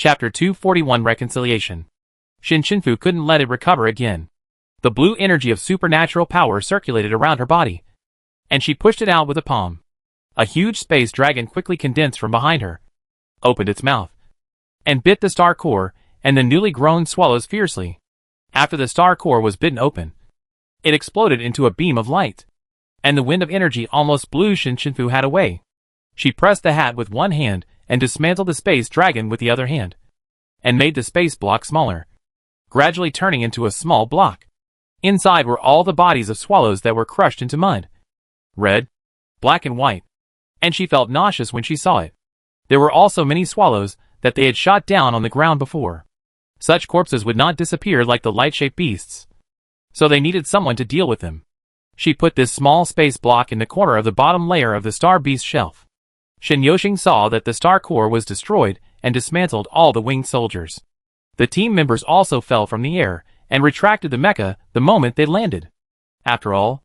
Chapter 241 Reconciliation. Shinshunfu couldn't let it recover again. The blue energy of supernatural power circulated around her body, and she pushed it out with a palm. A huge space dragon quickly condensed from behind her, opened its mouth, and bit the star core and the newly grown swallows fiercely. After the star core was bitten open, it exploded into a beam of light, and the wind of energy almost blew Shinshunfu hat away. She pressed the hat with one hand and dismantled the space dragon with the other hand, and made the space block smaller, gradually turning into a small block. Inside were all the bodies of swallows that were crushed into mud. Red, black and white. And she felt nauseous when she saw it. There were also many swallows that they had shot down on the ground before. Such corpses would not disappear like the light-shaped beasts, so they needed someone to deal with them. She put this small space block in the corner of the bottom layer of the star beast shelf. Shin Yoshing saw that the star core was destroyed and dismantled all the winged soldiers. The team members also fell from the air and retracted the mecha the moment they landed. After all,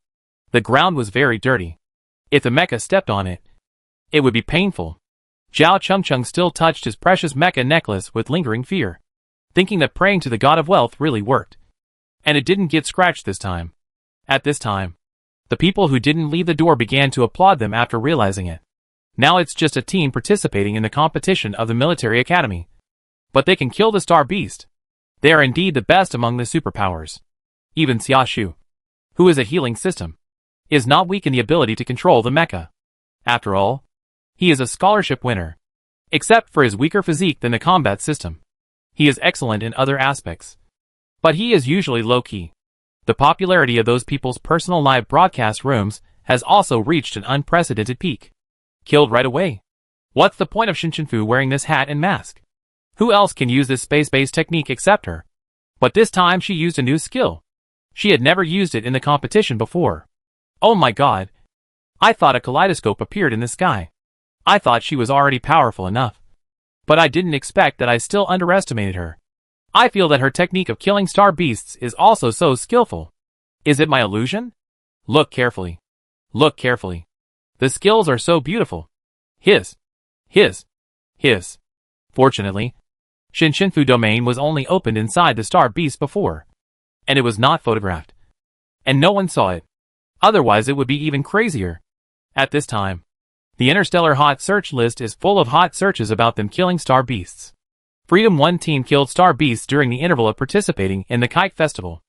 the ground was very dirty. If the mecha stepped on it, it would be painful. Zhao Chengcheng still touched his precious mecha necklace with lingering fear, thinking that praying to the god of wealth really worked. And it didn't get scratched this time. At this time, the people who didn't leave the door began to applaud them after realizing it. Now it's just a team participating in the competition of the military academy. But they can kill the star beast. They are indeed the best among the superpowers. Even Xiaoshu, who is a healing system, is not weak in the ability to control the mecha. After all, he is a scholarship winner. Except for his weaker physique than the combat system, he is excellent in other aspects. But he is usually low-key. The popularity of those people's personal live broadcast rooms has also reached an unprecedented peak. Killed right away. What's the point of Shinshunfu wearing this hat and mask? Who else can use this space-based technique except her? But this time she used a new skill. She had never used it in the competition before. Oh my god. I thought a kaleidoscope appeared in the sky. I thought she was already powerful enough. But I didn't expect that. I still underestimated her. I feel that her technique of killing star beasts is also so skillful. Is it my illusion? Look carefully. Look carefully. The skills are so beautiful. Hiss. Fortunately, Shinshunfu domain was only opened inside the star beast before, and it was not photographed. And no one saw it. Otherwise it would be even crazier. At this time, the Interstellar hot search list is full of hot searches about them killing star beasts. Freedom 1 team killed star beasts during the interval of participating in the Kite Festival.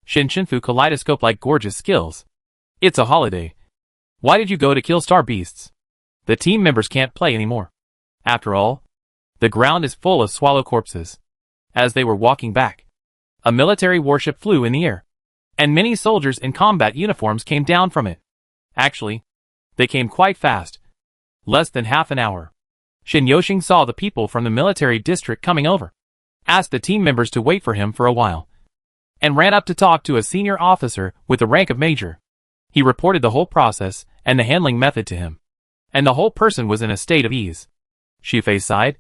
Shinshunfu kaleidoscope-like gorgeous skills. It's a holiday. Why did you go to kill star beasts? The team members can't play anymore. After all, the ground is full of swallow corpses. As they were walking back, a military warship flew in the air, and many soldiers in combat uniforms came down from it. Actually, they came quite fast. Less than half an hour. Shin Yoshing saw the people from the military district coming over, asked the team members to wait for him for a while, and ran up to talk to a senior officer with the rank of major. He reported the whole process and the handling method to him, and the whole person was in a state of ease. Shifei sighed.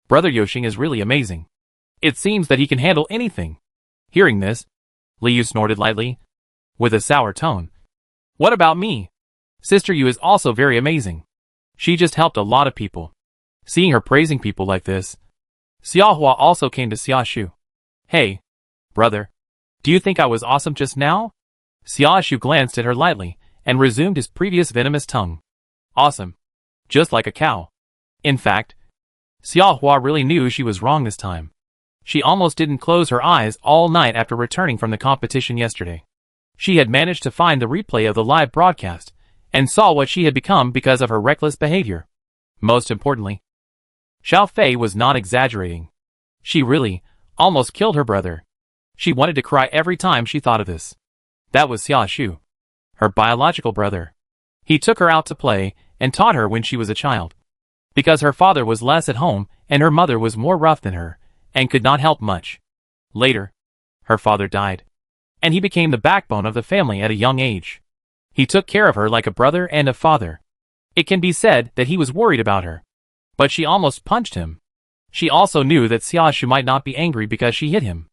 Brother Yoshing is really amazing. It seems that he can handle anything. Hearing this, Liu snorted lightly, with a sour tone. What about me? Sister Yu is also very amazing. She just helped a lot of people. Seeing her praising people like this, Xiaohua also came to Xiaoshu. Hey, brother, do you think I was awesome just now? Xiaoshu glanced at her lightly and resumed his previous venomous tongue. Awesome. Just like a cow. In fact, Xiaohua really knew she was wrong this time. She almost didn't close her eyes all night after returning from the competition yesterday. She had managed to find the replay of the live broadcast and saw what she had become because of her reckless behavior. Most importantly, Xiao Fei was not exaggerating. She really almost killed her brother. She wanted to cry every time she thought of this. That was Xiaoshu, her biological brother. He took her out to play and taught her when she was a child. Because her father was less at home and her mother was more rough than her and could not help much. Later, her father died, and he became the backbone of the family at a young age. He took care of her like a brother and a father. It can be said that he was worried about her, but she almost punched him. She also knew that Xiaoshu might not be angry because she hit him.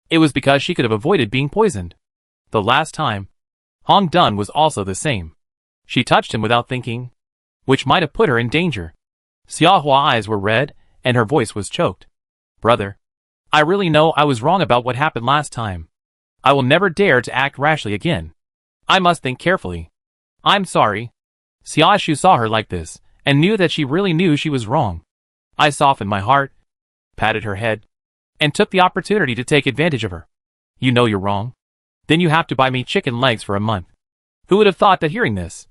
It was because she could have avoided being poisoned. The last time, Hong Dun was also the same. She touched him without thinking, which might have put her in danger. Xiaohua's eyes were red, and her voice was choked. Brother, I really know I was wrong about what happened last time. I will never dare to act rashly again. I must think carefully. I'm sorry. Xiaoshu saw her like this, and knew that she really knew she was wrong. I softened my heart, patted her head, and took the opportunity to take advantage of her. You know you're wrong. Then you have to buy me chicken legs for a month. Who would have thought that hearing this?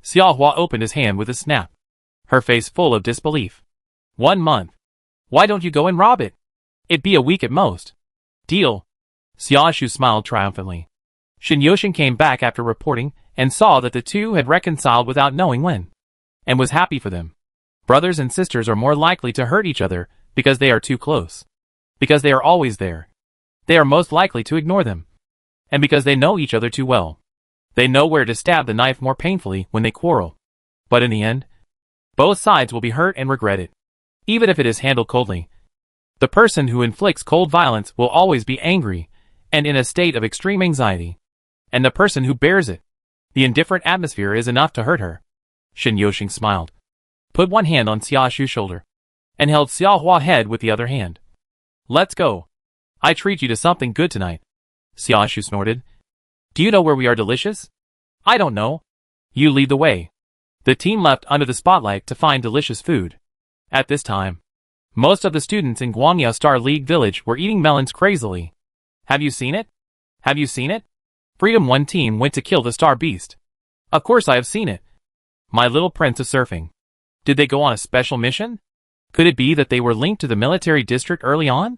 Xiaohua opened his hand with a snap, her face full of disbelief. 1 month. Why don't you go and rob it? It'd be a week at most. Deal. Xiaoshu smiled triumphantly. Shin Yoshin came back after reporting and saw that the two had reconciled without knowing when, and was happy for them. Brothers and sisters are more likely to hurt each other because they are too close. Because they are always there. They are most likely to ignore them. And because they know each other too well. They know where to stab the knife more painfully when they quarrel. But in the end, both sides will be hurt and regret it. Even if it is handled coldly. The person who inflicts cold violence will always be angry and in a state of extreme anxiety. And the person who bears it, the indifferent atmosphere is enough to hurt her. Shin Yoshing smiled, put one hand on Xiaoshu's shoulder, and held Xiaohua's head with the other hand. Let's go. I treat you to something good tonight. Xiaoshu snorted. Do you know where we are delicious? I don't know. You lead the way. The team left under the spotlight to find delicious food. At this time, most of the students in Guangya Star League Village were eating melons crazily. Have you seen it? Have you seen it? Freedom 1 team went to kill the star beast. Of course I have seen it. My little prince of surfing. Did they go on a special mission? Could it be that they were linked to the military district early on?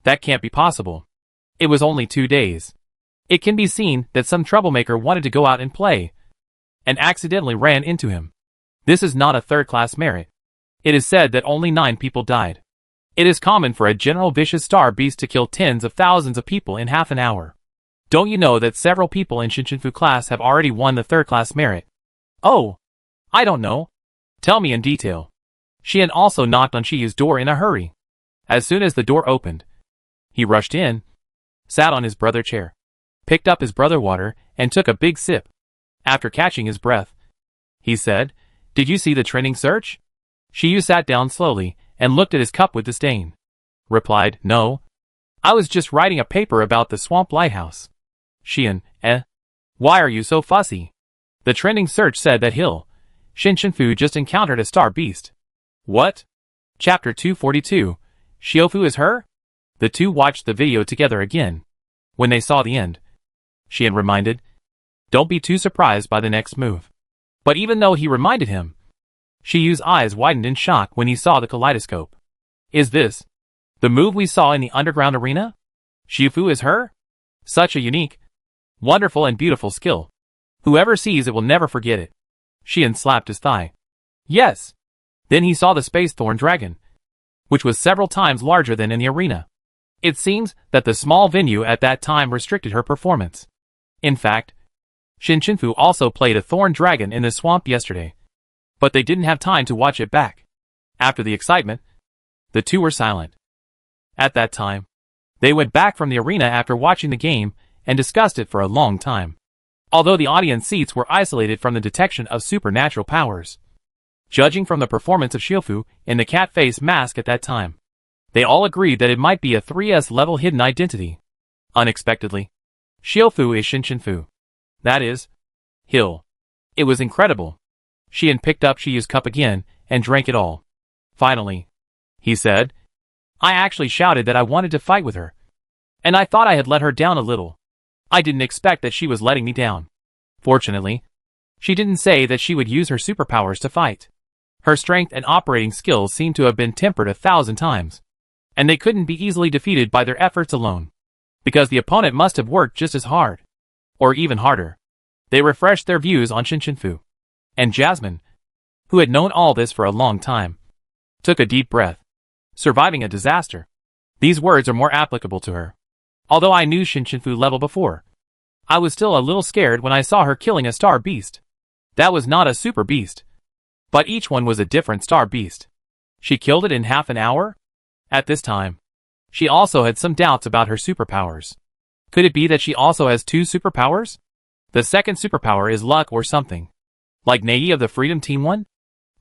That can't be possible. It was only 2 days. It can be seen that some troublemaker wanted to go out and play, and accidentally ran into him. This is not a third-class merit. It is said that only 9 people died. It is common for a general vicious star beast to kill tens of thousands of people in half an hour. Don't you know that several people in Shinshinfu class have already won the third-class merit? Oh, I don't know. Tell me in detail. Xian also knocked on Shiyu's door in a hurry. As soon as the door opened, he rushed in, sat on his brother's chair, picked up his brother's water, and took a big sip. After catching his breath, he said, Did you see the trending search? Shiyu sat down slowly and looked at his cup with disdain. Replied, No. I was just writing a paper about the swamp lighthouse. Xian, Why are you so fussy? The trending search said that Shinshinfu just encountered a star beast. What? Chapter 242. Shiofu is her? The two watched the video together again. When they saw the end, Xian reminded, Don't be too surprised by the next move. But even though he reminded him, Shiyu's eyes widened in shock when he saw the kaleidoscope. Is this the move we saw in the underground arena? Shifu is her? Such a unique, wonderful and beautiful skill. Whoever sees it will never forget it. Xian slapped his thigh. Yes. Then he saw the space thorn dragon, which was several times larger than in the arena. It seems that the small venue at that time restricted her performance. In fact, Shinshinfu also played a thorn dragon in the swamp yesterday. But they didn't have time to watch it back. After the excitement, the two were silent. At that time, they went back from the arena after watching the game and discussed it for a long time. Although the audience seats were isolated from the detection of supernatural powers. Judging from the performance of Shiofu in the cat face mask at that time, they all agreed that it might be a 3S level hidden identity. Unexpectedly, Shiofu is Shinshinfu. That is, Hill. It was incredible. Xian picked up Shiyu's cup again and drank it all. Finally, he said, I actually shouted that I wanted to fight with her. And I thought I had let her down a little. I didn't expect that she was letting me down. Fortunately, she didn't say that she would use her superpowers to fight. Her strength and operating skills seemed to have been tempered 1,000 times. And they couldn't be easily defeated by their efforts alone. Because the opponent must have worked just as hard. Or even harder. They refreshed their views on Shinshinfu. And Jasmine, who had known all this for a long time, took a deep breath. Surviving a disaster. These words are more applicable to her. Although I knew Shinshinfu level before, I was still a little scared when I saw her killing a star beast. That was not a super beast. But each one was a different star beast. She killed it in half an hour? At this time, she also had some doubts about her superpowers. Could it be that she also has 2 superpowers? The second superpower is luck or something. Like Nei of the Freedom Team one?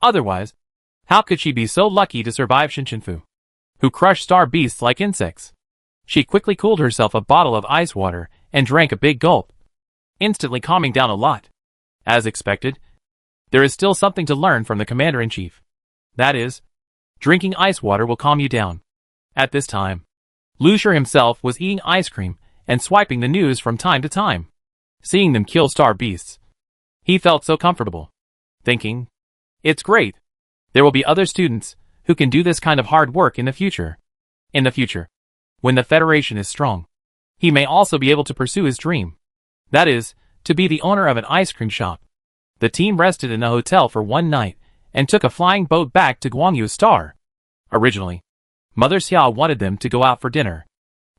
Otherwise, how could she be so lucky to survive Shinshinfu? who crushed star beasts like insects. She quickly cooled herself a bottle of ice water and drank a big gulp, instantly calming down a lot. As expected, there is still something to learn from the commander-in-chief. That is, drinking ice water will calm you down. At this time, Lucier himself was eating ice cream and swiping the news from time to time. Seeing them kill star beasts, he felt so comfortable, thinking, it's great. There will be other students who can do this kind of hard work in the future. In the future, when the Federation is strong, he may also be able to pursue his dream. That is, to be the owner of an ice cream shop. The team rested in a hotel for one night and took a flying boat back to Guangyu Star. Originally, Mother Xiao wanted them to go out for dinner,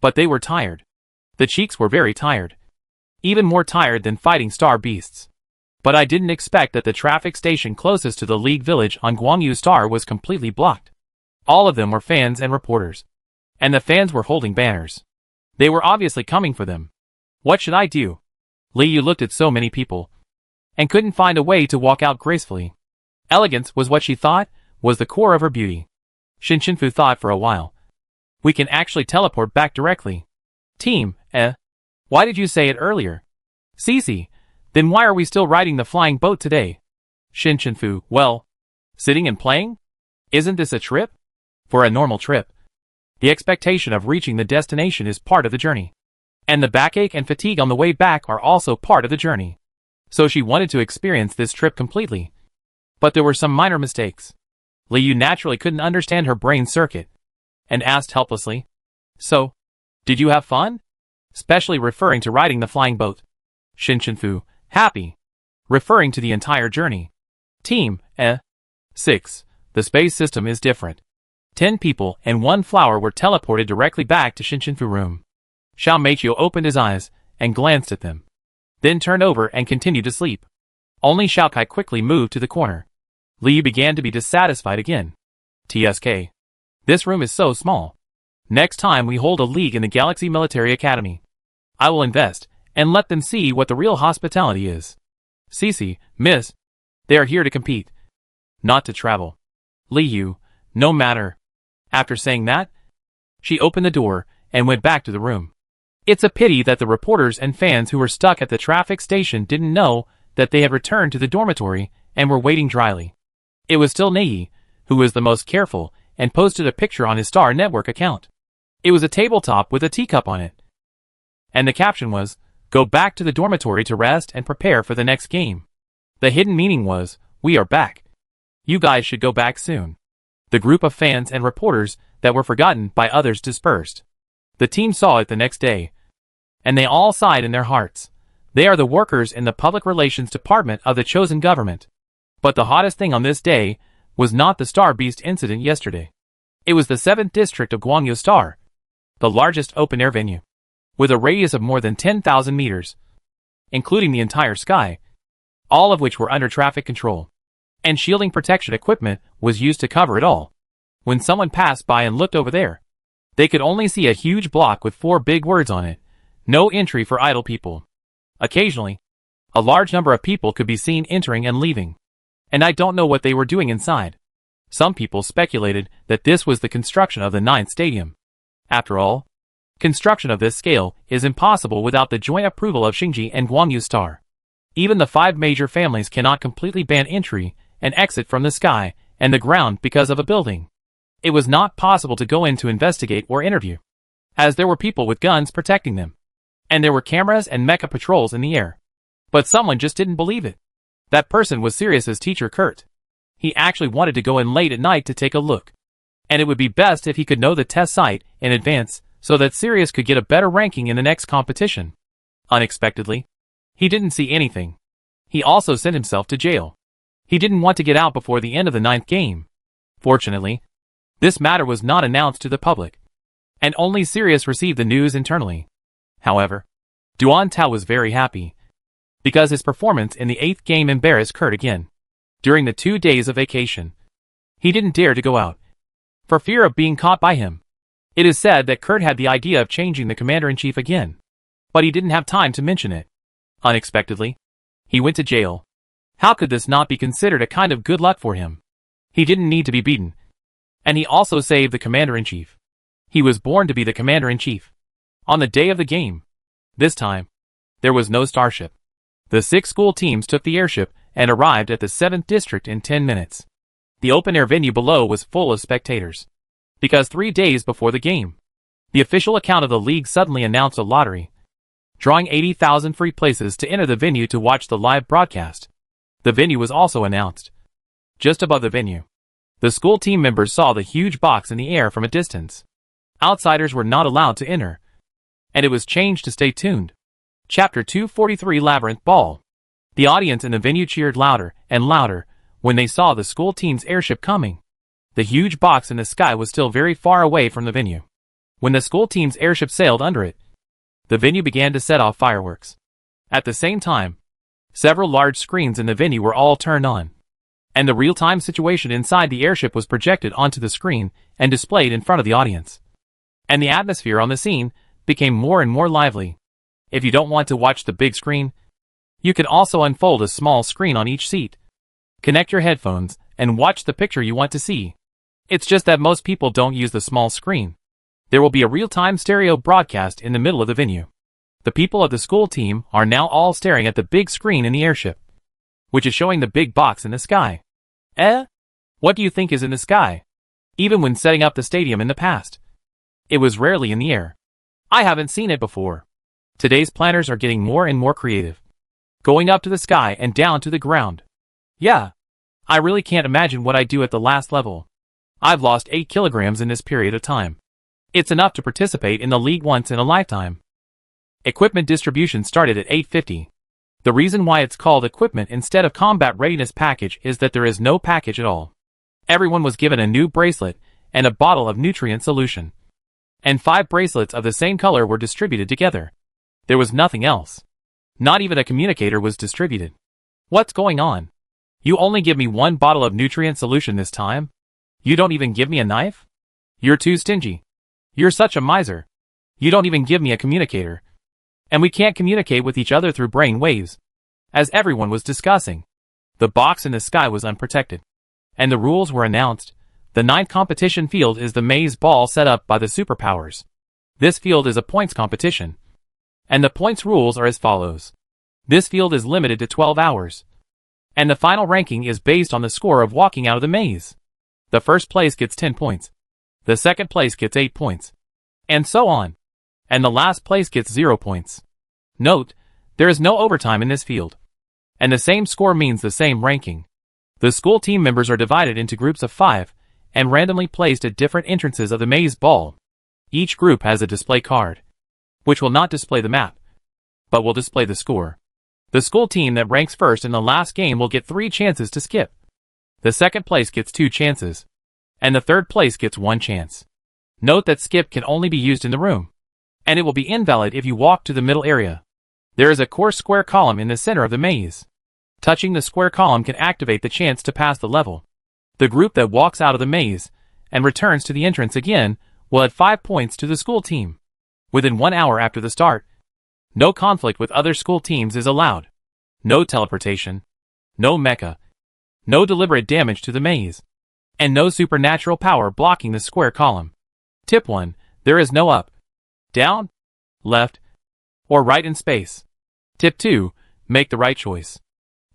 but they were tired. The Cheeks were very tired. Even more tired than fighting star beasts. But I didn't expect that the traffic station closest to the League Village on Guangyu Star was completely blocked. All of them were fans and reporters. And the fans were holding banners. They were obviously coming for them. What should I do? Li Yu looked at so many people and couldn't find a way to walk out gracefully. Elegance was what she thought was the core of her beauty. Shin Shinfu thought for a while. We can actually teleport back directly. Team, why did you say it earlier? Cece, then why are we still riding the flying boat today? Shin Shinfu, well, sitting and playing? Isn't this a trip? For a normal trip, the expectation of reaching the destination is part of the journey. And the backache and fatigue on the way back are also part of the journey. So she wanted to experience this trip completely. But there were some minor mistakes. Li Yu naturally couldn't understand her brain circuit, and asked helplessly, so, did you have fun? Especially referring to riding the flying boat. Shin Shinfu, happy. Referring to the entire journey. Team, 6. The space system is different. 10 people and 1 flower were teleported directly back to Shin Shinfu room. Xiao Meiqiu opened his eyes and glanced at them. Then turned over and continued to sleep. Only Xiao Kai quickly moved to the corner. Li Yu began to be dissatisfied again. TSK. This room is so small. Next time we hold a league in the Galaxy Military Academy, I will invest and let them see what the real hospitality is. Cece, miss, they are here to compete, not to travel. Li Yu, no matter. After saying that, she opened the door and went back to the room. It's a pity that the reporters and fans who were stuck at the traffic station didn't know that they had returned to the dormitory and were waiting dryly. It was still Nei, who was the most careful, and posted a picture on his Star Network account. It was a tabletop with a teacup on it. And the caption was, go back to the dormitory to rest and prepare for the next game. The hidden meaning was, we are back. You guys should go back soon. The group of fans and reporters that were forgotten by others dispersed. The team saw it the next day, and they all sighed in their hearts. They are the workers in the public relations department of the chosen government. But the hottest thing on this day was not the Star Beast incident yesterday. It was the 7th district of Guangyu Star, the largest open-air venue, with a radius of more than 10,000 meters, including the entire sky, all of which were under traffic control, and shielding protection equipment was used to cover it all. When someone passed by and looked over there, they could only see a huge block with 4 big words on it, no entry for idle people. Occasionally, a large number of people could be seen entering and leaving, and I don't know what they were doing inside. Some people speculated that this was the construction of the 9th stadium. After all, construction of this scale is impossible without the joint approval of Xingji and Guangyu Star. Even the 5 major families cannot completely ban entry and exit from the sky and the ground because of a building. It was not possible to go in to investigate or interview, as there were people with guns protecting them, and there were cameras and mecha patrols in the air. But someone just didn't believe it. That person was Sirius's teacher Kurt. He actually wanted to go in late at night to take a look. And it would be best if he could know the test site in advance so that Sirius could get a better ranking in the next competition. Unexpectedly, he didn't see anything. He also sent himself to jail. He didn't want to get out before the end of the 9th game. Fortunately, this matter was not announced to the public, and only Sirius received the news internally. However, Duan Tao was very happy, because his performance in the 8th game embarrassed Kurt again. During the 2 days of vacation, he didn't dare to go out, for fear of being caught by him. It is said that Kurt had the idea of changing the commander-in-chief again, but he didn't have time to mention it. Unexpectedly, he went to jail. How could this not be considered a kind of good luck for him? He didn't need to be beaten. And he also saved the commander-in-chief. He was born to be the commander-in-chief. On the day of the game, this time, there was no starship. The 6 school teams took the airship and arrived at the 7th district in 10 minutes. The open-air venue below was full of spectators. Because 3 days before the game, the official account of the league suddenly announced a lottery, drawing 80,000 free places to enter the venue to watch the live broadcast. The venue was also announced. Just above the venue, the school team members saw the huge box in the air from a distance. Outsiders were not allowed to enter, and it was changed to stay tuned. Chapter 243 Labyrinth Ball. The audience in the venue cheered louder and louder when they saw the school team's airship coming. The huge box in the sky was still very far away from the venue. When the school team's airship sailed under it, the venue began to set off fireworks. At the same time, several large screens in the venue were all turned on, and the real-time situation inside the airship was projected onto the screen and displayed in front of the audience. And the atmosphere on the scene became more and more lively. If you don't want to watch the big screen, you can also unfold a small screen on each seat. Connect your headphones and watch the picture you want to see. It's just that most people don't use the small screen. There will be a real-time stereo broadcast in the middle of the venue. The people of the school team are now all staring at the big screen in the airship, which is showing the big box in the sky. What do you think is in the sky? Even when setting up the stadium in the past, it was rarely in the air. I haven't seen it before. Today's planners are getting more and more creative, going up to the sky and down to the ground. Yeah, I really can't imagine what I'd do at the last level. I've lost 8 kilograms in this period of time. It's enough to participate in the league once in a lifetime. Equipment distribution started at 8:50. The reason why it's called equipment instead of combat readiness package is that there is no package at all. Everyone was given a new bracelet and a bottle of nutrient solution. And 5 bracelets of the same color were distributed together. There was nothing else. Not even a communicator was distributed. What's going on? You only give me 1 bottle of nutrient solution this time? You don't even give me a knife? You're too stingy. You're such a miser. You don't even give me a communicator. And we can't communicate with each other through brain waves. As everyone was discussing, the box in the sky was unprotected. And the rules were announced. The 9th competition field is the maze ball set up by the superpowers. This field is a points competition. And the points rules are as follows. This field is limited to 12 hours. And the final ranking is based on the score of walking out of the maze. The first place gets 10 points. The second place gets 8 points. And so on. And the last place gets 0 points. Note, there is no overtime in this field. And the same score means the same ranking. The school team members are divided into groups of 5, and randomly placed at different entrances of the maze ball. Each group has a display card, which will not display the map, but will display the score. The school team that ranks first in the last game will get 3 chances to skip. The second place gets 2 chances, and the third place gets 1 chance. Note that skip can only be used in the room, and it will be invalid if you walk to the middle area. There is a coarse square column in the center of the maze. Touching the square column can activate the chance to pass the level. The group that walks out of the maze and returns to the entrance again will add 5 points to the school team. Within 1 hour after the start, no conflict with other school teams is allowed. No teleportation, no mecha, no deliberate damage to the maze, and no supernatural power blocking the square column. Tip 1. There is no up, down, left, or right in space. Tip 2. Make the right choice.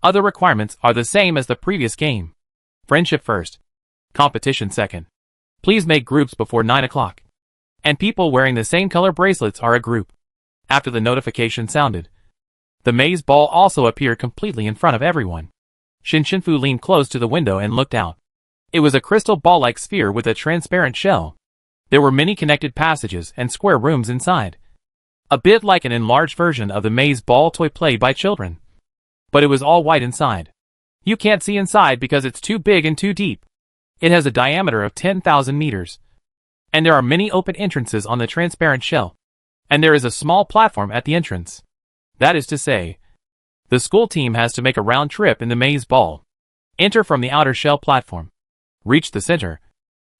Other requirements are the same as the previous game. Friendship first. Competition second. Please make groups before 9 o'clock. And people wearing the same color bracelets are a group. After the notification sounded, the maze ball also appeared completely in front of everyone. Shinshinfu leaned close to the window and looked out. It was a crystal ball-like sphere with a transparent shell. There were many connected passages and square rooms inside. A bit like an enlarged version of the maze ball toy played by children. But it was all white inside. You can't see inside because it's too big and too deep. It has a diameter of 10,000 meters. And there are many open entrances on the transparent shell. And there is a small platform at the entrance. That is to say, the school team has to make a round trip in the maze ball. Enter from the outer shell platform. Reach the center.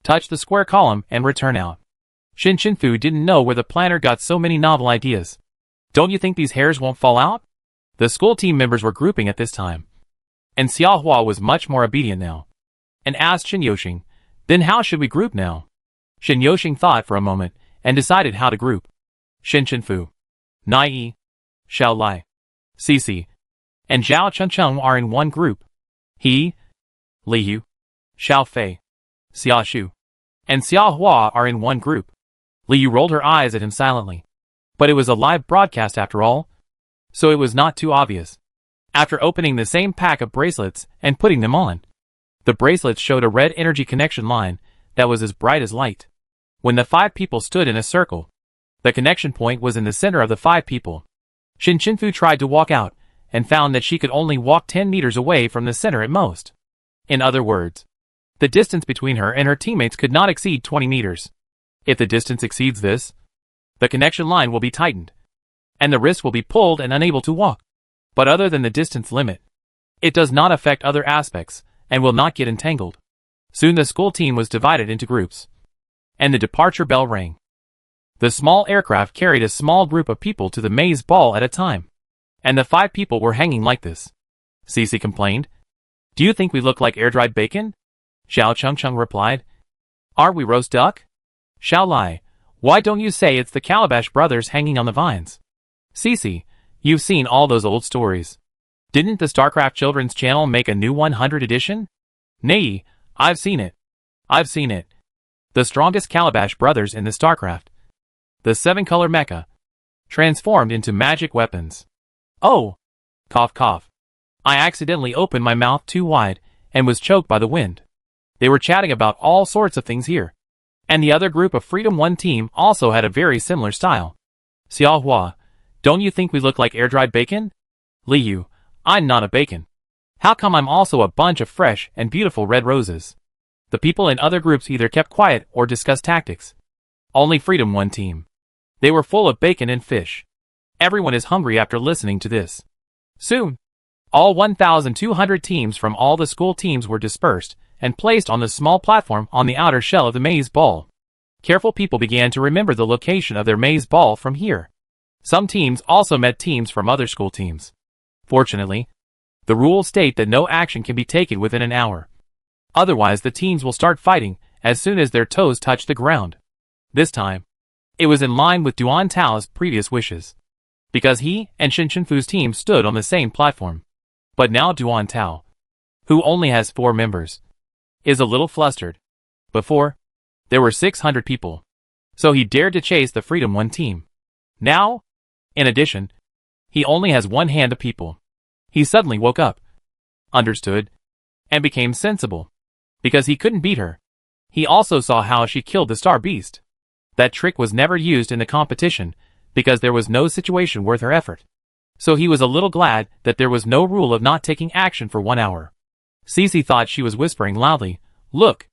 Touch the square column and return out. Shinshinfu didn't know where the planner got so many novel ideas. Don't you think these hairs won't fall out? The school team members were grouping at this time. And Xiaohua was much more obedient now. And asked Shin Yoshing, Then how should we group now? Shin Yoxing thought for a moment, and decided how to group. Shin Chenfu, Nai, Xiao Lai, Cici, and Zhao Chuncheng are in one group. He, Li Yu, Xiao Fei, Xia Shu, and Xia Hua are in one group. Li Yu rolled her eyes at him silently. But it was a live broadcast after all, so it was not too obvious. After opening the same pack of bracelets and putting them on, the bracelets showed a red energy connection line that was as bright as light. When the 5 people stood in a circle, the connection point was in the center of the 5 people. Shin Chenfu tried to walk out, and found that she could only walk 10 meters away from the center at most. In other words, the distance between her and her teammates could not exceed 20 meters. If the distance exceeds this, the connection line will be tightened, and the wrist will be pulled and unable to walk. But other than the distance limit, it does not affect other aspects, and will not get entangled. Soon the school team was divided into groups, and the departure bell rang. The small aircraft carried a small group of people to the maze ball at a time, and the 5 people were hanging like this. Cici complained. Do you think we look like air-dried bacon? Xiao Chengcheng replied. Aren't we roast duck? Xiao Lai, why don't you say it's the Calabash brothers hanging on the vines? Cici, you've seen all those old stories. Didn't the StarCraft Children's Channel make a new 100 edition? Nay, I've seen it. I've seen it. The strongest Calabash brothers in the StarCraft. The 7-color mecha. Transformed into magic weapons. Oh! Cough cough. I accidentally opened my mouth too wide, and was choked by the wind. They were chatting about all sorts of things here. And the other group of Freedom 1 team also had a very similar style. Xia Hua, don't you think we look like air-dried bacon? Li Yu, I'm not a bacon. How come I'm also a bunch of fresh and beautiful red roses? The people in other groups either kept quiet or discussed tactics. Only Freedom 1 team. They were full of bacon and fish. Everyone is hungry after listening to this. Soon, all 1,200 teams from all the school teams were dispersed and placed on the small platform on the outer shell of the maze ball. Careful people began to remember the location of their maze ball from here. Some teams also met teams from other school teams. Fortunately, the rules state that no action can be taken within an hour. Otherwise the teams will start fighting as soon as their toes touch the ground. This time, it was in line with Duan Tao's previous wishes, because he and Shin Chenfu's team stood on the same platform. But now Duan Tao, who only has 4 members, is a little flustered. Before, there were 600 people, so he dared to chase the Freedom 1 team. Now, in addition, he only has 1 hand of people. He suddenly woke up, understood, and became sensible, because he couldn't beat her. He also saw how she killed the Star Beast. That trick was never used in the competition, because there was no situation worth her effort. So he was a little glad that there was no rule of not taking action for 1 hour. Cici thought she was whispering loudly, Look!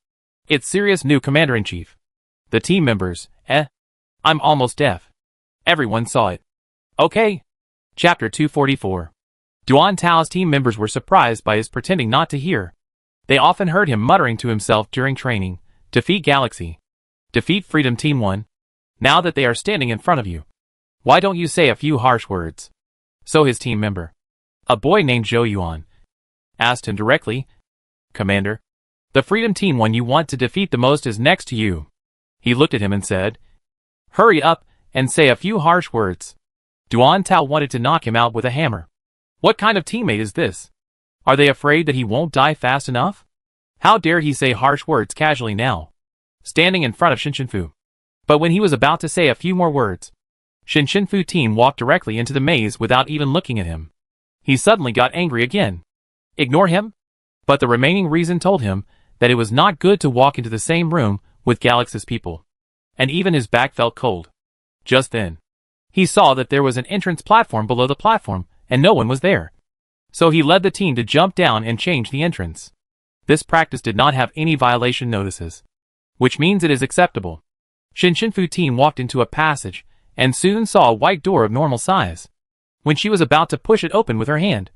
It's Sirius' new commander-in-chief. The team members, I'm almost deaf. Everyone saw it. Okay. Chapter 244. Duan Tao's team members were surprised by his pretending not to hear. They often heard him muttering to himself during training, Defeat Galaxy. Defeat Freedom Team 1. Now that they are standing in front of you, why don't you say a few harsh words? So his team member, a boy named Zhou Yuan, asked him directly, Commander, the Freedom Team 1 you want to defeat the most is next to you. He looked at him and said, Hurry up and say a few harsh words. Duan Tao wanted to knock him out with a hammer. What kind of teammate is this? Are they afraid that he won't die fast enough? How dare he say harsh words casually now, standing in front of Shin Chenfu? But when he was about to say a few more words, Shin Chenfu team walked directly into the maze without even looking at him. He suddenly got angry again. Ignore him? But the remaining reason told him that it was not good to walk into the same room with Galaxy's people. And even his back felt cold. Just then, he saw that there was an entrance platform below the platform, and no one was there. So he led the team to jump down and change the entrance. This practice did not have any violation notices, which means it is acceptable. Shin Chenfu team walked into a passage, and soon saw a white door of normal size. When she was about to push it open with her hand,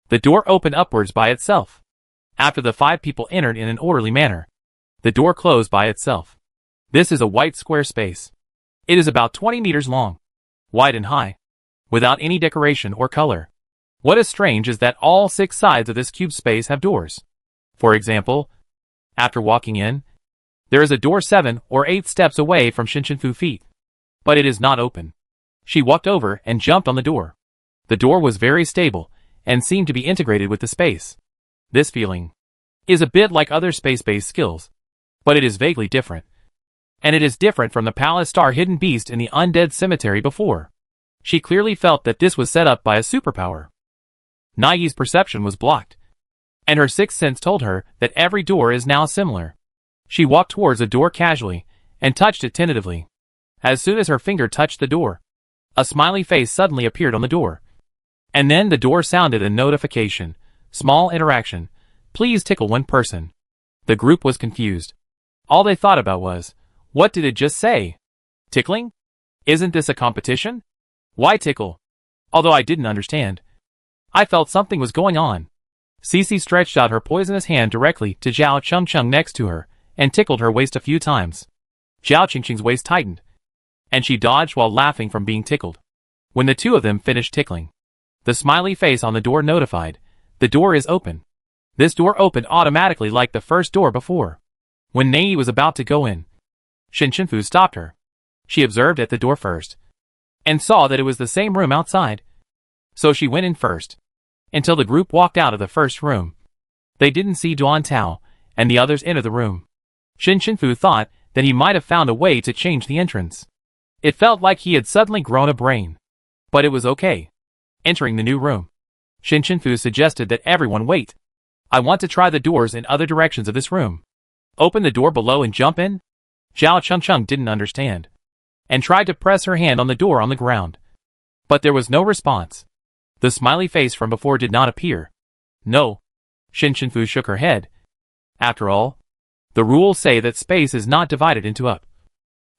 the door opened upwards by itself. After the 5 people entered in an orderly manner, the door closed by itself. This is a white square space. It is about 20 meters long, wide and high, without any decoration or color. What is strange is that all 6 sides of this cube space have doors. For example, after walking in, There is a door 7 or 8 steps away from Shinshinfu's feet. But it is not open. She walked over and jumped on the door. The door was very stable, and seemed to be integrated with the space. This feeling is a bit like other space-based skills, but it is vaguely different. And it is different from the Palace Star hidden beast in the undead cemetery before. She clearly felt that this was set up by a superpower. Nai's perception was blocked, and her sixth sense told her that every door is now similar. She walked towards a door casually, and touched it tentatively. As soon as her finger touched the door, a smiley face suddenly appeared on the door. And then the door sounded a notification. Small interaction. Please tickle one person. The group was confused. All they thought about was, what did it just say? Tickling? Isn't this a competition? Why tickle? Although I didn't understand, I felt something was going on. Cece stretched out her poisonous hand directly to Zhao Chengcheng next to her, and tickled her waist a few times. Zhao Chengcheng's waist tightened, and she dodged while laughing from being tickled. When the two of them finished tickling, the smiley face on the door notified, the door is open. This door opened automatically like the first door before. When Nei was about to go in, Shinshinfu stopped her. She observed at the door first, and saw that it was the same room outside. So she went in first, until the group walked out of the first room. They didn't see Duan Tao, and the others enter the room. Shinshinfu thought that he might have found a way to change the entrance. It felt like he had suddenly grown a brain. But it was okay. Entering the new room, Shinshinfu suggested that everyone wait. I want to try the doors in other directions of this room. Open the door below and jump in? Zhao Chengcheng didn't understand, and tried to press her hand on the door on the ground. But there was no response. The smiley face from before did not appear. No. Shinshinfu shook her head. After all, the rules say that space is not divided into up,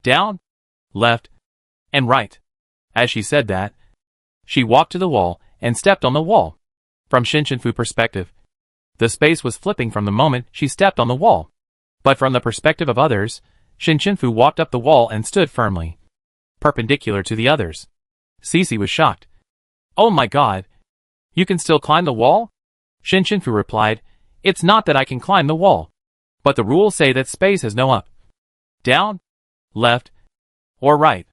down, left, and right. As she said that, she walked to the wall and stepped on the wall. From Shinshinfu's perspective, the space was flipping from the moment she stepped on the wall. But from the perspective of others, Shinshinfu walked up the wall and stood firmly, perpendicular to the others. Cece was shocked. Oh my god! You can still climb the wall? Shinshinfu replied, it's not that I can climb the wall, but the rules say that space has no up, down, left, or right,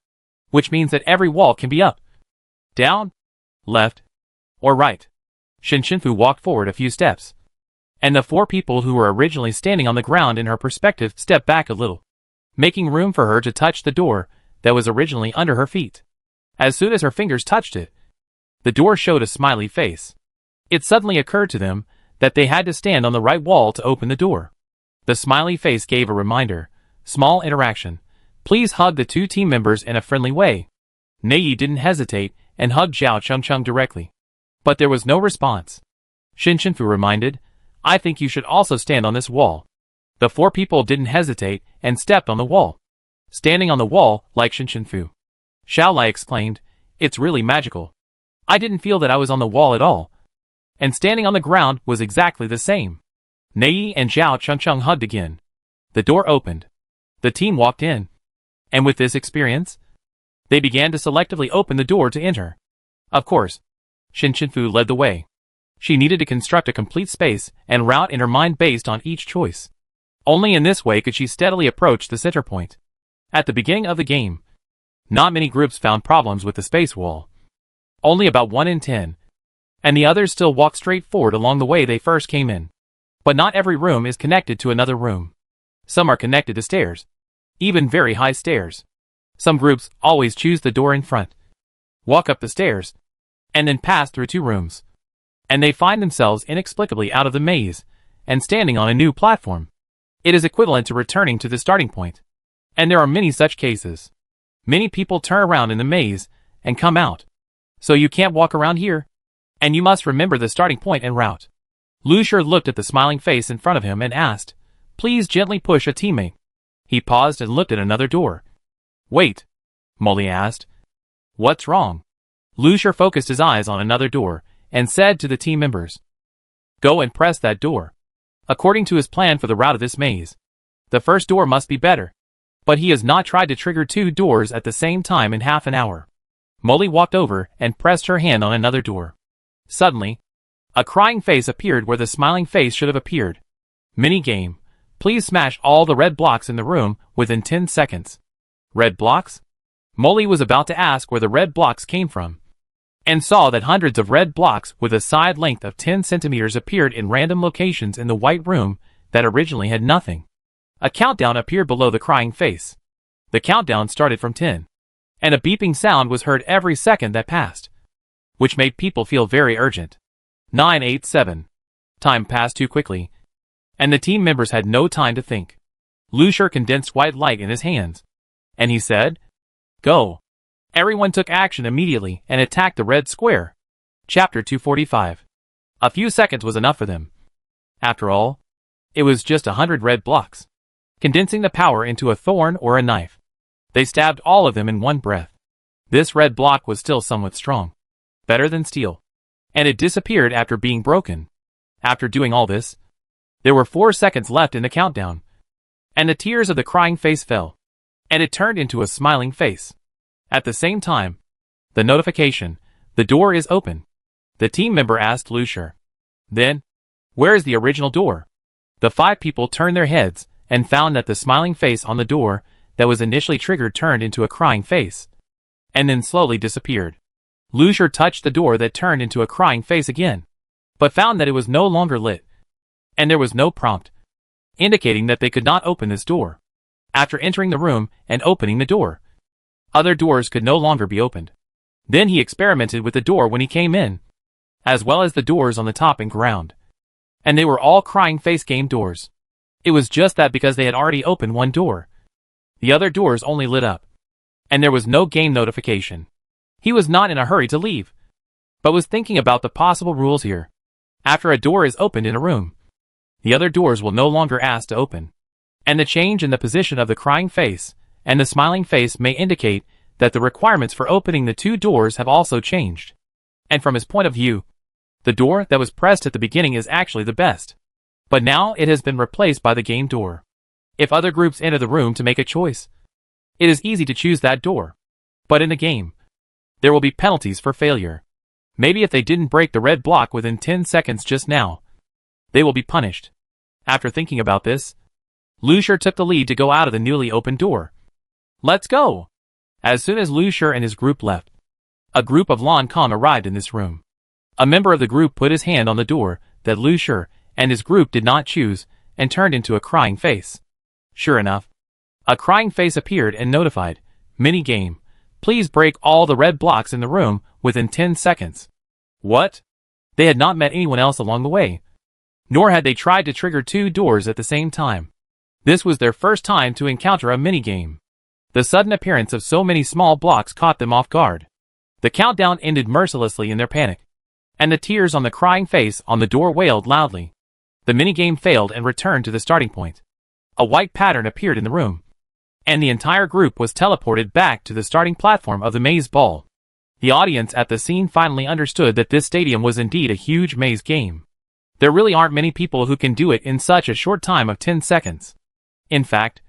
which means that every wall can be up, down, left, or right. Shinshinfu walked forward a few steps, and the four people who were originally standing on the ground in her perspective stepped back a little, making room for her to touch the door that was originally under her feet. As soon as her fingers touched it, the door showed a smiley face. It suddenly occurred to them that they had to stand on the right wall to open the door. The smiley face gave a reminder. Small interaction. Please hug the two team members in a friendly way. Nei didn't hesitate and hugged Zhao Chengcheng directly. But there was no response. Shinshinfu reminded, I think you should also stand on this wall. The four people didn't hesitate and stepped on the wall. Standing on the wall, like Shinshinfu. Xiaolai exclaimed, it's really magical. I didn't feel that I was on the wall at all. And standing on the ground was exactly the same. Nei and Zhao Chengcheng hugged again. The door opened. The team walked in. And with this experience, they began to selectively open the door to enter. Of course, Shinshinfu led the way. She needed to construct a complete space and route in her mind based on each choice. Only in this way could she steadily approach the center point. At the beginning of the game, not many groups found problems with the space wall. Only about 1 in 10. And the others still walked straight forward along the way they first came in. But not every room is connected to another room. Some are connected to stairs. Even very high stairs. Some groups always choose the door in front, walk up the stairs, and then pass through 2 rooms. And they find themselves inexplicably out of the maze, and standing on a new platform. It is equivalent to returning to the starting point. And there are many such cases. Many people turn around in the maze, and come out. So you can't walk around here. And you must remember the starting point and route. Lu Shur looked at the smiling face in front of him and asked, please gently push a teammate. He paused and looked at another door. Wait, Molly asked. What's wrong? Lu Shur focused his eyes on another door, and said to the team members, go and press that door. According to his plan for the route of this maze, the first door must be better. But he has not tried to trigger 2 doors at the same time in half an hour. Molly walked over and pressed her hand on another door. Suddenly, a crying face appeared where the smiling face should have appeared. Minigame. Please smash all the red blocks in the room within 10 seconds. Red blocks? Molly was about to ask where the red blocks came from, and saw that hundreds of red blocks with a side length of 10 centimeters appeared in random locations in the white room that originally had nothing. A countdown appeared below the crying face. The countdown started from 10, and a beeping sound was heard every second that passed, which made people feel very urgent. 9, 8, 7. Time passed too quickly, and the team members had no time to think. Lucier condensed white light in his hands, and he said, "Go." Everyone took action immediately and attacked the red square. Chapter 245. A few seconds was enough for them. After all, it was just 100 red blocks, condensing the power into a thorn or a knife. They stabbed all of them in one breath. This red block was still somewhat strong, better than steel, and it disappeared after being broken. After doing all this, there were 4 seconds left in the countdown, and the tears of the crying face fell, and it turned into a smiling face. At the same time, the notification, "The door is open." The team member asked Lucier, "Then, where is the original door?" The 5 people turned their heads and found that the smiling face on the door that was initially triggered turned into a crying face, and then slowly disappeared. Lucier touched the door that turned into a crying face again, but found that it was no longer lit, and there was no prompt, indicating that they could not open this door. After entering the room and opening the door, other doors could no longer be opened. Then he experimented with the door when he came in, as well as the doors on the top and ground, and they were all crying face game doors. It was just that because they had already opened one door, the other doors only lit up, and there was no game notification. He was not in a hurry to leave, but was thinking about the possible rules here. After a door is opened in a room, the other doors will no longer ask to open, and the change in the position of the crying face and the smiling face may indicate that the requirements for opening the 2 doors have also changed. And from his point of view, the door that was pressed at the beginning is actually the best, but now it has been replaced by the game door. If other groups enter the room to make a choice, it is easy to choose that door, but in the game, there will be penalties for failure. Maybe if they didn't break the red block within 10 seconds just now, they will be punished. After thinking about this, Lucier took the lead to go out of the newly opened door. "Let's go!" As soon as Lucier and his group left, a group of Lancôme arrived in this room. A member of the group put his hand on the door that Lucier and his group did not choose and turned into a crying face. Sure enough, a crying face appeared and notified, "Mini-game. Please break all the red blocks in the room within 10 seconds. What? They had not met anyone else along the way, nor had they tried to trigger 2 doors at the same time. This was their first time to encounter a minigame. The sudden appearance of so many small blocks caught them off guard. The countdown ended mercilessly in their panic, and the tears on the crying face on the door wailed loudly. The minigame failed and returned to the starting point. A white pattern appeared in the room, and the entire group was teleported back to the starting platform of the maze ball. The audience at the scene finally understood that this stadium was indeed a huge maze game. There really aren't many people who can do it in such a short time of 10 seconds. In fact,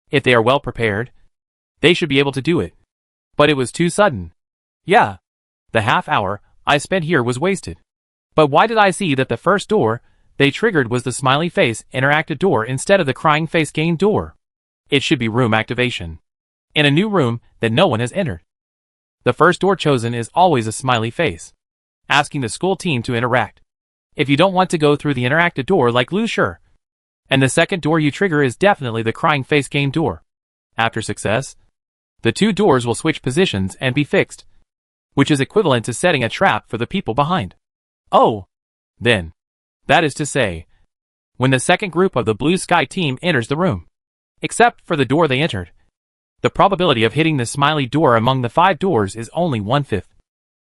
if they are well prepared, they should be able to do it. But it was too sudden. Yeah, the half hour I spent here was wasted. But why did I see that the first door they triggered was the smiley face interactive door instead of the crying face game door? It should be room activation, in a new room that no one has entered. The first door chosen is always a smiley face, asking the school team to interact. If you don't want to go through the interactive door like Lucier, and the second door you trigger is definitely the crying face game door. After success, the 2 doors will switch positions and be fixed, which is equivalent to setting a trap for the people behind. Oh, then, that is to say, when the second group of the Blue Sky team enters the room, except for the door they entered, the probability of hitting the smiley door among the 5 doors is only 1/5.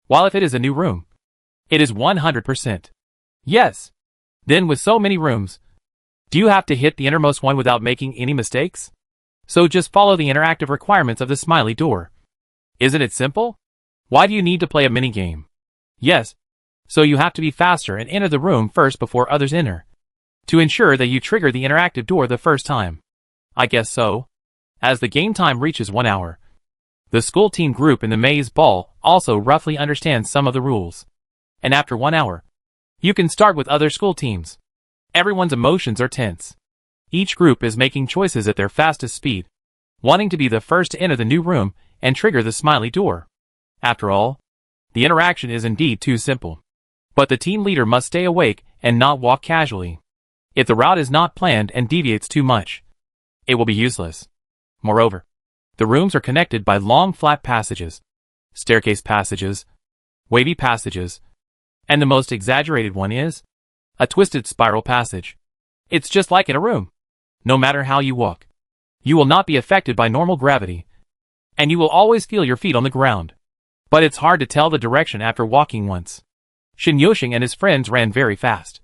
While if it is a new room, it is 100%. Yes. Then with so many rooms, do you have to hit the innermost one without making any mistakes? So just follow the interactive requirements of the smiley door. Isn't it simple? Why do you need to play a minigame? Yes, so you have to be faster and enter the room first before others enter, to ensure that you trigger the interactive door the first time. I guess so. As the game time reaches 1 hour, the school team group in the maze ball also roughly understands some of the rules. And after 1 hour, you can start with other school teams. Everyone's emotions are tense. Each group is making choices at their fastest speed, wanting to be the first to enter the new room and trigger the smiley door. After all, the interaction is indeed too simple. But the team leader must stay awake and not walk casually. If the route is not planned and deviates too much, it will be useless. Moreover, the rooms are connected by long flat passages, staircase passages, wavy passages, and the most exaggerated one is a twisted spiral passage. It's just like in a room. No matter how you walk, you will not be affected by normal gravity, and you will always feel your feet on the ground. But it's hard to tell the direction after walking once. Shin and his friends ran very fast,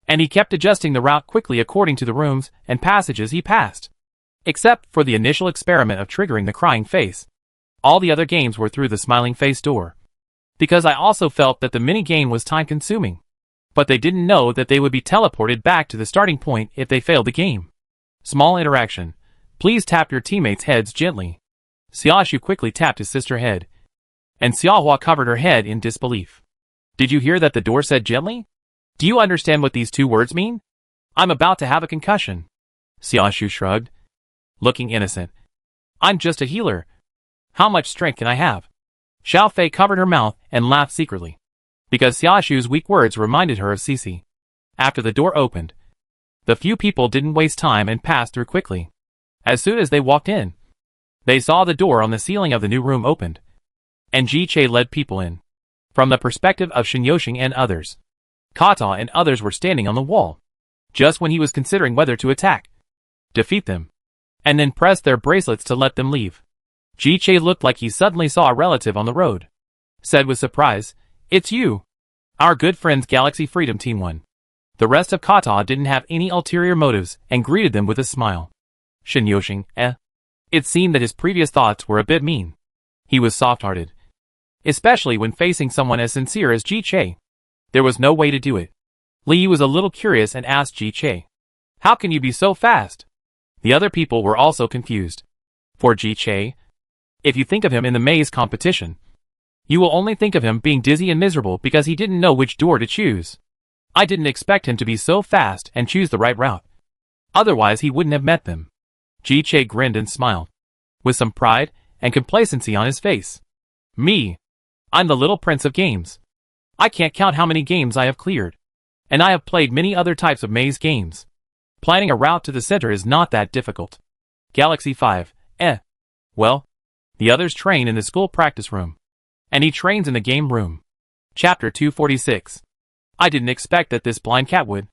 and he kept adjusting the route quickly according to the rooms and passages he passed. Except for the initial experiment of triggering the crying face, all the other games were through the smiling face door. Because I also felt that the mini-game was time-consuming. But they didn't know that they would be teleported back to the starting point if they failed the game. Small interaction. Please tap your teammates' heads gently. Xiaoshu quickly tapped his sister's head, and Xiaohua covered her head in disbelief. Did you hear that the door said gently? Do you understand what these two words mean? I'm about to have a concussion. Xiaoshu shrugged, looking innocent. I'm just a healer. How much strength can I have? Xiao Fei covered her mouth and laughed secretly, because Xiaoshu's weak words reminded her of Cici. After the door opened, the few people didn't waste time and passed through quickly. As soon as they walked in, they saw the door on the ceiling of the new room opened, and Ji Che led people in. From the perspective of Shin and others, Kata and others were standing on the wall, just when he was considering whether to attack, defeat them, and then press their bracelets to let them leave. Ji Che looked like he suddenly saw a relative on the road. Said with surprise, "It's you. Our good friends Galaxy Freedom Team 1. The rest of Kata didn't have any ulterior motives and greeted them with a smile. Shin It seemed that his previous thoughts were a bit mean. He was soft-hearted, especially when facing someone as sincere as Ji Che. There was no way to do it. Li was a little curious and asked Ji Che, "How can you be so fast?" The other people were also confused. For Ji Che, if you think of him in the maze competition, you will only think of him being dizzy and miserable because he didn't know which door to choose. I didn't expect him to be so fast and choose the right route. Otherwise he wouldn't have met them. Ji Che grinned and smiled, with some pride and complacency on his face. Me. I'm the little prince of games. I can't count how many games I have cleared. And I have played many other types of maze games. Planning a route to the center is not that difficult. Galaxy 5, Well, the others train in the school practice room, and he trains in the game room. Chapter 246. I didn't expect that this blind cat would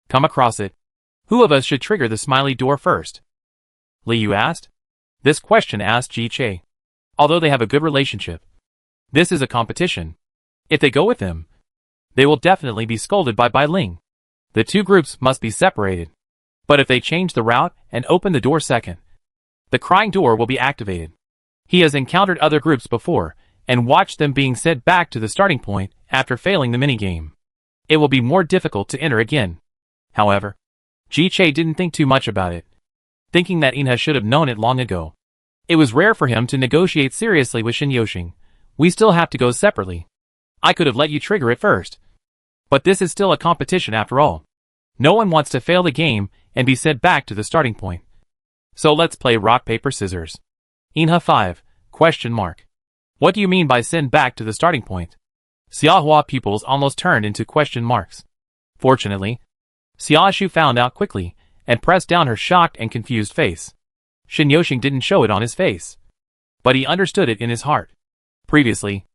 come across it. Who of us should trigger the smiley door first? Liu asked. This question asked Ji Che. Although they have a good relationship, this is a competition. If they go with him, they will definitely be scolded by Ling. The two groups must be separated. But if they change the route and open the door second, the crying door will be activated. He has encountered other groups before and watched them being sent back to the starting point after failing the minigame. It will be more difficult to enter again. However, Ji Che didn't think too much about it, thinking that Inha should have known it long ago. It was rare for him to negotiate seriously with Shin. We still have to go separately. I could have let you trigger it first. But this is still a competition after all. No one wants to fail the game and be sent back to the starting point. So let's play rock, paper, scissors. Inha 5, ? What do you mean by send back to the starting point? Xiaohua pupils almost turned into question marks. Fortunately, Xiaoshu found out quickly and pressed down her shocked and confused face. Shin didn't show it on his face, but he understood it in his heart. Previously,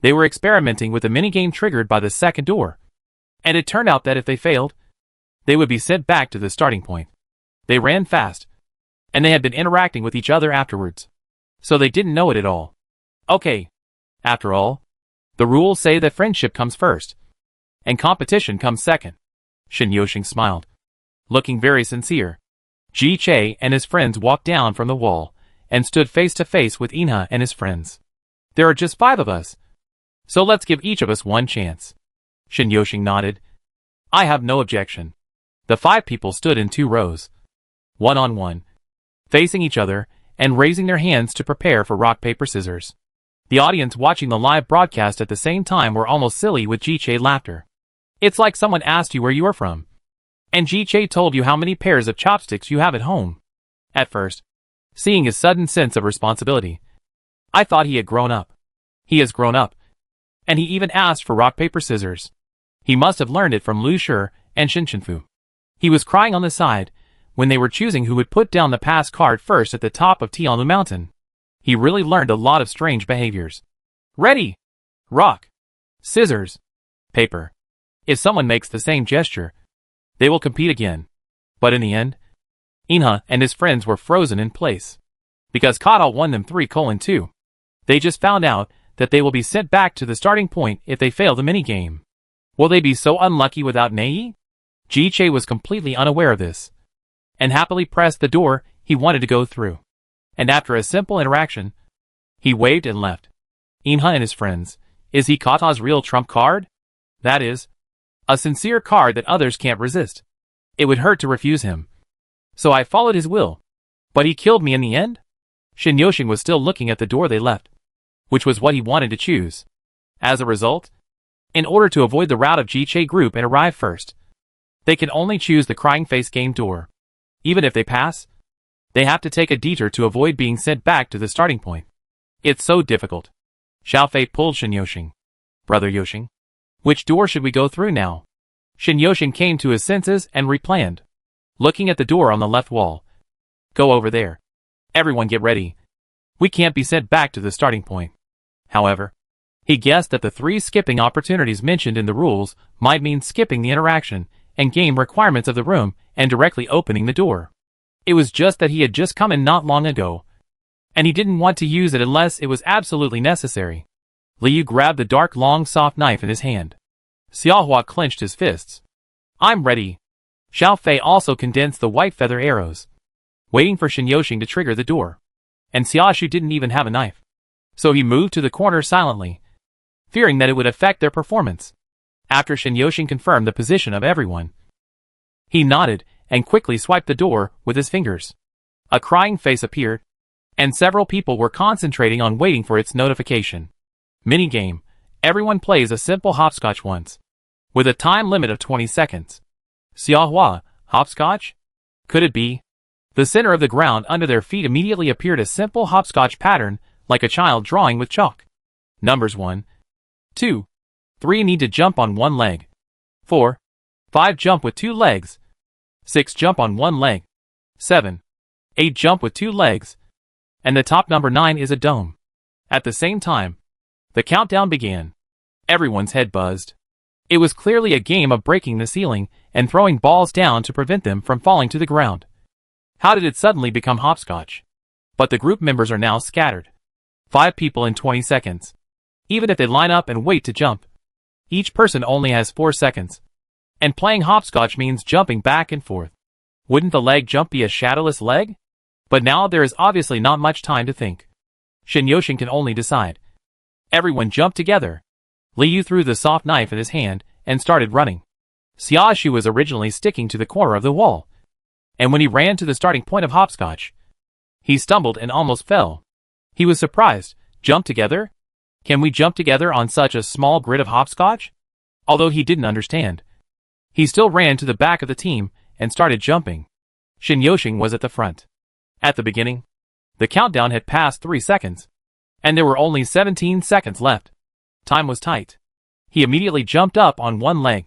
they were experimenting with a minigame triggered by the second door, and it turned out that if they failed, they would be sent back to the starting point. They ran fast, and they had been interacting with each other afterwards, so they didn't know it at all. Okay. After all, the rules say that friendship comes first, and competition comes second. Shin smiled, looking very sincere. Ji Che and his friends walked down from the wall and stood face to face with Inha and his friends. There are just 5 of us, so let's give each of us one chance. Shin nodded. I have no objection. The 5 people stood in 2 rows, one on one, facing each other and raising their hands to prepare for rock, paper, scissors. The audience watching the live broadcast at the same time were almost silly with Ji Che laughter. It's like someone asked you where you are from. And Ji told you how many pairs of chopsticks you have at home. At first, seeing his sudden sense of responsibility, I thought he had grown up. He has grown up. And he even asked for rock paper scissors. He must have learned it from Lu Shi and Shinfu. He was crying on the side when they were choosing who would put down the pass card first at the top of Tianlu Mountain. He really learned a lot of strange behaviors. Ready! Rock! Scissors! Paper. If someone makes the same gesture, they will compete again. But in the end, Inha and his friends were frozen in place. Because Kata won them 3:2. They just found out that they will be sent back to the starting point if they fail the minigame. Will they be so unlucky without Nei? Ji was completely unaware of this, and happily pressed the door he wanted to go through. And after a simple interaction, he waved and left. Inha and his friends. Is he Kata's real trump card? That is, a sincere card that others can't resist. It would hurt to refuse him. So I followed his will. But he killed me in the end? Shin was still looking at the door they left, which was what he wanted to choose. As a result, in order to avoid the route of Ji group and arrive first, they can only choose the crying face game door. Even if they pass, they have to take a detour to avoid being sent back to the starting point. It's so difficult. Xiaofei pulled Shin. Brother Yoshing, which door should we go through now? Shin came to his senses and replanned, looking at the door on the left wall. Go over there. Everyone get ready. We can't be sent back to the starting point. However, he guessed that the 3 skipping opportunities mentioned in the rules might mean skipping the interaction and game requirements of the room and directly opening the door. It was just that he had just come in not long ago, and he didn't want to use it unless it was absolutely necessary. Liu grabbed the dark long soft knife in his hand. Xiaohua clenched his fists. I'm ready. Xiaofei also condensed the white feather arrows, waiting for Shin to trigger the door. And Xiaoshu didn't even have a knife. So he moved to the corner silently, fearing that it would affect their performance. After Shin confirmed the position of everyone, he nodded and quickly swiped the door with his fingers. A crying face appeared, and several people were concentrating on waiting for its notification. Minigame. Everyone plays a simple hopscotch once, with a time limit of 20 seconds. Xiaohua, hopscotch? Could it be? The center of the ground under their feet immediately appeared a simple hopscotch pattern, like a child drawing with chalk. Numbers 1, 2, 3 need to jump on one leg. 4, 5 jump with 2 legs. 6 jump on one leg. 7, 8 jump with 2 legs. And the top number 9 is a dome. At the same time, the countdown began. Everyone's head buzzed. It was clearly a game of breaking the ceiling and throwing balls down to prevent them from falling to the ground. How did it suddenly become hopscotch? But the group members are now scattered. 5 people in 20 seconds. Even if they line up and wait to jump, each person only has 4 seconds. And playing hopscotch means jumping back and forth. Wouldn't the leg jump be a shadowless leg? But now there is obviously not much time to think. Shin can only decide. Everyone jumped together. Liu threw the soft knife in his hand and started running. Xiaoshu was originally sticking to the corner of the wall, and when he ran to the starting point of hopscotch, he stumbled and almost fell. He was surprised. Jump together? Can we jump together on such a small grid of hopscotch? Although he didn't understand, he still ran to the back of the team and started jumping. Shin was at the front. At the beginning, the countdown had passed 3 seconds, and there were only 17 seconds left. Time was tight. He immediately jumped up on one leg,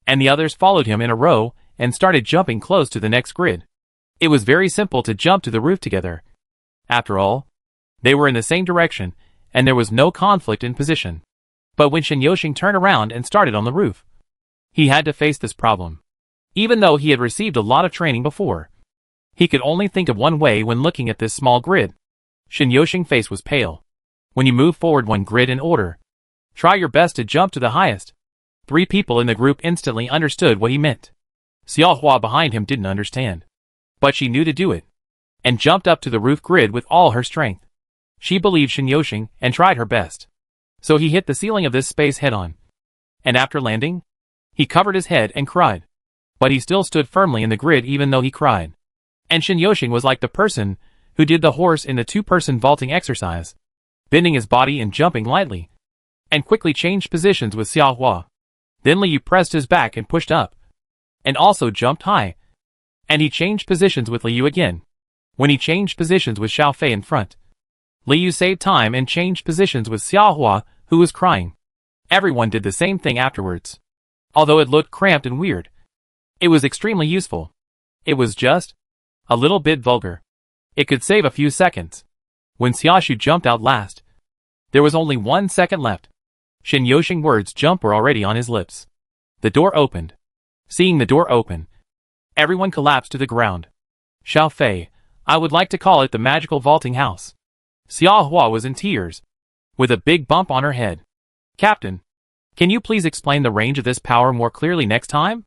and the others followed him in a row and started jumping close to the next grid. It was very simple to jump to the roof together. After all, they were in the same direction, and there was no conflict in position. But when Shin turned around and started on the roof, he had to face this problem. Even though he had received a lot of training before, he could only think of one way when looking at this small grid. Shin face was pale. When you move forward one grid in order, try your best to jump to the highest. 3 people in the group instantly understood what he meant. Xiaohua behind him didn't understand, but she knew to do it, and jumped up to the roof grid with all her strength. She believed Shin and tried her best. So he hit the ceiling of this space head-on. And after landing, he covered his head and cried. But he still stood firmly in the grid even though he cried. And Shin was like the person who did the horse in the 2-person vaulting exercise, bending his body and jumping lightly, and quickly changed positions with Xiaohua. Then Liu pressed his back and pushed up. and also jumped high. And he changed positions with Liu again. When he changed positions with Xiaofei in front, Liu saved time and changed positions with Xiaohua, who was crying. Everyone did the same thing afterwards. Although it looked cramped and weird, it was extremely useful. It was just a little bit vulgar. It could save a few seconds. When Xiaoshu jumped out last, there was only 1 second left. Shin Yoshing words jump were already on his lips. The door opened. Seeing the door open, everyone collapsed to the ground. Xiaofei, I would like to call it the magical vaulting house. Xiaohua was in tears, with a big bump on her head. Captain, can you please explain the range of this power more clearly next time?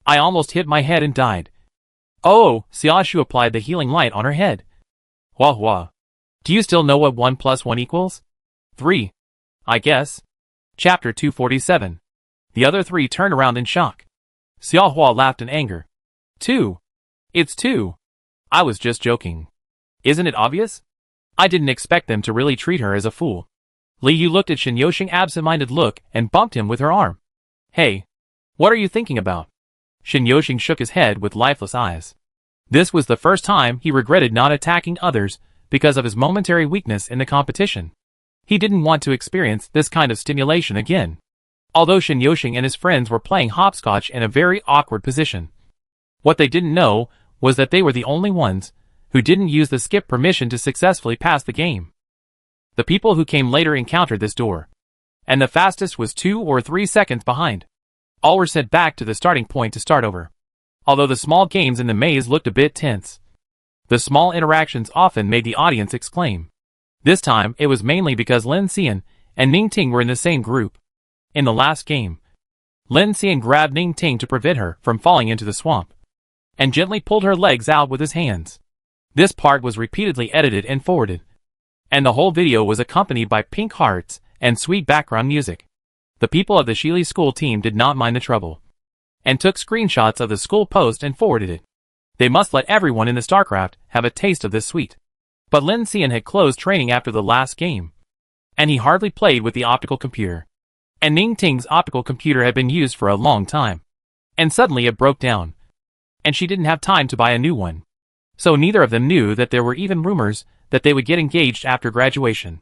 I almost hit my head and died. Oh, Xiaoshu applied the healing light on her head. Hua. Do you still know what 1 plus 1 equals? 3. I guess. Chapter 247. The other three turned around in shock. Xiaohua laughed in anger. 2. It's 2. I was just joking. Isn't it obvious? I didn't expect them to really treat her as a fool. Liu looked at Shin Yoshing's absent-minded look and bumped him with her arm. Hey, what are you thinking about? Shin Yoshing shook his head with lifeless eyes. This was the first time he regretted not attacking others because of his momentary weakness in the competition. He didn't want to experience this kind of stimulation again. Although Shin Yoshing and his friends were playing hopscotch in a very awkward position. What they didn't know was that they were the only ones who didn't use the skip permission to successfully pass the game. The people who came later encountered this door, and the fastest was 2 or 3 seconds behind. All were sent back to the starting point to start over. Although the small games in the maze looked a bit tense, the small interactions often made the audience exclaim. This time, it was mainly because Lin Xian and Ning Ting were in the same group. In the last game, Lin Xian grabbed Ning Ting to prevent her from falling into the swamp, and gently pulled her legs out with his hands. This part was repeatedly edited and forwarded, and the whole video was accompanied by pink hearts and sweet background music. The people of the Shili school team did not mind the trouble, and took screenshots of the school post and forwarded it. They must let everyone in the StarCraft have a taste of this sweet. But Lin Xian had closed training after the last game, and he hardly played with the optical computer. And Ning Ting's optical computer had been used for a long time, and suddenly it broke down, and she didn't have time to buy a new one. So neither of them knew that there were even rumors that they would get engaged after graduation.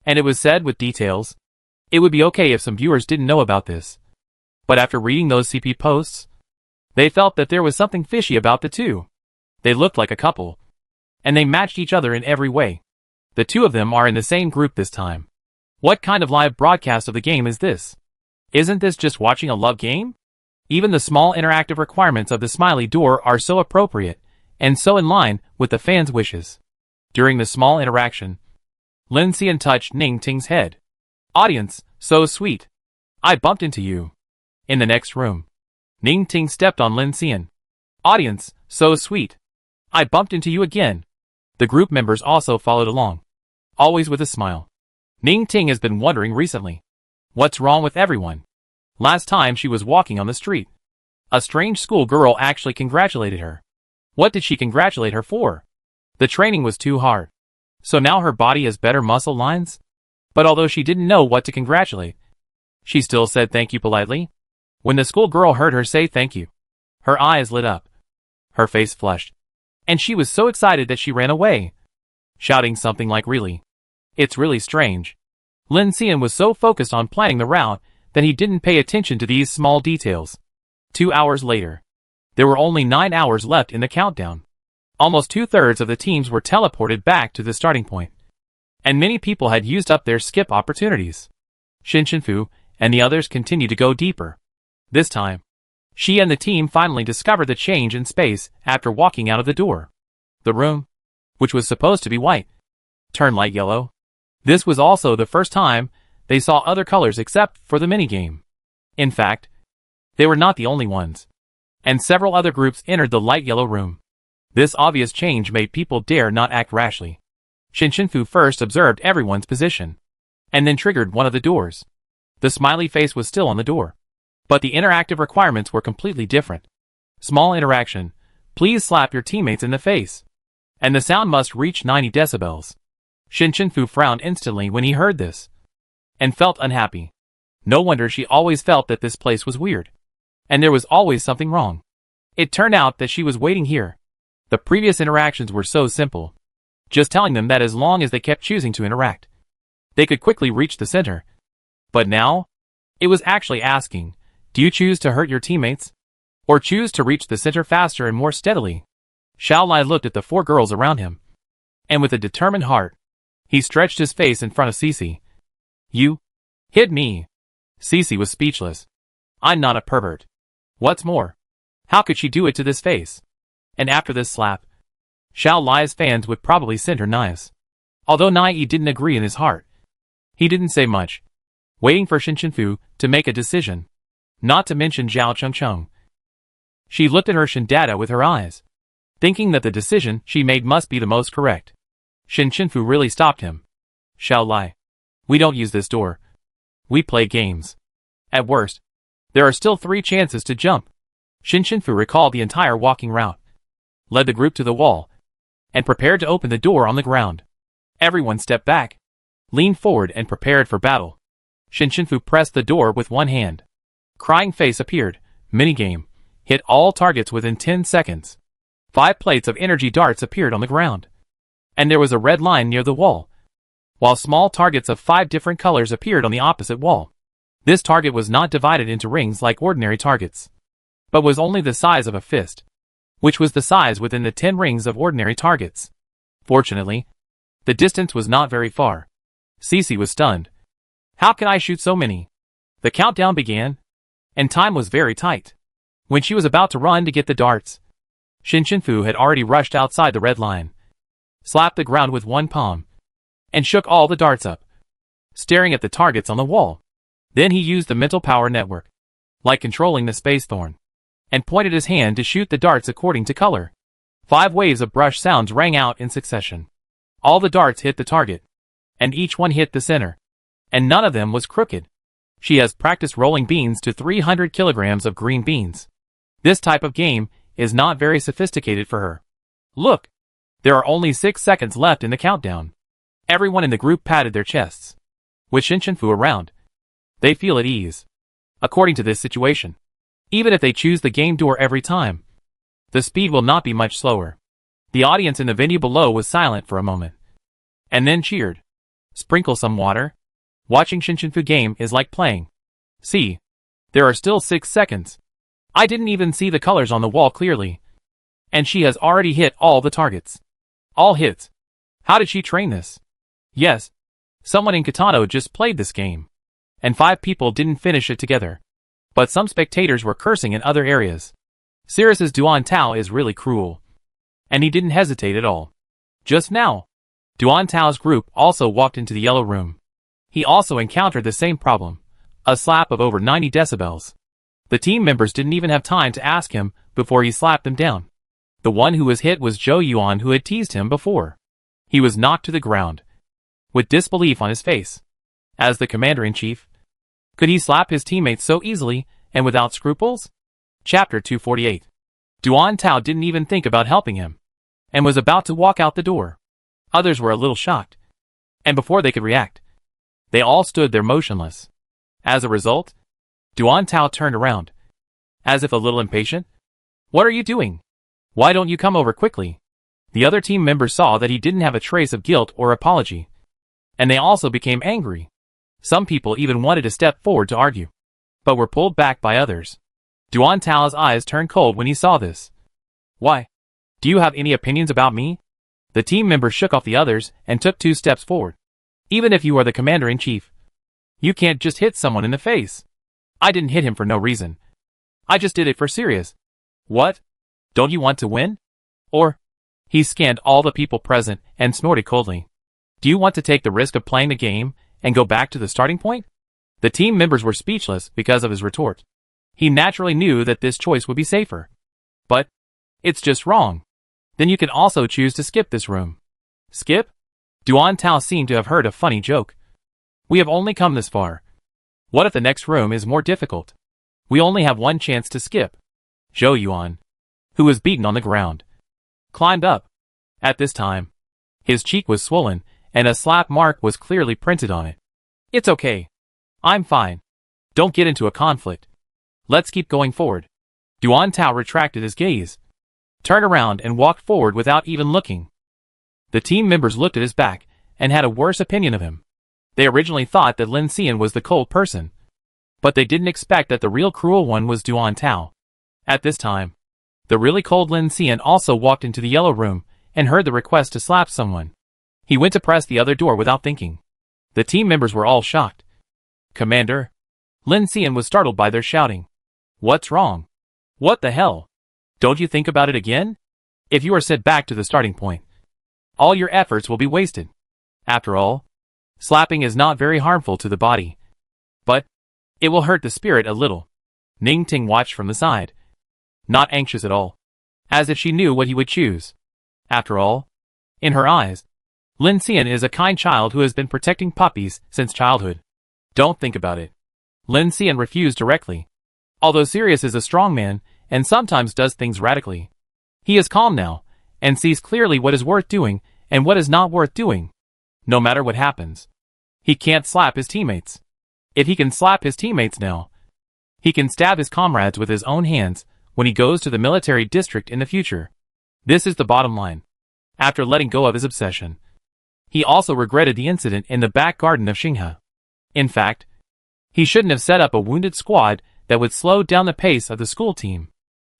And it was said with details. It would be okay if some viewers didn't know about this. But after reading those CP posts, they felt that there was something fishy about the two. They looked like a couple, and they matched each other in every way. The two of them are in the same group this time. What kind of live broadcast of the game is this? Isn't this just watching a love game? Even the small interactive requirements of the smiley door are so appropriate, and so in line with the fans' wishes. During the small interaction, Lin Xian touched Ning Ting's head. Audience, so sweet. I bumped into you. In the next room, Ning Ting stepped on Lin Xian. Audience, so sweet. I bumped into you again. The group members also followed along, always with a smile. Ning Ting has been wondering recently, what's wrong with everyone? Last time she was walking on the street, a strange school girl actually congratulated her. What did she congratulate her for? The training was too hard, so now her body has better muscle lines? But although she didn't know what to congratulate, she still said thank you politely. When the school girl heard her say thank you, her eyes lit up, her face flushed, and she was so excited that she ran away, shouting something like really. It's really strange. Lin Xian was so focused on planning the route that he didn't pay attention to these small details. 2 hours later, there were only 9 hours left in the countdown. Almost 2/3 of the teams were teleported back to the starting point, and many people had used up their skip opportunities. Shinfu and the others continued to go deeper. This time, she and the team finally discovered the change in space after walking out of the door. The room, which was supposed to be white, turned light yellow. This was also the first time they saw other colors except for the minigame. In fact, they were not the only ones, and several other groups entered the light yellow room. This obvious change made people dare not act rashly. Shinfu first observed everyone's position, and then triggered one of the doors. The smiley face was still on the door, but the interactive requirements were completely different. Small interaction, please slap your teammates in the face. And the sound must reach 90 decibels. Shinfu frowned instantly when he heard this, and felt unhappy. No wonder she always felt that this place was weird, and there was always something wrong. It turned out that she was waiting here. The previous interactions were so simple. Just telling them that as long as they kept choosing to interact, they could quickly reach the center. But now, it was actually asking, do you choose to hurt your teammates? Or choose to reach the center faster and more steadily? Xiao Lai looked at the 4 girls around him. And with a determined heart, he stretched his face in front of Cece. You hit me. Cece was speechless. I'm not a pervert. What's more, how could she do it to this face? And after this slap, Xiao Lai's fans would probably send her knives. Although Nai didn't agree in his heart, he didn't say much, waiting for Shin Chenfu to make a decision. Not to mention Zhao Chengcheng. She looked at her Shindata with her eyes, thinking that the decision she made must be the most correct. Shin Chenfu really stopped him. Xiao Lai, we don't use this door. We play games. At worst, there are still 3 chances to jump. Shin Chenfu recalled the entire walking route, led the group to the wall, and prepared to open the door on the ground. Everyone stepped back, leaned forward and prepared for battle. Shin Chenfu pressed the door with one hand. Crying face appeared. Minigame. Hit all targets within 10 seconds. 5 plates of energy darts appeared on the ground. And there was a red line near the wall, while small targets of 5 different colors appeared on the opposite wall. This target was not divided into rings like ordinary targets, but was only the size of a fist, which was the size within the 10 rings of ordinary targets. Fortunately, the distance was not very far. Cece was stunned. How can I shoot so many? The countdown began, and time was very tight. When she was about to run to get the darts, Shin Chenfu had already rushed outside the red line, slapped the ground with one palm, and shook all the darts up, staring at the targets on the wall. Then he used the mental power network, like controlling the space thorn, and pointed his hand to shoot the darts according to color. 5 waves of brush sounds rang out in succession. All the darts hit the target, and each one hit the center, and none of them was crooked. She has practiced rolling beans to 300 kilograms of green beans. This type of game is not very sophisticated for her. Look, there are only 6 seconds left in the countdown. Everyone in the group patted their chests. With Shin Chenfu around, they feel at ease. According to this situation, even if they choose the game door every time, the speed will not be much slower. The audience in the venue below was silent for a moment, and then cheered. Sprinkle some water. Watching Shin Chenfu game is like playing. See, there are still 6 seconds. I didn't even see the colors on the wall clearly. And she has already hit all the targets. All hits. How did she train this? Yes, someone in Katano just played this game, and 5 people didn't finish it together. But some spectators were cursing in other areas. Sirius's Duan Tao is really cruel. And he didn't hesitate at all. Just now, Duan Tao's group also walked into the yellow room. He also encountered the same problem, a slap of over 90 decibels. The team members didn't even have time to ask him before he slapped them down. The one who was hit was Zhou Yuan, who had teased him before. He was knocked to the ground, with disbelief on his face. As the commander-in-chief, could he slap his teammates so easily and without scruples? Chapter 248. Duan Tao didn't even think about helping him, and was about to walk out the door. Others were a little shocked, and before they could react, they all stood there motionless. As a result, Duan Tao turned around, as if a little impatient. What are you doing? Why don't you come over quickly? The other team members saw that he didn't have a trace of guilt or apology, and they also became angry. Some people even wanted to step forward to argue, but were pulled back by others. Duan Tao's eyes turned cold when he saw this. Why? Do you have any opinions about me? The team members shook off the others and took 2 steps forward. Even if you are the commander-in-chief, you can't just hit someone in the face. I didn't hit him for no reason. I just did it for serious. What? Don't you want to win? Or? He scanned all the people present and snorted coldly. Do you want to take the risk of playing the game and go back to the starting point? The team members were speechless because of his retort. He naturally knew that this choice would be safer. But it's just wrong. Then you can also choose to skip this room. Skip? Duan Tao seemed to have heard a funny joke. We have only come this far. What if the next room is more difficult? We only have one chance to skip. Zhou Yuan, who was beaten on the ground, climbed up. At this time, his cheek was swollen, and a slap mark was clearly printed on it. It's okay. I'm fine. Don't get into a conflict. Let's keep going forward. Duan Tao retracted his gaze, turned around and walked forward without even looking. The team members looked at his back and had a worse opinion of him. They originally thought that Lin Xian was the cold person, but they didn't expect that the real cruel one was Duan Tao. At this time, the really cold Lin Xian also walked into the yellow room and heard the request to slap someone. He went to press the other door without thinking. The team members were all shocked. "Commander?" Lin Xian was startled by their shouting. "What's wrong? What the hell? Don't you think about it again? If you are sent back to the starting point, all your efforts will be wasted. After all, slapping is not very harmful to the body, but it will hurt the spirit a little." Ning Ting watched from the side, not anxious at all, as if she knew what he would choose. After all, in her eyes, Lin Xian is a kind child who has been protecting puppies since childhood. "Don't think about it." Lin Xian refused directly. Although Sirius is a strong man and sometimes does things radically, he is calm now and sees clearly what is worth doing and what is not worth doing. No matter what happens, he can't slap his teammates. If he can slap his teammates now, he can stab his comrades with his own hands when he goes to the military district in the future. This is the bottom line. After letting go of his obsession, he also regretted the incident in the back garden of Xinghe. In fact, he shouldn't have set up a wounded squad that would slow down the pace of the school team.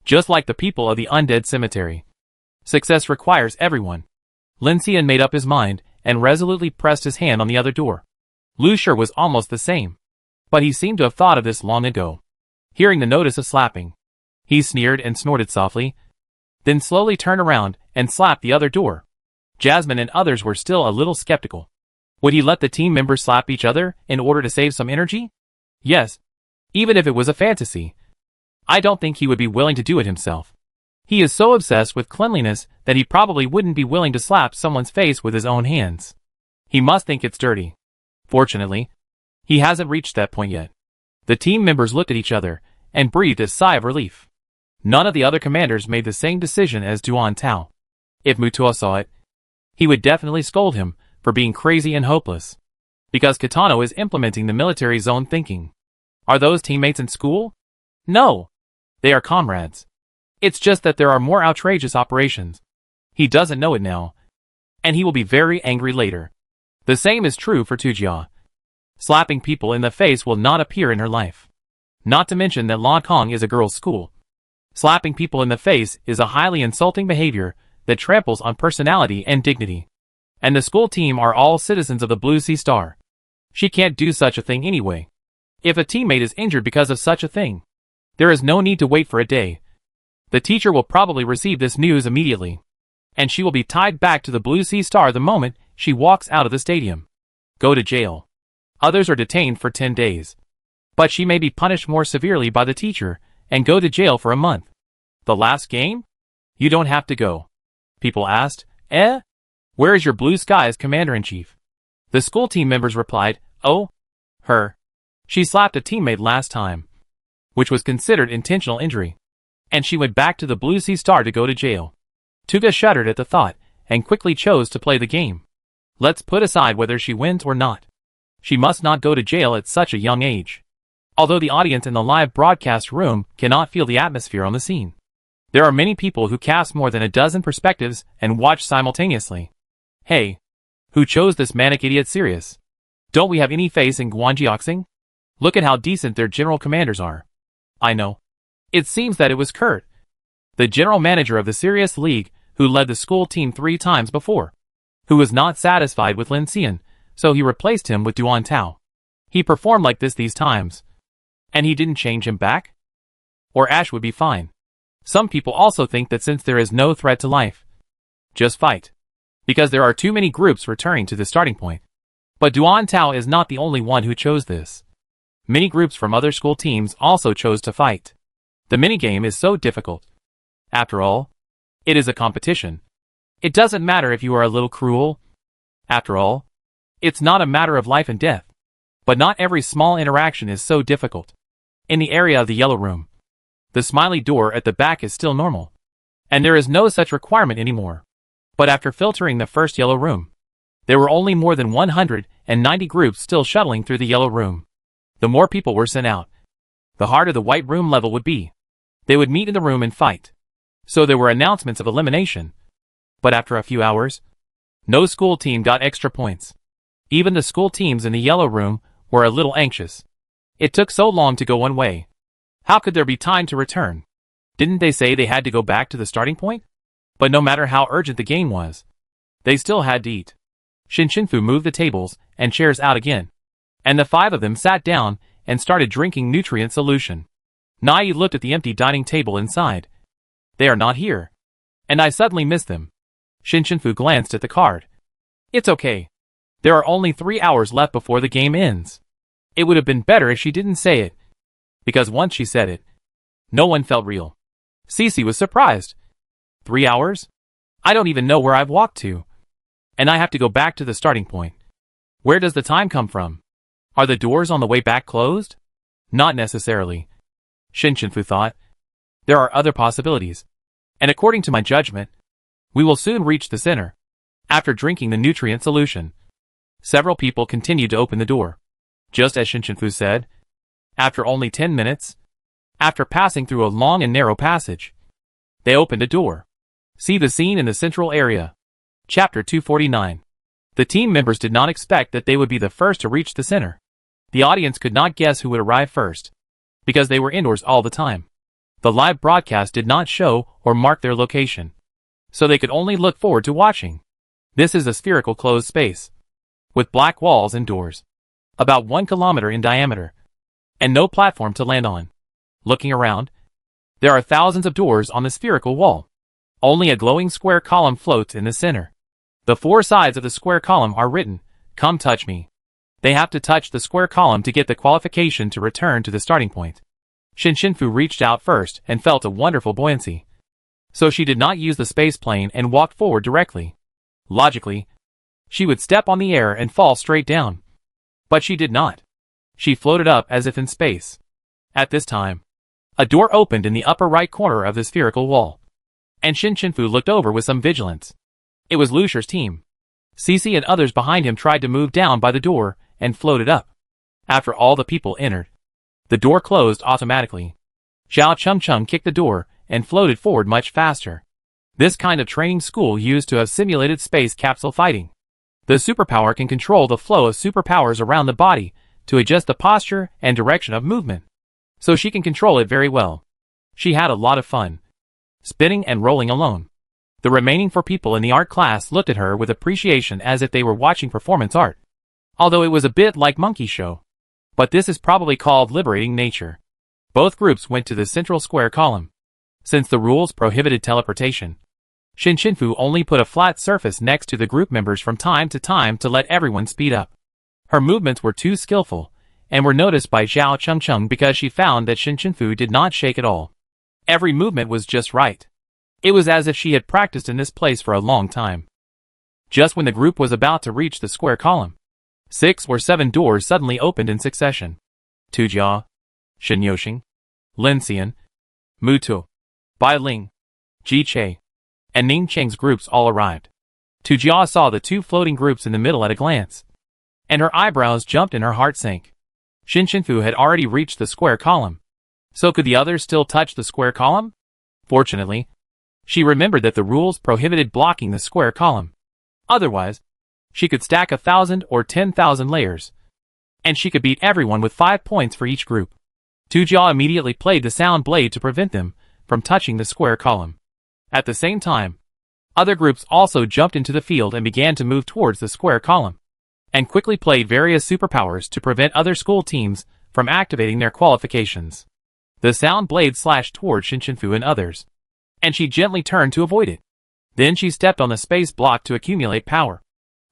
Just like the people of the undead cemetery, success requires everyone. Lin Xian made up his mind and resolutely pressed his hand on the other door. Lu Shi was almost the same, but he seemed to have thought of this long ago. Hearing the notice of slapping, he sneered and snorted softly, then slowly turned around and slapped the other door. Jasmine and others were still a little skeptical. Would he let the team members slap each other in order to save some energy? Yes, even if it was a fantasy. I don't think he would be willing to do it himself. He is so obsessed with cleanliness that he probably wouldn't be willing to slap someone's face with his own hands. He must think it's dirty. Fortunately, he hasn't reached that point yet. The team members looked at each other and breathed a sigh of relief. None of the other commanders made the same decision as Duan Tao. If Mutuo saw it, he would definitely scold him for being crazy and hopeless. Because Kitano is implementing the military zone thinking. Are those teammates in school? No. They are comrades. It's just that there are more outrageous operations. He doesn't know it now, and he will be very angry later. The same is true for Tujia. Slapping people in the face will not appear in her life. Not to mention that Langkong is a girls' school. Slapping people in the face is a highly insulting behavior that tramples on personality and dignity. And the school team are all citizens of the Blue Sea Star. She can't do such a thing anyway. If a teammate is injured because of such a thing, there is no need to wait for a day. The teacher will probably receive this news immediately, and she will be tied back to the Blue Sea Star the moment she walks out of the stadium. Go to jail. Others are detained for 10 days. But she may be punished more severely by the teacher and go to jail for a month. The last game? You don't have to go. People asked, Where is your Blue Skies Commander-in-Chief? The school team members replied, Oh, her. She slapped a teammate last time, which was considered intentional injury, and she went back to the Blue Sea Star to go to jail. Tuga shuddered at the thought and quickly chose to play the game. Let's put aside whether she wins or not. She must not go to jail at such a young age. Although the audience in the live broadcast room cannot feel the atmosphere on the scene, there are many people who cast more than a dozen perspectives and watch simultaneously. Hey, who chose this manic idiot Sirius? Don't we have any face in Guanjiaxing? Look at how decent their general commanders are. I know. It seems that it was Kurt, the general manager of the Sirius League, who led the school team 3 times before, who was not satisfied with Lin Xian, so he replaced him with Duan Tao. He performed like this these times, and he didn't change him back? Or Ash would be fine. Some people also think that since there is no threat to life, just fight. Because there are too many groups returning to the starting point. But Duan Tao is not the only one who chose this. Many groups from other school teams also chose to fight. The minigame is so difficult. After all, it is a competition. It doesn't matter if you are a little cruel. After all, it's not a matter of life and death. But not every small interaction is so difficult. In the area of the yellow room, the smiley door at the back is still normal, and there is no such requirement anymore. But after filtering the first yellow room, there were only more than 190 groups still shuttling through the yellow room. The more people were sent out, the harder the white room level would be. They would meet in the room and fight. So there were announcements of elimination. But after a few hours, no school team got extra points. Even the school teams in the yellow room were a little anxious. It took so long to go one way. How could there be time to return? Didn't they say they had to go back to the starting point? But no matter how urgent the game was, they still had to eat. Shinshinfu moved the tables and chairs out again, and the 5 of them sat down and started drinking nutrient solution. Nai looked at the empty dining table inside. They are not here. And I suddenly missed them. Shinshinfu glanced at the card. It's okay. There are only 3 hours left before the game ends. It would have been better if she didn't say it. Because once she said it, no one felt real. Cece was surprised. 3 hours? I don't even know where I've walked to. And I have to go back to the starting point. Where does the time come from? Are the doors on the way back closed? Not necessarily. Shinshinfu thought. There are other possibilities. And according to my judgment, we will soon reach the center. After drinking the nutrient solution, several people continued to open the door. Just as Shinshinfu said, after only 10 minutes, after passing through a long and narrow passage, they opened a door. See the scene in the central area. Chapter 249. The team members did not expect that they would be the first to reach the center. The audience could not guess who would arrive first, because they were indoors all the time. The live broadcast did not show or mark their location, so they could only look forward to watching. This is a spherical closed space, with black walls and doors, about 1 kilometer in diameter, and no platform to land on. Looking around, there are thousands of doors on the spherical wall. Only a glowing square column floats in the center. The 4 sides of the square column are written, "Come touch me." They have to touch the square column to get the qualification to return to the starting point. Shinshinfu reached out first and felt a wonderful buoyancy. So she did not use the space plane and walked forward directly. Logically, she would step on the air and fall straight down. But she did not. She floated up as if in space. At this time, a door opened in the upper right corner of the spherical wall, and Shinshinfu looked over with some vigilance. It was Lucifer's team. Cece and others behind him tried to move down by the door and floated up. After all the people entered, the door closed automatically. Zhao Chengcheng kicked the door and floated forward much faster. This kind of training school used to have simulated space capsule fighting. The superpower can control the flow of superpowers around the body to adjust the posture and direction of movement. So she can control it very well. She had a lot of fun, spinning and rolling alone. The remaining 4 people in the art class looked at her with appreciation as if they were watching performance art. Although it was a bit like monkey show. But this is probably called liberating nature. Both groups went to the central square column. Since the rules prohibited teleportation, Shinshinfu only put a flat surface next to the group members from time to time to let everyone speed up. Her movements were too skillful, and were noticed by Zhao Chengcheng because she found that Shinshinfu did not shake at all. Every movement was just right. It was as if she had practiced in this place for a long time. Just when the group was about to reach the square column, 6 or 7 doors suddenly opened in succession. Tujia, Shenyoxing, Linxian, Mutu, Bai Ling, Ji Che, and Ning Cheng's groups all arrived. Tujia saw the 2 floating groups in the middle at a glance, and her eyebrows jumped and her heart sank. Shinshinfu had already reached the square column. So could the others still touch the square column? Fortunately, she remembered that the rules prohibited blocking the square column. Otherwise, she could stack 1,000 or 10,000 layers, and she could beat everyone with 5 points for each group. Tujia immediately played the sound blade to prevent them from touching the square column. At the same time, other groups also jumped into the field and began to move towards the square column, and quickly played various superpowers to prevent other school teams from activating their qualifications. The sound blade slashed toward Shinshinfu and others, and she gently turned to avoid it. Then she stepped on the space block to accumulate power,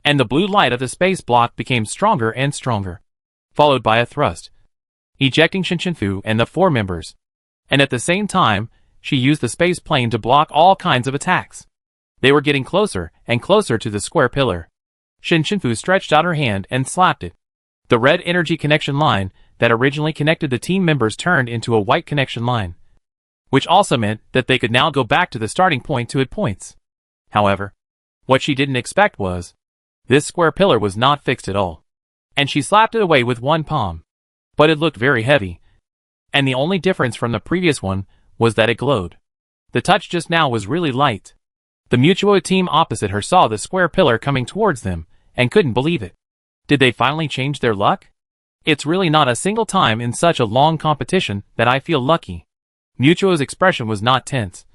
and the blue light of the space block became stronger and stronger, followed by a thrust, ejecting Shinshinfu and the 4 members. And at the same time, she used the space plane to block all kinds of attacks. They were getting closer and closer to the square pillar. Shinshinfu stretched out her hand and slapped it. The red energy connection line that originally connected the team members turned into a white connection line, which also meant that they could now go back to the starting point to hit points. However, what she didn't expect was, this square pillar was not fixed at all, and she slapped it away with one palm. But it looked very heavy, and the only difference from the previous one was that it glowed. The touch just now was really light. The Mutuo team opposite her saw the square pillar coming towards them, and couldn't believe it. Did they finally change their luck? It's really not a single time in such a long competition that I feel lucky. Mutuo's expression was not tense,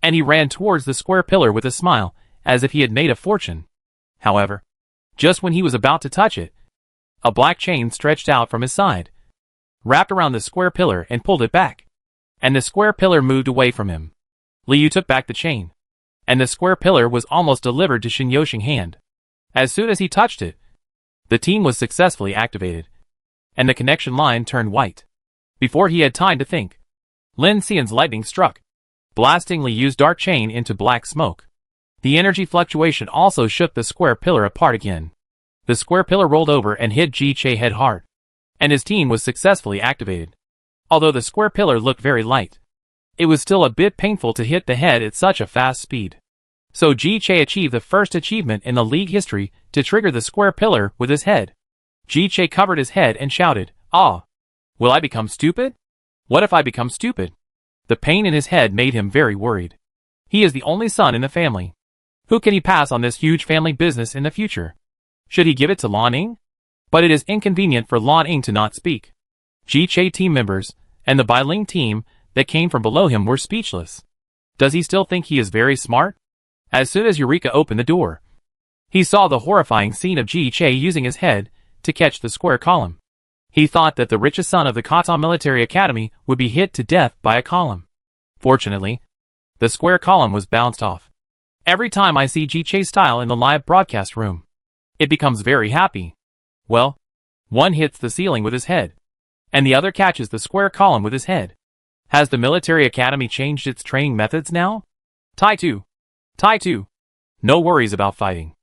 and he ran towards the square pillar with a smile, as if he had made a fortune. However, just when he was about to touch it, a black chain stretched out from his side, wrapped around the square pillar and pulled it back, and the square pillar moved away from him. Liu took back the chain, and the square pillar was almost delivered to Shin Yoshing's hand. As soon as he touched it, the team was successfully activated, and the connection line turned white. Before he had time to think, Lin Xian's lightning struck, blasting Liu's dark chain into black smoke. The energy fluctuation also shook the square pillar apart again. The square pillar rolled over and hit Ji Che head hard, and his team was successfully activated. Although the square pillar looked very light, it was still a bit painful to hit the head at such a fast speed. So Ji Che achieved the first achievement in the league history to trigger the square pillar with his head. Ji Che covered his head and shouted, "Ah! Will I become stupid? What if I become stupid?" The pain in his head made him very worried. He is the only son in the family. Who can he pass on this huge family business in the future? Should he give it to Lan Ning? But it is inconvenient for Lan Ning to not speak. Ji Che team members, and the Bailing team that came from below him were speechless. Does he still think he is very smart? As soon as Eureka opened the door, he saw the horrifying scene of Ji Che using his head to catch the square column. He thought that the richest son of the Kata Military Academy would be hit to death by a column. Fortunately, the square column was bounced off. Every time I see Ji Che's style in the live broadcast room, it becomes very happy. Well, one hits the ceiling with his head, and the other catches the square column with his head. Has the military academy changed its training methods now? Tai Tu. No worries about fighting.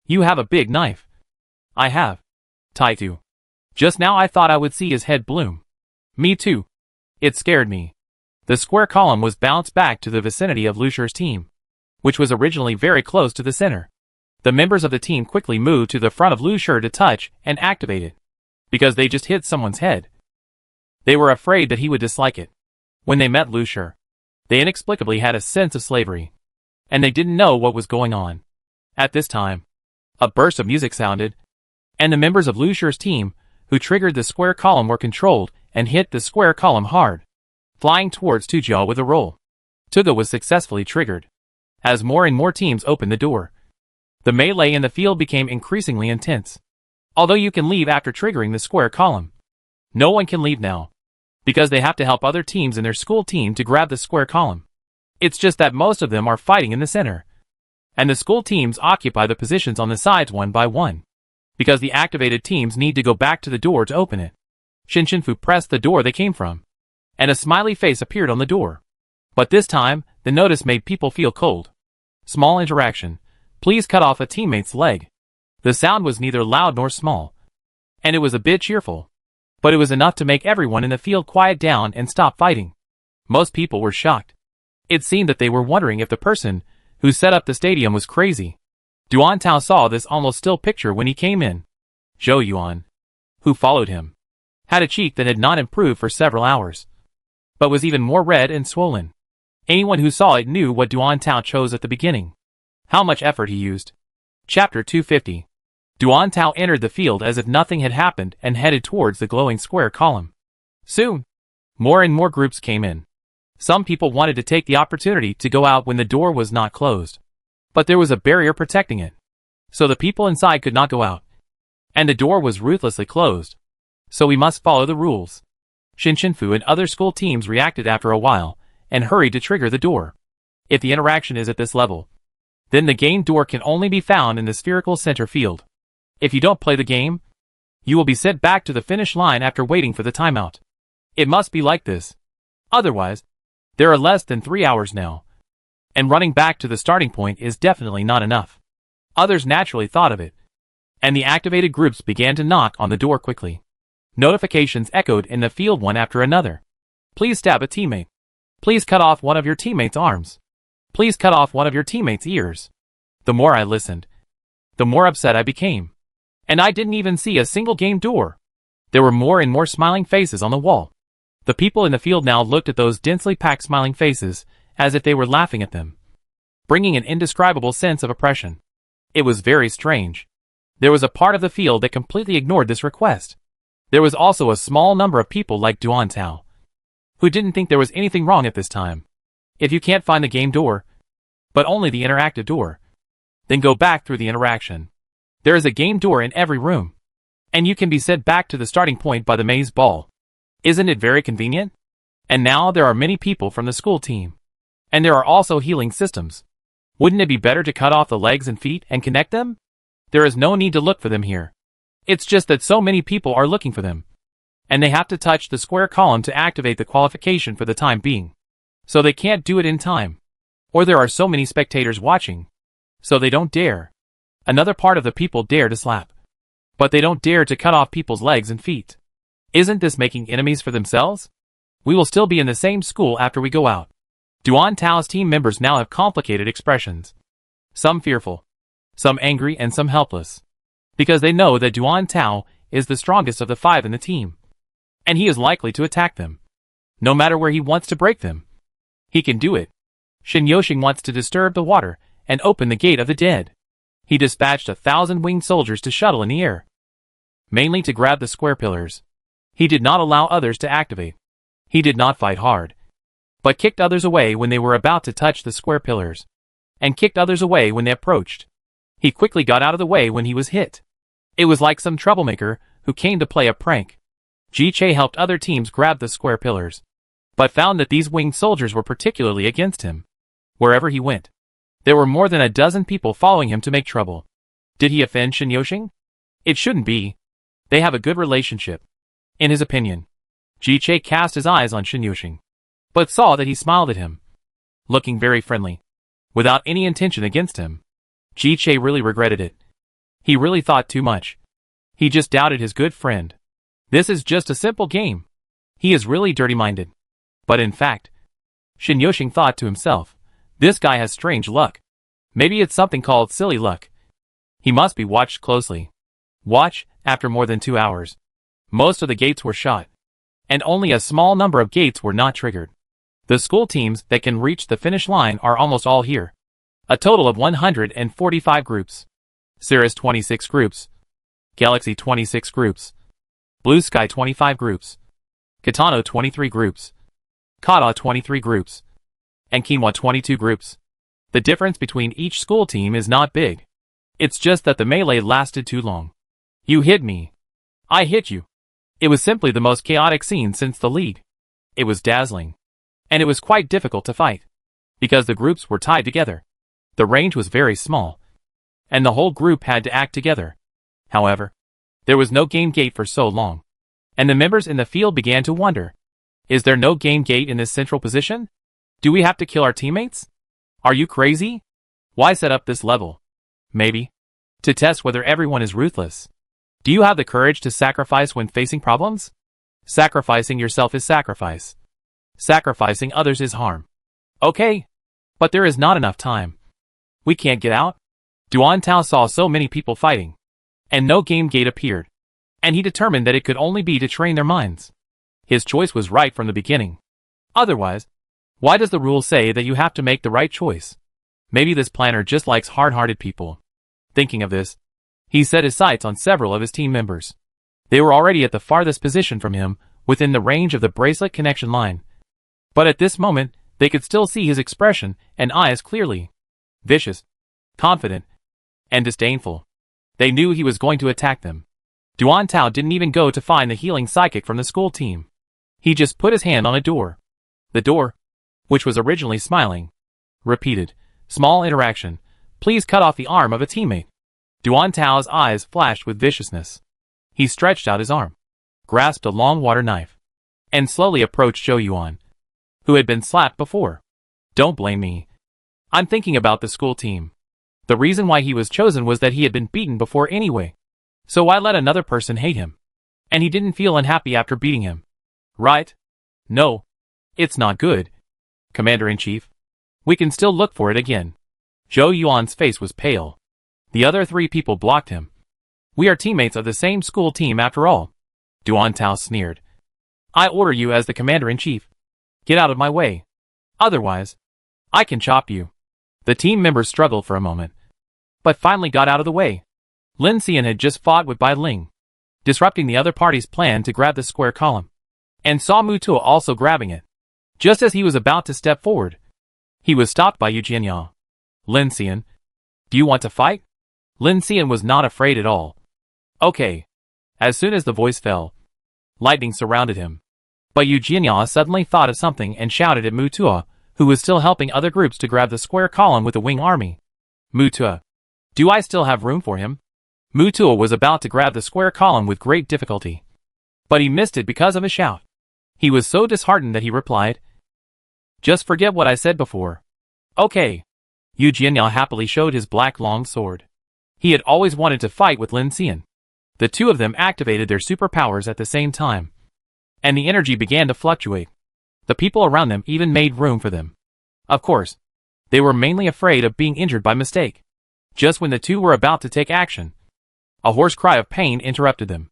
You have a big knife. I have. Tai Tu. Just now I thought I would see his head bloom. Me too. It scared me. The square column was bounced back to the vicinity of Lu Shi's team, which was originally very close to the center. The members of the team quickly moved to the front of Lu Shi to touch and activate it, because they just hit someone's head. They were afraid that he would dislike it. When they met Lu Shi, they inexplicably had a sense of slavery, and they didn't know what was going on. At this time, a burst of music sounded, and the members of Lu Shi's team, who triggered the square column, were controlled and hit the square column hard, flying towards Tujia with a roll. Tuga was successfully triggered. As more and more teams opened the door, the melee in the field became increasingly intense. Although you can leave after triggering the square column, no one can leave now, because they have to help other teams in their school team to grab the square column. It's just that most of them are fighting in the center, and the school teams occupy the positions on the sides one by one, because the activated teams need to go back to the door to open it. Shin Fu pressed the door they came from, and a smiley face appeared on the door. But this time, the notice made people feel cold. Small interaction. Please cut off a teammate's leg. The sound was neither loud nor small, and it was a bit cheerful, but it was enough to make everyone in the field quiet down and stop fighting. Most people were shocked. It seemed that they were wondering if the person who set up the stadium was crazy. Duan Tao saw this almost still picture when he came in. Zhou Yuan, who followed him, had a cheek that had not improved for several hours, but was even more red and swollen. Anyone who saw it knew what Duan Tao chose at the beginning. How much effort he used. Chapter 250. Duan Tao entered the field as if nothing had happened and headed towards the glowing square column. Soon, more and more groups came in. Some people wanted to take the opportunity to go out when the door was not closed, but there was a barrier protecting it, so the people inside could not go out, and the door was ruthlessly closed. So we must follow the rules. Shin Fu and other school teams reacted after a while and hurried to trigger the door. If the interaction is at this level, then the game door can only be found in the spherical center field. If you don't play the game, you will be sent back to the finish line after waiting for the timeout. It must be like this. Otherwise, there are less than 3 hours now, and running back to the starting point is definitely not enough. Others naturally thought of it, and the activated groups began to knock on the door quickly. Notifications echoed in the field one after another. Please stab a teammate. Please cut off one of your teammates' arms. Please cut off one of your teammates' ears. The more I listened, the more upset I became. And I didn't even see a single game door. There were more and more smiling faces on the wall. The people in the field now looked at those densely packed smiling faces, as if they were laughing at them, bringing an indescribable sense of oppression. It was very strange. There was a part of the field that completely ignored this request. There was also a small number of people like Duan Tao, who didn't think there was anything wrong at this time. If you can't find the game door, but only the interactive door, then go back through the interaction. There is a game door in every room, and you can be sent back to the starting point by the maze ball. Isn't it very convenient? And now there are many people from the school team. And there are also healing systems. Wouldn't it be better to cut off the legs and feet and connect them? There is no need to look for them here. It's just that so many people are looking for them. And they have to touch the square column to activate the qualification for the time being. So they can't do it in time. Or there are so many spectators watching. So they don't dare. Another part of the people dare to slap. But they don't dare to cut off people's legs and feet. Isn't this making enemies for themselves? We will still be in the same school after we go out. Duan Tao's team members now have complicated expressions. Some fearful, some angry, and some helpless. Because they know that Duan Tao is the strongest of the 5 in the team. And he is likely to attack them. No matter where he wants to break them. He can do it. Shin Yoshing wants to disturb the water and open the gate of the dead. He dispatched 1,000 winged soldiers to shuttle in the air, mainly to grab the square pillars. He did not allow others to activate. He did not fight hard, but kicked others away when they were about to touch the square pillars, and kicked others away when they approached. He quickly got out of the way when he was hit. It was like some troublemaker who came to play a prank. Ji Che helped other teams grab the square pillars, but found that these winged soldiers were particularly against him. Wherever he went, there were more than a dozen people following him to make trouble. Did he offend Shin Yoshing? It shouldn't be. They have a good relationship. In his opinion, Ji Che cast his eyes on Shin Yoshing, but saw that he smiled at him, looking very friendly, without any intention against him. Ji Che really regretted it. He really thought too much. He just doubted his good friend. This is just a simple game. He is really dirty-minded. But in fact, Shin Yoshing thought to himself, this guy has strange luck. Maybe it's something called silly luck. He must be watched closely. Watch, after more than 2 hours. Most of the gates were shot, and only a small number of gates were not triggered. The school teams that can reach the finish line are almost all here. A total of 145 groups. Cirrus 26 groups. Galaxy 26 groups. Blue Sky 25 groups. Katano 23 groups. Kata 23 groups. And Quinoa 22 groups. The difference between each school team is not big. It's just that the melee lasted too long. You hit me. I hit you. It was simply the most chaotic scene since the league. It was dazzling. And it was quite difficult to fight, because the groups were tied together. The range was very small, and the whole group had to act together. However, there was no game gate for so long, and the members in the field began to wonder, is there no game gate in this central position? Do we have to kill our teammates? Are you crazy? Why set up this level? Maybe to test whether everyone is ruthless. Do you have the courage to sacrifice when facing problems? Sacrificing yourself is sacrifice. Sacrificing others is harm. Okay, but there is not enough time. We can't get out. Duan Tao saw so many people fighting, and no game gate appeared, and he determined that it could only be to train their minds. His choice was right from the beginning. Otherwise, why does the rule say that you have to make the right choice? Maybe this planner just likes hard-hearted people. Thinking of this, he set his sights on several of his team members. They were already at the farthest position from him, within the range of the bracelet connection line. But at this moment, they could still see his expression and eyes clearly. Vicious, confident, and disdainful. They knew he was going to attack them. Duan Tao didn't even go to find the healing psychic from the school team. He just put his hand on a door. The door, which was originally smiling, repeated, small interaction, please cut off the arm of a teammate. Duan Tao's eyes flashed with viciousness. He stretched out his arm, grasped a long water knife, and slowly approached Zhou Yuan, who had been slapped before. Don't blame me. I'm thinking about the school team. The reason why he was chosen was that he had been beaten before anyway. So why let another person hate him? And he didn't feel unhappy after beating him. Right? No. It's not good. Commander-in-Chief. We can still look for it again. Zhou Yuan's face was pale. The other 3 people blocked him. We are teammates of the same school team after all. Duan Tao sneered. I order you as the commander-in-chief. Get out of my way. Otherwise, I can chop you. The team members struggled for a moment, but finally got out of the way. Lin Xian had just fought with Bai Ling, disrupting the other party's plan to grab the square column, and saw Mu Tuo also grabbing it. Just as he was about to step forward, he was stopped by Yu Jianyao. Lin Xian, do you want to fight? Lin Xian was not afraid at all. Okay. As soon as the voice fell, lightning surrounded him. But Yu Jianyao suddenly thought of something and shouted at Mu Tuo, who was still helping other groups to grab the square column with the wing army. Mu Tuo, do I still have room for him? Mu Tuo was about to grab the square column with great difficulty, but he missed it because of a shout. He was so disheartened that he replied, just forget what I said before. Okay. Yu Jianyao happily showed his black long sword. He had always wanted to fight with Lin Xian. The two of them activated their superpowers at the same time, and the energy began to fluctuate. The people around them even made room for them. Of course, they were mainly afraid of being injured by mistake. Just when the two were about to take action, a hoarse cry of pain interrupted them.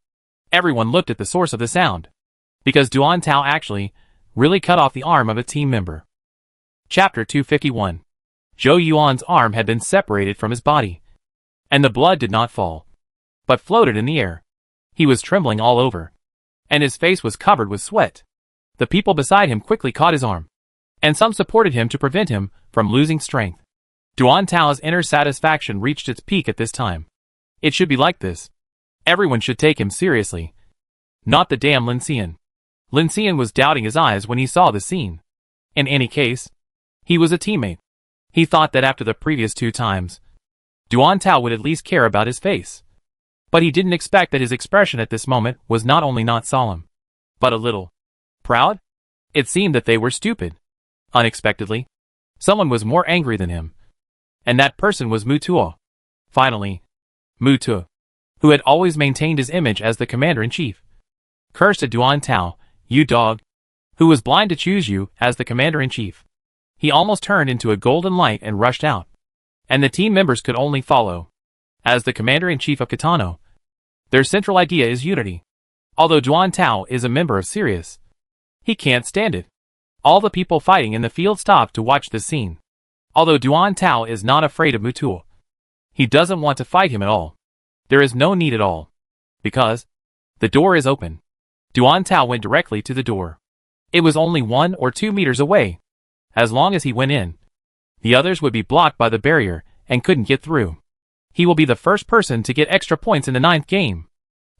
Everyone looked at the source of the sound, because Duan Tao actually really cut off the arm of a team member. Chapter 251. Zhou Yuan's arm had been separated from his body, and the blood did not fall, but floated in the air. He was trembling all over, and his face was covered with sweat. The people beside him quickly caught his arm, and some supported him to prevent him from losing strength. Duan Tao's inner satisfaction reached its peak at this time. It should be like this. Everyone should take him seriously. Not the damn Lin Xian. Lin Xian was doubting his eyes when he saw the scene. In any case, he was a teammate. He thought that after the previous 2 times, Duan Tao would at least care about his face. But he didn't expect that his expression at this moment was not only not solemn, but a little proud. It seemed that they were stupid. Unexpectedly, someone was more angry than him, and that person was Mu Tuo. Finally, Mu Tuo, who had always maintained his image as the commander-in-chief, cursed at Duan Tao, "You dog, who was blind to choose you as the commander-in-chief." He almost turned into a golden light and rushed out, and the team members could only follow. As the commander-in-chief of Kitano, their central idea is unity. Although Duan Tao is a member of Sirius, he can't stand it. All the people fighting in the field stopped to watch this scene. Although Duan Tao is not afraid of Mu Tuo, he doesn't want to fight him at all. There is no need at all, because the door is open. Duan Tao went directly to the door. It was only 1 or 2 meters away. As long as he went in, the others would be blocked by the barrier and couldn't get through. He will be the first person to get extra points in the 9th game.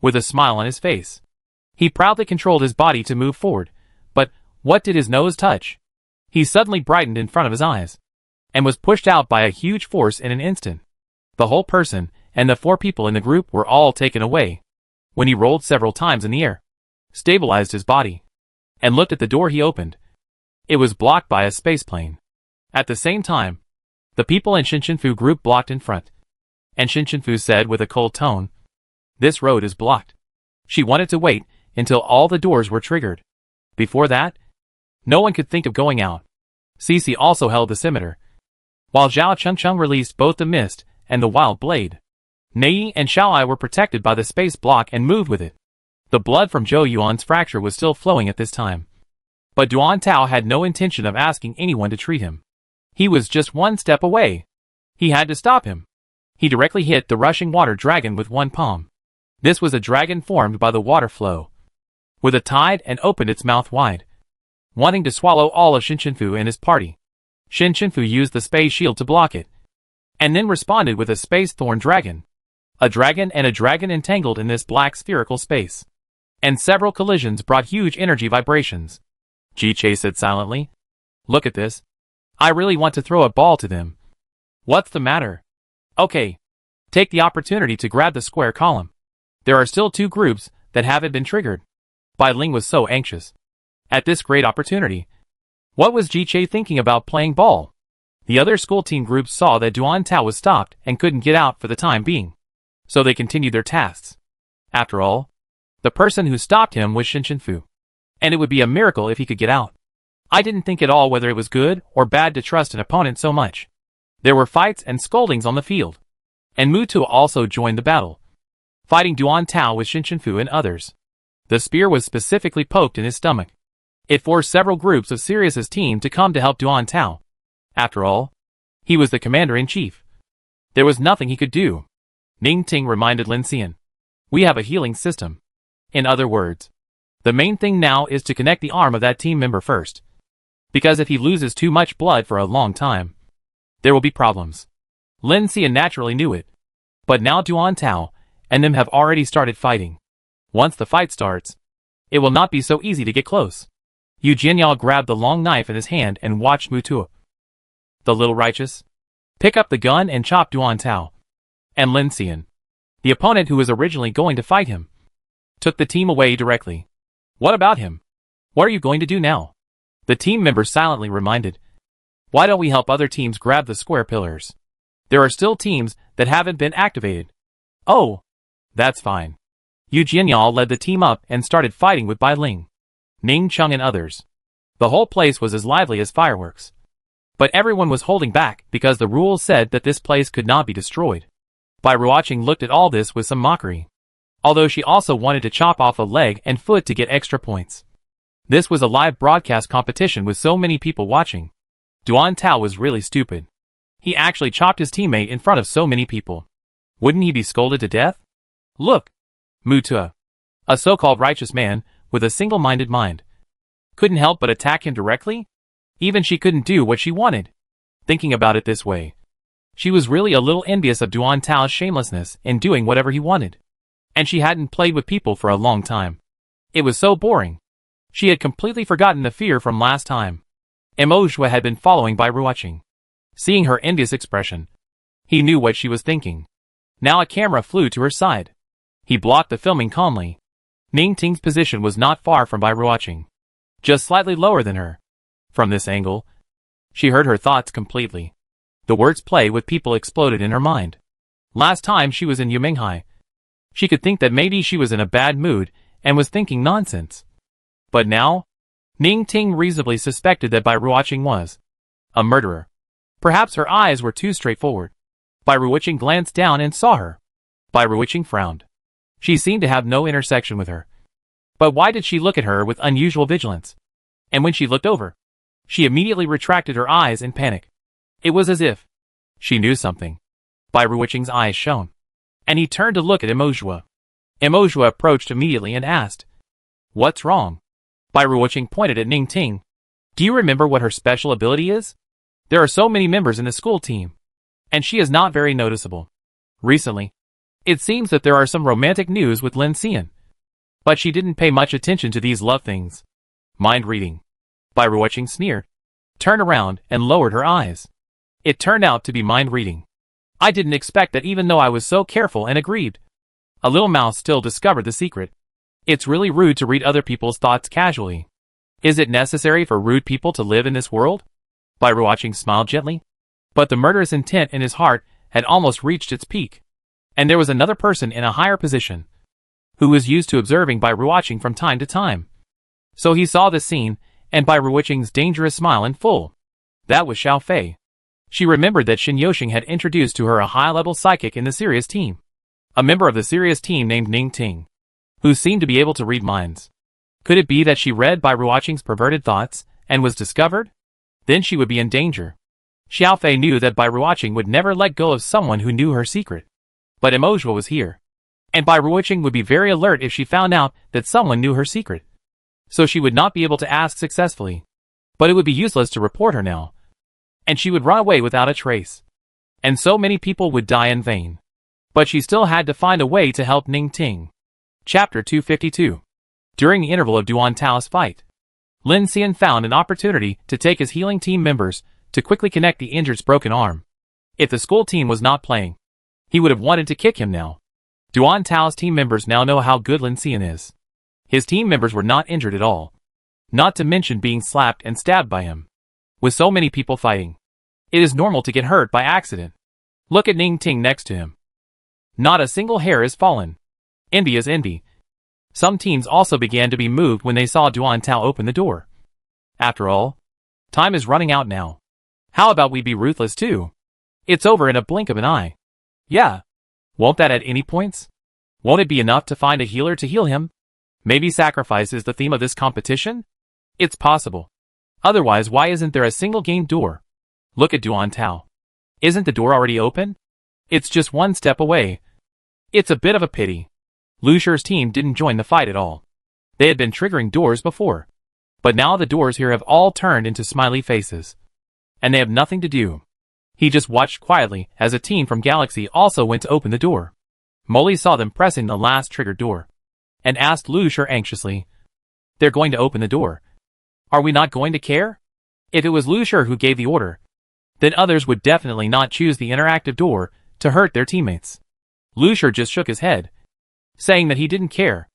With a smile on his face, he proudly controlled his body to move forward, but what did his nose touch? He suddenly brightened in front of his eyes, and was pushed out by a huge force in an instant. The whole person and the 4 people in the group were all taken away. When he rolled several times in the air, stabilized his body, and looked at the door he opened, it was blocked by a space plane. At the same time, the people in Shinshinfu group blocked in front, and Shinshinfu said with a cold tone, "This road is blocked." She wanted to wait until all the doors were triggered. Before that, no one could think of going out. Cece also held the scimitar, while Zhao Chengcheng released both the mist and the wild blade. Nei and Xiaoai were protected by the space block and moved with it. The blood from Zhou Yuan's fracture was still flowing at this time. But Duan Tao had no intention of asking anyone to treat him. He was just 1 step away. He had to stop him. He directly hit the rushing water dragon with 1 palm. This was a dragon formed by the water flow, with a tide, and opened its mouth wide, wanting to swallow all of Shinshinfu and his party. Shinshinfu used the space shield to block it, and then responded with a space thorn dragon. A dragon and a dragon entangled in this black spherical space, and several collisions brought huge energy vibrations. Ji-Che said silently, "Look at this. I really want to throw a ball to them." "What's the matter?" "Okay. Take the opportunity to grab the square column. There are still 2 groups that haven't been triggered." Bai Ling was so anxious at this great opportunity. What was Ji-Che thinking about playing ball? The other school team groups saw that Duan Tao was stopped and couldn't get out for the time being, so they continued their tasks. After all, the person who stopped him was Shinshinfu, and it would be a miracle if he could get out. I didn't think at all whether it was good or bad to trust an opponent so much. There were fights and scoldings on the field, and Mu Tuo also joined the battle, fighting Duan Tao with Shinshinfu and others. The spear was specifically poked in his stomach. It forced several groups of Sirius's team to come to help Duan Tao. After all, he was the commander-in-chief. There was nothing he could do. Ning Ting reminded Lin Xian. We have a healing system. In other words, the main thing now is to connect the arm of that team member first. Because if he loses too much blood for a long time, there will be problems. Lin Xian naturally knew it. But now Duan Tao and them have already started fighting. Once the fight starts, it will not be so easy to get close. Yu Jianyao grabbed the long knife in his hand and watched Mutua, the little righteous, pick up the gun and chop Duan Tao. And Lin Xian, the opponent who was originally going to fight him, took the team away directly. What about him? What are you going to do now? The team members silently reminded. Why don't we help other teams grab the square pillars? There are still teams that haven't been activated. Oh, that's fine. Yu Jianyao led the team up and started fighting with Bai Ling, Ning Chung and others. The whole place was as lively as fireworks. But everyone was holding back because the rules said that this place could not be destroyed. Bai Ruoqing looked at all this with some mockery. Although she also wanted to chop off a leg and foot to get extra points. This was a live broadcast competition with so many people watching. Duan Tao was really stupid. He actually chopped his teammate in front of so many people. Wouldn't he be scolded to death? Look! Mutua, a so-called righteous man with a single-minded mind, couldn't help but attack him directly? Even she couldn't do what she wanted. Thinking about it this way, she was really a little envious of Duan Tao's shamelessness in doing whatever he wanted. And she hadn't played with people for a long time. It was so boring. She had completely forgotten the fear from last time. Emojua had been following Bai Ruoqing. Seeing her envious expression, he knew what she was thinking. Now a camera flew to her side. He blocked the filming calmly. Ning Ting's position was not far from Bai Ruoqing, just slightly lower than her. From this angle, she heard her thoughts completely. The words play with people exploded in her mind. Last time she was in Yuminghai, she could think that maybe she was in a bad mood and was thinking nonsense. But now, Ning Ting reasonably suspected that Bai Ruoqing was a murderer. Perhaps her eyes were too straightforward. Bai Ruoqing glanced down and saw her. Bai Ruoqing frowned. She seemed to have no intersection with her. But why did she look at her with unusual vigilance? And when she looked over, she immediately retracted her eyes in panic. It was as if she knew something. Bai Ruoqing's eyes shone, and he turned to look at Emojua. Emojua approached immediately and asked, "What's wrong?" Bai Ruoqing pointed at Ning Ting. "Do you remember what her special ability is? There are so many members in the school team, and she is not very noticeable. Recently, it seems that there are some romantic news with Lin Xian. But she didn't pay much attention to these love things. Mind reading." Bai Ruoqing sneered, turned around and lowered her eyes. It turned out to be mind reading. I didn't expect that even though I was so careful and aggrieved. A little mouse still discovered the secret. It's really rude to read other people's thoughts casually. Is it necessary for rude people to live in this world? Bai Ruoqing smiled gently. But the murderous intent in his heart had almost reached its peak. And there was another person in a higher position, who was used to observing Bai Ruoqing from time to time. So he saw the scene, and Bai Ruoqing's dangerous smile in full. That was Xiao Fei. She remembered that Xin Yoxing had introduced to her a high-level psychic in the Sirius team. A member of the Sirius team named Ning Ting, who seemed to be able to read minds. Could it be that she read Bai Ruoqing's perverted thoughts, and was discovered? Then she would be in danger. Xiao Fei knew that Bai Ruoqing would never let go of someone who knew her secret. But Emojua was here. And Bai Ruoqing would be very alert if she found out that someone knew her secret. So she would not be able to ask successfully. But it would be useless to report her now. And she would run away without a trace. And so many people would die in vain. But she still had to find a way to help Ning Ting. Chapter 252. During the interval of Duan Tao's fight, Lin Xian found an opportunity to take his healing team members to quickly connect the injured's broken arm. If the school team was not playing, he would have wanted to kick him now. Duan Tao's team members now know how good Lin Xian is. His team members were not injured at all. Not to mention being slapped and stabbed by him. With so many people fighting, it is normal to get hurt by accident. Look at Ning Ting next to him. Not a single hair is fallen. Envy is envy. Some teams also began to be moved when they saw Duan Tao open the door. After all, time is running out now. How about we be ruthless too? It's over in a blink of an eye. Yeah. Won't that add any points? Won't it be enough to find a healer to heal him? Maybe sacrifice is the theme of this competition? It's possible. Otherwise, why isn't there a single game door? Look at Duan Tao. Isn't the door already open? It's just one step away. It's a bit of a pity. Lu Shi's team didn't join the fight at all. They had been triggering doors before. But now the doors here have all turned into smiley faces. And they have nothing to do. He just watched quietly as a team from Galaxy also went to open the door. Molly saw them pressing the last triggered door. And asked Lu Shi anxiously. They're going to open the door. Are we not going to care? If it was Lu Shi who gave the order, then others would definitely not choose the interactive door to hurt their teammates. Lu Shi just shook his head, saying that he didn't care,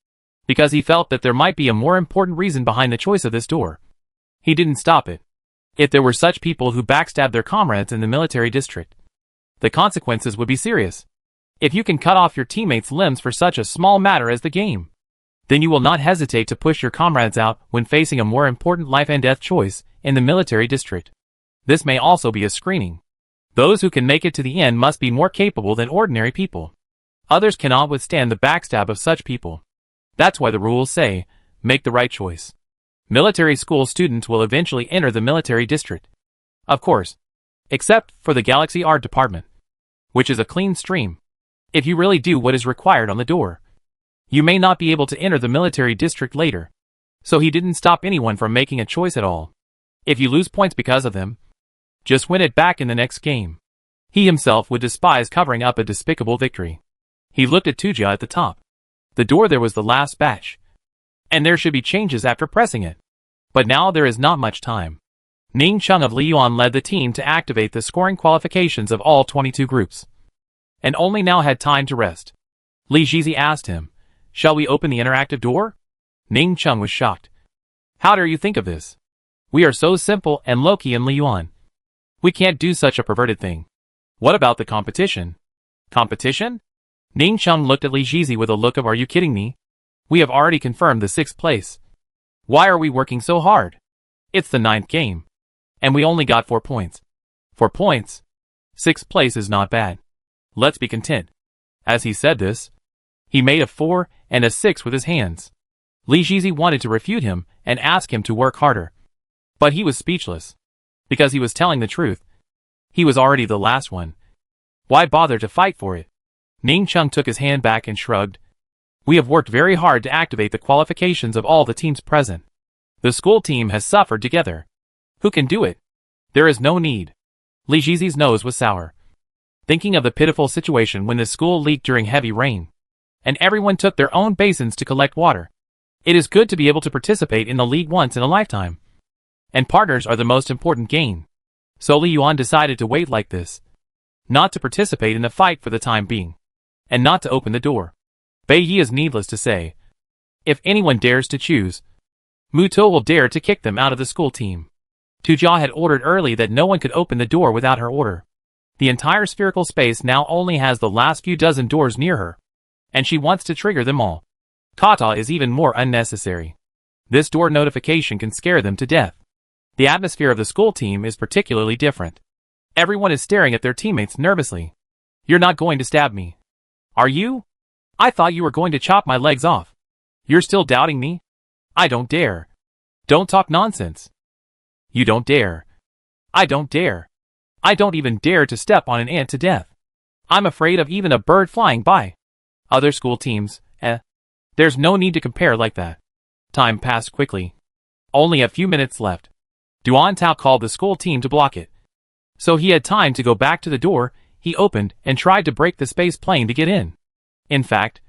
because he felt that there might be a more important reason behind the choice of this door. He didn't stop it. If there were such people who backstabbed their comrades in the military district, the consequences would be serious. If you can cut off your teammates' limbs for such a small matter as the game, then you will not hesitate to push your comrades out when facing a more important life and death choice in the military district. This may also be a screening. Those who can make it to the end must be more capable than ordinary people. Others cannot withstand the backstab of such people. That's why the rules say, make the right choice. Military school students will eventually enter the military district. Of course. Except for the Galaxy Art Department, which is a clean stream. If you really do what is required on the door, you may not be able to enter the military district later. So he didn't stop anyone from making a choice at all. If you lose points because of them, just win it back in the next game. He himself would despise covering up a despicable victory. He looked at Tujia at the top. The door there was the last batch. And there should be changes after pressing it. But now there is not much time. Ning Chung of Liyuan led the team to activate the scoring qualifications of all 22 groups. And only now had time to rest. Li Jizi asked him, shall we open the interactive door? Ning Chung was shocked. How dare you think of this? We are so simple and low-key in Liyuan. We can't do such a perverted thing. What about the competition? Competition? Ning Chung looked at Li Jizi with a look of, are you kidding me? We have already confirmed the 6th place. Why are we working so hard? It's the 9th game. And we only got 4 points. 4 points? 6th place is not bad. Let's be content. As he said this, he made a 4 and a 6 with his hands. Li Jizi wanted to refute him and ask him to work harder. But he was speechless. Because he was telling the truth. He was already the last one. Why bother to fight for it? Ning Chung took his hand back and shrugged. We have worked very hard to activate the qualifications of all the teams present. The school team has suffered together. Who can do it? There is no need. Li Jizi's nose was sour. Thinking of the pitiful situation when the school leaked during heavy rain, and everyone took their own basins to collect water. It is good to be able to participate in the league once in a lifetime. And partners are the most important gain. So Li Yuan decided to wait like this. Not to participate in the fight for the time being. And not to open the door. Bei Yi is needless to say. If anyone dares to choose, Mu To will dare to kick them out of the school team. Tu Jia had ordered early that no one could open the door without her order. The entire spherical space now only has the last few dozen doors near her. And she wants to trigger them all. Kata is even more unnecessary. This door notification can scare them to death. The atmosphere of the school team is particularly different. Everyone is staring at their teammates nervously. You're not going to stab me. Are you? I thought you were going to chop my legs off. You're still doubting me? I don't dare. Don't talk nonsense. You don't dare. I don't dare. I don't even dare to step on an ant to death. I'm afraid of even a bird flying by. Other school teams, there's no need to compare like that. Time passed quickly. Only a few minutes left. Duan Tao called the school team to block it. So he had time to go back to the door he opened and tried to break the space plane to get in. In fact,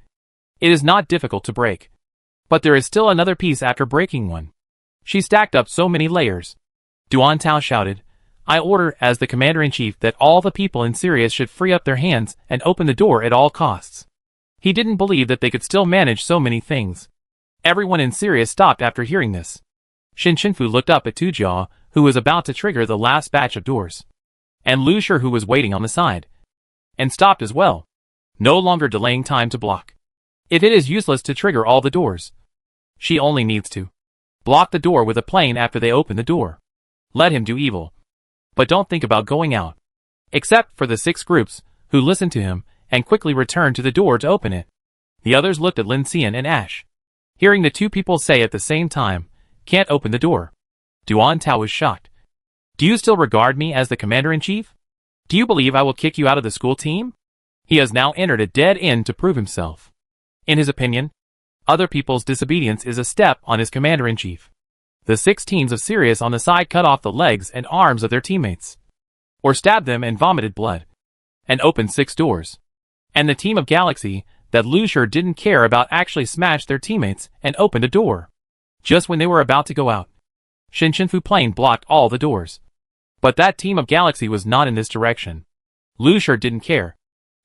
it is not difficult to break. But there is still another piece after breaking one. She stacked up so many layers. Duan Tao shouted, I order as the commander-in-chief that all the people in Sirius should free up their hands and open the door at all costs. He didn't believe that they could still manage so many things. Everyone in Sirius stopped after hearing this. Shin Chenfu looked up at Tu Jia, who was about to trigger the last batch of doors. And Lu Shi, who was waiting on the side. And stopped as well. No longer delaying time to block. If it is useless to trigger all the doors, she only needs to block the door with a plane after they open the door. Let him do evil. But don't think about going out. Except for the 6 groups, who listened to him, and quickly returned to the door to open it. The others looked at Lin Xian and Ash. Hearing the two people say at the same time, "Can't open the door," Duan Tao was shocked. "Do you still regard me as the commander-in-chief? Do you believe I will kick you out of the school team?" He has now entered a dead end to prove himself. In his opinion, other people's disobedience is a step on his commander-in-chief. The 6 teams of Sirius on the side cut off the legs and arms of their teammates, or stabbed them and vomited blood, and opened 6 doors. And the team of Galaxy, that Lucier didn't care about, actually smashed their teammates and opened a door. Just when they were about to go out, Shinshinfu plane blocked all the doors. But that team of Galaxy was not in this direction. Lucier didn't care,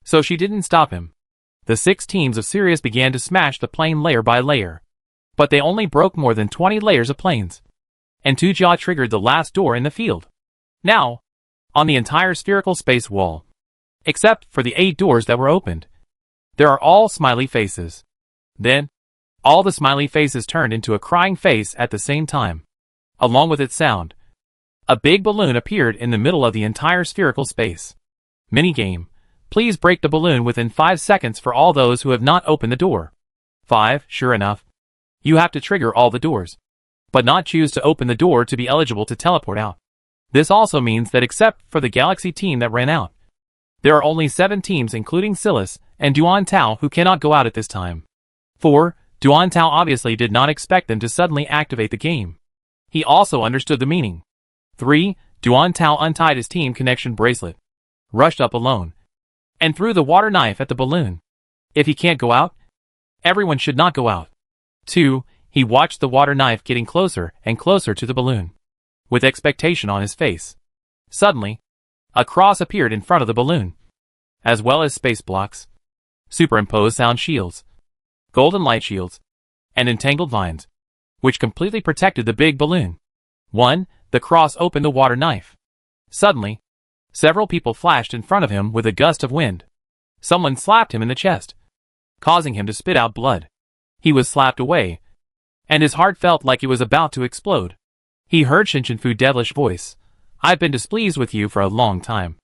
so she didn't stop him. The 6 teams of Sirius began to smash the plane layer by layer, but they only broke more than 20 layers of planes. And Tujia triggered the last door in the field. Now, on the entire spherical space wall, except for the 8 doors that were opened, there are all smiley faces. Then, all the smiley faces turned into a crying face at the same time. Along with its sound, a big balloon appeared in the middle of the entire spherical space. Minigame. Please break the balloon within 5 seconds for all those who have not opened the door. 5. Sure enough, you have to trigger all the doors, but not choose to open the door to be eligible to teleport out. This also means that except for the Galaxy team that ran out, there are only 7 teams including Silas and Duan Tao who cannot go out at this time. 4. Duan Tao obviously did not expect them to suddenly activate the game. He also understood the meaning. 3. Duan Tao untied his team connection bracelet, rushed up alone, and threw the water knife at the balloon. If he can't go out, everyone should not go out. 2. He watched the water knife getting closer and closer to the balloon, with expectation on his face. Suddenly, a cross appeared in front of the balloon, as well as space blocks, superimposed sound shields, golden light shields, and entangled vines, which completely protected the big balloon. 1. The cross opened the water knife. Suddenly, several people flashed in front of him with a gust of wind. Someone slapped him in the chest, causing him to spit out blood. He was slapped away, and his heart felt like it was about to explode. He heard Shinshinfu's devilish voice. "I've been displeased with you for a long time."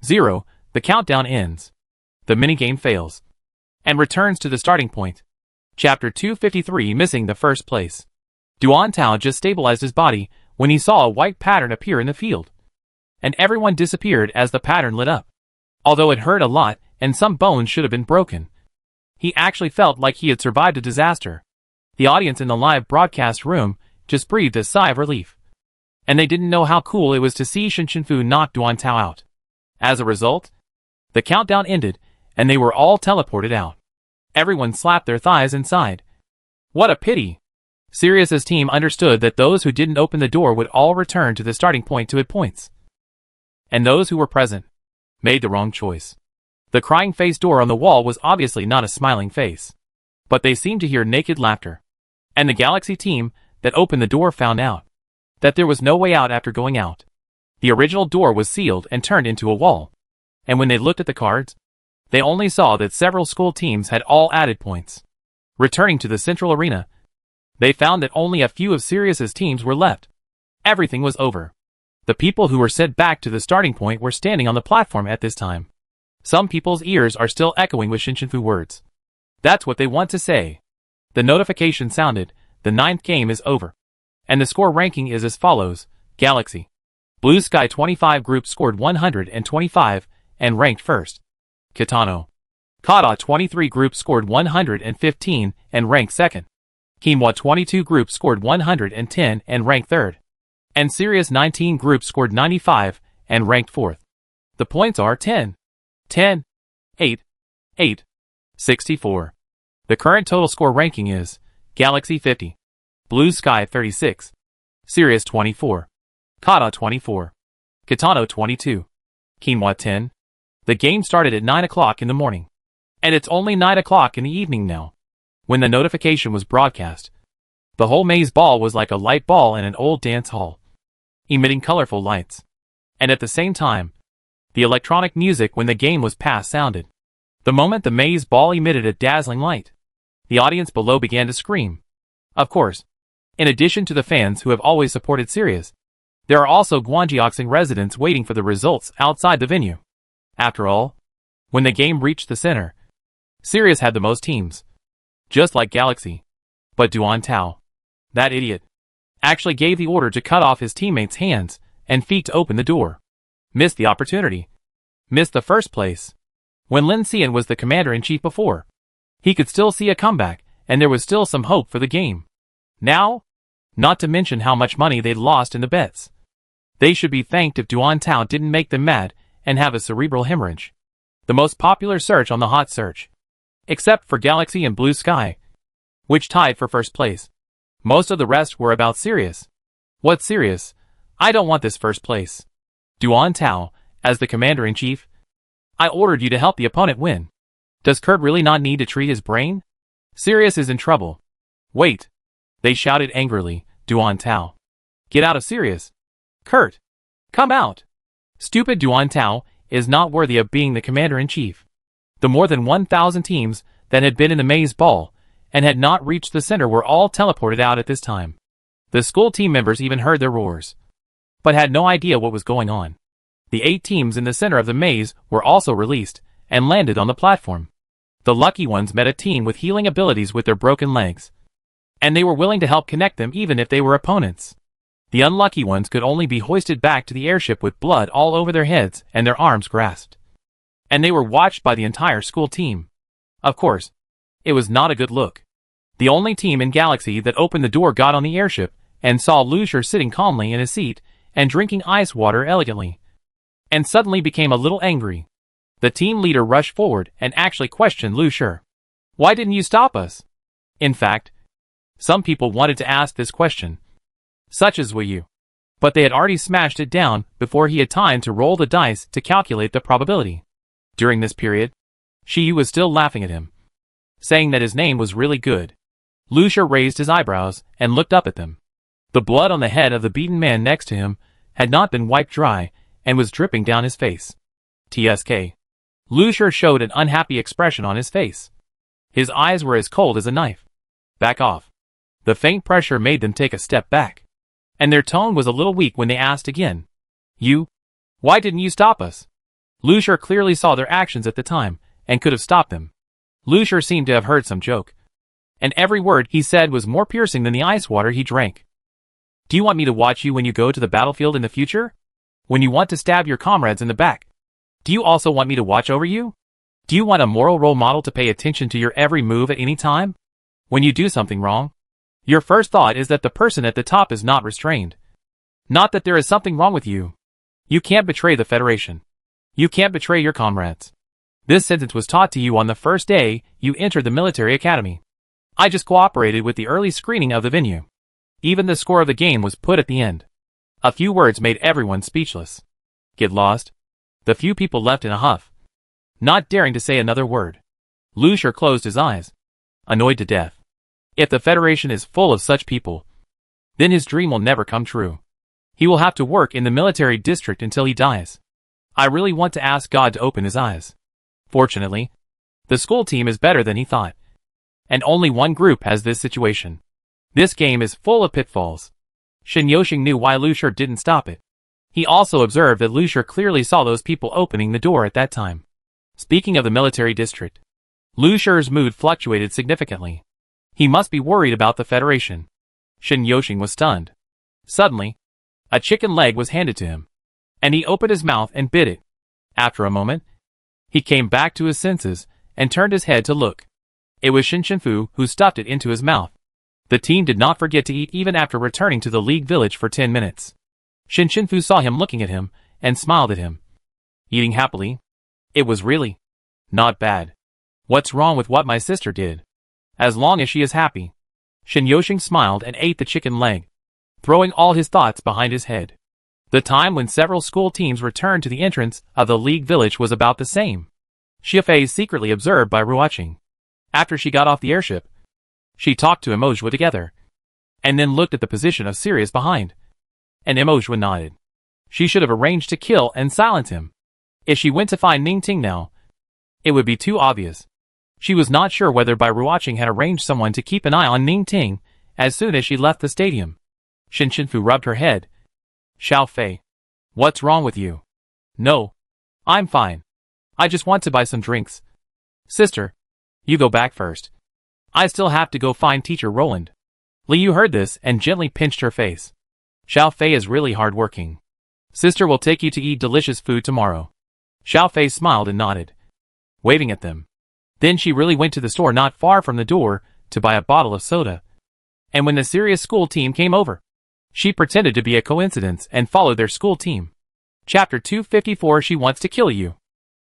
0. The countdown ends. The minigame fails, and returns to the starting point. Chapter 253, missing the first place. Duan Tao just stabilized his body when he saw a white pattern appear in the field, and everyone disappeared as the pattern lit up. Although it hurt a lot and some bones should have been broken, he actually felt like he had survived a disaster. The audience in the live broadcast room just breathed a sigh of relief, and they didn't know how cool it was to see Shinshinfu knock Duan Tao out. As a result, the countdown ended and they were all teleported out. Everyone slapped their thighs and sighed. What a pity! Sirius's team understood that those who didn't open the door would all return to the starting point to hit points, and those who were present made the wrong choice. The crying face door on the wall was obviously not a smiling face, but they seemed to hear naked laughter. And the Galaxy team that opened the door found out that there was no way out after going out. The original door was sealed and turned into a wall, and when they looked at the cards, they only saw that several school teams had all added points. Returning to the central arena, they found that only a few of Sirius's teams were left. Everything was over. The people who were sent back to the starting point were standing on the platform at this time. Some people's ears are still echoing with Shinshinfu words. That's what they want to say. The notification sounded, the 9th game is over. And the score ranking is as follows. Galaxy. Blue Sky 25 group scored 125 and ranked first. Kitano. Kata 23 group scored 115 and ranked second. Quinoa 22 group scored 110 and ranked third. And Sirius 19 group scored 95 and ranked fourth. The points are 10, 10, 8, 8, 64. The current total score ranking is Galaxy 50, Blue Sky 36, Sirius 24, Kata 24, Kitano 22, Quinoa 10. The game started at 9 o'clock in the morning, and it's only 9 o'clock in the evening now. When the notification was broadcast, the whole maze ball was like a light ball in an old dance hall, emitting colorful lights. And at the same time, the electronic music when the game was passed sounded. The moment the maze ball emitted a dazzling light, the audience below began to scream. Of course, in addition to the fans who have always supported Sirius, there are also Guangjiaxing residents waiting for the results outside the venue. After all, when the game reached the center, Sirius had the most teams. Just like Galaxy, But Duan Tao, that idiot, actually gave the order to cut off his teammates' hands and feet to open the door. Missed the opportunity. Missed the first place. When Lin Xian was the commander-in-chief before, he could still see a comeback, and there was still some hope for the game. Now? Not to mention how much money they'd lost in the bets. They should be thanked if Duan Tao didn't make them mad and have a cerebral hemorrhage. The most popular search on the hot search. Except for Galaxy and Blue Sky, which tied for first place. Most of the rest were about Sirius. What Sirius? I don't want this first place. Duan Tao, as the commander-in-chief, I ordered you to help the opponent win. Does Kurt really not need to treat his brain? Sirius is in trouble. Wait. They shouted angrily, Duan Tao. Get out of Sirius. Kurt. Come out. Stupid Duan Tao is not worthy of being the commander-in-chief. The more than 1,000 teams that had been in the maze ball and had not reached the center were all teleported out at this time. The school team members even heard their roars, but had no idea what was going on. The 8 teams in the center of the maze were also released and landed on the platform. The lucky ones met a team with healing abilities with their broken legs, and they were willing to help connect them even if they were opponents. The unlucky ones could only be hoisted back to the airship with blood all over their heads and their arms grasped. And they were watched by the entire school team. Of course, it was not a good look. The only team in Galaxy that opened the door got on the airship and saw Lucier sitting calmly in his seat and drinking ice water elegantly, and suddenly became a little angry. The team leader rushed forward and actually questioned Lucier. Why didn't you stop us? In fact, some people wanted to ask this question, such as Wei Yu, but they had already smashed it down before he had time to roll the dice to calculate the probability. During this period, Shi Yu was still laughing at him, saying that his name was really good. Lucier raised his eyebrows and looked up at them. The blood on the head of the beaten man next to him had not been wiped dry and was dripping down his face. TSK. Lucier showed an unhappy expression on his face. His eyes were as cold as a knife. Back off. The faint pressure made them take a step back, and their tone was a little weak when they asked again. You? Why didn't you stop us? Lucier clearly saw their actions at the time and could have stopped them. Lucier seemed to have heard some joke, and every word he said was more piercing than the ice water he drank. Do you want me to watch you when you go to the battlefield in the future? When you want to stab your comrades in the back? Do you also want me to watch over you? Do you want a moral role model to pay attention to your every move at any time? When you do something wrong, your first thought is that the person at the top is not restrained. Not that there is something wrong with you. You can't betray the Federation. You can't betray your comrades. This sentence was taught to you on the first day you entered the military academy. I just cooperated with the early screening of the venue. Even the score of the game was put at the end. A few words made everyone speechless. Get lost? The few people left in a huff, not daring to say another word. Lucier closed his eyes, annoyed to death. If the Federation is full of such people, then his dream will never come true. He will have to work in the military district until he dies. I really want to ask God to open his eyes. Fortunately, the school team is better than he thought, and only one group has this situation. This game is full of pitfalls. Shen Yoxing knew why Lucier didn't stop it. He also observed that Lucier clearly saw those people opening the door at that time. Speaking of the military district, Lucier's mood fluctuated significantly. He must be worried about the Federation. Shen Yoxing was stunned. Suddenly, a chicken leg was handed to him, and he opened his mouth and bit it. After a moment, he came back to his senses and turned his head to look. It was Shen Shenfu who stuffed it into his mouth. The team did not forget to eat even after returning to the League Village for 10 minutes. Shen Shenfu saw him looking at him and smiled at him, eating happily. It was really not bad. What's wrong with what my sister did? As long as she is happy. Shen Yoxing smiled and ate the chicken leg, throwing all his thoughts behind his head. The time when several school teams returned to the entrance of the League Village was about the same. Xiafei secretly observed by Ruoqing. After she got off the airship, she talked to Emojua together, and then looked at the position of Sirius behind. And Emojua nodded. She should have arranged to kill and silence him. If she went to find Ning Ting now, it would be too obvious. She was not sure whether Bai Ruoqing had arranged someone to keep an eye on Ning Ting as soon as she left the stadium. Shen Shenfu rubbed her head. Xiao Fei, what's wrong with you? No, I'm fine. I just want to buy some drinks. Sister, you go back first. I still have to go find teacher Roland. Liu heard this and gently pinched her face. Xiao Fei is really hard-working. Sister will take you to eat delicious food tomorrow. Xiao Fei smiled and nodded, waving at them. Then she really went to the store not far from the door to buy a bottle of soda. And when the serious school team came over, she pretended to be a coincidence and followed their school team. Chapter 254. She wants to kill you.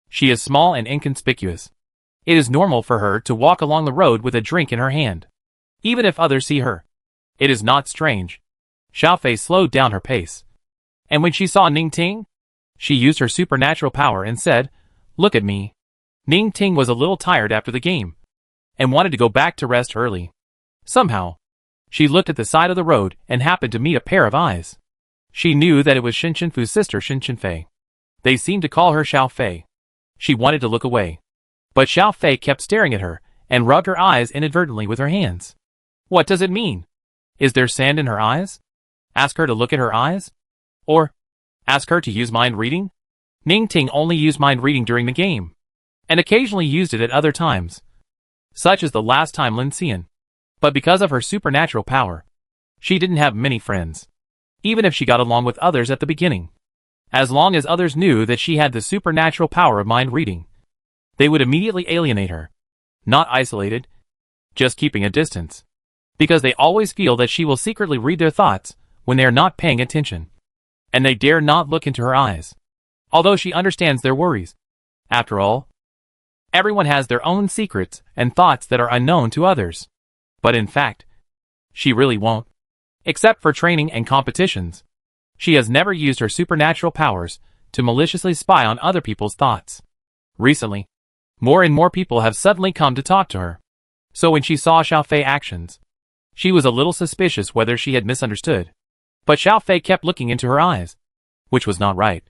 She is small and inconspicuous. It is normal for her to walk along the road with a drink in her hand, even if others see her. It is not strange. Xiao Fei slowed down her pace. And when she saw Ning Ting, she used her supernatural power and said, "Look at me." Ning Ting was a little tired after the game and wanted to go back to rest early. Somehow, she looked at the side of the road and happened to meet a pair of eyes. She knew that it was Shinfu's sister Fei. They seemed to call her Xiao Fei. She wanted to look away, but Xiao Fei kept staring at her and rubbed her eyes inadvertently with her hands. What does it mean? Is there sand in her eyes? Ask her to look at her eyes? Or ask her to use mind reading? Ning Ting only used mind reading during the game, and occasionally used it at other times, such as the last time Lin Xian. But because of her supernatural power, she didn't have many friends, even if she got along with others at the beginning. As long as others knew that she had the supernatural power of mind reading, they would immediately alienate her. Not isolated, just keeping a distance, because they always feel that she will secretly read their thoughts when they are not paying attention, and they dare not look into her eyes, although she understands their worries. After all, everyone has their own secrets and thoughts that are unknown to others. But in fact, she really won't. Except for training and competitions, she has never used her supernatural powers to maliciously spy on other people's thoughts. Recently, more and more people have suddenly come to talk to her. So when she saw Xiao Fei actions, she was a little suspicious whether she had misunderstood. But Xiao Fei kept looking into her eyes, which was not right.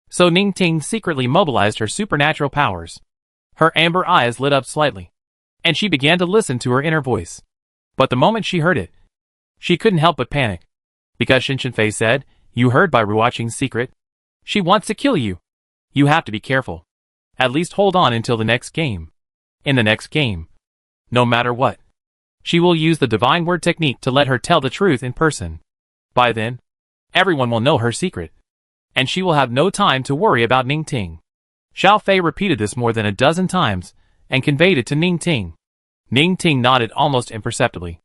So Ning Ting secretly mobilized her supernatural powers. Her amber eyes lit up slightly, and she began to listen to her inner voice. But the moment she heard it, she couldn't help but panic, because Fei said, "You heard by Ruoqing's secret? She wants to kill you. You have to be careful. At least hold on until the next game. In the next game, no matter what, she will use the divine word technique to let her tell the truth in person. By then, everyone will know her secret, and she will have no time to worry about Ning Ting." Xiao Fei repeated this more than a dozen times and conveyed it to Ning Ting. Ning Ting nodded almost imperceptibly,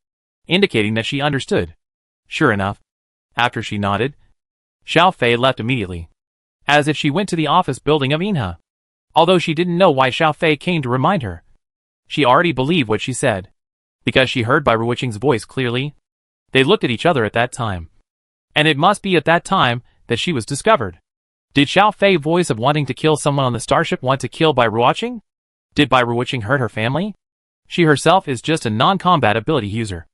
indicating that she understood. Sure enough, after she nodded, Xiao Fei left immediately, as if she went to the office building of Inha. Although she didn't know why Xiao Fei came to remind her, she already believed what she said, because she heard by Ruoqing's voice clearly. They looked at each other at that time, and it must be at that time that she was discovered. Did Xiao Fei's voice of wanting to kill someone on the starship want to kill Bai Ruoqing? Did Bai Ruoqing hurt her family? She herself is just a non-combat ability user,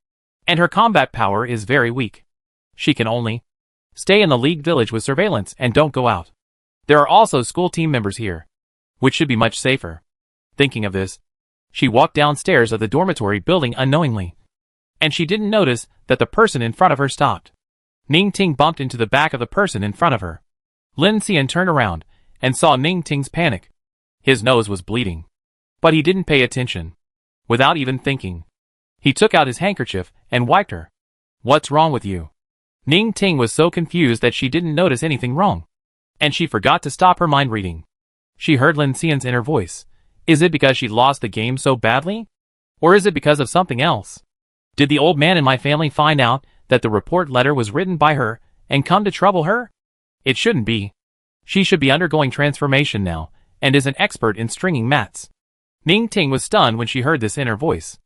and her combat power is very weak. She can only stay in the League village with surveillance and don't go out. There are also school team members here, which should be much safer. Thinking of this, she walked downstairs of the dormitory building unknowingly, and she didn't notice that the person in front of her stopped. Ning Ting bumped into the back of the person in front of her. Lin Xian turned around and saw Ning Ting's panic. His nose was bleeding, but he didn't pay attention. Without even thinking, he took out his handkerchief and wiped her. "What's wrong with you?" Ning Ting was so confused that she didn't notice anything wrong, and she forgot to stop her mind reading. She heard Lin Xian's inner voice. Is it because she lost the game so badly? Or is it because of something else? Did the old man in my family find out that the report letter was written by her and come to trouble her? It shouldn't be. She should be undergoing transformation now, and is an expert in stringing mats. Ning Ting was stunned when she heard this inner voice.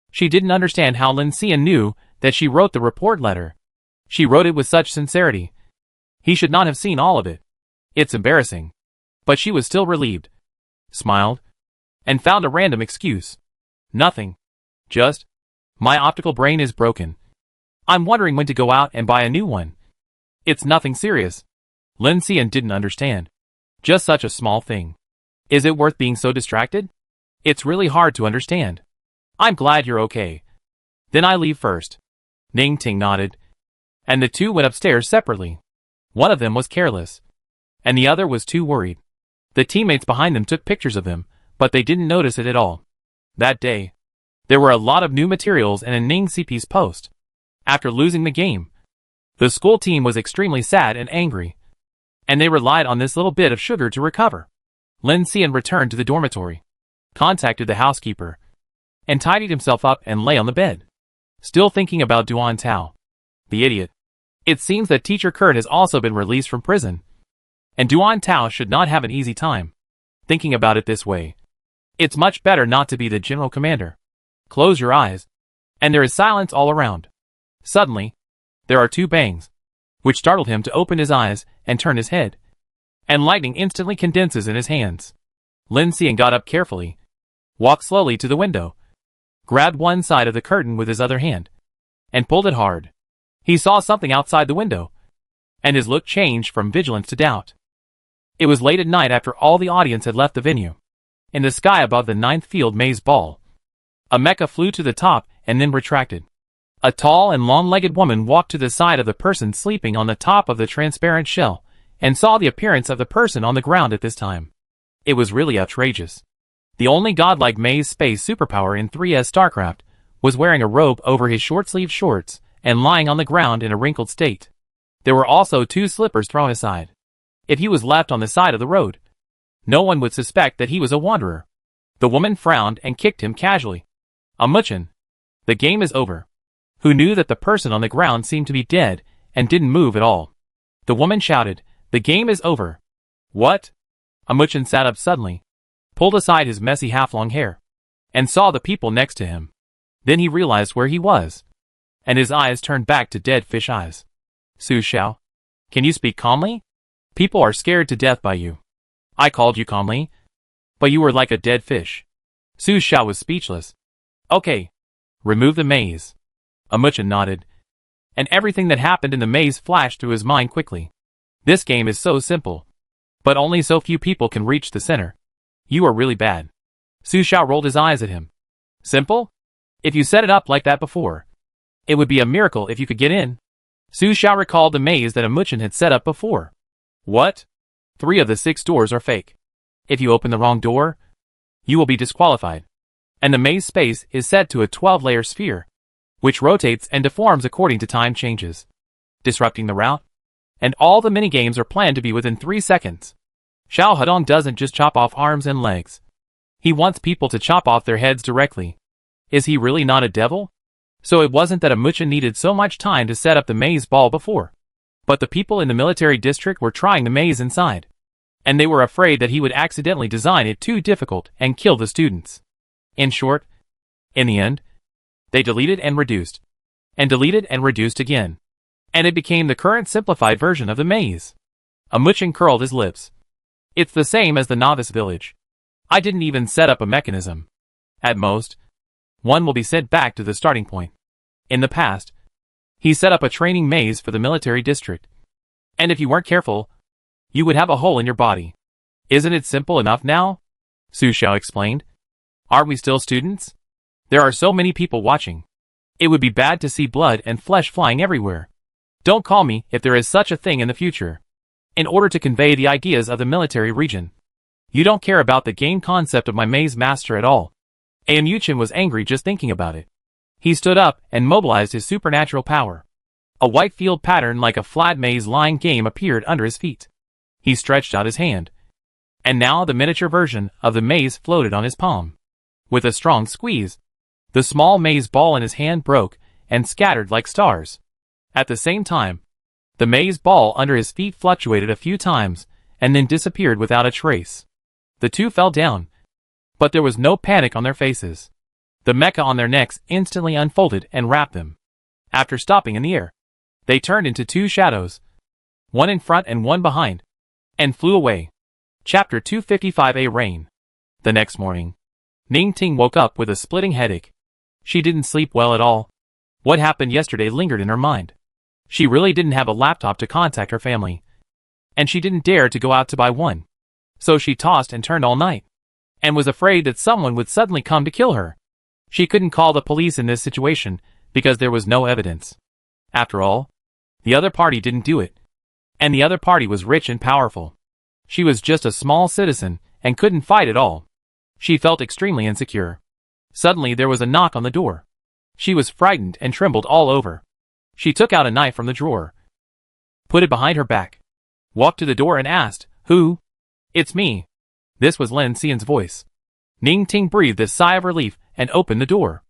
She didn't understand how Lin Xian knew that she wrote the report letter. She wrote it with such sincerity. He should not have seen all of it. It's embarrassing. But she was still relieved, smiled, and found a random excuse. Nothing. Just, my optical brain is broken. I'm wondering when to go out and buy a new one. It's nothing serious. Lin Xian didn't understand. Just such a small thing. Is it worth being so distracted? It's really hard to understand. I'm glad you're okay. Then I leave first. Ning Ting nodded, and the two went upstairs separately. One of them was careless, and the other was too worried. The teammates behind them took pictures of them, but they didn't notice it at all. That day, There were a lot of new materials in a Ning CP's post. After losing the game, the school team was extremely sad and angry, and they relied on this little bit of sugar to recover. Lin Xian returned to the dormitory, contacted the housekeeper, and tidied himself up and lay on the bed, still thinking about Duan Tao. The idiot. It seems that Teacher Kurt has also been released from prison, and Duan Tao should not have an easy time. Thinking about it this way, it's much better not to be the general commander. Close your eyes, and there is silence all around. Suddenly, there are two bangs, which startled him to open his eyes and turn his head, and lightning instantly condenses in his hands. Lin Xian got up carefully, walked slowly to the window, grabbed one side of the curtain with his other hand, and pulled it hard. He saw something outside the window, and his look changed from vigilance to doubt. It was late at night after all the audience had left the venue. In the sky above the ninth field maze ball, a mecha flew to the top and then retracted. A tall and long-legged woman walked to the side of the person sleeping on the top of the transparent shell, and saw the appearance of the person on the ground at this time. It was really outrageous. The only godlike maze space superpower in 3S StarCraft was wearing a robe over his short-sleeved shorts and lying on the ground in a wrinkled state. There were also two slippers thrown aside. If he was left on the side of the road, no one would suspect that he was a wanderer. The woman frowned and kicked him casually. Amuchin. The game is over. Who knew that the person on the ground seemed to be dead and didn't move at all? The woman shouted, "The game is over." What? Amuchin sat up suddenly, pulled aside his messy half-long hair, and saw the people next to him. Then he realized where he was, and his eyes turned back to dead fish eyes. Su Xiao, can you speak calmly? People are scared to death by you. I called you calmly, but you were like a dead fish. Su Xiao was speechless. Okay. Remove the maze. Amuchin nodded, and everything that happened in the maze flashed through his mind quickly. This game is so simple, but only so few people can reach the center. You are really bad. Su Xiao rolled his eyes at him. Simple? If you set it up like that before, it would be a miracle if you could get in. Su Xiao recalled the maze that Amuchin had set up before. What? 3 of the 6 doors are fake. If you open the wrong door, you will be disqualified. And the maze space is set to a 12-layer sphere, which rotates and deforms according to time changes, disrupting the route. And all the minigames are planned to be within 3 seconds. Xiao Hedong doesn't just chop off arms and legs. He wants people to chop off their heads directly. Is he really not a devil? So it wasn't that Amuchin needed so much time to set up the maze ball before, but the people in the military district were trying the maze inside, and they were afraid that he would accidentally design it too difficult and kill the students. In short, in the end, they deleted and reduced again, and it became the current simplified version of the maze. Amuchin curled his lips. It's the same as the novice village. I didn't even set up a mechanism. At most, one will be sent back to the starting point. In the past, he set up a training maze for the military district. And if you weren't careful, you would have a hole in your body. Isn't it simple enough now? Su Xiao explained. Aren't we still students? There are so many people watching. It would be bad to see blood and flesh flying everywhere. Don't call me if there is such a thing in the future. In order to convey the ideas of the military region. You don't care about the game concept of my maze master at all. Amuchin was angry just thinking about it. He stood up and mobilized his supernatural power. A white field pattern like a flat maze line game appeared under his feet. He stretched out his hand, and now the miniature version of the maze floated on his palm. With a strong squeeze, the small maze ball in his hand broke and scattered like stars. At the same time, the maze ball under his feet fluctuated a few times and then disappeared without a trace. The two fell down, but there was no panic on their faces. The mecha on their necks instantly unfolded and wrapped them. After stopping in the air, they turned into 2 shadows, one in front and one behind, and flew away. Chapter 255A Rain. The next morning, Ning Ting woke up with a splitting headache. She didn't sleep well at all. What happened yesterday lingered in her mind. She really didn't have a laptop to contact her family, and she didn't dare to go out to buy one. So she tossed and turned all night, and was afraid that someone would suddenly come to kill her. She couldn't call the police in this situation because there was no evidence. After all, the other party didn't do it, and the other party was rich and powerful. She was just a small citizen and couldn't fight at all. She felt extremely insecure. Suddenly there was a knock on the door. She was frightened and trembled all over. She took out a knife from the drawer, put it behind her back, walked to the door and asked, "Who?" "It's me." This was Lin Xian's voice. Ning Ting breathed a sigh of relief and opened the door.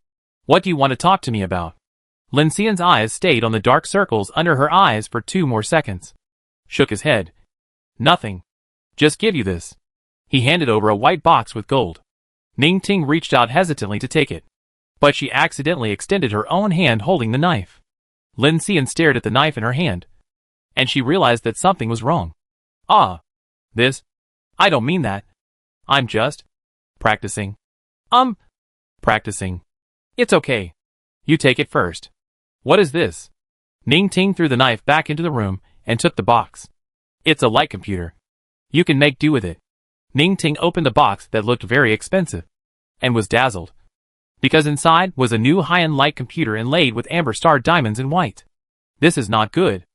"What do you want to talk to me about?" Lin Xian's eyes stayed on the dark circles under her eyes for 2 more seconds. Shook his head. "Nothing. Just give you this." He handed over a white box with gold. Ning Ting reached out hesitantly to take it, but she accidentally extended her own hand holding the knife. Lin Xian stared at the knife in her hand, and she realized that something was wrong. "Ah. This? I don't mean that. I'm just practicing." Practicing. "It's okay. You take it first." "What is this?" Ning Ting threw the knife back into the room and took the box. "It's a light computer. You can make do with it." Ning Ting opened the box that looked very expensive, and was dazzled, because inside was a new high-end light computer inlaid with amber star diamonds in white. "This is not good.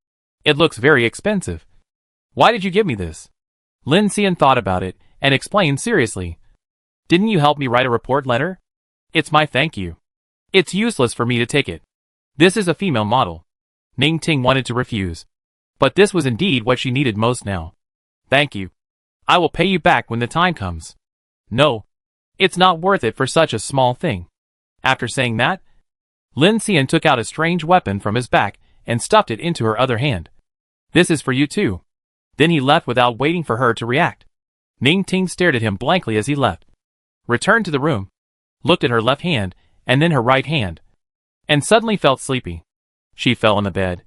It looks very expensive. Why did you give me this?" Lin Xian thought about it and explained seriously. "Didn't you help me write a report letter? It's my thank you. It's useless for me to take it. This is a female model." Ning Ting wanted to refuse, but this was indeed what she needed most now. "Thank you. I will pay you back when the time comes." "No. It's not worth it for such a small thing." After saying that, Lin Xian took out a strange weapon from his back and stuffed it into her other hand. "This is for you too." Then he left without waiting for her to react. Ning Ting stared at him blankly as he left, returned to the room, looked at her left hand and then her right hand, and suddenly felt sleepy. She fell on the bed,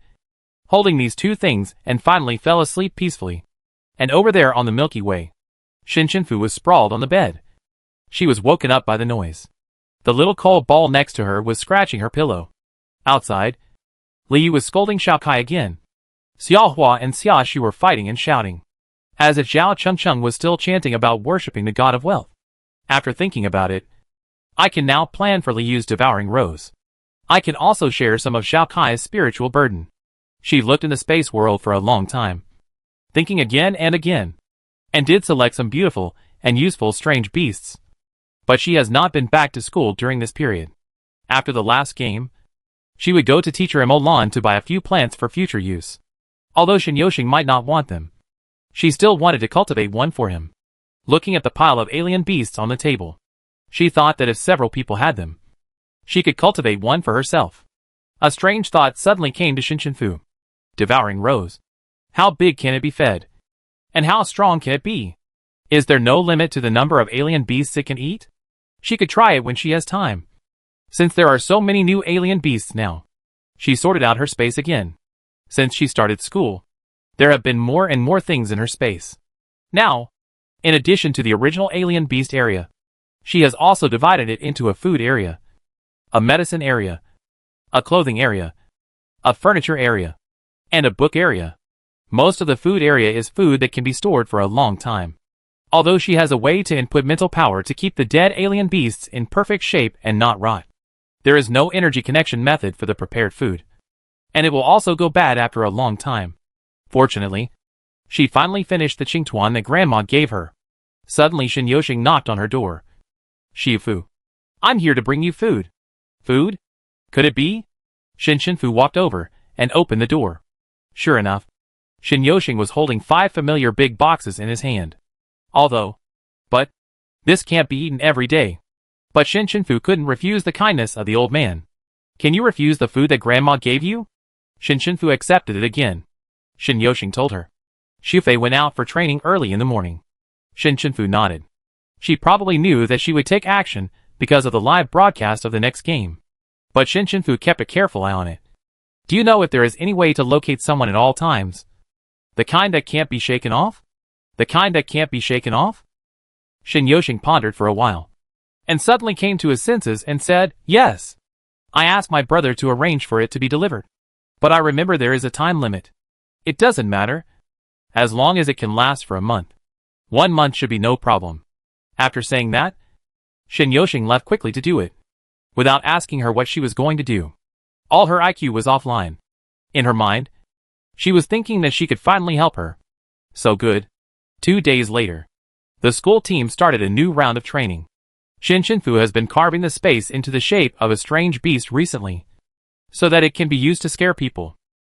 holding these two things, and finally fell asleep peacefully. And over there on the Milky Way, Fu was sprawled on the bed. She was woken up by the noise. The little coal ball next to her was scratching her pillow. Outside, Liu was scolding Xiao Kai again. Xiao Hua and Xia Xu were fighting and shouting, as if Zhao Chengcheng was still chanting about worshipping the god of wealth. After thinking about it, I can now plan for Liu's devouring rose. I can also share some of Xiao Kai's spiritual burden. She looked in the space world for a long time, thinking again and again, and did select some beautiful and useful strange beasts. But she has not been back to school during this period. After the last game, she would go to teacher Molan to buy a few plants for future use. Although Shen Yoxing might not want them, she still wanted to cultivate one for him. Looking at the pile of alien beasts on the table, she thought that if several people had them, she could cultivate one for herself. A strange thought suddenly came to Fu. Devouring rose. How big can it be fed? And how strong can it be? Is there no limit to the number of alien beasts it can eat? She could try it when she has time, since there are so many new alien beasts now. She sorted out her space again. Since she started school, there have been more and more things in her space. Now, in addition to the original alien beast area, she has also divided it into a food area, a medicine area, a clothing area, a furniture area, and a book area. Most of the food area is food that can be stored for a long time. Although she has a way to input mental power to keep the dead alien beasts in perfect shape and not rot, there is no energy connection method for the prepared food, and it will also go bad after a long time. Fortunately, she finally finished the Qingtuan that Grandma gave her. Suddenly Shen Yoxing knocked on her door. "Shifu, I'm here to bring you food." "Food? Could it be?" Shen Fu walked over and opened the door. Sure enough, Shen Yoxing was holding 5 familiar big boxes in his hand. But this can't be eaten every day. But Shen Fu couldn't refuse the kindness of the old man. "Can you refuse the food that Grandma gave you?" Shen Fu accepted it again. Shen Yoxing told her. Xufei went out for training early in the morning. Shen Fu nodded. She probably knew that she would take action because of the live broadcast of the next game. But Shen Fu kept a careful eye on it. "Do you know if there is any way to locate someone at all times? The kind that can't be shaken off? The kind that can't be shaken off?" Shen Yoxing pondered for a while, and suddenly came to his senses and said, "Yes. I asked my brother to arrange for it to be delivered. But I remember there is a time limit. It doesn't matter, as long as it can last for a month. 1 month should be no problem." After saying that, Shen Yoxing left quickly to do it, without asking her what she was going to do. All her IQ was offline. In her mind, she was thinking that she could finally help her. So good. 2 days later, the school team started a new round of training. Shinfu has been carving the space into the shape of a strange beast recently, so that it can be used to scare people.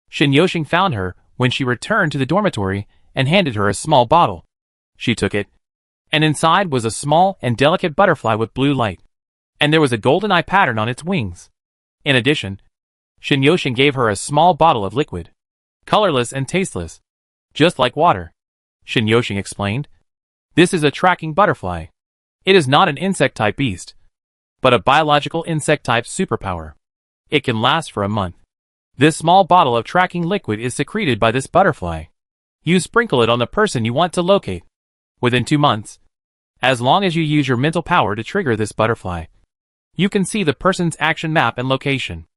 Shin found her when she returned to the dormitory and handed her a small bottle. She took it, and inside was a small and delicate butterfly with blue light, and there was a golden eye pattern on its wings. In addition, Shin gave her a small bottle of liquid, colorless and tasteless, just like water. Shin explained, "This is a tracking butterfly. It is not an insect-type beast, but a biological insect-type superpower. It can last for a month. This small bottle of tracking liquid is secreted by this butterfly. You sprinkle it on the person you want to locate. Within 2 months, as long as you use your mental power to trigger this butterfly, you can see the person's action map and location.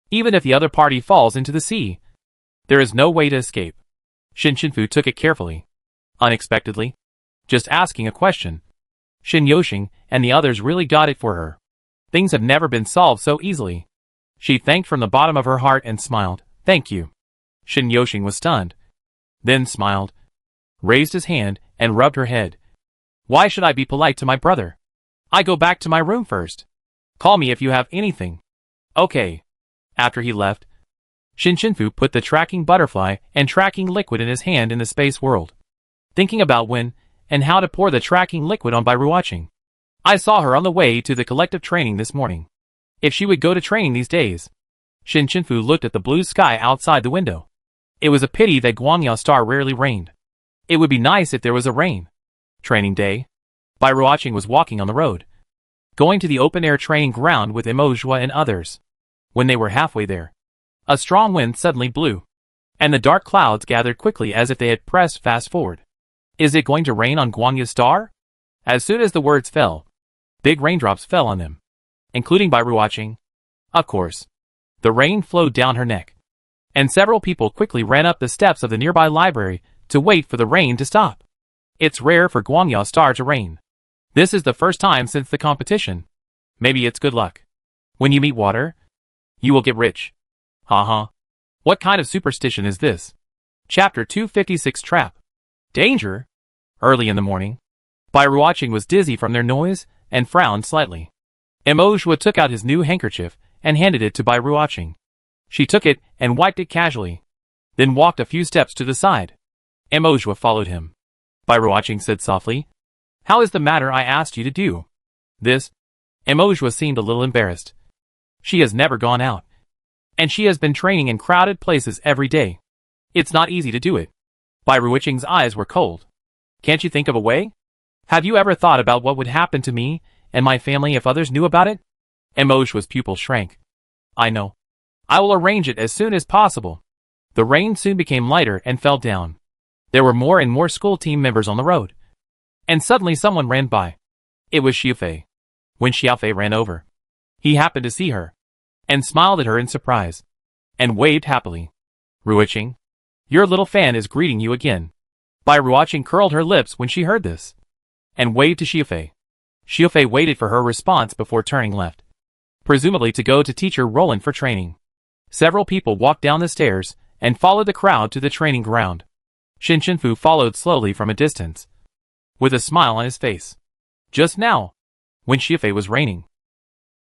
Even if the other party falls into the sea, there is no way to escape." Shinfu took it carefully. Unexpectedly, just asking a question, Shin and the others really got it for her. Things have never been solved so easily. She thanked from the bottom of her heart and smiled. "Thank you." Shin was stunned, then smiled, raised his hand, and rubbed her head. "Why should I be polite to my brother? I go back to my room first. Call me if you have anything." "Okay." After he left, Shinfu put the tracking butterfly and tracking liquid in his hand in the space world, thinking about when and how to pour the tracking liquid on by rewatching. I saw her on the way to the collective training this morning. If she would go to training these days. Shinfu looked at the blue sky outside the window. It was a pity that Guangya Star rarely rained. It would be nice if there was a rain. Training day. Bai Ruoqing was walking on the road, going to the open-air training ground with Emojua and others. When they were halfway there, a strong wind suddenly blew, and the dark clouds gathered quickly as if they had pressed fast forward. Is it going to rain on Guangya Star? As soon as the words fell, big raindrops fell on them, including Bai Ruoqing. Of course, the rain flowed down her neck, and several people quickly ran up the steps of the nearby library to wait for the rain to stop. It's rare for Guangya Star to rain. This is the first time since the competition. Maybe it's good luck. When you meet water, you will get rich. Haha. What kind of superstition is this? Chapter 256 Trap. Danger? Early in the morning, Bai Ruoqing was dizzy from their noise and frowned slightly. Emojua took out his new handkerchief and handed it to Bai Ruoqing. She took it and wiped it casually, then walked a few steps to the side. Emojua followed him. Bai Ruoqing said softly, "How is the matter I asked you to do?" "This." Emojua seemed a little embarrassed. She has never gone out, and she has been training in crowded places every day. It's not easy to do it. Bai Ruoqing's eyes were cold. "Can't you think of a way? Have you ever thought about what would happen to me and my family if others knew about it?" Emojua's pupil shrank. "I know. I will arrange it as soon as possible." The rain soon became lighter and fell down. There were more and more school team members on the road. And suddenly someone ran by. It was Xiaofei. When Xiaofei ran over, he happened to see her, and smiled at her in surprise, and waved happily. "Ruoqing, your little fan is greeting you again." Bai Ruoqing curled her lips when she heard this, and waved to Xiaofei. Xiaofei waited for her response before turning left, presumably to go to teacher Roland for training. Several people walked down the stairs and followed the crowd to the training ground. Shinfu followed slowly from a distance, with a smile on his face. Just now, when Xiaofei was raining,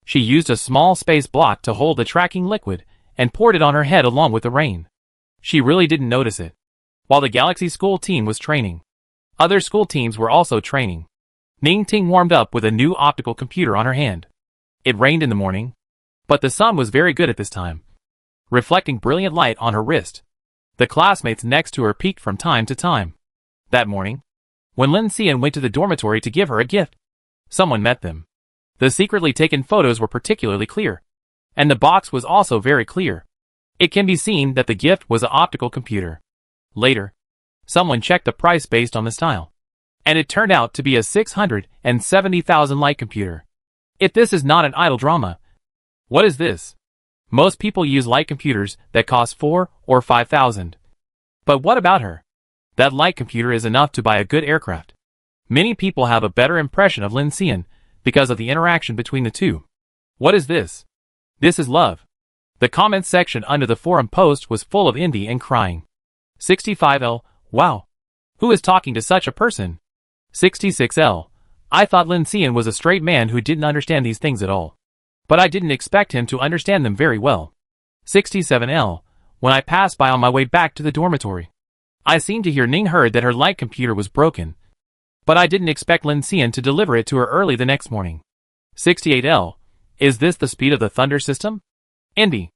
she used a small space block to hold the tracking liquid and poured it on her head along with the rain. She really didn't notice it. While the Galaxy School team was training, other school teams were also training. Ning Ting warmed up with a new optical computer on her hand. It rained in the morning, but the sun was very good at this time, reflecting brilliant light on her wrist. The classmates next to her peeked from time to time. That morning, when Lin Xian went to the dormitory to give her a gift, someone met them. The secretly taken photos were particularly clear, and the box was also very clear. It can be seen that the gift was an optical computer. Later, someone checked the price based on the style, and it turned out to be a 670,000 light computer. If this is not an idle drama, what is this? Most people use light computers that cost 4 or 5,000. But what about her? That light computer is enough to buy a good aircraft. Many people have a better impression of Lin Xian because of the interaction between the two. What is this? This is love. The comments section under the forum post was full of envy and crying. 65L, wow. Who is talking to such a person? 66L, I thought Lin Xian was a straight man who didn't understand these things at all. But I didn't expect him to understand them very well. 67L. When I passed by on my way back to the dormitory, I seemed to hear Ning heard that her light computer was broken. But I didn't expect Lin Xian to deliver it to her early the next morning. 68L. Is this the speed of the thunder system? Envy.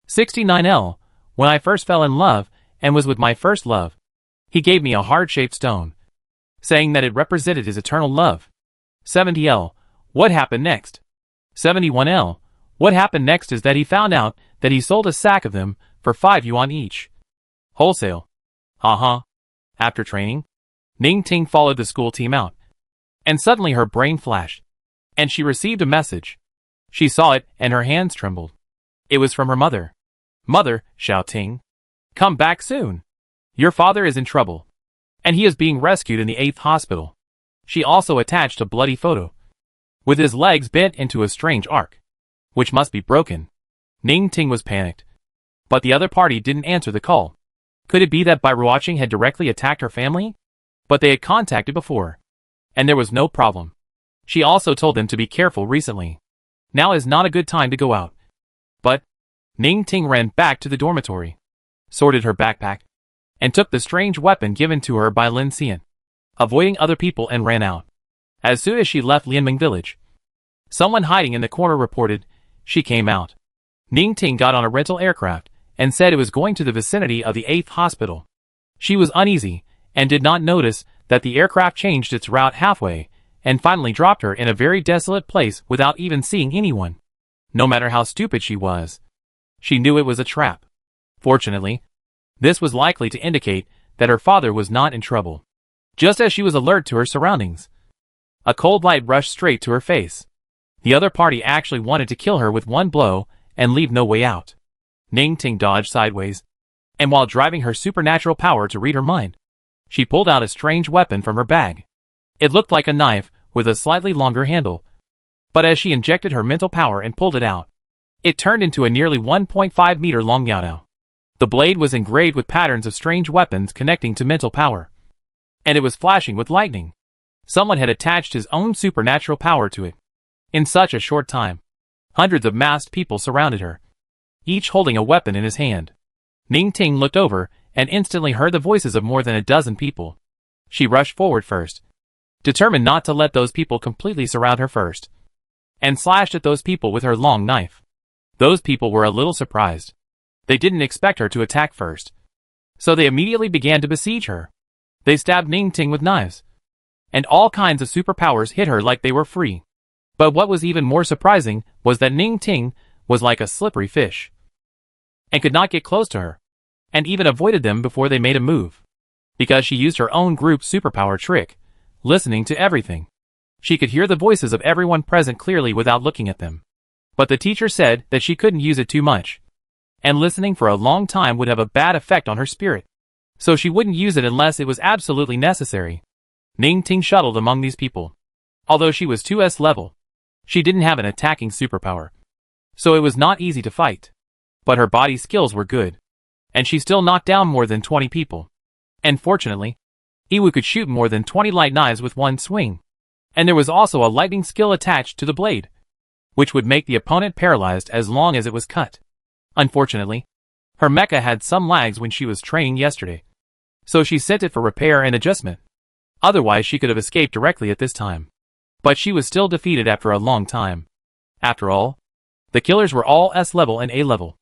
69L. When I first fell in love, and was with my first love, he gave me a heart-shaped stone, saying that it represented his eternal love. 70L. What happened next? 71L. What happened next is that he found out that he sold a sack of them for 5 yuan each. Wholesale. After training, Ning Ting followed the school team out. And suddenly her brain flashed. And she received a message. She saw it and her hands trembled. It was from her mother. Mother, Xiao Ting. Come back soon. Your father is in trouble. And he is being rescued in the 8th hospital. She also attached a bloody photo, with his legs bent into a strange arc, which must be broken. Ning Ting was panicked. But the other party didn't answer the call. Could it be that Bai Ruoqing had directly attacked her family? But they had contacted before, and there was no problem. She also told them to be careful recently. Now is not a good time to go out. But Ning Ting ran back to the dormitory, sorted her backpack, and took the strange weapon given to her by Lin Xian, avoiding other people, and ran out. As soon as she left Lianming village, someone hiding in the corner reported she came out. Ning Ting got on a rental aircraft and said it was going to the vicinity of the 8th hospital. She was uneasy and did not notice that the aircraft changed its route halfway and finally dropped her in a very desolate place without even seeing anyone. No matter how stupid she was, she knew it was a trap. Fortunately, this was likely to indicate that her father was not in trouble. Just as she was alert to her surroundings, a cold light rushed straight to her face. The other party actually wanted to kill her with one blow and leave no way out. Ning Ting dodged sideways, and while driving her supernatural power to read her mind, she pulled out a strange weapon from her bag. It looked like a knife with a slightly longer handle, but as she injected her mental power and pulled it out, it turned into a nearly 1.5 meter long yaodao. The blade was engraved with patterns of strange weapons connecting to mental power, and it was flashing with lightning. Someone had attached his own supernatural power to it. In such a short time, hundreds of masked people surrounded her, each holding a weapon in his hand. Ning Ting looked over and instantly heard the voices of more than a dozen people. She rushed forward first, determined not to let those people completely surround her first, and slashed at those people with her long knife. Those people were a little surprised. They didn't expect her to attack first, so they immediately began to besiege her. They stabbed Ning Ting with knives, and all kinds of superpowers hit her like they were free. But what was even more surprising was that Ning Ting was like a slippery fish, and could not get close to her, and even avoided them before they made a move, because she used her own group superpower trick, listening to everything. She could hear the voices of everyone present clearly without looking at them. But the teacher said that she couldn't use it too much, and listening for a long time would have a bad effect on her spirit, so she wouldn't use it unless it was absolutely necessary. Ning Ting shuttled among these people. Although she was 2S level, she didn't have an attacking superpower, so it was not easy to fight. But her body skills were good, and she still knocked down more than 20 people. And fortunately, Iwu could shoot more than 20 light knives with one swing, and there was also a lightning skill attached to the blade, which would make the opponent paralyzed as long as it was cut. Unfortunately, her mecha had some lags when she was training yesterday, so she sent it for repair and adjustment. Otherwise she could have escaped directly at this time. But she was still defeated after a long time. After all, the killers were all S level and A level.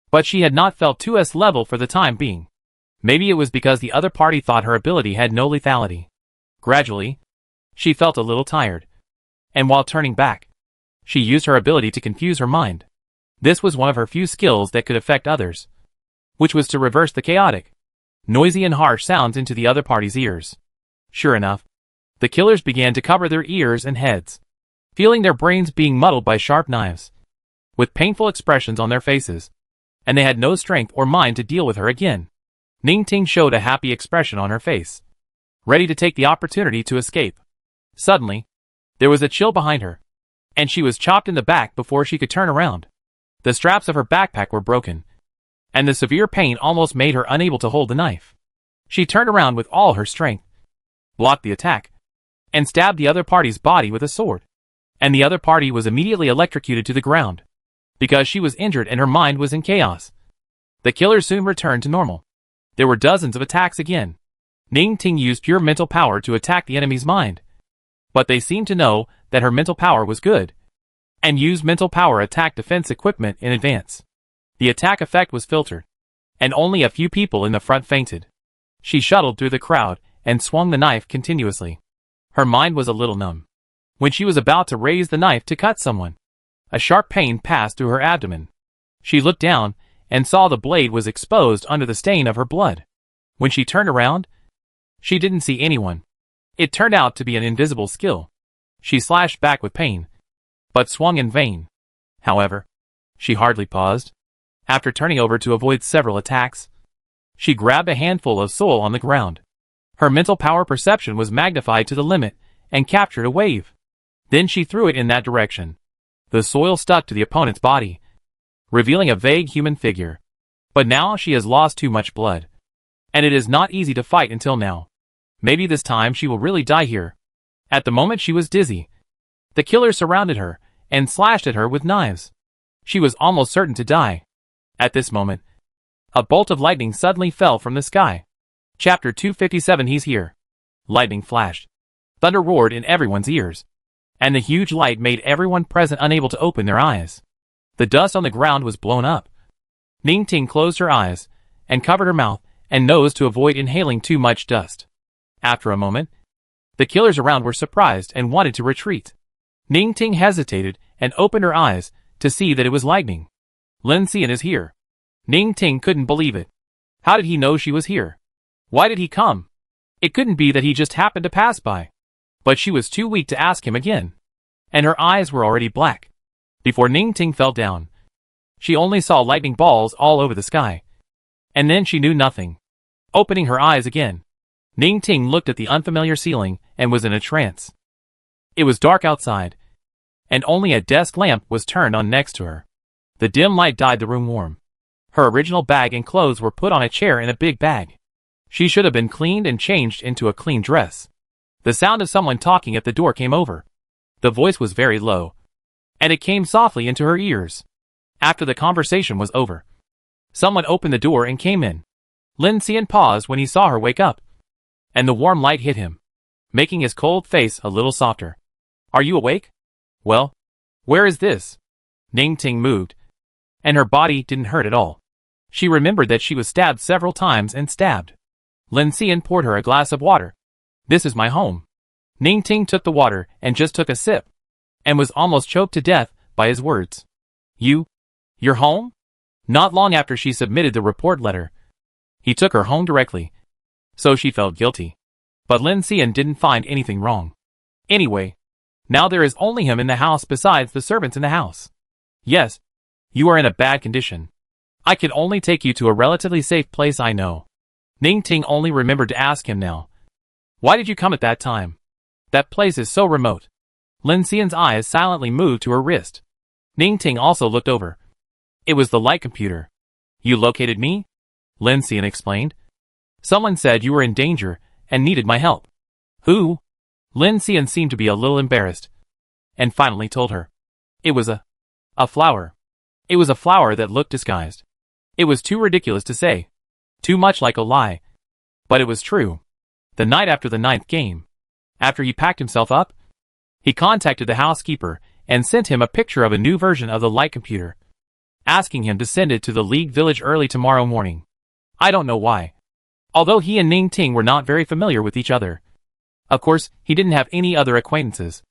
But she had not felt 2S level for the time being. Maybe it was because the other party thought her ability had no lethality. Gradually, she felt a little tired, and while turning back, she used her ability to confuse her mind. This was one of her few skills that could affect others, which was to reverse the chaotic, noisy and harsh sounds into the other party's ears. Sure enough, the killers began to cover their ears and heads, feeling their brains being muddled by sharp knives, with painful expressions on their faces, and they had no strength or mind to deal with her again. Ning Ting showed a happy expression on her face, ready to take the opportunity to escape. Suddenly, there was a chill behind her, and she was chopped in the back before she could turn around. The straps of her backpack were broken, and the severe pain almost made her unable to hold the knife. She turned around with all her strength, blocked the attack, and stabbed the other party's body with a sword. And the other party was immediately electrocuted to the ground, because she was injured and her mind was in chaos. The killer soon returned to normal. There were dozens of attacks again. Ning Ting used pure mental power to attack the enemy's mind. But they seemed to know that her mental power was good, and used mental power attack defense equipment in advance. The attack effect was filtered, and only a few people in the front fainted. She shuttled through the crowd and swung the knife continuously. Her mind was a little numb. When she was about to raise the knife to cut someone, a sharp pain passed through her abdomen. She looked down and saw the blade was exposed under the stain of her blood. When she turned around, she didn't see anyone. It turned out to be an invisible skill. She slashed back with pain, but swung in vain. However, she hardly paused. After turning over to avoid several attacks, she grabbed a handful of soil on the ground. Her mental power perception was magnified to the limit and captured a wave. Then she threw it in that direction. The soil stuck to the opponent's body, revealing a vague human figure. But now she has lost too much blood, and it is not easy to fight until now. Maybe this time she will really die here. At the moment she was dizzy. The killer surrounded her and slashed at her with knives. She was almost certain to die. At this moment, a bolt of lightning suddenly fell from the sky. Chapter 257. He's here. Lightning flashed. Thunder roared in everyone's ears, and the huge light made everyone present unable to open their eyes. The dust on the ground was blown up. Ning Ting closed her eyes and covered her mouth and nose to avoid inhaling too much dust. After a moment, the killers around were surprised and wanted to retreat. Ning Ting hesitated and opened her eyes to see that it was lightning. Lin Xian is here. Ning Ting couldn't believe it. How did he know she was here? Why did he come? It couldn't be that he just happened to pass by. But she was too weak to ask him again, and her eyes were already black. Before Ning Ting fell down, she only saw lightning balls all over the sky. And then she knew nothing. Opening her eyes again, Ning Ting looked at the unfamiliar ceiling and was in a trance. It was dark outside, and only a desk lamp was turned on next to her. The dim light dyed the room warm. Her original bag and clothes were put on a chair in a big bag. She should have been cleaned and changed into a clean dress. The sound of someone talking at the door came over. The voice was very low, and it came softly into her ears. After the conversation was over, someone opened the door and came in. Lin Xian paused when he saw her wake up, and the warm light hit him, making his cold face a little softer. Are you awake? Well, where is this? Ning Ting moved, and her body didn't hurt at all. She remembered that she was stabbed several times and stabbed. Lin Xian poured her a glass of water. This is my home. Ning Ting took the water and just took a sip, and was almost choked to death by his words. You're home? Not long after she submitted the report letter, he took her home directly. So she felt guilty. But Lin Xian didn't find anything wrong. Anyway, now there is only him in the house besides the servants in the house. Yes, you are in a bad condition. I can only take you to a relatively safe place I know. Ning Ting only remembered to ask him now. Why did you come at that time? That place is so remote. Lin Xian's eyes silently moved to her wrist. Ning Ting also looked over. It was the light computer. You located me? Lin Xian explained. Someone said you were in danger and needed my help. Who? Lin Xian seemed to be a little embarrassed, and finally told her. It was a flower. It was a flower that looked disguised. It was too ridiculous to say. Too much like a lie. But it was true. The night after the 9th game, after he packed himself up, he contacted the housekeeper and sent him a picture of a new version of the light computer, asking him to send it to the League Village early tomorrow morning. I don't know why. Although he and Ning Ting were not very familiar with each other. Of course, he didn't have any other acquaintances.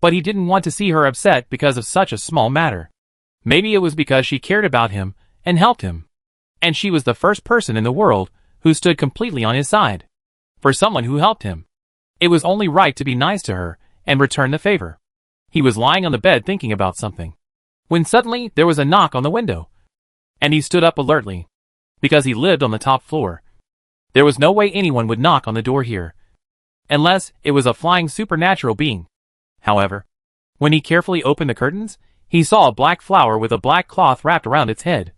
But he didn't want to see her upset because of such a small matter. Maybe it was because she cared about him and helped him. And she was the first person in the world who stood completely on his side. For someone who helped him, it was only right to be nice to her and return the favor. He was lying on the bed thinking about something, when suddenly there was a knock on the window. And he stood up alertly, because he lived on the top floor. There was no way anyone would knock on the door here, unless it was a flying supernatural being. However, when he carefully opened the curtains, he saw a black flower with a black cloth wrapped around its head,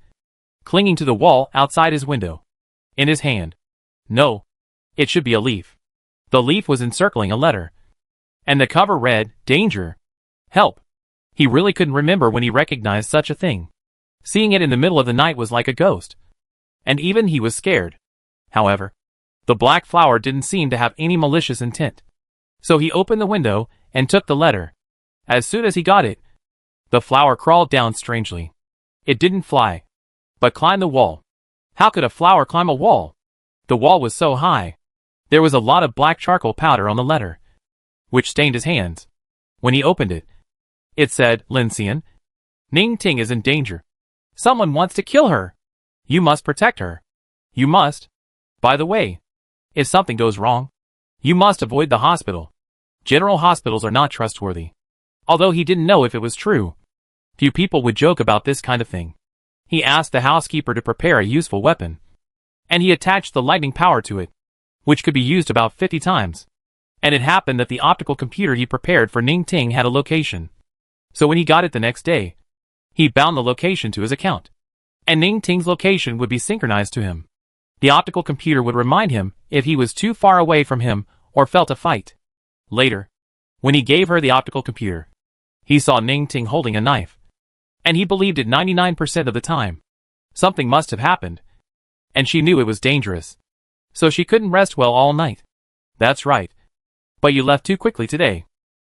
clinging to the wall outside his window. In his hand. No, it should be a leaf. The leaf was encircling a letter. And the cover read, "Danger. Help." He really couldn't remember when he recognized such a thing. Seeing it in the middle of the night was like a ghost. And even he was scared. However, the black flower didn't seem to have any malicious intent. So he opened the window and took the letter. As soon as he got it, the flower crawled down strangely. It didn't fly, but climbed the wall. How could a flower climb a wall? The wall was so high. There was a lot of black charcoal powder on the letter, which stained his hands. When he opened it, it said, "Lin Xian, Ning Ting is in danger. Someone wants to kill her. You must protect her. You must. By the way, if something goes wrong, you must avoid the hospital. General hospitals are not trustworthy." Although he didn't know if it was true, few people would joke about this kind of thing. He asked the housekeeper to prepare a useful weapon, and he attached the lightning power to it, which could be used about 50 times. And it happened that the optical computer he prepared for Ning Ting had a location. So when he got it the next day, he bound the location to his account, and Ning Ting's location would be synchronized to him. The optical computer would remind him if he was too far away from him or felt a fight. Later, when he gave her the optical computer, he saw Ning Ting holding a knife, and he believed it 99% of the time. Something must have happened, and she knew it was dangerous. So she couldn't rest well all night. "That's right. But you left too quickly today.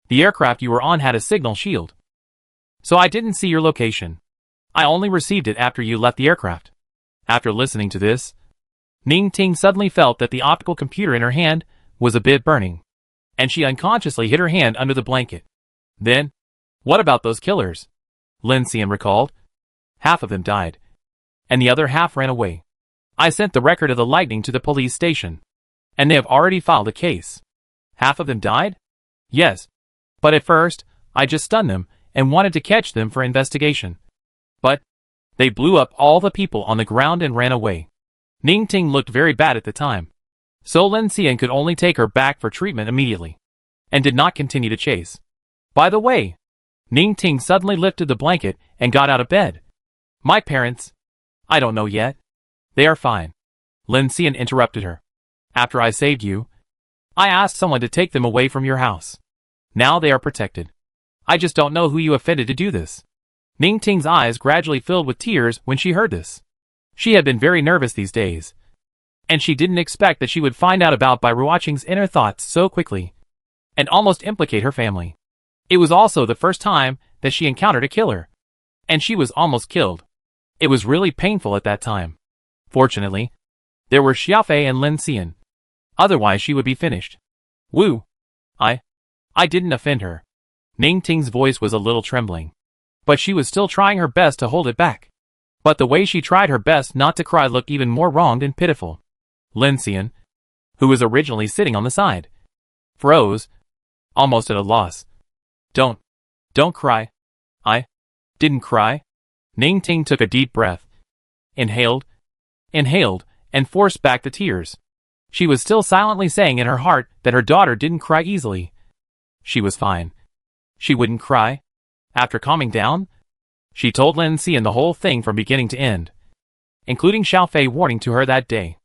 The aircraft you were on had a signal shield, so I didn't see your location. I only received it after you left the aircraft." After listening to this, Ning Ting suddenly felt that the optical computer in her hand was a bit burning, and she unconsciously hid her hand under the blanket. Then, "What about those killers?" Lin Xian recalled. "Half of them died, and the other half ran away. I sent the record of the lightning to the police station, and they have already filed a case." "Half of them died?" "Yes. But at first, I just stunned them and wanted to catch them for investigation. But they blew up all the people on the ground and ran away." Ning Ting looked very bad at the time, so Lin Xian could only take her back for treatment immediately, and did not continue to chase. "By the way," Ning Ting suddenly lifted the blanket and got out of bed. "My parents? I don't know yet. They are fine." Lin Xian interrupted her. "After I saved you, I asked someone to take them away from your house. Now they are protected. I just don't know who you offended to do this." Ning Ting's eyes gradually filled with tears when she heard this. She had been very nervous these days, and she didn't expect that she would find out about Bai Ruoqing's inner thoughts so quickly, and almost implicate her family. It was also the first time that she encountered a killer, and she was almost killed. It was really painful at that time. Fortunately, there were Xiaofei and Lin Xian. Otherwise she would be finished. "Wu, I didn't offend her." Ning Ting's voice was a little trembling, but she was still trying her best to hold it back. But the way she tried her best not to cry looked even more wronged and pitiful. Lin Xian, who was originally sitting on the side, froze, almost at a loss. Don't cry. I didn't cry." Ning Ting took a deep breath, inhaled, and forced back the tears. She was still silently saying in her heart that her daughter didn't cry easily. She was fine. She wouldn't cry. After calming down, she told Lin Xian the whole thing from beginning to end, including Xiaofei warning to her that day.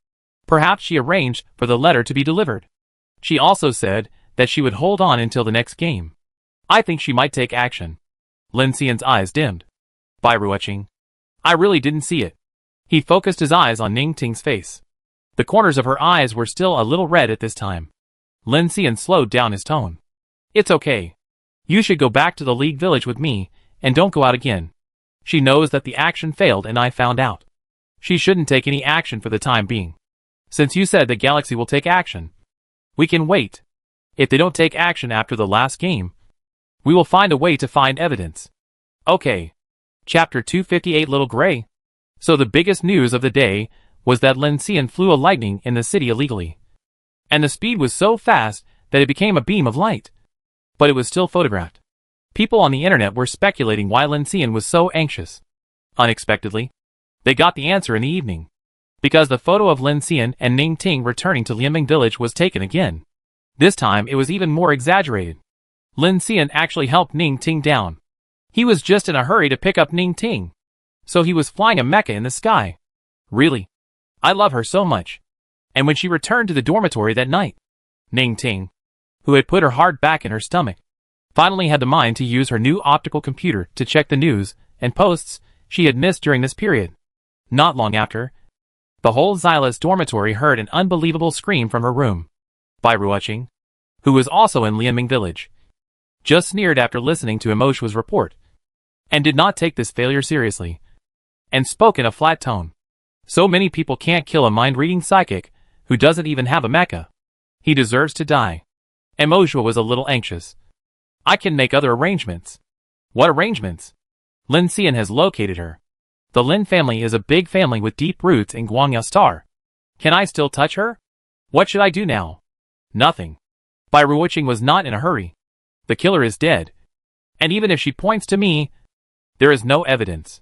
Perhaps she arranged for the letter to be delivered. She also said that she would hold on until the next game. "I think she might take action." Lin Xian's eyes dimmed. "Bai Ruoqing, I really didn't see it." He focused his eyes on Ning Ting's face. The corners of her eyes were still a little red at this time. Lin Xian slowed down his tone. "It's okay. You should go back to the League village with me, and don't go out again. She knows that the action failed and I found out. She shouldn't take any action for the time being. Since you said the galaxy will take action, we can wait. If they don't take action after the last game, we will find a way to find evidence." Okay. Chapter 258 Little Gray. So the biggest news of the day was that Lin Xian flew a lightning in the city illegally. And the speed was so fast that it became a beam of light. But it was still photographed. People on the internet were speculating why Lin Xian was so anxious. Unexpectedly, they got the answer in the evening. Because the photo of Lin Xian and Ning Ting returning to Lianming village was taken again. This time it was even more exaggerated. Lin Xian actually helped Ning Ting down. He was just in a hurry to pick up Ning Ting. So he was flying a mecha in the sky. Really? I love her so much. And when she returned to the dormitory that night, Ning Ting, who had put her heart back in her stomach, finally had the mind to use her new optical computer to check the news and posts she had missed during this period. Not long after, the whole Xyla's dormitory heard an unbelievable scream from her room. Bai Ruoqing, who was also in Lianming village, just sneered after listening to Emoshua's report, and did not take this failure seriously, and spoke in a flat tone. So many people can't kill a mind-reading psychic who doesn't even have a mecha. He deserves to die. Emoshua was a little anxious. I can make other arrangements. What arrangements? Lin Xian has located her. The Lin family is a big family with deep roots in Guangya Star. Can I still touch her? What should I do now? Nothing. Bai Ruoqing was not in a hurry. The killer is dead. And even if she points to me, there is no evidence.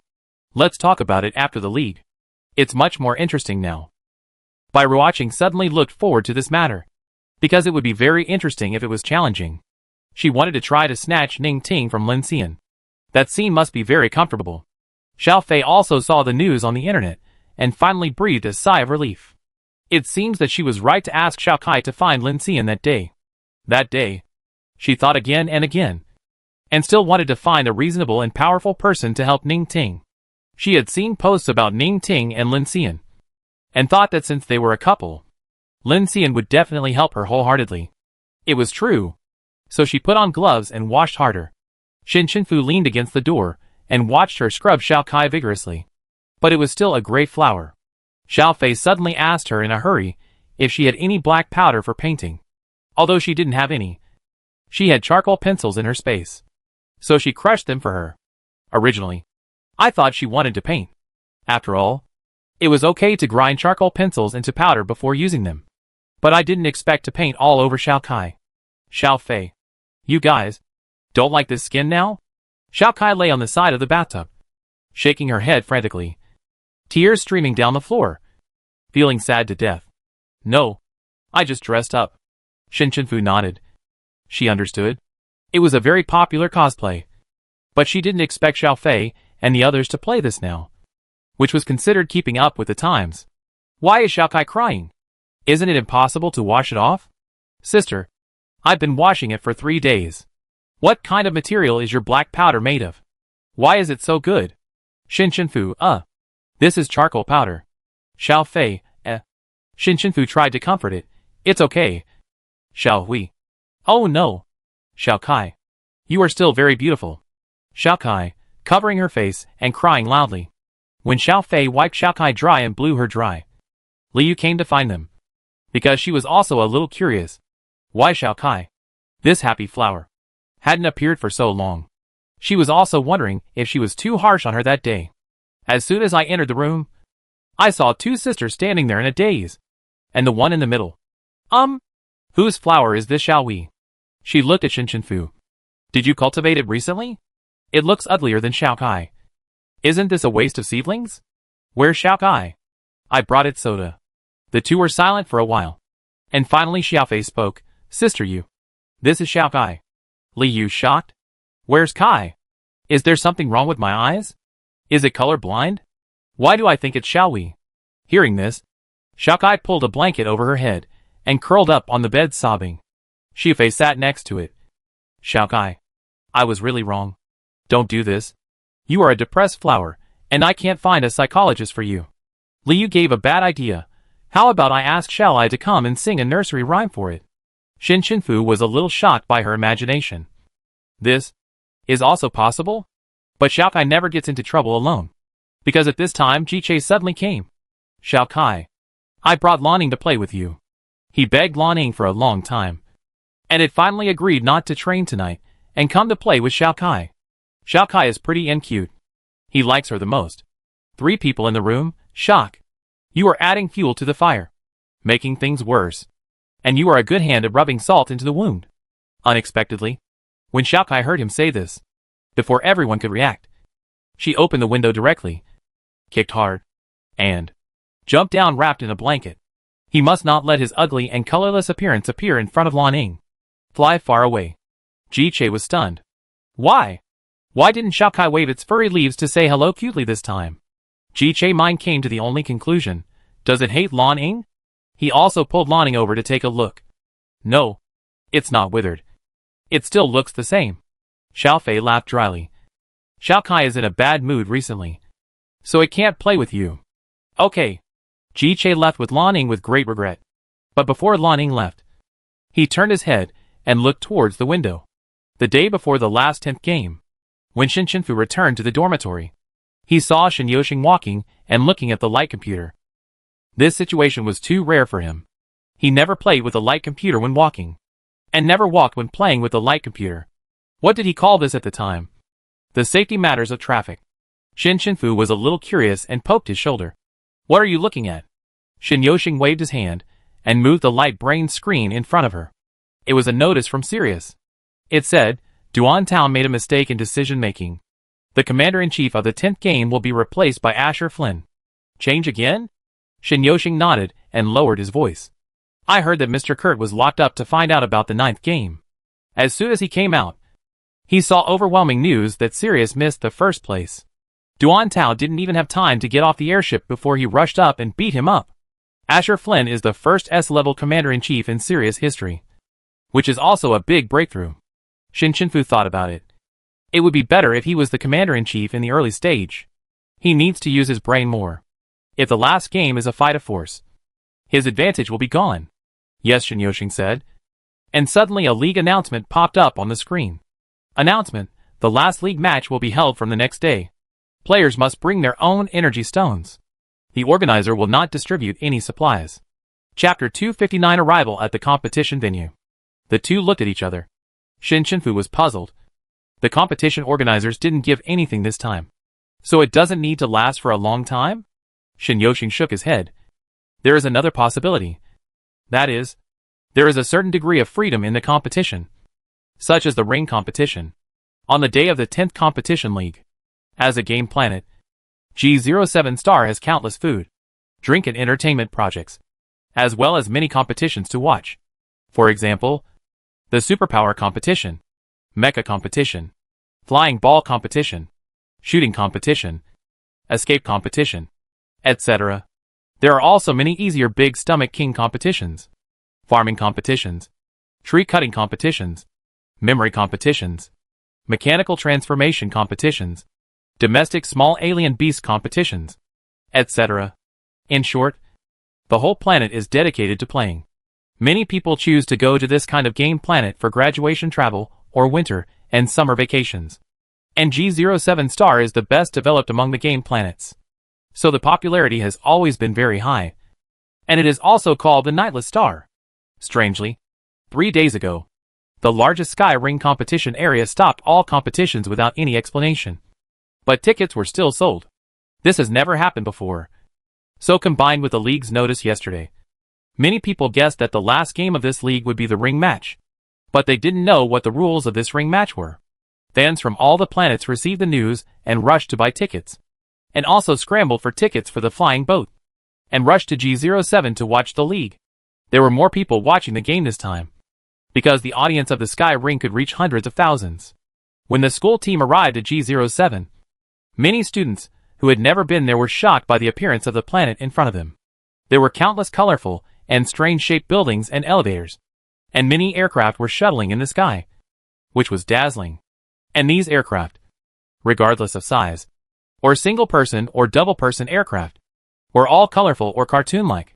Let's talk about it after the league. It's much more interesting now. Bai Ruoqing suddenly looked forward to this matter, because it would be very interesting if it was challenging. She wanted to try to snatch Ning Ting from Lin Xian. That scene must be very comfortable. Xiao Fei also saw the news on the internet, and finally breathed a sigh of relief. It seems that she was right to ask Xiao Kai to find Lin Xian that day. That day, she thought again and again, and still wanted to find a reasonable and powerful person to help Ning Ting. She had seen posts about Ning Ting and Lin Xian, and thought that since they were a couple, Lin Xian would definitely help her wholeheartedly. It was true. So she put on gloves and washed harder. Shin Chenfu leaned against the door and watched her scrub Xiao Kai vigorously. But it was still a gray flower. Xiao Fei suddenly asked her in a hurry if she had any black powder for painting. Although she didn't have any, she had charcoal pencils in her space, so she crushed them for her. Originally, I thought she wanted to paint. After all, it was okay to grind charcoal pencils into powder before using them. But I didn't expect to paint all over Xiao Kai. Xiao Fei, you guys don't like this skin now? Xiao Kai lay on the side of the bathtub, shaking her head frantically, tears streaming down the floor, feeling sad to death. No, I just dressed up. Shin Chenfu nodded. She understood. It was a very popular cosplay. But she didn't expect Xiao Fei and the others to play this now, which was considered keeping up with the times. Why is Xiao Kai crying? Isn't it impossible to wash it off? Sister, I've been washing it for 3 days. What kind of material is your black powder made of? Why is it so good? Shin Chenfu, this is charcoal powder. Xiao Fei, Shin Chenfu tried to comfort it. It's okay. Xiao Hui. Oh no. Xiao Kai. You are still very beautiful. Xiao Kai, covering her face and crying loudly. When Xiao Fei wiped Xiao Kai dry and blew her dry, Liu came to find them, because she was also a little curious. Why Xiao Kai, this happy flower, hadn't appeared for so long. She was also wondering if she was too harsh on her that day. As soon as I entered the room, I saw 2 sisters standing there in a daze, and the one in the middle. Whose flower is this, Xiao Hui? She looked at Shin Chenfu. Did you cultivate it recently? It looks uglier than Xiao Kai. Isn't this a waste of seedlings? Where's Xiao Kai? I brought it soda. The two were silent for a while, and finally Xiao Fei spoke. Sister Yu, this is Xiao Kai. Li Yu shocked. Where's Kai? Is there something wrong with my eyes? Is it color blind? Why do I think it's Xiao Hui? Hearing this, Xiao Kai pulled a blanket over her head and curled up on the bed sobbing. Xiao Fei sat next to it. Xiao Kai, I was really wrong. Don't do this. You are a depressed flower, and I can't find a psychologist for you. Li Yu gave a bad idea. How about I ask Xiao Ai to come and sing a nursery rhyme for it? Shin Chenfu was a little shocked by her imagination. This is also possible? But Xiao Kai never gets into trouble alone, because at this time Ji Che suddenly came. Xiao Kai, I brought Lan to play with you. He begged Lan for a long time, and it finally agreed not to train tonight and come to play with Xiao Kai. Xiao Kai is pretty and cute. He likes her the most. 3 people in the room, shock. You are adding fuel to the fire, making things worse. And you are a good hand at rubbing salt into the wound. Unexpectedly, when Xiao Kai heard him say this, before everyone could react, she opened the window directly, kicked hard, and jumped down wrapped in a blanket. He must not let his ugly and colorless appearance appear in front of Lan Ning. Fly far away. Ji Che was stunned. Why? Why didn't Xiao Kai wave its furry leaves to say hello cutely this time? Ji Che mind came to the only conclusion. Does it hate Lan Ning? He also pulled Lan Ning over to take a look. No. It's not withered. It still looks the same. Xiao Fei laughed dryly. Xiao Kai is in a bad mood recently, so it can't play with you. Okay. Ji Che left with Lan Ning with great regret. But before Lan Ning left, he turned his head and looked towards the window. The day before the last 10th game, when Shin Shinfu returned to the dormitory, he saw Shin Yoshing walking and looking at the light computer. This situation was too rare for him. He never played with a light computer when walking, and never walked when playing with a light computer. What did he call this at the time? The safety matters of traffic. Shin Shinfu was a little curious and poked his shoulder. What are you looking at? Shin Yoshing waved his hand and moved the light brain screen in front of her. It was a notice from Sirius. It said, Duan Town made a mistake in decision-making. The commander-in-chief of the 10th game will be replaced by Asher Flynn. Change again? Shin Yoshing nodded and lowered his voice. I heard that Mr. Kurt was locked up to find out about the 9th game. As soon as he came out, he saw overwhelming news that Sirius missed the first place. Duan Tao didn't even have time to get off the airship before he rushed up and beat him up. Asher Flynn is the first S-level commander-in-chief in Sirius history, which is also a big breakthrough. Shin Shinfu thought about it. It would be better if he was the commander-in-chief in the early stage. He needs to use his brain more. If the last game is a fight of force, his advantage will be gone. Yes, Shin Yoshing said. And suddenly a league announcement popped up on the screen. Announcement: the last league match will be held from the next day. Players must bring their own energy stones. The organizer will not distribute any supplies. Chapter 259 Arrival at the competition venue. The two looked at each other. Shin Shinfu was puzzled. The competition organizers didn't give anything this time. So it doesn't need to last for a long time? Shin Yoshing shook his head. There is another possibility. That is, there is a certain degree of freedom in the competition, such as the ring competition. On the day of the 10th competition league, as a game planet, G07 Star has countless food, drink and entertainment projects, as well as many competitions to watch. For example, the superpower competition, mecha competition, flying ball competition, shooting competition, escape competition, etc. There are also many easier big stomach king competitions, farming competitions, tree cutting competitions, memory competitions, mechanical transformation competitions, domestic small alien beast competitions, etc. In short, the whole planet is dedicated to playing. Many people choose to go to this kind of game planet for graduation travel or winter and summer vacations. And G07 Star is the best developed among the game planets. So the popularity has always been very high. And it is also called the Nightless Star. Strangely, 3 days ago, the largest Sky Ring competition area stopped all competitions without any explanation. But tickets were still sold. This has never happened before. So combined with the league's notice yesterday, many people guessed that the last game of this league would be the ring match. But they didn't know what the rules of this ring match were. Fans from all the planets received the news and rushed to buy tickets. And also scrambled for tickets for the flying boat. And rushed to G07 to watch the league. There were more people watching the game this time, because the audience of the Sky Ring could reach hundreds of thousands. When the school team arrived at G07, many students who had never been there were shocked by the appearance of the planet in front of them. There were countless colorful and strange-shaped buildings and elevators, and many aircraft were shuttling in the sky, which was dazzling. And these aircraft, regardless of size, or single-person or double-person aircraft, were all colorful or cartoon-like,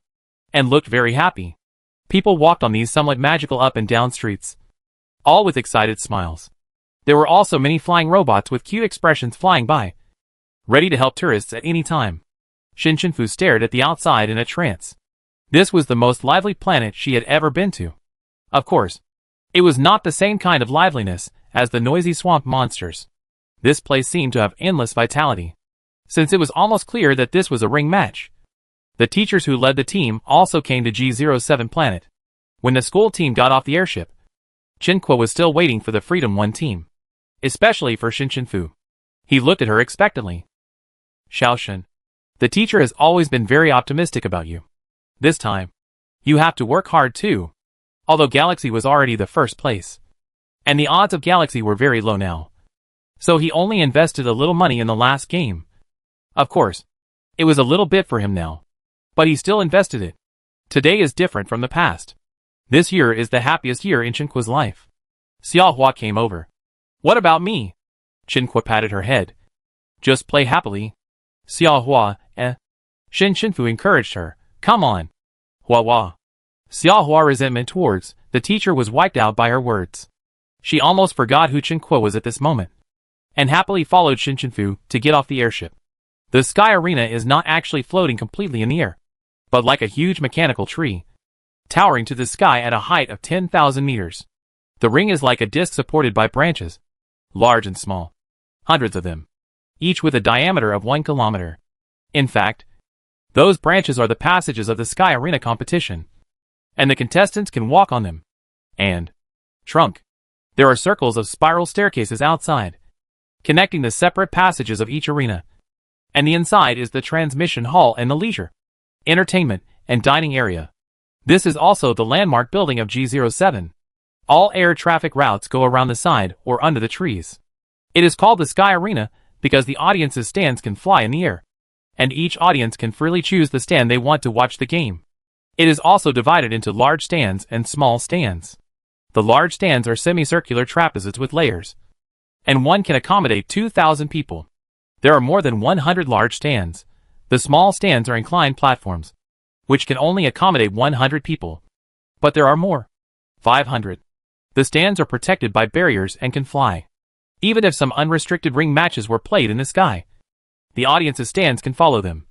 and looked very happy. People walked on these somewhat magical up and down streets, all with excited smiles. There were also many flying robots with cute expressions flying by, ready to help tourists at any time. Shin Shinfu stared at the outside in a trance. This was the most lively planet she had ever been to. Of course, it was not the same kind of liveliness as the noisy swamp monsters. This place seemed to have endless vitality, since it was almost clear that this was a ring match. The teachers who led the team also came to G07 planet. When the school team got off the airship, Qinque was still waiting for the Freedom 1 team, especially for Shin Shinfu. He looked at her expectantly. Xiaoshen, the teacher has always been very optimistic about you. This time, you have to work hard too. Although Galaxy was already the first place, and the odds of Galaxy were very low now. So he only invested a little money in the last game. Of course, it was a little bit for him now, but he still invested it. Today is different from the past. This year is the happiest year in Chinqua's life. Xiaohua came over. What about me? Chinqua patted her head. Just play happily. Xiaohua, Shinfu encouraged her. Come on. Hua. Xiaohua's resentment towards the teacher was wiped out by her words. She almost forgot who Chinqua was at this moment, and happily followed Shinfu to get off the airship. The sky arena is not actually floating completely in the air, but like a huge mechanical tree, towering to the sky at a height of 10,000 meters. The ring is like a disc supported by branches, large and small, hundreds of them, each with a diameter of 1 kilometer. In fact, those branches are the passages of the sky arena competition, and the contestants can walk on them. And trunk. There are circles of spiral staircases outside, connecting the separate passages of each arena. And the inside is the transmission hall and the leisure, entertainment, and dining area. This is also the landmark building of G07. All air traffic routes go around the side or under the trees. It is called the Sky Arena because the audience's stands can fly in the air, and each audience can freely choose the stand they want to watch the game. It is also divided into large stands and small stands. The large stands are semicircular trapezoids with layers, and one can accommodate 2,000 people. There are more than 100 large stands. The small stands are inclined platforms, which can only accommodate 100 people. But there are more. 500. The stands are protected by barriers and can fly. Even if some unrestricted ring matches were played in the sky, the audience's stands can follow them,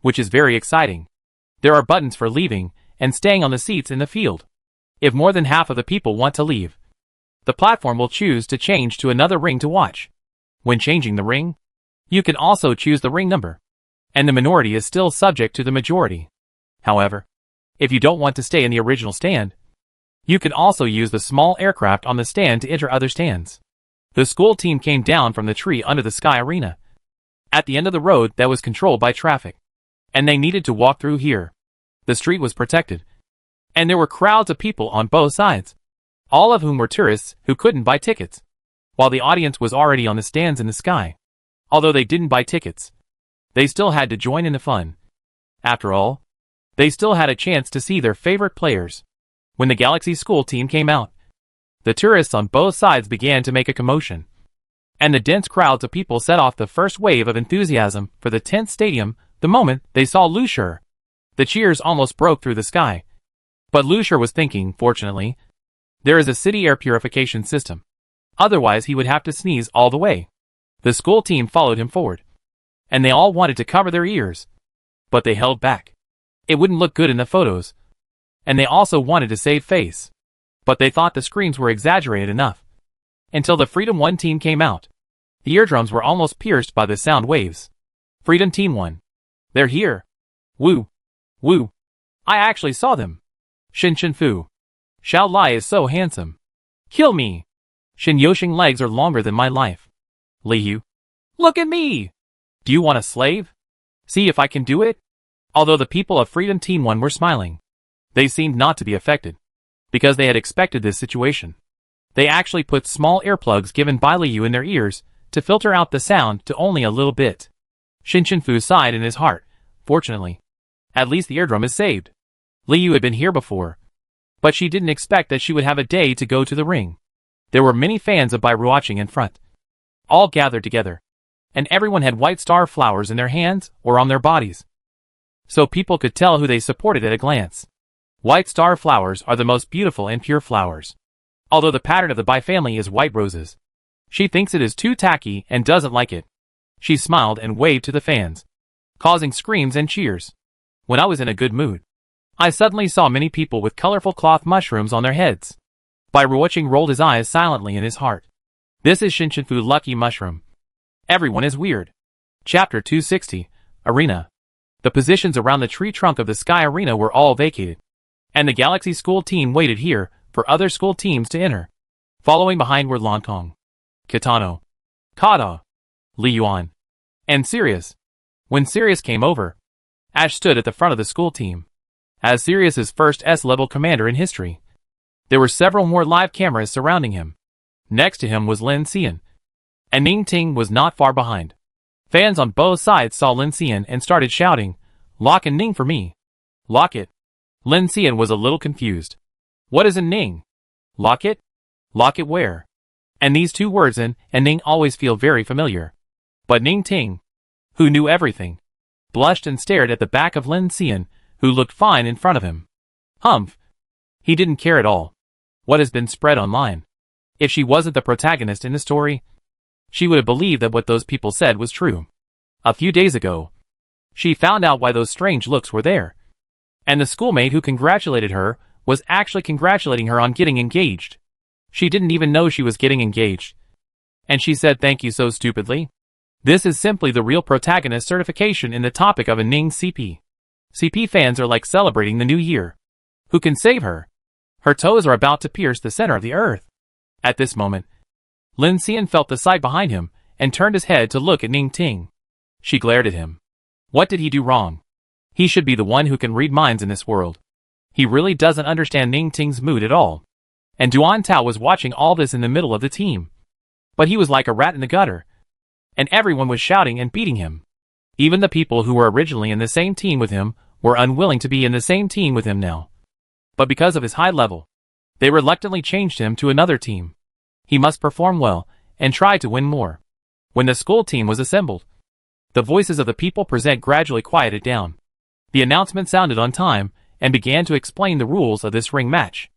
which is very exciting. There are buttons for leaving and staying on the seats in the field. If more than half of the people want to leave, the platform will choose to change to another ring to watch. When changing the ring, you can also choose the ring number, and the minority is still subject to the majority. However, if you don't want to stay in the original stand, you can also use the small aircraft on the stand to enter other stands. The school team came down from the tree under the sky arena, at the end of the road that was controlled by traffic, and they needed to walk through here. The street was protected, and there were crowds of people on both sides, all of whom were tourists who couldn't buy tickets, while the audience was already on the stands in the sky. Although they didn't buy tickets, they still had to join in the fun. After all, they still had a chance to see their favorite players. When the Galaxy school team came out, the tourists on both sides began to make a commotion, and the dense crowds of people set off the first wave of enthusiasm for the 10th stadium the moment they saw Lucier. The cheers almost broke through the sky. But Lucier was thinking, fortunately, there is a city air purification system. Otherwise he would have to sneeze all the way. The school team followed him forward, and they all wanted to cover their ears, but they held back. It wouldn't look good in the photos, and they also wanted to save face, but they thought the screams were exaggerated enough. Until the Freedom 1 team came out, the eardrums were almost pierced by the sound waves. Freedom Team 1. They're here. Woo. Woo. I actually saw them. Shinfu. Xiao Lai is so handsome. Kill me. Shin Yoshing legs are longer than my life. Liu. Look at me! Do you want a slave? See if I can do it? Although the people of Freedom Team 1 were smiling, they seemed not to be affected, because they had expected this situation. They actually put small earplugs given by Liu in their ears to filter out the sound to only a little bit. Shinfu sighed in his heart. Fortunately, at least the eardrum is saved. Liu had been here before, but she didn't expect that she would have a day to go to the ring. There were many fans of Bai watching in front, all gathered together, and everyone had white star flowers in their hands or on their bodies, so people could tell who they supported at a glance. White star flowers are the most beautiful and pure flowers. Although the pattern of the Bai family is white roses, she thinks it is too tacky and doesn't like it. She smiled and waved to the fans, causing screams and cheers. When I was in a good mood, I suddenly saw many people with colorful cloth mushrooms on their heads. Bai Ruoqing rolled his eyes silently in his heart. This is Shinfu Lucky Mushroom. Everyone is weird. Chapter 260, Arena. The positions around the tree trunk of the Sky Arena were all vacated, and the Galaxy school team waited here for other school teams to enter. Following behind were Lontong, Kitano, Kada, Li Yuan, and Sirius. When Sirius came over, Ash stood at the front of the school team, as Sirius's first S-level commander in history. There were several more live cameras surrounding him. Next to him was Lin Xian, and Ning Ting was not far behind. Fans on both sides saw Lin Xian and started shouting, "Lock and Ning for me. Lock it." Lin Xian was a little confused. What is a Ning? Locket? Locket where? And these two words in and Ning always feel very familiar. But Ning Ting, who knew everything, blushed and stared at the back of Lin Xian, who looked fine in front of him. Humph. He didn't care at all what has been spread online. If she wasn't the protagonist in the story, she would have believed that what those people said was true. A few days ago, she found out why those strange looks were there. And the schoolmate who congratulated her was actually congratulating her on getting engaged. She didn't even know she was getting engaged. And she said thank you so stupidly. This is simply the real protagonist certification in the topic of a Ning CP. CP fans are like celebrating the new year. Who can save her? Her toes are about to pierce the center of the earth. At this moment, Lin Xian felt the sight behind him and turned his head to look at Ning Ting. She glared at him. What did he do wrong? He should be the one who can read minds in this world. He really doesn't understand Ning Ting's mood at all. And Duan Tao was watching all this in the middle of the team. But he was like a rat in the gutter. And everyone was shouting and beating him. Even the people who were originally in the same team with him were unwilling to be in the same team with him now. But because of his high level, they reluctantly changed him to another team. He must perform well and try to win more. When the school team was assembled, the voices of the people present gradually quieted down. The announcement sounded on time and began to explain the rules of this ring match.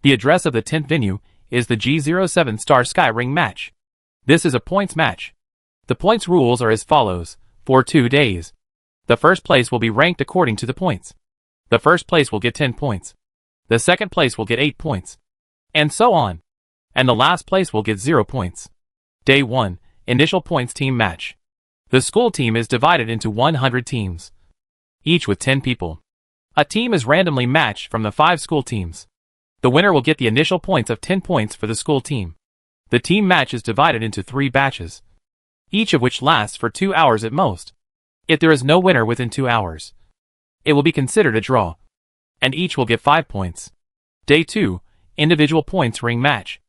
The address of the 10th venue is the G07 Star Sky Ring match. This is a points match. The points rules are as follows. For 2 days, the first place will be ranked according to the points. The first place will get 10 points. The second place will get 8 points. And so on. And the last place will get 0 points. Day 1, Initial Points Team Match. The school team is divided into 100 teams, each with 10 people. A team is randomly matched from the 5 school teams. The winner will get the initial points of 10 points for the school team. The team match is divided into 3 batches, each of which lasts for 2 hours at most. If there is no winner within 2 hours, it will be considered a draw, and each will get 5 points. Day 2, Individual Points Ring Match.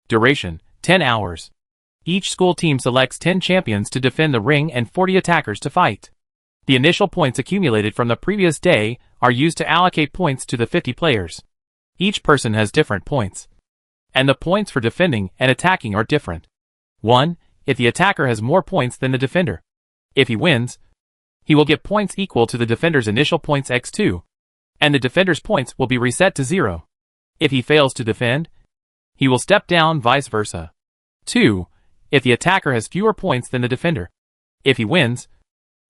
Duration, 10 hours. Each school team selects 10 champions to defend the ring and 40 attackers to fight. The initial points accumulated from the previous day are used to allocate points to the 50 players. Each person has different points, and the points for defending and attacking are different. 1. If the attacker has more points than the defender. If he wins, he will get points equal to the defender's initial points x2, and the defender's points will be reset to 0. If he fails to defend, he will step down, vice versa. 2. If the attacker has fewer points than the defender. If he wins,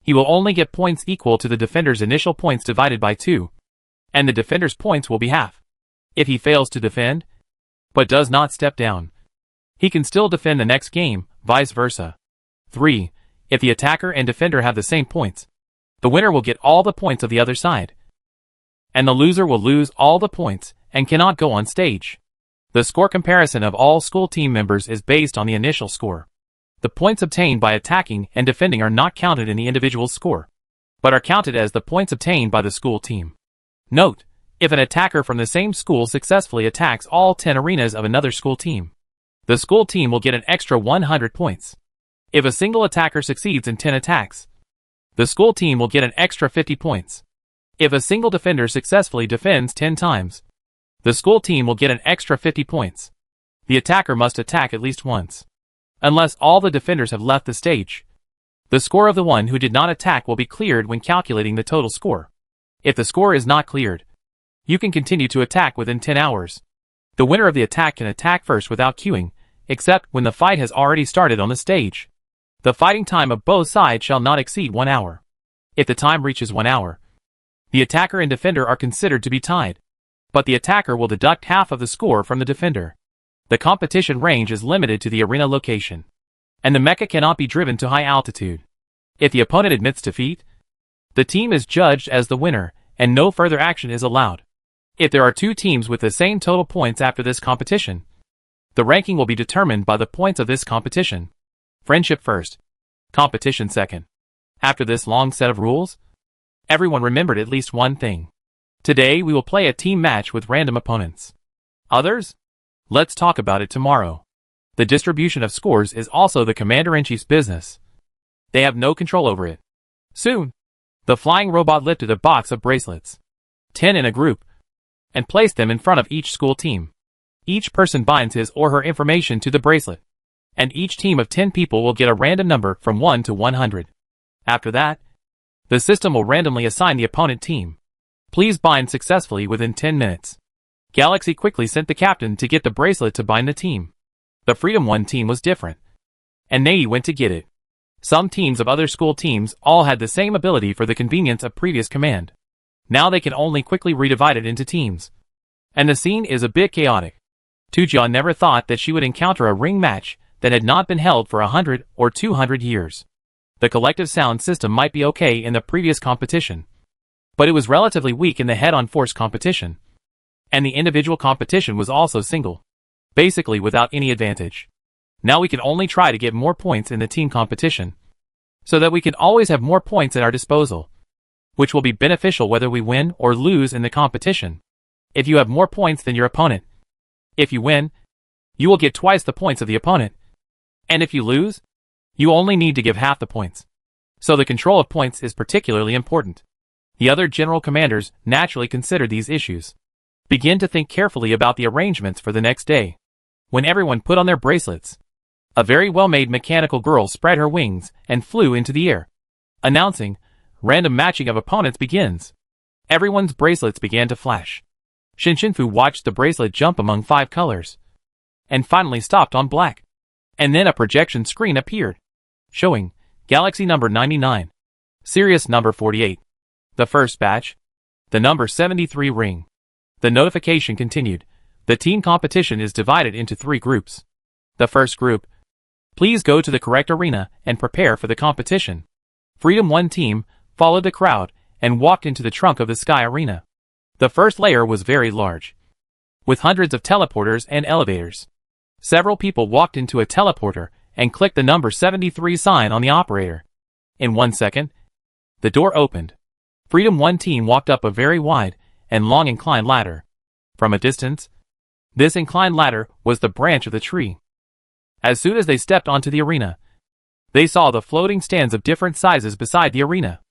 he will only get points equal to the defender's initial points divided by 2, and the defender's points will be half. If he fails to defend, but does not step down, he can still defend the next game, vice versa. 3. If the attacker and defender have the same points, the winner will get all the points of the other side, and the loser will lose all the points and cannot go on stage. The score comparison of all school team members is based on the initial score. The points obtained by attacking and defending are not counted in the individual score, but are counted as the points obtained by the school team. Note, if an attacker from the same school successfully attacks all 10 arenas of another school team, the school team will get an extra 100 points. If a single attacker succeeds in 10 attacks, the school team will get an extra 50 points. If a single defender successfully defends 10 times, the school team will get an extra 50 points. The attacker must attack at least once, unless all the defenders have left the stage. The score of the one who did not attack will be cleared when calculating the total score. If the score is not cleared, you can continue to attack within 10 hours. The winner of the attack can attack first without queuing, except when the fight has already started on the stage. The fighting time of both sides shall not exceed 1 hour. If the time reaches 1 hour, the attacker and defender are considered to be tied, but the attacker will deduct half of the score from the defender. The competition range is limited to the arena location, and the mecha cannot be driven to high altitude. If the opponent admits defeat, the team is judged as the winner, and no further action is allowed. If there are 2 teams with the same total points after this competition, the ranking will be determined by the points of this competition. Friendship first, competition second. After this long set of rules, everyone remembered at least one thing. Today we will play a team match with random opponents. Others? Let's talk about it tomorrow. The distribution of scores is also the Commander-in-Chief's business. They have no control over it. Soon, the flying robot lifted a box of bracelets. 10 in a group, and placed them in front of each school team. Each person binds his or her information to the bracelet, and each team of 10 people will get a random number from 1 to 100. After that, the system will randomly assign the opponent team. Please bind successfully within 10 minutes. Galaxy quickly sent the captain to get the bracelet to bind the team. The Freedom 1 team was different, and Nei went to get it. Some teams of other school teams all had the same ability for the convenience of previous command. Now they can only quickly redivide it into teams. And the scene is a bit chaotic. Tujia never thought that she would encounter a ring match that had not been held for 100 or 200 years. The collective sound system might be okay in the previous competition, but it was relatively weak in the head-on force competition. And the individual competition was also single, basically without any advantage. Now we can only try to get more points in the team competition, so that we can always have more points at our disposal, which will be beneficial whether we win or lose in the competition. If you have more points than your opponent, if you win, you will get twice the points of the opponent, and if you lose, you only need to give half the points. So the control of points is particularly important. The other general commanders naturally consider these issues. Begin to think carefully about the arrangements for the next day. When everyone put on their bracelets, a very well-made mechanical girl spread her wings and flew into the air, announcing, "Random matching of opponents begins." Everyone's bracelets began to flash. Shinshinfu watched the bracelet jump among 5 colors, and finally stopped on black. And then a projection screen appeared, showing Galaxy number 99, Sirius number 48, the first batch, the number 73 ring. The notification continued. The team competition is divided into 3 groups. The first group, please go to the correct arena and prepare for the competition. Freedom 1 team followed the crowd and walked into the trunk of the sky arena. The first layer was very large, with hundreds of teleporters and elevators. Several people walked into a teleporter and clicked the number 73 sign on the operator. In 1 second, the door opened. Freedom 1 team walked up a very wide and long inclined ladder. From a distance, this inclined ladder was the branch of the tree. As soon as they stepped onto the arena, they saw the floating stands of different sizes beside the arena.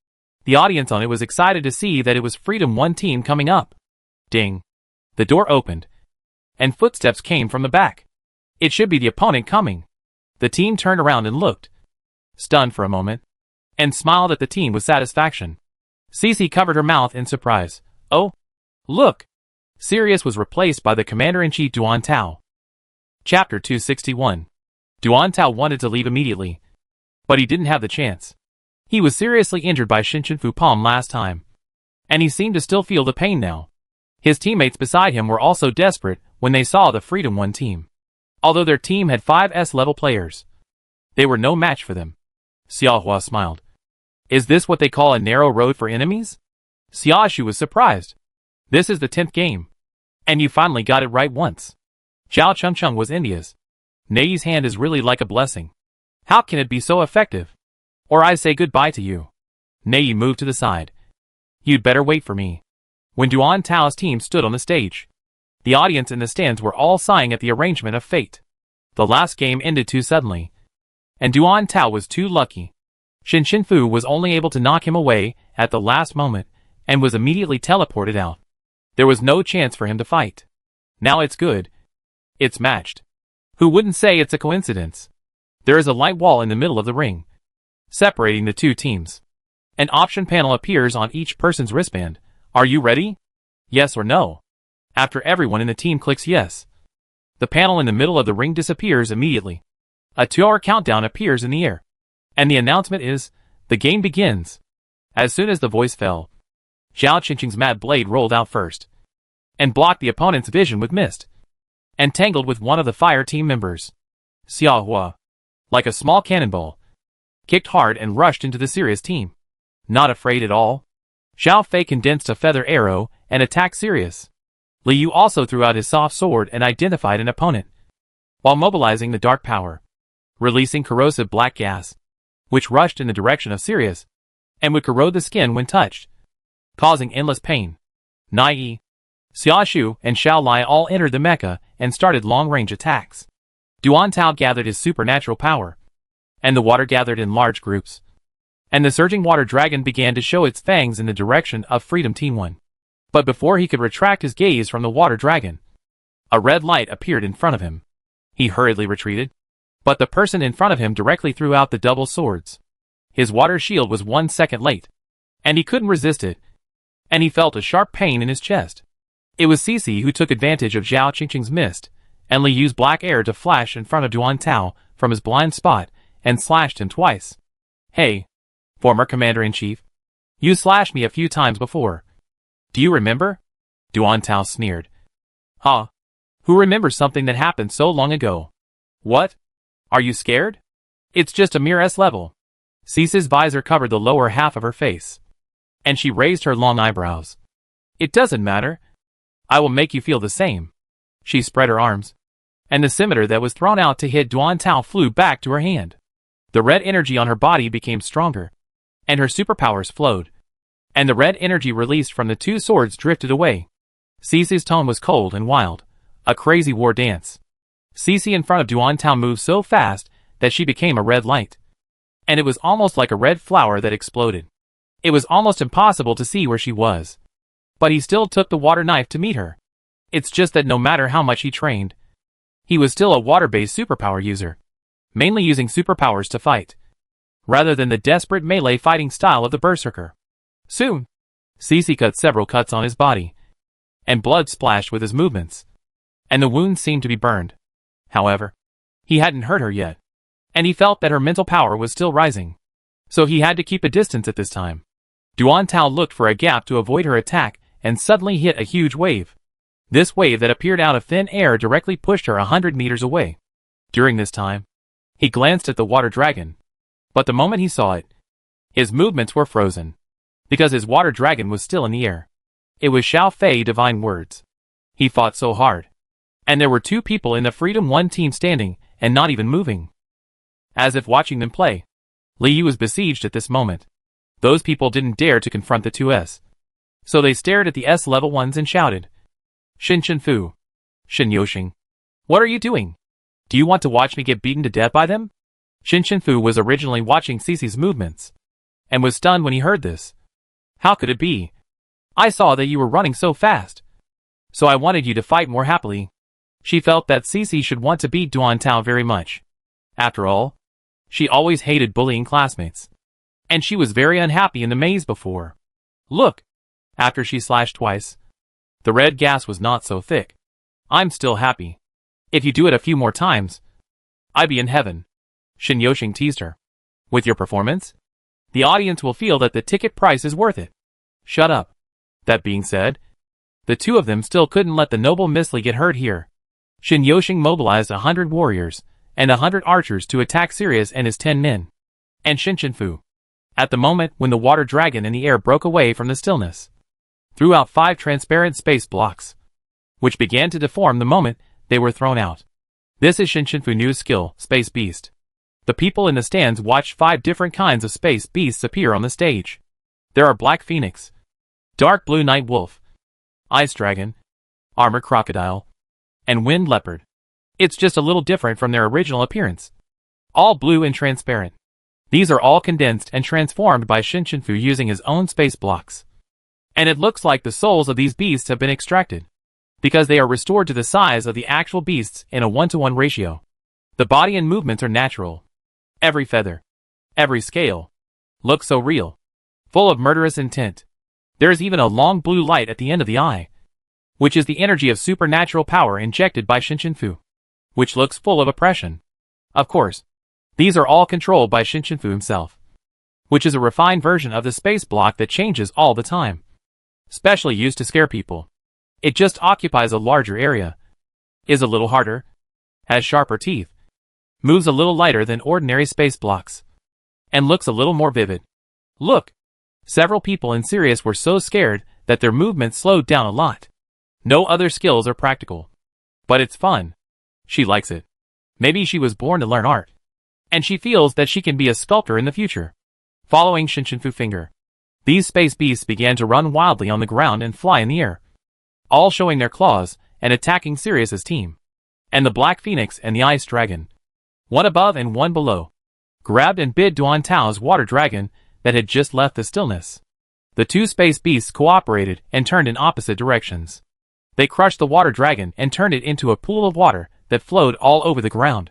The audience on it was excited to see that it was Freedom 1 team coming up. Ding! The door opened, and footsteps came from the back. It should be the opponent coming. The team turned around and looked, stunned for a moment, and smiled at the team with satisfaction. Cece covered her mouth in surprise. Oh, look! Sirius was replaced by the Commander-in-Chief Duan Tao. Chapter 261. Duan Tao wanted to leave immediately, but he didn't have the chance. He was seriously injured by Shinshinfu Palm last time, and he seemed to still feel the pain now. His teammates beside him were also desperate when they saw the Freedom 1 team. Although their team had 5 S-level players, they were no match for them. Xiaohua smiled. Is this what they call a narrow road for enemies? Xiaoshu was surprised. This is the 10th game, and you finally got it right once. Zhao Chengcheng was India's. Nei's hand is really like a blessing. How can it be so effective? Or I say goodbye to you. Nei moved to the side. You'd better wait for me. When Duan Tao's team stood on the stage, the audience in the stands were all sighing at the arrangement of fate. The last game ended too suddenly, and Duan Tao was too lucky. Shinshinfu was only able to knock him away at the last moment and was immediately teleported out. There was no chance for him to fight. Now it's good. It's matched. Who wouldn't say it's a coincidence? There is a light wall in the middle of the ring, separating the 2 teams. An option panel appears on each person's wristband. Are you ready? Yes or no? After everyone in the team clicks yes, the panel in the middle of the ring disappears immediately. A 2-hour countdown appears in the air, and the announcement is, the game begins. As soon as the voice fell, Zhao Qingqing's mad blade rolled out first, and blocked the opponent's vision with mist, and tangled with one of the fire team members. Xiaohua, like a small cannonball, kicked hard and rushed into the Sirius team. Not afraid at all, Xiao Fei condensed a feather arrow and attacked Sirius. Li Yu also threw out his soft sword and identified an opponent, while mobilizing the dark power, releasing corrosive black gas, which rushed in the direction of Sirius, and would corrode the skin when touched, causing endless pain. Nai, Xiaoshu, and Xiao Lai all entered the mecha and started long-range attacks. Duan Tao gathered his supernatural power, and the water gathered in large groups, and the surging water dragon began to show its fangs in the direction of Freedom Team 1. But before he could retract his gaze from the water dragon, a red light appeared in front of him. He hurriedly retreated, but the person in front of him directly threw out the double swords. His water shield was 1 second late, and he couldn't resist it, and he felt a sharp pain in his chest. It was Cece who took advantage of Zhao Qingqing's mist, and Li used black air to flash in front of Duan Tao from his blind spot and slashed him twice. Hey, former commander-in-chief, you slashed me a few times before. Do you remember? Duan Tao sneered. Huh? Who remembers something that happened so long ago? What? Are you scared? It's just a mere S level. Cece's visor covered the lower half of her face, and she raised her long eyebrows. It doesn't matter. I will make you feel the same. She spread her arms, and the scimitar that was thrown out to hit Duan Tao flew back to her hand. The red energy on her body became stronger, and her superpowers flowed, and the red energy released from the two swords drifted away. Cece's tone was cold and wild, a crazy war dance. Cece in front of Duan Tao moved so fast that she became a red light, and it was almost like a red flower that exploded. It was almost impossible to see where she was, but he still took the water knife to meet her. It's just that no matter how much he trained, he was still a water-based superpower user, mainly using superpowers to fight, rather than the desperate melee fighting style of the berserker. Soon, Cece cut several cuts on his body, and blood splashed with his movements, and the wounds seemed to be burned. However, he hadn't hurt her yet, and he felt that her mental power was still rising, so he had to keep a distance at this time. Duan Tao looked for a gap to avoid her attack and suddenly hit a huge wave. This wave that appeared out of thin air directly pushed her 100 meters away. During this time, he glanced at the water dragon, but the moment he saw it, his movements were frozen, because his water dragon was still in the air. It was Xiao Fei divine words. He fought so hard, and there were two people in the Freedom 1 team standing and not even moving, as if watching them play. Li Yu was besieged at this moment. Those people didn't dare to confront the 2S, so they stared at the S level ones and shouted, Xin Fu, Xin Yoxing, what are you doing? Do you want to watch me get beaten to death by them? Xin Fu was originally watching Cece's movements, and was stunned when he heard this. How could it be? I saw that you were running so fast, so I wanted you to fight more happily. She felt that Cece should want to beat Duan Tao very much. After all, she always hated bullying classmates, and she was very unhappy in the maze before. Look! After she slashed twice, the red gas was not so thick. I'm still happy. If you do it a few more times, I'd be in heaven. Xin Yoxing teased her. With your performance, the audience will feel that the ticket price is worth it. Shut up. That being said, the two of them still couldn't let the noble Miss Li get hurt here. Xin Yoxing mobilized 100 warriors and 100 archers to attack Sirius and his 10 men, and Xin Fu, at the moment when the water dragon in the air broke away from the stillness, threw out 5 transparent space blocks, which began to deform the moment they were thrown out. This is Xin Fu's new skill, Space Beast. The people in the stands watched 5 different kinds of space beasts appear on the stage. There are Black Phoenix, Dark Blue Night Wolf, Ice Dragon, Armor Crocodile, and Wind Leopard. It's just a little different from their original appearance. All blue and transparent. These are all condensed and transformed by Xin Fu using his own space blocks. And it looks like the souls of these beasts have been extracted, because they are restored to the size of the actual beasts in a 1-to-1 ratio. The body and movements are natural. Every feather, every scale, looks so real, full of murderous intent. There is even a long blue light at the end of the eye, which is the energy of supernatural power injected by Xin Fu, which looks full of oppression. Of course, these are all controlled by Xin Fu himself, which is a refined version of the space block that changes all the time, specially used to scare people. It just occupies a larger area, is a little harder, has sharper teeth, moves a little lighter than ordinary space blocks, and looks a little more vivid. Look! Several people in Sirius were so scared that their movements slowed down a lot. No other skills are practical. But it's fun. She likes it. Maybe she was born to learn art, and she feels that she can be a sculptor in the future. Following Xin Fu's finger, these space beasts began to run wildly on the ground and fly in the air, all showing their claws and attacking Sirius's team. And the Black Phoenix and the Ice Dragon, one above and one below, grabbed and bit Duan Tao's water dragon that had just left the stillness. The two space beasts cooperated and turned in opposite directions. They crushed the water dragon and turned it into a pool of water that flowed all over the ground.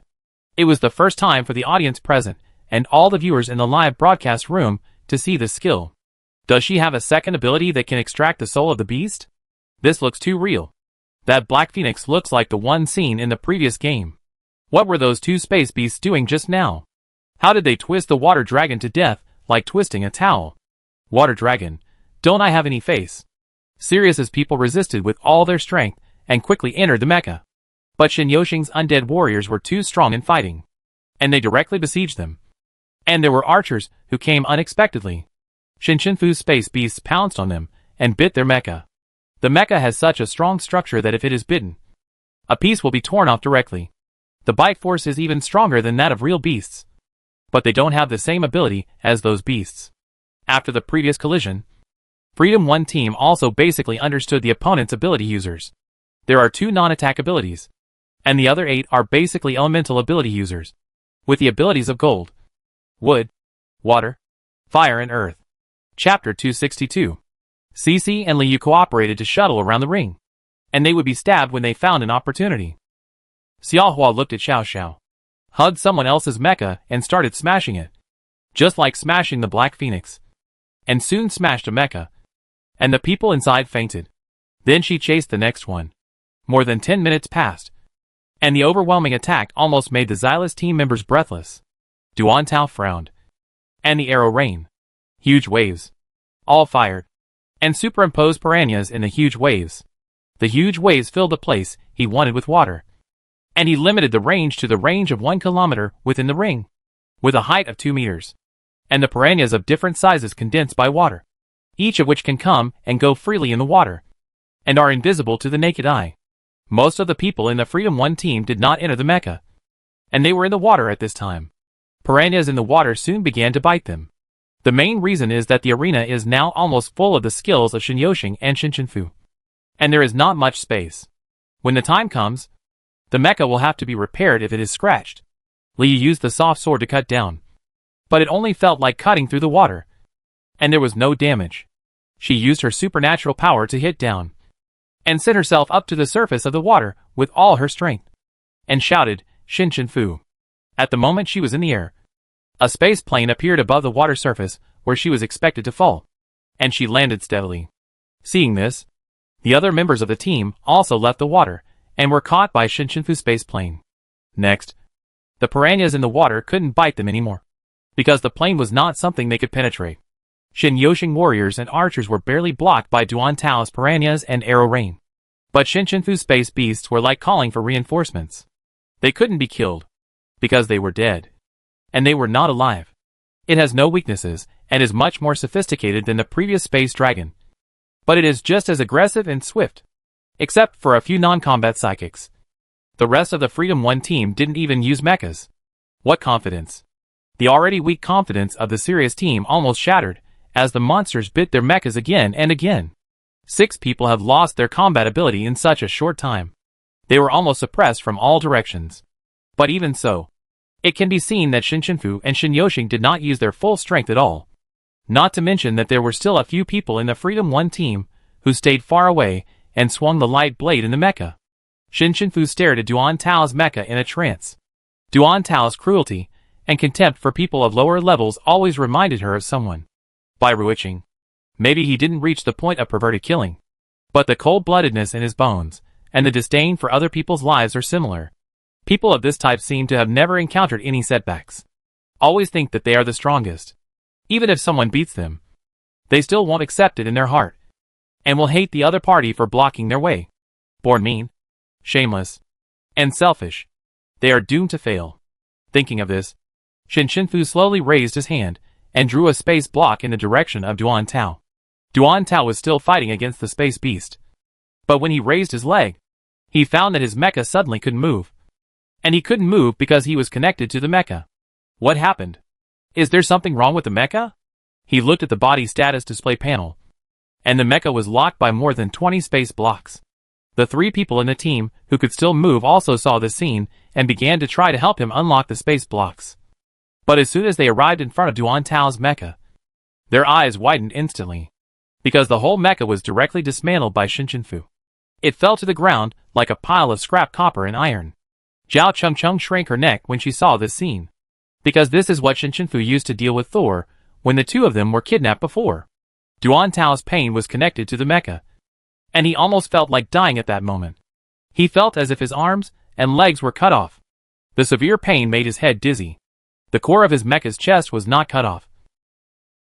It was the first time for the audience present, and all the viewers in the live broadcast room, to see this skill. Does she have a second ability that can extract the soul of the beast? This looks too real. That black phoenix looks like the one seen in the previous game. What were those two space beasts doing just now? How did they twist the water dragon to death, like twisting a towel? Water dragon, don't I have any face? Serious as people resisted with all their strength, and quickly entered the mecha. But Shin Yoshing's undead warriors were too strong in fighting. And they directly besieged them. And there were archers, who came unexpectedly. Shinshinfu's space beasts pounced on them, and bit their mecha. The mecha has such a strong structure that if it is bitten, a piece will be torn off directly. The bite force is even stronger than that of real beasts. But they don't have the same ability as those beasts. After the previous collision, Freedom 1 team also basically understood the opponent's ability users. There are 2 non-attack abilities, and the other 8 are basically elemental ability users, with the abilities of gold, wood, water, fire and earth. Chapter 262. Cece and Liu cooperated to shuttle around the ring, and they would be stabbed when they found an opportunity. Xiaohua looked at Xiao Xiao, hugged someone else's mecha and started smashing it, just like smashing the Black Phoenix, and soon smashed a mecha, and the people inside fainted. Then she chased the next one. More than 10 minutes passed, and the overwhelming attack almost made the Xylus team members breathless. Duan Tao frowned, and the arrow rained. Huge waves, all fired, and superimposed piranhas in the huge waves. The huge waves filled the place he wanted with water, and he limited the range to the range of 1 kilometer within the ring, with a height of 2 meters, and the piranhas of different sizes condensed by water, each of which can come and go freely in the water, and are invisible to the naked eye. Most of the people in the Freedom 1 team did not enter the mecha, and they were in the water at this time. Piranhas in the water soon began to bite them. The main reason is that the arena is now almost full of the skills of Shin Yoshing and Shin Shinfu, and there is not much space. When the time comes, the mecha will have to be repaired if it is scratched. Liu used the soft sword to cut down, but it only felt like cutting through the water, and there was no damage. She used her supernatural power to hit down, and sent herself up to the surface of the water with all her strength, and shouted, Shin Shinfu. At the moment she was in the air, a space plane appeared above the water surface where she was expected to fall, and she landed steadily. Seeing this, the other members of the team also left the water, and were caught by Shin Shinfu's space plane. Next, the piranhas in the water couldn't bite them anymore, because the plane was not something they could penetrate. Shin Yoshing warriors and archers were barely blocked by Duan Tao's piranhas and arrow rain. But Shin Shinfu's space beasts were like calling for reinforcements. They couldn't be killed, because they were dead. And they were not alive. It has no weaknesses, and is much more sophisticated than the previous space dragon. But it is just as aggressive and swift, except for a few non-combat psychics. The rest of the Freedom 1 team didn't even use mechas. What confidence! The already weak confidence of the serious team almost shattered, as the monsters bit their mechas again and again. 6 people have lost their combat ability in such a short time. They were almost suppressed from all directions. But even so, it can be seen that Shin Shinfu and Shin Yoshing did not use their full strength at all. Not to mention that there were still a few people in the Freedom 1 team who stayed far away and swung the light blade in the mecha. Shin Shinfu stared at Duan Tao's mecha in a trance. Duan Tao's cruelty and contempt for people of lower levels always reminded her of someone. By Ruiching. Maybe he didn't reach the point of perverted killing, but the cold-bloodedness in his bones and the disdain for other people's lives are similar. People of this type seem to have never encountered any setbacks. Always think that they are the strongest. Even if someone beats them, they still won't accept it in their heart, and will hate the other party for blocking their way. Born mean, shameless, and selfish, they are doomed to fail. Thinking of this, Shin Shinfu slowly raised his hand and drew a space block in the direction of Duan Tao. Duan Tao was still fighting against the space beast, but when he raised his leg, he found that his mecha suddenly couldn't move. And he couldn't move because he was connected to the mecha. What happened? Is there something wrong with the mecha? He looked at the body status display panel, and the mecha was locked by more than 20 space blocks. The 3 people in the team who could still move also saw this scene and began to try to help him unlock the space blocks. But as soon as they arrived in front of Duan Tao's mecha, their eyes widened instantly. because the whole mecha was directly dismantled by Shinchinfu. It fell to the ground like a pile of scrap copper and iron. Zhao Chengcheng shrank her neck when she saw this scene, because this is what Shinchinfu used to deal with Thor when the two of them were kidnapped before. Duan Tao's pain was connected to the mecha, and he almost felt like dying at that moment. He felt as if his arms and legs were cut off. The severe pain made his head dizzy. The core of his mecha's chest was not cut off,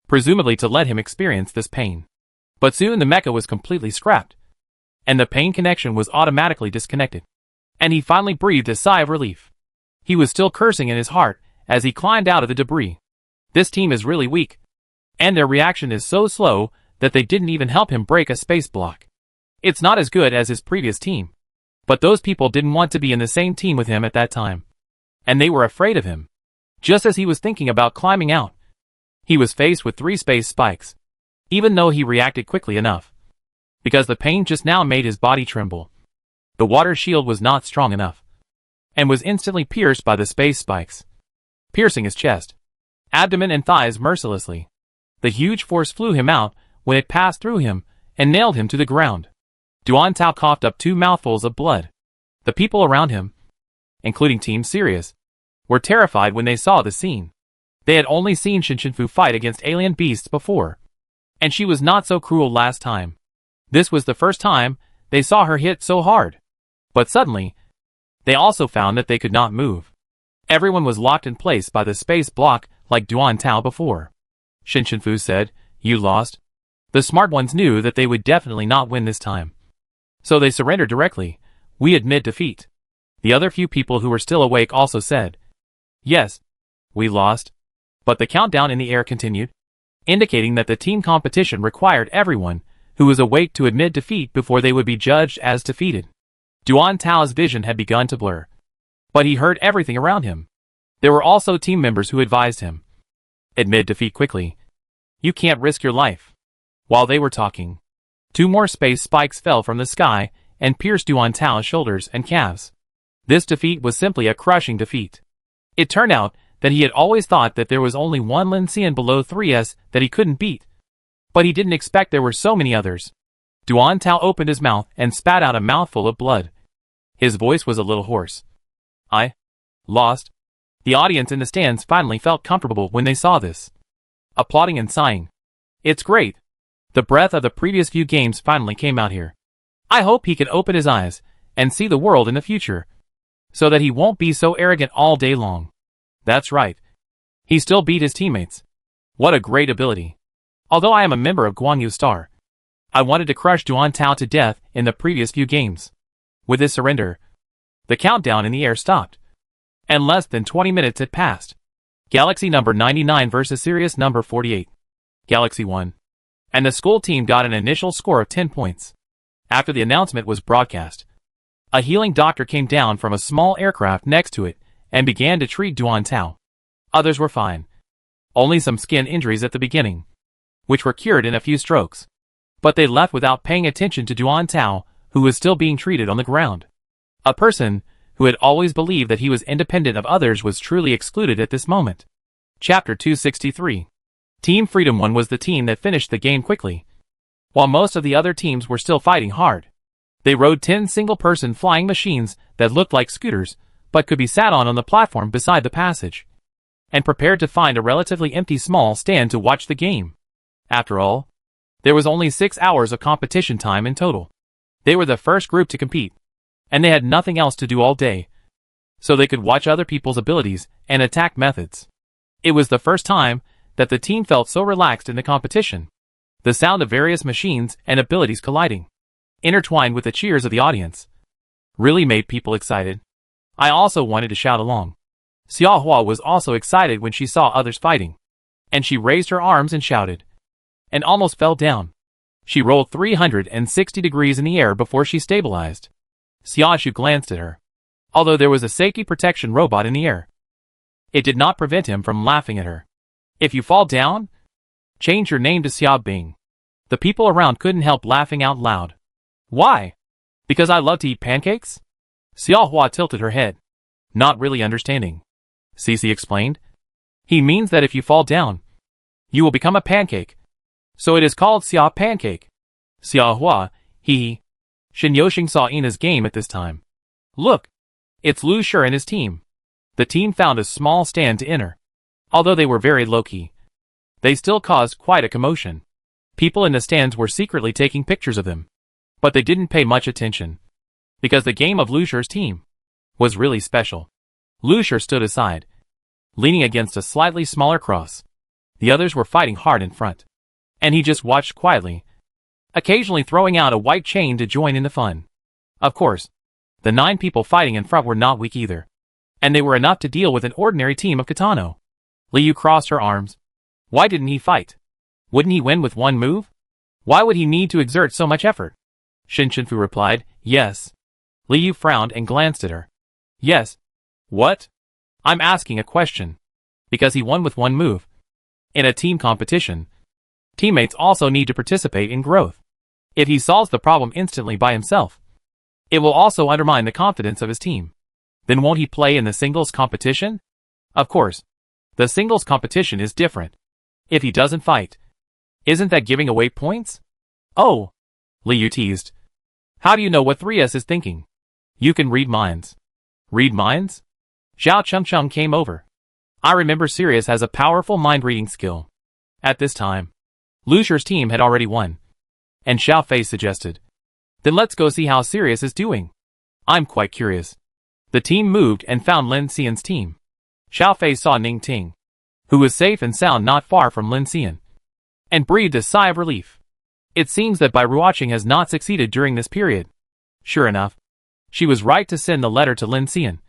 presumably to let him experience this pain. But soon the mecha was completely scrapped, and the pain connection was automatically disconnected. And he finally breathed a sigh of relief. He was still cursing in his heart as he climbed out of the debris. This team is really weak, and their reaction is so slow that they didn't even help him break a space block. It's not as good as his previous team, but those people didn't want to be in the same team with him at that time, and they were afraid of him. Just as he was thinking about climbing out, he was faced with 3 space spikes, even though he reacted quickly enough, because the pain just now made his body tremble. The water shield was not strong enough, and was instantly pierced by the space spikes, piercing his chest, abdomen and thighs mercilessly. The huge force flew him out when it passed through him and nailed him to the ground. Duan Tao coughed up 2 mouthfuls of blood. The people around him, including Team Sirius, were terrified when they saw the scene. They had only seen Shinchinfu fight against alien beasts before, and she was not so cruel last time. This was the first time they saw her hit so hard. But suddenly, they also found that they could not move. Everyone was locked in place by the space block like Duan Tao before. Shinchinfu said, "You lost." The smart ones knew that they would definitely not win this time, so they surrendered directly. "We admit defeat." The other few people who were still awake also said, "Yes, we lost." But the countdown in the air continued, indicating that the team competition required everyone who was awake to admit defeat before they would be judged as defeated. Duan Tao's vision had begun to blur, but he heard everything around him. There were also team members who advised him, "Admit defeat quickly. You can't risk your life." While they were talking, 2 more space spikes fell from the sky and pierced Duan Tao's shoulders and calves. This defeat was simply a crushing defeat. It turned out that he had always thought that there was only one Lin Xian below 3S that he couldn't beat, but he didn't expect there were so many others. Duan Tao opened his mouth and spat out a mouthful of blood. His voice was a little hoarse. "I lost." The audience in the stands finally felt comfortable when they saw this, applauding and sighing. "It's great. The breath of the previous few games finally came out here. I hope he can open his eyes and see the world in the future, so that he won't be so arrogant all day long." That's right. He still beat his teammates. What a great ability. Although I am a member of Guanyu Star, I wanted to crush Duan Tao to death in the previous few games. With his surrender, the countdown in the air stopped, and less than 20 minutes had passed. Galaxy number 99 versus Sirius number 48. Galaxy won, and the school team got an initial score of 10 points. After the announcement was broadcast, a healing doctor came down from a small aircraft next to it and began to treat Duan Tao. Others were fine. Only some skin injuries at the beginning, which were cured in a few strokes. But they left without paying attention to Duan Tao, who was still being treated on the ground. A person who had always believed that he was independent of others was truly excluded at this moment. Chapter 263. Team Freedom 1 was the team that finished the game quickly, while most of the other teams were still fighting hard. They rode 10 single-person flying machines that looked like scooters, but could be sat on the platform beside the passage, and prepared to find a relatively empty small stand to watch the game. After all, there was only 6 hours of competition time in total. They were the first group to compete, and they had nothing else to do all day, so they could watch other people's abilities and attack methods. It was the first time that the team felt so relaxed in the competition. The sound of various machines and abilities colliding, intertwined with the cheers of the audience, really made people excited. I also wanted to shout along. Xiao Hua was also excited when she saw others fighting, and she raised her arms and shouted, and almost fell down. She rolled 360 degrees in the air before she stabilized. Xiaoshu glanced at her. Although there was a safety protection robot in the air, it did not prevent him from laughing at her. "If you fall down, change your name to Xia Bing." The people around couldn't help laughing out loud. "Why? Because I love to eat pancakes?" Xiao Hua tilted her head, not really understanding. Cici explained. "He means that if you fall down, you will become a pancake, So it is called Xia Pancake. Xia Hua, hee. Shin Yoshing saw Ina's game at this time. Look! It's Lu Shi and his team. The team found a small stand to enter. Although they were very low-key, they still caused quite a commotion. People in the stands were secretly taking pictures of them. But they didn't pay much attention, because the game of Lu Shi's team was really special. Lu Shi stood aside, leaning against a slightly smaller cross. The others were fighting hard in front, and he just watched quietly, occasionally throwing out a white chain to join in the fun. Of course, the 9 people fighting in front were not weak either, and they were enough to deal with an ordinary team of Kitano. Liu crossed her arms. Why didn't he fight? Wouldn't he win with one move? Why would he need to exert so much effort? Shin Shinfu replied, yes. Liu frowned and glanced at her. Yes. What? I'm asking a question. Because he won with one move. In a team competition, teammates also need to participate in growth. If he solves the problem instantly by himself, it will also undermine the confidence of his team. Then won't he play in the singles competition? Of course. The singles competition is different. If he doesn't fight, isn't that giving away points? Oh, Liu teased. How do you know what 3S is thinking? You can read minds. Read minds? Zhao Chengcheng came over. I remember Sirius has a powerful mind-reading skill. At this time, Lu Shi's team had already won. And Xiao Fei suggested, then let's go see how Sirius is doing. I'm quite curious. The team moved and found Lin Xian's team. Xiao Fei saw Ning Ting, who was safe and sound not far from Lin Xian, and breathed a sigh of relief. It seems that Bai Ruoqing has not succeeded during this period. Sure enough, she was right to send the letter to Lin Xian,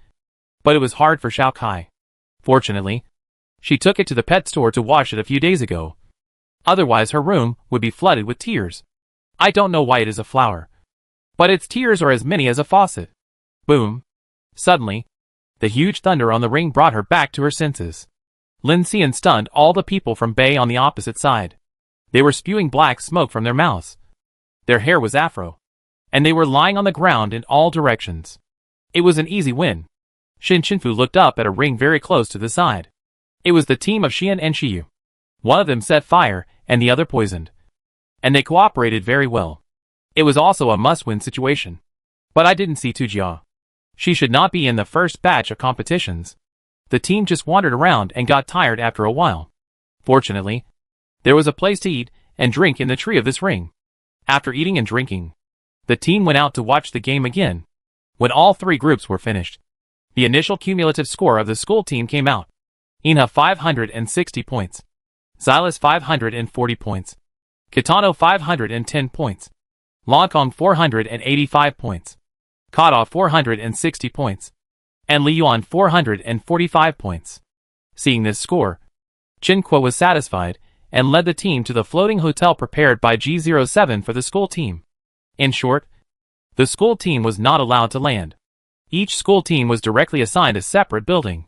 but it was hard for Xiao Kai. Fortunately, she took it to the pet store to wash it a few days ago. Otherwise her room would be flooded with tears. I don't know why it is a flower, but its tears are as many as a faucet. Boom. Suddenly, the huge thunder on the ring brought her back to her senses. Lin Xian stunned all the people from Bay on the opposite side. They were spewing black smoke from their mouths. Their hair was afro, and they were lying on the ground in all directions. It was an easy win. Shin Shinfu looked up at a ring very close to the side. It was the team of Xian and Shiyu. One of them set fire, and the other poisoned. And they cooperated very well. It was also a must-win situation. But I didn't see Tujia. She should not be in the first batch of competitions. The team just wandered around and got tired after a while. Fortunately, there was a place to eat and drink in the tree of this ring. After eating and drinking, the team went out to watch the game again. When all 3 groups were finished, the initial cumulative score of the school team came out. Ina 560 points. Xylus 540 points. Kitano 510 points. Longkong 485 points. Kada 460 points. And Li Yuan 445 points. Seeing this score, Chen Kuo was satisfied and led the team to the floating hotel prepared by G07 for the school team. In short, the school team was not allowed to land. Each school team was directly assigned a separate building,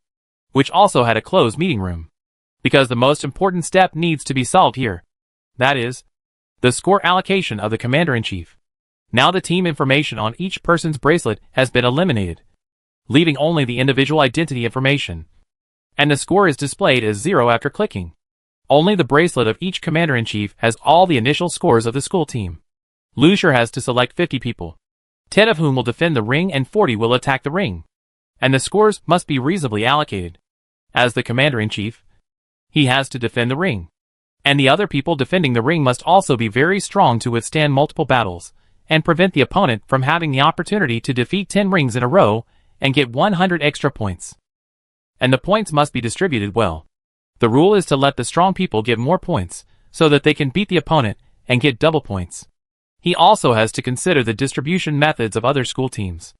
which also had a closed meeting room. Because the most important step needs to be solved here. That is, the score allocation of the commander-in-chief. Now the team information on each person's bracelet has been eliminated, leaving only the individual identity information. And the score is displayed as 0 after clicking. Only the bracelet of each commander-in-chief has all the initial scores of the school team. Lu Shi has to select 50 people, 10 of whom will defend the ring and 40 will attack the ring. And the scores must be reasonably allocated. As the commander-in-chief, he has to defend the ring. And the other people defending the ring must also be very strong to withstand multiple battles, and prevent the opponent from having the opportunity to defeat 10 rings in a row, and get 100 extra points. And the points must be distributed well. The rule is to let the strong people get more points, so that they can beat the opponent and get double points. He also has to consider the distribution methods of other school teams.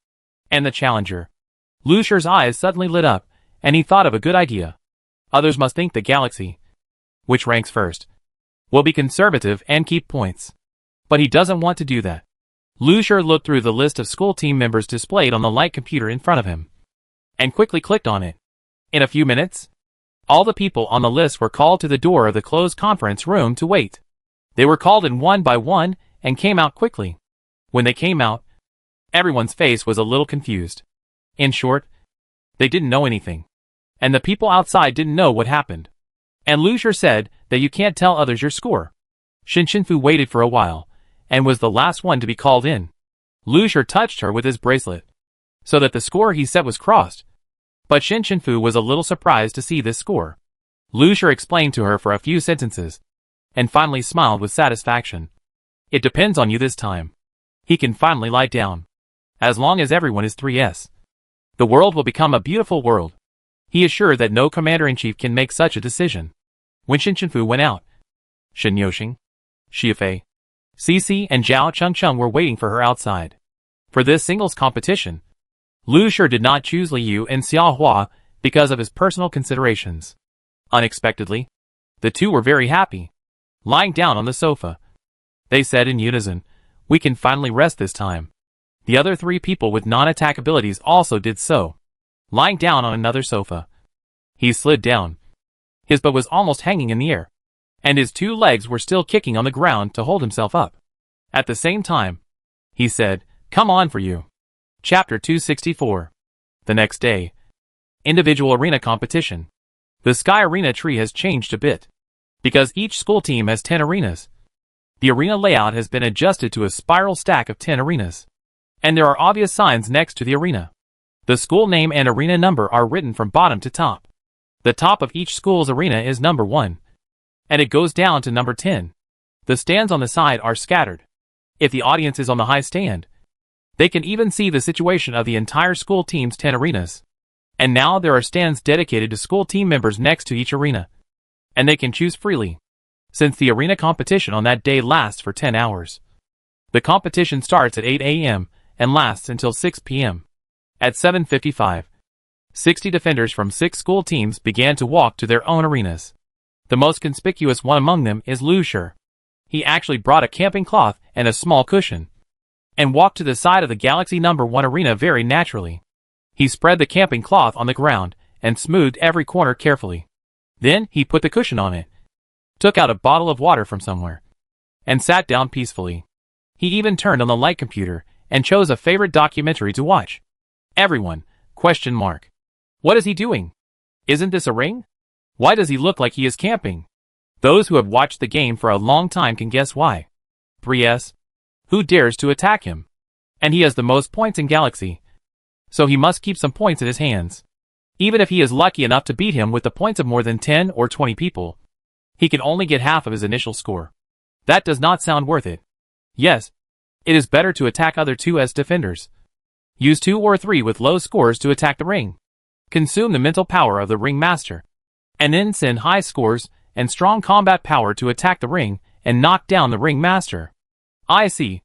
And the challenger. Lu Shi's eyes suddenly lit up, and he thought of a good idea. Others must think the galaxy, which ranks first, will be conservative and keep points. But he doesn't want to do that. Lu Shi looked through the list of school team members displayed on the light computer in front of him, and quickly clicked on it. In a few minutes, all the people on the list were called to the door of the closed conference room to wait. They were called in one by one and came out quickly. When they came out, everyone's face was a little confused. In short, they didn't know anything. And the people outside didn't know what happened. And Lu Shi said that you can't tell others your score. Shinfu waited for a while, and was the last one to be called in. Lu Shi touched her with his bracelet, so that the score he set was crossed. But Shinfu was a little surprised to see this score. Lu Shi explained to her for a few sentences, and finally smiled with satisfaction. It depends on you this time. He can finally lie down. As long as everyone is 3S, the world will become a beautiful world. He is sure that no commander-in-chief can make such a decision. When Shinfu went out, Shen Yoxing, Xiafei, Cici and Zhao Chengcheng were waiting for her outside. For this singles competition, Lu Shi did not choose Liu and Xiaohua because of his personal considerations. Unexpectedly, the two were very happy. Lying down on the sofa, they said in unison, "We can finally rest this time." The other three people with non-attack abilities also did so. Lying down on another sofa, he slid down. His butt was almost hanging in the air, and his two legs were still kicking on the ground to hold himself up. At the same time, he said, "Come on for you." Chapter 264. The next day. Individual arena competition. The Sky Arena tree has changed a bit, because each school team has 10 arenas. The arena layout has been adjusted to a spiral stack of 10 arenas, and there are obvious signs next to the arena. The school name and arena number are written from bottom to top. The top of each school's arena is number 1, and it goes down to number 10. The stands on the side are scattered. If the audience is on the high stand, they can even see the situation of the entire school team's 10 arenas. And now there are stands dedicated to school team members next to each arena, and they can choose freely, since the arena competition on that day lasts for 10 hours. The competition starts at 8 a.m. and lasts until 6 p.m. At 7:55, 60 defenders from 6 school teams began to walk to their own arenas. The most conspicuous one among them is Lu Shi. He actually brought a camping cloth and a small cushion, and walked to the side of the Galaxy No. 1 arena very naturally. He spread the camping cloth on the ground and smoothed every corner carefully. Then he put the cushion on it, took out a bottle of water from somewhere, and sat down peacefully. He even turned on the light computer and chose a favorite documentary to watch. Everyone, ? What is he doing? Isn't this a ring? Why does he look like he is camping? Those who have watched the game for a long time can guess why. 3S. Who dares to attack him? And he has the most points in Galaxy, so he must keep some points in his hands. Even if he is lucky enough to beat him with the points of more than 10 or 20 people, he can only get half of his initial score. That does not sound worth it. Yes, it is better to attack other 2S defenders. Use 2 or 3 with low scores to attack the ring. Consume the mental power of the ring master, and then send high scores and strong combat power to attack the ring and knock down the ring master. I see.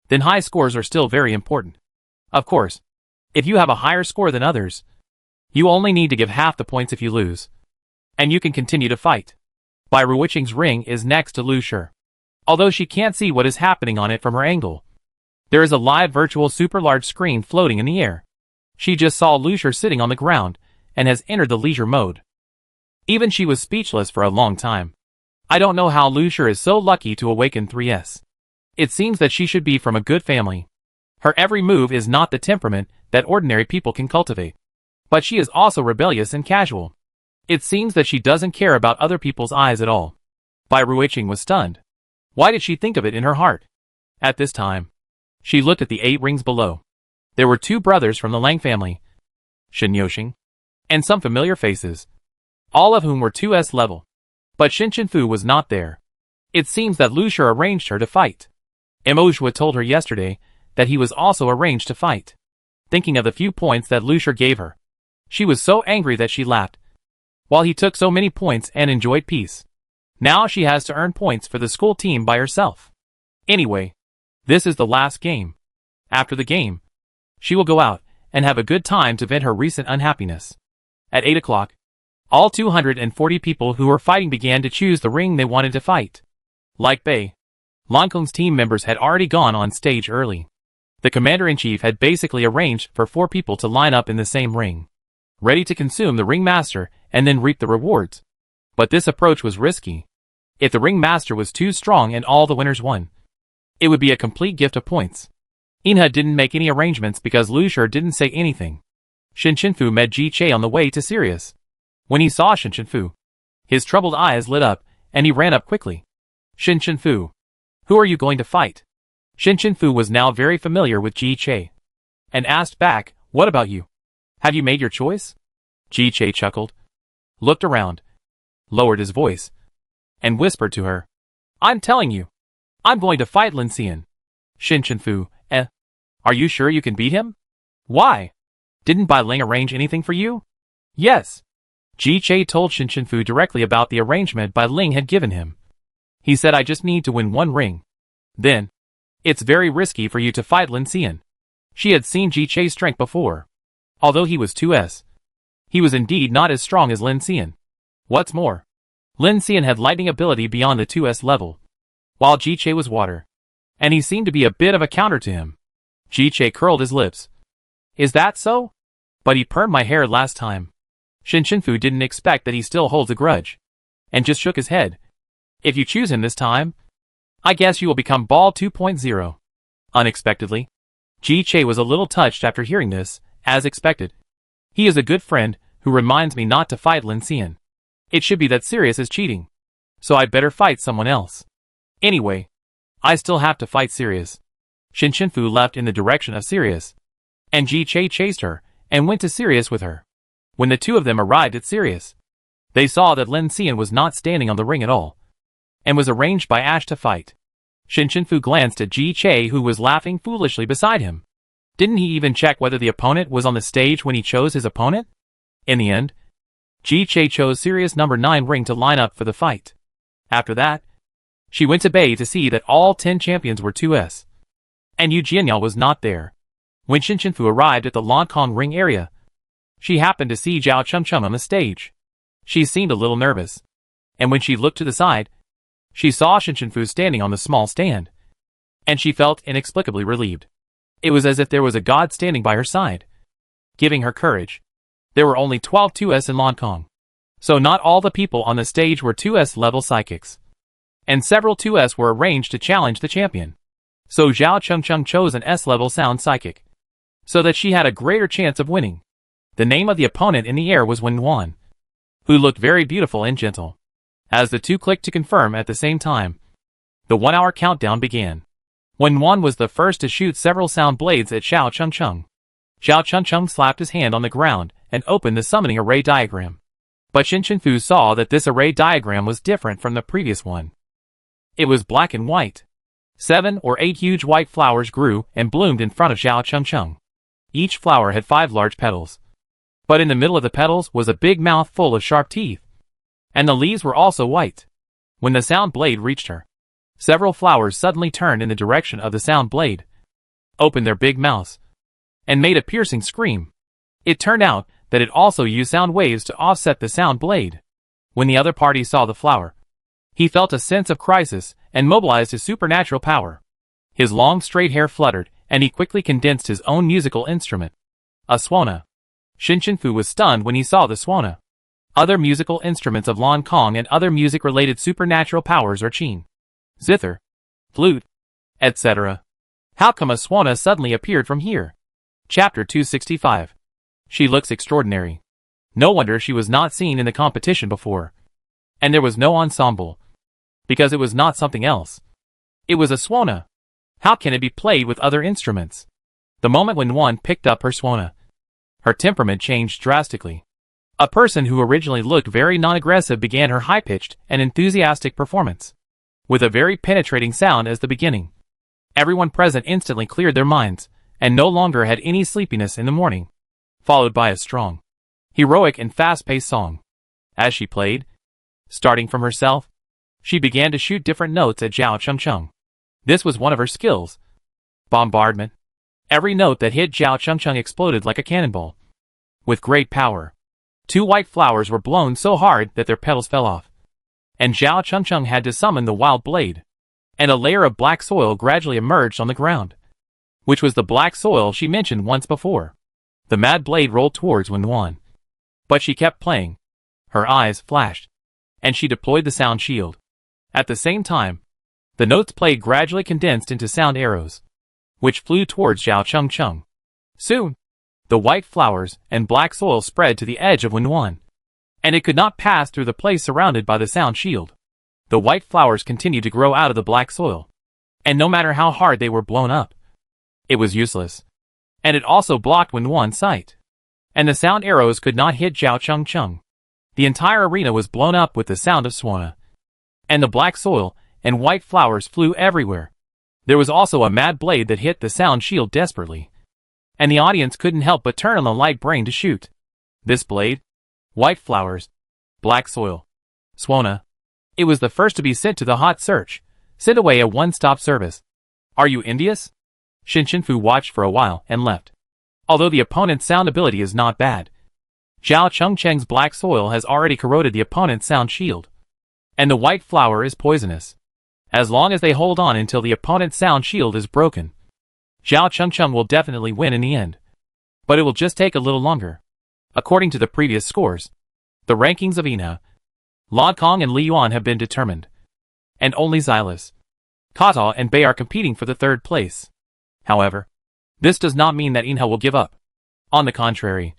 Then high scores are still very important. Of course, if you have a higher score than others, you only need to give half the points if you lose, and you can continue to fight. Bai Ruiqing's ring is next to Lu Shi. Although she can't see what is happening on it from her angle, there is a live virtual super large screen floating in the air. She just saw Lu Shi sitting on the ground and has entered the leisure mode. Even she was speechless for a long time. I don't know how Lu Shi is so lucky to awaken 3S. It seems that she should be from a good family. Her every move is not the temperament that ordinary people can cultivate. But she is also rebellious and casual. It seems that she doesn't care about other people's eyes at all. Bai Ruiqing was stunned. Why did she think of it in her heart? At this time, she looked at the 8 rings below. There were 2 brothers from the Lang family, Shen Yoxing, and some familiar faces, all of whom were 2S level. But Shinfu was not there. It seems that Lu Shi arranged her to fight. Emoshua told her yesterday that he was also arranged to fight. Thinking of the few points that Lu Shi gave her, she was so angry that she laughed. While he took so many points and enjoyed peace, now she has to earn points for the school team by herself. Anyway, this is the last game. After the game, she will go out and have a good time to vent her recent unhappiness. At 8 o'clock, all 240 people who were fighting began to choose the ring they wanted to fight. Like Bei, Langkong's team members had already gone on stage early. The commander-in-chief had basically arranged for 4 people to line up in the same ring, ready to consume the ring master and then reap the rewards. But this approach was risky. If the ring master was too strong and all the winners won, it would be a complete gift of points. Inha didn't make any arrangements because Lu Shi didn't say anything. Shinfu met Ji Che on the way to Sirius. When he saw Shinfu, his troubled eyes lit up, and he ran up quickly. Shin Fu. Who are you going to fight? Shin Fu was now very familiar with Ji Che. And asked back, what about you? Have you made your choice? Ji Che chuckled, looked around, lowered his voice, and whispered to her. I'm telling you. I'm going to fight Lin Xian. Shin Fu, Are you sure you can beat him? Why? Didn't Bai Ling arrange anything for you? Yes. Ji Che told Shin Fu directly about the arrangement Bai Ling had given him. He said I just need to win one ring. Then, it's very risky for you to fight Lin Xian. She had seen Ji Che's strength before. Although he was 2S, he was indeed not as strong as Lin Xian. What's more, Lin Xian had lightning ability beyond the 2S level, while Ji Che was water, and he seemed to be a bit of a counter to him. Ji Che curled his lips. Is that so? But he permed my hair last time. Shin Fu didn't expect that he still holds a grudge, and just shook his head. If you choose him this time, I guess you will become Ball 2.0. Unexpectedly, Ji Che was a little touched after hearing this, as expected. He is a good friend, who reminds me not to fight Lin Xian. It should be that Sirius is cheating, so I'd better fight someone else. Anyway, I still have to fight Sirius. Shin Fu left in the direction of Sirius, and Ji Che chased her, and went to Sirius with her. When the two of them arrived at Sirius, they saw that Lin Xian was not standing on the ring at all, and was arranged by Ash to fight. Shin Fu glanced at Ji Che, who was laughing foolishly beside him. Didn't he even check whether the opponent was on the stage when he chose his opponent? In the end, Ji Che chose Sirius number 9 ring to line up for the fight. After that, she went to Bei to see that all 10 champions were 2S. And Yu Jianyao was not there. When Shin Fu arrived at the Lancang ring area, she happened to see Zhao Chum on the stage. She seemed a little nervous, and when she looked to the side, she saw Shin Fu standing on the small stand, and she felt inexplicably relieved. It was as if there was a god standing by her side, giving her courage. There were only 12 2S in Lancang, so not all the people on the stage were 2S level psychics, and several 2S were arranged to challenge the champion. So Zhao Chum chose an S-level sound psychic, so that she had a greater chance of winning. The name of the opponent in the air was Wen, who looked very beautiful and gentle. As the two clicked to confirm at the same time, the 1-hour countdown began. Wen was the first to shoot several sound blades at Zhao Chum. Zhao Chum slapped his hand on the ground and opened the summoning array diagram. But Shin Fu saw that this array diagram was different from the previous one. It was black and white. 7 or 8 huge white flowers grew and bloomed in front of Zhao Chum. Each flower had 5 large petals. But in the middle of the petals was a big mouth full of sharp teeth. And the leaves were also white. When the sound blade reached her, several flowers suddenly turned in the direction of the sound blade, opened their big mouths, and made a piercing scream. It turned out that it also used sound waves to offset the sound blade. When the other party saw the flower, he felt a sense of crisis and mobilized his supernatural power. His long straight hair fluttered, and he quickly condensed his own musical instrument, a swana. Shin Fu was stunned when he saw the swana. Other musical instruments of Lancang and other music-related supernatural powers are qin, zither, flute, etc. How come a swana suddenly appeared from here? Chapter 265. She looks extraordinary. No wonder she was not seen in the competition before. And there was no ensemble, because it was not something else. It was a swana. How can it be played with other instruments? The moment when one picked up her swana, her temperament changed drastically. A person who originally looked very non-aggressive began her high-pitched and enthusiastic performance, with a very penetrating sound as the beginning. Everyone present instantly cleared their minds, and no longer had any sleepiness in the morning, followed by a strong, heroic and fast-paced song. As she played, starting from herself, she began to shoot different notes at Zhao Chum. This was one of her skills. Bombardment. Every note that hit Zhao Chum exploded like a cannonball. With great power, 2 white flowers were blown so hard that their petals fell off, and Zhao Chum had to summon the wild blade, and a layer of black soil gradually emerged on the ground, which was the black soil she mentioned once before. The mad blade rolled towards Wen, but she kept playing. Her eyes flashed, and she deployed the sound shield. At the same time, the notes played gradually condensed into sound arrows, which flew towards Zhao Chum. Soon, the white flowers and black soil spread to the edge of Wen, and it could not pass through the place surrounded by the sound shield. The white flowers continued to grow out of the black soil. And no matter how hard they were blown up, it was useless. And it also blocked Wen Wan's sight. And the sound arrows could not hit Zhao Chengcheng. The entire arena was blown up with the sound of Swana. And the black soil and white flowers flew everywhere. There was also a mad blade that hit the sound shield desperately. And the audience couldn't help but turn on the light brain to shoot. This blade, white flowers, black soil, Swana. It was the first to be sent to the hot search, sent away a one-stop service. Are you envious? Shin Shinfu watched for a while and left. Although the opponent's sound ability is not bad, Zhao Chengcheng's black soil has already corroded the opponent's sound shield. And the white flower is poisonous. As long as they hold on until the opponent's sound shield is broken, Zhao Chengcheng will definitely win in the end. But it will just take a little longer. According to the previous scores, the rankings of Ina, Lan Kong and Li Yuan have been determined. And only Xylus, Kata and Bei are competing for the third place. However, this does not mean that Inha will give up. On the contrary,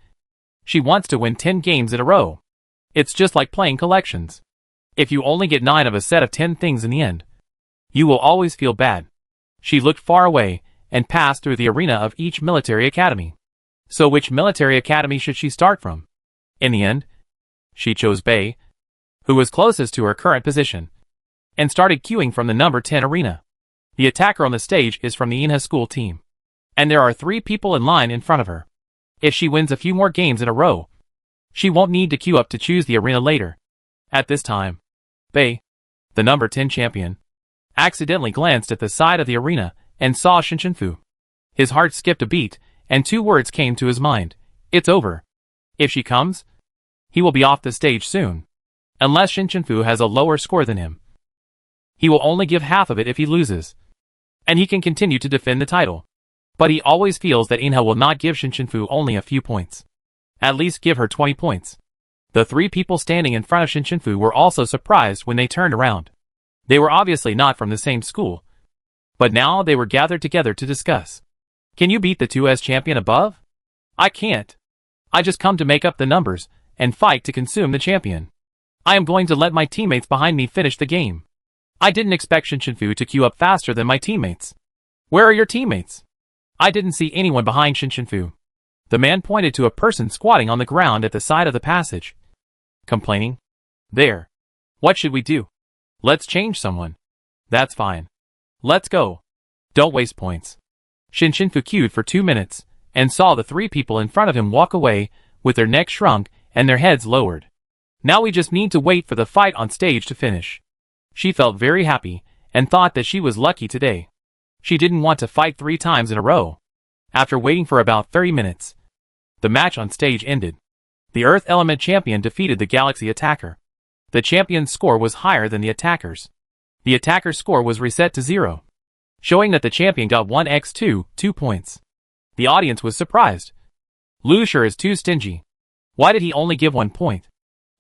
she wants to win 10 games in a row. It's just like playing collections. If you only get 9 of a set of 10 things in the end, you will always feel bad. She looked far away and passed through the arena of each military academy. So which military academy should she start from? In the end, she chose Bei, who was closest to her current position, and started queuing from the number 10 arena. The attacker on the stage is from the Inha school team, and there are 3 people in line in front of her. If she wins a few more games in a row, she won't need to queue up to choose the arena later. At this time, Bei, the number 10 champion, accidentally glanced at the side of the arena and saw Shin Shinfu. His heart skipped a beat, and 2 words came to his mind. It's over. If she comes, he will be off the stage soon. Unless Shin Shinfu has a lower score than him, he will only give half of it if he loses. And he can continue to defend the title. But he always feels that Inha will not give Shin Shinfu only a few points. At least give her 20 points. The 3 people standing in front of Shin Shinfu were also surprised when they turned around. They were obviously not from the same school. But now they were gathered together to discuss. Can you beat the 2S champion above? I can't. I just come to make up the numbers and fight to consume the champion. I am going to let my teammates behind me finish the game. I didn't expect Shin Shinfu to queue up faster than my teammates. Where are your teammates? I didn't see anyone behind Shin Shinfu. The man pointed to a person squatting on the ground at the side of the passage. Complaining? There. What should we do? Let's change someone. That's fine. Let's go. Don't waste points. Shin Shinfu queued for 2 minutes, and saw the 3 people in front of him walk away, with their necks shrunk and their heads lowered. Now we just need to wait for the fight on stage to finish. She felt very happy, and thought that she was lucky today. She didn't want to fight 3 times in a row. After waiting for about 30 minutes, the match on stage ended. The Earth Element champion defeated the Galaxy attacker. The champion's score was higher than the attacker's. The attacker's score was reset to 0, showing that the champion got 1x2, 2 points. The audience was surprised. Lu Shi is too stingy. Why did he only give 1 point?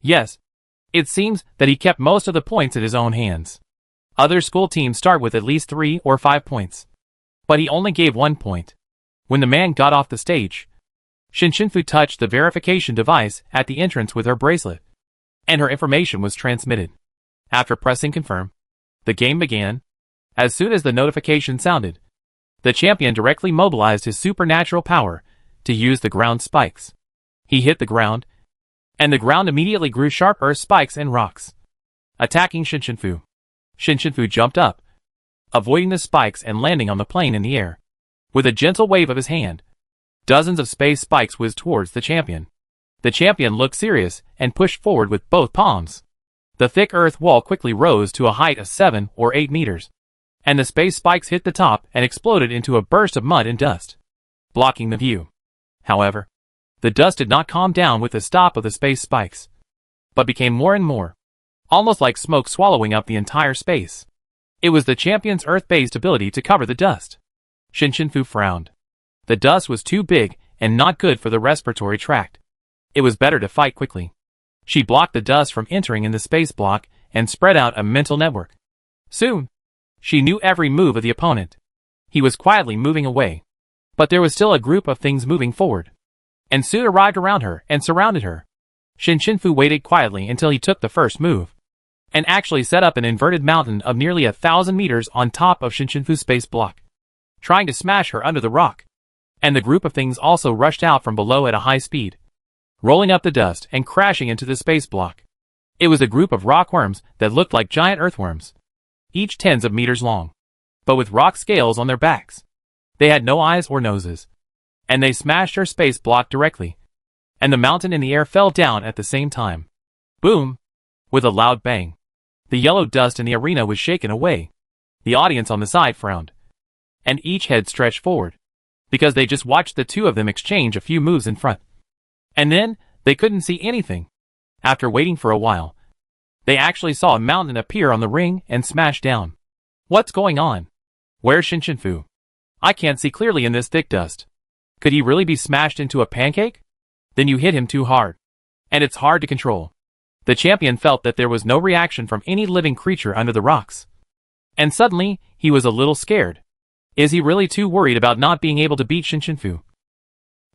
Yes, it seems that he kept most of the points in his own hands. Other school teams start with at least 3 or 5 points. But he only gave 1 point. When the man got off the stage, Shin Shinfu touched the verification device at the entrance with her bracelet, and her information was transmitted. After pressing confirm, the game began. As soon as the notification sounded, the champion directly mobilized his supernatural power to use the ground spikes. He hit the ground, and the ground immediately grew sharp earth spikes and rocks, attacking Shin Shinfu. Shin Shinfu jumped up, avoiding the spikes and landing on the plane in the air. With a gentle wave of his hand, dozens of space spikes whizzed towards the champion. The champion looked serious and pushed forward with both palms. The thick earth wall quickly rose to a height of 7 or 8 meters, and the space spikes hit the top and exploded into a burst of mud and dust, blocking the view. However, the dust did not calm down with the stop of the space spikes, but became more and more, almost like smoke swallowing up the entire space. It was the champion's earth-based ability to cover the dust. Shin Shinfu frowned. The dust was too big and not good for the respiratory tract. It was better to fight quickly. She blocked the dust from entering in the space block and spread out a mental network. Soon, she knew every move of the opponent. He was quietly moving away, but there was still a group of things moving forward, and soon arrived around her and surrounded her. Shin Shinfu waited quietly until he took the first move. and actually set up an inverted mountain of nearly 1,000 meters on top of Shinshinfu's space block, trying to smash her under the rock. And the group of things also rushed out from below at a high speed, rolling up the dust and crashing into the space block. It was a group of rockworms that looked like giant earthworms, each tens of meters long, but with rock scales on their backs. They had no eyes or noses, and they smashed her space block directly, and the mountain in the air fell down at the same time. Boom! With a loud bang. The yellow dust in the arena was shaken away. The audience on the side frowned, and each head stretched forward, because they just watched the two of them exchange a few moves in front. And then, they couldn't see anything. After waiting for a while, they actually saw a mountain appear on the ring and smash down. What's going on? Where's Shinshinfu? I can't see clearly in this thick dust. Could he really be smashed into a pancake? Then you hit him too hard, and it's hard to control. The champion felt that there was no reaction from any living creature under the rocks. And suddenly, he was a little scared. Is he really too worried about not being able to beat Shinshinfu?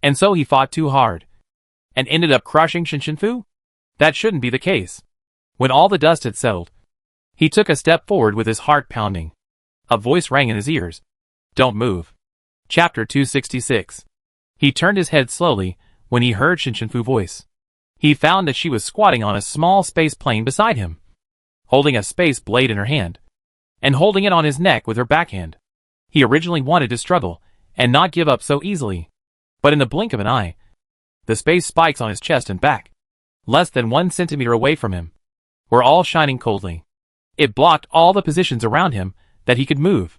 And so he fought too hard, and ended up crushing Shinshinfu? That shouldn't be the case. When all the dust had settled, he took a step forward with his heart pounding. A voice rang in his ears. Don't move. Chapter 266. He turned his head slowly when he heard Shinshinfu's voice. He found that she was squatting on a small space plane beside him, holding a space blade in her hand, and holding it on his neck with her backhand. He originally wanted to struggle and not give up so easily, but in the blink of an eye, the space spikes on his chest and back, less than 1 centimeter away from him, were all shining coldly. It blocked all the positions around him that he could move.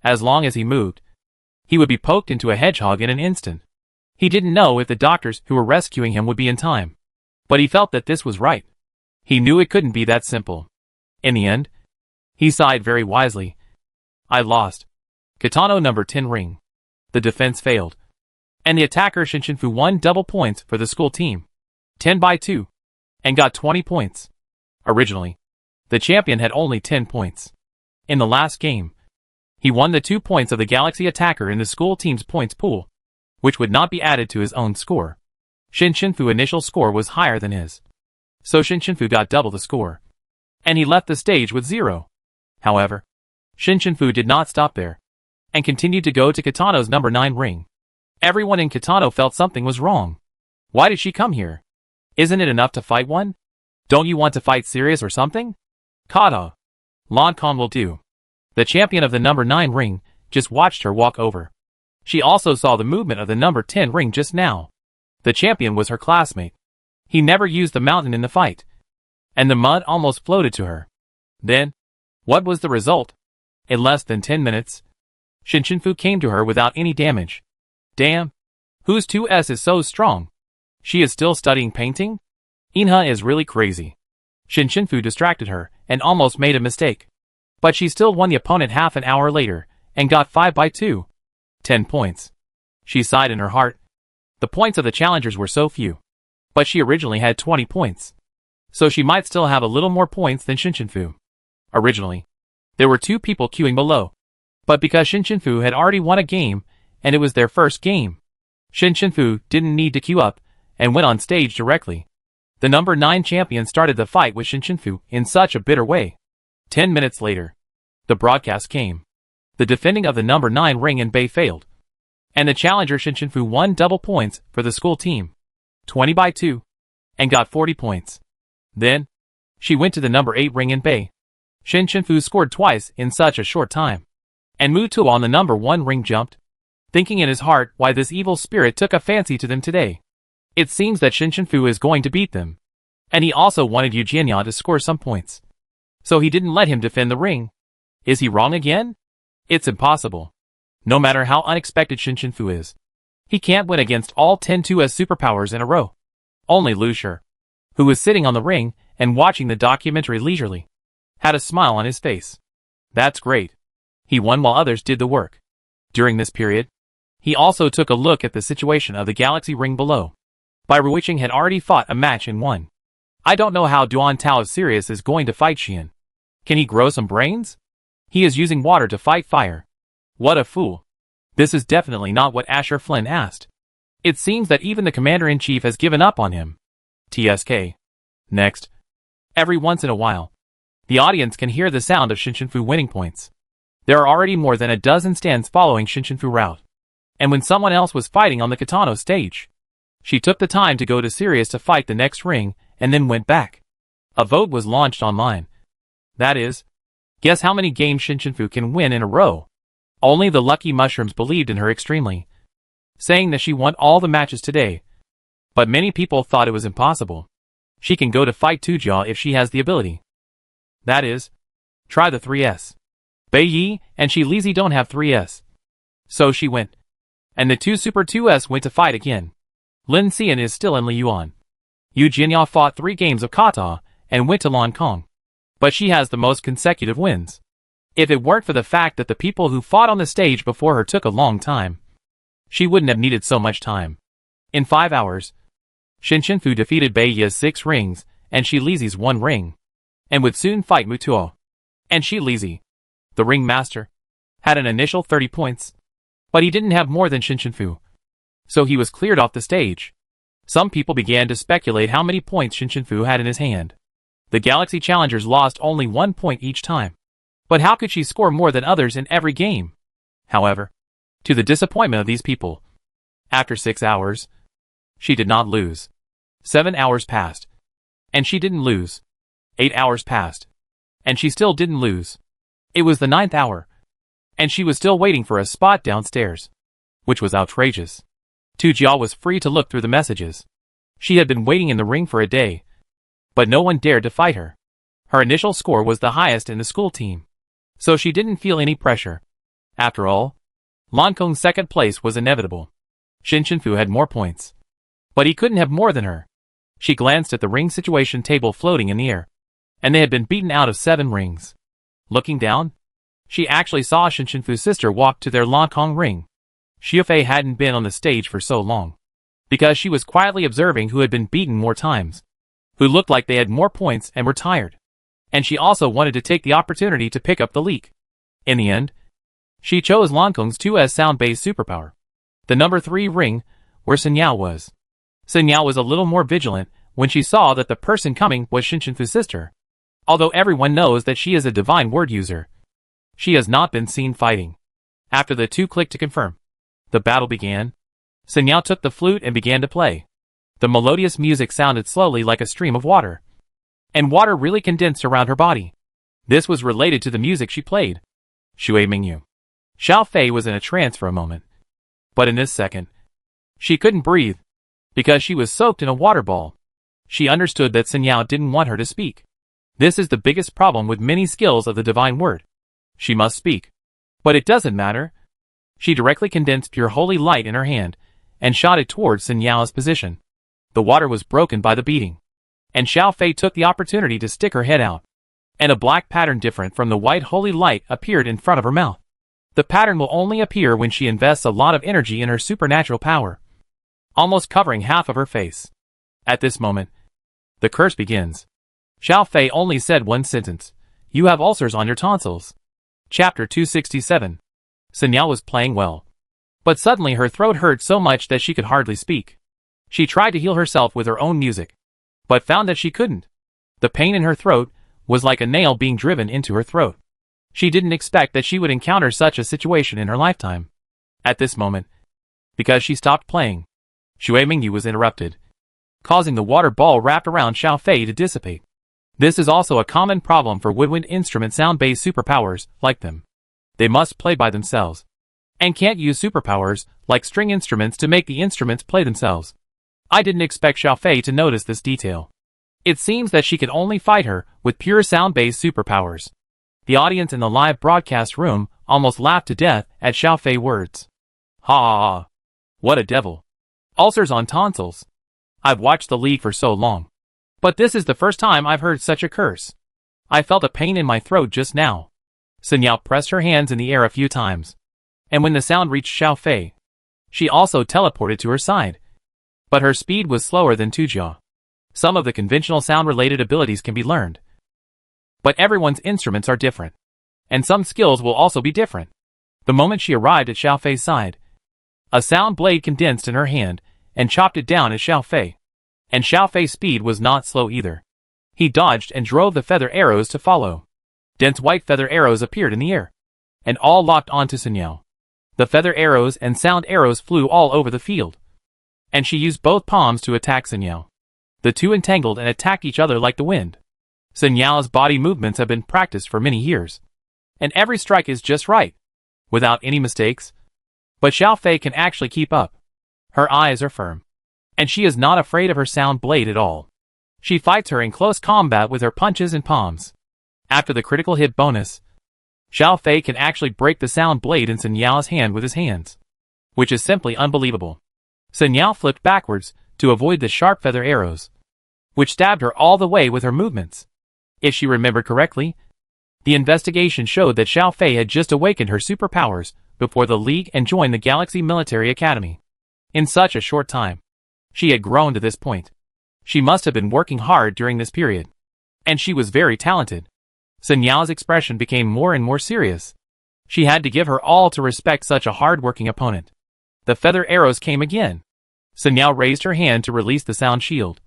As long as he moved, he would be poked into a hedgehog in an instant. He didn't know if the doctors who were rescuing him would be in time, but he felt that this was right. He knew it couldn't be that simple. In the end, he sighed very wisely. I lost. Katano number 10 ring. The defense failed, and the attacker Shinshinfu won double points for the school team, 10-2, and got 20 points. Originally, the champion had only 10 points. In the last game, he won the 2 points of the Galaxy attacker in the school team's points pool, which would not be added to his own score. Shinshinfu's initial score was higher than his, so Shinshinfu got double the score, and he left the stage with 0. However, Shinshinfu did not stop there, and continued to go to Katano's number 9 ring. Everyone in Katano felt something was wrong. Why did she come here? Isn't it enough to fight one? Don't you want to fight serious or something? Kata. Lancon will do. The champion of the number 9 ring just watched her walk over. She also saw the movement of the number 10 ring just now. The champion was her classmate. He never used the mountain in the fight, and the mud almost floated to her. Then, what was the result? In less than 10 minutes, Shinshinfu came to her without any damage. Damn! Whose 2S is so strong? She is still studying painting? Inha is really crazy. Shinshinfu distracted her and almost made a mistake. But she still won the opponent half an hour later and got 5-2. 10 points. She sighed in her heart. The points of the challengers were so few. But she originally had 20 points. So she might still have a little more points than Shinshinfu. Originally, there were 2 people queuing below. But because Shinshinfu had already won a game, and it was their first game, Shinshinfu didn't need to queue up and went on stage directly. The number 9 champion started the fight with Shinshinfu in such a bitter way. 10 minutes later, the broadcast came. The defending of the number 9 ring in Bay failed, and the challenger Shinshinfu won double points for the school team, 20-2, and got 40 points. Then, she went to the number 8 ring in Bay. Shinshinfu scored twice in such a short time, and Muto on the number 1 ring jumped, thinking in his heart why this evil spirit took a fancy to them today. It seems that Shinshinfu is going to beat them, and he also wanted Yu Jianyan to score some points, so he didn't let him defend the ring. Is he wrong again? It's impossible. No matter how unexpected Shinshinfu is, he can't win against all 10 2S superpowers in a row. Only Lu Shi, who was sitting on the ring and watching the documentary leisurely, had a smile on his face. That's great. He won while others did the work. During this period, he also took a look at the situation of the Galaxy ring below. Bai Ruiqing had already fought a match and won. I don't know how Duan Tao of Sirius is going to fight Xian. Can he grow some brains? He is using water to fight fire. What a fool. This is definitely not what Asher Flynn asked. It seems that even the commander-in-chief has given up on him. TSK. Next. Every once in a while, The audience can hear the sound of Shinshinfu winning points. There are already more than a dozen stands following Shinshinfu route. And when someone else was fighting on the Katano stage, she took the time to go to Sirius to fight the next ring, and then went back. A vote was launched online. That is, guess how many games Shinshinfu can win in a row. Only the lucky mushrooms believed in her extremely, saying that she won all the matches today. But many people thought it was impossible. She can go to fight Tujia if she has the ability. That is, try the 3S. Bai Yi and Shi Lizi don't have 3S. So she went. And the two Super 2S went to fight again. Lin Xian is still in Liyuan. Yu Jinya fought 3 games of kata and went to Lancong. But she has the most consecutive wins. If it weren't for the fact that the people who fought on the stage before her took a long time, she wouldn't have needed so much time. In 5 hours, Shinshinfu defeated Bai Yi's 6 rings and Shi Lizi's 1 ring, and would soon fight Mutuo. And Shi Lizi, the ring master, had an initial 30 points, but he didn't have more than Shinshinfu, so he was cleared off the stage. Some people began to speculate how many points Shinshinfu had in his hand. The Galaxy Challengers lost only 1 point each time. But how could she score more than others in every game? However, to the disappointment of these people, after 6 hours, she did not lose. 7 hours passed, and she didn't lose. 8 hours passed, and she still didn't lose. It was the 9th hour, and she was still waiting for a spot downstairs, which was outrageous. Tujia was free to look through the messages. She had been waiting in the ring for a day, but no one dared to fight her. Her initial score was the highest in the school team, so she didn't feel any pressure. After all, Lancong's second place was inevitable. Shinshinfu had more points, but he couldn't have more than her. She glanced at the ring situation table floating in the air, and they had been beaten out of 7 rings. Looking down, she actually saw Shinshinfu's sister walk to their Lancong ring. Xiufei hadn't been on the stage for so long, because she was quietly observing who had been beaten more times, who looked like they had more points and were tired. And she also wanted to take the opportunity to pick up the leak. In the end, she chose Lancong's 2S sound-based superpower, the number 3 ring, where Sun Yao was. Sun Yao was a little more vigilant when she saw that the person coming was Shinshinfu's sister. Although everyone knows that she is a divine word user, she has not been seen fighting. After the 2 clicked to confirm, the battle began. Sun Yao took the flute and began to play. The melodious music sounded slowly like a stream of water, and water really condensed around her body. This was related to the music she played. Shui Mingyu. Xiao Fei was in a trance for a moment, but in this second, she couldn't breathe, because she was soaked in a water ball. She understood that Sun Yao didn't want her to speak. This is the biggest problem with many skills of the divine word. She must speak. But it doesn't matter. She directly condensed pure holy light in her hand, and shot it towards Sun Yao's position. The water was broken by the beating, and Xiao Fei took the opportunity to stick her head out, and a black pattern different from the white holy light appeared in front of her mouth. The pattern will only appear when she invests a lot of energy in her supernatural power, almost covering half of her face. At this moment, the curse begins. Xiao Fei only said 1 sentence. You have ulcers on your tonsils. Chapter 267. Sun Yao was playing well, but suddenly her throat hurt so much that she could hardly speak. She tried to heal herself with her own music, but found that she couldn't. The pain in her throat was like a nail being driven into her throat. She didn't expect that she would encounter such a situation in her lifetime. At this moment, because she stopped playing, Shui Mingyu was interrupted, causing the water ball wrapped around Xiao Fei to dissipate. This is also a common problem for woodwind instrument sound-based superpowers like them. They must play by themselves, and can't use superpowers like string instruments to make the instruments play themselves. I didn't expect Xiao Fei to notice this detail. It seems that she could only fight her with pure sound-based superpowers. The audience in the live broadcast room almost laughed to death at Xiao Fei's words. Ha ha ha. What a devil. Ulcers on tonsils. I've watched the league for so long, but this is the first time I've heard such a curse. I felt a pain in my throat just now. Sun Yao pressed her hands in the air a few times, and when the sound reached Xiao Fei, she also teleported to her side. But her speed was slower than Tujia. Some of the conventional sound-related abilities can be learned, but everyone's instruments are different, and some skills will also be different. The moment she arrived at Xiao Fei's side, a sound blade condensed in her hand and chopped it down at Xiao Fei. And Xiao Fei's speed was not slow either. He dodged and drove the feather arrows to follow. Dense white feather arrows appeared in the air, and all locked onto Sun Yao. The feather arrows and sound arrows flew all over the field, and she used both palms to attack Sun Yao. The two entangled and attacked each other like the wind. Sun Yao's body movements have been practiced for many years, and every strike is just right, without any mistakes. But Xiao Fei can actually keep up. Her eyes are firm, and she is not afraid of her sound blade at all. She fights her in close combat with her punches and palms. After the critical hit bonus, Xiao Fei can actually break the sound blade in Sun Yao's hand with his hands, which is simply unbelievable. Sun Yao flipped backwards to avoid the sharp feather arrows, which stabbed her all the way with her movements. If she remembered correctly, the investigation showed that Xiao Fei had just awakened her superpowers before the League and joined the Galaxy Military Academy. In such a short time, she had grown to this point. She must have been working hard during this period, and she was very talented. Sun Yao's expression became more and more serious. She had to give her all to respect such a hard-working opponent. The feather arrows came again. Sun Yao raised her hand to release the sound shield,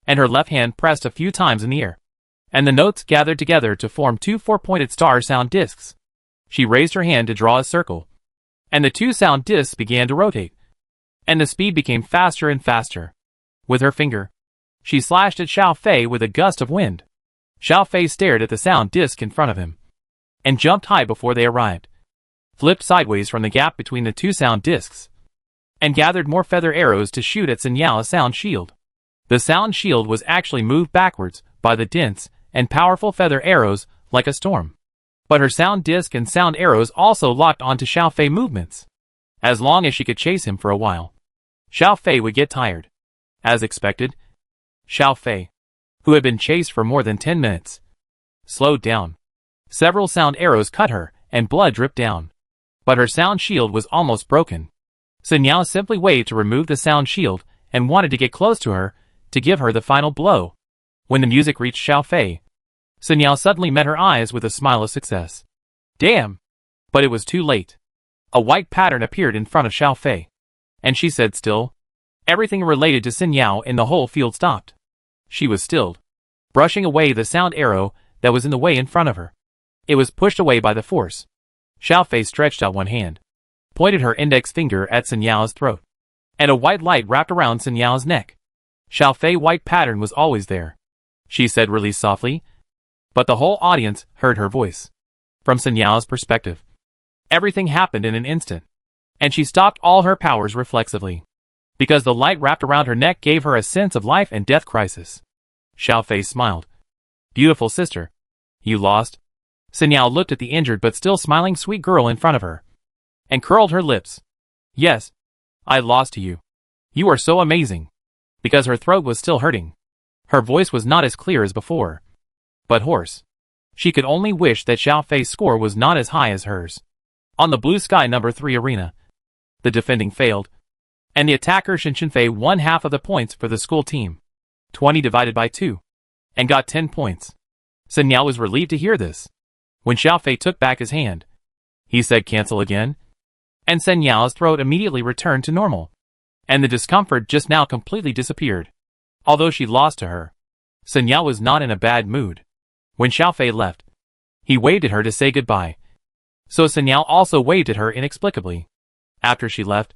and her left hand pressed a few times in the air, and the notes gathered together to form two four-pointed star sound discs. She raised her hand to draw a circle, and the two sound discs began to rotate, and the speed became faster and faster. With her finger, she slashed at Xiao Fei with a gust of wind. Xiao Fei stared at the sound disc in front of him, and jumped high before they arrived, flipped sideways from the gap between the two sound discs, and gathered more feather arrows to shoot at Sun Yao's sound shield. The sound shield was actually moved backwards by the dense and powerful feather arrows like a storm. But her sound disc and sound arrows also locked onto Xiao Fei movements. As long as she could chase him for a while, Xiao Fei would get tired. As expected, Xiao Fei, who had been chased for more than 10 minutes, slowed down. Several sound arrows cut her, and blood dripped down. But her sound shield was almost broken. Sun Yao simply waved to remove the sound shield and wanted to get close to her to give her the final blow. When the music reached Xiao Fei, Sun Yao suddenly met her eyes with a smile of success. Damn! But it was too late. A white pattern appeared in front of Xiao Fei, and she said still. Everything related to Sun Yao in the whole field stopped. She was stilled, brushing away the sound arrow that was in the way in front of her. It was pushed away by the force. Xiao Fei stretched out one hand, pointed her index finger at Sun Yao's throat, and a white light wrapped around Sun Yao's neck. Xiao Fei's white pattern was always there, she said really softly, but the whole audience heard her voice. From Sun Yao's perspective, everything happened in an instant, and she stopped all her powers reflexively, because the light wrapped around her neck gave her a sense of life and death crisis. Xiao Fei smiled. Beautiful sister. You lost? Sun Yao looked at the injured but still smiling sweet girl in front of her, and curled her lips. Yes, I lost to you. You are so amazing. Because her throat was still hurting. Her voice was not as clear as before, but hoarse. She could only wish that Xiao Fei's score was not as high as hers. On the Blue Sky number 3 arena, the defending failed, and the attacker Shin Fei won half of the points for the school team, 20 divided by 2, and got 10 points. Sun Yao was relieved to hear this. When Xiao Fei took back his hand, he said cancel again, and Sun Yao's throat immediately returned to normal, and the discomfort just now completely disappeared. Although she lost to her, Sun Yao was not in a bad mood. When Xiao Fei left, he waved at her to say goodbye. So Sun Yao also waved at her inexplicably. After she left,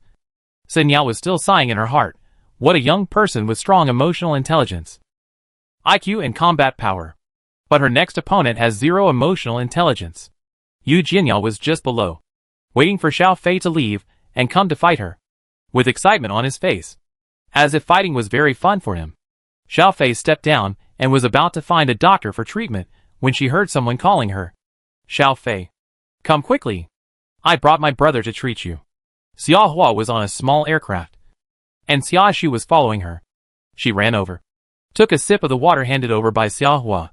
Sun Yao was still sighing in her heart. What a young person with strong emotional intelligence, IQ and combat power. But her next opponent has zero emotional intelligence. Yu Jianyao was just below, waiting for Xiao Fei to leave and come to fight her, with excitement on his face, as if fighting was very fun for him. Xiao Fei stepped down and was about to find a doctor for treatment when she heard someone calling her. Xiao Fei, come quickly. I brought my brother to treat you. Xia Hua was on a small aircraft, and Xia Shu was following her. She ran over, took a sip of the water handed over by Xia Hua,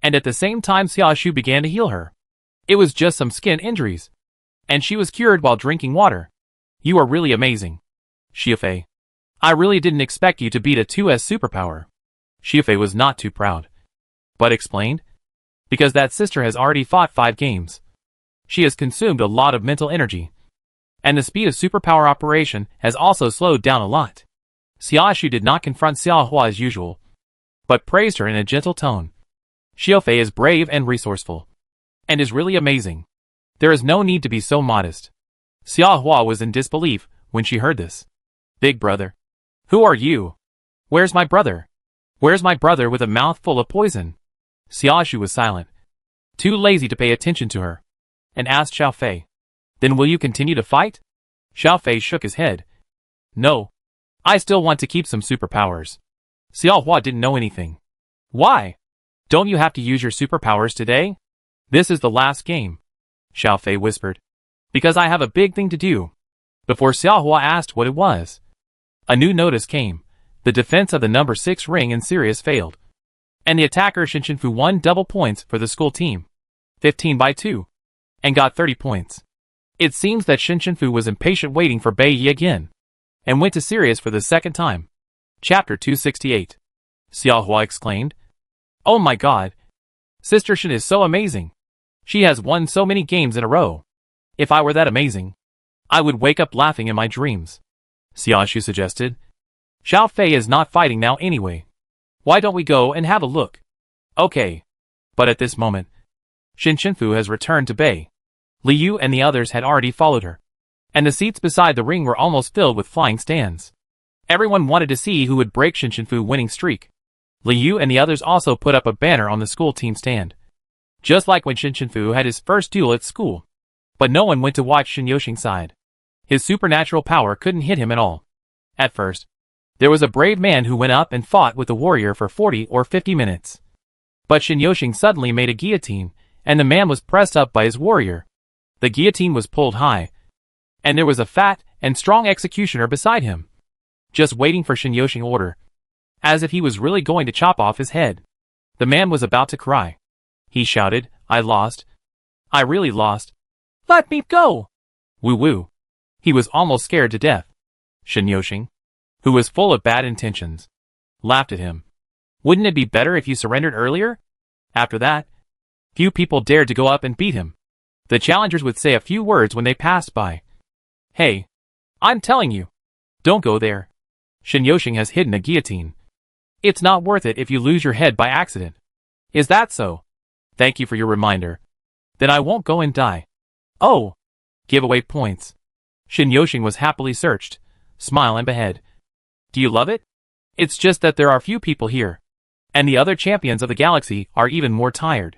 and at the same time Xia Shu began to heal her. It was just some skin injuries, and she was cured while drinking water. You are really amazing, Xia Fei. I really didn't expect you to beat a 2S superpower. Xia Fei was not too proud, but explained, because that sister has already fought 5 games. She has consumed a lot of mental energy, and the speed of superpower operation has also slowed down a lot. Xia Shu did not confront Xia Hua as usual. but praised her in a gentle tone. Xiaofei is brave and resourceful, and is really amazing. There is no need to be so modest. Xiahua was in disbelief when she heard this. Big brother. Who are you? Where's my brother? Where's my brother with a mouth full of poison? Xiaoshu was silent, too lazy to pay attention to her, and asked Xiaofei, Then will you continue to fight? Xiaofei shook his head. No. I still want to keep some superpowers. Xiaohua didn't know anything. Why? Don't you have to use your superpowers today? This is the last game. Xiaofei whispered. Because I have a big thing to do. Before Xiaohua asked what it was, a new notice came. The defense of the number 6 ring in Sirius failed, and the attacker Shinshinfu won double points for the school team, 15-2, and got 30 points. It seems that Shinshinfu was impatient waiting for Bai Yi again, and went to Sirius for the second time. Chapter 268. Xiaohua exclaimed. Oh my god! Sister Shin is so amazing! She has won so many games in a row. If I were that amazing, I would wake up laughing in my dreams. Xiaoshu suggested. Xiaofei is not fighting now anyway. Why don't we go and have a look? Okay. But at this moment, Shinshinfu has returned to Bai. Liu and the others had already followed her, and the seats beside the ring were almost filled with flying stands. Everyone wanted to see who would break Shinshinfu's winning streak. Liu and the others also put up a banner on the school team stand, just like when Shinshinfu had his first duel at school. But no one went to watch Shinyoshing's side. His supernatural power couldn't hit him at all. At first, there was a brave man who went up and fought with the warrior for 40 or 50 minutes. But Shinyoshing suddenly made a guillotine, and the man was pressed up by his warrior. The guillotine was pulled high, and there was a fat and strong executioner beside him, just waiting for Shinyoshing's order, as if he was really going to chop off his head. The man was about to cry. He shouted, I lost. I really lost. Let me go! Woo-woo. He was almost scared to death. Shinyoshing, who was full of bad intentions, laughed at him. Wouldn't it be better if you surrendered earlier? After that, few people dared to go up and beat him. The challengers would say a few words when they passed by. Hey, I'm telling you, don't go there. Shinyoshing has hidden a guillotine. It's not worth it if you lose your head by accident. Is that so? Thank you for your reminder. Then I won't go and die. Oh! Giveaway points. Shinyoshing was happily searched. Smile and behead. Do you love it? It's just that there are few people here, and the other champions of the galaxy are even more tired.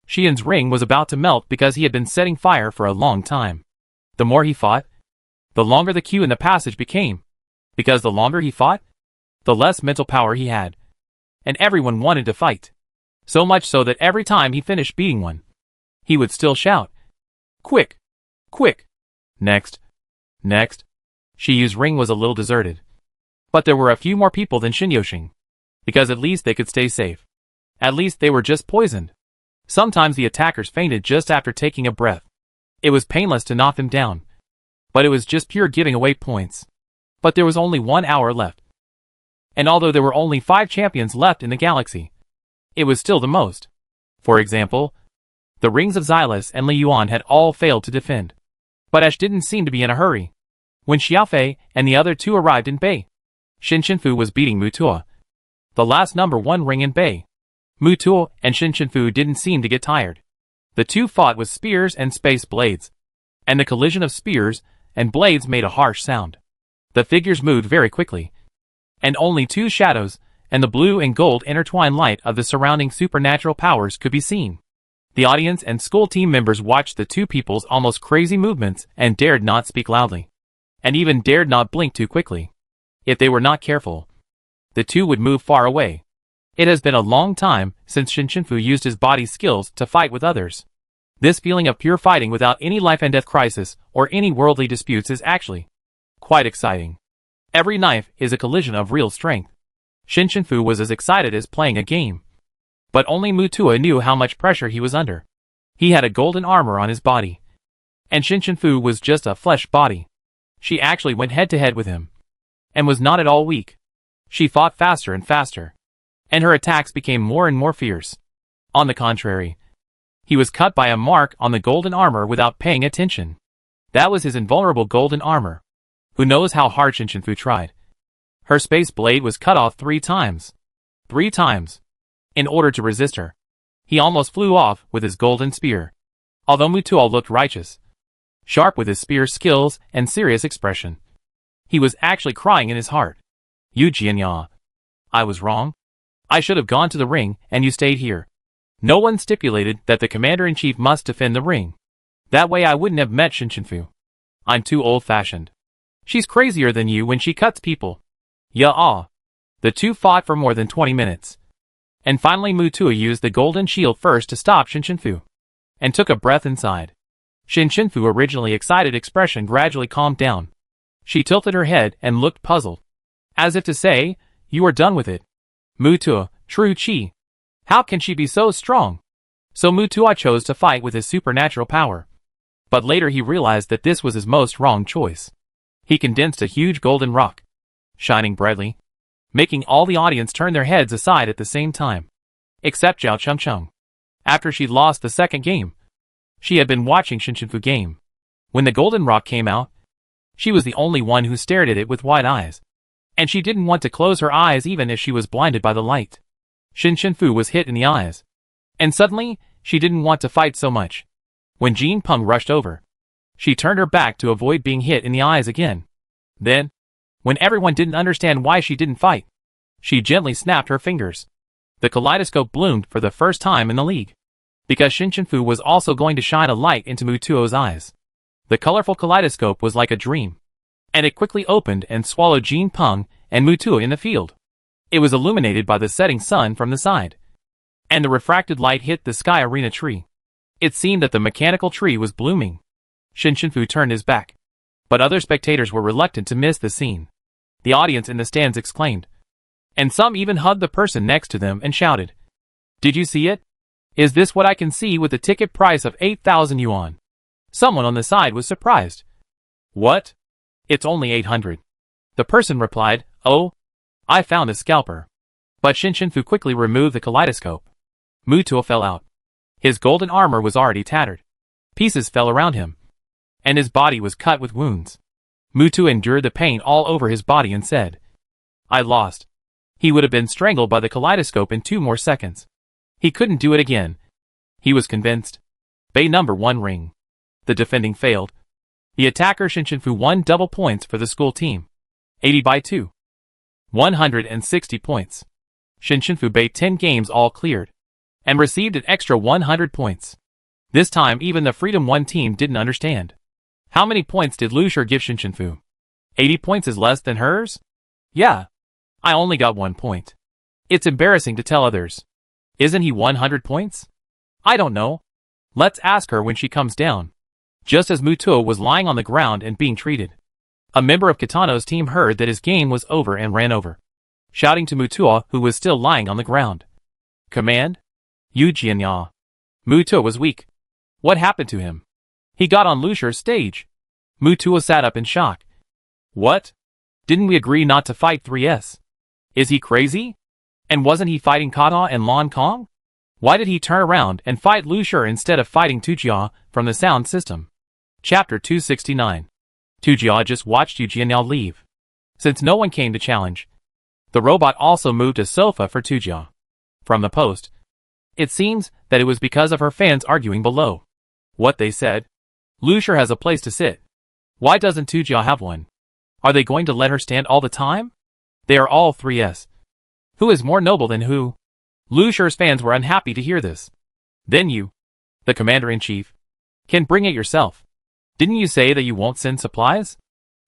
Xian's ring was about to melt because he had been setting fire for a long time. The more he fought, the longer the queue in the passage became. Because the longer he fought, the less mental power he had. And everyone wanted to fight. So much so that every time he finished beating one, he would still shout, Quick! Quick! Next! Next! Shiyu's ring was a little deserted. But there were a few more people than Shinyoshing, because at least they could stay safe. At least they were just poisoned. Sometimes the attackers fainted just after taking a breath. It was painless to knock them down, but it was just pure giving away points. But there was only 1 hour left. And although there were only 5 champions left in the galaxy, it was still the most. For example, the rings of Xylus and Li Yuan had all failed to defend. But Ash didn't seem to be in a hurry. When Xiaofei and the other 2 arrived in Bai, Shinshinfu was beating Mutuo, the last number 1 ring in Bai. Mutuo and Shinshinfu didn't seem to get tired. The 2 fought with spears and space blades, and the collision of spears and blades made a harsh sound. The figures moved very quickly, and only 2 shadows and the blue and gold intertwined light of the surrounding supernatural powers could be seen. The audience and school team members watched the 2 people's almost crazy movements and dared not speak loudly, and even dared not blink too quickly. If they were not careful, the 2 would move far away. It has been a long time since Shinshinfu used his body's skills to fight with others. This feeling of pure fighting without any life and death crisis or any worldly disputes is actually quite exciting. Every knife is a collision of real strength. Shinshinfu was as excited as playing a game. But only Mutua knew how much pressure he was under. He had a golden armor on his body, and Shinshinfu was just a flesh body. She actually went head-to-head with him, and was not at all weak. She fought faster and faster, and her attacks became more and more fierce. On the contrary, he was cut by a mark on the golden armor without paying attention. That was his invulnerable golden armor. Who knows how hard Shinshinfu tried? Her space blade was cut off 3 times. 3 times. In order to resist her, he almost flew off with his golden spear. Although Mutuo looked righteous, sharp with his spear skills and serious expression, he was actually crying in his heart. Yu Jianya. I was wrong. I should have gone to the ring and you stayed here. No one stipulated that the commander-in-chief must defend the ring. That way I wouldn't have met Shinshinfu. I'm too old-fashioned. She's crazier than you when she cuts people. Ya-ah. The two fought for more than 20 minutes. And finally Mutuo used the golden shield first to stop Shinshinfu. And took a breath inside. Shinshinfu's originally excited expression gradually calmed down. She tilted her head and looked puzzled. As if to say, you are done with it. Mutuo, true chi. How can she be so strong? So Mutuo chose to fight with his supernatural power. But later he realized that this was his most wrong choice. He condensed a huge golden rock, shining brightly, making all the audience turn their heads aside at the same time. Except Zhao Chengcheng. After she'd lost the second game, she had been watching Shinshinfu game. When the golden rock came out, she was the only one who stared at it with wide eyes. And she didn't want to close her eyes even if she was blinded by the light. Shinshinfu was hit in the eyes. And suddenly, she didn't want to fight so much. When Jin Peng rushed over, she turned her back to avoid being hit in the eyes again. Then, when everyone didn't understand why she didn't fight, she gently snapped her fingers. The kaleidoscope bloomed for the first time in the league. Because Shinshinfu was also going to shine a light into Mutuo's eyes. The colorful kaleidoscope was like a dream. And it quickly opened and swallowed Jin Peng and Mutuo in the field. It was illuminated by the setting sun from the side. And the refracted light hit the sky arena tree. It seemed that the mechanical tree was blooming. Shinshinfu turned his back. But other spectators were reluctant to miss the scene. The audience in the stands exclaimed. And some even hugged the person next to them and shouted. Did you see it? Is this what I can see with a ticket price of 8,000 yuan? Someone on the side was surprised. What? It's only 800. The person replied, oh, I found a scalper. But Shinshinfu quickly removed the kaleidoscope. Mutuo fell out. His golden armor was already tattered. Pieces fell around him. And his body was cut with wounds. Mutuo endured the pain all over his body and said, I lost. He would have been strangled by the kaleidoscope in 2 more seconds. He couldn't do it again. He was convinced. Bay number 1 ring. The defending failed. The attacker Shinshinfu won double points for the school team. 80-2. 160 points. Shinshinfu Bay 10 games all cleared. And received an extra 100 points. This time even the Freedom 1 team didn't understand. How many points did Lucier give Shinshinfu? 80 points is less than hers? Yeah. I only got 1 point. It's embarrassing to tell others. Isn't he 100 points? I don't know. Let's ask her when she comes down. Just as Mutuo was lying on the ground and being treated, a member of Kitano's team heard that his game was over and ran over, shouting to Mutuo who was still lying on the ground. Command? Yu Jianya. Mutuo was weak. What happened to him? He got on Lucier's stage. Mutuo sat up in shock. What? Didn't we agree not to fight 3S? Is he crazy? And wasn't he fighting Kata and Lan Kong? Why did he turn around and fight Lucier instead of fighting Tujia from the sound system? Chapter 269. Tujia just watched Yu Jianya leave. Since no one came to challenge, the robot also moved a sofa for Tujia. From the post, it seems that it was because of her fans arguing below. What they said? Lucier has a place to sit. Why doesn't Tujia have one? Are they going to let her stand all the time? They are all 3S. Who is more noble than who? Lucier's fans were unhappy to hear this. Then you, the commander-in-chief, can bring it yourself. Didn't you say that you won't send supplies?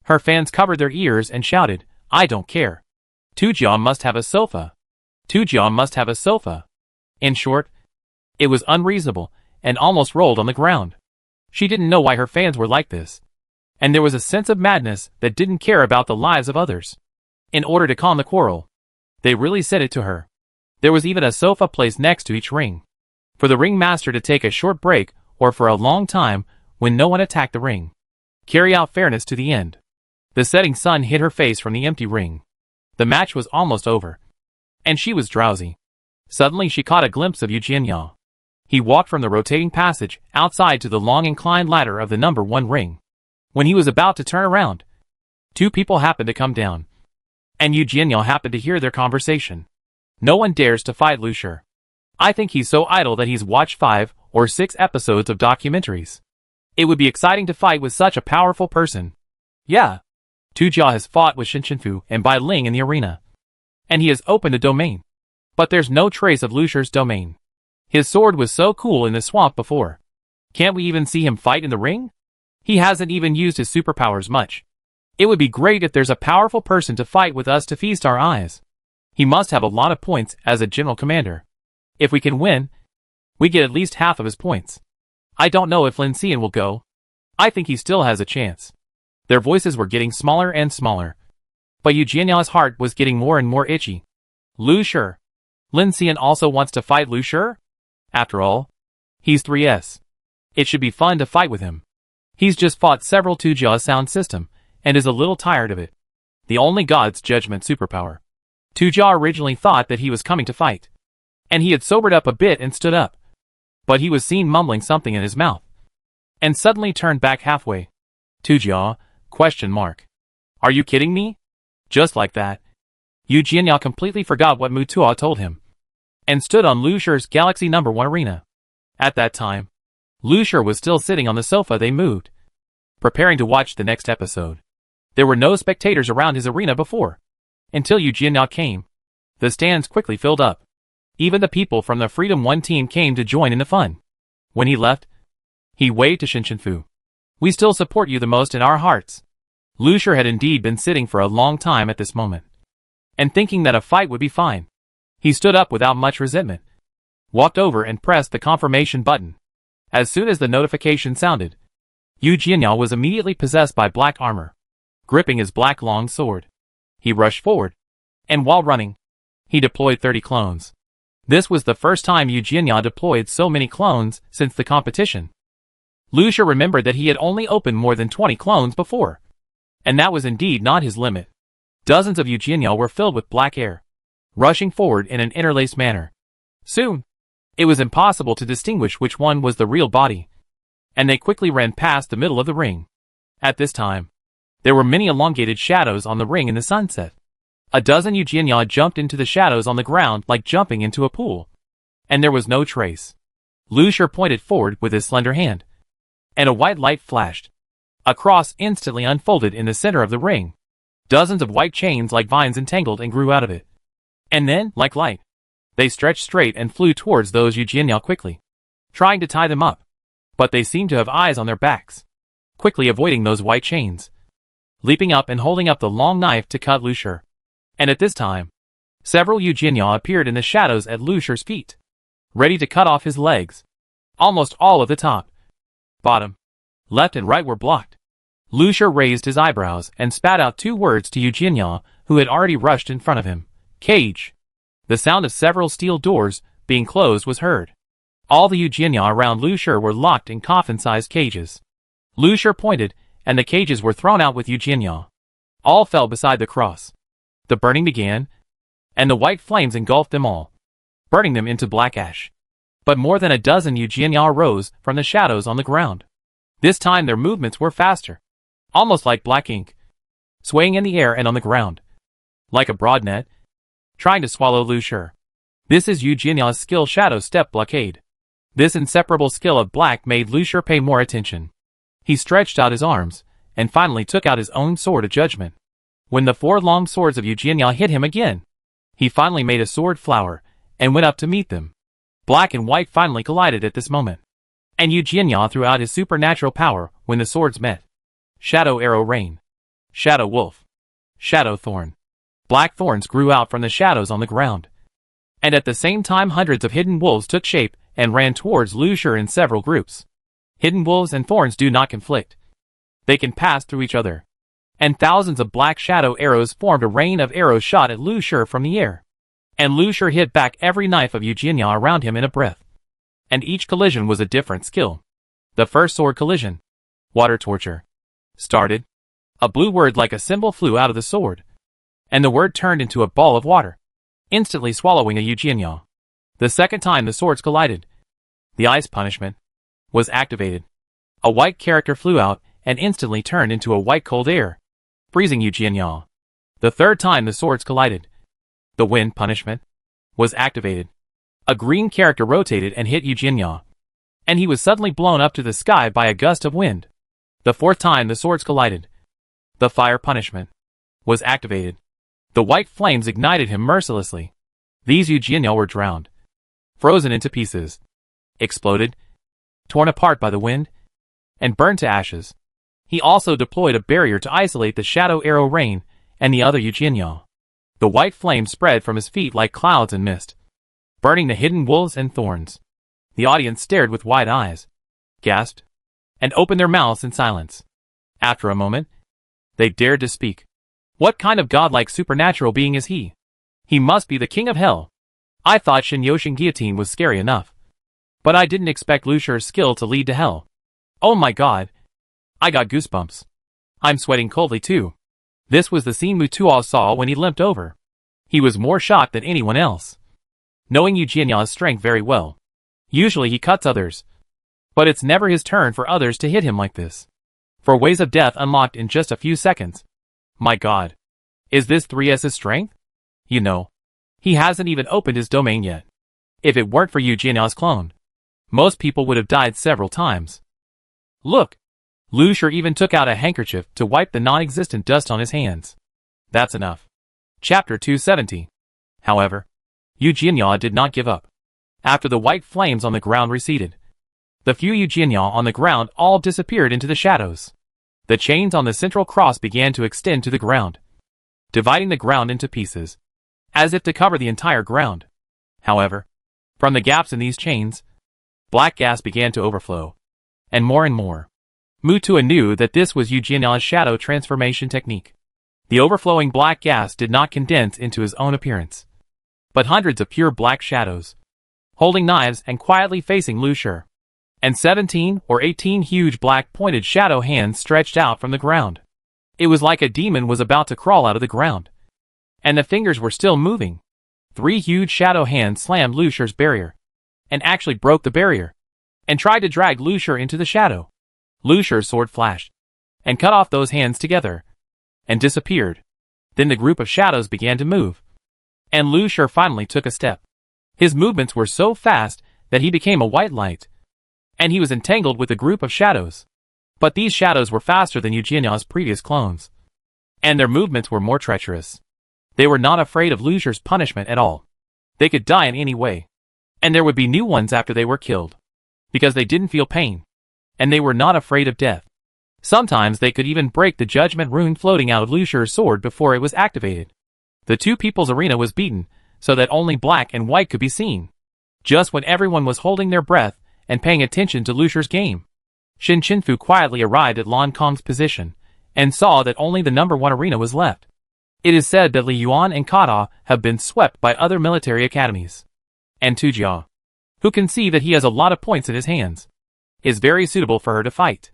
Her fans covered their ears and shouted, I don't care. Tujia must have a sofa. Tujia must have a sofa. In short, it was unreasonable and almost rolled on the ground. She didn't know why her fans were like this. And there was a sense of madness that didn't care about the lives of others. In order to calm the quarrel, they really said it to her. There was even a sofa placed next to each ring, for the ring master to take a short break or for a long time when no one attacked the ring. Carry out fairness to the end. The setting sun hit her face from the empty ring. The match was almost over, and she was drowsy. Suddenly she caught a glimpse of Yu Jianya. He walked from the rotating passage outside to the long inclined ladder of the number 1 ring. When he was about to turn around, 2 people happened to come down, and Yu Jianya happened to hear their conversation. No one dares to fight Lu Shi. I think he's so idle that he's watched 5 or 6 episodes of documentaries. It would be exciting to fight with such a powerful person. Yeah. Tu Jia has fought with Shin and Bai Ling in the arena. And he has opened a domain. But there's no trace of Lu Shi's domain. His sword was so cool in the swamp before. Can't we even see him fight in the ring? He hasn't even used his superpowers much. It would be great if there's a powerful person to fight with us to feast our eyes. He must have a lot of points as a general commander. If we can win, we get at least half of his points. I don't know if Lin Xian will go. I think he still has a chance. Their voices were getting smaller and smaller. But Yu Jianyao's heart was getting more and more itchy. Lu Shi. Lin Xian also wants to fight Lu Shi? After all, he's 3S. It should be fun to fight with him. He's just fought several Tu Jia sound system, and is a little tired of it. The only God's judgment superpower. Tu Jia originally thought that he was coming to fight. And he had sobered up a bit and stood up. But he was seen mumbling something in his mouth. And suddenly turned back halfway. Tu Jia? ? Are you kidding me? Just like that. Yu Jianyao completely forgot what Mu Tuo told him. And stood on Lu Shi's Galaxy No. 1 arena. At that time, Lu Shi was still sitting on the sofa they moved, preparing to watch the next episode. There were no spectators around his arena before. Until Yu Jianyao came. The stands quickly filled up. Even the people from the Freedom 1 team came to join in the fun. When he left, he waved to Shin. We still support you the most in our hearts. Lu Shi had indeed been sitting for a long time at this moment. And thinking that a fight would be fine. He stood up without much resentment. Walked over and pressed the confirmation button. As soon as the notification sounded, Yu Jianyao was immediately possessed by black armor. Gripping his black long sword, he rushed forward. And while running, he deployed 30 clones. This was the first time Yu Jianyao deployed so many clones since the competition. Lu Shi remembered that he had only opened more than 20 clones before. And that was indeed not his limit. Dozens of Yu Jianyao were filled with black air, rushing forward in an interlaced manner. Soon, it was impossible to distinguish which one was the real body. And they quickly ran past the middle of the ring. At this time, there were many elongated shadows on the ring in the sunset. A dozen Yu Jianyao jumped into the shadows on the ground like jumping into a pool. And there was no trace. Lu Shi pointed forward with his slender hand. And a white light flashed. A cross instantly unfolded in the center of the ring. Dozens of white chains like vines entangled and grew out of it. And then, like light, they stretched straight and flew towards those Yu Jianyao quickly, trying to tie them up. But they seemed to have eyes on their backs, quickly avoiding those white chains, leaping up and holding up the long knife to cut Lu Shi. And at this time, several Yu Jianyao appeared in the shadows at Lu Shi's feet, ready to cut off his legs. Almost all of the top, bottom, left and right were blocked. Lu Shi raised his eyebrows and spat out 2 words to Yu Jianyao, who had already rushed in front of him. Cage. The sound of several steel doors being closed was heard. All the Yu Jianyao around Lu Shi were locked in coffin-sized cages. Lu Shi pointed, and the cages were thrown out with Yu Jianyao. All fell beside the cross. The burning began, and the white flames engulfed them all, burning them into black ash. But more than a dozen Yu Jianyao rose from the shadows on the ground. This time their movements were faster, almost like black ink, swaying in the air and on the ground, like a broad net, trying to swallow Lu Shi. This is Yu Jianyao's skill Shadow Step Blockade. This inseparable skill of black made Lu Shi pay more attention. He stretched out his arms, and finally took out his own sword of judgment. When the 4 long swords of Yu Jianyao hit him again, he finally made a sword flower, and went up to meet them. Black and white finally collided at this moment. And Yu Jianyao threw out his supernatural power when the swords met. Shadow Arrow Rain. Shadow Wolf. Shadow Thorn. Black thorns grew out from the shadows on the ground. And at the same time hundreds of hidden wolves took shape and ran towards Lu Shi in several groups. Hidden wolves and thorns do not conflict. They can pass through each other. And thousands of black shadow arrows formed a rain of arrows shot at Lu Shi from the air. And Lu Shi hit back every knife of Yu Jianyao around him in a breath. And each collision was a different skill. The first sword collision, water torture, started. A blue word like a symbol flew out of the sword. And the word turned into a ball of water, instantly swallowing a Yu Jianyao. The second time the swords collided, the ice punishment was activated. A white character flew out and instantly turned into a white cold air, freezing Yu Jianyao. The third time the swords collided, the wind punishment was activated. A green character rotated and hit Yu Jinya, and he was suddenly blown up to the sky by a gust of wind. The fourth time the swords collided. The fire punishment was activated. The white flames ignited him mercilessly. These Yu Jinya were drowned, frozen into pieces, exploded, torn apart by the wind, and burned to ashes. He also deployed a barrier to isolate the shadow arrow rain and the other Yu Jinya. The white flame spread from his feet like clouds and mist, burning the hidden wolves and thorns. The audience stared with wide eyes, gasped, and opened their mouths in silence. After a moment, they dared to speak. What kind of godlike supernatural being is he? He must be the king of hell. I thought Shin Yoshin Guillotine was scary enough, but I didn't expect Lu Shi's skill to lead to hell. Oh my god. I got goosebumps. I'm sweating coldly too. This was the scene Mutuo saw when he limped over. He was more shocked than anyone else. Knowing Yu Jinya's strength very well, usually he cuts others, but it's never his turn for others to hit him like this. For ways of death unlocked in just a few seconds. My god. Is this 3S's strength? You know, he hasn't even opened his domain yet. If it weren't for Yu Jinya's clone, most people would have died several times. Look! Lu Shi even took out a handkerchief to wipe the non-existent dust on his hands. That's enough. Chapter 270. However, Yu Jinya did not give up. After the white flames on the ground receded, the few Yu Jinya on the ground all disappeared into the shadows. The chains on the central cross began to extend to the ground, dividing the ground into pieces, as if to cover the entire ground. However, from the gaps in these chains, black gas began to overflow, and more. Mutua knew that this was Yu Jinya's shadow transformation technique. The overflowing black gas did not condense into his own appearance, but hundreds of pure black shadows, holding knives and quietly facing Lu Shi. And 17 or 18 huge black pointed shadow hands stretched out from the ground. It was like a demon was about to crawl out of the ground. And the fingers were still moving. 3 huge shadow hands slammed Lu Shi's barrier, and actually broke the barrier, and tried to drag Lu Shi into the shadow. Lu Shi's sword flashed, and cut off those hands together, and disappeared. Then the group of shadows began to move, and Lu Shi finally took a step. His movements were so fast that he became a white light, and he was entangled with a group of shadows. But these shadows were faster than Yu Jinya's previous clones, and their movements were more treacherous. They were not afraid of Lu Shi's punishment at all. They could die in any way, and there would be new ones after they were killed, because they didn't feel pain, and they were not afraid of death. Sometimes they could even break the judgment rune floating out of Lu Shi's sword before it was activated. The two people's arena was beaten, so that only black and white could be seen. Just when everyone was holding their breath and paying attention to Lu Shi's game, Shin Chinfu quietly arrived at Lan Kong's position, and saw that only the number 1 arena was left. It is said that Li Yuan and Kata have been swept by other military academies. And Tujia, who can see that he has a lot of points in his hands, is very suitable for her to fight.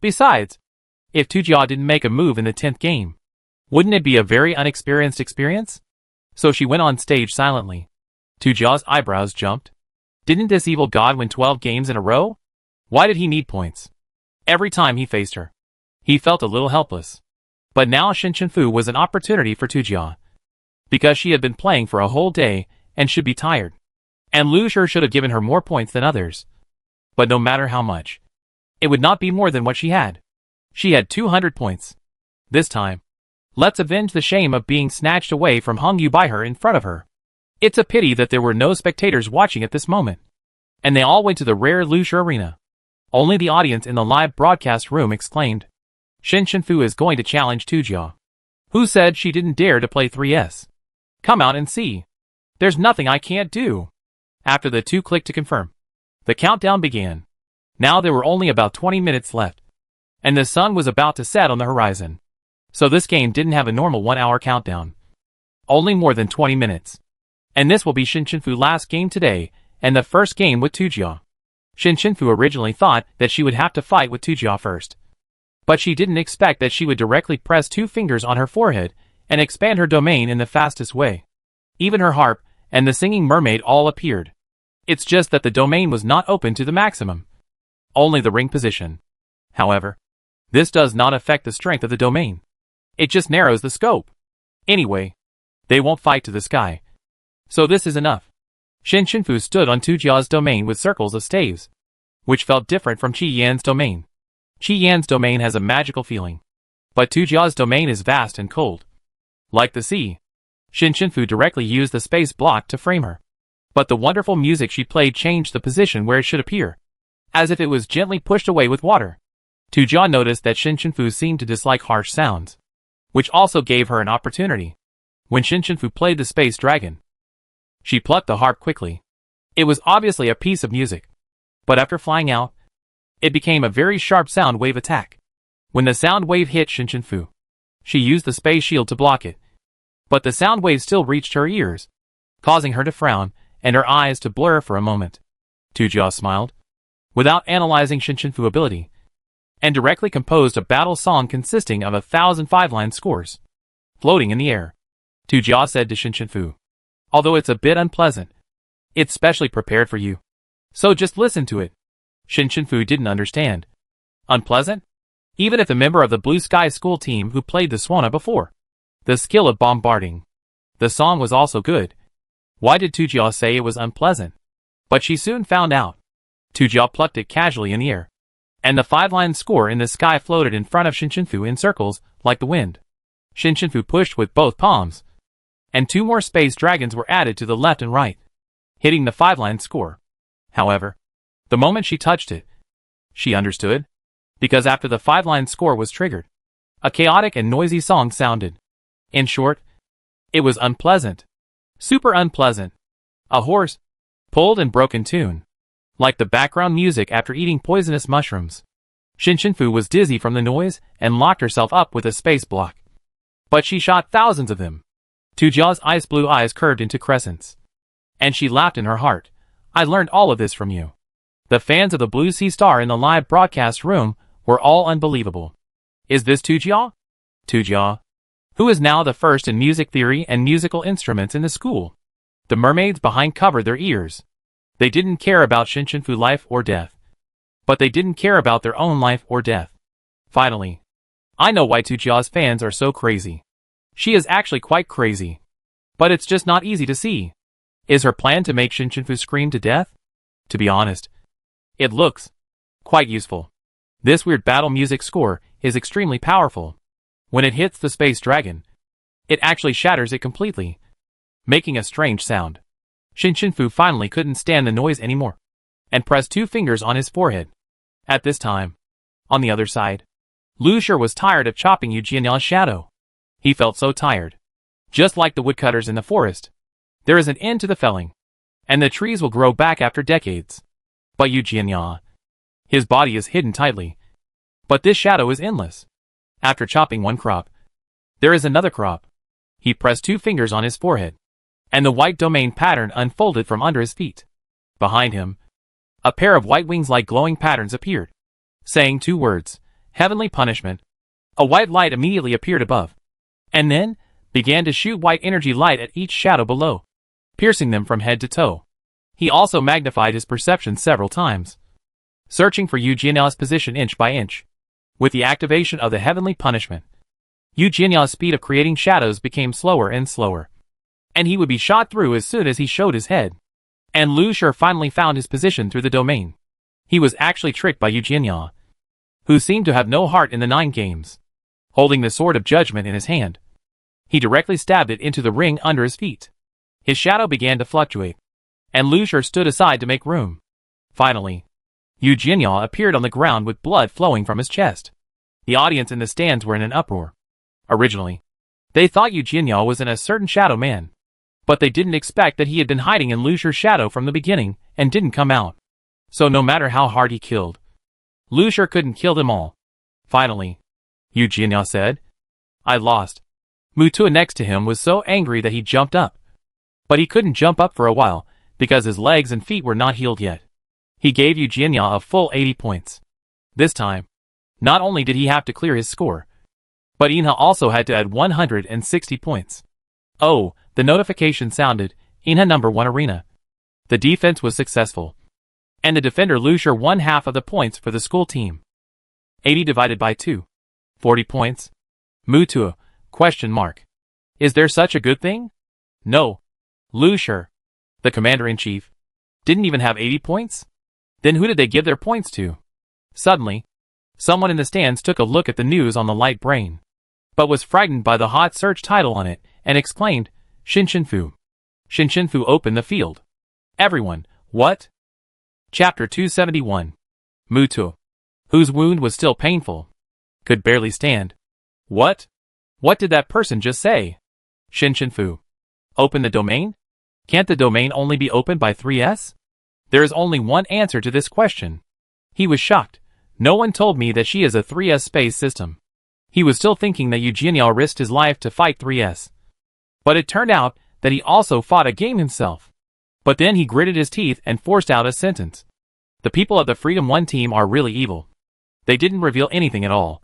Besides, if Tujia didn't make a move in the 10th game, wouldn't it be a very unexperienced experience? So she went on stage silently. Tujia's eyebrows jumped. Didn't this evil god win 12 games in a row? Why did he need points? Every time he faced her, he felt a little helpless. But now Shin Chenfu was an opportunity for Tujia, because she had been playing for a whole day and should be tired. And Lu Shi should have given her more points than others. But no matter how much, it would not be more than what she had. She had 200 points. This time, let's avenge the shame of being snatched away from Hong Yu by her in front of her. It's a pity that there were no spectators watching at this moment. And they all went to the rare Lu Shi arena. Only the audience in the live broadcast room exclaimed, Shin Chenfu is going to challenge Tujia. Who said she didn't dare to play 3S? Come out and see. There's nothing I can't do. After the two clicked to confirm, the countdown began. Now there were only about 20 minutes left, and the sun was about to set on the horizon. So this game didn't have a normal 1-hour countdown. Only more than 20 minutes. And this will be Shin Chenfu's last game today, and the first game with Tujia. Shin Chenfu originally thought that she would have to fight with Tujia first. But she didn't expect that she would directly press 2 fingers on her forehead and expand her domain in the fastest way. Even her harp and the singing mermaid all appeared. It's just that the domain was not open to the maximum. Only the ring position. However, this does not affect the strength of the domain. It just narrows the scope. Anyway, they won't fight to the sky. So this is enough. Shin Shinfu stood on Tu Jia's domain with circles of staves, which felt different from Qi Yan's domain. Qi Yan's domain has a magical feeling, but Tu Jia's domain is vast and cold. Like the sea, Shin Shinfu directly used the space block to frame her. But the wonderful music she played changed the position where it should appear, as if it was gently pushed away with water. Tu Jia noticed that Shin Shinfu seemed to dislike harsh sounds, which also gave her an opportunity. When Shin Shinfu played the space dragon, she plucked the harp quickly. It was obviously a piece of music, but after flying out, it became a very sharp sound wave attack. When the sound wave hit Shin Shinfu, she used the space shield to block it, but the sound wave still reached her ears, causing her to frown and her eyes to blur for a moment. Tu Jia smiled, without analyzing Shin Shinfu's ability, and directly composed a battle song consisting of 1,000 5-line scores, floating in the air. Tu Jia said to Shin Shinfu, although it's a bit unpleasant, it's specially prepared for you, so just listen to it. Shin Shinfu didn't understand. Unpleasant? Even if the member of the Blue Sky School team who played the Swana before. The skill of bombarding. The song was also good. Why did Tu Jia say it was unpleasant? But she soon found out. Tu Jia plucked it casually in the air, and the 5-line score in the sky floated in front of Shin Shinfu in circles, like the wind. Shin Shinfu pushed with both palms, and 2 more space dragons were added to the left and right, hitting the 5-line score. However, the moment she touched it, she understood, because after the 5-line score was triggered, a chaotic and noisy song sounded. In short, it was unpleasant. Super unpleasant. A hoarse, pulled and broken tune, like the background music after eating poisonous mushrooms. Shin Shinfu was dizzy from the noise and locked herself up with a space block. But she shot thousands of them. Tu Jia's ice blue eyes curved into crescents, and she laughed in her heart. I learned all of this from you. The fans of the Blue Sea Star in the live broadcast room were all unbelievable. Is this Tu Jia? Tu Jia, who is now the first in music theory and musical instruments in the school. The mermaids behind covered their ears. They didn't care about Shin Shinfu's life or death, but they didn't care about their own life or death. Finally, I know why Tu Jia's fans are so crazy. She is actually quite crazy, but it's just not easy to see. Is her plan to make Shin Shinfu scream to death? To be honest, it looks quite useful. This weird battle music score is extremely powerful. When it hits the space dragon, it actually shatters it completely, making a strange sound. Shin Shinfu finally couldn't stand the noise anymore, and pressed 2 fingers on his forehead. At this time, on the other side, Lu Shi was tired of chopping Yu Jianya's shadow. He felt so tired. Just like the woodcutters in the forest, there is an end to the felling, and the trees will grow back after decades. But Yu Jianya, his body is hidden tightly, but this shadow is endless. After chopping 1 crop, there is another crop. He pressed 2 fingers on his forehead, and the white domain pattern unfolded from under his feet. Behind him, a pair of white wings like glowing patterns appeared, saying 2 words, heavenly punishment. A white light immediately appeared above, and then began to shoot white energy light at each shadow below, piercing them from head to toe. He also magnified his perception several times, searching for Yu Jianya's position inch by inch. With the activation of the heavenly punishment, Yu Jianya's speed of creating shadows became slower and slower, and he would be shot through as soon as he showed his head. And Lu Shi finally found his position through the domain. He was actually tricked by Yu Jianya, who seemed to have no heart in the 9 games. Holding the sword of judgment in his hand, he directly stabbed it into the ring under his feet. His shadow began to fluctuate, and Lu Shi stood aside to make room. Finally, Yu Jianya appeared on the ground with blood flowing from his chest. The audience in the stands were in an uproar. Originally, they thought Yu Jianya was in a certain shadow man, but they didn't expect that he had been hiding in Lu Shi's shadow from the beginning and didn't come out. So no matter how hard he killed, Lu Shi couldn't kill them all. Finally, Yu Jianya said, I lost. Mutua next to him was so angry that he jumped up. But he couldn't jump up for a while, because his legs and feet were not healed yet. He gave Yu Jianya a full 80 points. This time, not only did he have to clear his score, but Inha also had to add 160 points. Oh, the notification sounded, Inha number 1 arena. The defense was successful, and the defender Lu Shi won half of the points for the school team. 80 divided by 2. 40 points. Mutua, question mark. Is there such a good thing? No. Lu Shi, the commander-in-chief, didn't even have 80 points? Then who did they give their points to? Suddenly, someone in the stands took a look at the news on the light brain, but was frightened by the hot search title on it, and exclaimed, Fu. Fu opened the field. Everyone, what? Chapter 271. Mutu, whose wound was still painful, could barely stand. What? What did that person just say? Fu. Open the domain? Can't the domain only be opened by 3S? There is only one answer to this question. He was shocked. No one told me that she is a 3S space system. He was still thinking that Eugenial risked his life to fight 3S. But it turned out that he also fought a game himself. But then he gritted his teeth and forced out a sentence. The people of the Freedom 1 team are really evil. They didn't reveal anything at all.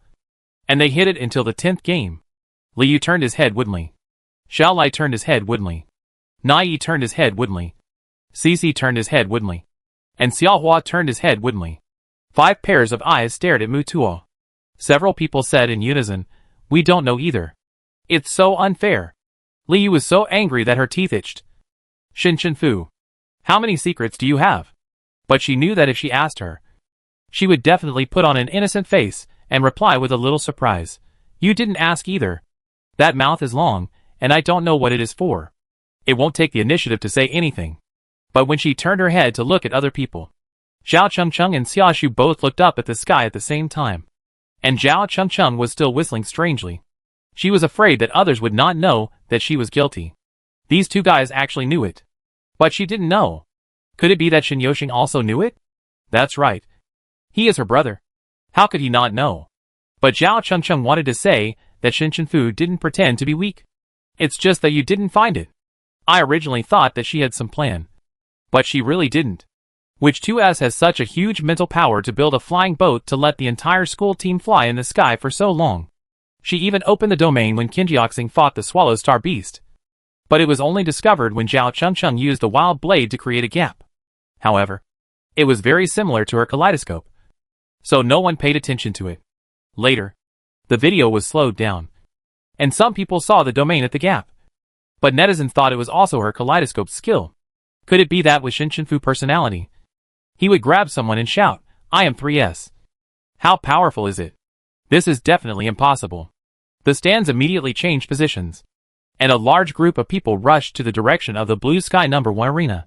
And they hid it until the 10th game. Liu turned his head woodenly. Xiao Lai turned his head woodenly. Nai turned his head woodenly. Cici turned his head woodenly. And Xiaohua turned his head woodenly. 5 pairs of eyes stared at Mutuo. Several people said in unison, we don't know either. It's so unfair. Liu was so angry that her teeth itched. Fu, how many secrets do you have? But she knew that if she asked her, she would definitely put on an innocent face and reply with a little surprise. You didn't ask either. That mouth is long, and I don't know what it is for. It won't take the initiative to say anything. But when she turned her head to look at other people, Zhao Chengcheng and Xiaoshu both looked up at the sky at the same time. And Zhao Chengcheng was still whistling strangely. She was afraid that others would not know that she was guilty. These 2 guys actually knew it. But she didn't know. Could it be that Shen Yoxing also knew it? That's right. He is her brother. How could he not know? But Zhao Chengcheng wanted to say that Fu didn't pretend to be weak. It's just that you didn't find it. I originally thought that she had some plan. But she really didn't. Which 2S has such a huge mental power to build a flying boat to let the entire school team fly in the sky for so long. She even opened the domain when Qinjiaxing fought the Swallow Star Beast. But it was only discovered when Zhao Chengcheng used the wild blade to create a gap. However, it was very similar to her kaleidoscope. So no one paid attention to it. Later, the video was slowed down. And some people saw the domain at the gap. But netizens thought it was also her kaleidoscope skill. Could it be that with Fu personality? He would grab someone and shout, I am 3S. How powerful is it? This is definitely impossible. The stands immediately changed positions. And a large group of people rushed to the direction of the Blue Sky No. 1 arena.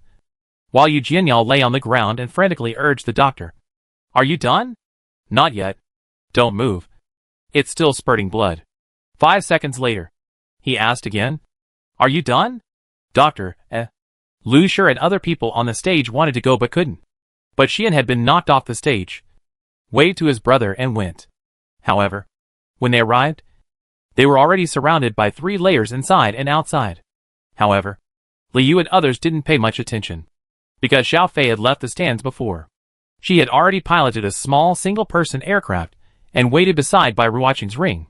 While Yu Jianyao lay on the ground and frantically urged the doctor. Are you done? Not yet. Don't move. It's still spurting blood. 5 seconds later. He asked again. Are you done? Doctor, Lu Shi and other people on the stage wanted to go but couldn't. But Xian had been knocked off the stage. Waved to his brother and went. However, when they arrived, they were already surrounded by 3 layers inside and outside. However, Liu and others didn't pay much attention. Because Xiao Fei had left the stands before. She had already piloted a small single-person aircraft and waited beside by Ruoqing's ring.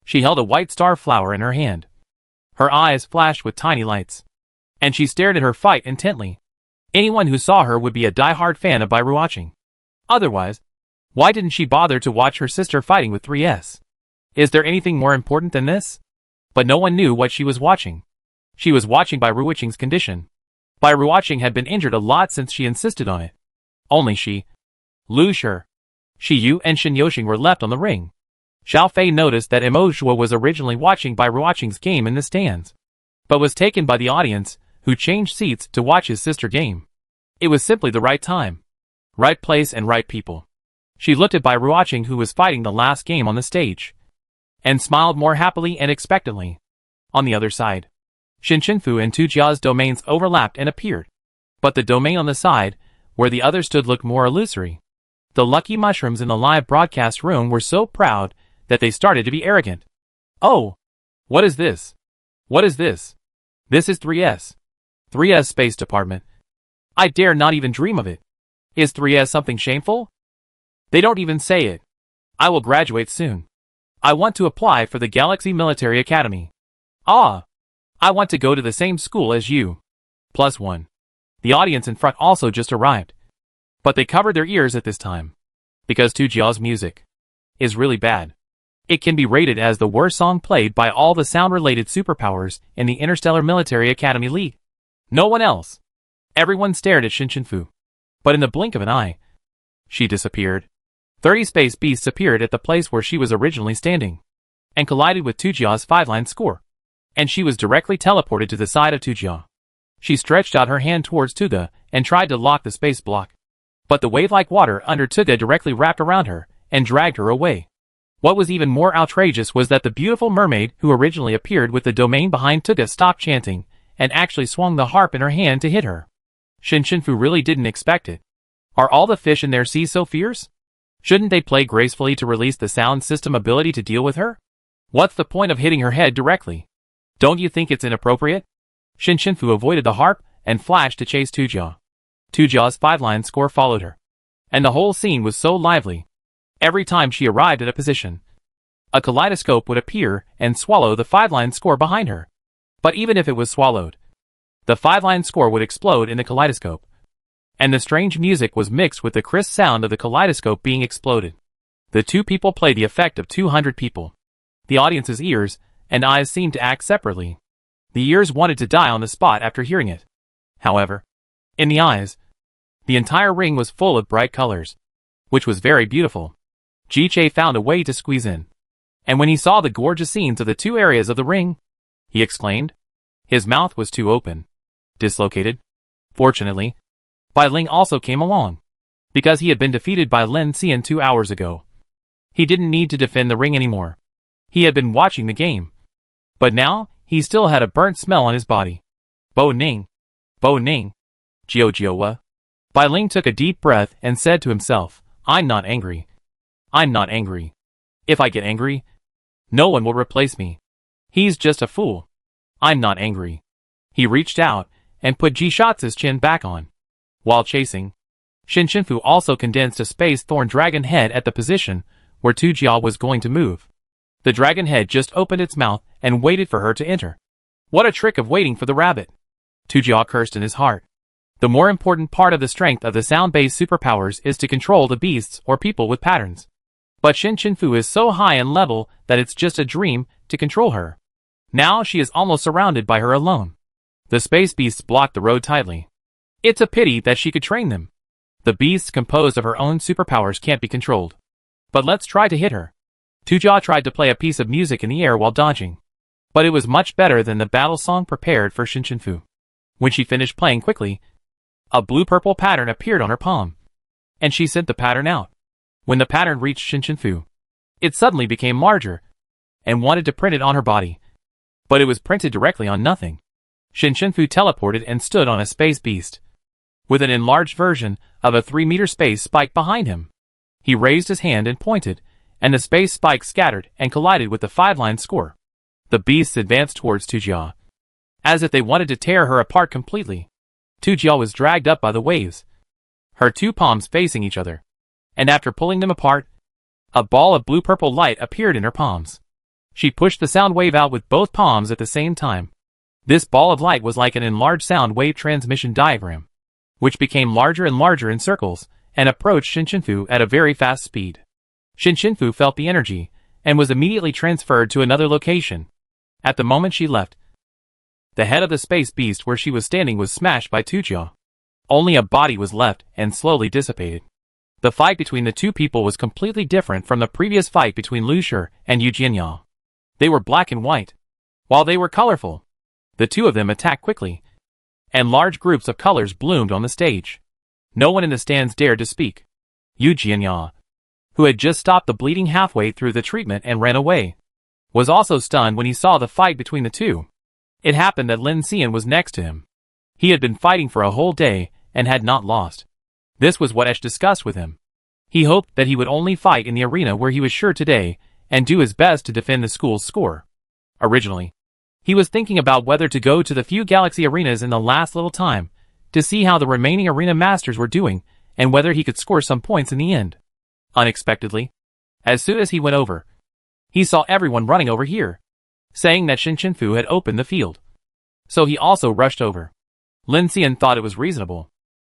She held a white star flower in her hand. Her eyes flashed with tiny lights. And she stared at her fight intently. Anyone who saw her would be a die-hard fan of Bai Ruoqing. Otherwise, why didn't she bother to watch her sister fighting with 3S? Is there anything more important than this? But no one knew what she was watching. She was watching Bai Ruoqing's condition. Bai Ruoqing had been injured a lot since she insisted on it. Only she, Lu Shi, Shi Yu and Shen Yoxing were left on the ring. Xiao Fei noticed that Emoshua was originally watching Bai Ruoqing's game in the stands, but was taken by the audience, who changed seats to watch his sister game. It was simply the right time, right place and right people. She looked at Bai Ruoqing, who was fighting the last game on the stage, and smiled more happily and expectantly. On the other side, Fu and Tu Jia's domains overlapped and appeared. But the domain on the side, where the other stood, looked more illusory. The lucky mushrooms in the live broadcast room were so proud that they started to be arrogant. Oh! What is this? What is this? This is 3S. 3S Space Department. I dare not even dream of it. Is 3S something shameful? They don't even say it. I will graduate soon. I want to apply for the Galaxy Military Academy. Ah! I want to go to the same school as you. +1. The audience in front also just arrived. But they covered their ears at this time. Because Tu Jia's music is really bad. It can be rated as the worst song played by all the sound-related superpowers in the Interstellar Military Academy League. No one else. Everyone stared at Shinshinfu. But in the blink of an eye, she disappeared. 30 space beasts appeared at the place where she was originally standing, and collided with Tujia's 5-line score. And she was directly teleported to the side of Tujia. She stretched out her hand towards Tuga and tried to lock the space block. But the wave-like water under Tuga directly wrapped around her and dragged her away. What was even more outrageous was that the beautiful mermaid who originally appeared with the domain behind Tuga stopped chanting and actually swung the harp in her hand to hit her. Shinshinfu really didn't expect it. Are all the fish in their sea so fierce? Shouldn't they play gracefully to release the sound system ability to deal with her? What's the point of hitting her head directly? Don't you think it's inappropriate? Shinshinfu avoided the harp and flashed to chase Tujia. Tujia's 5-line score followed her. And the whole scene was so lively. Every time she arrived at a position, a kaleidoscope would appear and swallow the 5-line score behind her. But even if it was swallowed, the 5-line score would explode in the kaleidoscope. And the strange music was mixed with the crisp sound of the kaleidoscope being exploded. The two people played the effect of 200 people. The audience's ears and eyes seemed to act separately. The ears wanted to die on the spot after hearing it. However, in the eyes, the entire ring was full of bright colors, which was very beautiful. Ji-Che found a way to squeeze in. And when he saw the gorgeous scenes of the two areas of the ring, he exclaimed. His mouth was too open, dislocated. Fortunately, Bai Ling also came along, because he had been defeated by Lin Xian 2 hours ago. He didn't need to defend the ring anymore. He had been watching the game. But now, he still had a burnt smell on his body. Bo Ning. Bo Ning. Jiowa. Bai Ling took a deep breath and said to himself, I'm not angry. I'm not angry. If I get angry, no one will replace me. He's just a fool. I'm not angry. He reached out and put Ji-Shatz's chin back on. While chasing, Shinshinfu also condensed a space thorn dragon head at the position where Tujia was going to move. The dragon head just opened its mouth and waited for her to enter. What a trick of waiting for the rabbit! Tujia cursed in his heart. The more important part of the strength of the sound-based superpowers is to control the beasts or people with patterns. But Shinshinfu is so high in level that it's just a dream to control her. Now she is almost surrounded by her alone. The space beasts blocked the road tightly. It's a pity that she could train them. The beasts composed of her own superpowers can't be controlled. But let's try to hit her. Tujia tried to play a piece of music in the air while dodging. But it was much better than the battle song prepared for Shinshinfu. When she finished playing quickly, a blue-purple pattern appeared on her palm. And she sent the pattern out. When the pattern reached Shinshinfu, it suddenly became larger and wanted to print it on her body. But it was printed directly on nothing. Shinshinfu teleported and stood on a space beast, with an enlarged version of a 3-meter space spike behind him. He raised his hand and pointed, and the space spike scattered and collided with the 5-line score. The beasts advanced towards Tujia, as if they wanted to tear her apart completely. Tujia was dragged up by the waves, her two palms facing each other, and after pulling them apart, a ball of blue-purple light appeared in her palms. She pushed the sound wave out with both palms at the same time. This ball of light was like an enlarged sound wave transmission diagram, which became larger and larger in circles, and approached Shinshinfu at a very fast speed. Shinshinfu felt the energy, and was immediately transferred to another location. At the moment she left, the head of the space beast where she was standing was smashed by Tujia. Only a body was left, and slowly dissipated. The fight between the two people was completely different from the previous fight between Lu Shi and Yu Jianya. They were black and white, while they were colorful. The two of them attacked quickly, and large groups of colors bloomed on the stage. No one in the stands dared to speak. Yu Jianya, who had just stopped the bleeding halfway through the treatment and ran away, was also stunned when he saw the fight between the two. It happened that Lin Xian was next to him. He had been fighting for a whole day and had not lost. This was what Ash discussed with him. He hoped that he would only fight in the arena where he was sure today and do his best to defend the school's score. Originally, he was thinking about whether to go to the few galaxy arenas in the last little time to see how the remaining arena masters were doing and whether he could score some points in the end. Unexpectedly, as soon as he went over, he saw everyone running over here, saying that Shinshinfu had opened the field. So he also rushed over. Lin Xian thought it was reasonable.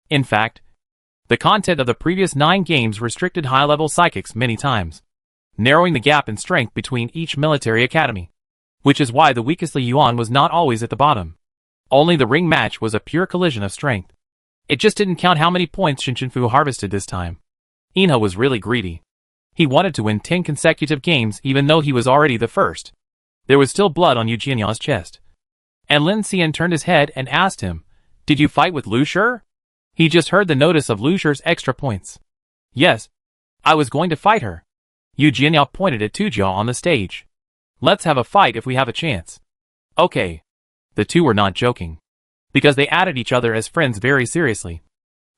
In fact, the content of the previous 9 games restricted high-level psychics many times, narrowing the gap in strength between each military academy, which is why the weakest Li Yuan was not always at the bottom. Only the ring match was a pure collision of strength. It just didn't count how many points Shinshinfu harvested this time. Inha was really greedy. He wanted to win 10 consecutive games even though he was already the first. There was still blood on Yu Jianyao's chest. And Lin Xian turned his head and asked him, "Did you fight with Lu Shi?" He just heard the notice of Lu Shi's extra points. "Yes. I was going to fight her." Yu Jianyao pointed at Tujia on the stage. "Let's have a fight if we have a chance." Okay. The two were not joking. Because they added each other as friends very seriously.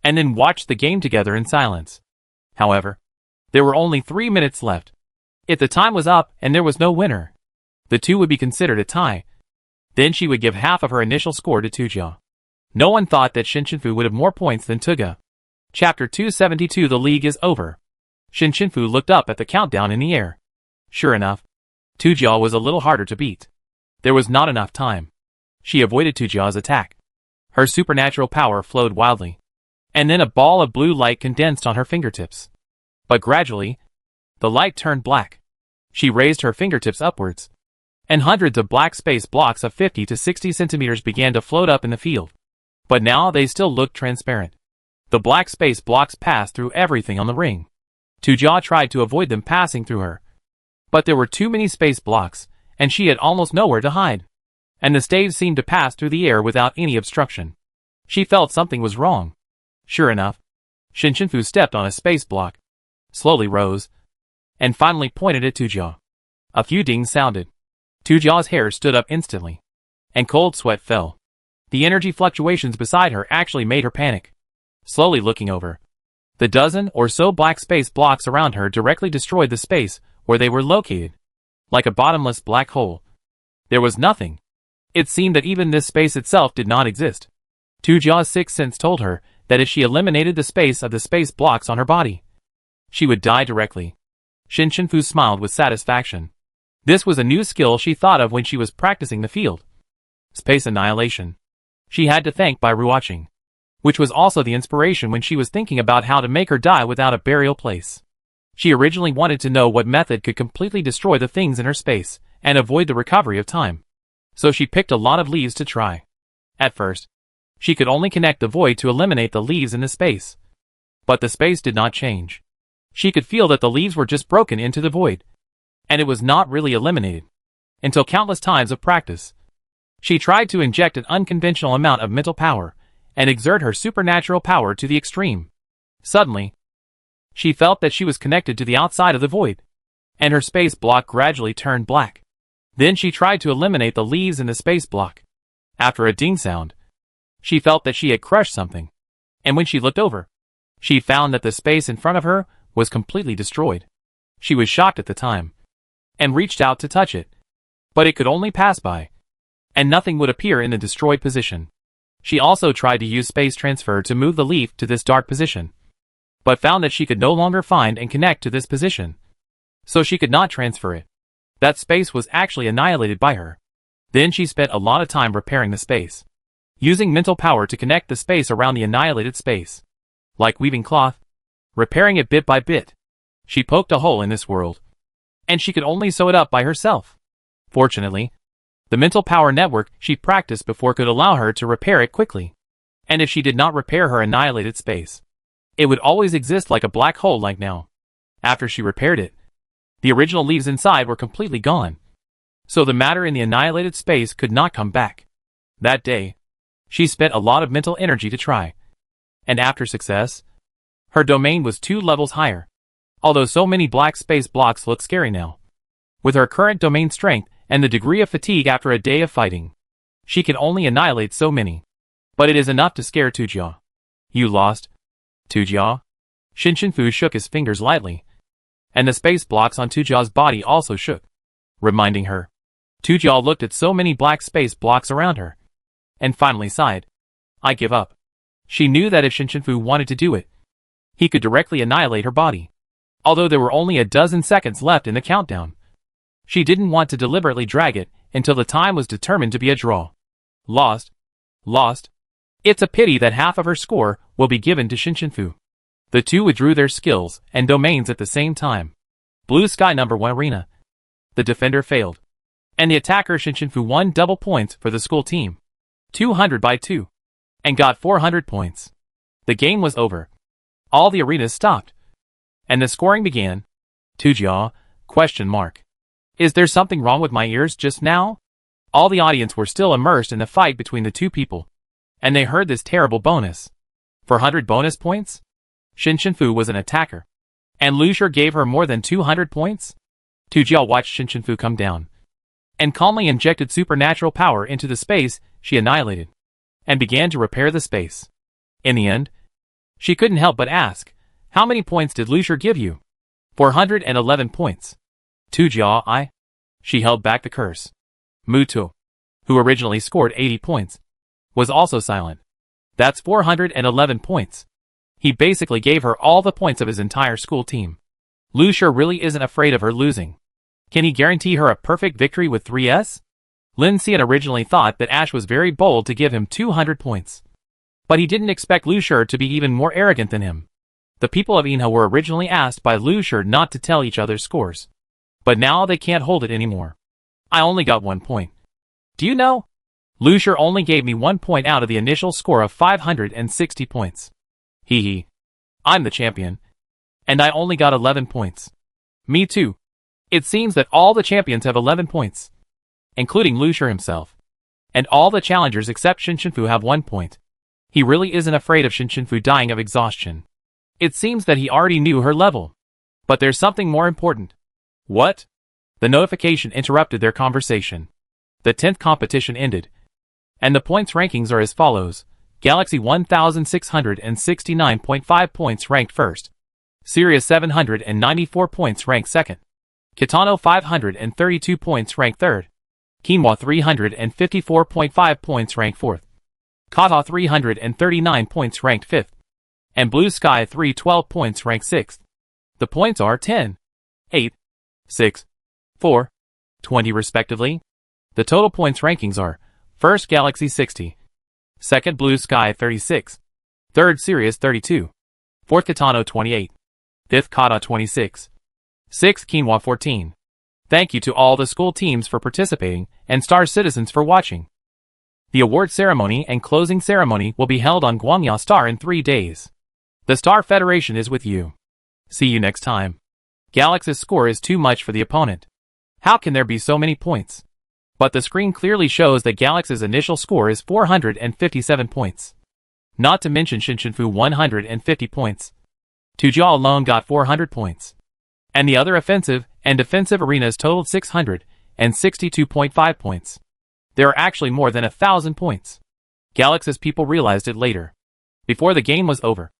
And then watched the game together in silence. However, there were only 3 minutes left. If the time was up and there was no winner, the two would be considered a tie. Then she would give half of her initial score to Tujia. No one thought that Shinshinfu would have more points than Tuga. Chapter 272. The league is over. Shinshinfu looked up at the countdown in the air. Sure enough, Tujia was a little harder to beat. There was not enough time. She avoided Tujia's attack. Her supernatural power flowed wildly. And then a ball of blue light condensed on her fingertips. But gradually, the light turned black. She raised her fingertips upwards. And hundreds of black space blocks of 50 to 60 centimeters began to float up in the field. But now they still looked transparent. The black space blocks passed through everything on the ring. Tujia tried to avoid them passing through her. But there were too many space blocks, and she had almost nowhere to hide. And the stage seemed to pass through the air without any obstruction. She felt something was wrong. Sure enough, Shinshinfu stepped on a space block, slowly rose, and finally pointed at Tujia. A few dings sounded. Tujia's hair stood up instantly, and cold sweat fell. The energy fluctuations beside her actually made her panic. Slowly looking over, the dozen or so black space blocks around her directly destroyed the space where they were located. Like a bottomless black hole. There was nothing. It seemed that even this space itself did not exist. Tujia's sixth sense told her that if she eliminated the space of the space blocks on her body, she would die directly. Shinshinfu smiled with satisfaction. This was a new skill she thought of when she was practicing the field. Space annihilation. She had to thank by rewatching. Which was also the inspiration when she was thinking about how to make her die without a burial place. She originally wanted to know what method could completely destroy the things in her space, and avoid the recovery of time. So she picked a lot of leaves to try. At first, she could only connect the void to eliminate the leaves in the space. But the space did not change. She could feel that the leaves were just broken into the void. And it was not really eliminated. Until countless times of practice. She tried to inject an unconventional amount of mental power, and exert her supernatural power to the extreme. Suddenly, she felt that she was connected to the outside of the void. And her space block gradually turned black. Then she tried to eliminate the leaves in the space block. After a ding sound, she felt that she had crushed something. And when she looked over, she found that the space in front of her was completely destroyed. She was shocked at the time, and reached out to touch it. But it could only pass by, and nothing would appear in the destroyed position. She also tried to use space transfer to move the leaf to this dark position, but found that she could no longer find and connect to this position. So she could not transfer it. That space was actually annihilated by her. Then she spent a lot of time repairing the space, using mental power to connect the space around the annihilated space. Like weaving cloth, repairing it bit by bit. She poked a hole in this world, and she could only sew it up by herself. Fortunately, the mental power network she practiced before could allow her to repair it quickly. And if she did not repair her annihilated space, it would always exist like a black hole like now. After she repaired it, the original leaves inside were completely gone. So the matter in the annihilated space could not come back. That day, she spent a lot of mental energy to try. And after success, her domain was 2 levels higher. Although so many black space blocks look scary now. With her current domain strength and the degree of fatigue after a day of fighting, she can only annihilate so many. But it is enough to scare Tujia. You lost, Tujia? Shinshinfu shook his fingers lightly, and the space blocks on Tujia's body also shook, reminding her. Tujia looked at so many black space blocks around her, and finally sighed. I give up. She knew that if Shinshinfu wanted to do it, he could directly annihilate her body. Although there were only a dozen seconds left in the countdown, she didn't want to deliberately drag it until the time was determined to be a draw. Lost. Lost. It's a pity that half of her score will be given to Shinshinfu. The two withdrew their skills and domains at the same time. Blue Sky number 1 arena. The defender failed, and the attacker Shinshinfu won double points for the school team. 200 by 2, and got 400 points. The game was over. All the arenas stopped, and the scoring began. Tujia? Question mark. Is there something wrong with my ears just now? All the audience were still immersed in the fight between the two people, and they heard this terrible bonus. 400 bonus points? Shin Shinfu was an attacker, and Lu Shi gave her more than 200 points? Tujia watched Shin Shinfu come down, and calmly injected supernatural power into the space she annihilated, and began to repair the space. In the end, she couldn't help but ask, how many points did Lu Shi give you? 411 points. Tujia, She held back the curse. Muto, who originally scored 80 points, was also silent. That's 411 points. He basically gave her all the points of his entire school team. Lu Shi really isn't afraid of her losing. Can he guarantee her a perfect victory with 3S? Lin Xian originally thought that Ash was very bold to give him 200 points. But he didn't expect Lu Shi to be even more arrogant than him. The people of Inha were originally asked by Lu Shi not to tell each other's scores. But now they can't hold it anymore. I only got 1 point. Do you know? Lu Shi only gave me 1 point out of the initial score of 560 points. Hee hee. I'm the champion. And I only got 11 points. Me too. It seems that all the champions have 11 points, including Lu Shi himself. And all the challengers except Shin Shinfu have 1 point. He really isn't afraid of Shin Shinfu dying of exhaustion. It seems that he already knew her level. But there's something more important. What? The notification interrupted their conversation. The 10th competition ended, and the points rankings are as follows. Galaxy 1669.5 points ranked first. Sirius 794 points ranked second. Kitano 532 points ranked third. Quinoa 354.5 points ranked fourth. Kata 339 points ranked fifth. And Blue Sky 312 points ranked sixth. The points are 10, 8, 6, 4, 20 respectively. The total points rankings are: first Galaxy 60, second Blue Sky 36, third Sirius 32, fourth Kitano 28, fifth Kata 26, sixth Quinoa 14. Thank you to all the school teams for participating and Star Citizens for watching. The award ceremony and closing ceremony will be held on Guangya Star in 3 days. The Star Federation is with you. See you next time. Galaxy's score is too much for the opponent. How can there be so many points? But the screen clearly shows that Galaxy's initial score is 457 points. Not to mention Shin Shinfu 150 points. Tujia alone got 400 points. And the other offensive and defensive arenas totaled 662.5 points. There are actually more than 1,000 points. Galaxy's people realized it later, before the game was over.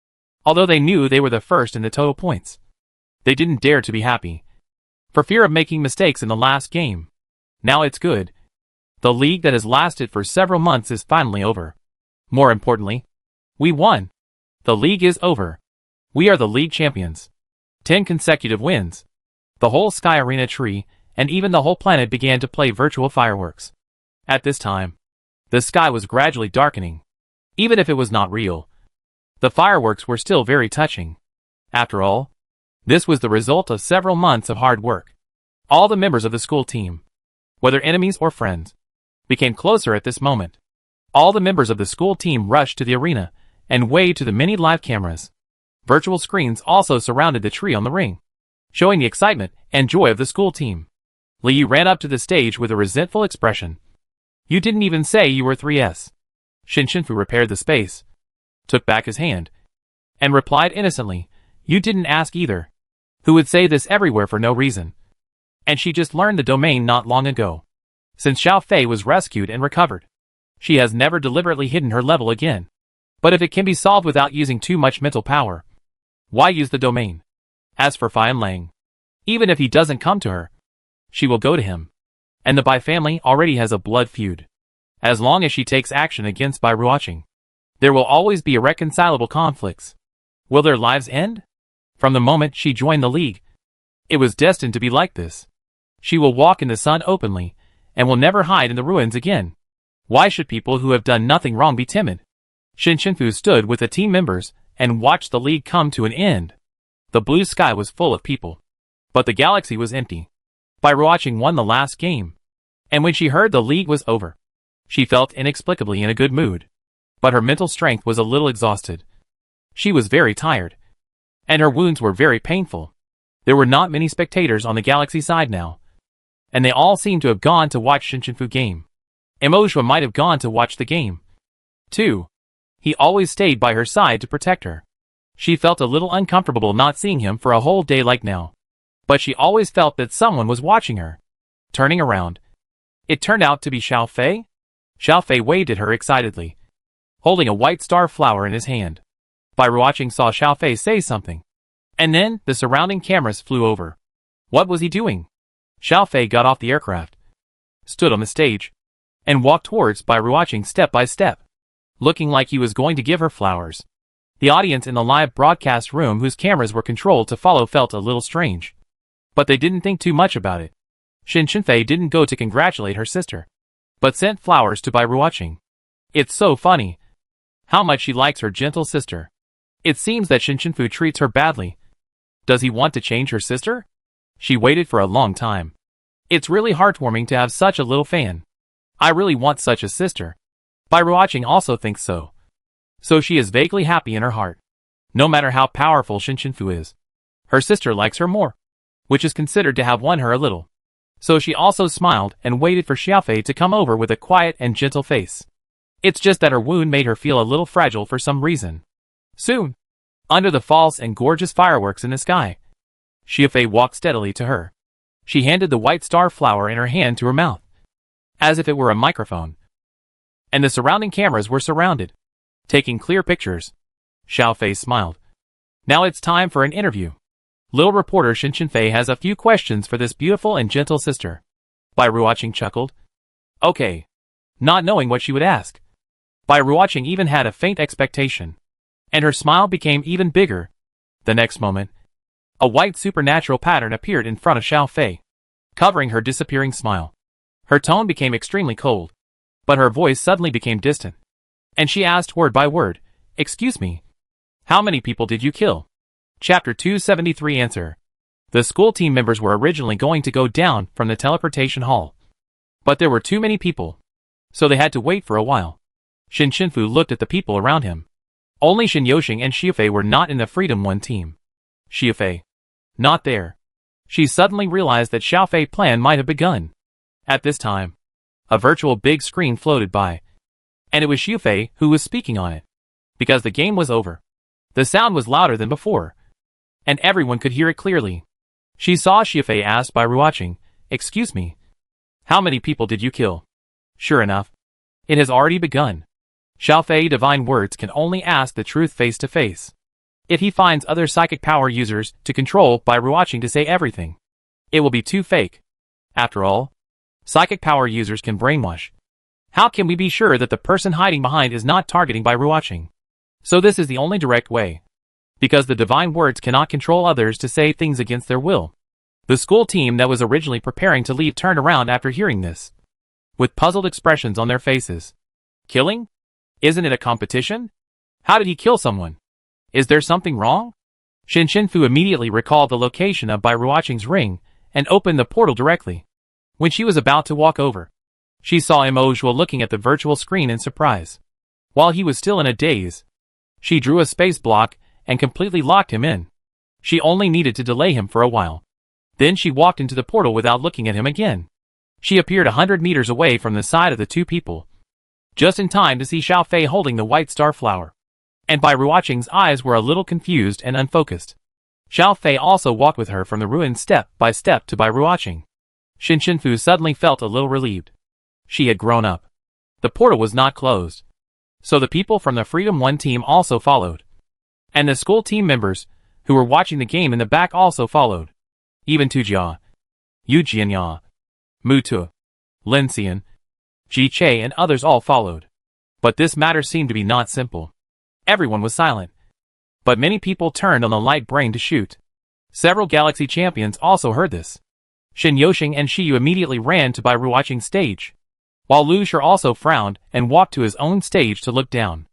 Although they knew they were the first in the total points, they didn't dare to be happy, for fear of making mistakes in the last game. Now it's good. The league that has lasted for several months is finally over. More importantly, we won. The league is over. We are the league champions. 10 consecutive wins. The whole Sky Arena tree, and even the whole planet began to play virtual fireworks. At this time, the sky was gradually darkening. Even if it was not real, the fireworks were still very touching. After all, this was the result of several months of hard work. All the members of the school team, whether enemies or friends, became closer at this moment. All the members of the school team rushed to the arena and waved to the many live cameras. Virtual screens also surrounded the tree on the ring, showing the excitement and joy of the school team. Li ran up to the stage with a resentful expression. You didn't even say you were 3S. Shin Shinfu repaired the space, took back his hand, and replied innocently, you didn't ask either. Who would say this everywhere for no reason? And she just learned the domain not long ago. Since Xiao Fei was rescued and recovered, she has never deliberately hidden her level again. But if it can be solved without using too much mental power, why use the domain? As for Fan Lang, even if he doesn't come to her, she will go to him. And the Bai family already has a blood feud. As long as she takes action against Bai Ruoqing, there will always be irreconcilable conflicts. Will their lives end? From the moment she joined the league, it was destined to be like this. She will walk in the sun openly, and will never hide in the ruins again. Why should people who have done nothing wrong be timid? Shin Shinfu stood with the team members and watched the league come to an end. The blue sky was full of people, but the galaxy was empty. Bai Ruoqing won the last game, and when she heard the league was over, She felt inexplicably in a good mood. But her mental strength was a little exhausted. She was very tired. And her wounds were very painful. There were not many spectators on the galaxy side now. And they all seemed to have gone to watch Shinshinfu game. Emoshua might have gone to watch the game, too. He always stayed by her side to protect her. She felt a little uncomfortable not seeing him for a whole day like now. But she always felt that someone was watching her. Turning around. It turned out to be Xiao Fei. Xiao Fei waved at her excitedly, holding a white star flower in his hand. Bai Ruoqing saw Xiao Fei say something. And then, the surrounding cameras flew over. What was he doing? Xiao Fei got off the aircraft, stood on the stage, and walked towards Bai Ruoqing step by step, looking like he was going to give her flowers. The audience in the live broadcast room whose cameras were controlled to follow felt a little strange. But they didn't think too much about it. Shinshinfei didn't go to congratulate her sister, but sent flowers to Bai Ruoqing. It's so funny how much she likes her gentle sister. It seems that Shinshinfu treats her badly. Does he want to change her sister? She waited for a long time. It's really heartwarming to have such a little fan. I really want such a sister. Bai Ruoqing also thinks so. So she is vaguely happy in her heart. No matter how powerful Shinshinfu is, her sister likes her more, which is considered to have won her a little. So she also smiled and waited for Xiaofei to come over with a quiet and gentle face. It's just that her wound made her feel a little fragile for some reason. Soon, under the false and gorgeous fireworks in the sky, Xiaofei walked steadily to her. She handed the white star flower in her hand to her mouth, as if it were a microphone. And the surrounding cameras were surrounded, taking clear pictures. Xiaofei smiled. Now it's time for an interview. Little reporter Shinshinfei has a few questions for this beautiful and gentle sister. Bai Ruoqing chuckled. Okay. Not knowing what she would ask. Bai Ruoqing even had a faint expectation. And her smile became even bigger. The next moment, a white supernatural pattern appeared in front of Xiaofei, covering her disappearing smile. Her tone became extremely cold, but her voice suddenly became distant. And she asked word by word, "Excuse me. How many people did you kill?" Chapter 273 Answer. The school team members were originally going to go down from the teleportation hall. But there were too many people, so they had to wait for a while. Shinshinfu looked at the people around him. Only Shin Yoxing and Xiaofei were not in the Freedom 1 team. Xiaofei. Not there. She suddenly realized that Xiaofei's plan might have begun. At this time, a virtual big screen floated by, and it was Xiaofei who was speaking on it. Because the game was over. The sound was louder than before, and everyone could hear it clearly. She saw Xiaofei ask Bai Ruoqing, "Excuse me. How many people did you kill?" Sure enough, it has already begun. Xiaofei divine words can only ask the truth face to face. If he finds other psychic power users to control Bai Ruoqing to say everything, it will be too fake. After all, psychic power users can brainwash. How can we be sure that the person hiding behind is not targeting Bai Ruoqing? So this is the only direct way. Because the divine words cannot control others to say things against their will. The school team that was originally preparing to leave turned around after hearing this, with puzzled expressions on their faces. Killing? Isn't it a competition? How did he kill someone? Is there something wrong? Shinshinfu immediately recalled the location of Bai Ruoqing's ring and opened the portal directly. When she was about to walk over, she saw Emoshua looking at the virtual screen in surprise. While he was still in a daze, she drew a space block and completely locked him in. She only needed to delay him for a while. Then she walked into the portal without looking at him again. She appeared 100 meters away from the side of the two people, just in time to see Xiaofei holding the white star flower. And Bai Ruoqing's eyes were a little confused and unfocused. Xiaofei also walked with her from the ruin step by step to Bai Ruoqing. Shinshinfu suddenly felt a little relieved. She had grown up. The portal was not closed, so the people from the Freedom 1 team also followed. And the school team members, who were watching the game in the back also followed. Even Tujia, Yu Jianya, Mu Tu, Lin Xian, Ji Che and others all followed. But this matter seemed to be not simple. Everyone was silent. But many people turned on the light brain to shoot. Several galaxy champions also heard this. Shin Yoxing and Shiyu immediately ran to Bai Ruoqing's stage, while Lu Shi also frowned and walked to his own stage to look down.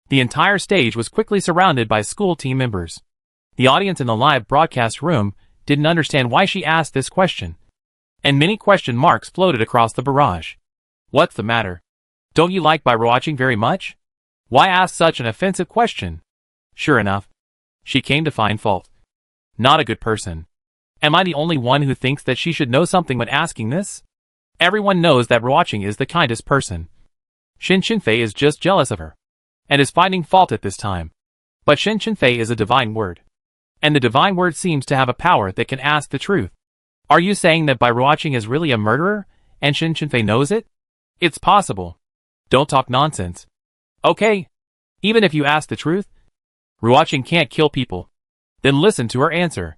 The entire stage was quickly surrounded by school team members. The audience in the live broadcast room didn't understand why she asked this question, and many question marks floated across the barrage. What's the matter? Don't you like by watching very much? Why ask such an offensive question? Sure enough, she came to find fault. Not a good person. Am I the only one who thinks that she should know something when asking this? Everyone knows that watching is the kindest person. Shin Shinfei is just jealous of her, and is finding fault at this time. But Shin Shinfei is a divine word. And the divine word seems to have a power that can ask the truth. Are you saying that by watching is really a murderer, and Shin Shinfei knows it? It's possible. Don't talk nonsense. Okay. Even if you ask the truth, Ruoqing can't kill people. Then listen to her answer.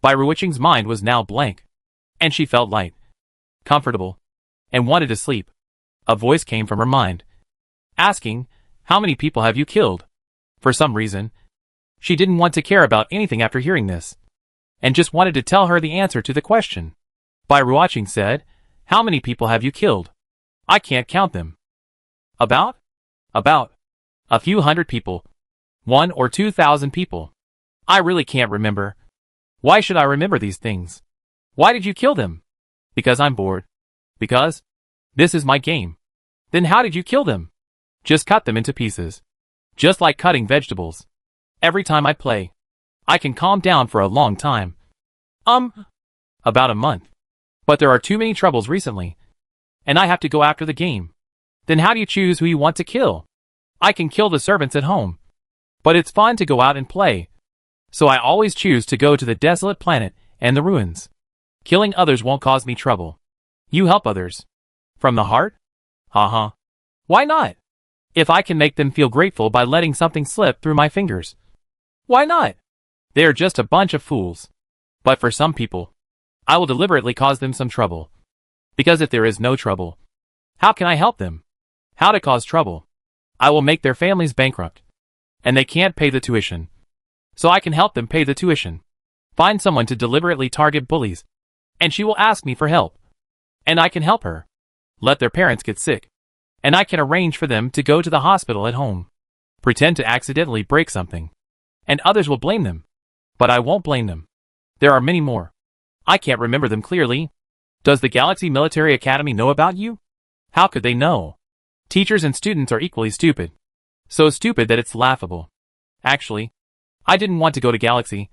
Bai Ruoqing's mind was now blank. And she felt light, comfortable, and wanted to sleep. A voice came from her mind, asking, how many people have you killed? For some reason, she didn't want to care about anything after hearing this, and just wanted to tell her the answer to the question. Bai Ruoqing said, how many people have you killed? I can't count them. About a few hundred people. 1 or 2,000 people. I really can't remember. Why should I remember these things? Why did you kill them? Because I'm bored. Because? This is my game. Then how did you kill them? Just cut them into pieces. Just like cutting vegetables. Every time I play, I can calm down for a long time. About a month. But there are too many troubles recently, and I have to go after the game. Then how do you choose who you want to kill? I can kill the servants at home, but it's fun to go out and play. So I always choose to go to the desolate planet and the ruins. Killing others won't cause me trouble. You help others. From the heart? Haha. Why not? If I can make them feel grateful by letting something slip through my fingers. Why not? They're just a bunch of fools. But for some people, I will deliberately cause them some trouble. Because if there is no trouble, how can I help them? How to cause trouble? I will make their families bankrupt. And they can't pay the tuition. So I can help them pay the tuition. Find someone to deliberately target bullies. And she will ask me for help. And I can help her. Let their parents get sick. And I can arrange for them to go to the hospital at home. Pretend to accidentally break something. And others will blame them. But I won't blame them. There are many more. I can't remember them clearly. Does the Galaxy Military Academy know about you? How could they know? Teachers and students are equally stupid. So stupid that it's laughable. Actually, I didn't want to go to Galaxy.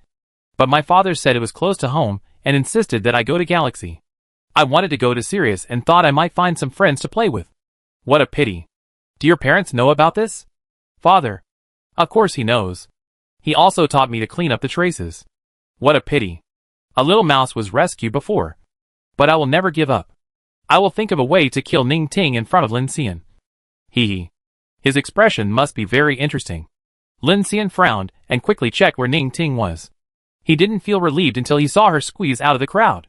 But my father said it was close to home and insisted that I go to Galaxy. I wanted to go to Sirius and thought I might find some friends to play with. What a pity. Do your parents know about this? Father. Of course he knows. He also taught me to clean up the traces. What a pity. A little mouse was rescued before. But I will never give up. I will think of a way to kill Ning Ting in front of Lin Xian. Hee. His expression must be very interesting. Lin Xian frowned and quickly checked where Ning Ting was. He didn't feel relieved until he saw her squeeze out of the crowd.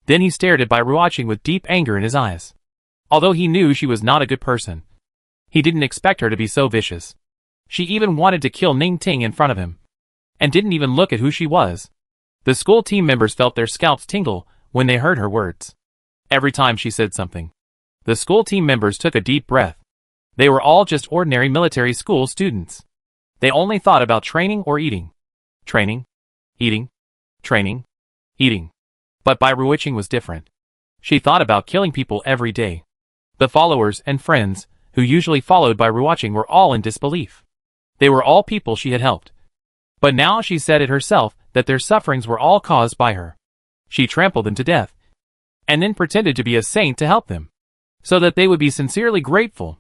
Then he stared at Bai Ruoqing with deep anger in his eyes. Although he knew she was not a good person, he didn't expect her to be so vicious. She even wanted to kill Ning Ting in front of him, and didn't even look at who she was. The school team members felt their scalps tingle when they heard her words. Every time she said something, the school team members took a deep breath. They were all just ordinary military school students. They only thought about training or eating. Training, eating, training, eating. But Bai Ruoqing was different. She thought about killing people every day. The followers and friends, who usually followed Bai Ruoqing, were all in disbelief. They were all people she had helped. But now she said it herself that their sufferings were all caused by her. She trampled them to death, and then pretended to be a saint to help them, so that they would be sincerely grateful.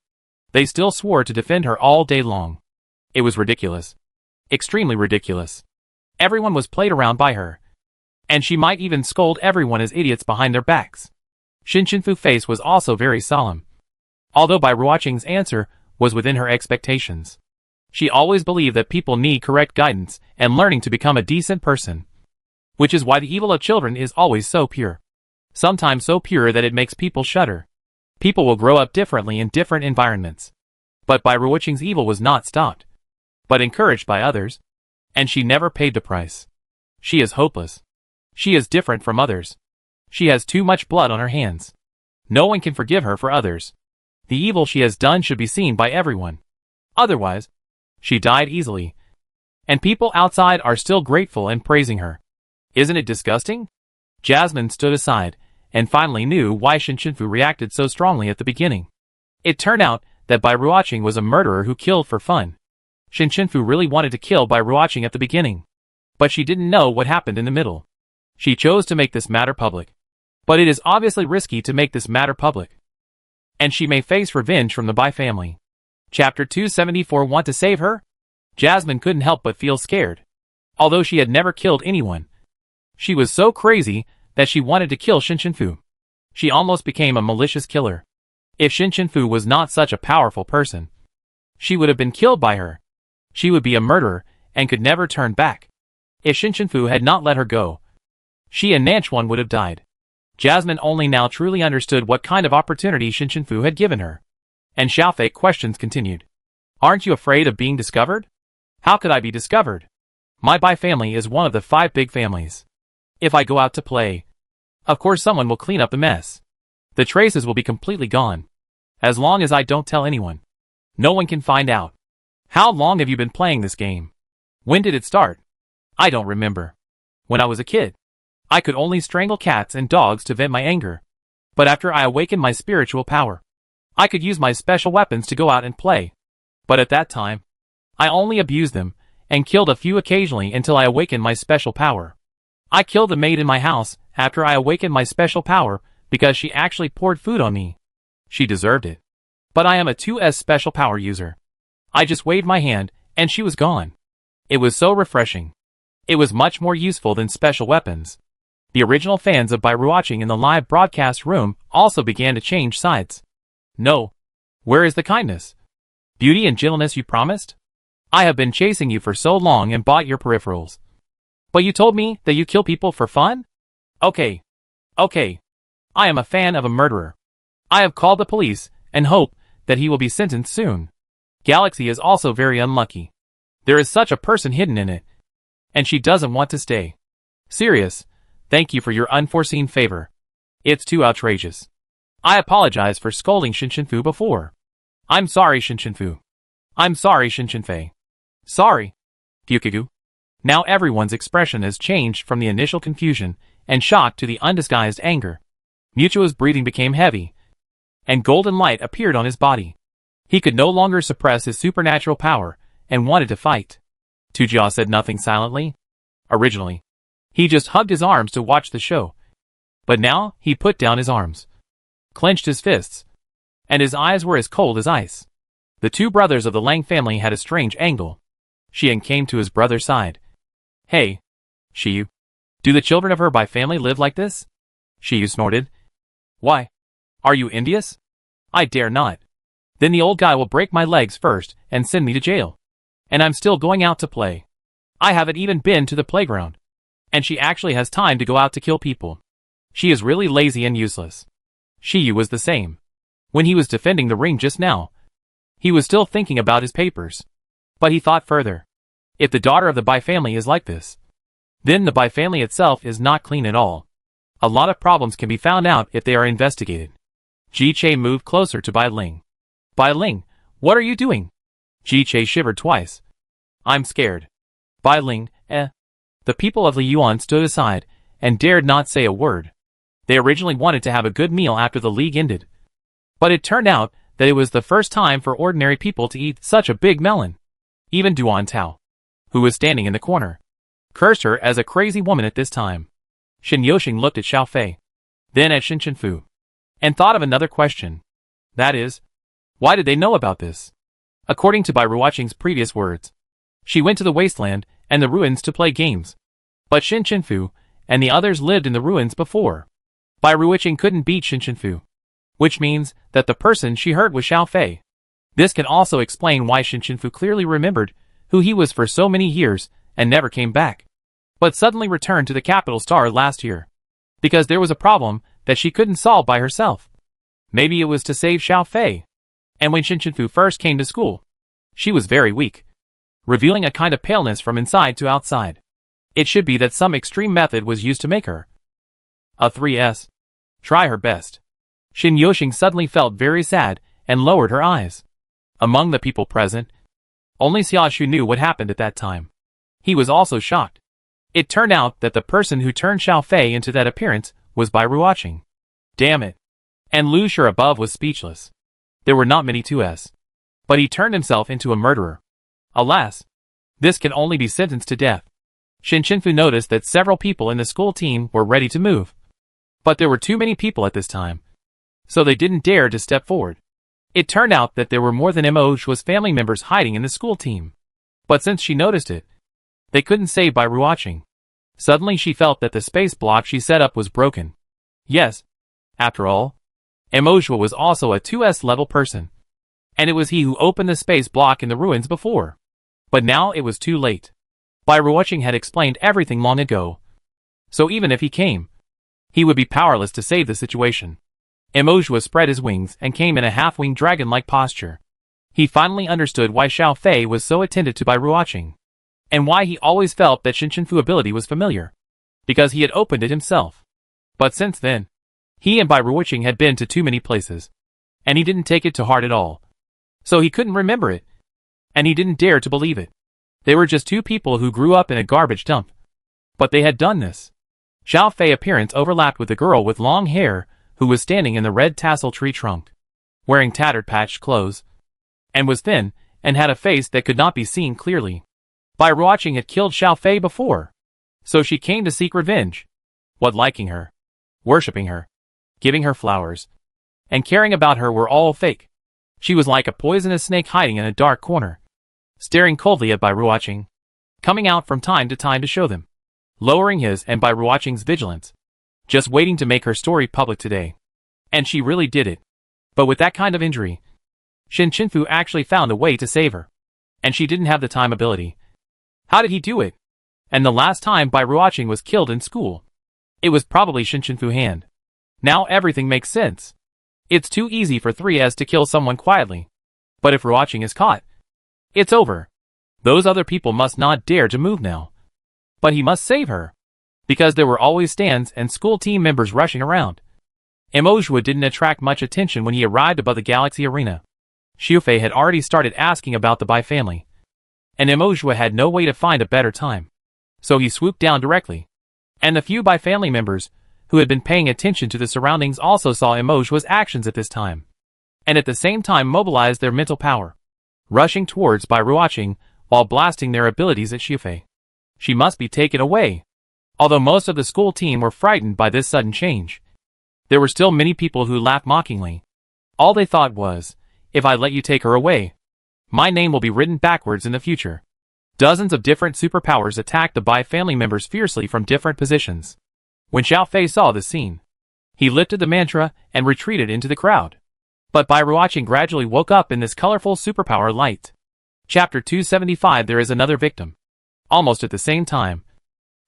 They still swore to defend her all day long. It was ridiculous. Extremely ridiculous. Everyone was played around by her. And she might even scold everyone as idiots behind their backs. Shin Shinfu's face was also very solemn. Although Bai Ruoqing's answer was within her expectations. She always believed that people need correct guidance and learning to become a decent person. Which is why the evil of children is always so pure. Sometimes so pure that it makes people shudder. People will grow up differently in different environments. But Bai Ruoqing's evil was not stopped, but encouraged by others. And she never paid the price. She is hopeless. She is different from others. She has too much blood on her hands. No one can forgive her for others. The evil she has done should be seen by everyone. Otherwise, she died easily. And people outside are still grateful and praising her. Isn't it disgusting? Jasmine stood aside, and finally knew why Shin Shinfu reacted so strongly at the beginning. It turned out that Bai Ruoqing was a murderer who killed for fun. Shin Shinfu really wanted to kill Bai Ruoqing at the beginning, but she didn't know what happened in the middle. She chose to make this matter public. But it is obviously risky to make this matter public, and she may face revenge from the Bai family. Chapter 274. Want to save her? Jasmine couldn't help but feel scared. Although she had never killed anyone, she was so crazy that she wanted to kill Shin Shinfu. She almost became a malicious killer. If Shin Shinfu was not such a powerful person, she would have been killed by her. She would be a murderer and could never turn back. If Shin Shinfu had not let her go, she and Nanchuan would have died. Jasmine only now truly understood what kind of opportunity Shin Shinfu had given her. And Xiaofei's questions continued. Aren't you afraid of being discovered? How could I be discovered? My Bai family is one of the 5 big families. If I go out to play, of course someone will clean up the mess. The traces will be completely gone. As long as I don't tell anyone, no one can find out. How long have you been playing this game? When did it start? I don't remember. When I was a kid, I could only strangle cats and dogs to vent my anger. But after I awakened my spiritual power, I could use my special weapons to go out and play. But at that time, I only abused them and killed a few occasionally until I awakened my special power. I killed the maid in my house after I awakened my special power because she actually poured food on me. She deserved it. But I am a 2S special power user. I just waved my hand and she was gone. It was so refreshing. It was much more useful than special weapons. The original fans of Bai Ruoqing in the live broadcast room also began to change sides. No. Where is the kindness? Beauty and gentleness you promised? I have been chasing you for so long and bought your peripherals. But you told me that you kill people for fun? Okay. Okay. I am a fan of a murderer. I have called the police and hope that he will be sentenced soon. Galaxy is also very unlucky. There is such a person hidden in it. And she doesn't want to stay. Serious. Thank you for your unforeseen favor. It's too outrageous. I apologize for scolding Shin Shinfu before. I'm sorry, Shin Shinfu. I'm sorry, Shin Shinfei. Sorry. Gyukigu. Now everyone's expression has changed from the initial confusion and shock to the undisguised anger. Mutuo's breathing became heavy, and golden light appeared on his body. He could no longer suppress his supernatural power and wanted to fight. Tujia said nothing silently. Originally, he just hugged his arms to watch the show. But now, he put down his arms, clenched his fists, and his eyes were as cold as ice. The 2 brothers of the Lang family had a strange angle. Xian came to his brother's side. Hey, Shiyu. Do the children of her Bai family live like this? Shiyu snorted. Why? Are you envious? I dare not. Then the old guy will break my legs first and send me to jail. And I'm still going out to play. I haven't even been to the playground. And she actually has time to go out to kill people. She is really lazy and useless. Shiyu was the same. When he was defending the ring just now, he was still thinking about his papers. But he thought further. If the daughter of the Bai family is like this, then the Bai family itself is not clean at all. A lot of problems can be found out if they are investigated. Ji Che moved closer to Bai Ling. Bai Ling, what are you doing? Ji Che shivered twice. I'm scared. Bai Ling, The people of Li Yuan stood aside and dared not say a word. They originally wanted to have a good meal after the league ended. But it turned out that it was the first time for ordinary people to eat such a big melon. Even Duan Tao, who was standing in the corner, cursed her as a crazy woman at this time. Shin Yoxing looked at Xiaofei, then at Shin Shinfu, and thought of another question. That is, why did they know about this? According to Bai Ruoqing's previous words, she went to the wasteland and the ruins to play games. But Shin Shinfu and the others lived in the ruins before. Bai Ruoqing couldn't beat Shin Shinfu, which means that the person she hurt was Xiaofei. This can also explain why Shin Shinfu clearly remembered who he was for so many years and never came back, but suddenly returned to the capital star last year. Because there was a problem that she couldn't solve by herself. Maybe it was to save Xiaofei. And when Shin Shinfu first came to school, she was very weak, revealing a kind of paleness from inside to outside. It should be that some extreme method was used to make her a 3S. Try her best. Shin Yoxing suddenly felt very sad and lowered her eyes. Among the people present, only Xiaoshu knew what happened at that time. He was also shocked. It turned out that the person who turned Xiaofei into that appearance was Bai Ruoqing. Damn it. And Lu Shi above was speechless. There were not many 2S. but he turned himself into a murderer. Alas, this can only be sentenced to death. Shin Chinfu noticed that several people in the school team were ready to move. But there were too many people at this time, so they didn't dare to step forward. It turned out that there were more than Emojwa's family members hiding in the school team. But since she noticed it, they couldn't save by rewatching. Suddenly she felt that the space block she set up was broken. Yes, after all, Emojwa was also a 2S level person. And it was he who opened the space block in the ruins before. But now it was too late. Bai Ruoqing had explained everything long ago. So even if he came, he would be powerless to save the situation. Emojwa spread his wings and came in a half-winged dragon-like posture. He finally understood why Xiao Fei was so attentive to Bai Ruoqing, and why he always felt that Shin Chinfu ability was familiar, because he had opened it himself. But since then, he and Bai Ruoqing had been to too many places, and he didn't take it to heart at all. So he couldn't remember it, and he didn't dare to believe it. They were just two people who grew up in a garbage dump. But they had done this. Xiao Fei's appearance overlapped with the girl with long hair who was standing in the red tassel tree trunk, wearing tattered patched clothes, and was thin and had a face that could not be seen clearly. Bai Ruoqing had killed Xiao Fei before, so she came to seek revenge. What liking her, worshipping her, giving her flowers, and caring about her were all fake. She was like a poisonous snake hiding in a dark corner, staring coldly at Bai Ruoqing, coming out from time to show them, lowering his and Bai Ruoqing's vigilance, just waiting to make her story public today. And she really did it. But with that kind of injury, Shin Chinfu actually found a way to save her. And she didn't have the time ability. How did he do it? And the last time Bai Ruoqing was killed in school, it was probably Shin Chinfu's hand. Now everything makes sense. It's too easy for 3S to kill someone quietly. But if Ruoqing is caught, it's over. Those other people must not dare to move now. But he must save her, because there were always stands and school team members rushing around. Emojwa didn't attract much attention when he arrived above the Galaxy Arena. Xiu Fei had already started asking about the Bai family, and Emojwa had no way to find a better time. So he swooped down directly. And the few Bai family members who had been paying attention to the surroundings also saw Emojwa's actions at this time, and at the same time mobilized their mental power, rushing towards Bai Ruoqing while blasting their abilities at Xiu Fei. She must be taken away. Although most of the school team were frightened by this sudden change, there were still many people who laughed mockingly. All they thought was, if I let you take her away, my name will be written backwards in the future. Dozens of different superpowers attacked the Bai family members fiercely from different positions. When Xiao Fei saw the scene, he lifted the mantra and retreated into the crowd. But Bai Ruoqing gradually woke up in this colorful superpower light. Chapter 275. There is another victim. Almost at the same time,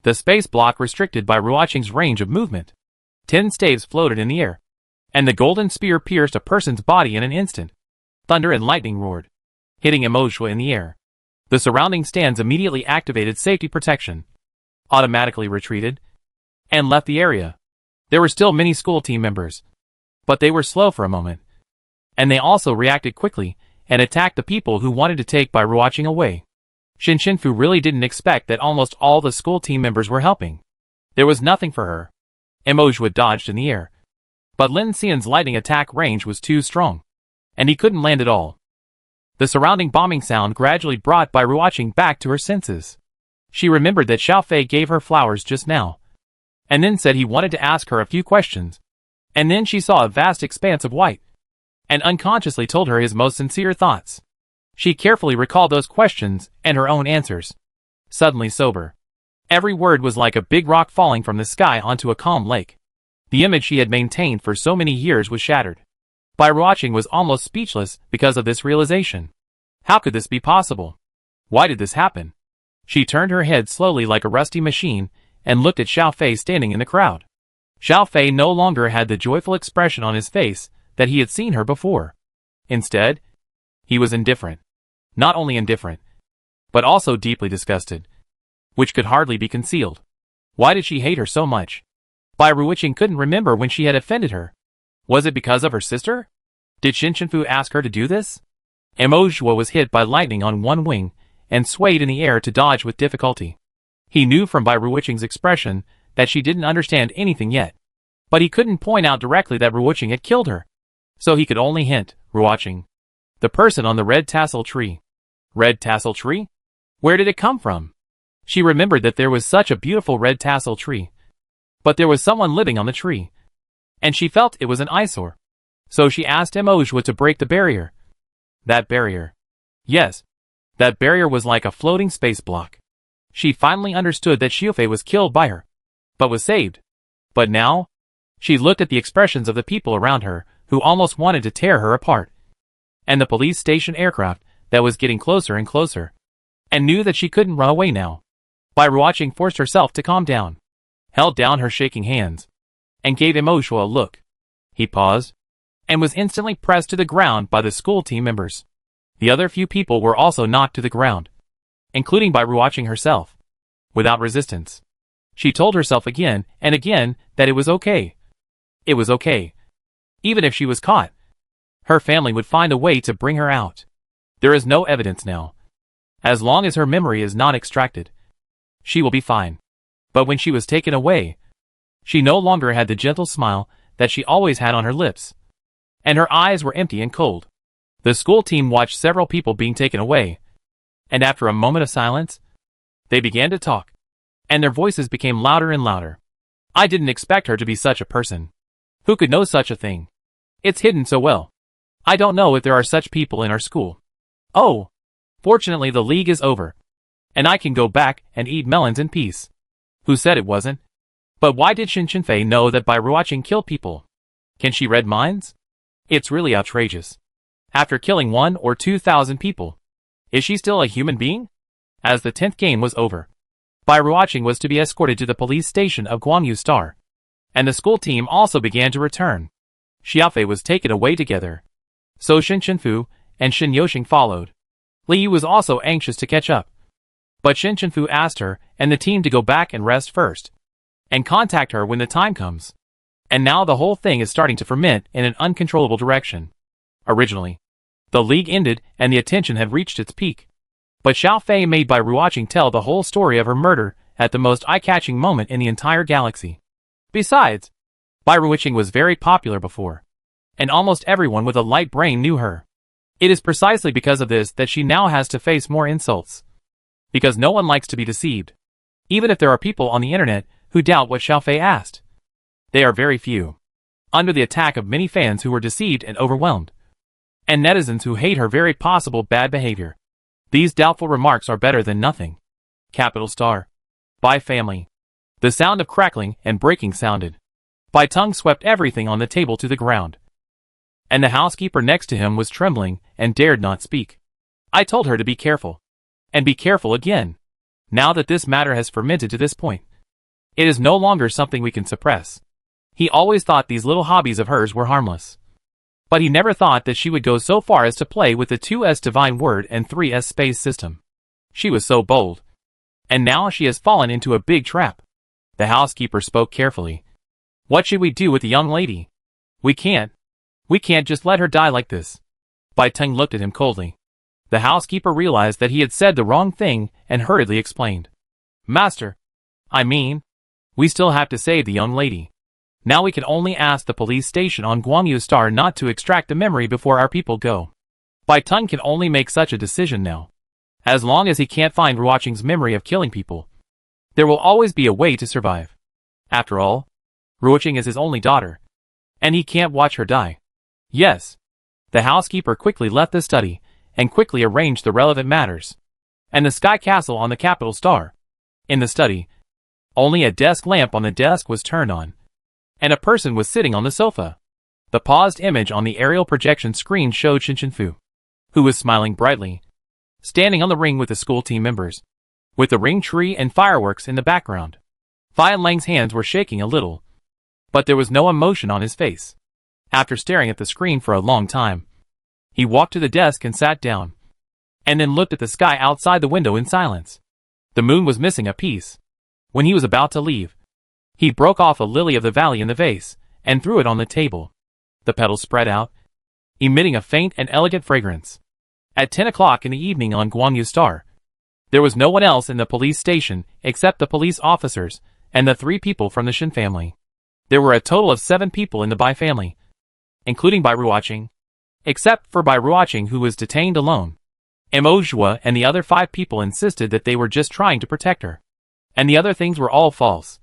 the space block restricted Bai Ruoqing's range of movement. 10 staves floated in the air, and the golden spear pierced a person's body in an instant. Thunder and lightning roared, hitting Emojwa in the air. The surrounding stands immediately activated safety protection, automatically retreated, and left the area. There were still many school team members, but they were slow for a moment, and they also reacted quickly and attacked the people who wanted to take Bai Ruoqing away. Shin Chinfu really didn't expect that almost all the school team members were helping. There was nothing for her. Emojwa dodged in the air, but Lin Xian's lightning attack range was too strong, and he couldn't land at all. The surrounding bombing sound gradually brought Bai Ruoqing back to her senses. She remembered that Xiao Fei gave her flowers just now, and then said he wanted to ask her a few questions. And then she saw a vast expanse of white, and unconsciously told her his most sincere thoughts. She carefully recalled those questions and her own answers. Suddenly sober, every word was like a big rock falling from the sky onto a calm lake. The image she had maintained for so many years was shattered. Bai Ruoqing was almost speechless because of this realization. How could this be possible? Why did this happen? She turned her head slowly like a rusty machine and looked at Xiao Fei standing in the crowd. Xiao Fei no longer had the joyful expression on his face that he had seen her before. Instead, he was indifferent. Not only indifferent, but also deeply disgusted, which could hardly be concealed. Why did she hate her so much? Bai Ruoqing couldn't remember when she had offended her. Was it because of her sister? Did Shin Chinfu ask her to do this? Emojwa was hit by lightning on one wing and swayed in the air to dodge with difficulty. He knew from Bai Ruoqing's expression that she didn't understand anything yet, but he couldn't point out directly that Ruoqing had killed her. So he could only hint, Ruoqing, The person on the red tassel tree. Red tassel tree? Where did it come from? She remembered that there was such a beautiful red tassel tree. But there was someone living on the tree. And she felt it was an eyesore. So she asked Emoshwa to break the barrier. That barrier. Yes. That barrier was like a floating space block. She finally understood that Xiufei was killed by her. But was saved. But now? She looked at the expressions of the people around her, who almost wanted to tear her apart. And the police station aircraft, that was getting closer and closer. And knew that she couldn't run away now. Bai Ruoqing forced herself to calm down. Held down her shaking hands. And gave Emoshwa a look. He paused. And was instantly pressed to the ground by the school team members. The other few people were also knocked to the ground. Including Bai Ruoqing herself. Without resistance. She told herself again and again that it was okay. It was okay. Even if she was caught. Her family would find a way to bring her out. There is no evidence now. As long as her memory is not extracted. She will be fine. But when she was taken away, she no longer had the gentle smile that she always had on her lips. And her eyes were empty and cold. The school team watched several people being taken away. And after a moment of silence, they began to talk. And their voices became louder and louder. I didn't expect her to be such a person. Who could know such a thing? It's hidden so well. I don't know if there are such people in our school. Oh! Fortunately the league is over. And I can go back and eat melons in peace. Who said it wasn't? But why did Shin Fei know that Bai Ruoqing killed people? Can she read minds? It's really outrageous. After killing 1,000 or 2,000 people. Is she still a human being? As the 10th game was over, Bai Ruoqing was to be escorted to the police station of Guangyu Star. And the school team also began to return. Xiaofei was taken away together. So Shin Chenfu and Shin Yoxing followed. Li Yu was also anxious to catch up. But Shin Chenfu asked her and the team to go back and rest first. And contact her when the time comes. And now the whole thing is starting to ferment in an uncontrollable direction. Originally, the league ended and the attention had reached its peak. But Xiaofei made Bai Ruoqing tell the whole story of her murder at the most eye-catching moment in the entire galaxy. Besides, Bai Ruoqing was very popular before. And almost everyone with a light brain knew her. It is precisely because of this that she now has to face more insults. Because no one likes to be deceived. Even if there are people on the internet who doubt what Xiaofei asked. They are very few. Under the attack of many fans who were deceived and overwhelmed. And netizens who hate her very possible bad behavior. These doubtful remarks are better than nothing. Capital Star. Bai family. The sound of crackling and breaking sounded. Bai tongue swept everything on the table to the ground. And the housekeeper next to him was trembling and dared not speak. I told her to be careful. And be careful again. Now that this matter has fermented to this point. It is no longer something we can suppress. He always thought these little hobbies of hers were harmless. But he never thought that she would go so far as to play with the 2S divine word and 3S space system. She was so bold. And now she has fallen into a big trap. The housekeeper spoke carefully. What should we do with the young lady? We can't just let her die like this. Bai Teng looked at him coldly. The housekeeper realized that he had said the wrong thing and hurriedly explained. Master, we still have to save the young lady. Now we can only ask the police station on Guangyu Star not to extract the memory before our people go. Bai Teng can only make such a decision now. As long as he can't find Ruoqing's memory of killing people, there will always be a way to survive. After all, Ruoqing is his only daughter. And he can't watch her die. Yes. The housekeeper quickly left the study, and quickly arranged the relevant matters. And the sky castle on the capital star. In the study, only a desk lamp on the desk was turned on. And a person was sitting on the sofa. The paused image on the aerial projection screen showed Shin Chenfu, who was smiling brightly, standing on the ring with the school team members, with the ring tree and fireworks in the background. Fan Lang's hands were shaking a little, but there was no emotion on his face. After staring at the screen for a long time, he walked to the desk and sat down, and then looked at the sky outside the window in silence. The moon was missing a piece. When he was about to leave, he broke off a lily of the valley in the vase, and threw it on the table. The petals spread out, emitting a faint and elegant fragrance. At 10 o'clock in the evening on Guangyu Star, there was no one else in the police station except the police officers and the 3 people from the Shin family. There were a total of 7 people in the Bai family, including Bai Ruoqing, except for by Ruaching, who was detained alone. Emojua and the other 5 people insisted that they were just trying to protect her. And the other things were all false.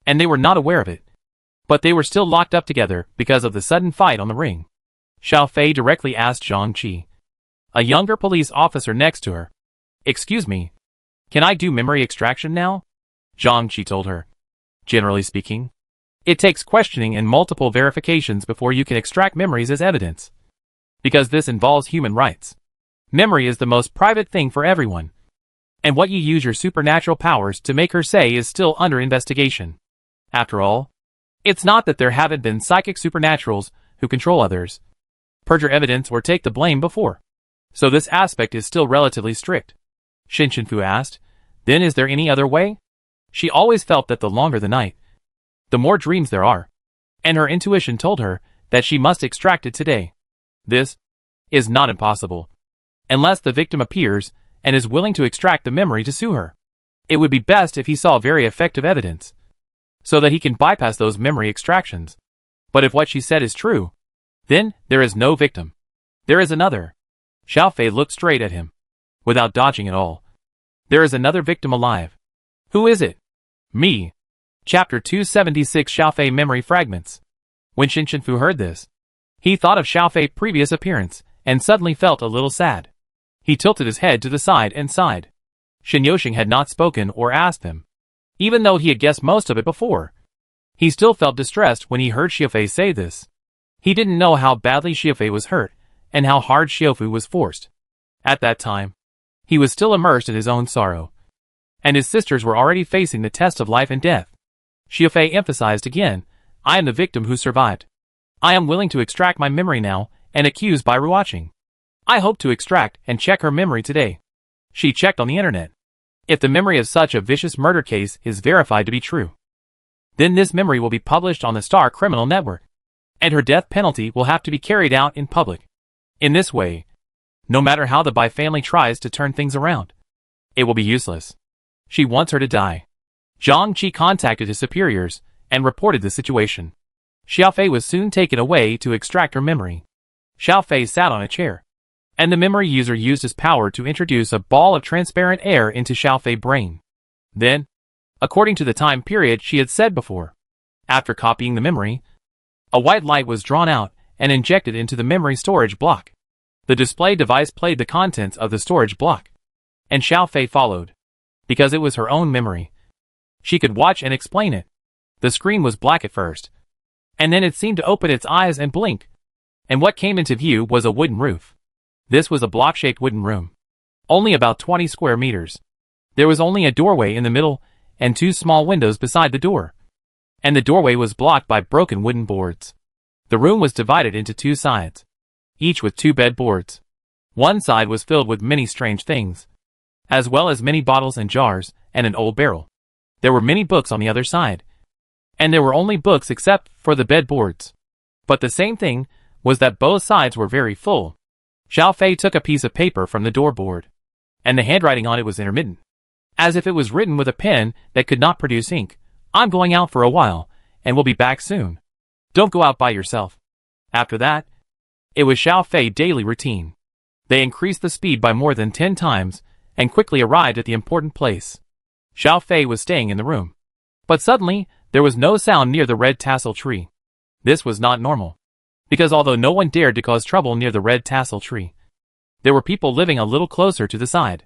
And they were not aware of it. But they were still locked up together because of the sudden fight on the ring. Xiao Fei directly asked Zhang Qi, a younger police officer next to her. Excuse me, can I do memory extraction now? Zhang Qi told her. Generally speaking, it takes questioning and multiple verifications before you can extract memories as evidence. Because this involves human rights. Memory is the most private thing for everyone. And what you use your supernatural powers to make her say is still under investigation. After all, it's not that there haven't been psychic supernaturals who control others, perjure evidence or take the blame before. So this aspect is still relatively strict. Shinshunfu asked, then is there any other way? She always felt that the longer the night, the more dreams there are. And her intuition told her that she must extract it today. This is not impossible. Unless the victim appears and is willing to extract the memory to sue her. It would be best if he saw very effective evidence, so that he can bypass those memory extractions. But if what she said is true, then there is no victim. There is another. Xiao Fei looked straight at him, without dodging at all. There is another victim alive. Who is it? Me. Chapter 276 Xiao Fei Memory Fragments. When Shinshunfu heard this, he thought of Xiao Fei's previous appearance, and suddenly felt a little sad. He tilted his head to the side and sighed. Shin Yoshing had not spoken or asked him, even though he had guessed most of it before. He still felt distressed when he heard Xiaofei say this. He didn't know how badly Xiaofei was hurt, and how hard Xiaofu was forced. At that time, he was still immersed in his own sorrow. And his sisters were already facing the test of life and death. Xiaofei emphasized again, I am the victim who survived. I am willing to extract my memory now, and accused by Ruaching. I hope to extract and check her memory today. She checked on the internet. If the memory of such a vicious murder case is verified to be true, then this memory will be published on the Star Criminal Network, and her death penalty will have to be carried out in public. In this way, no matter how the Bai family tries to turn things around, it will be useless. She wants her to die. Zhang Qi contacted his superiors and reported the situation. Xiao Fei was soon taken away to extract her memory. Xiao Fei sat on a chair, and the memory user used his power to introduce a ball of transparent air into Xiao Fei's brain. Then, according to the time period she had said before, after copying the memory, a white light was drawn out and injected into the memory storage block. The display device played the contents of the storage block, and Xiao Fei followed. Because it was her own memory, she could watch and explain it. The screen was black at first, and then it seemed to open its eyes and blink, and what came into view was a wooden roof. This was a block-shaped wooden room, only about 20 square meters. There was only a doorway in the middle and 2 small windows beside the door, and the doorway was blocked by broken wooden boards. The room was divided into 2 sides, each with 2 bed boards. One side was filled with many strange things, as well as many bottles and jars and an old barrel. There were many books on the other side, and there were only books except for the bed boards. But the same thing was that both sides were very full. Xiao Fei took a piece of paper from the door board, and the handwriting on it was intermittent, as if it was written with a pen that could not produce ink. I'm going out for a while, and will be back soon. Don't go out by yourself. After that, it was Xiao Fei's daily routine. They increased the speed by more than 10 times, and quickly arrived at the important place. Xiao Fei was staying in the room. But suddenly, there was no sound near the red tassel tree. This was not normal, because although no one dared to cause trouble near the red tassel tree, there were people living a little closer to the side.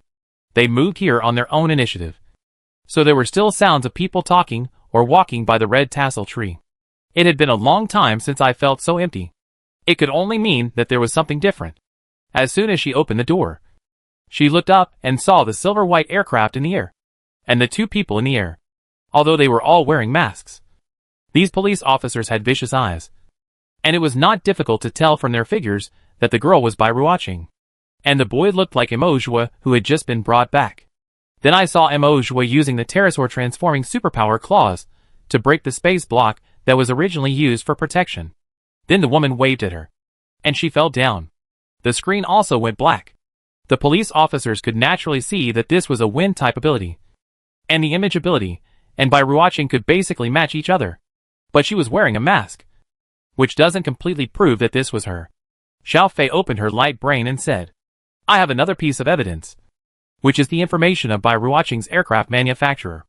They moved here on their own initiative. So there were still sounds of people talking or walking by the red tassel tree. It had been a long time since I felt so empty. It could only mean that there was something different. As soon as she opened the door, she looked up and saw the silver-white aircraft in the air, and the 2 people in the air, although they were all wearing masks. These police officers had vicious eyes, and it was not difficult to tell from their figures that the girl was by Ruaching, and the boy looked like Emojua, who had just been brought back. Then I saw Emojua using the pterosaur transforming superpower claws to break the space block that was originally used for protection. Then the woman waved at her, and she fell down. The screen also went black. The police officers could naturally see that this was a wind-type ability, and the image ability, and by Ruaching could basically match each other. But she was wearing a mask, which doesn't completely prove that this was her. Xiao Fei opened her light brain and said, I have another piece of evidence, which is the information of by Ruoqing's aircraft manufacturer.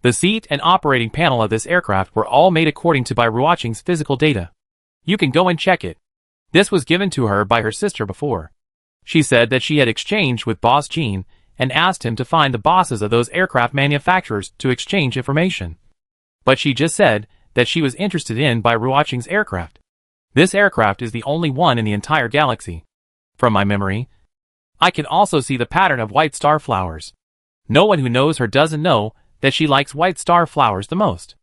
The seat and operating panel of this aircraft were all made according to by Ruoqing's physical data. You can go and check it. This was given to her by her sister before. She said that she had exchanged with Boss Jean and asked him to find the bosses of those aircraft manufacturers to exchange information. But she just said that she was interested in by Ruoqing's aircraft. This aircraft is the only one in the entire galaxy. From my memory, I can also see the pattern of white star flowers. No one who knows her doesn't know that she likes white star flowers the most.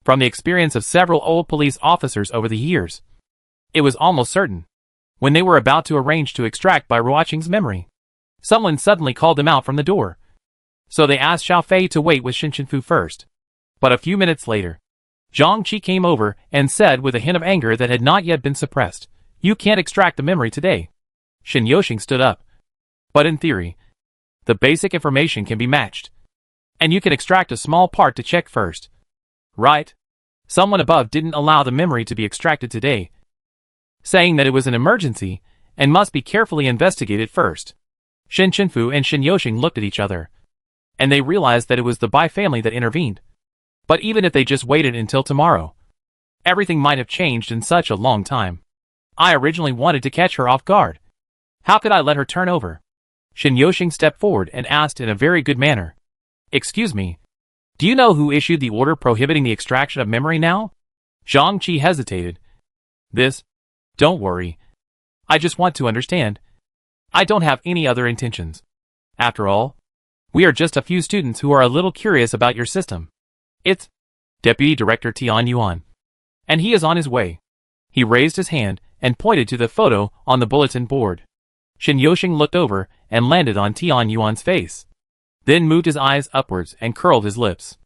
From the experience of several old police officers over the years, it was almost certain. When they were about to arrange to extract by Ruoqing's memory, someone suddenly called them out from the door. So they asked Xiao Fei to wait with Shinshinfu first. But a few minutes later, Zhang Qi came over and said with a hint of anger that had not yet been suppressed, You can't extract the memory today. Shin Yoshing stood up. But in theory, the basic information can be matched. And you can extract a small part to check first. Right? Someone above didn't allow the memory to be extracted today, saying that it was an emergency and must be carefully investigated first. Shin Chinfu and Shin Yoshing looked at each other, and they realized that it was the Bai family that intervened. But even if they just waited until tomorrow, everything might have changed in such a long time. I originally wanted to catch her off guard. How could I let her turn over? Shin Yoshing stepped forward and asked in a very good manner. Excuse me, do you know who issued the order prohibiting the extraction of memory now? Zhang Qi hesitated. Don't worry. I just want to understand. I don't have any other intentions. After all, we are just a few students who are a little curious about your system. It's Deputy Director Tian Yuan. And he is on his way. He raised his hand and pointed to the photo on the bulletin board. Shin Yoshing looked over and landed on Tian Yuan's face. Then moved his eyes upwards and curled his lips.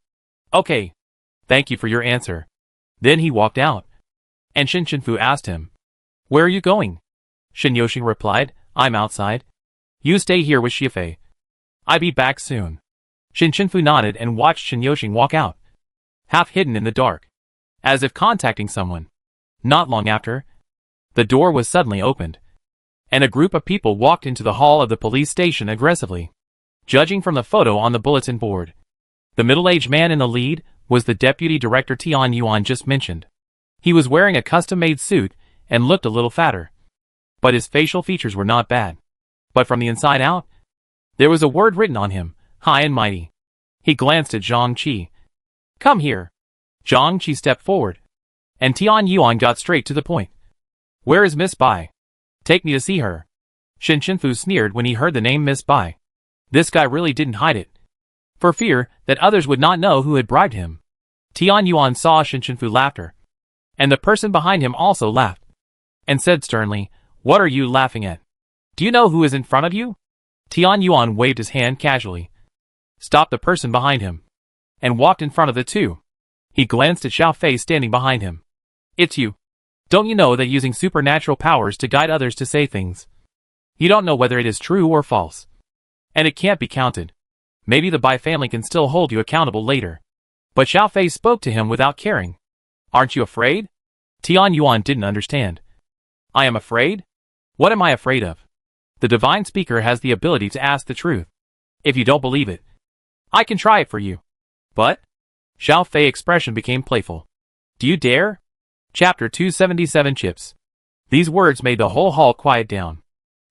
Okay. Thank you for your answer. Then he walked out. And Shin Chinfu asked him, Where are you going? Shin Yoshing replied, I'm outside. You stay here with Xiafei. I'll be back soon. Shin Chinfu nodded and watched Shin Yoshing walk out, half hidden in the dark, as if contacting someone. Not long after, the door was suddenly opened, and a group of people walked into the hall of the police station aggressively. Judging from the photo on the bulletin board, the middle-aged man in the lead was the Deputy Director Tian Yuan just mentioned. He was wearing a custom-made suit and looked a little fatter, but his facial features were not bad. But from the inside out, there was a word written on him, High and Mighty. He glanced at Zhang Qi. Come here. Zhang Qi stepped forward, and Tian Yuan got straight to the point. Where is Miss Bai? Take me to see her. Shin Chinfu sneered when he heard the name Miss Bai. This guy really didn't hide it, for fear that others would not know who had bribed him. Tian Yuan saw Shin Chinfu laughter, and the person behind him also laughed, and said sternly, What are you laughing at? Do you know who is in front of you? Tian Yuan waved his hand casually, stopped the person behind him, and walked in front of the two. He glanced at Xiao Fei standing behind him. It's you. Don't you know that using supernatural powers to guide others to say things, you don't know whether it is true or false, and it can't be counted. Maybe the Bai family can still hold you accountable later. But Xiao Fei spoke to him without caring. Aren't you afraid? Tian Yuan didn't understand. I am afraid? What am I afraid of? The divine speaker has the ability to ask the truth. If you don't believe it, I can try it for you. But? Xiao Fei's expression became playful. Do you dare? Chapter 277 Chips. These words made the whole hall quiet down.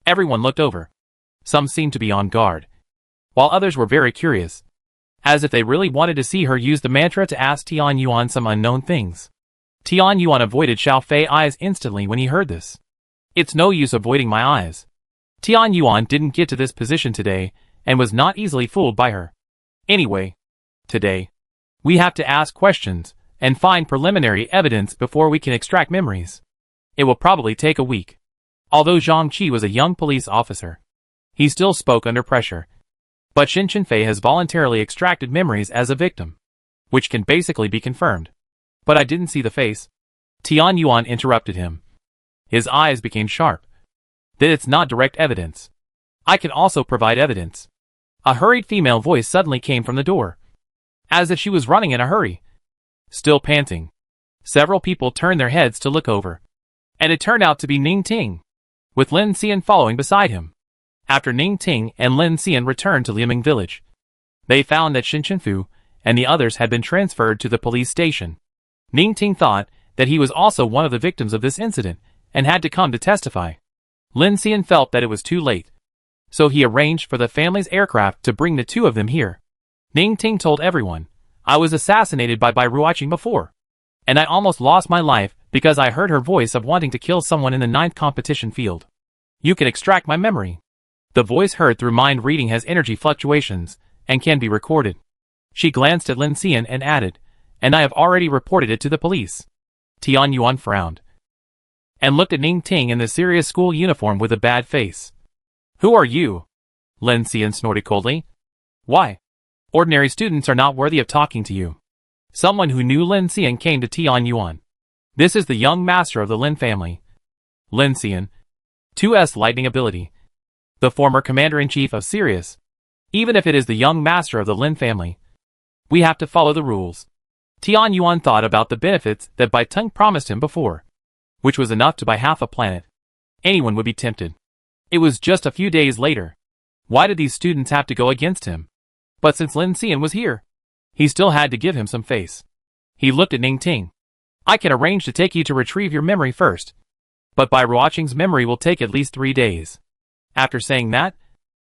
Everyone looked over. Some seemed to be on guard, while others were very curious, as if they really wanted to see her use the mantra to ask Tian Yuan some unknown things. Tian Yuan avoided Xiao Fei's eyes instantly when he heard this. It's no use avoiding my eyes. Tian Yuan didn't get to this position today and was not easily fooled by her. Anyway, today, we have to ask questions and find preliminary evidence before we can extract memories. It will probably take a week. Although Zhang Qi was a young police officer, he still spoke under pressure. But Shin Chinfei has voluntarily extracted memories as a victim, which can basically be confirmed. But I didn't see the face. Tian Yuan interrupted him. His eyes became sharp. That it's not direct evidence. I can also provide evidence. A hurried female voice suddenly came from the door, as if she was running in a hurry. Still panting, several people turned their heads to look over, and it turned out to be Ning Ting. with Lin Xian following beside him. After Ning Ting and Lin Xian returned to Liuming village, they found that Shin Chenfu and the others had been transferred to the police station. Ning Ting thought that he was also one of the victims of this incident and had to come to testify. Lin Xian felt that it was too late, so he arranged for the family's aircraft to bring the two of them here. Ning Ting told everyone, "I was assassinated by Ruaching before, and I almost lost my life because I heard her voice of wanting to kill someone in the 9th competition field. You can extract my memory. The voice heard through mind reading has energy fluctuations and can be recorded." She glanced at Lin Xian and added, "And I have already reported it to the police." Tian Yuan frowned and looked at Ning Ting in the serious school uniform with a bad face. "Who are you?" Lin Xian snorted coldly. "Why? Ordinary students are not worthy of talking to you." Someone who knew Lin Xian came to Tian Yuan. "This is the young master of the Lin family. Lin Xian, 2S lightning ability. The former commander-in-chief of Sirius. Even if it is the young master of the Lin family, we have to follow the rules." Tian Yuan thought about the benefits that Bai Teng promised him before, which was enough to buy half a planet. Anyone would be tempted. It was just a few days later. Why did these students have to go against him? But since Lin Xian was here, he still had to give him some face. He looked at Ning Ting. "I can arrange to take you to retrieve your memory first, but Bai Ruaching's memory will take at least 3 days." After saying that,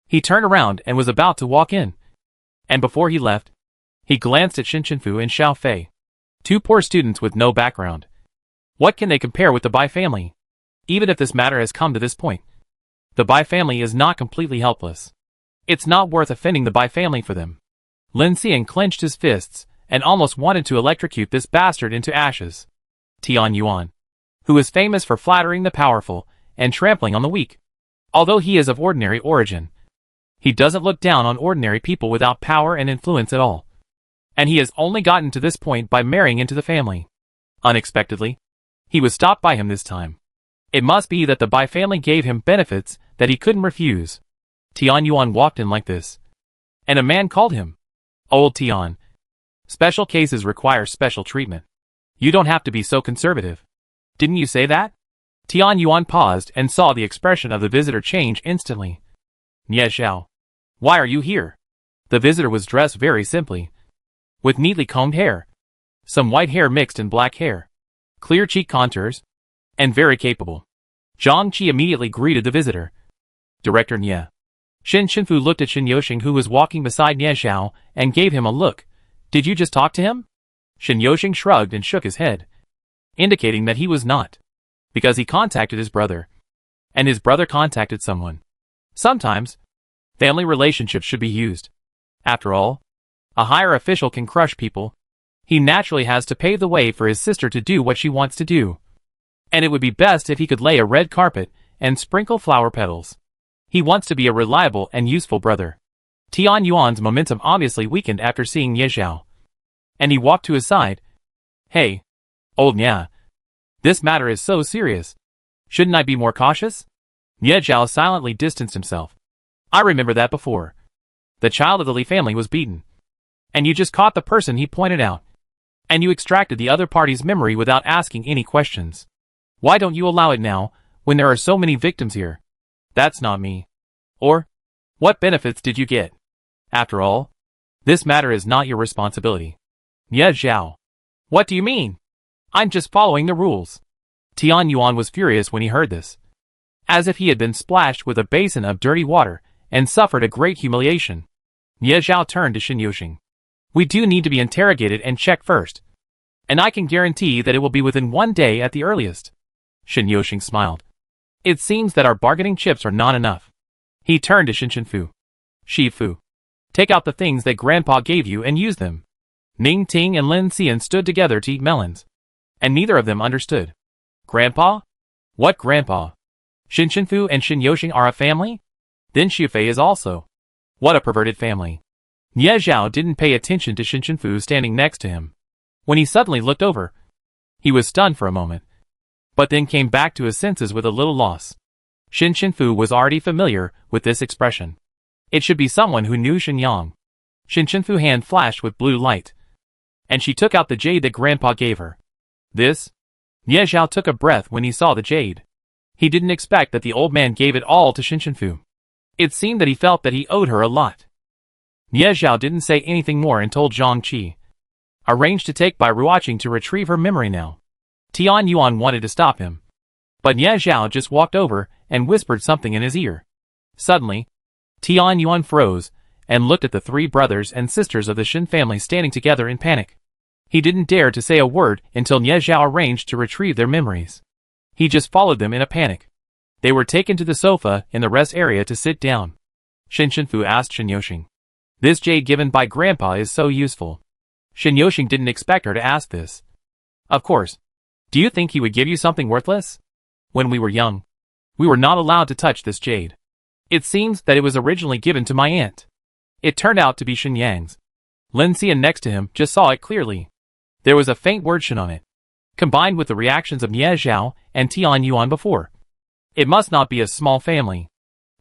he turned around and was about to walk in. And before he left, he glanced at Shin Chenfu and Xiao Fei, 2 poor students with no background. What can they compare with the Bai family? Even if this matter has come to this point, the Bai family is not completely helpless. It's not worth offending the Bai family for them. Lin Xian clenched his fists and almost wanted to electrocute this bastard into ashes. Tian Yuan, who is famous for flattering the powerful and trampling on the weak. Although he is of ordinary origin, he doesn't look down on ordinary people without power and influence at all. And he has only gotten to this point by marrying into the family. Unexpectedly, he was stopped by him this time. It must be that the Bai family gave him benefits that he couldn't refuse. Tian Yuan walked in like this, and a man called him, "Old Tian, special cases require special treatment. You don't have to be so conservative. Didn't you say that?" Tian Yuan paused and saw the expression of the visitor change instantly. "Nie Xiao, why are you here?" The visitor was dressed very simply, with neatly combed hair, some white hair mixed in black hair, clear cheek contours, and very capable. Zhang Qi immediately greeted the visitor. "Director Nie." Shin Chenfu looked at Shin Yoxing, who was walking beside Nie Xiao, and gave him a look. "Did you just talk to him?" Shin Yoxing shrugged and shook his head, indicating that he was not, because he contacted his brother, and his brother contacted someone. Sometimes, family relationships should be used. After all, a higher official can crush people. He naturally has to pave the way for his sister to do what she wants to do. And it would be best if he could lay a red carpet and sprinkle flower petals. He wants to be a reliable and useful brother. Tian Yuan's momentum obviously weakened after seeing Nie Xiao, and he walked to his side. "Hey, old Nie, this matter is so serious. Shouldn't I be more cautious?" Nie Xiao silently distanced himself. "I remember that before. The child of the Li family was beaten, and you just caught the person he pointed out, and you extracted the other party's memory without asking any questions. Why don't you allow it now, when there are so many victims here? That's not me. Or, what benefits did you get? After all, this matter is not your responsibility." "Nie Xiao, what do you mean? I'm just following the rules." Tian Yuan was furious when he heard this, as if he had been splashed with a basin of dirty water and suffered a great humiliation. Nie Xiao turned to Shin Yoxing. "We do need to be interrogated and checked first, and I can guarantee that it will be within 1 day at the earliest." Shin Yoxing smiled. "It seems that our bargaining chips are not enough." He turned to Shin Chenfu. "Shifu, take out the things that Grandpa gave you and use them." Ning Ting and Lin Xian stood together to eat melons, and neither of them understood. "Grandpa? What grandpa? Shin Chenfu and Shin Yoxing are a family? Then Xu is also. What a perverted family." Nie Xiao didn't pay attention to Shin Chenfu standing next to him. When he suddenly looked over, he was stunned for a moment, but then came back to his senses with a little loss. Shin Chenfu was already familiar with this expression. It should be someone who knew Shin Yang. Shin Chenfu's hand flashed with blue light, and she took out the jade that Grandpa gave her. "This?" Nie Xiao took a breath when he saw the jade. He didn't expect that the old man gave it all to Shinshunfu. It seemed that he felt that he owed her a lot. Nie Zhao didn't say anything more and told Zhang Qi. Arranged to take by Ruoqing to retrieve her memory now. Tian Yuan wanted to stop him. But Nie Zhao just walked over and whispered something in his ear. Suddenly, Tian Yuan froze and looked at the three brothers and sisters of the Shin family standing together in panic. He didn't dare to say a word until Nie Zhao arranged to retrieve their memories. He just followed them in a panic. They were taken to the sofa in the rest area to sit down. Shinshunfu asked Shin Yoshing. This jade given by Grandpa is so useful. Shin Yoshing didn't expect her to ask this. Of course. Do you think he would give you something worthless? When we were young, we were not allowed to touch this jade. It seems that it was originally given to my aunt. It turned out to be Shin Yang's. Lin Xian next to him just saw it clearly. There was a faint word Shin on it, combined with the reactions of Nie Zhao and Tian Yuan before. It must not be a small family.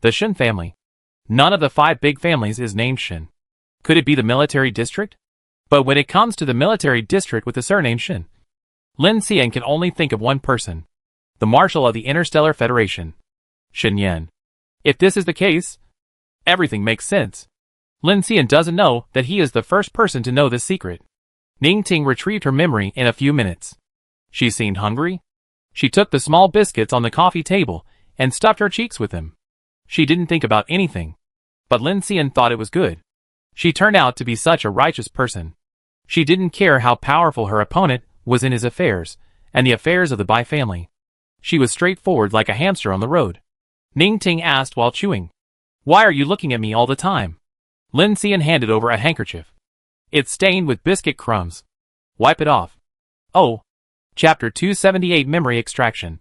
The Shin family. None of the 5 big families is named Shin. Could it be the military district? But when it comes to the military district with the surname Shin, Lin Xian can only think of one person. The Marshal of the Interstellar Federation. Shin Yan. If this is the case, everything makes sense. Lin Xian doesn't know that he is the first person to know this secret. Ning Ting retrieved her memory in a few minutes. She seemed hungry. She took the small biscuits on the coffee table and stuffed her cheeks with them. She didn't think about anything. But Lin Xian thought it was good. She turned out to be such a righteous person. She didn't care how powerful her opponent was in his affairs and the affairs of the Bai family. She was straightforward like a hamster on the road. Ning Ting asked while chewing. Why are you looking at me all the time? Lin Xian handed over a handkerchief. It's stained with biscuit crumbs. Wipe it off. Oh. Chapter 278 Memory Extraction.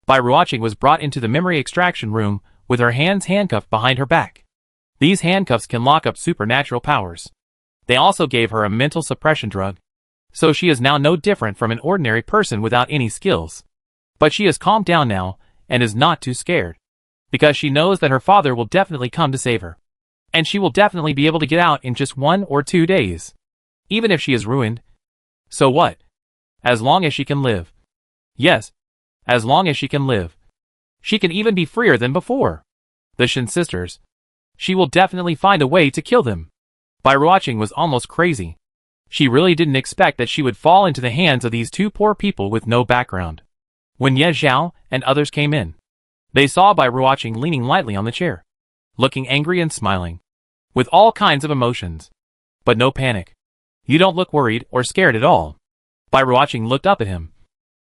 Bai Ruoqing was brought into the memory extraction room with her hands handcuffed behind her back. These handcuffs can lock up supernatural powers. They also gave her a mental suppression drug. So she is now no different from an ordinary person without any skills. But she has calmed down now and is not too scared. Because she knows that her father will definitely come to save her. And she will definitely be able to get out in just 1 or 2 days. Even if she is ruined. So what? As long as she can live. Yes. As long as she can live. She can even be freer than before. The Shin sisters. She will definitely find a way to kill them. Bai Ruoqing was almost crazy. She really didn't expect that she would fall into the hands of these 2 poor people with no background. When Nie Zhao and others came in, they saw Bai Ruoqing leaning lightly on the chair, looking angry and smiling, with all kinds of emotions. But no panic. You don't look worried or scared at all. Bai Ruoqing looked up at him.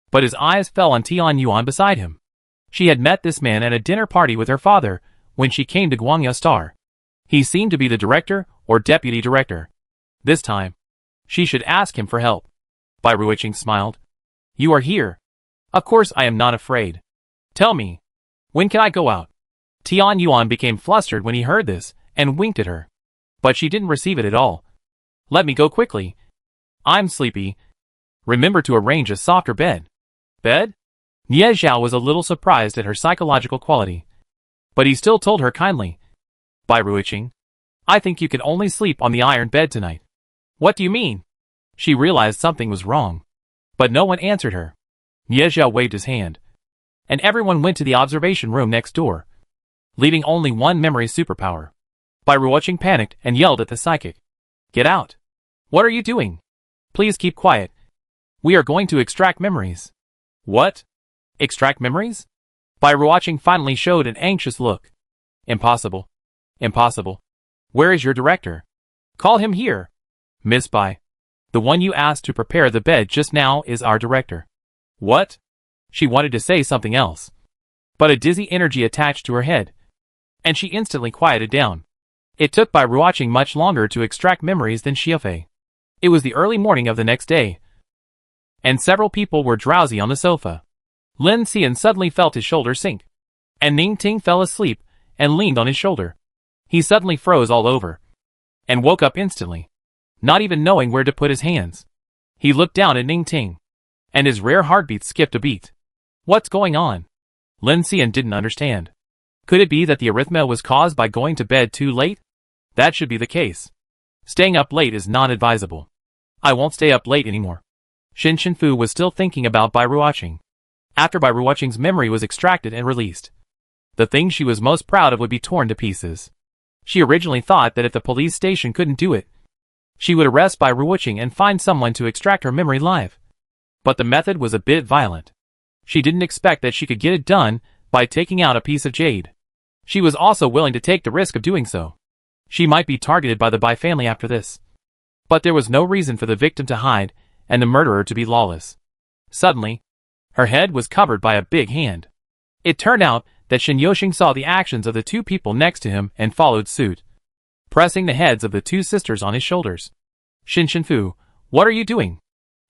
But his eyes fell on Tian Yuan beside him. She had met this man at a dinner party with her father when she came to Guangya Star. He seemed to be the director or deputy director. This time, she should ask him for help. Bai Ruoqing smiled. You are here. Of course I am not afraid. Tell me, when can I go out? Tian Yuan became flustered when he heard this and winked at her. But she didn't receive it at all. Let me go quickly. I'm sleepy. Remember to arrange a softer bed. Bed? Nie Zhao was a little surprised at her psychological quality. But he still told her kindly. Bai Ruoqing, I think you can only sleep on the iron bed tonight. What do you mean? She realized something was wrong. But no one answered her. Nie Zhao waved his hand. And everyone went to the observation room next door, leaving only one memory superpower. Bai Ruoqing panicked and yelled at the psychic. Get out. What are you doing? Please keep quiet. We are going to extract memories. What? Extract memories? Bai Ruoqing finally showed an anxious look. Impossible. Impossible. Where is your director? Call him here. Miss Bai. The one you asked to prepare the bed just now is our director. What? She wanted to say something else. But a dizzy energy attached to her head. And she instantly quieted down. It took Bai Ruoqing much longer to extract memories than Xiaofei. It was the early morning of the next day. And several people were drowsy on the sofa. Lin Xian suddenly felt his shoulder sink. And Ning Ting fell asleep and leaned on his shoulder. He suddenly froze all over. And woke up instantly, not even knowing where to put his hands. He looked down at Ning Ting. And his rare heartbeat skipped a beat. What's going on? Lin Xian didn't understand. Could it be that the arrhythmia was caused by going to bed too late? That should be the case. Staying up late is not advisable. I won't stay up late anymore. Shinshunfu was still thinking about Bai Ruoqing. After Bai Ruoqing's memory was extracted and released, the thing she was most proud of would be torn to pieces. She originally thought that if the police station couldn't do it, she would arrest Bai Ruoqing and find someone to extract her memory live. But the method was a bit violent. She didn't expect that she could get it done by taking out a piece of jade. She was also willing to take the risk of doing so. She might be targeted by the Bai family after this. But there was no reason for the victim to hide and the murderer to be lawless. Suddenly, her head was covered by a big hand. It turned out that Shen Yoxing saw the actions of the two people next to him and followed suit, pressing the heads of the two sisters on his shoulders. Shen Shenfu, what are you doing?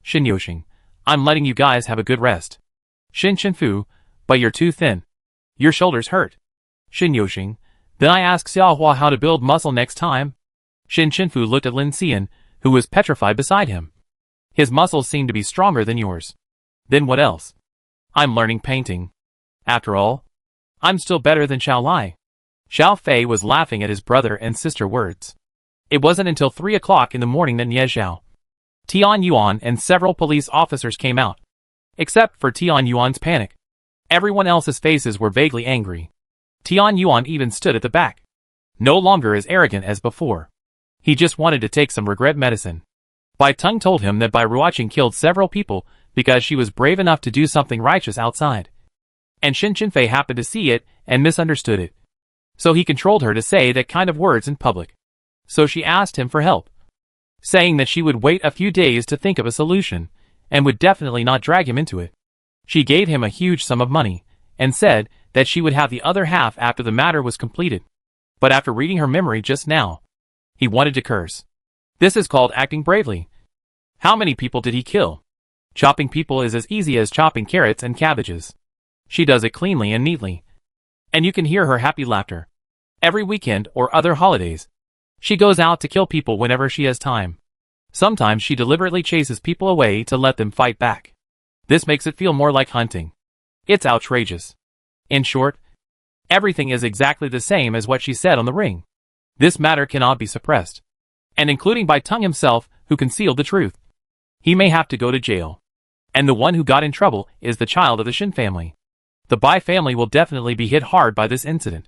Shen Yoxing, I'm letting you guys have a good rest. Shen Shenfu, but you're too thin. Your shoulders hurt. Shen Yoxing, then I ask Xiaohua how to build muscle next time. Shen Shenfu looked at Lin Xian, who was petrified beside him. His muscles seem to be stronger than yours. Then what else? I'm learning painting. After all, I'm still better than Xiao Lai. Xiao Fei was laughing at his brother and sister words. It wasn't until 3 o'clock in the morning that Nie Zhao, Tian Yuan and several police officers came out. Except for Tian Yuan's panic. Everyone else's faces were vaguely angry. Tian Yuan even stood at the back. No longer as arrogant as before. He just wanted to take some regret medicine. Bai Teng told him that Bai Ruoqing killed several people because she was brave enough to do something righteous outside. And Shen Qinfei happened to see it and misunderstood it. So he controlled her to say that kind of words in public. So she asked him for help, saying that she would wait a few days to think of a solution, and would definitely not drag him into it. She gave him a huge sum of money, and said that she would have the other half after the matter was completed. But after reading her memory just now, he wanted to curse. This is called acting bravely. How many people did he kill? Chopping people is as easy as chopping carrots and cabbages. She does it cleanly and neatly. And you can hear her happy laughter. Every weekend or other holidays, she goes out to kill people whenever she has time. Sometimes she deliberately chases people away to let them fight back. This makes it feel more like hunting. It's outrageous. In short, everything is exactly the same as what she said on the ring. This matter cannot be suppressed. And including Bai Teng himself, who concealed the truth. He may have to go to jail. And the one who got in trouble is the child of the Shen family. The Bai family will definitely be hit hard by this incident.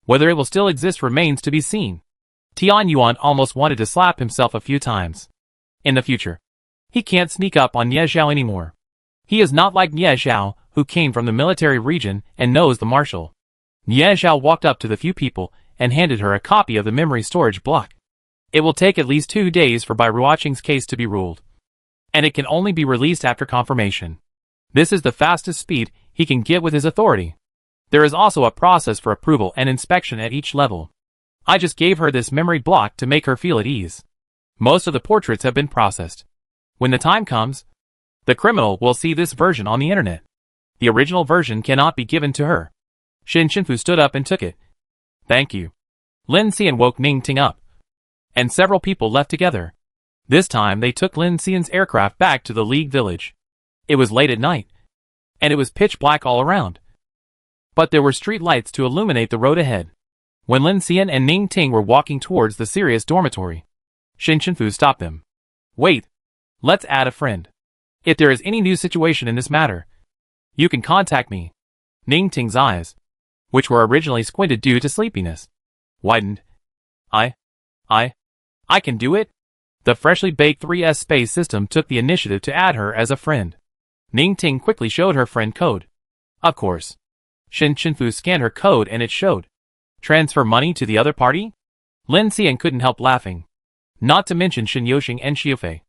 Whether it will still exist remains to be seen. Tian Yuan almost wanted to slap himself a few times. In the future, he can't sneak up on Nie Zhao anymore. He is not like Nie Zhao, who came from the military region and knows the marshal. Nie Zhao walked up to the few people and handed her a copy of the memory storage block. It will take at least 2 days for Bai Ruoqing's case to be ruled. And it can only be released after confirmation. This is the fastest speed he can get with his authority. There is also a process for approval and inspection at each level. I just gave her this memory block to make her feel at ease. Most of the portraits have been processed. When the time comes, the criminal will see this version on the internet. The original version cannot be given to her. Shen Shenfu stood up and took it. Thank you. Lin Xian woke Ning Ting up. And several people left together. This time they took Lin Xian's aircraft back to the League village. It was late at night. And it was pitch black all around. But there were street lights to illuminate the road ahead. When Lin Xian and Ning Ting were walking towards the serious dormitory, Shen Shenfu stopped them. Wait. Let's add a friend. If there is any new situation in this matter, you can contact me. Ning Ting's eyes, which were originally squinted due to sleepiness, widened. I can do it? The freshly baked 3S space system took the initiative to add her as a friend. Ning Ting quickly showed her friend code. Of course. Shen Shenfu scanned her code and it showed. Transfer money to the other party? Lin Xian couldn't help laughing. Not to mention Shen Yoxing and Xiaofei,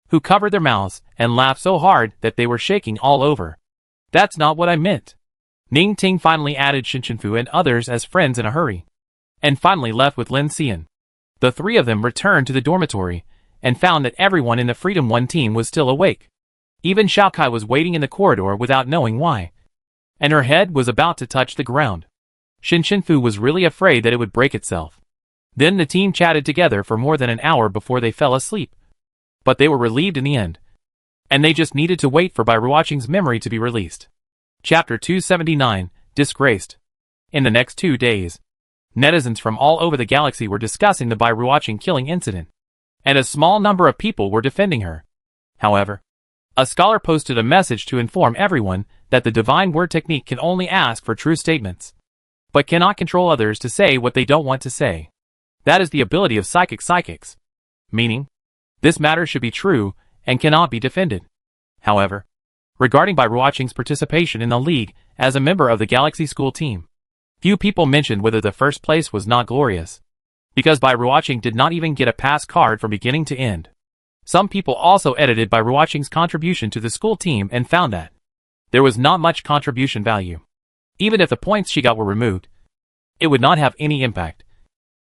who covered their mouths and laughed so hard that they were shaking all over. That's not what I meant. Ning Ting finally added Shen Shenfu and others as friends in a hurry, and finally left with Lin Xian. The three of them returned to the dormitory, and found that everyone in the Freedom 1 team was still awake. Even Xiao Kai was waiting in the corridor without knowing why. And her head was about to touch the ground. Shen Shenfu was really afraid that it would break itself. Then the team chatted together for more than an hour before they fell asleep. But they were relieved in the end. And they just needed to wait for Bai Ruoqing's memory to be released. Chapter 279, Disgraced. In the next 2 days, netizens from all over the galaxy were discussing the Bai Ruoqing killing incident. And a small number of people were defending her. However, A scholar posted a message to inform everyone that the divine word technique can only ask for true statements, but cannot control others to say what they don't want to say. That is the ability of psychics. Meaning, this matter should be true and cannot be defended. However, regarding Ruoqing's participation in the league as a member of the Galaxy School team, few people mentioned whether the first place was not glorious, because Ruoqing did not even get a pass card from beginning to end. Some people also edited Ruoqing's contribution to the school team and found that there was not much contribution value. Even if the points she got were removed, it would not have any impact,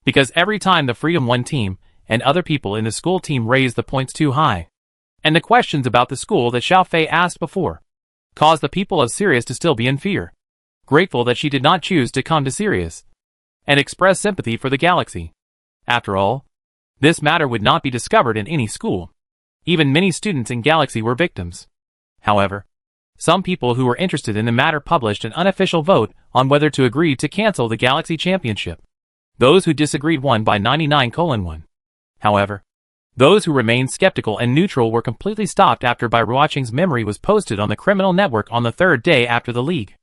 because every time the Freedom 1 team and other people in the school team raised the points too high, and the questions about the school that Xiao Fei asked before caused the people of Sirius to still be in fear, grateful that she did not choose to come to Sirius and express sympathy for the galaxy. After all, this matter would not be discovered in any school. Even many students in Galaxy were victims. However, some people who were interested in the matter published an unofficial vote on whether to agree to cancel the Galaxy Championship. Those who disagreed won by 99:1. However, those who remained skeptical and neutral were completely stopped after Ruoqing's memory was posted on the criminal network on the third day after the league,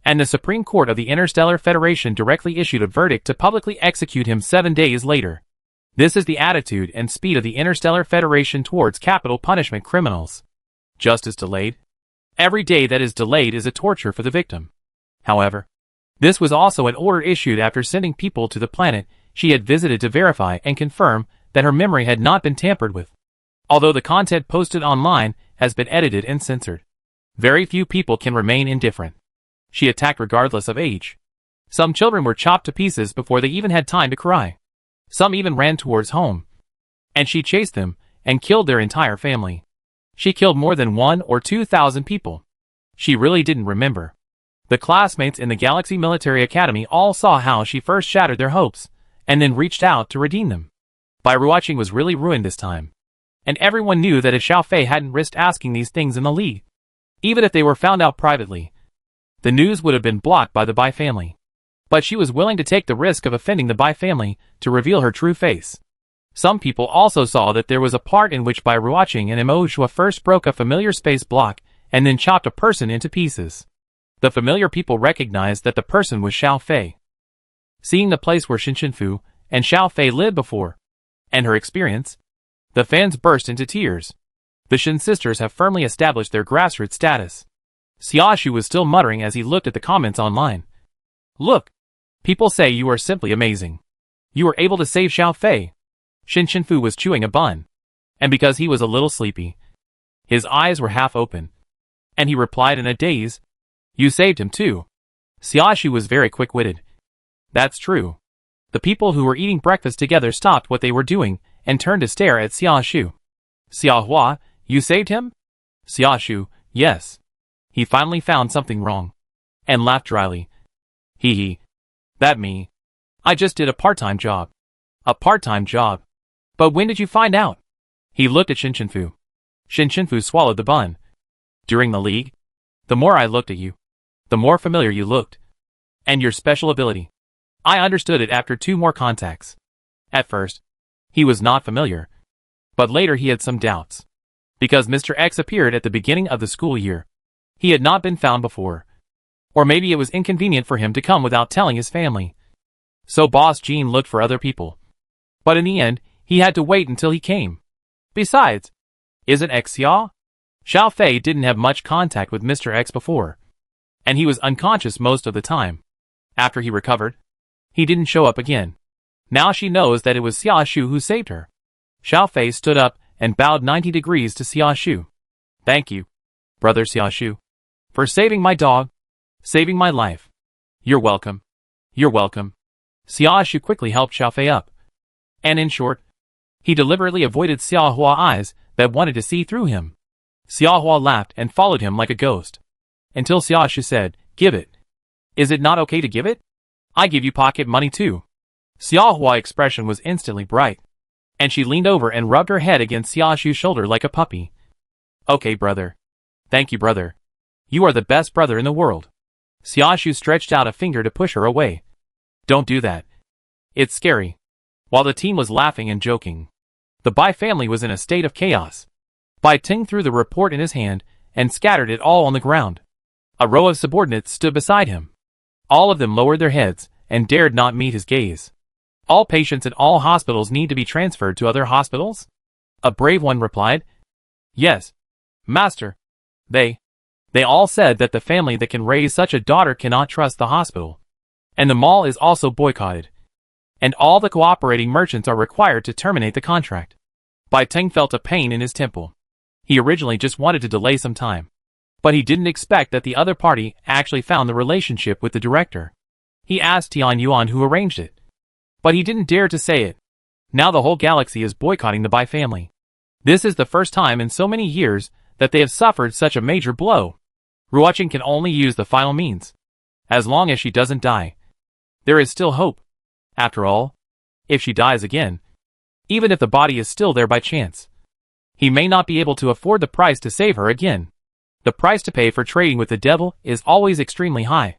and the Supreme Court of the Interstellar Federation directly issued a verdict to publicly execute him 7 days later. This is the attitude and speed of the Interstellar Federation towards capital punishment criminals. Justice delayed. Every day that is delayed is a torture for the victim. However, this was also an order issued after sending people to the planet she had visited to verify and confirm that her memory had not been tampered with. Although the content posted online has been edited and censored, very few people can remain indifferent. She attacked regardless of age. Some children were chopped to pieces before they even had time to cry. Some even ran towards home, and she chased them and killed their entire family. She killed more than 1,000 or 2,000 people. She really didn't remember. The classmates in the Galaxy Military Academy all saw how she first shattered their hopes, and then reached out to redeem them. Ruoqing was really ruined this time, and everyone knew that if Xiao Fei hadn't risked asking these things in the league, even if they were found out privately, the news would have been blocked by the Bai family. But she was willing to take the risk of offending the Bai family to reveal her true face. Some people also saw that there was a part in which Ruoqing and Mo Shua first broke a familiar space block and then chopped a person into pieces. The familiar people recognized that the person was Xiao Fei. Seeing the place where Fu and Xiao Fei lived before, and her experience, the fans burst into tears. The Shin sisters have firmly established their grassroots status. Xiaoshu was still muttering as he looked at the comments online. Look! People say you are simply amazing. You were able to save Xiao Fei. Fu was chewing a bun, and because he was a little sleepy, his eyes were half open, and he replied in a daze, You saved him too. Xiaoshu was very quick-witted. That's true. The people who were eating breakfast together stopped what they were doing and turned to stare at Xiaoshu. Xiaohua, you saved him? Xiaoshu, yes. He finally found something wrong, and laughed dryly. Hee. That me. I just did a part-time job. A part-time job. But when did you find out? He looked at Fu. Fu swallowed the bun. During the league? The more I looked at you, the more familiar you looked. And your special ability. I understood it after 2 more contacts. At first, he was not familiar. But later he had some doubts. Because Mr. X appeared at the beginning of the school year. He had not been found before. Or maybe it was inconvenient for him to come without telling his family. So Boss Jean looked for other people. But in the end, he had to wait until he came. Besides, isn't X Xia? Xiao Fei didn't have much contact with Mr. X before, and he was unconscious most of the time. After he recovered, he didn't show up again. Now she knows that it was Xiaoshu who saved her. Xiao Fei stood up and bowed 90 degrees to Xiaoshu. Thank you, brother Xiaoshu, for saving my dog, saving my life. You're welcome. You're welcome. Xiaoshu quickly helped Xiao Fei up. And in short, he deliberately avoided Xiaohua's eyes that wanted to see through him. Xiaohua laughed and followed him like a ghost. Until Xiaoshu said, Give it. Is it not okay to give it? I give you pocket money too. Xiaohua's expression was instantly bright, and she leaned over and rubbed her head against Xiaoshu's shoulder like a puppy. Okay, brother. Thank you, brother. You are the best brother in the world. Xiaoshu stretched out a finger to push her away. Don't do that. It's scary. While the team was laughing and joking, the Bai family was in a state of chaos. Bai Ting threw the report in his hand and scattered it all on the ground. A row of subordinates stood beside him. All of them lowered their heads and dared not meet his gaze. All patients in all hospitals need to be transferred to other hospitals? A brave one replied. Yes, master. They all said that the family that can raise such a daughter cannot trust the hospital. And the mall is also boycotted. And all the cooperating merchants are required to terminate the contract. Bai Ting felt a pain in his temple. He originally just wanted to delay some time. But he didn't expect that the other party actually found the relationship with the director. He asked Tian Yuan who arranged it. But he didn't dare to say it. Now the whole galaxy is boycotting the Bai family. This is the first time in so many years that they have suffered such a major blow. Ruoqing can only use the final means. As long as she doesn't die. There is still hope. After all, if she dies again, even if the body is still there by chance, he may not be able to afford the price to save her again. The price to pay for trading with the devil is always extremely high.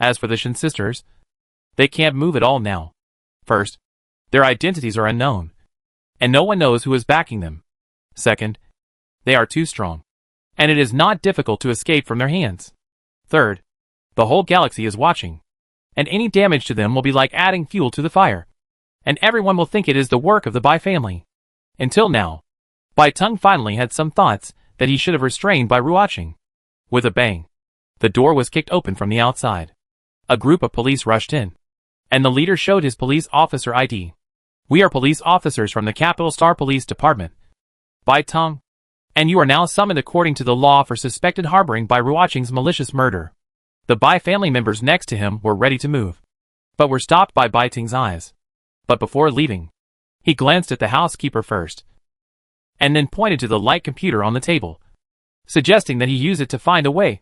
As for the Shin sisters, they can't move at all now. First, their identities are unknown, and no one knows who is backing them. Second, they are too strong, and it is not difficult to escape from their hands. Third, the whole galaxy is watching, and any damage to them will be like adding fuel to the fire, and everyone will think it is the work of the Bai family. Until now, Bai Tung finally had some thoughts that he should have restrained by Ruoqing. With a bang, the door was kicked open from the outside. A group of police rushed in, and the leader showed his police officer ID. We are police officers from the Capital Star Police Department. Bai Tung, and you are now summoned according to the law for suspected harboring by Ruoqing's malicious murder. The Bai family members next to him were ready to move, but were stopped by Bai Ting's eyes. But before leaving, he glanced at the housekeeper first, and then pointed to the light computer on the table, suggesting that he use it to find a way.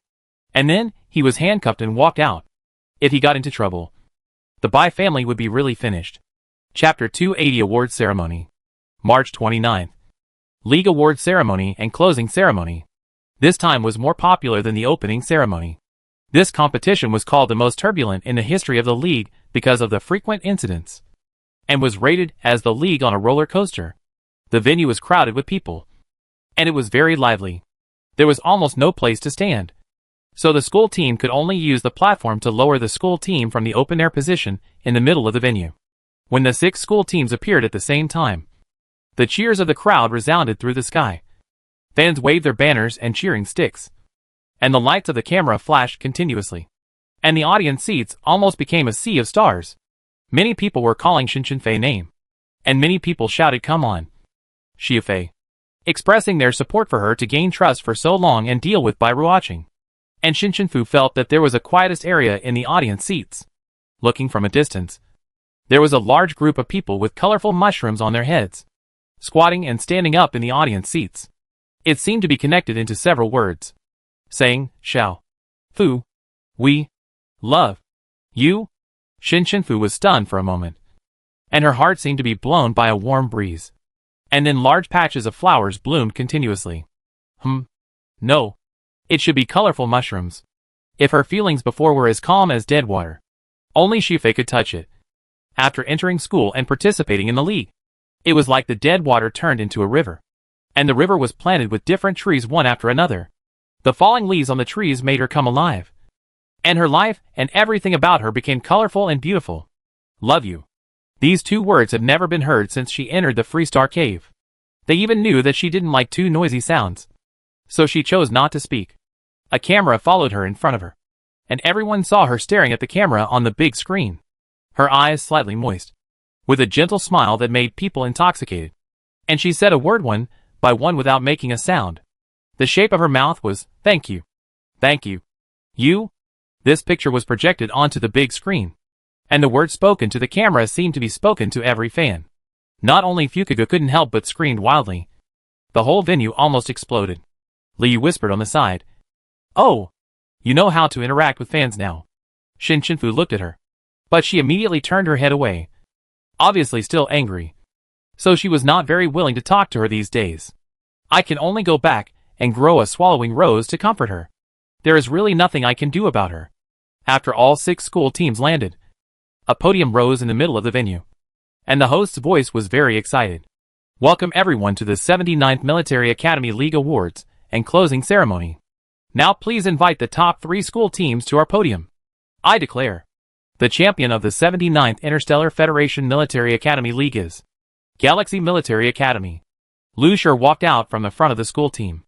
And then, he was handcuffed and walked out. If he got into trouble, the Bai family would be really finished. Chapter 280 Award Ceremony. March 29th. League Award Ceremony and Closing Ceremony. This time was more popular than the opening ceremony. This competition was called the most turbulent in the history of the league because of the frequent incidents, and was rated as the league on a roller coaster. The venue was crowded with people, and it was very lively. There was almost no place to stand, so the school team could only use the platform to lower the school team from the open-air position in the middle of the venue. When the 6 school teams appeared at the same time, the cheers of the crowd resounded through the sky. Fans waved their banners and cheering sticks, and the lights of the camera flashed continuously, and the audience seats almost became a sea of stars. Many people were calling Shin Fei's name, and many people shouted "Come on, Fei," expressing their support for her to gain trust for so long and deal with by Ruoqing. And Shin Fu felt that there was a quietest area in the audience seats. Looking from a distance, there was a large group of people with colorful mushrooms on their heads, squatting and standing up in the audience seats. It seemed to be connected into several words, saying, "Xiao Fu, we love you." Shin Fu was stunned for a moment, and her heart seemed to be blown by a warm breeze. And then large patches of flowers bloomed continuously. No. It should be colorful mushrooms. If her feelings before were as calm as dead water, only Fei could touch it. After entering school and participating in the league, it was like the dead water turned into a river, and the river was planted with different trees one after another. The falling leaves on the trees made her come alive, and her life and everything about her became colorful and beautiful. Love you. These 2 words had never been heard since she entered the Freestar Cave. They even knew that she didn't like 2 noisy sounds, so she chose not to speak. A camera followed her in front of her, and everyone saw her staring at the camera on the big screen, her eyes slightly moist, with a gentle smile that made people intoxicated. And she said a word one by one without making a sound. The shape of her mouth was, "Thank you. Thank you. You." This picture was projected onto the big screen, and the words spoken to the camera seemed to be spoken to every fan. Not only Fukaga couldn't help but screamed wildly. The whole venue almost exploded. Li whispered on the side, "Oh, you know how to interact with fans now." Shin Fu looked at her, but she immediately turned her head away, obviously still angry. So she was not very willing to talk to her these days. I can only go back and grow a swallowing rose to comfort her. There is really nothing I can do about her. After all 6 school teams landed, a podium rose in the middle of the venue, and the host's voice was very excited. Welcome everyone to the 79th Military Academy League Awards and closing ceremony. Now please invite the top 3 school teams to our podium. I declare the champion of the 79th Interstellar Federation Military Academy League is Galaxy Military Academy. Lu Shi walked out from the front of the school team.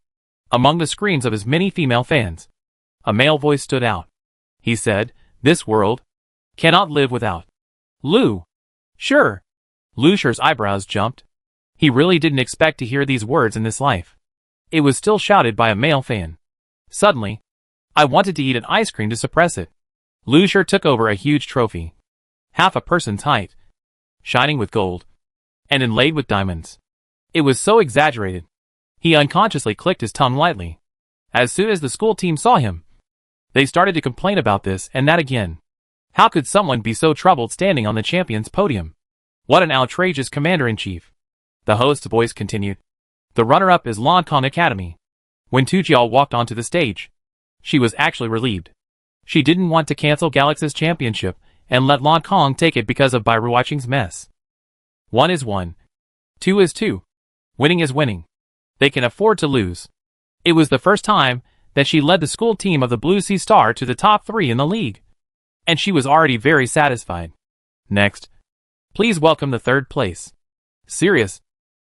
Among the screams of his many female fans, a male voice stood out. He said, "This world cannot live without Lu." Sure. Lu Shi's eyebrows jumped. He really didn't expect to hear these words in this life. It was still shouted by a male fan. Suddenly, I wanted to eat an ice cream to suppress it. Lu Shi took over a huge trophy, half a person's height, shining with gold, and inlaid with diamonds. It was so exaggerated. He unconsciously clicked his tongue lightly. As soon as the school team saw him, they started to complain about this and that again. How could someone be so troubled standing on the champion's podium? What an outrageous commander-in-chief. The host's voice continued. The runner-up is Lancang Academy. When Tu Jiao walked onto the stage, she was actually relieved. She didn't want to cancel Galaxy's championship and let Lancang take it because of Bairuoqing's mess. 1 is 1. 2 is 2. Winning is winning. They can afford to lose. It was the first time that she led the school team of the Blue Sea Star to the top 3 in the league. And she was already very satisfied. Next, please welcome the 3rd place. Serious.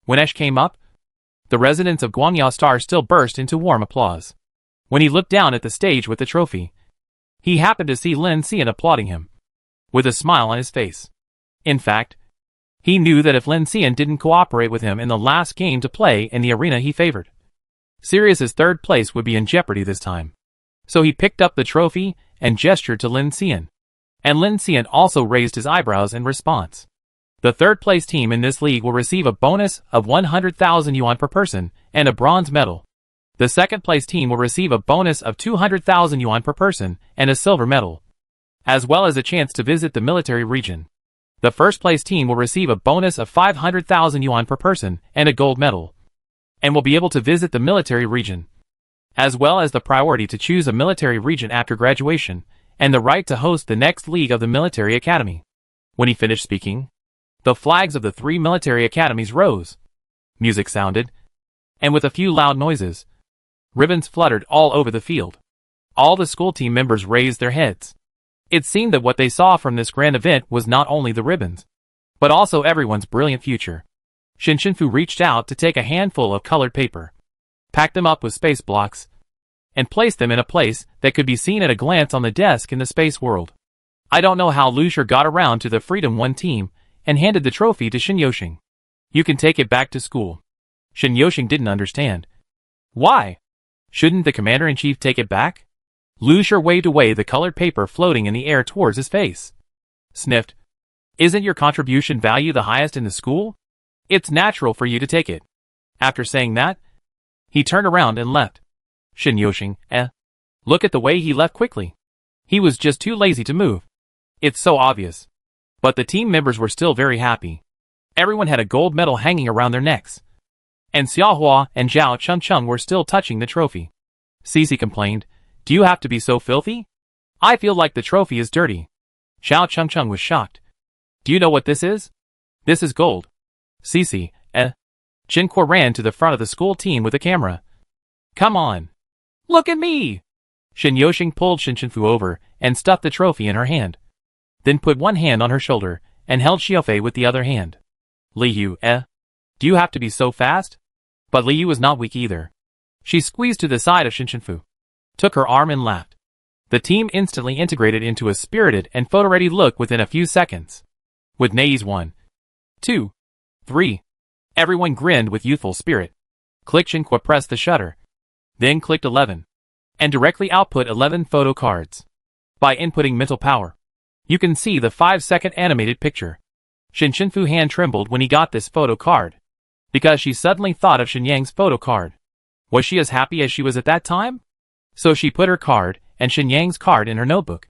When Ash came up, the residents of Guangyao Star still burst into warm applause. When he looked down at the stage with the trophy, he happened to see Lin Xian applauding him, with a smile on his face. In fact, he knew that if Lin Xian didn't cooperate with him in the last game to play in the arena he favored, Sirius's 3rd place would be in jeopardy this time. So he picked up the trophy and gestured to Lin Xian. And Lin Xian also raised his eyebrows in response. The 3rd place team in this league will receive a bonus of 100,000 yuan per person and a bronze medal. The 2nd place team will receive a bonus of 200,000 yuan per person and a silver medal, as well as a chance to visit the military region. The 1st place team will receive a bonus of 500,000 yuan per person and a gold medal, and will be able to visit the military region, as well as the priority to choose a military region after graduation, and the right to host the next league of the military academy. When he finished speaking, the flags of the 3 military academies rose. Music sounded, and with a few loud noises, ribbons fluttered all over the field. All the school team members raised their heads. It seemed that what they saw from this grand event was not only the ribbons, but also everyone's brilliant future. Shin Shinfu reached out to take a handful of colored paper, packed them up with space blocks, and placed them in a place that could be seen at a glance on the desk in the space world. I don't know how Lu Shi got around to the Freedom 1 team and handed the trophy to Shin Yoshing. You can take it back to school. Shin Yoshing didn't understand. Why? Shouldn't the commander-in-chief take it back? Lu Shi waved away the colored paper floating in the air towards his face. Sniffed. Isn't your contribution value the highest in the school? It's natural for you to take it. After saying that, he turned around and left. Shin Yoshing, Look at the way he left quickly. He was just too lazy to move. It's so obvious. But the team members were still very happy. Everyone had a gold medal hanging around their necks. And Xiaohua and Zhao Chengcheng were still touching the trophy. Cici complained, "Do you have to be so filthy? I feel like the trophy is dirty." Zhao Chengcheng was shocked. "Do you know what this is? This is gold." Cici, Jinhua ran to the front of the school team with a camera. "Come on. Look at me!" Shin Yoshing pulled Shin Shinfu over and stuffed the trophy in her hand. Then put one hand on her shoulder and held Xiaofei with the other hand. "Li Yu, do you have to be so fast?" But Li Yu was not weak either. She squeezed to the side of Shin Shinfu, took her arm and laughed. The team instantly integrated into a spirited and photo-ready look within a few seconds. With neighs 1, 2, 3. Everyone grinned with youthful spirit. Click Jinhua pressed the shutter. Then clicked 11. And directly output 11 photo cards. By inputting mental power, you can see the 5-second animated picture. Shin Shinfu's hand trembled when he got this photo card, because she suddenly thought of Shin Yang's photo card. Was she as happy as she was at that time? So she put her card and Shin Yang's card in her notebook.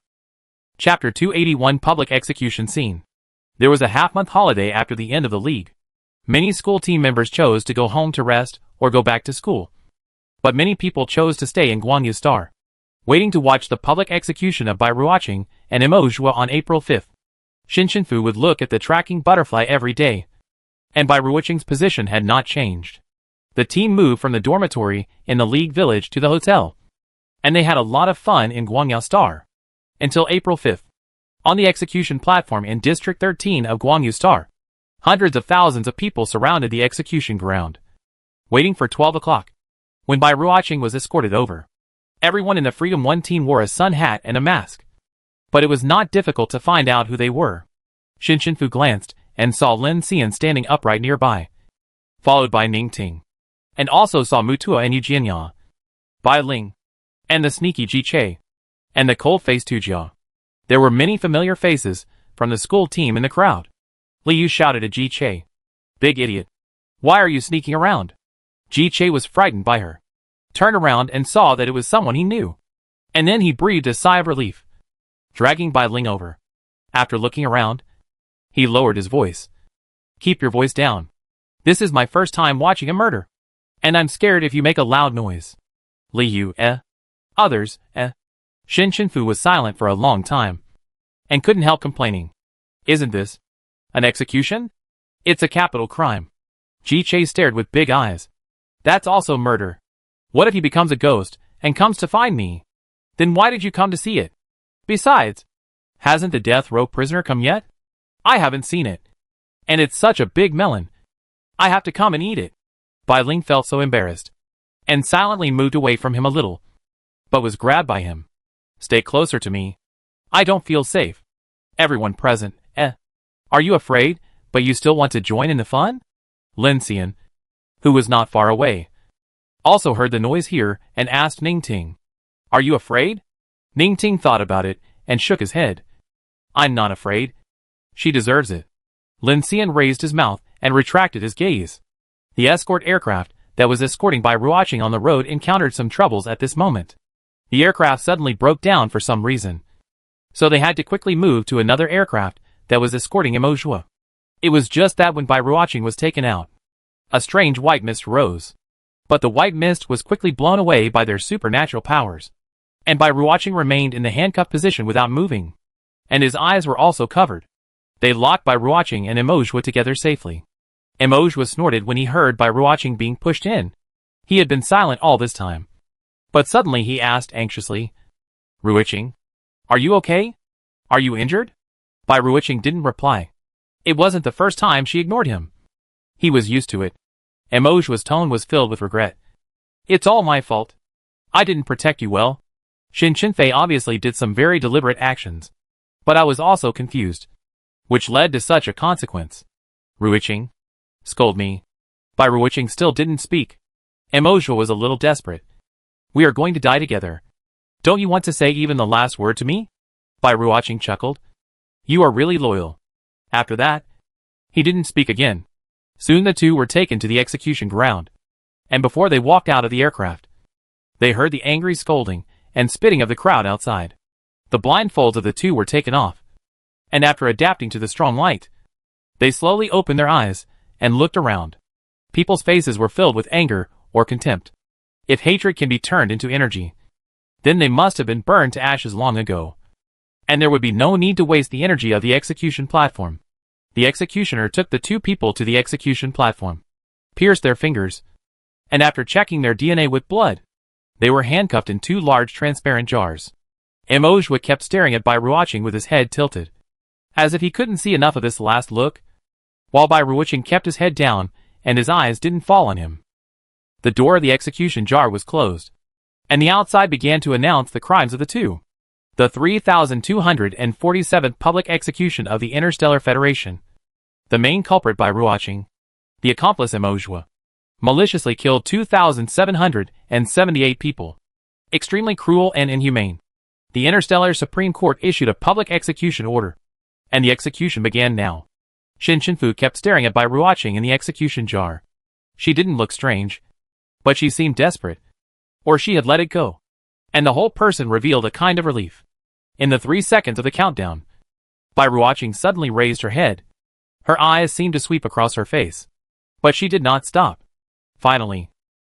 Chapter 281 Public Execution Scene. There was a half-month holiday after the end of the league. Many school team members chose to go home to rest or go back to school. But many people chose to stay in Guangyao Star, waiting to watch the public execution of Bairuoqing and Mo Zhuo on April 5th. Shin Shinfu would look at the tracking butterfly every day, and Bai Ruoqing's position had not changed. The team moved from the dormitory in the League Village to the hotel, and they had a lot of fun in Guangyao Star. Until April 5th. On the execution platform in District 13 of Guangyu Star, hundreds of thousands of people surrounded the execution ground, waiting for 12 o'clock, when Bai Ruoqing was escorted over. Everyone in the Freedom 1 team wore a sun hat and a mask, but it was not difficult to find out who they were. Xin Shenfu glanced and saw Lin Xian standing upright nearby, followed by Ning Ting, and also saw Mutua and Yu Jianya, Bai Ling, and the sneaky Ji Che, and the cold-faced Tu Jia. There were many familiar faces from the school team in the crowd. Li Yu shouted at Ji Che, "Big idiot! Why are you sneaking around?" Ji Che was frightened by her, turned around and saw that it was someone he knew, and then he breathed a sigh of relief, dragging Bai Ling over. After looking around, he lowered his voice. "Keep your voice down. This is my first time watching a murder, and I'm scared if you make a loud noise." Li Yu, Others, Xin Shenfu was silent for a long time, and couldn't help complaining. "Isn't this an execution? It's a capital crime." Ji Che stared with big eyes. "That's also murder. What if he becomes a ghost and comes to find me? Then why did you come to see it? Besides, hasn't the death row prisoner come yet? I haven't seen it. And it's such a big melon. I have to come and eat it." Bai Ling felt so embarrassed, and silently moved away from him a little, but was grabbed by him. "Stay closer to me. I don't feel safe." Everyone present, Are you afraid, but you still want to join in the fun? Lin Xian, who was not far away, also heard the noise here and asked Ning Ting, "Are you afraid?" Ning Ting thought about it and shook his head. "I'm not afraid. She deserves it." Lin Xian raised his mouth and retracted his gaze. The escort aircraft that was escorting Bai Ruoqing on the road encountered some troubles at this moment. The aircraft suddenly broke down for some reason, so they had to quickly move to another aircraft that was escorting Imojua. It was just that when Bai Ruoqing was taken out, a strange white mist rose. But the white mist was quickly blown away by their supernatural powers, and Bai Ruoqing remained in the handcuffed position without moving, and his eyes were also covered. They locked Bai Ruoqing and Imojua together safely. Imojua snorted when he heard Bai Ruoqing being pushed in. He had been silent all this time, but suddenly he asked anxiously, "Ruoqing, are you okay? Are you injured?" Bai Ruoqing didn't reply. It wasn't the first time she ignored him. He was used to it. Emojua's tone was filled with regret. "It's all my fault. I didn't protect you well. Xin Shenfei obviously did some very deliberate actions, but I was also confused, which led to such a consequence." "Ruoqing, scold me." Bai Ruoqing still didn't speak. Emojua was a little desperate. "We are going to die together. Don't you want to say even the last word to me?" Bai Ruoqing chuckled. "You are really loyal." After that, he didn't speak again. Soon the two were taken to the execution ground, and before they walked out of the aircraft, they heard the angry scolding and spitting of the crowd outside. The blindfolds of the two were taken off, and after adapting to the strong light, they slowly opened their eyes and looked around. People's faces were filled with anger or contempt. If hatred can be turned into energy, then they must have been burned to ashes long ago, and there would be no need to waste the energy of the execution platform. The executioner took the two people to the execution platform, pierced their fingers, and after checking their DNA with blood, they were handcuffed in two large transparent jars. Emojua kept staring at Bai Ruoqing with his head tilted, as if he couldn't see enough of this last look, while Bai Ruoqing kept his head down and his eyes didn't fall on him. The door of the execution jar was closed, and the outside began to announce the crimes of the two. The 3247th public execution of the Interstellar Federation. The main culprit Bai Ruoqing, the accomplice Emojua, maliciously killed 2,778 people. Extremely cruel and inhumane. The Interstellar Supreme Court issued a public execution order, and the execution began now. Xin Shenfu kept staring at Bai Ruoqing in the execution jar. She didn't look strange, but she seemed desperate, or she had let it go, and the whole person revealed a kind of relief. In the 3 seconds of the countdown, Bai Ruoqing suddenly raised her head. Her eyes seemed to sweep across her face, but she did not stop. Finally,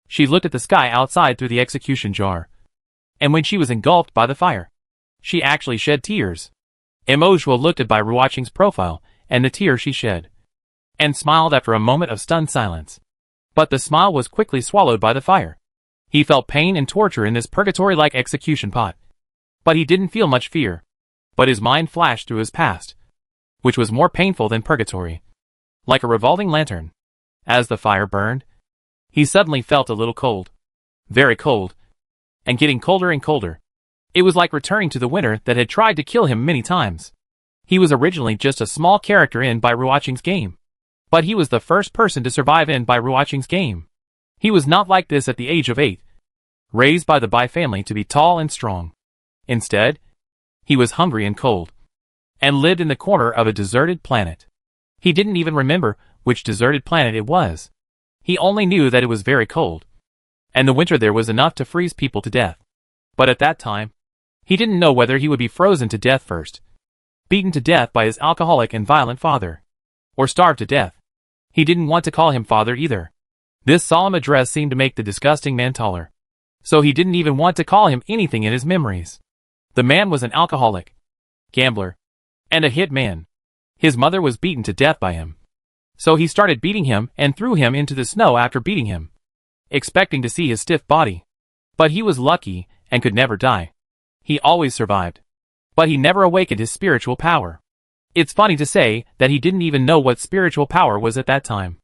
she looked at the sky outside through the execution jar, and when she was engulfed by the fire, she actually shed tears. Emojua looked at Bai Ruoqing's profile and the tears she shed. and smiled after a moment of stunned silence. But the smile was quickly swallowed by the fire. He felt pain and torture in this purgatory-like execution pot. But he didn't feel much fear. But his mind flashed through his past, which was more painful than purgatory. Like a revolving lantern. As the fire burned, he suddenly felt a little cold. Very cold. And getting colder and colder. It was like returning to the winter that had tried to kill him many times. He was originally just a small character in Bai Ruoqing's game. But he was the first person to survive in Bai Ruoqing's game. He was not like this at the age of 8. Raised by the Bai family to be tall and strong. Instead, he was hungry and cold. And lived in the corner of a deserted planet. He didn't even remember which deserted planet it was. He only knew that it was very cold. And the winter there was enough to freeze people to death. But at that time, he didn't know whether he would be frozen to death first, beaten to death by his alcoholic and violent father, or starved to death. He didn't want to call him father either. This solemn address seemed to make the disgusting man taller. So he didn't even want to call him anything in his memories. The man was an alcoholic, gambler, and a hit man. His mother was beaten to death by him. So he started beating him and threw him into the snow after beating him, expecting to see his stiff body. But he was lucky and could never die. He always survived. But he never awakened his spiritual power. It's funny to say that he didn't even know what spiritual power was at that time.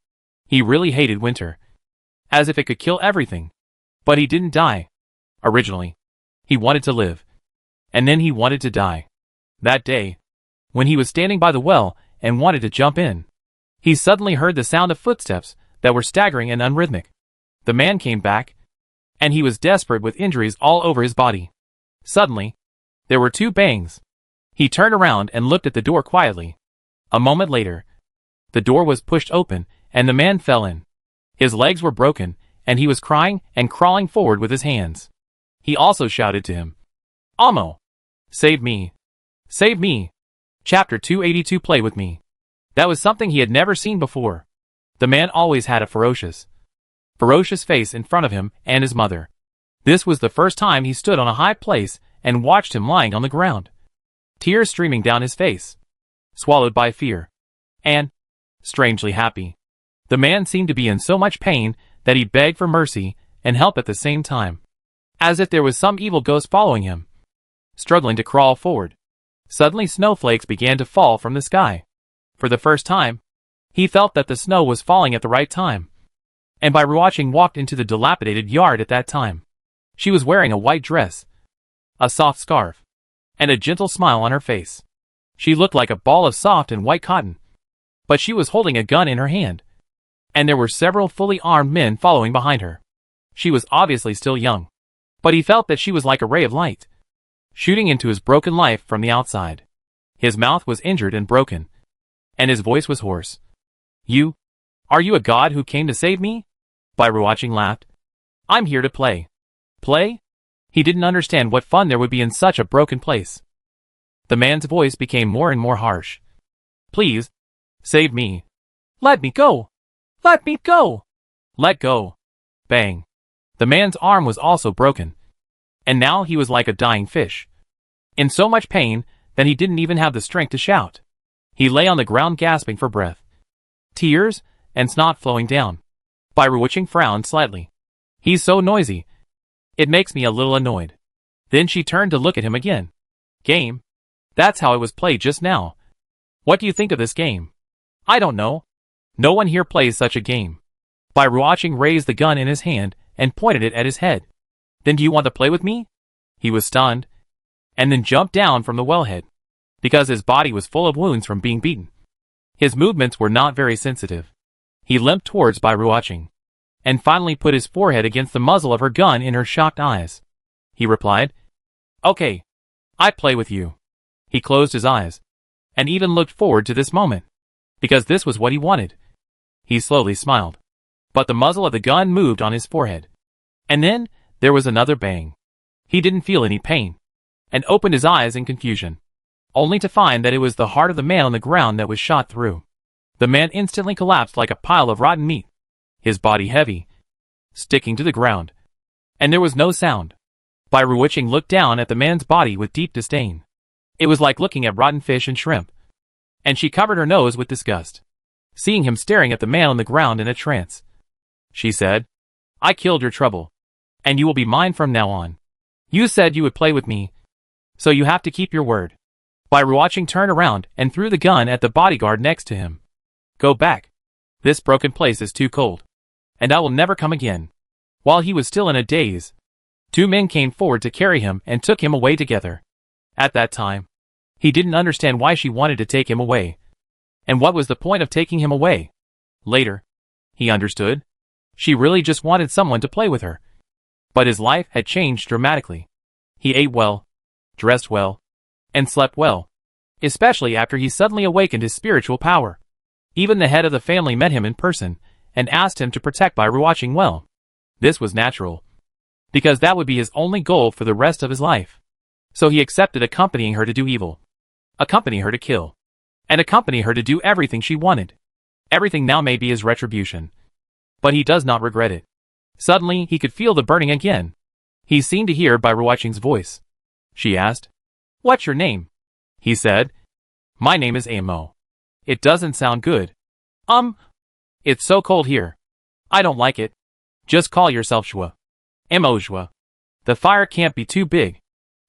He really hated winter. As if it could kill everything. But he didn't die. Originally. He wanted to live. And then he wanted to die. That day, when he was standing by the well and wanted to jump in, he suddenly heard the sound of footsteps that were staggering and unrhythmic. The man came back, and he was desperate with injuries all over his body. Suddenly, there were 2 bangs. He turned around and looked at the door quietly. A moment later, the door was pushed open, and the man fell in. His legs were broken, and he was crying and crawling forward with his hands. He also shouted to him, "Amo! Save me! Save me!" Chapter 282 Play with me. That was something he had never seen before. The man always had a ferocious face in front of him and his mother. This was the first time he stood on a high place and watched him lying on the ground. Tears streaming down his face. Swallowed by fear. And, strangely happy. The man seemed to be in so much pain that he begged for mercy and help at the same time. As if there was some evil ghost following him. Struggling to crawl forward. Suddenly snowflakes began to fall from the sky. For the first time, he felt that the snow was falling at the right time. And Bai Ruoqing walked into the dilapidated yard at that time. She was wearing a white dress, a soft scarf, and a gentle smile on her face. She looked like a ball of soft and white cotton. But she was holding a gun in her hand. And there were several fully armed men following behind her. She was obviously still young. But he felt that she was like a ray of light, shooting into his broken life from the outside. His mouth was injured and broken. And his voice was hoarse. Are you a god who came to save me? Bai Ruoqing laughed. I'm here to play. Play? He didn't understand what fun there would be in such a broken place. The man's voice became more and more harsh. Please, save me. Let me go. Let me go. Let go. Bang. The man's arm was also broken. And now he was like a dying fish. In so much pain that he didn't even have the strength to shout. He lay on the ground gasping for breath. Tears and snot flowing down. Bai Ruoqing frowned slightly. He's so noisy. It makes me a little annoyed. Then she turned to look at him again. Game? That's how it was played just now. What do you think of this game? I don't know. No one here plays such a game. Bai Ruoqing raised the gun in his hand and pointed it at his head. Then do you want to play with me? He was stunned. And then jumped down from the wellhead. Because his body was full of wounds from being beaten. His movements were not very sensitive. He limped towards Bai Ruoqing. And finally put his forehead against the muzzle of her gun in her shocked eyes. He replied, Okay. I play with you. He closed his eyes. And even looked forward to this moment. Because this was what he wanted. He slowly smiled. But the muzzle of the gun moved on his forehead. And then, there was another bang. He didn't feel any pain. And opened his eyes in confusion. Only to find that it was the heart of the man on the ground that was shot through. The man instantly collapsed like a pile of rotten meat. His body heavy. Sticking to the ground. And there was no sound. Bai Ruoqing looked down at the man's body with deep disdain. It was like looking at rotten fish and shrimp. And she covered her nose with disgust. seeing him staring at the man on the ground in a trance. She said, "I killed your trouble, and you will be mine from now on. You said you would play with me, so you have to keep your word." Bai Ruoqing turned around and threw the gun at the bodyguard next to him. "Go back. This broken place is too cold, and I will never come again." While he was still in a daze, two men came forward to carry him and took him away together. At that time, he didn't understand why she wanted to take him away, and what was the point of taking him away. Later, he understood. She really just wanted someone to play with her. But his life had changed dramatically. He ate well, dressed well, and slept well, especially after he suddenly awakened his spiritual power. Even the head of the family met him in person and asked him to protect Bai Ruoqing well. This was natural, because that would be his only goal for the rest of his life. So he accepted accompanying her to do evil, accompany her to kill, and accompany her to do everything she wanted. Everything now may be his retribution, but he does not regret it. Suddenly, he could feel the burning again. He seemed to hear Bai Ruoqing's voice. She asked, "What's your name?" He said, "My name is Amo." "It doesn't sound good." It's so cold here. I don't like it. Just call yourself Shua." Amo Shua. The fire can't be too big.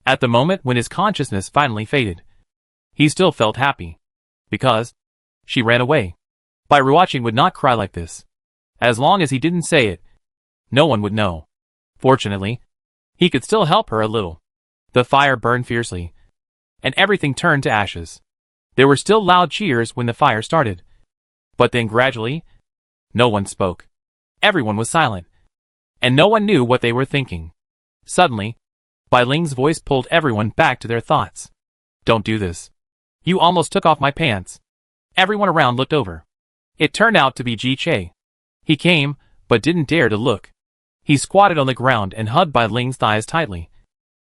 At the moment when his consciousness finally faded, he still felt happy. Because she ran away. Bai Ruoqing would not cry like this. As long as he didn't say it, no one would know. Fortunately, he could still help her a little. The fire burned fiercely, and everything turned to ashes. There were still loud cheers when the fire started. But then gradually, no one spoke. Everyone was silent, and no one knew what they were thinking. Suddenly, Bai Ling's voice pulled everyone back to their thoughts. "Don't do this. You almost took off my pants." Everyone around looked over. It turned out to be Ji Che. He came, but didn't dare to look. He squatted on the ground and hugged Bai Ling's thighs tightly,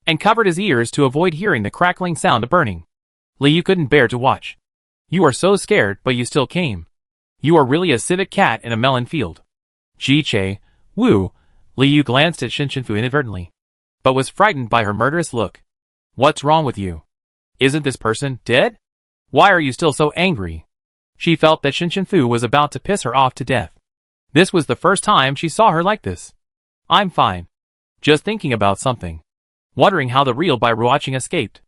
and covered his ears to avoid hearing the crackling sound of burning. "Liu couldn't bear to watch. You are so scared, but you still came. You are really a civet cat in a melon field." Ji Che, Wu, Liu glanced at Shinshinfu inadvertently, but was frightened by her murderous look. "What's wrong with you? Isn't this person dead? Why are you still so angry?" She felt that Shinshinfu was about to piss her off to death. This was the first time she saw her like this. "I'm fine. Just thinking about something. Wondering how the real Bai Ruoqing escaped."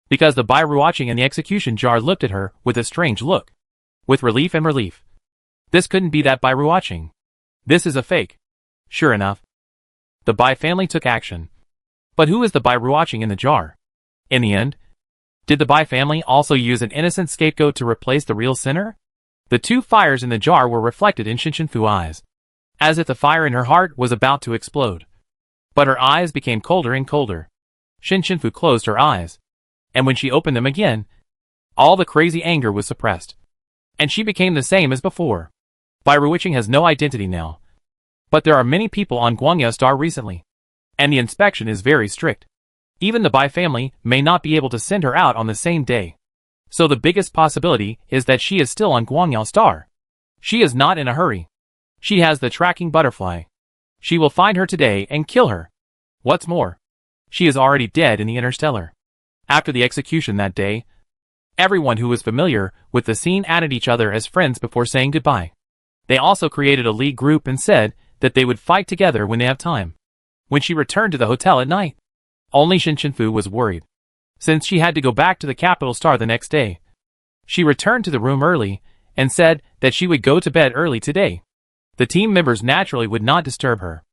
Because the Bai Ruoqing in the execution jar looked at her with a strange look. With relief and relief. This couldn't be that Bai Ruoqing. This is a fake. Sure enough, the Bai family took action. But who is the Bai Ruoqing in the jar? In the end, did the Bai family also use an innocent scapegoat to replace the real sinner? The two fires in the jar were reflected in Shinshinfu's eyes, as if the fire in her heart was about to explode. But her eyes became colder and colder. Shinshinfu closed her eyes, and when she opened them again, all the crazy anger was suppressed, and she became the same as before. Bai Ruoqing has no identity now. But there are many people on Guangya Star recently, and the inspection is very strict. Even the Bai family may not be able to send her out on the same day. So the biggest possibility is that she is still on Guangya Star. She is not in a hurry. She has the tracking butterfly. She will find her today and kill her. What's more, she is already dead in the Interstellar. After the execution that day, everyone who was familiar with the scene added each other as friends before saying goodbye. They also created a league group and said that they would fight together when they have time. When she returned to the hotel at night, only Shinshinfu was worried, since she had to go back to the capital star the next day. She returned to the room early and said that she would go to bed early today. The team members naturally would not disturb her.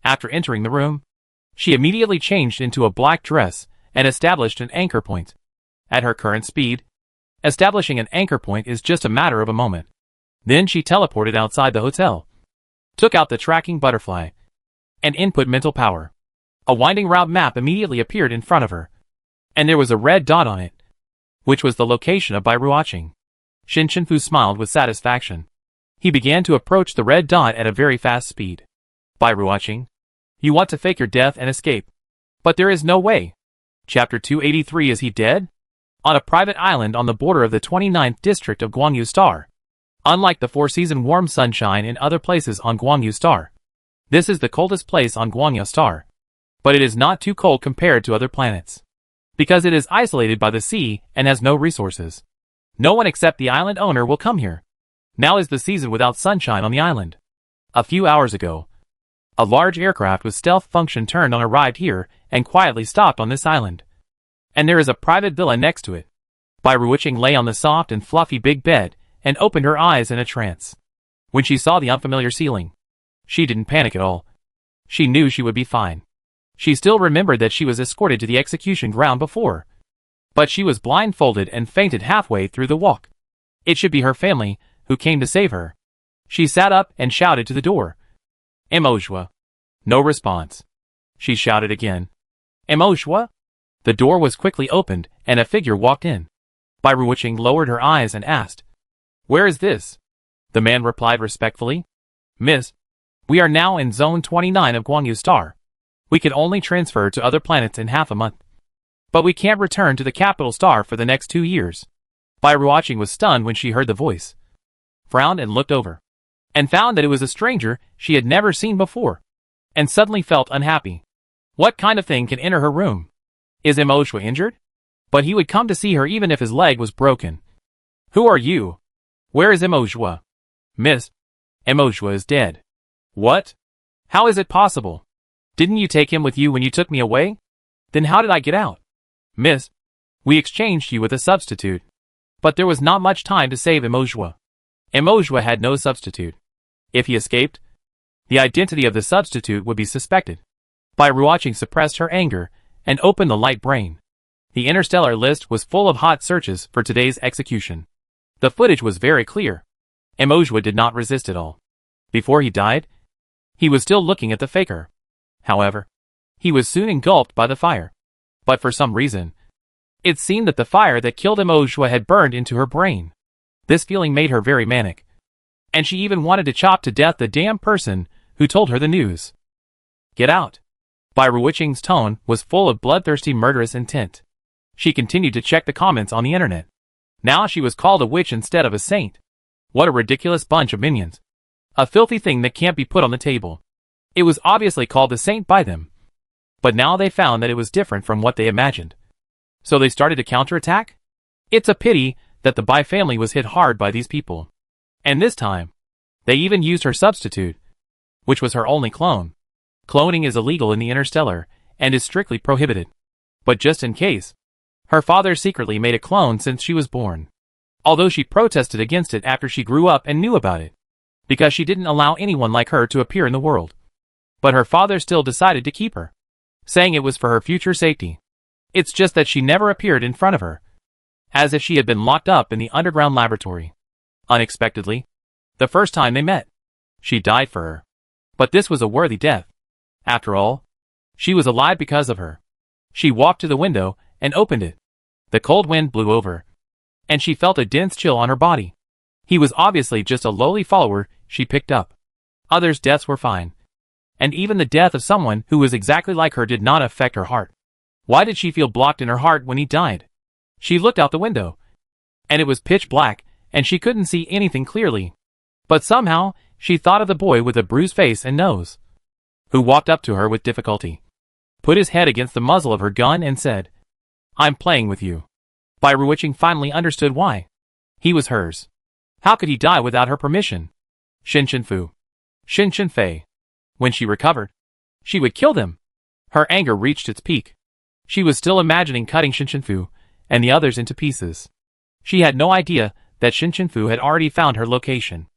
After entering the room, she immediately changed into a black dress and established an anchor point. At her current speed, establishing an anchor point is just a matter of a moment. Then she teleported outside the hotel, took out the tracking butterfly, and input mental power. A winding route map immediately appeared in front of her, and there was a red dot on it, which was the location of Bai Ruoqing. Shinshinfu smiled with satisfaction. He began to approach the red dot at a very fast speed. "Bai Ruoqing, you want to fake your death and escape. But there is no way." Chapter 283. Is he dead? On a private island on the border of the 29th district of Guangyu Star. Unlike the four-season warm sunshine in other places on Guangyu Star, this is the coldest place on Guangyu Star. But it is not too cold compared to other planets, because it is isolated by the sea and has no resources. No one except the island owner will come here. Now is the season without sunshine on the island. A few hours ago, a large aircraft with stealth function turned on arrived here and quietly stopped on this island. And there is a private villa next to it. Bai Ruoqing lay on the soft and fluffy big bed and opened her eyes in a trance. When she saw the unfamiliar ceiling, she didn't panic at all. She knew she would be fine. She still remembered that she was escorted to the execution ground before. But she was blindfolded and fainted halfway through the walk. It should be her family who came to save her. She sat up and shouted to the door. Emoshua. No response. She shouted again. Emoshua? The door was quickly opened and a figure walked in. Bai Ruoqing lowered her eyes and asked, "Where is this?" The man replied respectfully, "Miss, we are now in Zone 29 of Guangyu Star. We can only transfer to other planets in half a month. But we can't return to the capital star for the next 2 years." Bai Ruoqing was stunned when she heard the voice, frowned and looked over, and found that it was a stranger she had never seen before, and suddenly felt unhappy. What kind of thing can enter her room? Is Emoshua injured? But he would come to see her even if his leg was broken. Who are you? Where is Emoshua? Miss, Emoshua is dead. What? How is it possible? Didn't you take him with you when you took me away? Then how did I get out? Miss, we exchanged you with a substitute. But there was not much time to save Emoshua. Emoshua had no substitute. If he escaped, the identity of the substitute would be suspected. Bai Ruoqing suppressed her anger and opened the light brain. The Interstellar list was full of hot searches for today's execution. The footage was very clear. Emoshua did not resist at all. Before he died, he was still looking at the faker. However, he was soon engulfed by the fire. But for some reason, it seemed that the fire that killed Emoshua had burned into her brain. This feeling made her very manic. And she even wanted to chop to death the damn person who told her the news. Get out. Bai Ruoqing's tone was full of bloodthirsty murderous intent. She continued to check the comments on the internet. Now she was called a witch instead of a saint. What a ridiculous bunch of minions. A filthy thing that can't be put on the table. It was obviously called a saint by them. But now they found that it was different from what they imagined. So they started to counterattack? It's a pity that the Bai family was hit hard by these people. And this time, they even used her substitute, which was her only clone. Cloning is illegal in the Interstellar and is strictly prohibited. But just in case, her father secretly made a clone since she was born. Although she protested against it after she grew up and knew about it, because she didn't allow anyone like her to appear in the world. But her father still decided to keep her, saying it was for her future safety. It's just that she never appeared in front of her, as if she had been locked up in the underground laboratory. Unexpectedly, the first time they met, she died for her. But this was a worthy death. After all, she was alive because of her. She walked to the window and opened it. The cold wind blew over, and she felt a dense chill on her body. He was obviously just a lowly follower she picked up. Others' deaths were fine. And even the death of someone who was exactly like her did not affect her heart. Why did she feel blocked in her heart when he died? She looked out the window, and it was pitch black, and she couldn't see anything clearly. But somehow, she thought of the boy with the bruised face and nose, who walked up to her with difficulty, put his head against the muzzle of her gun and said, "I'm playing with you." Bai Ruoqing finally understood why. He was hers. How could he die without her permission? Xin Fei. When she recovered, she would kill them. Her anger reached its peak. She was still imagining cutting Xin and the others into pieces. She had no idea that Xin had already found her location.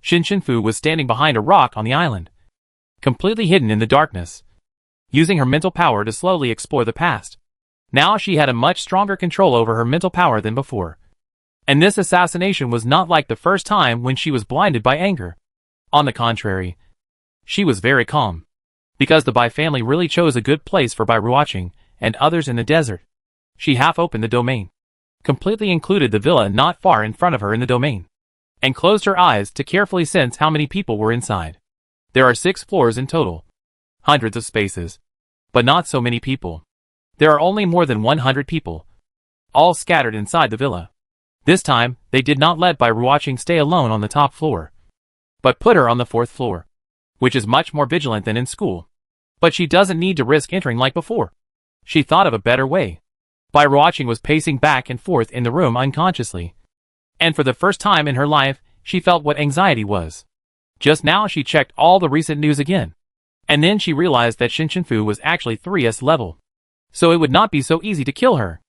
Xin was standing behind a rock on the island, completely hidden in the darkness, using her mental power to slowly explore the past. Now she had a much stronger control over her mental power than before. And this assassination was not like the first time when she was blinded by anger. On the contrary, she was very calm, because the Bai family really chose a good place for Bai Ruoqing and others in the desert. She half opened the domain, completely included the villa not far in front of her in the domain, and closed her eyes to carefully sense how many people were inside. There are 6 floors in total, hundreds of spaces, but not so many people. There are only more than 100 people, all scattered inside the villa. This time, they did not let Bai Ruoqing stay alone on the top floor, but put her on the 4th floor, which is much more vigilant than in school. But she doesn't need to risk entering like before. She thought of a better way. Bai Ruoqing was pacing back and forth in the room unconsciously, and for the first time in her life, she felt what anxiety was. Just now she checked all the recent news again. And then she realized that Fu was actually 3S level. So it would not be so easy to kill her.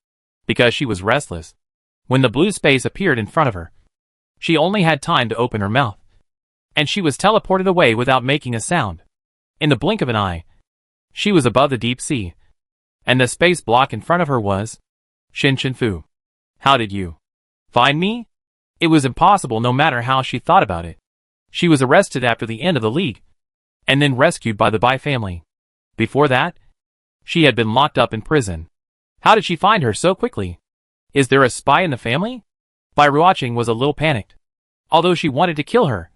Because she was restless. When the blue space appeared in front of her, she only had time to open her mouth. And she was teleported away without making a sound. In the blink of an eye, she was above the deep sea. And the space block in front of her was Fu. How did you find me? It was impossible no matter how she thought about it. She was arrested after the end of the league, and then rescued by the Bai family. Before that, she had been locked up in prison. How did she find her so quickly? Is there a spy in the family? Bai Ruoqing was a little panicked. Although she wanted to kill her,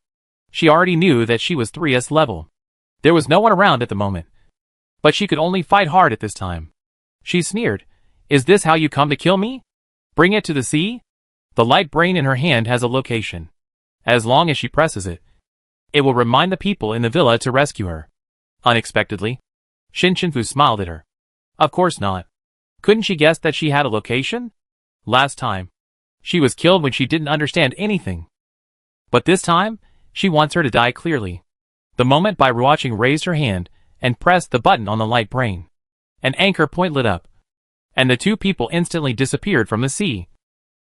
she already knew that she was 3S level. There was no one around at the moment. But she could only fight hard at this time. She sneered, "Is this how you come to kill me? Bring it to the sea?" The light brain in her hand has a location. As long as she presses it, it will remind the people in the villa to rescue her. Unexpectedly, Fu smiled at her. Of course not. Couldn't she guess that she had a location? Last time, she was killed when she didn't understand anything. But this time, she wants her to die clearly. The moment Bai Ruoqing raised her hand and pressed the button on the light brain, an anchor point lit up, and the two people instantly disappeared from the sea.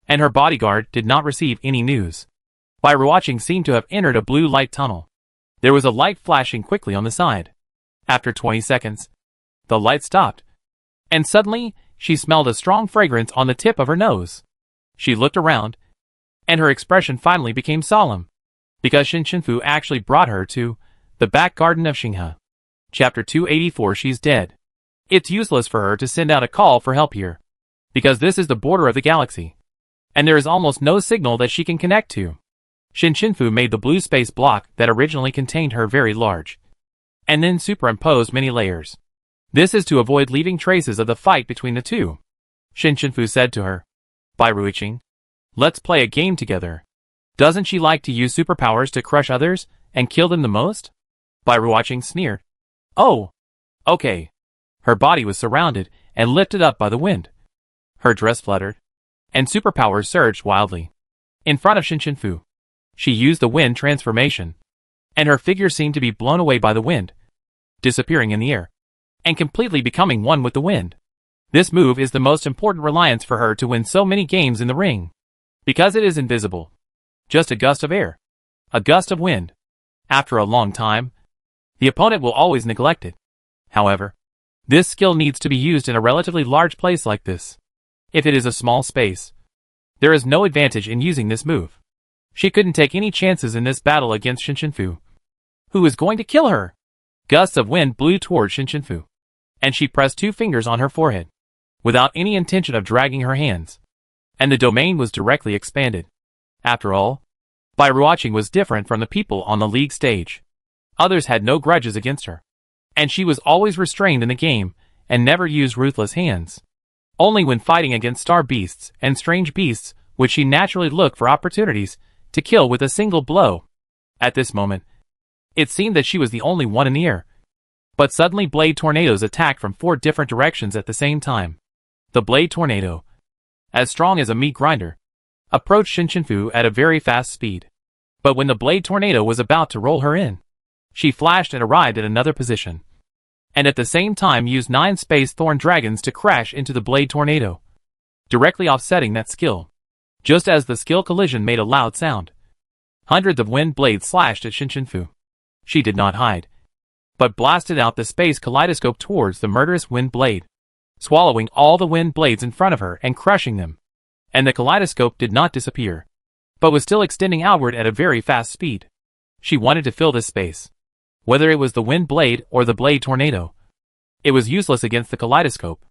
And her bodyguard did not receive any news. Bai Ruoqing seemed to have entered a blue light tunnel. There was a light flashing quickly on the side. After 20 seconds, the light stopped. And suddenly, she smelled a strong fragrance on the tip of her nose. She looked around, and her expression finally became solemn. Because Fu actually brought her to the back garden of Xinghe. Chapter 284. She's dead. It's useless for her to send out a call for help here. Because this is the border of the galaxy. And there is almost no signal that she can connect to. Fu made the blue space block that originally contained her very large. And then superimposed many layers. This is to avoid leaving traces of the fight between the two. Fu said to her, "Bai Ruoqing, let's play a game together. Doesn't she like to use superpowers to crush others and kill them the most?" Bai Ruoqing sneered. "Oh, okay." Her body was surrounded and lifted up by the wind. Her dress fluttered, and superpowers surged wildly. In front of Fu, she used the wind transformation, and her figure seemed to be blown away by the wind, disappearing in the air, and completely becoming one with the wind. This move is the most important reliance for her to win so many games in the ring. Because it is invisible. Just a gust of air. A gust of wind. After a long time, the opponent will always neglect it. However, this skill needs to be used in a relatively large place like this. If it is a small space, there is no advantage in using this move. She couldn't take any chances in this battle against Fu. Who is going to kill her? Gusts of wind blew towards Fu, and she pressed two fingers on her forehead, without any intention of dragging her hands. And the domain was directly expanded. After all, Bai Ruoqing was different from the people on the league stage. Others had no grudges against her. And she was always restrained in the game, and never used ruthless hands. Only when fighting against star beasts and strange beasts would she naturally look for opportunities to kill with a single blow. At this moment, it seemed that she was the only one in the air. But suddenly blade tornadoes attacked from 4 different directions at the same time. The blade tornado, as strong as a meat grinder, approached Fu at a very fast speed. But when the blade tornado was about to roll her in, she flashed and arrived at another position. And at the same time used 9 space thorn dragons to crash into the blade tornado, directly offsetting that skill. Just as the skill collision made a loud sound, hundreds of wind blades slashed at Fu. She did not hide, but blasted out the space kaleidoscope towards the murderous wind blade, swallowing all the wind blades in front of her and crushing them. And the kaleidoscope did not disappear, but was still extending outward at a very fast speed. She wanted to fill this space. Whether it was the wind blade or the blade tornado, it was useless against the kaleidoscope.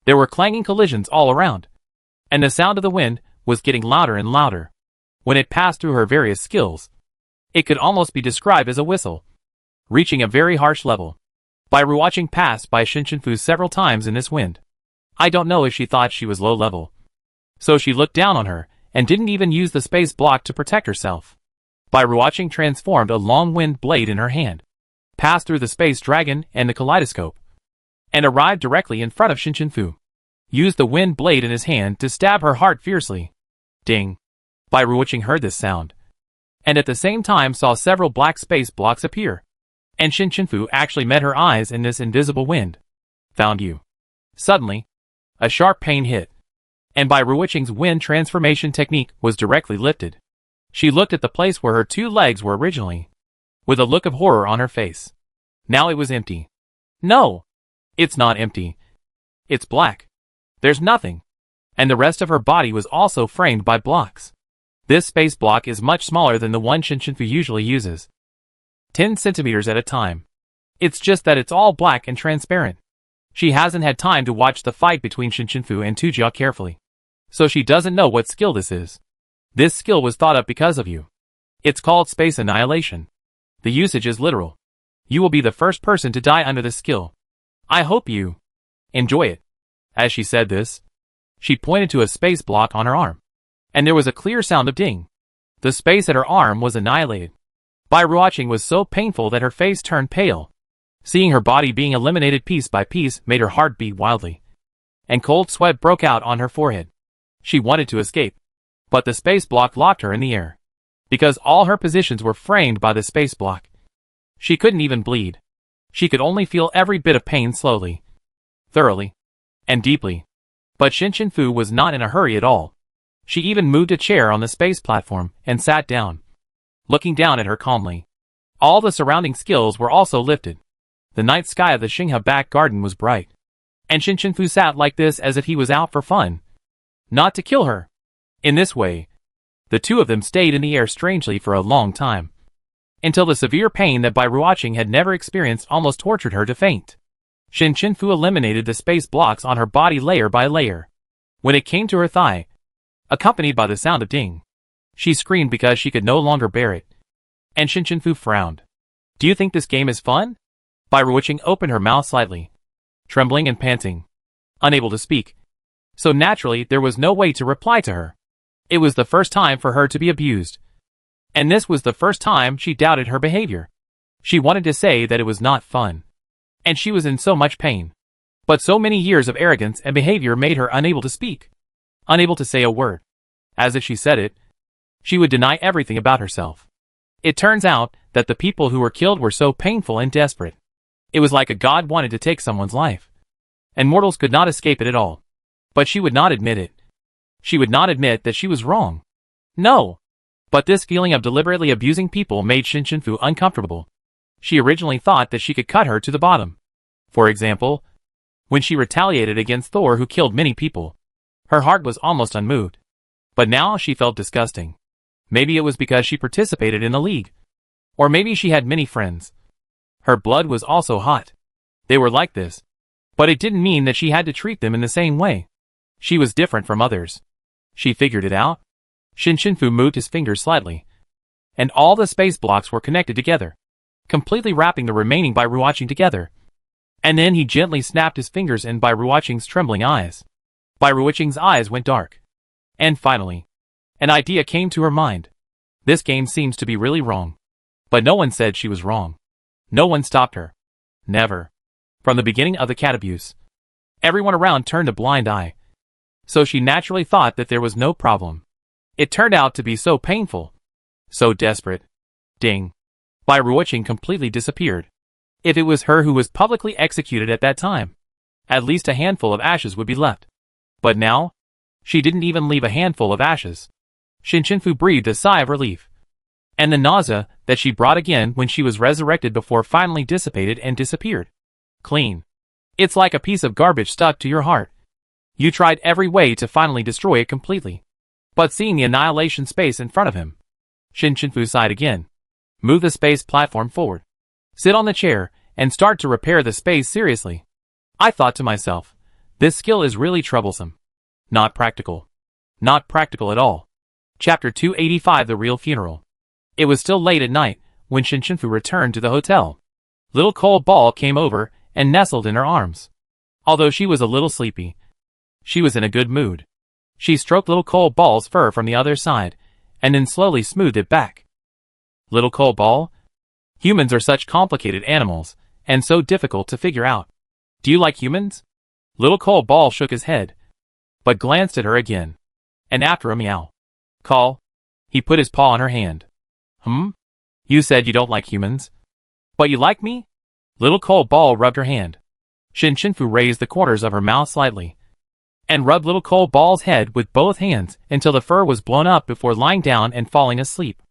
There were clanging collisions all around, and the sound of the wind was getting louder and louder. When it passed through her various skills, it could almost be described as a whistle, reaching a very harsh level. Bai Ruoqing passed by Fu several times in this wind. I don't know if she thought she was low level. So she looked down on her, and didn't even use the space block to protect herself. Bai Ruoqing transformed a long wind blade in her hand, passed through the space dragon and the kaleidoscope, and arrived directly in front of Fu. Used the wind blade in his hand to stab her heart fiercely. Ding! Bai Ruoqing heard this sound, and at the same time saw several black space blocks appear. And Fu actually met her eyes in this invisible wind. Found you. Suddenly, a sharp pain hit, and Bai Ruoqing's wind transformation technique was directly lifted. She looked at the place where her 2 legs were originally, with a look of horror on her face. Now it was empty. No! It's not empty. It's black. There's nothing. And the rest of her body was also framed by blocks. This space block is much smaller than the one Fu usually uses. 10 centimeters at a time. It's just that it's all black and transparent. She hasn't had time to watch the fight between Fu and Tujia carefully, so she doesn't know what skill this is. This skill was thought up because of you. It's called space annihilation. The usage is literal. You will be the first person to die under this skill. I hope you enjoy it. As she said this, she pointed to a space block on her arm, and there was a clear sound of ding. The space at her arm was annihilated. Bai Ruoqing was so painful that her face turned pale. Seeing her body being eliminated piece by piece made her heart beat wildly, and cold sweat broke out on her forehead. She wanted to escape, but the space block locked her in the air. Because all her positions were framed by the space block, she couldn't even bleed. She could only feel every bit of pain slowly, thoroughly, and deeply. But Fu was not in a hurry at all. She even moved a chair on the space platform and sat down, looking down at her calmly. All the surrounding skills were also lifted. The night sky of the Xinghe back garden was bright, and Fu sat like this as if he was out for fun, not to kill her. In this way, the 2 of them stayed in the air strangely for a long time, until the severe pain that Bai Ruoqing had never experienced almost tortured her to faint. Fu eliminated the space blocks on her body layer by layer. When it came to her thigh, accompanied by the sound of ding, she screamed because she could no longer bear it. And Fu frowned. Do you think this game is fun? Bai Ruoqing opened her mouth slightly, trembling and panting, unable to speak. So naturally there was no way to reply to her. It was the first time for her to be abused. And this was the first time she doubted her behavior. She wanted to say that it was not fun, and she was in so much pain. But so many years of arrogance and behavior made her unable to speak, unable to say a word. As if she said it, she would deny everything about herself. It turns out that the people who were killed were so painful and desperate. It was like a god wanted to take someone's life, and mortals could not escape it at all. But she would not admit it. She would not admit that she was wrong. No! But this feeling of deliberately abusing people made Fu uncomfortable. She originally thought that she could cut her to the bottom. For example, when she retaliated against Thor who killed many people, her heart was almost unmoved. But now she felt disgusting. Maybe it was because she participated in the league. Or maybe she had many friends. Her blood was also hot. They were like this. But it didn't mean that she had to treat them in the same way. She was different from others. She figured it out. Fu moved his fingers slightly, and all the space blocks were connected together, completely wrapping the remaining Bai Ruoqing together. And then he gently snapped his fingers in Bai Ruoqing's trembling eyes. Bai Ruoqing's eyes went dark. And finally, an idea came to her mind. This game seems to be really wrong. But no one said she was wrong. No one stopped her. Never. From the beginning of the cat abuse, everyone around turned a blind eye. So she naturally thought that there was no problem. It turned out to be so painful. So desperate. Ding. Bai Ruoqing completely disappeared. If it was her who was publicly executed at that time, at least a handful of ashes would be left. But now, she didn't even leave a handful of ashes. Fu breathed a sigh of relief. And the nausea that she brought again when she was resurrected before finally dissipated and disappeared. Clean. It's like a piece of garbage stuck to your heart. You tried every way to finally destroy it completely. But seeing the annihilation space in front of him, Fu sighed again. Move the space platform forward. Sit on the chair and start to repair the space seriously. I thought to myself, this skill is really troublesome. Not practical. Not practical at all. Chapter 285 The Real Funeral. It was still late at night when Fu returned to the hotel. Little cold ball came over and nestled in her arms. Although she was a little sleepy, she was in a good mood. She stroked little cold ball's fur from the other side, and then slowly smoothed it back. Little cold ball? Humans are such complicated animals, and so difficult to figure out. Do you like humans? Little cold ball shook his head, but glanced at her again. And after a meow call, he put his paw on her hand. You said you don't like humans. But you like me? Little cold ball rubbed her hand. Shinfu raised the corners of her mouth slightly and rubbed little cold ball's head with both hands until the fur was blown up before lying down and falling asleep.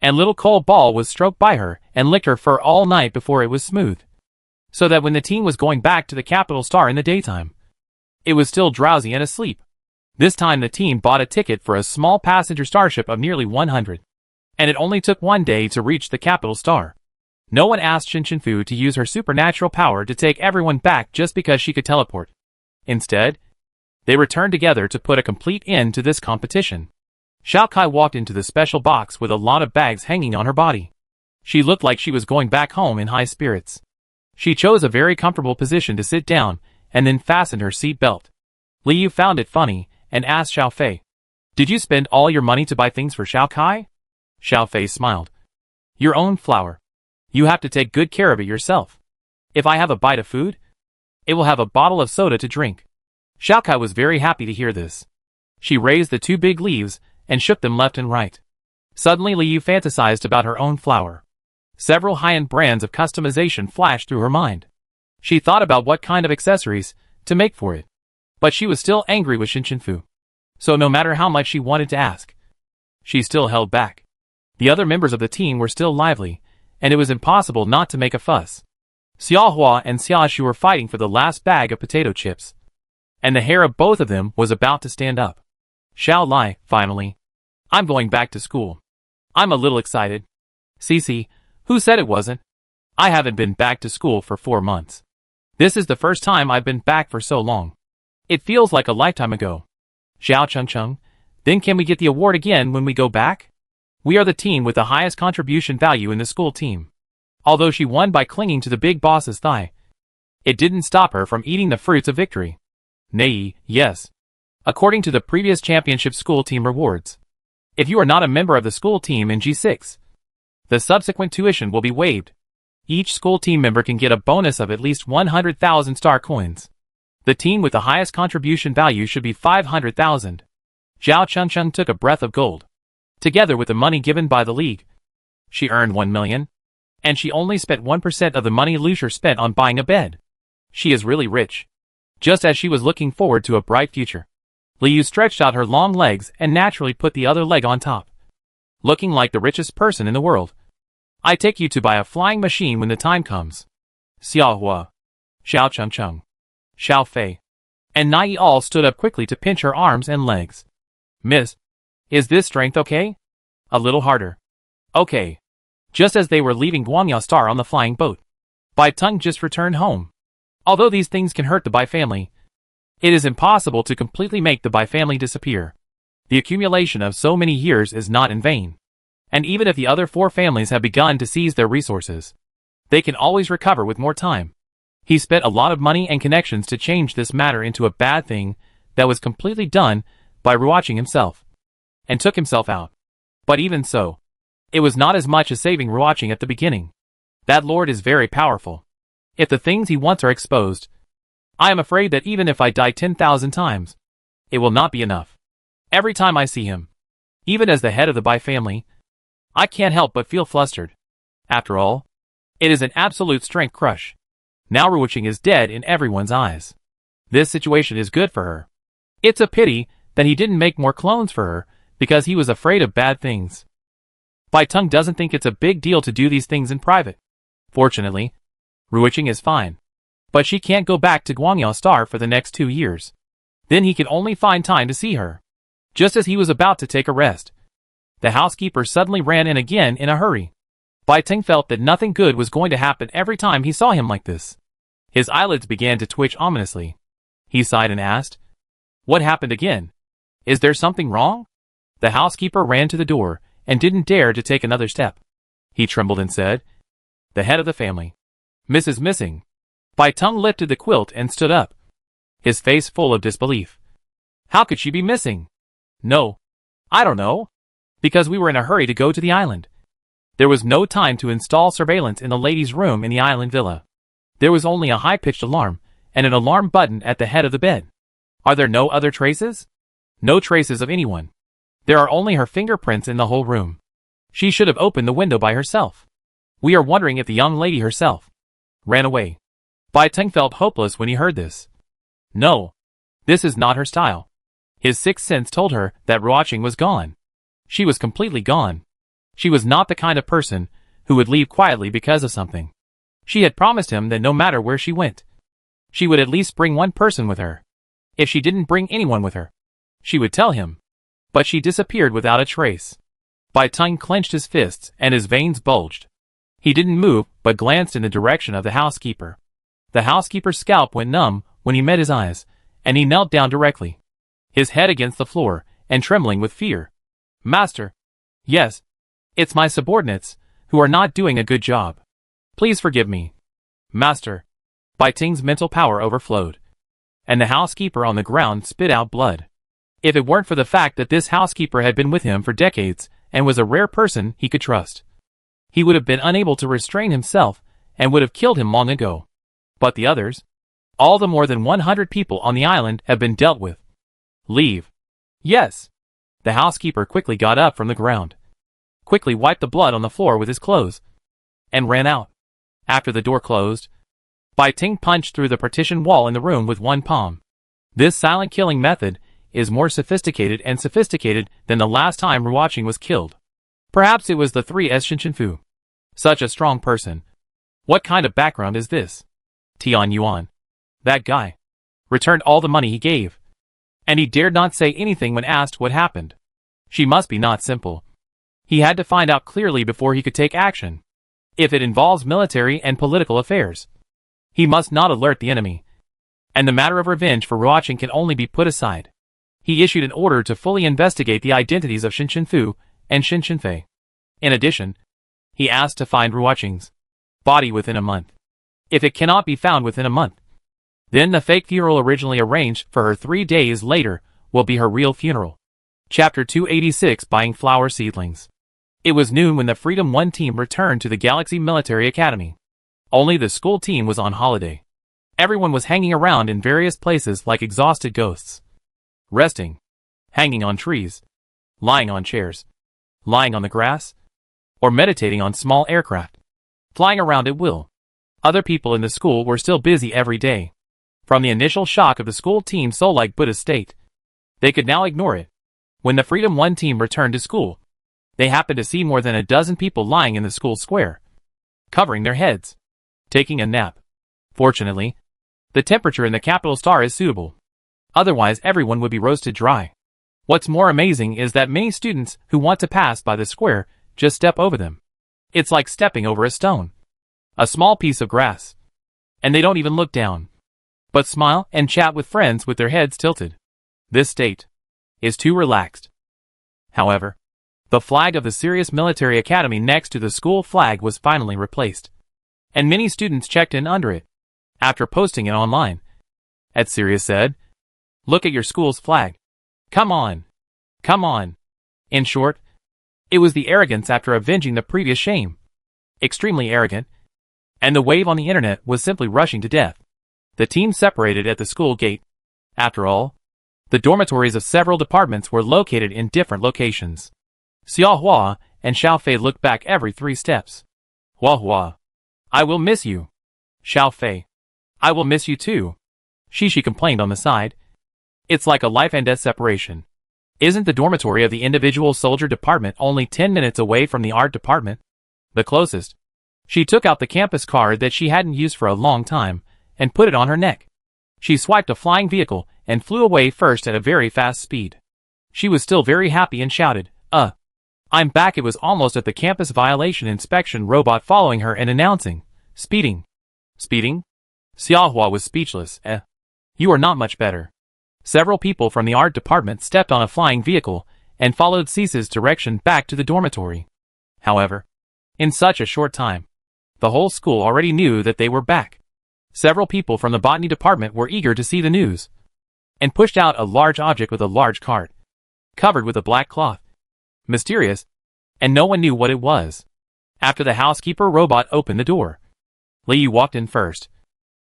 And little cold ball was stroked by her and licked her fur all night before it was smooth, so that when the team was going back to the capital star in the daytime, it was still drowsy and asleep. This time the team bought a ticket for a small passenger starship of nearly 100, and it only took 1 day to reach the capital star. No one asked Shinfu to use her supernatural power to take everyone back just because she could teleport. Instead, they returned together to put a complete end to this competition. Xiao Kai walked into the special box with a lot of bags hanging on her body. She looked like she was going back home in high spirits. She chose a very comfortable position to sit down and then fastened her seat belt. Liu found it funny and asked Xiao Fei, "Did you spend all your money to buy things for Xiao Kai?" Xiao Fei smiled. "Your own flour. You have to take good care of it yourself. If I have a bite of food, it will have a bottle of soda to drink." Xiao Kai was very happy to hear this. She raised the 2 big leaves and shook them left and right. Suddenly Liu fantasized about her own flour. Several high-end brands of customization flashed through her mind. She thought about what kind of accessories to make for it. But she was still angry with Shinfu. So no matter how much she wanted to ask, she still held back. The other members of the team were still lively, and it was impossible not to make a fuss. Xiaohua and Xiaoshu were fighting for the last bag of potato chips, and the hair of both of them was about to stand up. Xiao Lai, finally. "I'm going back to school. I'm a little excited." "Cici, who said it wasn't? I haven't been back to school for 4 months. This is the first time I've been back for so long. It feels like a lifetime ago." "Xiao Chengcheng, then can we get the award again when we go back? We are the team with the highest contribution value in the school team." Although she won by clinging to the big boss's thigh, it didn't stop her from eating the fruits of victory. "Nei, yes. According to the previous championship school team rewards, if you are not a member of the school team in G6, the subsequent tuition will be waived. Each school team member can get a bonus of at least 100,000 star coins. The team with the highest contribution value should be 500,000. Zhao Chengcheng took a breath of gold. Together with the money given by the league, she earned 1 million. And she only spent 1% of the money Lucier spent on buying a bed. She is really rich. Just as she was looking forward to a bright future, Liu stretched out her long legs and naturally put the other leg on top, looking like the richest person in the world. "I take you to buy a flying machine when the time comes." Xiaohua, Xiao Chengcheng, Xiao Fei, and Nai all stood up quickly to pinch her arms and legs. "Miss, is this strength okay?" "A little harder." "Okay." Just as they were leaving Guangya Star on the flying boat, Bai Tung just returned home. Although these things can hurt the Bai family, it is impossible to completely make the Bai family disappear. The accumulation of so many years is not in vain. And even if the other 4 families have begun to seize their resources, they can always recover with more time. He spent a lot of money and connections to change this matter into a bad thing that was completely done by Ruoqing himself, and took himself out. But even so, it was not as much as saving Ruoqing at the beginning. That lord is very powerful. If the things he wants are exposed, I am afraid that even if I die 10,000 times, it will not be enough. Every time I see him, even as the head of the Bai family, I can't help but feel flustered. After all, it is an absolute strength crush. Now Ruoqing is dead in everyone's eyes. This situation is good for her. It's a pity that he didn't make more clones for her, because he was afraid of bad things. Bai Tung doesn't think it's a big deal to do these things in private. Fortunately, Ruoqing is fine. But she can't go back to Guangya Star for the next 2 years. Then he can only find time to see her. Just as he was about to take a rest, the housekeeper suddenly ran in again in a hurry. Bai Tung felt that nothing good was going to happen every time he saw him like this. His eyelids began to twitch ominously. He sighed and asked, "What happened again? Is there something wrong?" The housekeeper ran to the door and didn't dare to take another step. He trembled and said, "The head of the family, Mrs. Missing." Bai Tung lifted the quilt and stood up, his face full of disbelief. "How could she be missing?" "No. I don't know. Because we were in a hurry to go to the island. There was no time to install surveillance in the ladies' room in the island villa. There was only a high-pitched alarm and an alarm button at the head of the bed. Are there no other traces?" "No traces of anyone. There are only her fingerprints in the whole room." She should have opened the window by herself. We are wondering if the young lady herself ran away. Bai Ting felt hopeless when he heard this. No. This is not her style. His sixth sense told her that Ruoqing was gone. She was completely gone. She was not the kind of person who would leave quietly because of something. She had promised him that no matter where she went, she would at least bring one person with her. If she didn't bring anyone with her, she would tell him. But she disappeared without a trace. Bai Ting clenched his fists and his veins bulged. He didn't move, but glanced in the direction of the housekeeper. The housekeeper's scalp went numb when he met his eyes, and he knelt down directly, his head against the floor, and trembling with fear. Master. Yes. It's my subordinates, who are not doing a good job. Please forgive me. Master. Bai Ting's mental power overflowed, and the housekeeper on the ground spit out blood. If it weren't for the fact that this housekeeper had been with him for decades, and was a rare person he could trust, he would have been unable to restrain himself, and would have killed him long ago. But the others? All the more than 100 people on the island have been dealt with. Leave. Yes. The housekeeper quickly got up from the ground, quickly wiped the blood on the floor with his clothes, and ran out. After the door closed, Bai Ting punched through the partition wall in the room with one palm. This silent killing method is more sophisticated than the last time Ruoqing was killed. Perhaps it was the 3S Shinshinfu. Such a strong person. What kind of background is this? Tian Yuan. That guy returned all the money he gave, and he dared not say anything when asked what happened. She must be not simple. He had to find out clearly before he could take action. If it involves military and political affairs, he must not alert the enemy. And the matter of revenge for Ruoqing can only be put aside. He issued an order to fully investigate the identities of Shinshinfu and Shinshinfei. In addition, he asked to find Ruoqing's body within a month. If it cannot be found within a month, then the fake funeral originally arranged for her 3 days later will be her real funeral. Chapter 286 Buying Flower Seedlings. It was noon when the Freedom 1 team returned to the Galaxy Military Academy. Only the school team was on holiday. Everyone was hanging around in various places like exhausted ghosts. Resting. Hanging on trees. Lying on chairs. Lying on the grass. Or meditating on small aircraft. Flying around at will. Other people in the school were still busy every day. From the initial shock of the school team's soul-like Buddha state, they could now ignore it. When the Freedom 1 team returned to school, they happened to see more than a dozen people lying in the school square, covering their heads, taking a nap. Fortunately, the temperature in the capital star is suitable. Otherwise everyone would be roasted dry. What's more amazing is that many students who want to pass by the square just step over them. It's like stepping over a stone. A small piece of grass. And they don't even look down, but smile and chat with friends with their heads tilted. This state is too relaxed. However, the flag of the Sirius Military Academy next to the school flag was finally replaced, and many students checked in under it. After posting it online, at Sirius said, "Look at your school's flag. Come on. Come on." In short, it was the arrogance after avenging the previous shame. Extremely arrogant. And the wave on the internet was simply rushing to death. The team separated at the school gate. After all, the dormitories of several departments were located in different locations. Xiao Hua and Xiao Fei looked back every 3 steps. Hua Hua, I will miss you. Xiao Fei, I will miss you too. Shishi complained on the side. It's like a life and death separation. Isn't the dormitory of the individual soldier department only 10 minutes away from the art department? The closest. She took out the campus card that she hadn't used for a long time, and put it on her neck. She swiped a flying vehicle, and flew away first at a very fast speed. She was still very happy and shouted, I'm back. It was almost at the campus violation inspection robot following her and announcing, "Speeding." Speeding? Xiaohua was speechless. You are not much better. Several people from the art department stepped on a flying vehicle, and followed Cease's direction back to the dormitory. However, in such a short time, the whole school already knew that they were back. Several people from the botany department were eager to see the news, and pushed out a large object with a large cart, covered with a black cloth. Mysterious, and no one knew what it was. After the housekeeper robot opened the door, Liu walked in first.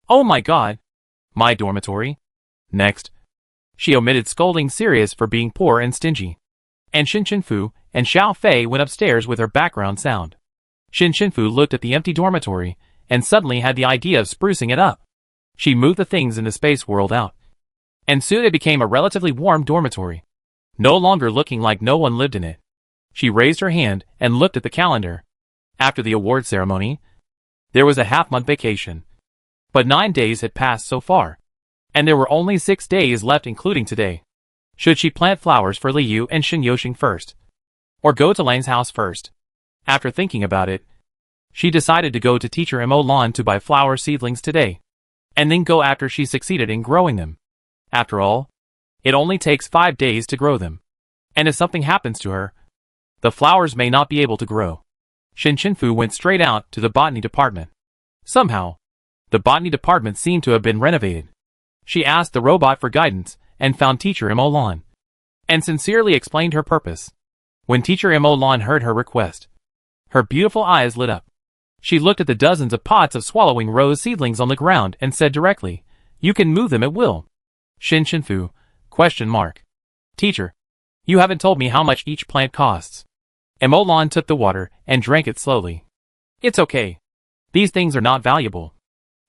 Oh my god! My dormitory? Next, she omitted scolding Sirius for being poor and stingy, and Fu and Xiao Fei went upstairs with her background sound. Fu looked at the empty dormitory and suddenly had the idea of sprucing it up. She moved the things in the space world out, and soon it became a relatively warm dormitory, no longer looking like no one lived in it. She raised her hand and looked at the calendar. After the award ceremony, there was a half-month vacation. But 9 days had passed so far, and there were only 6 days left including today. Should she plant flowers for Liu and Shen Yoxing first, or go to Lang's house first? After thinking about it, she decided to go to teacher Mo Lan to buy flower seedlings today, and then go after she succeeded in growing them. After all, it only takes 5 days to grow them, and if something happens to her, the flowers may not be able to grow. Fu went straight out to the botany department. Somehow, the botany department seemed to have been renovated. She asked the robot for guidance and found teacher Mo Lan, and sincerely explained her purpose. When teacher Mo Lan heard her request, her beautiful eyes lit up. She looked at the dozens of pots of swallowing rose seedlings on the ground and said directly, "You can move them at will." Fu, ? Teacher, you haven't told me how much each plant costs. Mo Lan took the water and drank it slowly. It's okay. These things are not valuable.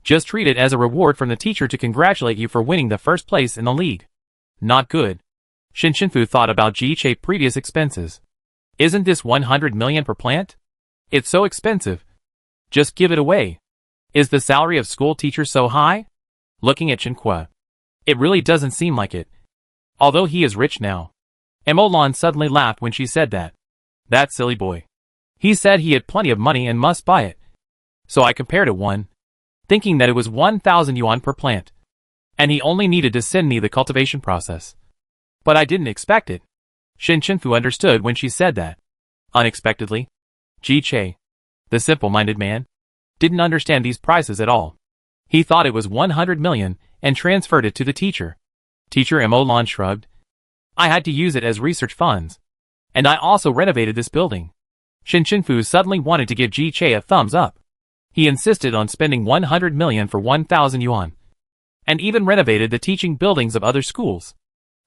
Just treat it as a reward from the teacher to congratulate you for winning the first place in the league. Not good. Fu thought about Ji-Che's previous expenses. Isn't this 100 million per plant? It's so expensive. Just give it away. Is the salary of school teachers so high? Looking at Chen, it really doesn't seem like it. Although he is rich now. Mo Lan suddenly laughed when she said that. That silly boy. He said he had plenty of money and must buy it. So I compared it thinking that it was 1,000 yuan per plant, and he only needed to send me the cultivation process. But I didn't expect it. Fu understood when she said that. Unexpectedly, Ji-Che, the simple-minded man, didn't understand these prices at all. He thought it was 100 million and transferred it to the teacher. Teacher Mo Lan shrugged. I had to use it as research funds, and I also renovated this building. Fu suddenly wanted to give Ji-Che a thumbs up. He insisted on spending 100 million for 1,000 yuan, and even renovated the teaching buildings of other schools.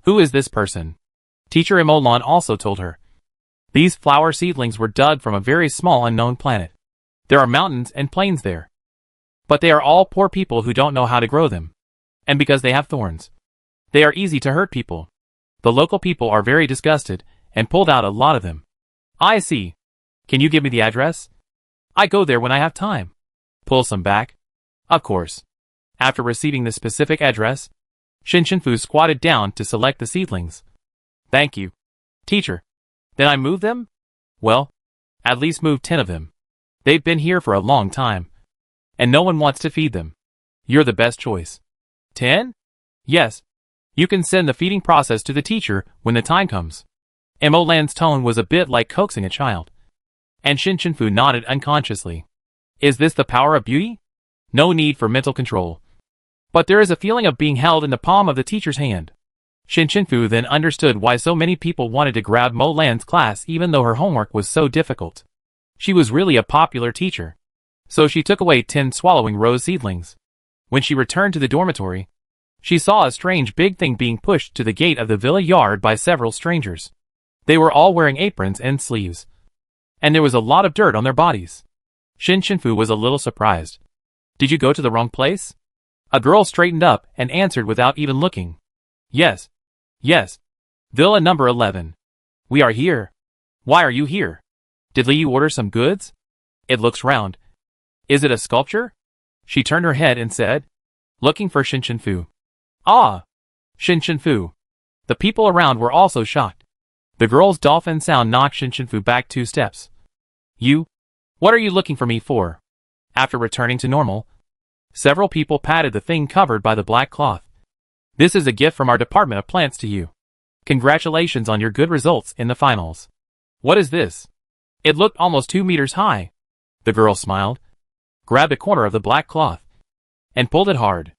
Who is this person? Teacher Mo Lan also told her. These flower seedlings were dug from a very small unknown planet. There are mountains and plains there, but they are all poor people who don't know how to grow them. And because they have thorns, they are easy to hurt people. The local people are very disgusted and pulled out a lot of them. I see. Can you give me the address? I go there when I have time. Pull some back? Of course. After receiving the specific address, Fu squatted down to select the seedlings. Thank you. Teacher. Then I move them? Well, at least move 10 of them. They've been here for a long time, and no one wants to feed them. You're the best choice. 10? Yes. You can send the feeding process to the teacher when the time comes. Mo Lan's tone was a bit like coaxing a child, and Fu nodded unconsciously. Is this the power of beauty? No need for mental control. But there is a feeling of being held in the palm of the teacher's hand. Fu then understood why so many people wanted to grab Mo Lan's class even though her homework was so difficult. She was really a popular teacher. So she took away 10 swallowing rose seedlings. When she returned to the dormitory, she saw a strange big thing being pushed to the gate of the villa yard by several strangers. They were all wearing aprons and sleeves, and there was a lot of dirt on their bodies. Fu was a little surprised. Did you go to the wrong place? A girl straightened up and answered without even looking. Yes. Yes. Villa number 11. We are here. Why are you here? Did Liu order some goods? It looks round. Is it a sculpture? She turned her head and said, looking for Fu. Ah! Fu. The people around were also shocked. The girl's dolphin sound knocked Fu back 2 steps. You? What are you looking for me for? After returning to normal, several people patted the thing covered by the black cloth. This is a gift from our Department of Plants to you. Congratulations on your good results in the finals. What is this? It looked almost 2 meters high. The girl smiled, grabbed a corner of the black cloth, and pulled it hard.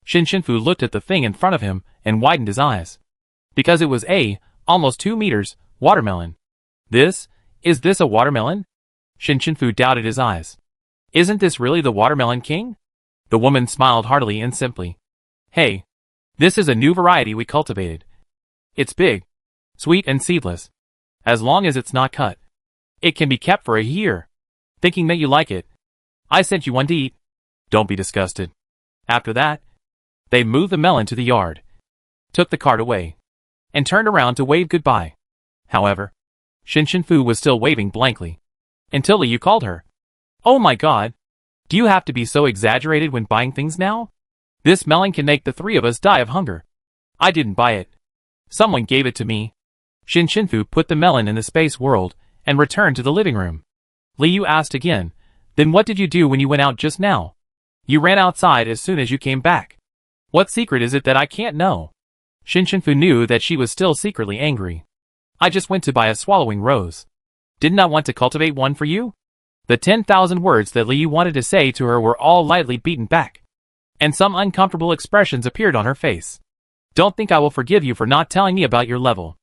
Fu looked at the thing in front of him and widened his eyes. Because it was almost 2 meters, watermelon. Is this a watermelon? Fu doubted his eyes. Isn't this really the watermelon king? The woman smiled heartily and simply. Hey, this is a new variety we cultivated. It's big, sweet and seedless. As long as it's not cut. It can be kept for a year. Thinking that you like it. I sent you one to eat. Don't be disgusted. After that, they moved the melon to the yard, took the cart away, and turned around to wave goodbye. However, Fu was still waving blankly. Until Liu called her. Oh my god. Do you have to be so exaggerated when buying things now? This melon can make the three of us die of hunger. I didn't buy it. Someone gave it to me. Fu put the melon in the space world and returned to the living room. Liu asked again, then what did you do when you went out just now? You ran outside as soon as you came back. What secret is it that I can't know? Fu knew that she was still secretly angry. I just went to buy a swallowing rose. Didn't I want to cultivate one for you? The 10,000 words that Liu wanted to say to her were all lightly beaten back. And some uncomfortable expressions appeared on her face. Don't think I will forgive you for not telling me about your level.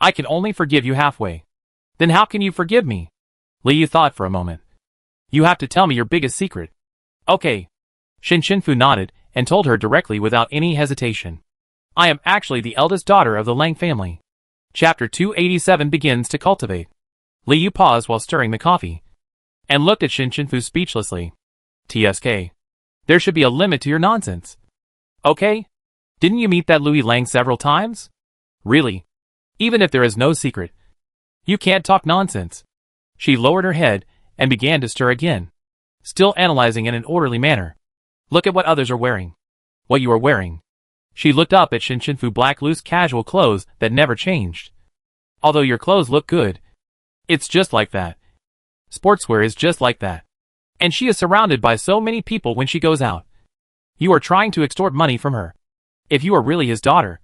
I can only forgive you halfway. Then how can you forgive me? Liu thought for a moment. You have to tell me your biggest secret. Okay. Fu nodded and told her directly without any hesitation. I am actually the eldest daughter of the Lang family. Chapter 287 begins to cultivate. Liu paused while stirring the coffee and looked at Fu speechlessly. TSK. There should be a limit to your nonsense. Okay? Didn't you meet that Louis Lang several times? Really? Even if there is no secret, you can't talk nonsense. She lowered her head and began to stir again, still analyzing in an orderly manner. Look at what others are wearing. What you are wearing. She looked up at Fu black loose casual clothes that never changed. Although your clothes look good, it's just like that. Sportswear is just like that. And she is surrounded by so many people when she goes out. You are trying to extort money from her. If you are really his daughter,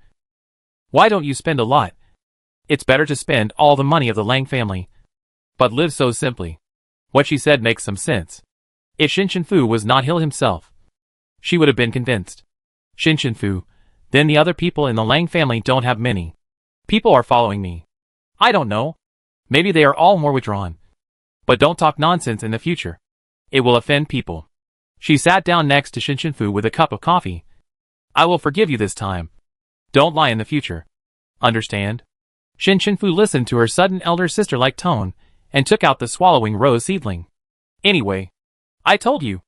why don't you spend a lot? It's better to spend all the money of the Lang family, but live so simply. What she said makes some sense. If Fu was not Hill himself, she would have been convinced. Fu, then the other people in the Lang family don't have many. People are following me. I don't know. Maybe they are all more withdrawn. But don't talk nonsense in the future. It will offend people. She sat down next to Fu with a cup of coffee. I will forgive you this time. Don't lie in the future. Understand? Fu listened to her sudden elder sister-like tone and took out the swallowing rose seedling. Anyway, I told you.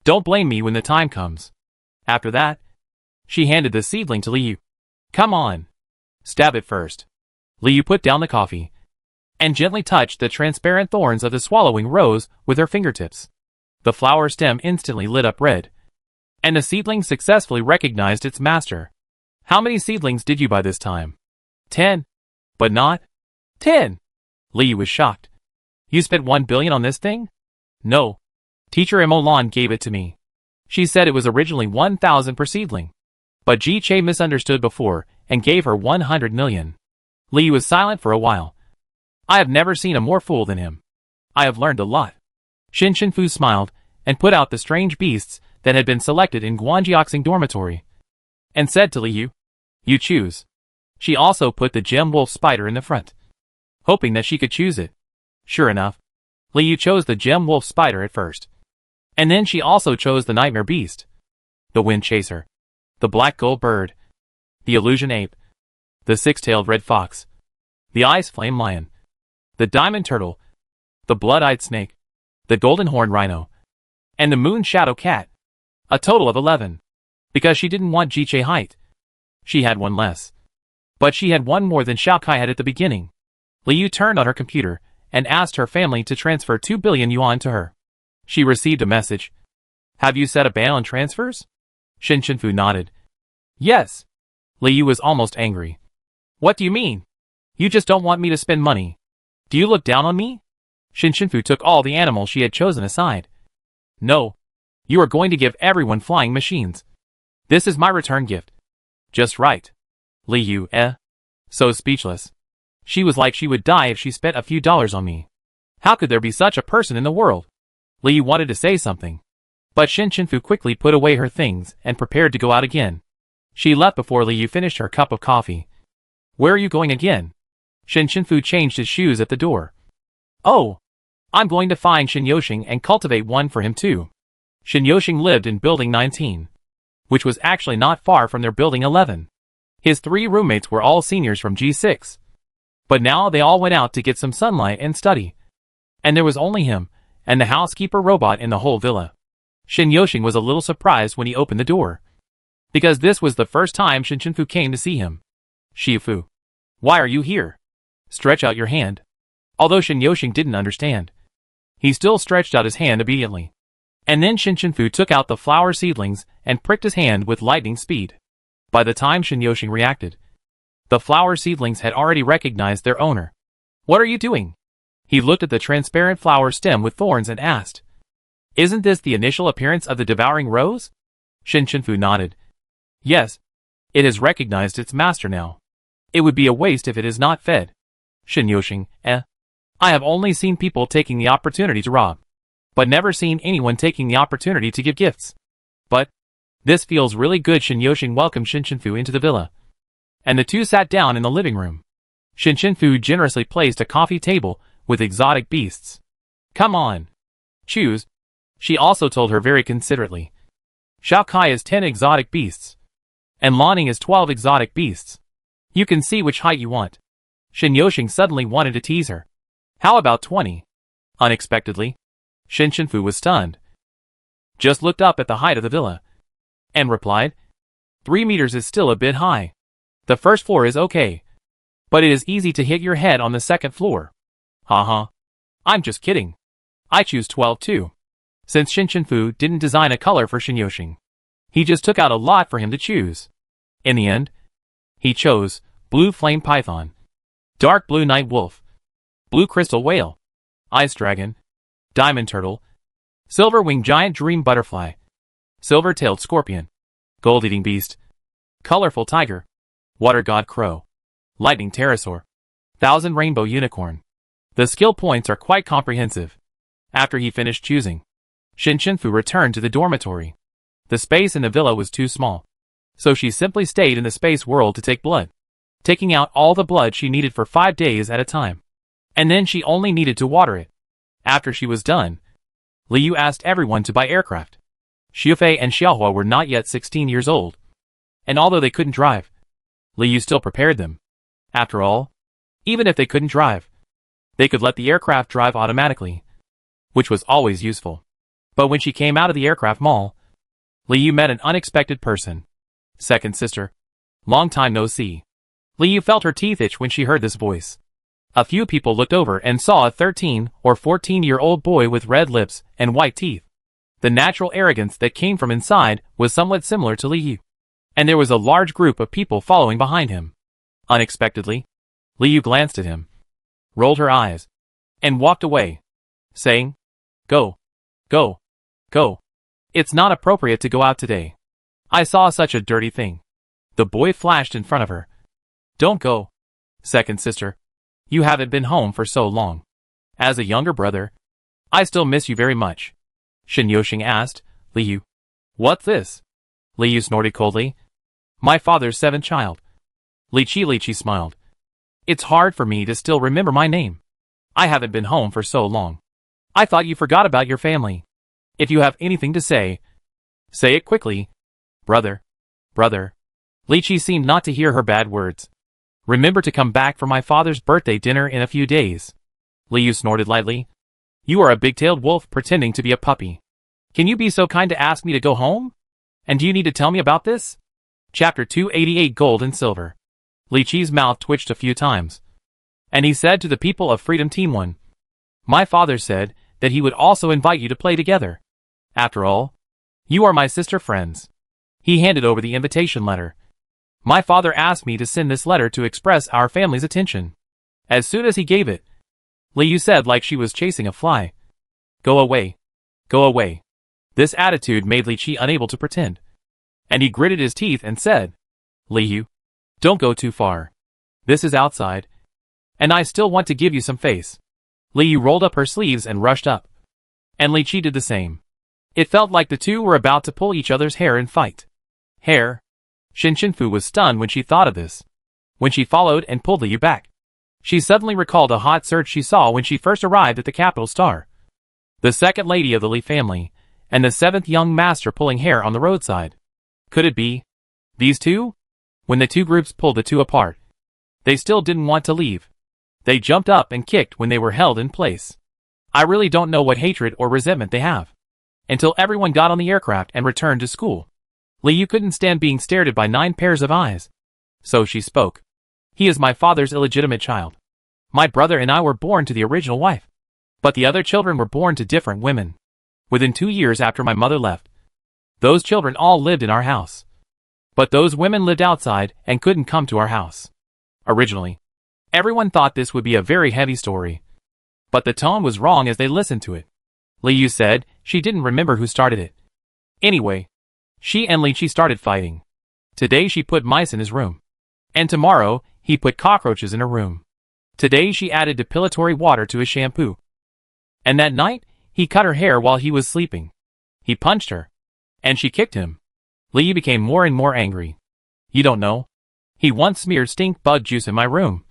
Don't blame me when the time comes. After that, she handed the seedling to Liu. Come on. Stab it first. Liu put down the coffee and gently touched the transparent thorns of the swallowing rose with her fingertips. The flower stem instantly lit up red, and the seedling successfully recognized its master. How many seedlings did you buy this time? 10. But not 10. Liu was shocked. You spent 1 billion on this thing? No. Teacher Emolan gave it to me. She said it was originally 1,000 per seedling. But Ji Che misunderstood before and gave her 100 million. Liu was silent for a while. I have never seen a more fool than him. I have learned a lot. Fu smiled and put out the strange beasts that had been selected in Guanjiaxing dormitory, and said to Liu, you choose. She also put the gem wolf spider in the front, hoping that she could choose it. Sure enough, Liu chose the gem wolf spider at first. And then she also chose the nightmare beast, the wind chaser, the black gold bird, the illusion ape, the six-tailed red fox, the ice flame lion, the diamond turtle, the blood-eyed snake, the golden horn rhino, and the moon shadow cat. A total of 11. Because she didn't want Ji-Che height. She had one less. But she had one more than Xiao Kai had at the beginning. Liu turned on her computer and asked her family to transfer 2 billion yuan to her. She received a message. Have you set a ban on transfers? Fu nodded. Yes. Liu was almost angry. What do you mean? You just don't want me to spend money. Do you look down on me? Fu took all the animals she had chosen aside. No. You are going to give everyone flying machines. This is my return gift. Just right. Liu, so speechless. She was like she would die if she spent a few dollars on me. How could there be such a person in the world? Liu wanted to say something, but Fu quickly put away her things and prepared to go out again. She left before Liu finished her cup of coffee. Where are you going again? Fu changed his shoes at the door. Oh, I'm going to find Shin Yoshing and cultivate one for him too. Shin Yoshing lived in building 19, which was actually not far from their building 11. His 3 roommates were all seniors from G6. But now they all went out to get some sunlight and study. And there was only him and the housekeeper robot in the whole villa. Shin Yoshing was a little surprised when he opened the door, because this was the first time Shin Chenfu came to see him. Shifu, why are you here? Stretch out your hand. Although Shin Yoshing didn't understand, he still stretched out his hand obediently. And then Shin Chenfu took out the flower seedlings and pricked his hand with lightning speed. By the time Shin Yoshing reacted, the flower seedlings had already recognized their owner. What are you doing? He looked at the transparent flower stem with thorns and asked, isn't this the initial appearance of the devouring rose? Shin Chenfu nodded. Yes, it has recognized its master now. It would be a waste if it is not fed. Shin Yoshing, I have only seen people taking the opportunity to rob, but never seen anyone taking the opportunity to give gifts. But this feels really good. Shin Yoshing welcomed Shin Chenfu into the villa, and the two sat down in the living room. Shin Chenfu generously placed a coffee table with exotic beasts. Come on, choose. She also told her very considerately. Xiao Kai is 10 exotic beasts, and Lanning is 12 exotic beasts. You can see which height you want. Shin Yoshing suddenly wanted to tease her. How about 20? Unexpectedly, Shin Chenfu was stunned. Just looked up at the height of the villa, and replied, 3 meters is still a bit high. The first floor is okay, but it is easy to hit your head on the second floor. Haha. I'm just kidding. I choose 12 too. Since Shin Chenfu didn't design a color for Shin Yoshing, he just took out a lot for him to choose. In the end, he chose blue flame python, dark blue night wolf, blue crystal whale, ice dragon, diamond turtle, silver winged giant dream butterfly, silver tailed scorpion, gold eating beast, colorful tiger, water god crow, lightning pterosaur, thousand rainbow unicorn. The skill points are quite comprehensive. After he finished choosing, Shin Chenfu returned to the dormitory. The space in the villa was too small, so she simply stayed in the space world to take blood, taking out all the blood she needed for 5 days at a time. And then she only needed to water it. After she was done, Liu asked everyone to buy aircraft. Xiufei and Xiaohua were not yet 16 years old, and although they couldn't drive, Liu still prepared them. After all, even if they couldn't drive, they could let the aircraft drive automatically, which was always useful. But when she came out of the aircraft mall, Liu met an unexpected person. Second sister. Long time no see. Liu felt her teeth itch when she heard this voice. A few people looked over and saw a 13 or 14-year-old boy with red lips and white teeth. The natural arrogance that came from inside was somewhat similar to Liu, and there was a large group of people following behind him. Unexpectedly, Liu glanced at him, rolled her eyes, and walked away, saying, Go, go, go. It's not appropriate to go out today. I saw such a dirty thing. The boy flashed in front of her. Don't go. Second sister, you haven't been home for so long. As a younger brother, I still miss you very much. Shin Yoshing asked, Liu. What's this? Liu snorted coldly. My father's 7th child. Li Chi smiled. It's hard for me to still remember my name. I haven't been home for so long. I thought you forgot about your family. If you have anything to say it quickly. Brother. Li Chi seemed not to hear her bad words. Remember to come back for my father's birthday dinner in a few days. Liu snorted lightly. You are a big-tailed wolf pretending to be a puppy. Can you be so kind to ask me to go home? And do you need to tell me about this? Chapter 288 Gold and Silver. Li Chi's mouth twitched a few times, and he said to the people of Freedom Team 1, My father said that he would also invite you to play together. After all, you are my sister friends. He handed over the invitation letter. My father asked me to send this letter to express our family's attention. As soon as he gave it, Liu said like she was chasing a fly. Go away. Go away. This attitude made Li Chi unable to pretend, and he gritted his teeth and said, Liu, don't go too far. This is outside, and I still want to give you some face. Liu rolled up her sleeves and rushed up, and Li Chi did the same. It felt like the two were about to pull each other's hair and fight. Hair? Shin Chenfu was stunned when she thought of this. When she followed and pulled Liu back, she suddenly recalled a hot surge she saw when she first arrived at the capital star. The second lady of the Li family, and the 7th young master pulling hair on the roadside. Could it be these two? When the two groups pulled the two apart, they still didn't want to leave. They jumped up and kicked when they were held in place. I really don't know what hatred or resentment they have. Until everyone got on the aircraft and returned to school. Liu couldn't stand being stared at by 9 pairs of eyes. So she spoke. He is my father's illegitimate child. My brother and I were born to the original wife. But the other children were born to different women. Within 2 years after my mother left, those children all lived in our house. But those women lived outside and couldn't come to our house. Originally, everyone thought this would be a very heavy story. But the tone was wrong as they listened to it. Liu said she didn't remember who started it. Anyway, she and Li Chi started fighting. Today she put mice in his room. And tomorrow, he put cockroaches in her room. Today she added depilatory water to his shampoo. And that night, he cut her hair while he was sleeping. He punched her. And she kicked him. Liu became more and more angry. You don't know? He once smeared stink bug juice in my room.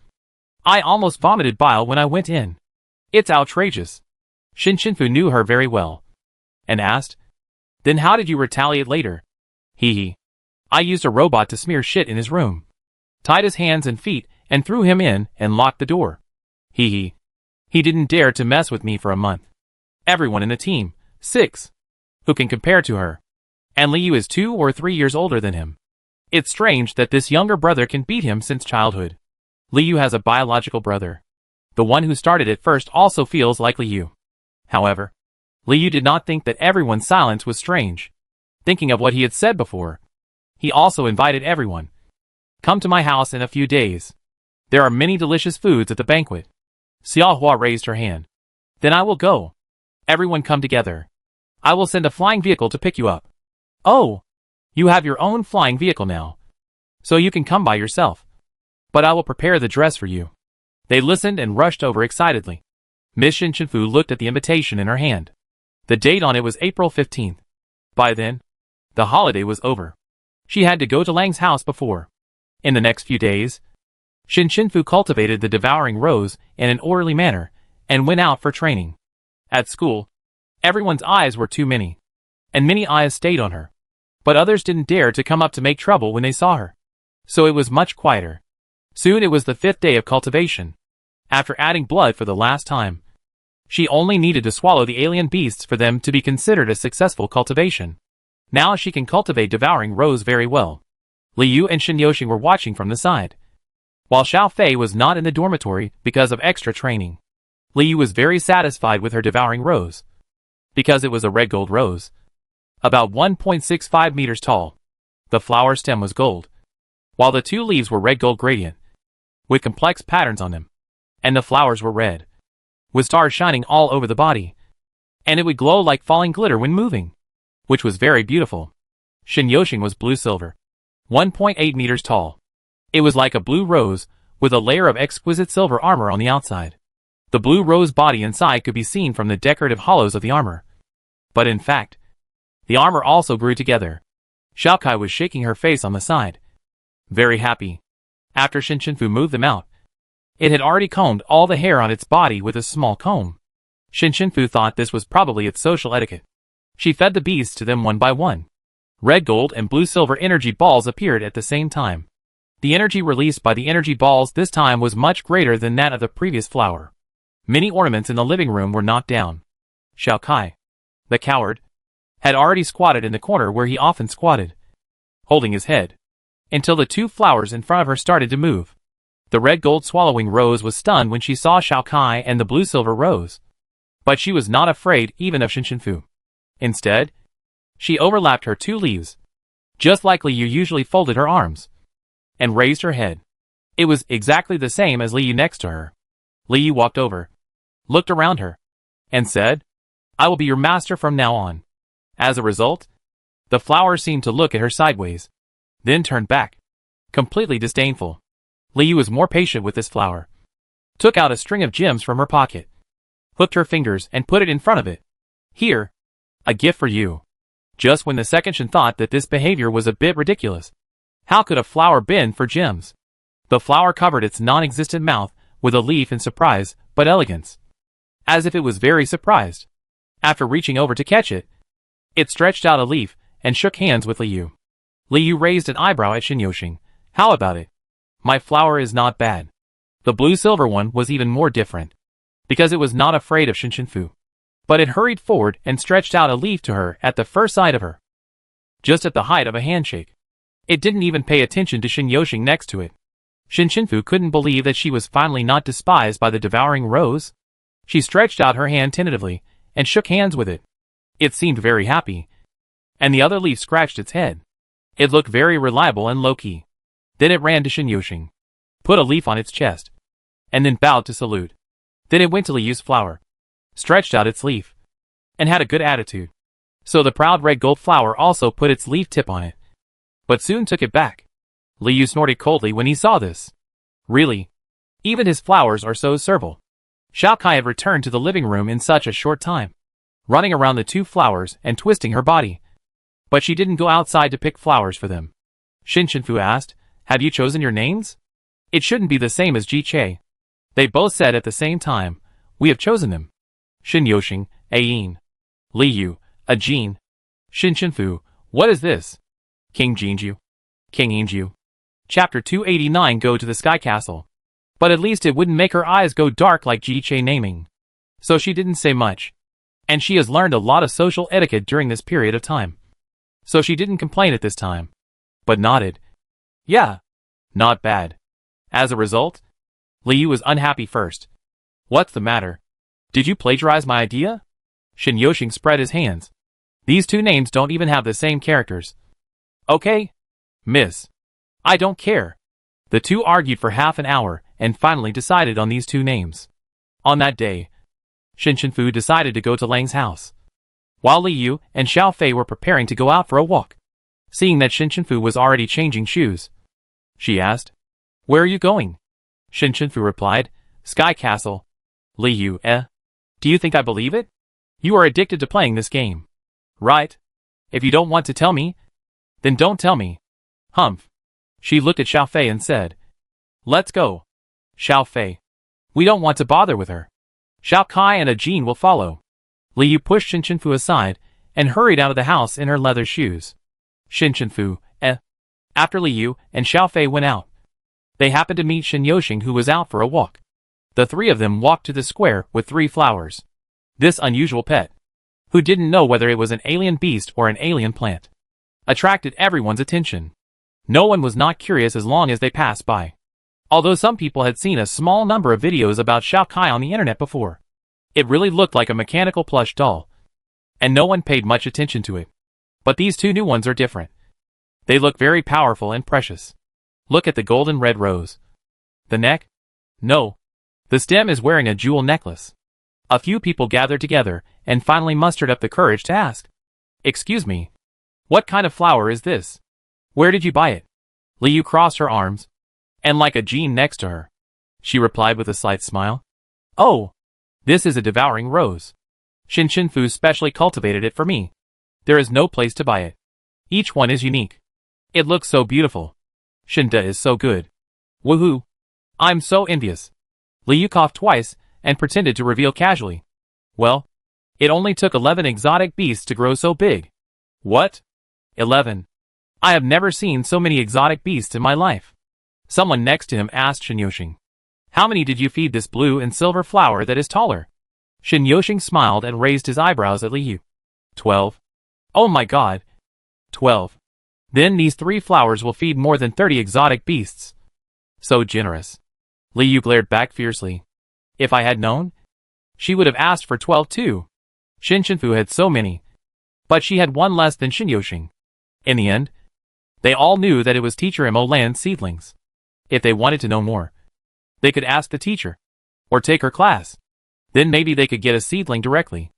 I almost vomited bile when I went in. It's outrageous. Shinfu knew her very well. And asked, then how did you retaliate later? Hee. I used a robot to smear shit in his room. Tied his hands and feet and threw him in and locked the door. Hee. He didn't dare to mess with me for a month. Everyone in the team, 6. Who can compare to her? And Liu is 2 or 3 years older than him. It's strange that this younger brother can beat him since childhood. Liu has a biological brother. The one who started it first also feels like Liu. However, Liu did not think that everyone's silence was strange. Thinking of what he had said before, he also invited everyone. Come to my house in a few days. There are many delicious foods at the banquet. Xiaohua raised her hand. Then I will go. Everyone come together. I will send a flying vehicle to pick you up. Oh, you have your own flying vehicle now. So you can come by yourself. But I will prepare the dress for you. They listened and rushed over excitedly. Miss Shinfu looked at the invitation in her hand. The date on it was April 15th. By then, the holiday was over. She had to go to Lang's house before. In the next few days, Shinfu cultivated the devouring rose in an orderly manner and went out for training. At school, everyone's eyes were too many. And many eyes stayed on her. But others didn't dare to come up to make trouble when they saw her. So it was much quieter. Soon it was the 5th day of cultivation. After adding blood for the last time, she only needed to swallow the alien beasts for them to be considered a successful cultivation. Now she can cultivate devouring rose very well. Liu and Shin Yoxing were watching from the side. While Xiao Fei was not in the dormitory because of extra training. Liu was very satisfied with her devouring rose. Because it was a red gold rose. About 1.65 meters tall. The flower stem was gold. While the 2 leaves were red gold gradient. With complex patterns on them. And the flowers were red. With stars shining all over the body. And it would glow like falling glitter when moving. Which was very beautiful. Shin Yoxing was blue-silver. 1.8 meters tall. It was like a blue rose, with a layer of exquisite silver armor on the outside. The blue rose body inside could be seen from the decorative hollows of the armor. But in fact, the armor also grew together. Xiao Kai was shaking her face on the side. Very happy. After Shinfu moved them out, it had already combed all the hair on its body with a small comb. Shinfu thought this was probably its social etiquette. She fed the beasts to them one by one. Red gold and blue silver energy balls appeared at the same time. The energy released by the energy balls this time was much greater than that of the previous flower. Many ornaments in the living room were knocked down. Xiao Kai, the coward, had already squatted in the corner where he often squatted, holding his head, until the 2 flowers in front of her started to move. The red gold swallowing rose was stunned when she saw Xiao Kai and the blue silver rose. But she was not afraid even of Shinfu. Instead, she overlapped her 2 leaves, just like Liu usually folded her arms, and raised her head. It was exactly the same as Liu next to her. Liu walked over, looked around her, and said, I will be your master from now on. As a result, the flower seemed to look at her sideways, then turned back, completely disdainful. Liu was more patient with this flower, took out a string of gems from her pocket, hooked her fingers and put it in front of it. Here, a gift for you. Just when the second Shin thought that this behavior was a bit ridiculous. How could a flower bend for gems? The flower covered its non-existent mouth with a leaf in surprise, but elegance. As if it was very surprised. After reaching over to catch it, it stretched out a leaf and shook hands with Liu. Liu raised an eyebrow at Shin Yoxing. How about it? My flower is not bad. The blue-silver one was even more different, because it was not afraid of Shinshunfu. But it hurried forward and stretched out a leaf to her at the first sight of her, just at the height of a handshake. It didn't even pay attention to Shin Yoshing next to it. Shinshunfu couldn't believe that she was finally not despised by the devouring rose. She stretched out her hand tentatively and shook hands with it. It seemed very happy, and the other leaf scratched its head. It looked very reliable and low-key. Then it ran to Shin Yoshing, put a leaf on its chest, and then bowed to salute. Then it went to Liyu's flower, stretched out its leaf, and had a good attitude. So the proud red gold flower also put its leaf tip on it, but soon took it back. Liyu snorted coldly when he saw this. Really? Even his flowers are so servile. Xiao Kai had returned to the living room in such a short time, running around the two flowers and twisting her body. But she didn't go outside to pick flowers for them. Shinshunfu asked, "Have you chosen your names?" "It shouldn't be the same as Ji Che." They both said at the same time, "We have chosen them." Shin Yoshing, Ayin. Liyu, Ajin. Shinshunfu, "What is this?" King Jinju. King Inju. Chapter 289 Go to the Sky Castle. But at least it wouldn't make her eyes go dark like Ji Che naming. So she didn't say much. And she has learned a lot of social etiquette during this period of time. So she didn't complain at this time, but nodded. Yeah. Not bad. As a result, Liu was unhappy first. What's the matter? Did you plagiarize my idea? Shin Yoshing spread his hands. These two names don't even have the same characters. Okay, miss. I don't care. The two argued for half an hour and finally decided on these two names. On that day, Shinshunfu decided to go to Lang's house, while Liu and Xiao Fei were preparing to go out for a walk. Seeing that Shinshunfu was already changing shoes, she asked, "Where are you going?" Shinshunfu replied, "Sky Castle." Liu, Do you think I believe it? You are addicted to playing this game. Right? If you don't want to tell me, then don't tell me. Humph. She looked at Xiao Fei and said, "Let's go." Xiao Fei. We don't want to bother with her. Xiao Kai and Ajin will follow. Liu pushed Shinshunfu aside and hurried out of the house in her leather shoes. Shinshunfu, After Liu and Xiao Fei went out, they happened to meet Shin Yoshing, who was out for a walk. The three of them walked to the square with 3 flowers. This unusual pet, who didn't know whether it was an alien beast or an alien plant, attracted everyone's attention. No one was not curious as long as they passed by. Although some people had seen a small number of videos about Xiao Kai on the internet before, it really looked like a mechanical plush doll, and no one paid much attention to it. But these two new ones are different. They look very powerful and precious. Look at the golden red rose. The neck? No. The stem is wearing a jewel necklace. A few people gathered together and finally mustered up the courage to ask, "Excuse me, what kind of flower is this? Where did you buy it?" Liu crossed her arms, and like a gene next to her, she replied with a slight smile, "Oh, this is a devouring rose. Shinshunfu specially cultivated it for me. There is no place to buy it. Each one is unique. It looks so beautiful. Shinda is so good. Woohoo! I'm so envious." Liu coughed twice and pretended to reveal casually, "Well, it only took 11 exotic beasts to grow so big." "What? 11? I have never seen so many exotic beasts in my life." Someone next to him asked Shin Yoshing, "How many did you feed this blue and silver flower that is taller?" Shin Yoshing smiled and raised his eyebrows at Liu. 12. Oh my god. 12. Then these 3 flowers will feed more than 30 exotic beasts. So generous. Liu glared back fiercely. If I had known, she would have asked for 12 too. Shinshunfu had so many, but she had one less than Shin Yoshing. In the end, they all knew that it was Teacher Mo Land's seedlings. If they wanted to know more, they could ask the teacher, or take her class. Then maybe they could get a seedling directly.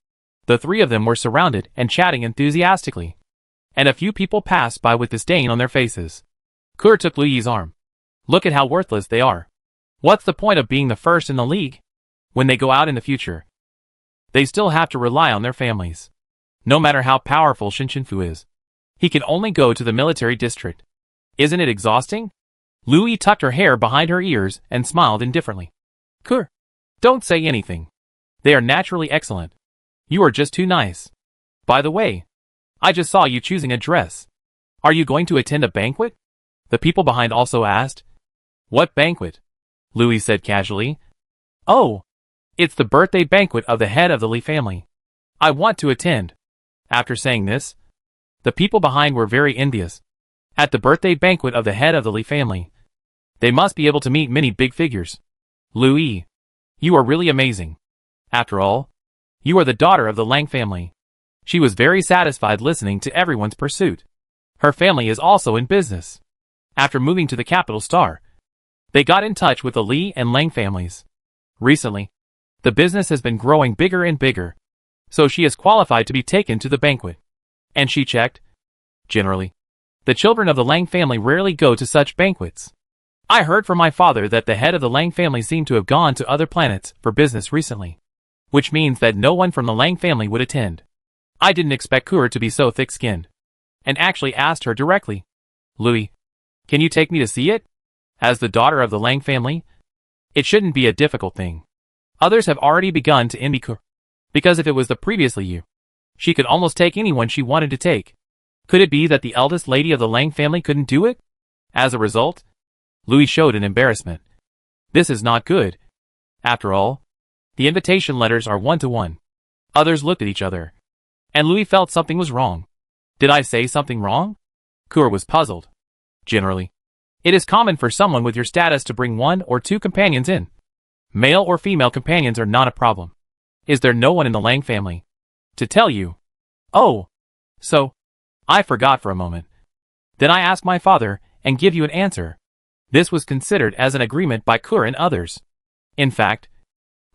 The 3 of them were surrounded and chatting enthusiastically, and a few people passed by with disdain on their faces. Kur took Liu's arm. "Look at how worthless they are. What's the point of being the first in the league? When they go out in the future, they still have to rely on their families. No matter how powerful Shinshunfu is, he can only go to the military district. Isn't it exhausting?" Lui tucked her hair behind her ears and smiled indifferently. "Kur, don't say anything. They are naturally excellent. You are just too nice. By the way, I just saw you choosing a dress. Are you going to attend a banquet?" The people behind also asked. "What banquet?" Louis said casually. Oh, it's the birthday banquet of the head of the Li family. I want to attend. After saying this, the people behind were very envious. At the birthday banquet of the head of the Li family, they must be able to meet many big figures. Louis, you are really amazing. After all, you are the daughter of the Lang family. She was very satisfied listening to everyone's pursuit. Her family is also in business. After moving to the capital Star, they got in touch with the Li and Lang families. Recently, the business has been growing bigger and bigger, so she is qualified to be taken to the banquet. And she checked. Generally, the children of the Lang family rarely go to such banquets. I heard from my father that the head of the Lang family seemed to have gone to other planets for business recently, which means that no one from the Lang family would attend. I didn't expect Kur to be so thick-skinned, and actually asked her directly, Louis, can you take me to see it? As the daughter of the Lang family, it shouldn't be a difficult thing. Others have already begun to envy Kur, because if it was the previously you, she could almost take anyone she wanted to take. Could it be that the eldest lady of the Lang family couldn't do it? As a result, Louis showed an embarrassment. This is not good. After all, the invitation letters are 1-to-1. Others looked at each other, and Louis felt something was wrong. Did I say something wrong? Kur was puzzled. Generally, it is common for someone with your status to bring 1 or 2 companions in. Male or female companions are not a problem. Is there no one in the Lang family to tell you? Oh, so, I forgot for a moment. Then I ask my father and give you an answer. This was considered as an agreement by Kur and others. In fact,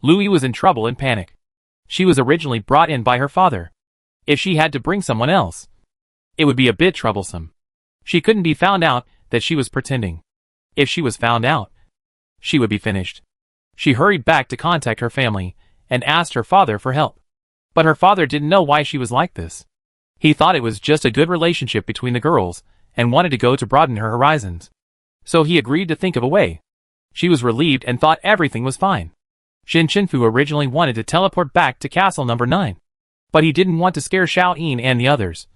Louis was in trouble and panic. She was originally brought in by her father. If she had to bring someone else, it would be a bit troublesome. She couldn't be found out that she was pretending. If she was found out, she would be finished. She hurried back to contact her family and asked her father for help. But her father didn't know why she was like this. He thought it was just a good relationship between the girls and wanted to go to broaden her horizons. So he agreed to think of a way. She was relieved and thought everything was fine. Shin Chinfu originally wanted to teleport back to castle number 9. But he didn't want to scare Xiao Yin and the others.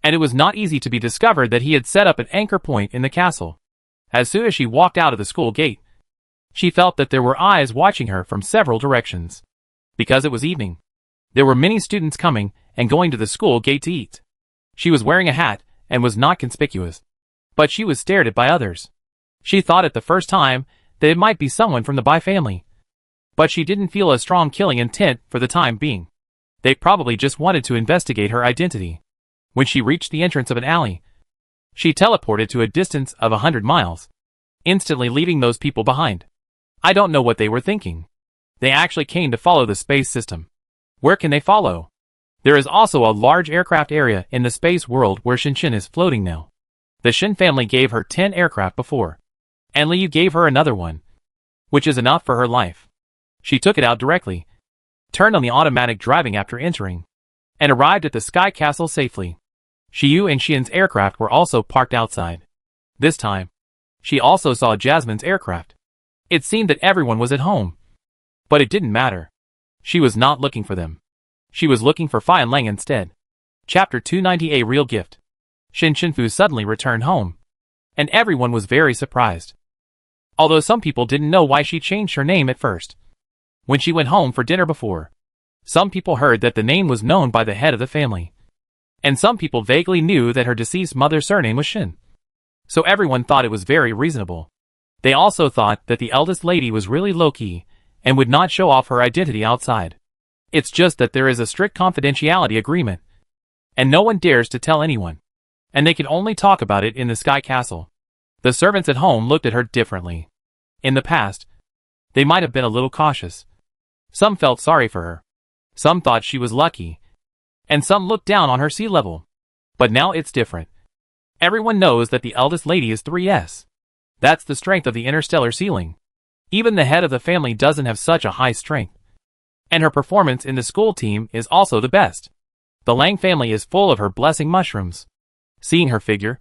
And it was not easy to be discovered that he had set up an anchor point in the castle. As soon as she walked out of the school gate, she felt that there were eyes watching her from several directions. Because it was evening, there were many students coming and going to the school gate to eat. She was wearing a hat and was not conspicuous, but she was stared at by others. She thought at the first time that it might be someone from the Bai family, but she didn't feel a strong killing intent for the time being. They probably just wanted to investigate her identity. When she reached the entrance of an alley, she teleported to a distance of 100 miles, instantly leaving those people behind. I don't know what they were thinking. They actually came to follow the space system. Where can they follow? There is also a large aircraft area in the space world where Shinshin is floating now. The Shin family gave her 10 aircraft before, and Liu gave her another one, which is enough for her life. She took it out directly, turned on the automatic driving after entering, and arrived at the Sky Castle safely. Shiyu and Xian's aircraft were also parked outside. This time, she also saw Jasmine's aircraft. It seemed that everyone was at home. But it didn't matter. She was not looking for them. She was looking for Fan Lang instead. Chapter 290, A Real Gift. Shin Chinfu suddenly returned home, and everyone was very surprised. Although some people didn't know why she changed her name at first. When she went home for dinner before, some people heard that the name was known by the head of the family. And some people vaguely knew that her deceased mother's surname was Shin. So everyone thought it was very reasonable. They also thought that the eldest lady was really low-key and would not show off her identity outside. It's just that there is a strict confidentiality agreement, and no one dares to tell anyone. And they can only talk about it in the Sky Castle. The servants at home looked at her differently. In the past, they might have been a little cautious. Some felt sorry for her. Some thought she was lucky. And some looked down on her sea level. But now it's different. Everyone knows that the eldest lady is 3S. That's the strength of the interstellar ceiling. Even the head of the family doesn't have such a high strength. And her performance in the school team is also the best. The Lang family is full of her blessing mushrooms. Seeing her figure,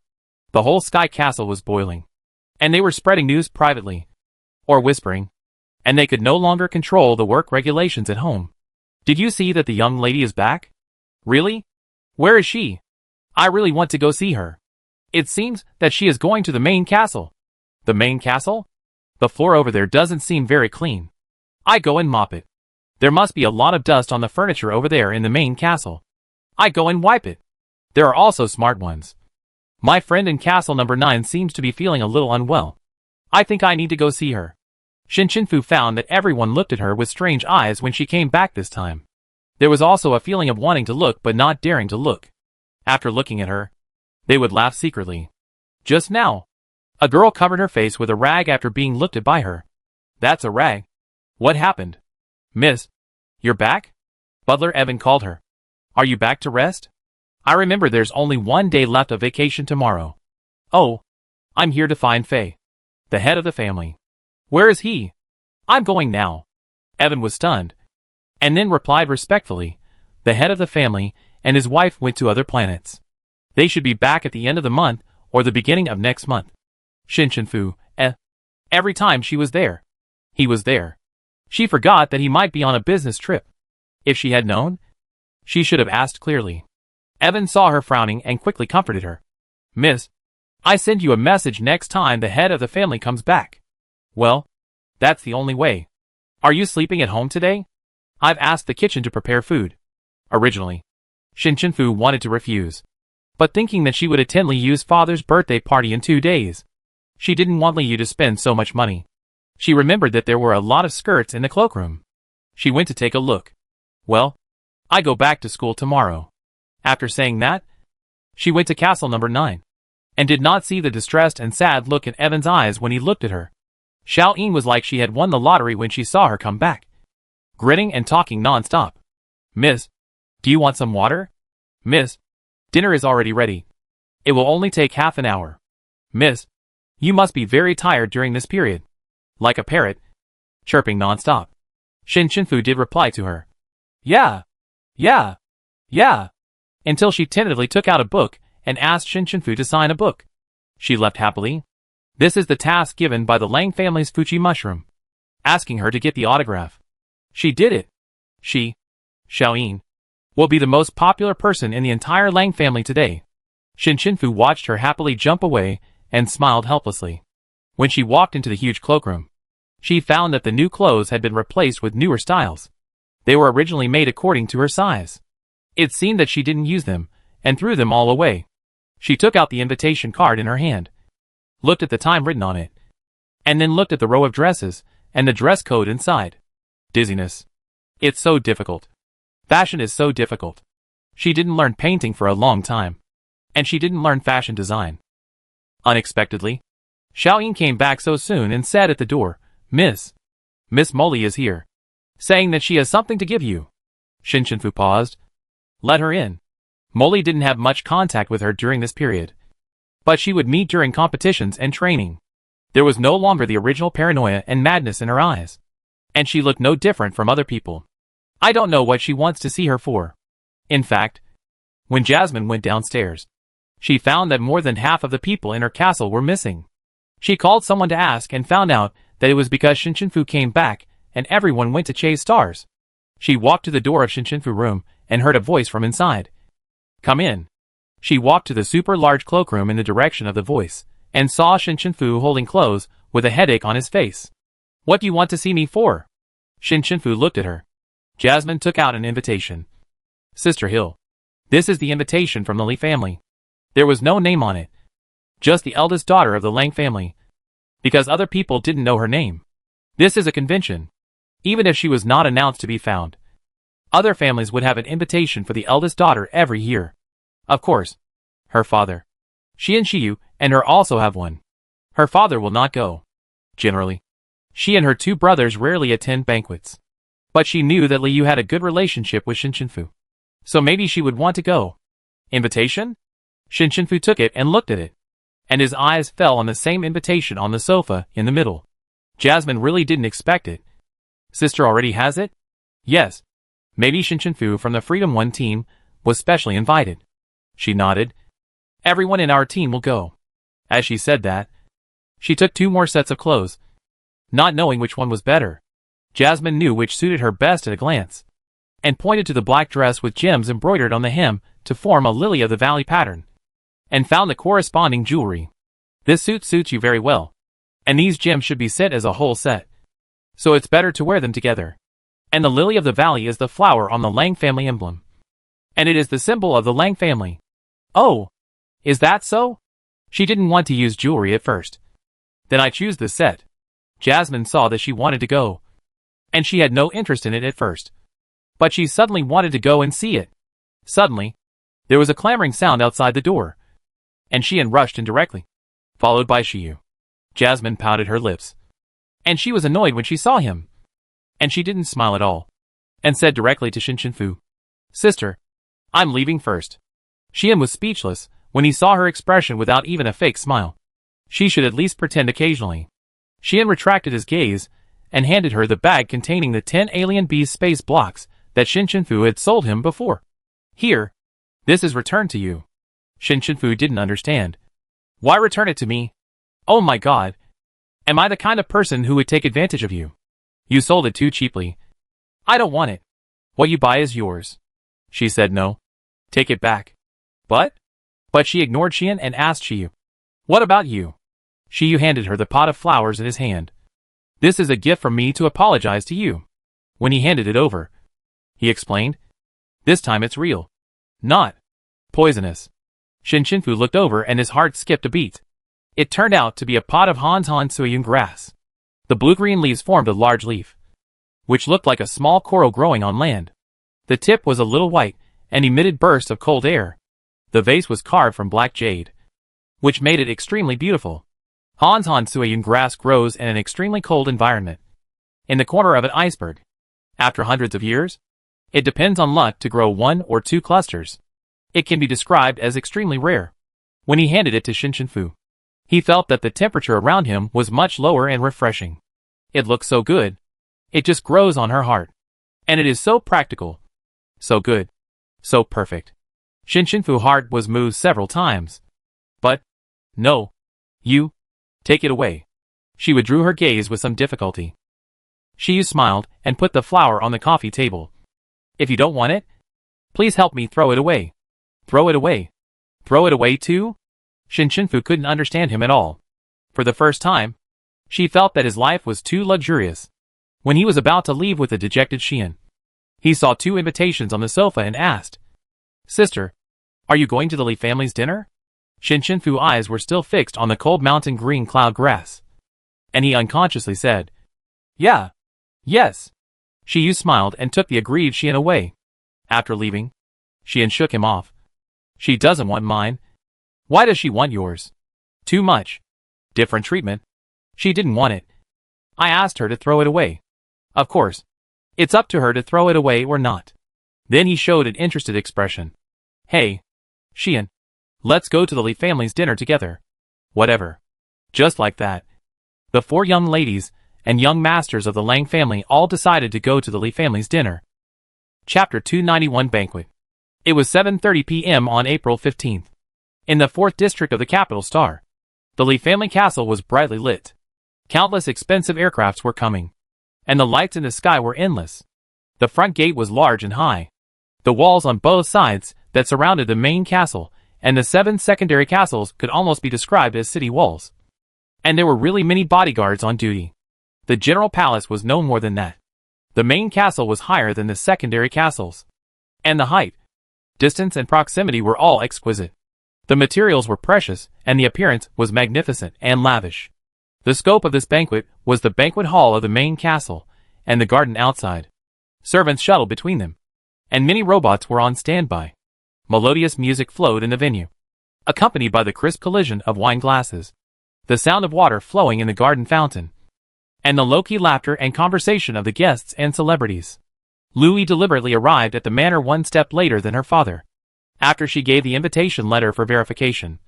the whole Sky Castle was boiling. And they were spreading news privately. Or whispering. And they could no longer control the work regulations at home. Did you see that the young lady is back? Really? Where is she? I really want to go see her. It seems that she is going to the main castle. The main castle? The floor over there doesn't seem very clean. I go and mop it. There must be a lot of dust on the furniture over there in the main castle. I go and wipe it. There are also smart ones. My friend in castle number 9 seems to be feeling a little unwell. I think I need to go see her. Fu found that everyone looked at her with strange eyes when she came back this time. There was also a feeling of wanting to look but not daring to look. After looking at her, they would laugh secretly. Just now, a girl covered her face with a rag after being looked at by her. That's a rag. What happened? Miss, you're back? Butler Evan called her. Are you back to rest? I remember there's only 1 day left of vacation tomorrow. Oh, I'm here to find Faye, the head of the family. Where is he? I'm going now. Evan was stunned, and then replied respectfully, the head of the family and his wife went to other planets. They should be back at the end of the month or the beginning of next month. Fu, every time she was there, he was there. She forgot that he might be on a business trip. If she had known, she should have asked clearly. Evan saw her frowning and quickly comforted her. Miss, I send you a message next time the head of the family comes back. Well, that's the only way. Are you sleeping at home today? I've asked the kitchen to prepare food. Originally, Fu wanted to refuse, but thinking that she would attend Liu's father's birthday party in 2 days, she didn't want Liu to spend so much money. She remembered that there were a lot of skirts in the cloakroom. She went to take a look. Well, I go back to school tomorrow. After saying that, she went to castle number 9, and did not see the distressed and sad look in Evan's eyes when he looked at her. Xiaoyin was like she had won the lottery when she saw her come back, grinning and talking non-stop. Miss, do you want some water? Miss, dinner is already ready. It will only take half an hour. Miss, you must be very tired during this period. Like a parrot, chirping non-stop. Fu did reply to her. Yeah, until she tentatively took out a book and asked Fu to sign a book. She left happily. This is the task given by the Lang family's Fuji mushroom, asking her to get the autograph. She did it. She, Xiaoyin, will be the most popular person in the entire Lang family today. Fu watched her happily jump away and smiled helplessly. When she walked into the huge cloakroom, she found that the new clothes had been replaced with newer styles. They were originally made according to her size. It seemed that she didn't use them, and threw them all away. She took out the invitation card in her hand, looked at the time written on it, and then looked at the row of dresses, and the dress code inside. Dizziness. It's so difficult. Fashion is so difficult. She didn't learn painting for a long time, and she didn't learn fashion design. Unexpectedly, Xiaoyin came back so soon and said at the door, Miss Molly is here, saying that she has something to give you. Fu paused. Let her in. Molly didn't have much contact with her during this period, but she would meet during competitions and training. There was no longer the original paranoia and madness in her eyes, and she looked no different from other people. I don't know what she wants to see her for. In fact, when Jasmine went downstairs, she found that more than half of the people in her castle were missing. She called someone to ask and found out that it was because Fu came back and everyone went to chase stars. She walked to the door of Fu room and heard a voice from inside. Come in. She walked to the super large cloakroom in the direction of the voice, and saw Fu holding clothes with a headache on his face. What do you want to see me for? Fu looked at her. Jasmine took out an invitation. Sister Hill. This is the invitation from the Li family. There was no name on it. Just the eldest daughter of the Lang family. Because other people didn't know her name. This is a convention. Even if she was not announced to be found, other families would have an invitation for the eldest daughter every year. Of course, her father, Shiyu, and her also have one. Her father will not go. Generally, she and her 2 brothers rarely attend banquets. But she knew that Liu had a good relationship with Fu, so maybe she would want to go. Invitation? Fu took it and looked at it, and his eyes fell on the same invitation on the sofa in the middle. Jasmine really didn't expect it. Sister already has it? Yes. Maybe Fu from the Freedom 1 team was specially invited. She nodded. Everyone in our team will go. As she said that, she took 2 more sets of clothes, not knowing which one was better. Jasmine knew which suited her best at a glance, and pointed to the black dress with gems embroidered on the hem to form a lily of the valley pattern, and found the corresponding jewelry. This suit suits you very well. And these gems should be sent as a whole set. So it's better to wear them together. And the lily of the valley is the flower on the Lang family emblem. And it is the symbol of the Lang family. Oh, is that so? She didn't want to use jewelry at first. Then I choose the set. Jasmine saw that she wanted to go. And she had no interest in it at first. But she suddenly wanted to go and see it. Suddenly, there was a clamoring sound outside the door. And Xian rushed in directly, followed by Shiyu. Jasmine pouted her lips. And she was annoyed when she saw him. And she didn't smile at all. And said directly to Shinfu, "Sister, I'm leaving first." Xian was speechless when he saw her expression without even a fake smile. She should at least pretend occasionally. Xian retracted his gaze and handed her the bag containing the 10 alien bees space blocks that Shinfu had sold him before. "Here. This is returned to you." Shinfu didn't understand. "Why return it to me? Oh my god. Am I the kind of person who would take advantage of you? You sold it too cheaply. I don't want it. What you buy is yours." She said no. "Take it back." But she ignored Xian and asked Shiyu, "What about you?" Shiyu handed her the pot of flowers in his hand. "This is a gift from me to apologize to you." When he handed it over, he explained, "This time it's real. Not poisonous." Shinfu looked over and his heart skipped a beat. It turned out to be a pot of Han Suyun grass. The blue-green leaves formed a large leaf, which looked like a small coral growing on land. The tip was a little white and emitted bursts of cold air. The vase was carved from black jade, which made it extremely beautiful. Han Suyun grass grows in an extremely cold environment, in the corner of an iceberg. After hundreds of years, it depends on luck to grow 1 or 2 clusters. It can be described as extremely rare. When he handed it to Shinfu, he felt that the temperature around him was much lower and refreshing. It looks so good. It just grows on her heart. And it is so practical. So good. So perfect. Shinfu's heart was moved several times. But, no. You. Take it away. She withdrew her gaze with some difficulty. Shiyu smiled and put the flower on the coffee table. "If you don't want it, please help me throw it away." "Throw it away? Throw it away too?" Shinfu couldn't understand him at all. For the first time, she felt that his life was too luxurious. When he was about to leave with the dejected Xian, he saw 2 invitations on the sofa and asked, "Sister, are you going to the Li family's dinner?" Shinfu's eyes were still fixed on the cold mountain green cloud grass. And he unconsciously said, "Yeah. Yes." Shiyu smiled and took the aggrieved Xian away. After leaving, Xian shook him off. "She doesn't want mine. Why does she want yours? Too much. Different treatment. She didn't want it. I asked her to throw it away. Of course, it's up to her to throw it away or not." Then he showed an interested expression. "Hey, Xian, let's go to the Li family's dinner together." "Whatever." Just like that, the 4 young ladies and young masters of the Lang family all decided to go to the Li family's dinner. Chapter 291 Banquet. It was 7:30 p.m. on April 15th. In the 4th district of the capital Star, the Li family castle was brightly lit. Countless expensive aircrafts were coming, and the lights in the sky were endless. The front gate was large and high. The walls on both sides that surrounded the main castle and the 7 secondary castles could almost be described as city walls. And there were really many bodyguards on duty. The general palace was no more than that. The main castle was higher than the secondary castles. And the height, distance and proximity were all exquisite. The materials were precious, and the appearance was magnificent and lavish. The scope of this banquet was the banquet hall of the main castle, and the garden outside. Servants shuttled between them, and many robots were on standby. Melodious music flowed in the venue, accompanied by the crisp collision of wine glasses, the sound of water flowing in the garden fountain, and the low-key laughter and conversation of the guests and celebrities. Louis deliberately arrived at the manor 1 step later than her father. After she gave the invitation letter for verification,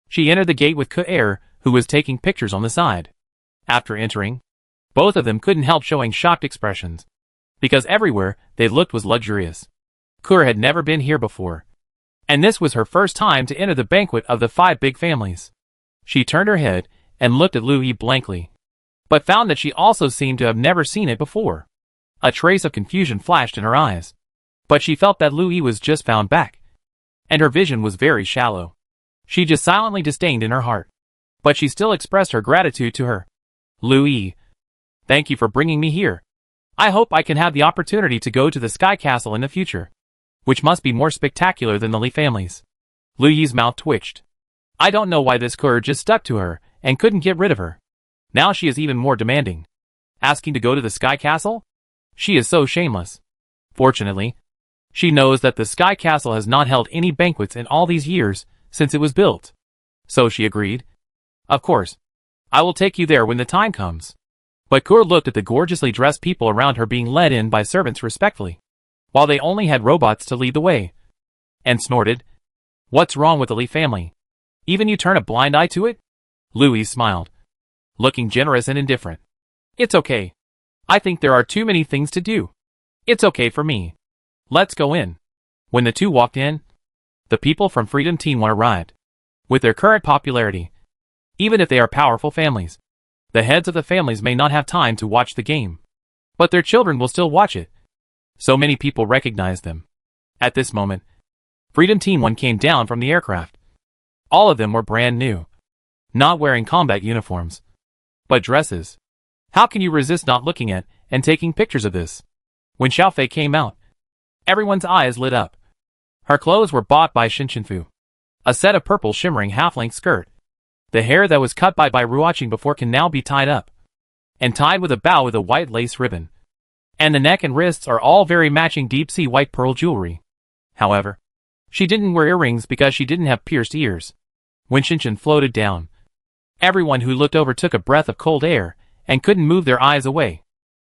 she entered the gate with Ku'er, who was taking pictures on the side. After entering, both of them couldn't help showing shocked expressions, because everywhere they looked was luxurious. Ku'er had never been here before, and this was her first time to enter the banquet of the 5 big families. She turned her head and looked at Louis blankly, but found that she also seemed to have never seen it before. A trace of confusion flashed in her eyes, but she felt that Louis was just found back, and her vision was very shallow. She just silently disdained in her heart, but she still expressed her gratitude to her. Louis, thank you for bringing me here. I hope I can have the opportunity to go to the Sky Castle in the future, which must be more spectacular than the Lee family's. Louis's mouth twitched. I don't know why this cur just stuck to her and couldn't get rid of her. Now she is even more demanding. Asking to go to the Sky Castle? She is so shameless. Fortunately, she knows that the Sky Castle has not held any banquets in all these years since it was built. So she agreed. Of course. I will take you there when the time comes. But Kur looked at the gorgeously dressed people around her being led in by servants respectfully, while they only had robots to lead the way, and snorted. What's wrong with the Lee family? Even you turn a blind eye to it? Louis smiled, looking generous and indifferent. It's okay. I think there are too many things to do. It's okay for me. Let's go in. When the two walked in, the people from Freedom Team 1 arrived. With their current popularity, even if they are powerful families, the heads of the families may not have time to watch the game, but their children will still watch it. So many people recognized them. At this moment, Freedom Team 1 came down from the aircraft. All of them were brand new, not wearing combat uniforms, but dresses. How can you resist not looking at and taking pictures of this? When Xiaofei came out, everyone's eyes lit up. Her clothes were bought by Shinshinfu. A set of purple shimmering half-length skirt. The hair that was cut by Ruaching before can now be tied up, and tied with a bow with a white lace ribbon. And the neck and wrists are all very matching deep-sea white pearl jewelry. However, she didn't wear earrings because she didn't have pierced ears. When Shinshin floated down, everyone who looked over took a breath of cold air and couldn't move their eyes away.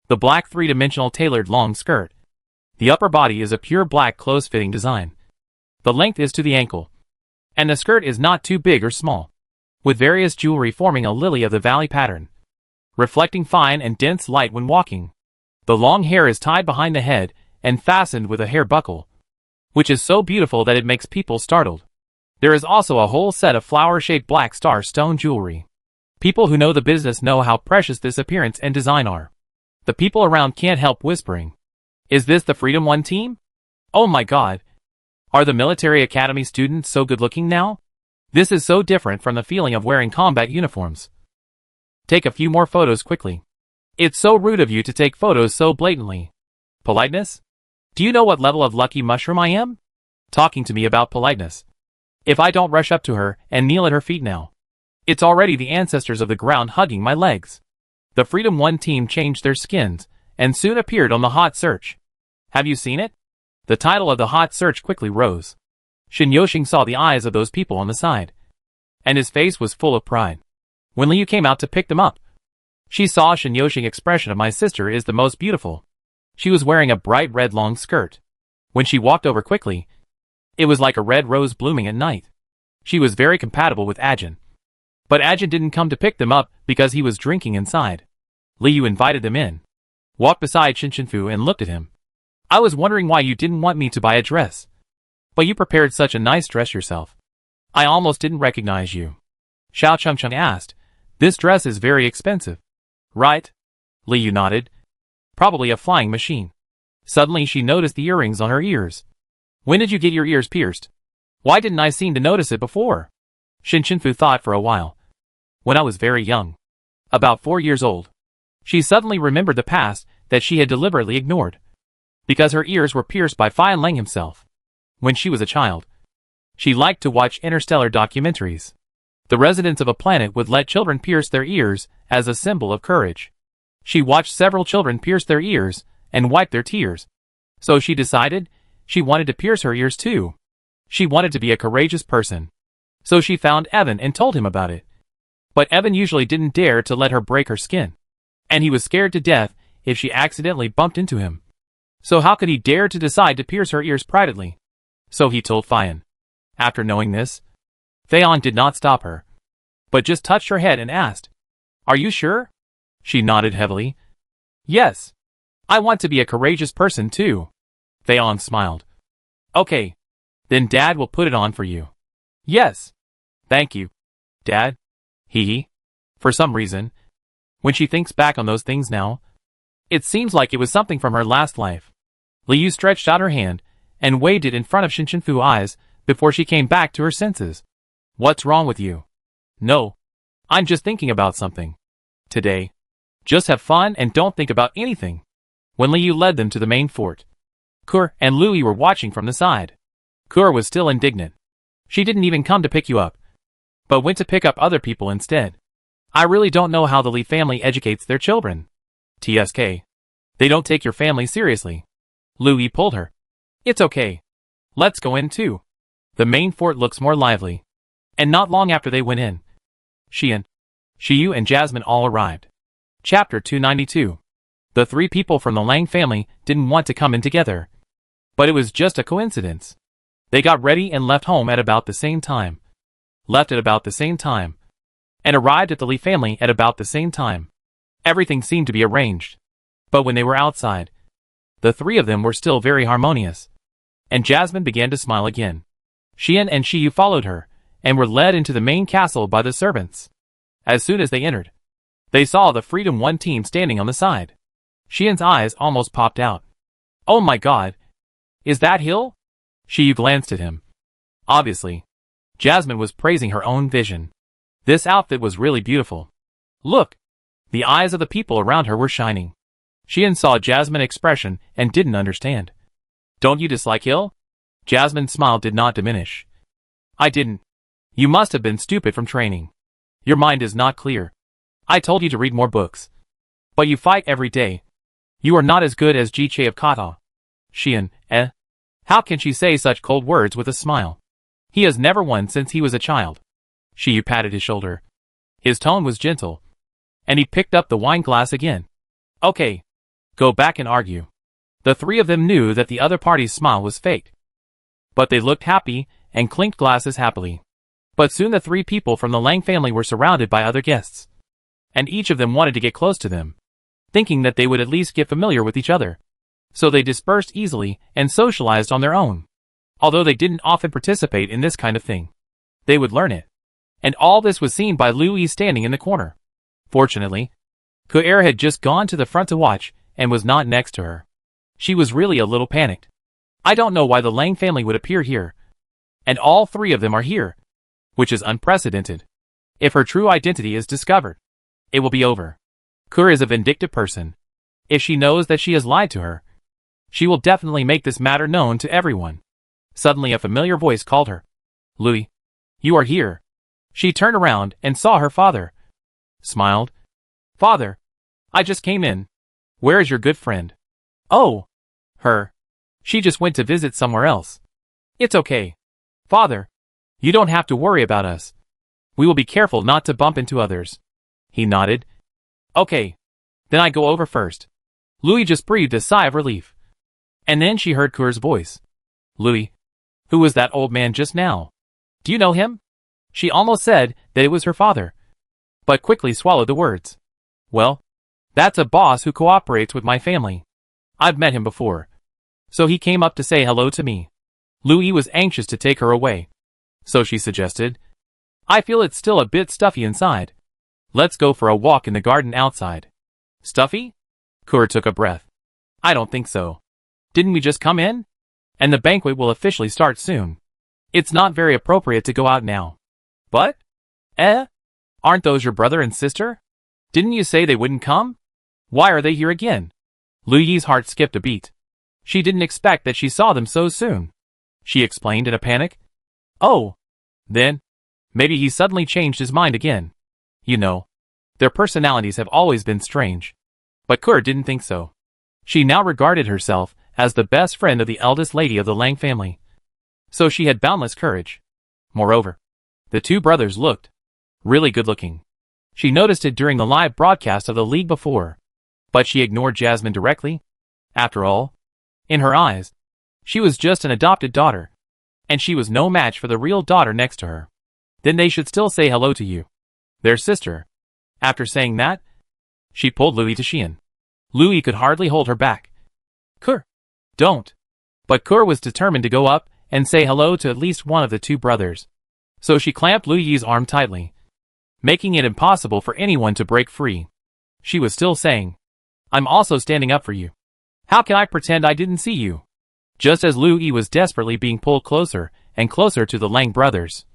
The black three-dimensional tailored long skirt. The upper body is a pure black close-fitting design. The length is to the ankle, and the skirt is not too big or small, with various jewelry forming a lily of the valley pattern, reflecting fine and dense light when walking. The long hair is tied behind the head and fastened with a hair buckle, which is so beautiful that it makes people startled. There is also a whole set of flower-shaped black star stone jewelry. People who know the business know how precious this appearance and design are. The people around can't help whispering. Is this the Freedom 1 team? Oh my god. Are the military academy students so good-looking now? This is so different from the feeling of wearing combat uniforms. Take a few more photos quickly. It's so rude of you to take photos so blatantly. Politeness? Do you know what level of lucky mushroom I am? Talking to me about politeness. If I don't rush up to her and kneel at her feet now, it's already the ancestors of the ground hugging my legs. The Freedom 1 team changed their skins and soon appeared on the hot search. Have you seen it? The title of the hot search quickly rose. Shin Yoshing saw the eyes of those people on the side, and his face was full of pride. When Liu came out to pick them up, she saw Shin Yoshing's expression of my sister is the most beautiful. She was wearing a bright red long skirt. When she walked over quickly, it was like a red rose blooming at night. She was very compatible with Ajin. But Ajin didn't come to pick them up because he was drinking inside. Liu invited them in, walked beside Shinshinfu and looked at him. I was wondering why you didn't want me to buy a dress. But you prepared such a nice dress yourself. I almost didn't recognize you. Xiao Chengcheng asked. This dress is very expensive. Right? Liu nodded. Probably a flying machine. Suddenly she noticed the earrings on her ears. When did you get your ears pierced? Why didn't I seem to notice it before? Shinshinfu thought for a while. When I was very young. About 4 years old. She suddenly remembered the past that she had deliberately ignored. Because her ears were pierced by Fan Lang himself. When she was a child, she liked to watch interstellar documentaries. The residents of a planet would let children pierce their ears as a symbol of courage. She watched several children pierce their ears and wipe their tears. So she decided she wanted to pierce her ears too. She wanted to be a courageous person. So she found Evan and told him about it. But Evan usually didn't dare to let her break her skin. And he was scared to death if she accidentally bumped into him. So how could he dare to decide to pierce her ears privately? So he told Fian. After knowing this, Theon did not stop her, but just touched her head and asked, Are you sure? She nodded heavily. Yes. I want to be a courageous person too. Theon smiled. Okay. Then Dad will put it on for you. Yes. Thank you. Dad? He. For some reason, when she thinks back on those things now, it seems like it was something from her last life. Liu stretched out her hand and waved it in front of Shinshinfu's eyes before she came back to her senses. What's wrong with you? No. I'm just thinking about something. Today, Just have fun and don't think about anything. When Liu led them to the main fort, Kur and Louis were watching from the side. Kur was still indignant. She didn't even come to pick you up, but went to pick up other people instead. I really don't know how the Li family educates their children. TSK. They don't take your family seriously. Louis pulled her. It's okay. Let's go in too. The main fort looks more lively. And not long after they went in, Shiyu and Jasmine all arrived. Chapter 292. The three people from the Lang family didn't want to come in together. But it was just a coincidence. They got ready and left home at about the same time. Left at about the same time. And arrived at the Li family at about the same time. Everything seemed to be arranged. But when they were outside, the three of them were still very harmonious. And Jasmine began to smile again. Xian and Shiyu followed her, and were led into the main castle by the servants. As soon as they entered, they saw the Freedom 1 team standing on the side. Xian's eyes almost popped out. Oh my god! Is that Hill? Shiyu glanced at him. Obviously, Jasmine was praising her own vision. This outfit was really beautiful. Look! The eyes of the people around her were shining. Xian saw Jasmine's expression and didn't understand. Don't you dislike Hill? Jasmine's smile did not diminish. I didn't. You must have been stupid from training. Your mind is not clear. I told you to read more books. But you fight every day. You are not as good as Jiche of Kata. Xian, How can she say such cold words with a smile? He has never won since he was a child. Shiyu patted his shoulder. His tone was gentle. And he picked up the wine glass again. Okay. Go back and argue. The three of them knew that the other party's smile was fake. But they looked happy, and clinked glasses happily. But soon the three people from the Lang family were surrounded by other guests. And each of them wanted to get close to them, thinking that they would at least get familiar with each other. So they dispersed easily and socialized on their own. Although they didn't often participate in this kind of thing, they would learn it. And all this was seen by Louis standing in the corner. Fortunately, Ku'er had just gone to the front to watch, and was not next to her. She was really a little panicked. I don't know why the Lang family would appear here. And all three of them are here. Which is unprecedented. If her true identity is discovered, it will be over. Kur is a vindictive person. If she knows that she has lied to her, she will definitely make this matter known to everyone. Suddenly a familiar voice called her. Louis, you are here. She turned around and saw her father. Smiled. Father, I just came in. Where is your good friend? Oh, her. She just went to visit somewhere else. It's okay. Father, you don't have to worry about us. We will be careful not to bump into others. He nodded. Okay. Then I go over first. Louis just breathed a sigh of relief. And then she heard Kur's voice. Louis, who was that old man just now? Do you know him? She almost said that it was her father, but quickly swallowed the words. Well, that's a boss who cooperates with my family. I've met him before. So he came up to say hello to me. Louis was anxious to take her away. So she suggested, I feel it's still a bit stuffy inside. Let's go for a walk in the garden outside. Stuffy? Kur took a breath. I don't think so. Didn't we just come in? And the banquet will officially start soon. It's not very appropriate to go out now. But? Aren't those your brother and sister? Didn't you say they wouldn't come? Why are they here again? Lu Yi's heart skipped a beat. She didn't expect that she saw them so soon. She explained in a panic. Oh. Then, maybe he suddenly changed his mind again. You know, their personalities have always been strange. But Kur didn't think so. She now regarded herself as the best friend of the eldest lady of the Lang family. So she had boundless courage. Moreover, the two brothers looked really good looking. She noticed it during the live broadcast of the league before. But she ignored Jasmine directly. After all, in her eyes, she was just an adopted daughter. And she was no match for the real daughter next to her. Then they should still say hello to you. Their sister. After saying that, she pulled Louis to Xian. Louis could hardly hold her back. Kur. Don't. But Kur was determined to go up and say hello to at least one of the two brothers. So she clamped Lu Yi's arm tightly, making it impossible for anyone to break free. She was still saying, I'm also standing up for you. How can I pretend I didn't see you? Just as Lu Yi was desperately being pulled closer and closer to the Lang brothers,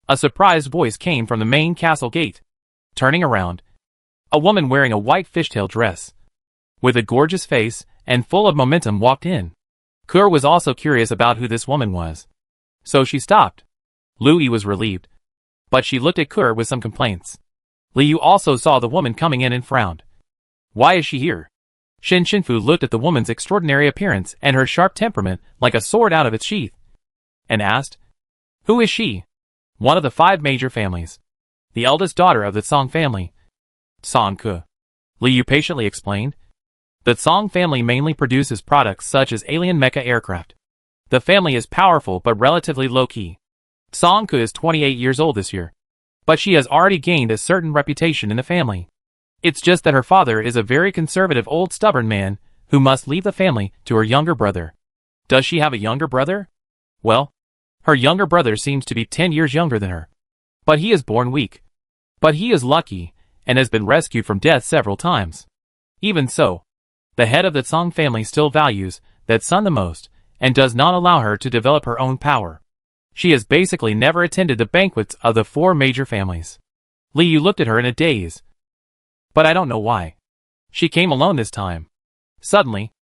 a surprised voice came from the main castle gate. Turning around. A woman wearing a white fishtail dress, with a gorgeous face and full of momentum, walked in. Ke was also curious about who this woman was, so she stopped. Lui was relieved, but she looked at Ke with some complaints. Liu also saw the woman coming in and frowned. Why is she here? Shin Shinfu looked at the woman's extraordinary appearance and her sharp temperament like a sword out of its sheath, and asked, who is she? One of the 5 major families. The eldest daughter of the Song family. Song Ke. Liu patiently explained. The Song family mainly produces products such as alien mecha aircraft. The family is powerful but relatively low-key. Song Ke is 28 years old this year, but she has already gained a certain reputation in the family. It's just that her father is a very conservative old stubborn man who must leave the family to her younger brother. Does she have a younger brother? Well, her younger brother seems to be 10 years younger than her, but he is born weak. But he is lucky and has been rescued from death several times. Even so, the head of the Song family still values that son the most and does not allow her to develop her own power. She has basically never attended the banquets of the 4 major families. Liu looked at her in a daze. But I don't know why. She came alone this time. Suddenly,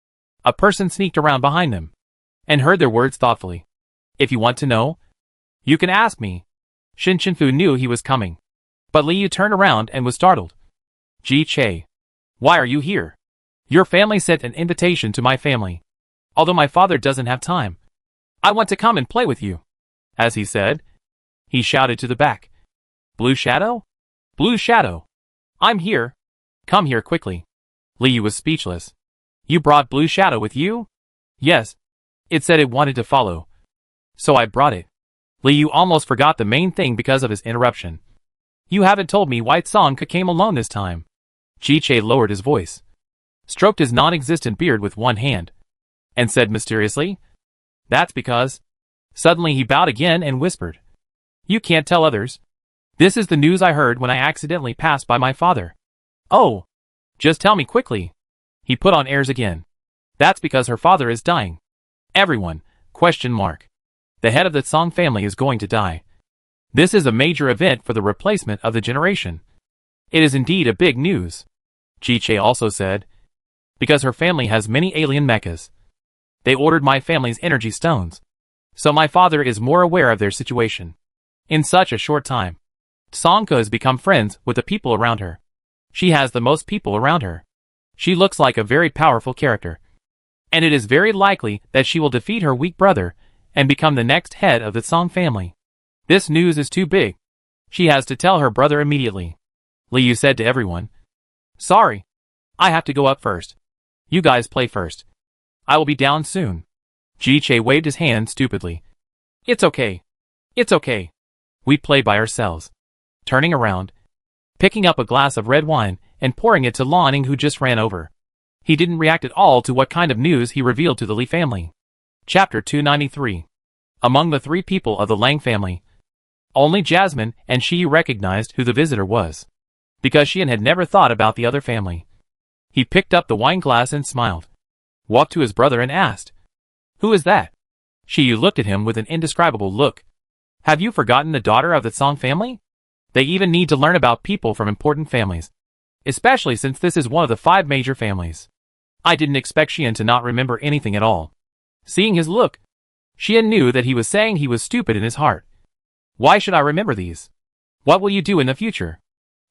a person sneaked around behind them and heard their words thoughtfully. If you want to know, you can ask me. Shin Shinfu knew he was coming, but Liu turned around and was startled. Ji Che, why are you here? Your family sent an invitation to my family. Although my father doesn't have time, I want to come and play with you. As he said, he shouted to the back. Blue Shadow? Blue Shadow! I'm here. Come here quickly. Liu was speechless. You brought Blue Shadow with you? Yes. It said it wanted to follow, so I brought it. Liu almost forgot the main thing because of his interruption. You haven't told me why Song Ke came alone this time. Ji Che lowered his voice, stroked his non-existent beard with one hand, and said mysteriously, that's because... Suddenly he bowed again and whispered, you can't tell others. This is the news I heard when I accidentally passed by my father. Oh, just tell me quickly. He put on airs again. That's because her father is dying. Everyone, ? The head of the Song family is going to die. This is a major event for the replacement of the generation. It is indeed a big news. Ji Che also said, because her family has many alien mechas. They ordered my family's energy stones, so my father is more aware of their situation. In such a short time, Song Ke has become friends with the people around her. She has the most people around her. She looks like a very powerful character, and it is very likely that she will defeat her weak brother and become the next head of the Song family. This news is too big. She has to tell her brother immediately. Liu said to everyone, sorry, I have to go up first. You guys play first. I will be down soon. Ji Che waved his hand stupidly. It's okay. It's okay. We play by ourselves. Turning around, picking up a glass of red wine and pouring it to Ning, who just ran over. He didn't react at all to what kind of news he revealed to the Li family. Chapter 293. Among the 3 people of the Lang family, only Jasmine and Shi recognized who the visitor was, because Xian had never thought about the other family. He picked up the wine glass and smiled, walked to his brother and asked, who is that? Shi looked at him with an indescribable look. Have you forgotten the daughter of the Song family? They even need to learn about people from important families, especially since this is one of the 5 major families. I didn't expect Xian to not remember anything at all. Seeing his look, Xian knew that he was saying he was stupid in his heart. Why should I remember these? What will you do in the future?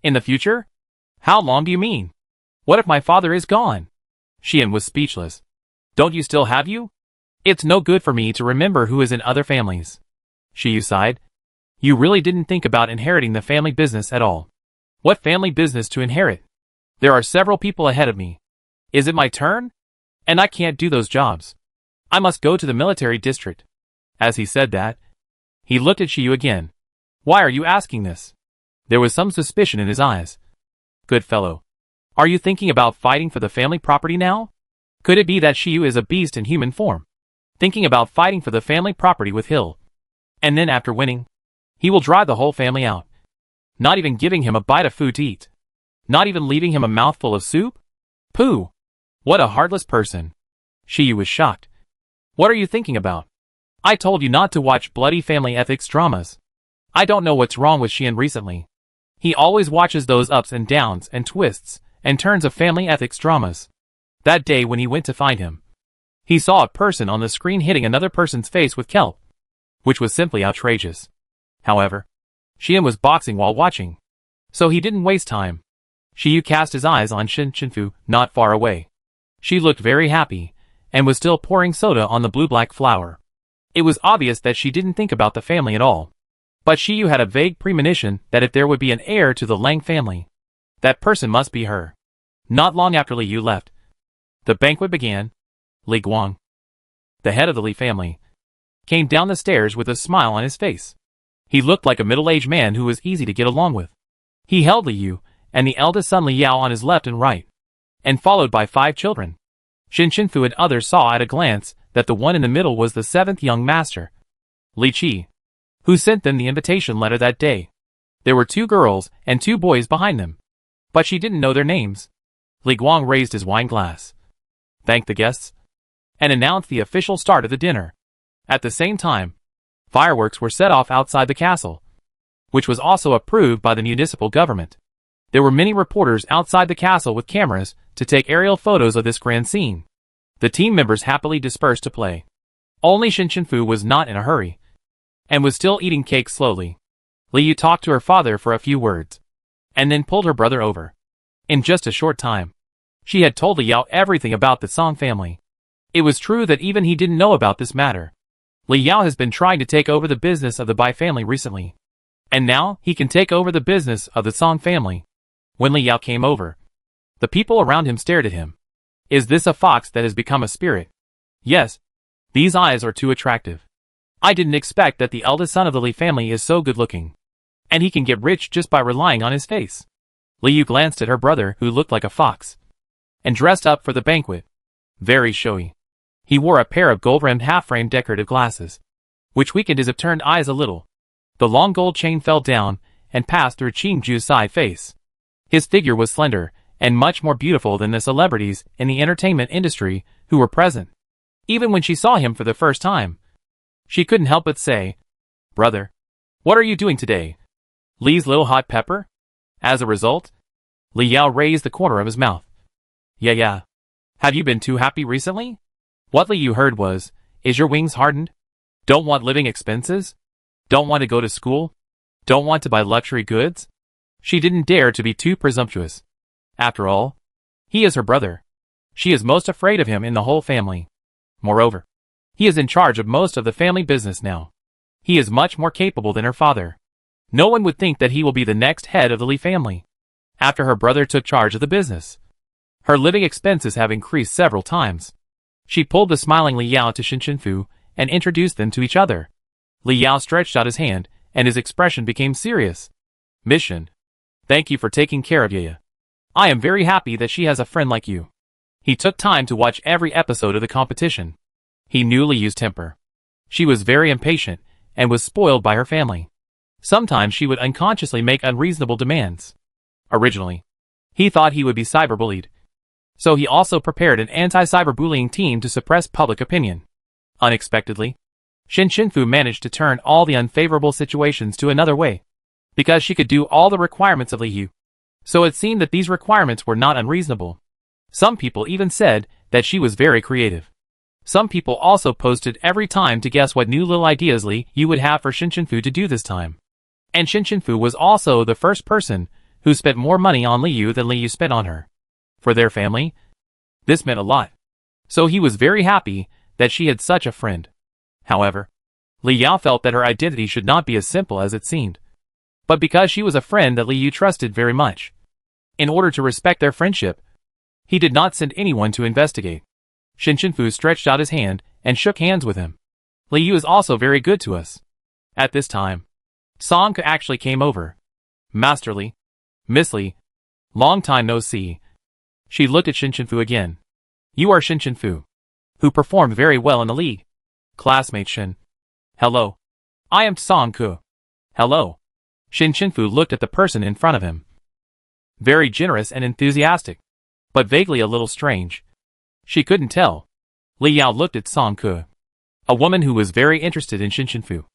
In the future? How long do you mean? What if my father is gone? Xian was speechless. Don't you still have you? It's no good for me to remember who is in other families. Shi sighed. You really didn't think about inheriting the family business at all. What family business to inherit? There are several people ahead of me. Is it my turn? And I can't do those jobs. I must go to the military district. As he said that, he looked at Shiyu again. Why are you asking this? There was some suspicion in his eyes. Good fellow. Are you thinking about fighting for the family property now? Could it be that Shiyu is a beast in human form, thinking about fighting for the family property with Hill? And then after winning, he will drive the whole family out, not even giving him a bite of food to eat, not even leaving him a mouthful of soup? Pooh! What a heartless person. Shiyu was shocked. What are you thinking about? I told you not to watch bloody family ethics dramas. I don't know what's wrong with Xian recently. He always watches those ups and downs and twists and turns of family ethics dramas. That day when he went to find him, he saw a person on the screen hitting another person's face with kelp, which was simply outrageous. However, Xian was boxing while watching, so he didn't waste time. Xiyu cast his eyes on Shin-Shin-Fu not far away. She looked very happy, and was still pouring soda on the blue-black flower. It was obvious that she didn't think about the family at all. But Xiyu had a vague premonition that if there would be an heir to the Lang family, that person must be her. Not long after Li Yu left, the banquet began. Li Guang, the head of the Li family, came down the stairs with a smile on his face. He looked like a middle-aged man who was easy to get along with. He held Li Yu and the eldest son Li Yao on his left and right, and followed by 5 children. Shin-Shin-Fu and others saw at a glance that the one in the middle was the 7th young master, Li Qi, who sent them the invitation letter that day. There were 2 girls and 2 boys behind them, but she didn't know their names. Li Guang raised his wine glass, thanked the guests, and announced the official start of the dinner. At the same time, fireworks were set off outside the castle, which was also approved by the municipal government. There were many reporters outside the castle with cameras to take aerial photos of this grand scene. The team members happily dispersed to play. Only Shin-Shin-Fu was not in a hurry, and was still eating cake slowly. Li Yu talked to her father for a few words, and then pulled her brother over. In just a short time, she had told Li Yao everything about the Song family. It was true that even he didn't know about this matter. Li Yao has been trying to take over the business of the Bai family recently, and now he can take over the business of the Song family. When Li Yao came over, the people around him stared at him. Is this a fox that has become a spirit? Yes. These eyes are too attractive. I didn't expect that the eldest son of the Li family is so good looking, and he can get rich just by relying on his face. Li Yu glanced at her brother, who looked like a fox, and dressed up for the banquet. Very showy. He wore a pair of gold-rimmed half-frame decorative glasses, which weakened his upturned eyes a little. The long gold chain fell down and passed through Qing Ju's side face. His figure was slender, and much more beautiful than the celebrities in the entertainment industry who were present. Even when she saw him for the first time, she couldn't help but say, "Brother, what are you doing today? Li's little hot pepper?" As a result, Li Yao raised the corner of his mouth. Yeah. Have you been too happy recently?" What Li Yu heard was, "Is your wings hardened? Don't want living expenses? Don't want to go to school? Don't want to buy luxury goods?" She didn't dare to be too presumptuous. After all, he is her brother. She is most afraid of him in the whole family. Moreover, he is in charge of most of the family business now. He is much more capable than her father. No one would think that he will be the next head of the Li family, after her brother took charge of the business. Her living expenses have increased several times. She pulled the smiling Li Yao to Shin-Shin-Fu and introduced them to each other. Li Yao stretched out his hand, and his expression became serious. "Mission. Thank you for taking care of Yaya. I am very happy that she has a friend like you." He took time to watch every episode of the competition. He knew Li Yu's temper. She was very impatient, and was spoiled by her family. Sometimes she would unconsciously make unreasonable demands. Originally, he thought he would be cyberbullied, so he also prepared an anti-cyberbullying team to suppress public opinion. Unexpectedly, Shin-Shin-Fu managed to turn all the unfavorable situations to another way, because she could do all the requirements of Li Yu. So it seemed that these requirements were not unreasonable. Some people even said that she was very creative. Some people also posted every time to guess what new little ideas Li Yu would have for Shin-Shin-Fu to do this time. And Shin-Shin-Fu was also the first person who spent more money on Li Yu than Li Yu spent on her. For their family, this meant a lot. So he was very happy that she had such a friend. However, Li Yao felt that her identity should not be as simple as it seemed, but because she was a friend that Li Yu trusted very much. In order to respect their friendship, he did not send anyone to investigate. Shin-Shin-Fu stretched out his hand and shook hands with him. "Li Yu is also very good to us." At this time, Song Ke actually came over. "Master Li, Miss Li, long time no see." She looked at Shin-Shin-Fu again. "You are Shin-Shin-Fu, who performed very well in the league." "Classmate Shin." "Hello. I am Song Ke." "Hello." Shin-Shin-Fu looked at the person in front of him. Very generous and enthusiastic, but vaguely a little strange. She couldn't tell. Li Yao looked at Song Ke, a woman who was very interested in Shin-Shin-Fu,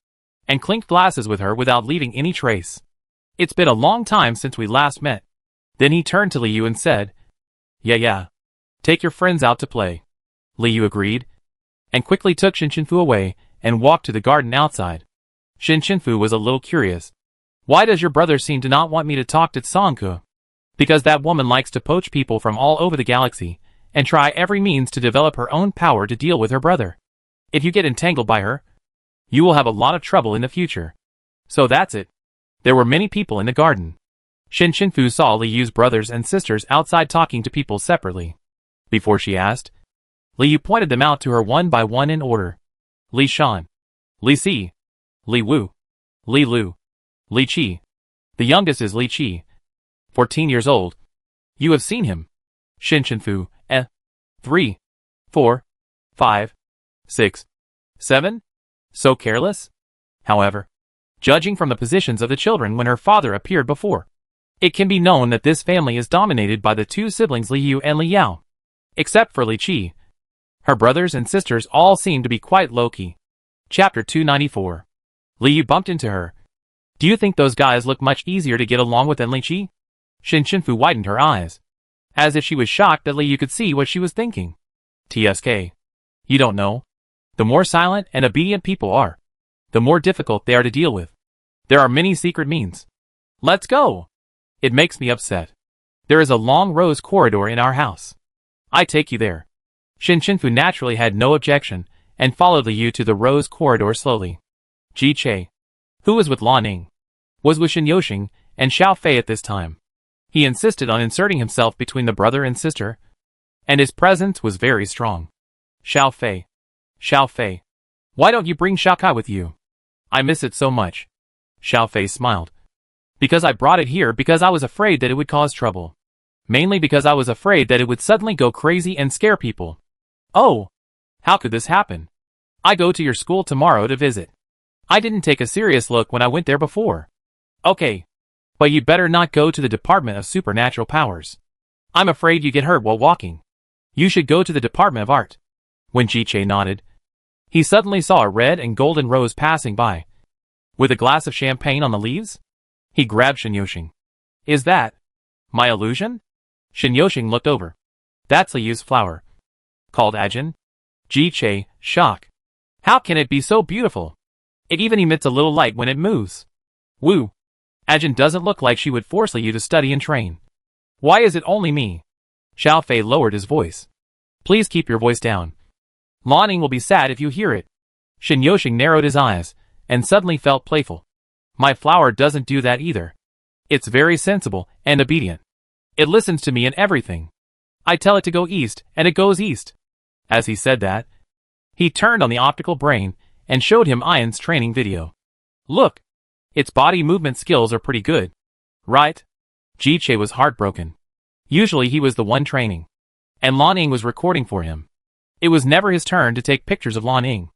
and clinked glasses with her without leaving any trace. It's been a long time since we last met. Then he turned to Liu and said, Yeah. Take your friends out to play. Liu agreed, and quickly took Shinfu away and walked to the garden outside. Shinfu was a little curious. Why does your brother seem to not want me to talk to Tsangku? Because that woman likes to poach people from all over the galaxy and try every means to develop her own power to deal with her brother. If you get entangled by her, you will have a lot of trouble in the future. So that's it. There were many people in the garden. Shinfu saw Liu's brothers and sisters outside talking to people separately. Before she asked, Liu pointed them out to her one by one in order. Li Shan, Li Si, Li Wu, Li Lu, Li Qi. The youngest is Li Qi, 14 years old. You have seen him. Shinfu, 3, 4, 5, 6, 7? So careless? However, judging from the positions of the children when her father appeared before, it can be known that this family is dominated by the two siblings Liu and Li Yao. Except for Li Qi, her brothers and sisters all seem to be quite low-key. Chapter 294. Liu bumped into her. Do you think those guys look much easier to get along with than Li Qi? Shinfu widened her eyes, as if she was shocked that Liu could see what she was thinking. TSK. You don't know. The more silent and obedient people are, the more difficult they are to deal with. There are many secret means. Let's go. It makes me upset. There is a long rose corridor in our house. I take you there. Shinfu naturally had no objection and followed Liu to the rose corridor slowly. Ji Che, who was with Lan Ning, was with Shin Yoxing and Xiao Fei at this time. He insisted on inserting himself between the brother and sister, and his presence was very strong. Xiao Fei, why don't you bring Xiao Kai with you? I miss it so much. Xiao Fei smiled. Because I brought it here because I was afraid that it would cause trouble. Mainly because I was afraid that it would suddenly go crazy and scare people. Oh, how could this happen? I go to your school tomorrow to visit. I didn't take a serious look when I went there before. Okay. But you'd better not go to the Department of Supernatural Powers. I'm afraid you get hurt while walking. You should go to the Department of Art. When Ji Che nodded, he suddenly saw a red and golden rose passing by. With a glass of champagne on the leaves, he grabbed Shin Yoxing. Is that my illusion? Shin Yoxing looked over. That's Liu's flower. Called Ajin. Ji Che, shock. How can it be so beautiful? It even emits a little light when it moves. Woo. Ajin doesn't look like she would force Liu to study and train. Why is it only me? Xiao Fei lowered his voice. Please keep your voice down. Lan Ning will be sad if you hear it. Shin Yoxing narrowed his eyes, and suddenly felt playful. My flower doesn't do that either. It's very sensible and obedient. It listens to me in everything. I tell it to go east, and it goes east. As he said that, he turned on the optical brain and showed him Ian's training video. Look, its body movement skills are pretty good. Right? Ji Che was heartbroken. Usually he was the one training, and Lan Ning was recording for him. It was never his turn to take pictures of Lan Ning.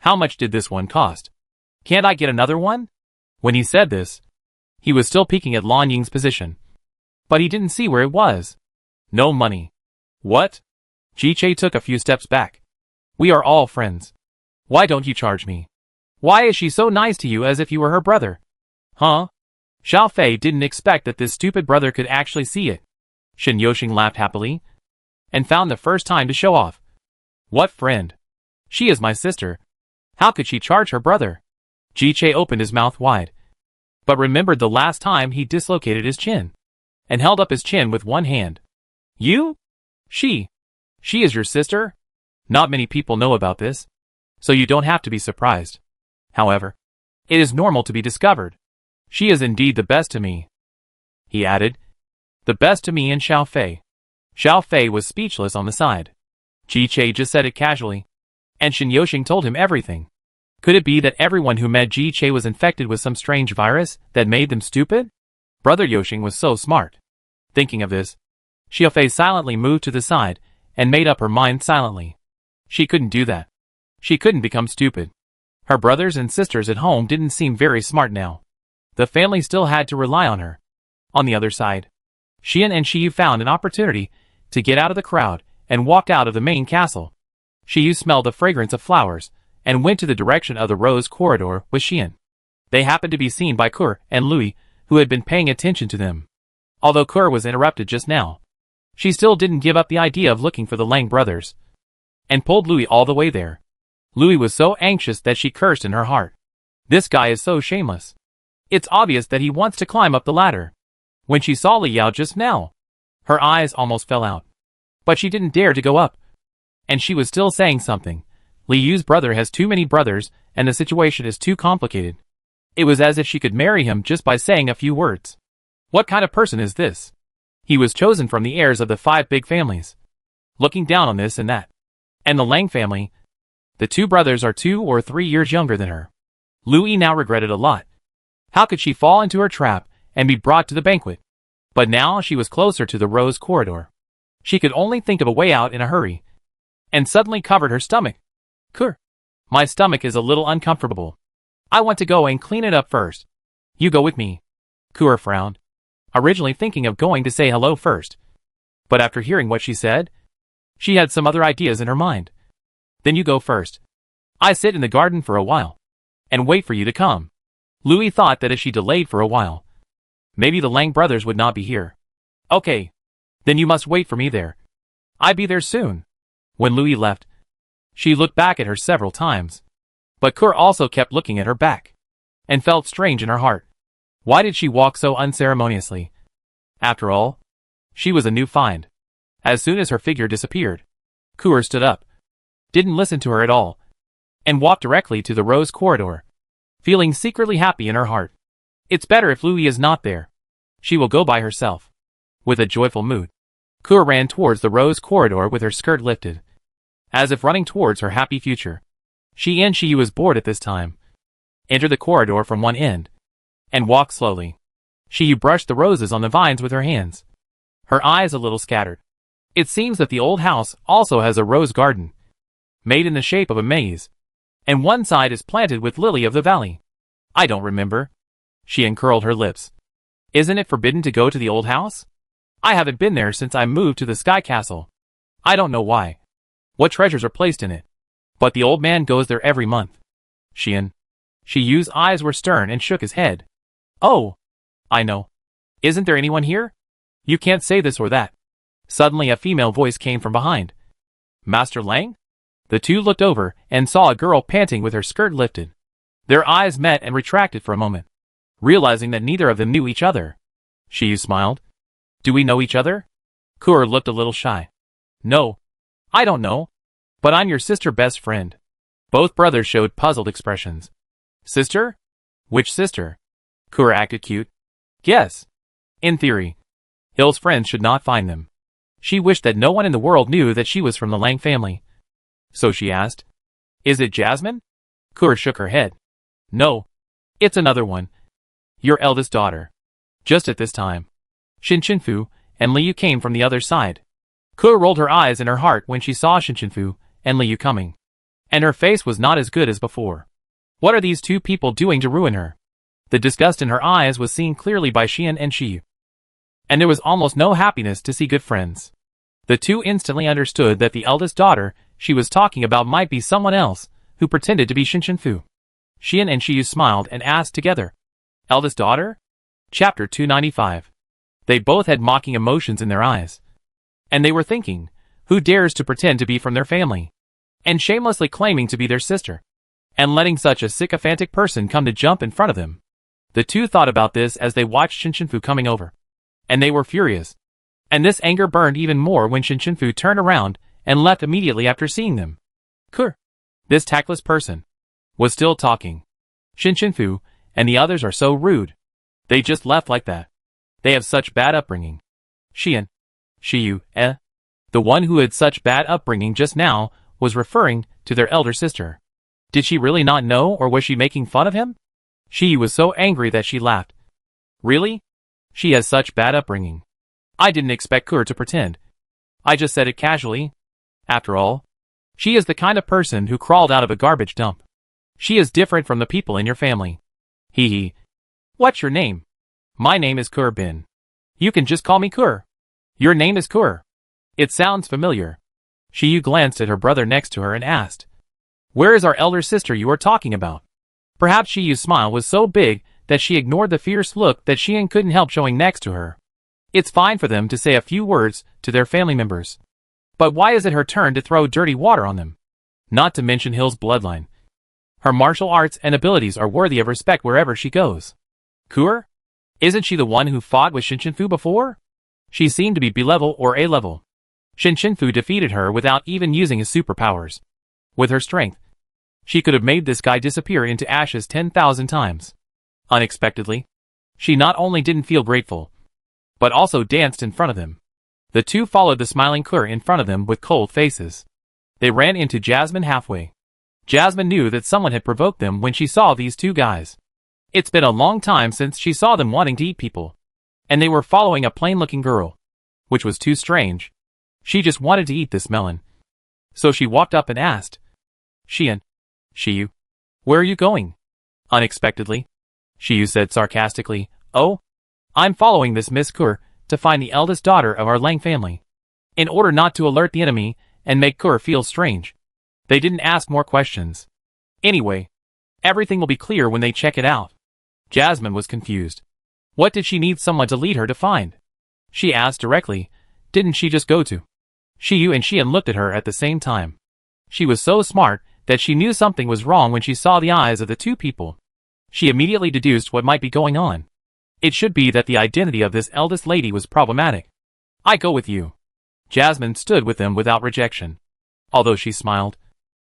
How much did this one cost? Can't I get another one? When he said this, he was still peeking at Lan Ying's position. But he didn't see where it was. No money. What? Ji Che took a few steps back. We are all friends. Why don't you charge me? Why is she so nice to you as if you were her brother? Huh? Xiao Fei didn't expect that this stupid brother could actually see it. Shin Yoxing laughed happily, and found the first time to show off. What friend? She is my sister. How could she charge her brother? Ji Che opened his mouth wide, but remembered the last time he dislocated his chin, and held up his chin with one hand. You? She is your sister? Not many people know about this, so you don't have to be surprised. However, it is normal to be discovered. She is indeed the best to me. He added, the best to me and Xiao Fei. Xiao Fei was speechless on the side. Ji Che just said it casually, and Shin Yoxing told him everything. Could it be that everyone who met Ji Che was infected with some strange virus that made them stupid? Brother Yoxing was so smart. Thinking of this, Xiao Fei silently moved to the side and made up her mind silently. She couldn't do that. She couldn't become stupid. Her brothers and sisters at home didn't seem very smart now. The family still had to rely on her. On the other side, Xian and Shiyu found an opportunity to get out of the crowd and walked out of the main castle. Shiyu smelled the fragrance of flowers and went to the direction of the rose corridor with Xian. They happened to be seen by Kur and Louis, who had been paying attention to them. Although Kerr was interrupted just now, she still didn't give up the idea of looking for the Lang brothers, and pulled Louis all the way there. Louis was so anxious that she cursed in her heart. This guy is so shameless. It's obvious that he wants to climb up the ladder. When she saw Li Yao just now, her eyes almost fell out. But she didn't dare to go up. And she was still saying something. Li Yu's brother has too many brothers, and the situation is too complicated. It was as if she could marry him just by saying a few words. What kind of person is this? He was chosen from the heirs of the 5 big families. Looking down on this and that. And the Lang family, the 2 brothers are 2 or 3 years younger than her. Louis now regretted a lot. How could she fall into her trap and be brought to the banquet? But now she was closer to the rose corridor. She could only think of a way out in a hurry, and suddenly covered her stomach. Kerr, my stomach is a little uncomfortable. I want to go and clean it up first. You go with me. Kerr frowned, originally thinking of going to say hello first. But after hearing what she said, she had some other ideas in her mind. Then you go first. I sit in the garden for a while, and wait for you to come. Louis thought that if she delayed for a while, maybe the Lang brothers would not be here. Okay. Then you must wait for me there. I'll be there soon. When Louis left, she looked back at her several times. But Kerr also kept looking at her back, and felt strange in her heart. Why did she walk so unceremoniously? After all, she was a new find. As soon as her figure disappeared, Kerr stood up, didn't listen to her at all, and walked directly to the rose corridor, feeling secretly happy in her heart. It's better if Louis is not there. She will go by herself. With a joyful mood, Kerr ran towards the rose corridor with her skirt lifted, as if running towards her happy future. She was bored at this time. Entered the corridor from one end, and walked slowly. She brushed the roses on the vines with her hands, her eyes a little scattered. It seems that the old house also has a rose garden, made in the shape of a maze, and one side is planted with lily of the valley. I don't remember. She uncurled her lips. Isn't it forbidden to go to the old house? I haven't been there since I moved to the Sky Castle. I don't know why. What treasures are placed in it? But the old man goes there every month. Shiyu's eyes were stern and shook his head. Oh, I know. Isn't there anyone here? You can't say this or that. Suddenly a female voice came from behind. Master Lang? The two looked over and saw a girl panting with her skirt lifted. Their eyes met and retracted for a moment, realizing that neither of them knew each other. Shiyu smiled. Do we know each other? Kerr looked a little shy. No, I don't know. But I'm your sister best friend. Both brothers showed puzzled expressions. Sister? Which sister? Kerr acted cute. Yes. In theory, Hill's friends should not find them. She wished that no one in the world knew that she was from the Lang family. So she asked, Is it Jasmine? Kerr shook her head. No. It's another one. Your eldest daughter. Just at this time, Shinfu and Liu came from the other side. Kerr rolled her eyes in her heart when she saw Shinfu and Liu coming, and her face was not as good as before. What are these two people doing to ruin her? The disgust in her eyes was seen clearly by Xian and Shiyu, and there was almost no happiness to see good friends. The two instantly understood that the eldest daughter she was talking about might be someone else who pretended to be Shinfu. Xian and Shiyu smiled and asked together, Eldest daughter? Chapter 295. They both had mocking emotions in their eyes, and they were thinking, who dares to pretend to be from their family, and shamelessly claiming to be their sister, and letting such a sycophantic person come to jump in front of them. The two thought about this as they watched Shinfu coming over, and they were furious. And this anger burned even more when Shinfu turned around and left immediately after seeing them. Kerr, this tactless person, was still talking. Shinfu and the others are so rude. They just left like that. They have such bad upbringing. Shiyu, the one who had such bad upbringing just now, was referring to their elder sister. Did she really not know, or was she making fun of him? Shiyu was so angry that she laughed. Really? She has such bad upbringing. I didn't expect Kerr to pretend. I just said it casually. After all, she is the kind of person who crawled out of a garbage dump. She is different from the people in your family. Hee. What's your name? My name is Kerr Bin. You can just call me Kerr. Your name is Kerr. It sounds familiar. Shiyu glanced at her brother next to her and asked, Where is our elder sister you are talking about? Perhaps Shiyu's smile was so big that she ignored the fierce look that Xian couldn't help showing next to her. It's fine for them to say a few words to their family members. But why is it her turn to throw dirty water on them? Not to mention Hill's bloodline. Her martial arts and abilities are worthy of respect wherever she goes. Kur? Isn't she the one who fought with Shinshinfu before? She seemed to be B-level or A-level. Shinshinfu defeated her without even using his superpowers. With her strength, she could have made this guy disappear into ashes 10,000 times. Unexpectedly, she not only didn't feel grateful, but also danced in front of them. The two followed the smiling Kur in front of them with cold faces. They ran into Jasmine halfway. Jasmine knew that someone had provoked them when she saw these two guys. It's been a long time since she saw them wanting to eat people. And they were following a plain-looking girl. Which was too strange. She just wanted to eat this melon. So she walked up and asked, Xian, Shiyu, where are you going? Unexpectedly, Shiyu said sarcastically, Oh, I'm following this Miss Kur to find the eldest daughter of our Lang family. In order not to alert the enemy and make Kur feel strange. They didn't ask more questions. Anyway, everything will be clear when they check it out. Jasmine was confused. What did she need someone to lead her to find? She asked directly, didn't she just go to? Shiyu and Xian looked at her at the same time. She was so smart that she knew something was wrong when she saw the eyes of the two people. She immediately deduced what might be going on. It should be that the identity of this eldest lady was problematic. I go with you. Jasmine stood with them without rejection. Although she smiled,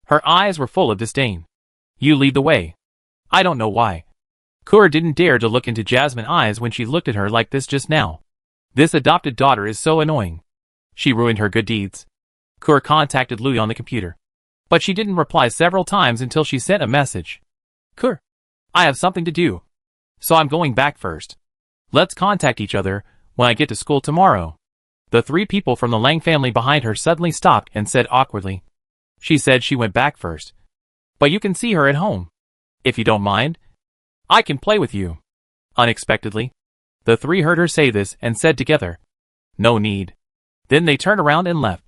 her eyes were full of disdain. You lead the way. I don't know why. Kur didn't dare to look into Jasmine's eyes when she looked at her like this just now. This adopted daughter is so annoying. She ruined her good deeds. Kur contacted Lui on the computer. But she didn't reply several times until she sent a message. Kur, I have something to do. So I'm going back first. Let's contact each other when I get to school tomorrow. The three people from the Lang family behind her suddenly stopped and said awkwardly. She said she went back first. But you can see her at home. If you don't mind, I can play with you. Unexpectedly, the three heard her say this and said together, No need. Then they turned around and left.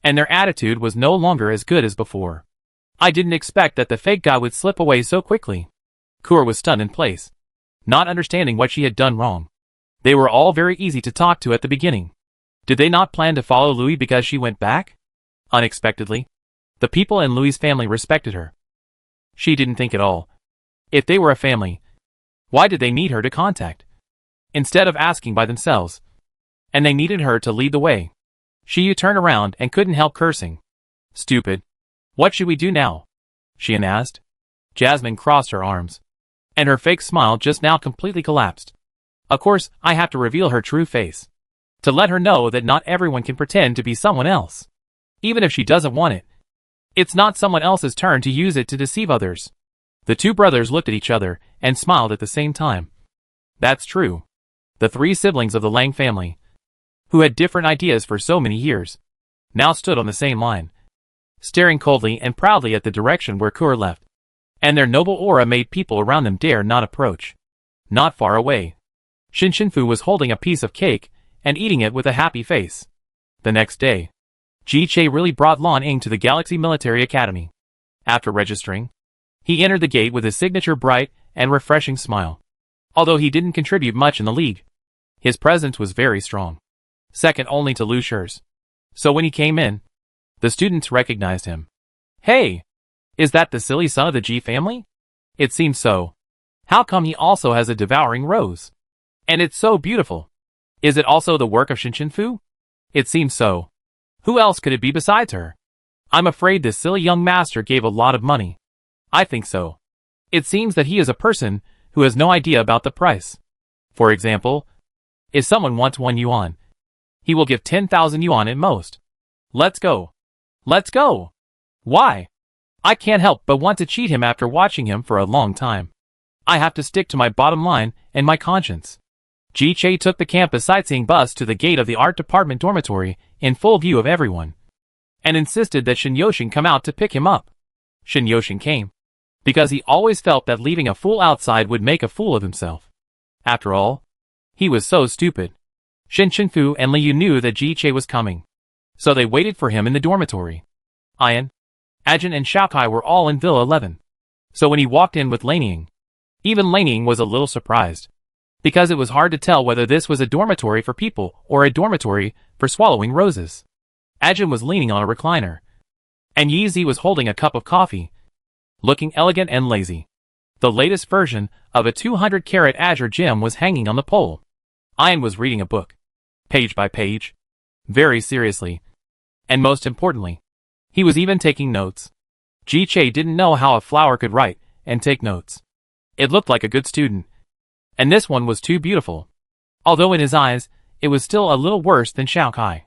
And their attitude was no longer as good as before. I didn't expect that the fake guy would slip away so quickly. Kur was stunned in place, not understanding what she had done wrong. They were all very easy to talk to at the beginning. Did they not plan to follow Louis because she went back? Unexpectedly, the people in Louis's family respected her. She didn't think at all. If they were a family, why did they need her to contact? Instead of asking by themselves. And they needed her to lead the way. Shiyu turned around and couldn't help cursing. Stupid. What should we do now? Xian asked. Jasmine crossed her arms. And her fake smile just now completely collapsed. Of course, I have to reveal her true face. To let her know that not everyone can pretend to be someone else. Even if she doesn't want it. It's not someone else's turn to use it to deceive others. The two brothers looked at each other and smiled at the same time. That's true. The three siblings of the Lang family, who had different ideas for so many years, now stood on the same line, staring coldly and proudly at the direction where Kur left. And their noble aura made people around them dare not approach. Not far away, Shinshinfu was holding a piece of cake and eating it with a happy face. The next day, Ji Che really brought Lan Ying to the Galaxy Military Academy. After registering, he entered the gate with his signature bright and refreshing smile. Although he didn't contribute much in the league, his presence was very strong, second only to Lu Shi's. So when he came in, the students recognized him. Hey! Is that the silly son of the Ji family? It seems so. How come he also has a devouring rose? And it's so beautiful. Is it also the work of Shinshinfu? It seems so. Who else could it be besides her? I'm afraid this silly young master gave a lot of money. I think so. It seems that he is a person who has no idea about the price. For example, if someone wants 1 yuan, he will give 10,000 yuan at most. Let's go. Let's go. Why? I can't help but want to cheat him after watching him for a long time. I have to stick to my bottom line and my conscience. Ji Che took the campus sightseeing bus to the gate of the art department dormitory in full view of everyone, and insisted that Shin Yoshin come out to pick him up. Shin Yoshin came, because he always felt that leaving a fool outside would make a fool of himself. After all, he was so stupid. Shinshinfu and Liu knew that Ji Che was coming, so they waited for him in the dormitory. Ian, Ajin and Xiaokai were all in Villa 11. So when he walked in with Lan Ying, Even Ning was a little surprised, because it was hard to tell whether this was a dormitory for people or a dormitory for swallowing roses. Ajin was leaning on a recliner, and Yi was holding a cup of coffee, looking elegant and lazy. The latest version of a 200-carat azure gem was hanging on the pole. Ian was reading a book, page by page, very seriously. And most importantly, he was even taking notes. Ji-che didn't know how a flower could write and take notes. It looked like a good student. And this one was too beautiful. Although in his eyes, it was still a little worse than Xiaokai.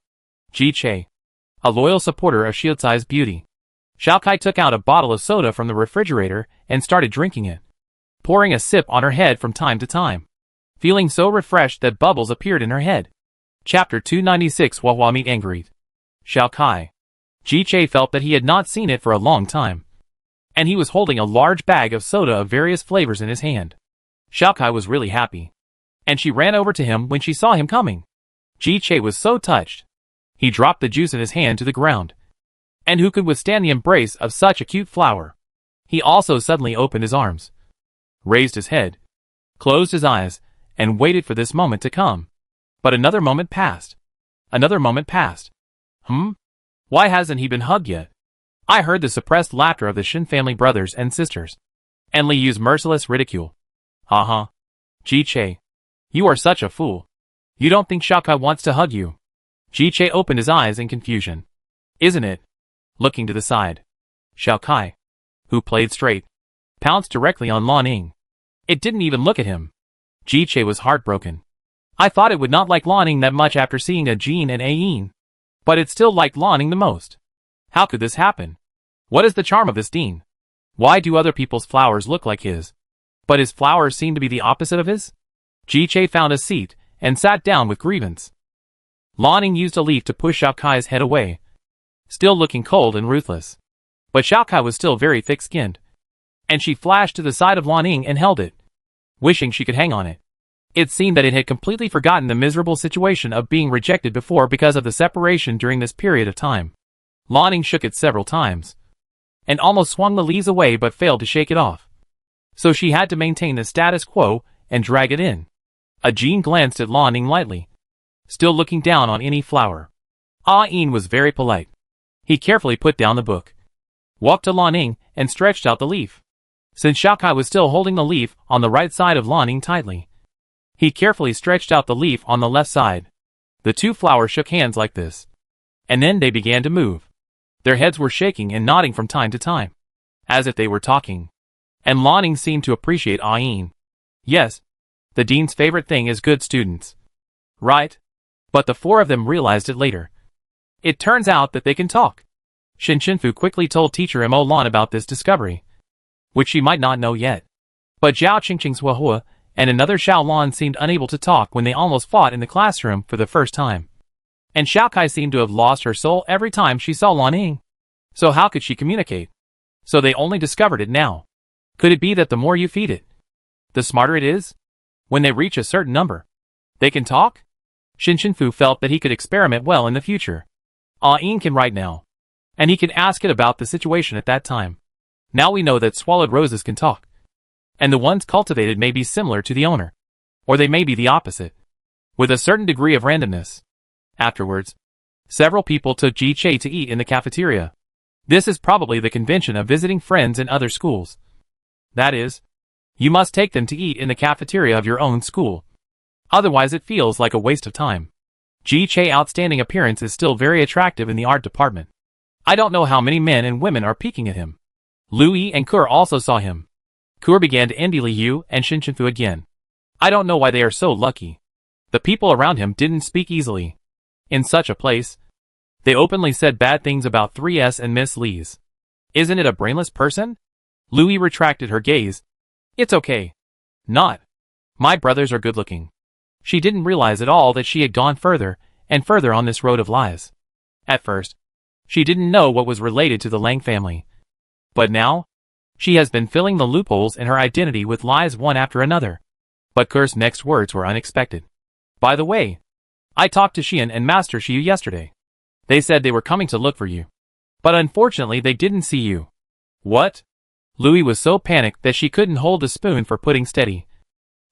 Ji-che, a loyal supporter of Shieldai's beauty. Xiaokai took out a bottle of soda from the refrigerator and started drinking it, pouring a sip on her head from time to time, feeling so refreshed that bubbles appeared in her head. Chapter 296 Hua Meet and Greet. Xiaokai. Ji-che felt that he had not seen it for a long time, and he was holding a large bag of soda of various flavors in his hand. Xiaokai was really happy, and she ran over to him when she saw him coming. Ji-che was so touched. He dropped the juice in his hand to the ground. And who could withstand the embrace of such a cute flower? He also suddenly opened his arms, raised his head, closed his eyes, and waited for this moment to come. But another moment passed. Another moment passed. Why hasn't he been hugged yet? I heard the suppressed laughter of the Shin family brothers and sisters, and Li Yu's merciless ridicule. Ji-che, you are such a fool. You don't think Xiaokai wants to hug you? Ji-che opened his eyes in confusion. Isn't it? Looking to the side, Xiaokai, who played straight, pounced directly on Ning. It didn't even look at him. Ji-che was heartbroken. I thought it would not like Ning that much after seeing a Jin and Ayin, but it still liked Ning the most. How could this happen? What is the charm of this Dean? Why do other people's flowers look like his, but his flowers seem to be the opposite of his? Ji-che found a seat and sat down with grievance. Ning used a leaf to push Xiaokai's head away, still looking cold and ruthless. But Xiaokai was still very thick-skinned, and she flashed to the side of Ning and held it, wishing she could hang on it. It seemed that it had completely forgotten the miserable situation of being rejected before because of the separation during this period of time. Ning shook it several times, and almost swung the leaves away but failed to shake it off. So she had to maintain the status quo and drag it in. Ajin glanced at Ning lightly, still looking down on any flower. Ayin was very polite. He carefully put down the book, walked to Ning, and stretched out the leaf. Since Xiaokai was still holding the leaf on the right side of Ning tightly, he carefully stretched out the leaf on the left side. The two flowers shook hands like this, and then they began to move. Their heads were shaking and nodding from time to time, as if they were talking. And Ning seemed to appreciate Ayin. Yes, the dean's favorite thing is good students. Right? But the four of them realized it later. It turns out that they can talk. Shin Shinfu quickly told teacher Mo Lan about this discovery, which she might not know yet. But Zhao Qingqing's Huahua and another Xiao Lan seemed unable to talk when they almost fought in the classroom for the first time. And Xiaokai seemed to have lost her soul every time she saw Ning. So how could she communicate? So they only discovered it now. Could it be that the more you feed it, the smarter it is? When they reach a certain number, they can talk? Shin Shinfu felt that he could experiment well in the future. Ayin can write now, and he can ask it about the situation at that time. Now we know that swallowed roses can talk, and the ones cultivated may be similar to the owner, or they may be the opposite, with a certain degree of randomness. Afterwards, several people took Ji-che to eat in the cafeteria. This is probably the convention of visiting friends in other schools. That is, you must take them to eat in the cafeteria of your own school. Otherwise it feels like a waste of time. Ji-che's outstanding appearance is still very attractive in the art department. I don't know how many men and women are peeking at him. Lu Yi and Kur also saw him. Kur began to envy Li Yu and Shin Shinfu again. I don't know why they are so lucky. The people around him didn't speak easily. In such a place, they openly said bad things about 3S and Miss Lee's. Isn't it a brainless person? Lu Yi retracted her gaze. It's okay. Not. My brothers are good looking. She didn't realize at all that she had gone further and further on this road of lies. At first, she didn't know what was related to the Lang family. But now, she has been filling the loopholes in her identity with lies one after another. But Kur's next words were unexpected. By the way, I talked to Xian and Master Xiu yesterday. They said they were coming to look for you. But unfortunately they didn't see you. What? Louis was so panicked that she couldn't hold the spoon for putting steady.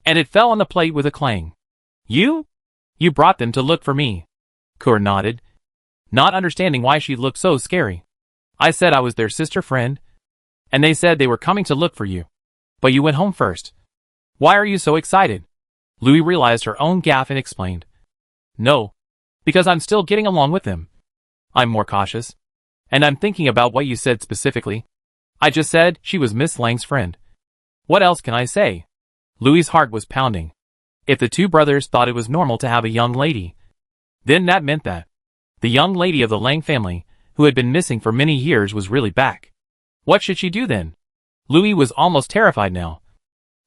And it fell on the plate with a clang. You? You brought them to look for me. Kur nodded, not understanding why she looked so scary. I said I was their sister friend, and they said they were coming to look for you. But you went home first. Why are you so excited? Louis realized her own gaffe and explained. No, because I'm still getting along with them. I'm more cautious. And I'm thinking about what you said specifically. I just said she was Miss Lang's friend. What else can I say? Louis's heart was pounding. If the two brothers thought it was normal to have a young lady, then that meant that the young lady of the Lang family, who had been missing for many years, was really back. What should she do then? Louis was almost terrified now.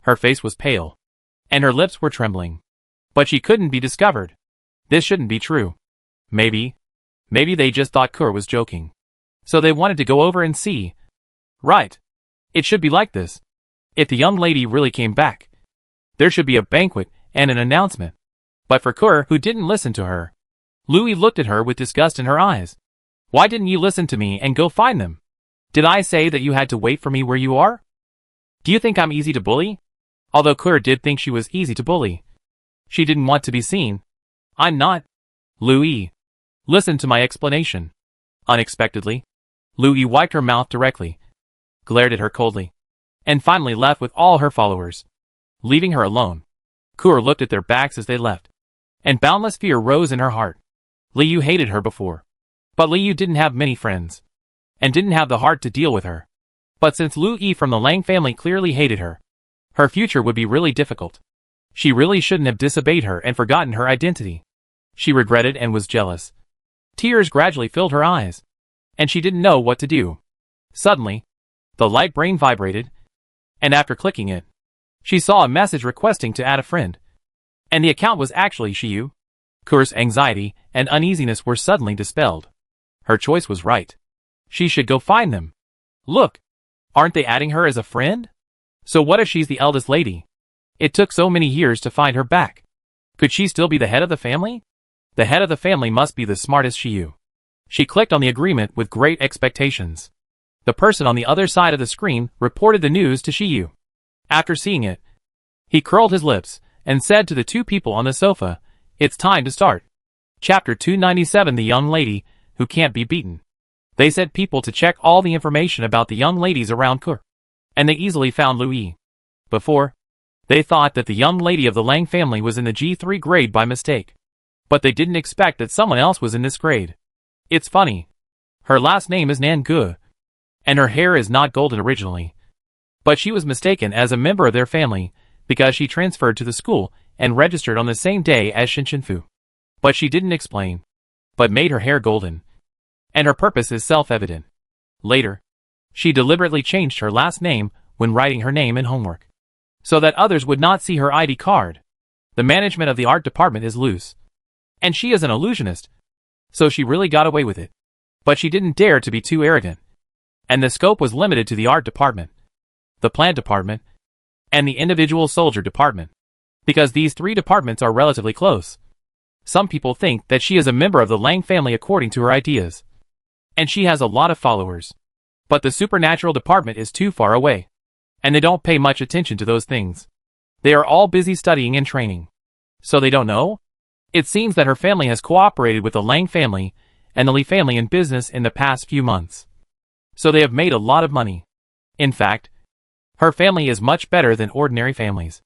Her face was pale, and her lips were trembling. But she couldn't be discovered. This shouldn't be true. Maybe they just thought Kur was joking. So they wanted to go over and see. Right. It should be like this. If the young lady really came back, there should be a banquet and an announcement. But for Kur, who didn't listen to her, Louis looked at her with disgust in her eyes. Why didn't you listen to me and go find them? Did I say that you had to wait for me where you are? Do you think I'm easy to bully? Although Kur did think she was easy to bully. She didn't want to be seen. I'm not. Louis, listen to my explanation. Unexpectedly, Louis wiped her mouth directly, glared at her coldly, and finally left with all her followers, leaving her alone. Kur looked at their backs as they left, and boundless fear rose in her heart. Liu hated her before, but Liu didn't have many friends, and didn't have the heart to deal with her. But since Liu Yi from the Lang family clearly hated her, her future would be really difficult. She really shouldn't have disobeyed her and forgotten her identity. She regretted and was jealous. Tears gradually filled her eyes, and she didn't know what to do. Suddenly, the light brain vibrated, and after clicking it, she saw a message requesting to add a friend. And the account was actually Shiyu. Kur's anxiety and uneasiness were suddenly dispelled. Her choice was right. She should go find them. Look, aren't they adding her as a friend? So what if she's the eldest lady? It took so many years to find her back. Could she still be the head of the family? The head of the family must be the smartest Shiyu. She clicked on the agreement with great expectations. The person on the other side of the screen reported the news to Shiyu. After seeing it, he curled his lips and said to the two people on the sofa, "It's time to start." Chapter 297, The Young Lady Who Can't Be Beaten. They sent people to check all the information about the young ladies around Kur, and they easily found Louis. Before, they thought that the young lady of the Lang family was in the G3 grade by mistake. But they didn't expect that someone else was in this grade. It's funny. Her last name is Nangu, and her hair is not golden originally. But she was mistaken as a member of their family, because she transferred to the school and registered on the same day as Shinshinfu. But she didn't explain, but made her hair golden. And her purpose is self-evident. Later, she deliberately changed her last name when writing her name in homework, so that others would not see her ID card. The management of the art department is loose, and she is an illusionist, so she really got away with it. But she didn't dare to be too arrogant, and the scope was limited to the art department, the plant department, and the individual soldier department, because these three departments are relatively close. Some people think that she is a member of the Lang family according to her ideas, and she has a lot of followers. But the supernatural department is too far away, and they don't pay much attention to those things. They are all busy studying and training, so they don't know. It seems that her family has cooperated with the Lang family and the Li family in business in the past few months, so they have made a lot of money. In fact, her family is much better than ordinary families.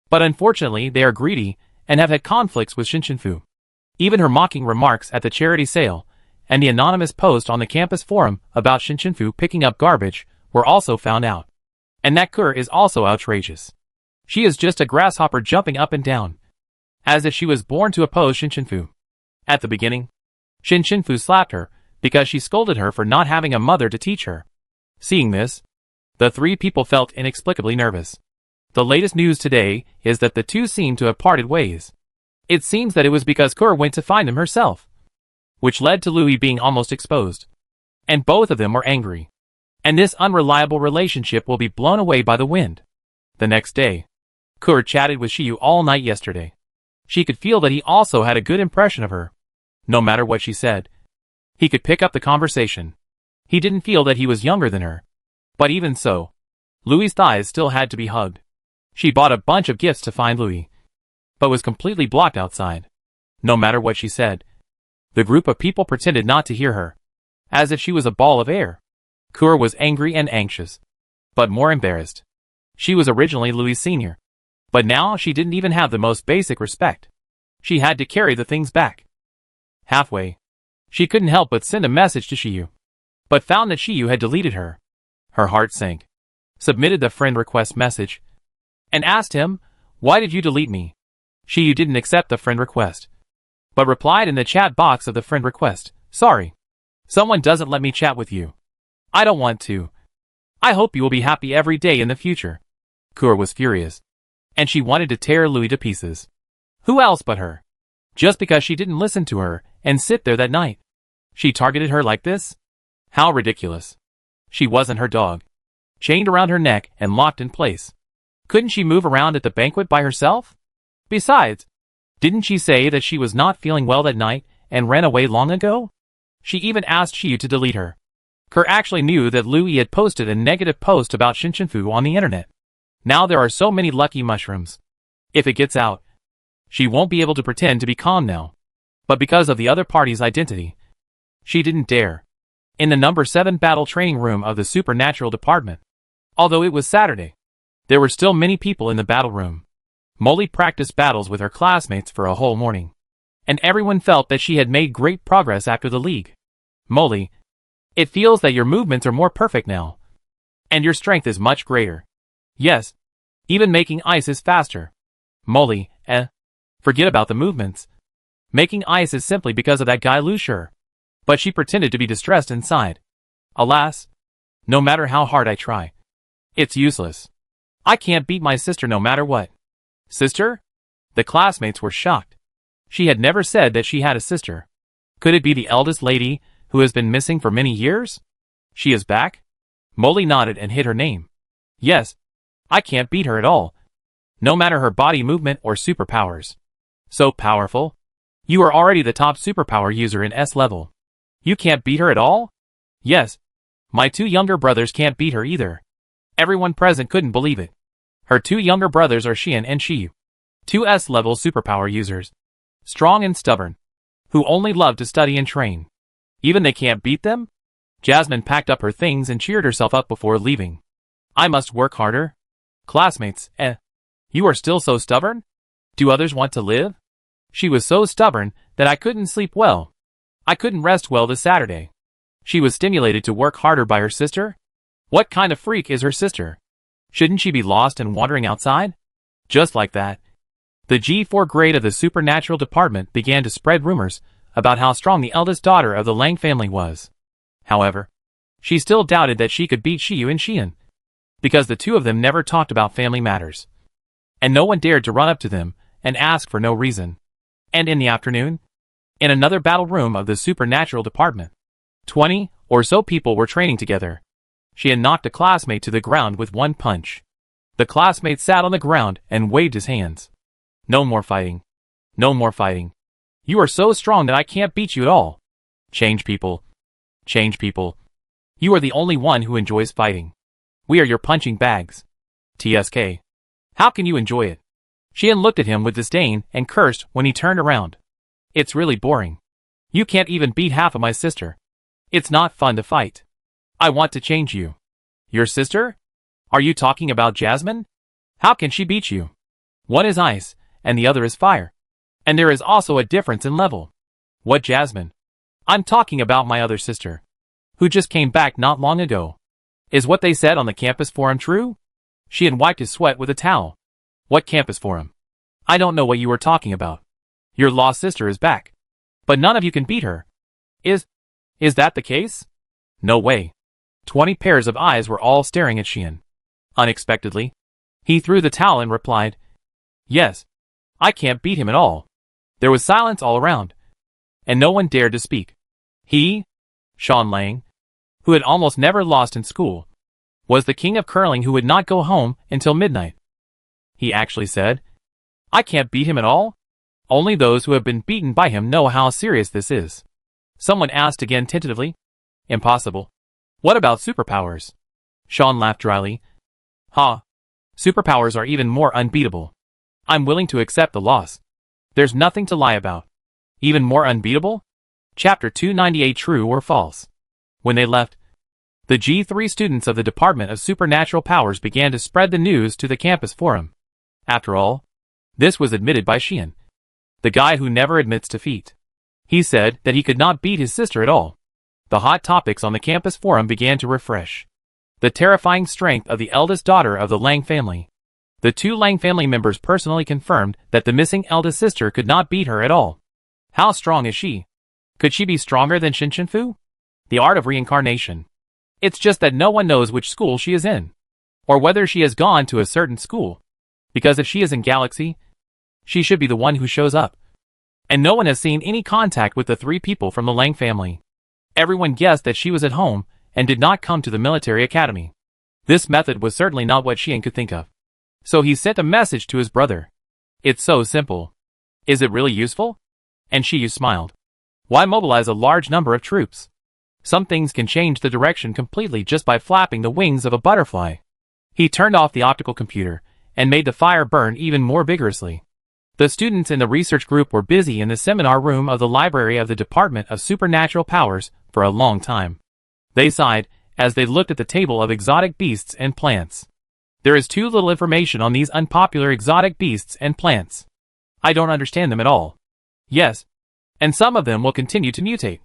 But unfortunately they are greedy and have had conflicts with Shinshinfu. Even her mocking remarks at the charity sale and the anonymous post on the campus forum about Shinshinfu picking up garbage were also found out. And that Kur is also outrageous. She is just a grasshopper jumping up and down, as if she was born to oppose Shinshinfu. At the beginning, Shinshinfu slapped her because she scolded her for not having a mother to teach her. Seeing this, the three people felt inexplicably nervous. The latest news today is that the two seem to have parted ways. It seems that it was because Kur went to find them herself, which led to Louis being almost exposed. And both of them were angry. And this unreliable relationship will be blown away by the wind. The next day, Kur chatted with Shiyu all night yesterday. She could feel that he also had a good impression of her. No matter what she said, he could pick up the conversation. He didn't feel that he was younger than her. But even so, Louis's thighs still had to be hugged. She bought a bunch of gifts to find Louis, but was completely blocked outside. No matter what she said, the group of people pretended not to hear her, as if she was a ball of air. Cour was angry and anxious, but more embarrassed. She was originally Louis Sr., but now she didn't even have the most basic respect. She had to carry the things back. Halfway, she couldn't help but send a message to Shiyu, but found that Shiyu had deleted her. Her heart sank, submitted the friend request message, and asked him, "Why did you delete me?" Shiyu didn't accept the friend request, but replied in the chat box of the friend request, "Sorry. Someone doesn't let me chat with you. I don't want to. I hope you will be happy every day in the future." Cour was furious, and she wanted to tear Louis to pieces. Who else but her? Just because she didn't listen to her and sit there that night. She targeted her like this? How ridiculous. She wasn't her dog, chained around her neck and locked in place. Couldn't she move around at the banquet by herself? Besides, didn't she say that she was not feeling well that night and ran away long ago? She even asked Shiyu to delete her. Cour actually knew that Louis had posted a negative post about Shinshinfu on the internet. Now there are so many lucky mushrooms. If it gets out, she won't be able to pretend to be calm now. But because of the other party's identity, she didn't dare. In the number 7 battle training room of the supernatural department, although it was Saturday, there were still many people in the battle room. Molly practiced battles with her classmates for a whole morning, and everyone felt that she had made great progress after the league. "Molly, it feels that your movements are more perfect now, and your strength is much greater. Yes, even making ice is faster." "Molly, forget about the movements. Making ice is simply because of that guy Lucier." But she pretended to be distressed inside. "Alas, no matter how hard I try, it's useless. I can't beat my sister no matter what." "Sister?" The classmates were shocked. She had never said that she had a sister. Could it be the eldest lady who has been missing for many years? "She is back?" Molly nodded and hid her name. "Yes, I can't beat her at all. No matter her body movement or superpowers." "So powerful? You are already the top superpower user in S level. You can't beat her at all?" "Yes. My 2 younger brothers can't beat her either." Everyone present couldn't believe it. Her 2 younger brothers are Xian and Shiyu, 2 S-level superpower users, strong and stubborn, who only love to study and train. Even they can't beat them? Jasmine packed up her things and cheered herself up before leaving. "I must work harder." "Classmates, you are still so stubborn? Do others want to live?" "She was so stubborn that I couldn't sleep well. I couldn't rest well this Saturday." She was stimulated to work harder by her sister? What kind of freak is her sister? Shouldn't she be lost and wandering outside? Just like that, the G4 grade of the supernatural department began to spread rumors about how strong the eldest daughter of the Lang family was. However, she still doubted that she could beat Shiyu and Xian, because the 2 of them never talked about family matters, and no one dared to run up to them and ask for no reason. And in the afternoon, in another battle room of the supernatural department, 20 or so people were training together. She had knocked a classmate to the ground with one punch. The classmate sat on the ground and waved his hands. "No more fighting. No more fighting. You are so strong that I can't beat you at all. Change people. Change people. You are the only one who enjoys fighting. We are your punching bags. TSK. How can you enjoy it?" Xian looked at him with disdain and cursed when he turned around. "It's really boring. You can't even beat half of my sister. It's not fun to fight. I want to change you." "Your sister? Are you talking about Jasmine? How can she beat you? One is ice, and the other is fire. And there is also a difference in level." "What Jasmine?" "I'm talking about my other sister, who just came back not long ago." "Is what they said on the campus forum true?" Xian wiped his sweat with a towel. "What campus forum? I don't know what you were talking about. Your lost sister is back, but none of you can beat her. Is that the case?" "No way." 20 pairs of eyes were all staring at Xian. Unexpectedly, he threw the towel and replied, "Yes, I can't beat him at all." There was silence all around, and no one dared to speak. He, Sean Lang, who had almost never lost in school, was the king of curling who would not go home until midnight. He actually said, "I can't beat him at all?" Only those who have been beaten by him know how serious this is. Someone asked again tentatively. "Impossible. What about superpowers?" Sean laughed dryly. Ha! Superpowers are even more unbeatable. I'm willing to accept the loss. There's nothing to lie about. Even more unbeatable? Chapter 298 True or False. When they left, the G3 students of the Department of Supernatural Powers began to spread the news to the campus forum. After all, this was admitted by Xian, the guy who never admits defeat. He said that he could not beat his sister at all. The hot topics on the campus forum began to refresh. The terrifying strength of the eldest daughter of the Lang family. The two Lang family members personally confirmed that the missing eldest sister could not beat her at all. How strong is she? Could she be stronger than Shinshinfu? The art of reincarnation. It's just that no one knows which school she is in, or whether she has gone to a certain school. Because if she is in Galaxy, she should be the one who shows up. And no one has seen any contact with the three people from the Lang family. Everyone guessed that she was at home and did not come to the military academy. This method was certainly not what Xian could think of. So he sent a message to his brother. It's so simple. Is it really useful? And Shiyu smiled. Why mobilize a large number of troops? Some things can change the direction completely just by flapping the wings of a butterfly. He turned off the optical computer and made the fire burn even more vigorously. The students in the research group were busy in the seminar room of the library of the Department of Supernatural Powers for a long time. They sighed as they looked at the table of exotic beasts and plants. There is too little information on these unpopular exotic beasts and plants. I don't understand them at all. Yes, and some of them will continue to mutate.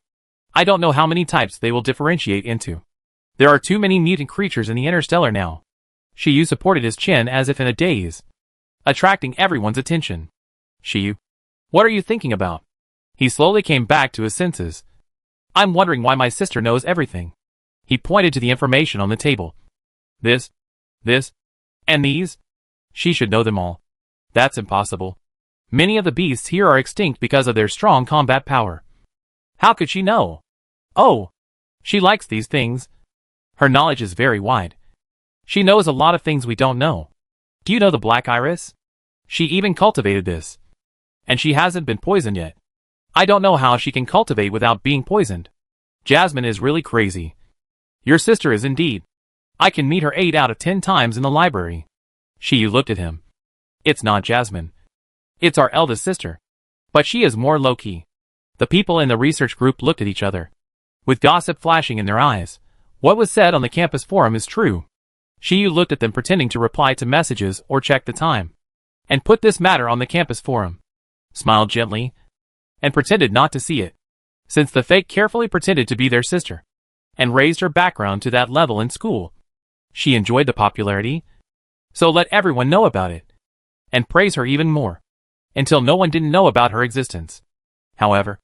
I don't know how many types they will differentiate into. There are too many mutant creatures in the Interstellar now. Shiyu supported his chin as if in a daze, attracting everyone's attention. Shiyu, what are you thinking about? He slowly came back to his senses. I'm wondering why my sister knows everything. He pointed to the information on the table. This, and these? She should know them all. That's impossible. Many of the beasts here are extinct because of their strong combat power. How could she know? Oh, she likes these things. Her knowledge is very wide. She knows a lot of things we don't know. Do you know the black iris? She even cultivated this. And she hasn't been poisoned yet. I don't know how she can cultivate without being poisoned. Jasmine is really crazy. Your sister is indeed. I can meet her 8 out of 10 times in the library. Shiyu looked at him. It's not Jasmine. It's our eldest sister. But she is more low-key. The people in the research group looked at each other, with gossip flashing in their eyes. What was said on the campus forum is true. Shiyu looked at them pretending to reply to messages or check the time, and put this matter on the campus forum. Smiled gently, and pretended not to see it, since the fake carefully pretended to be their sister, and raised her background to that level in school. She enjoyed the popularity, so let everyone know about it, and praise her even more, until no one didn't know about her existence. However,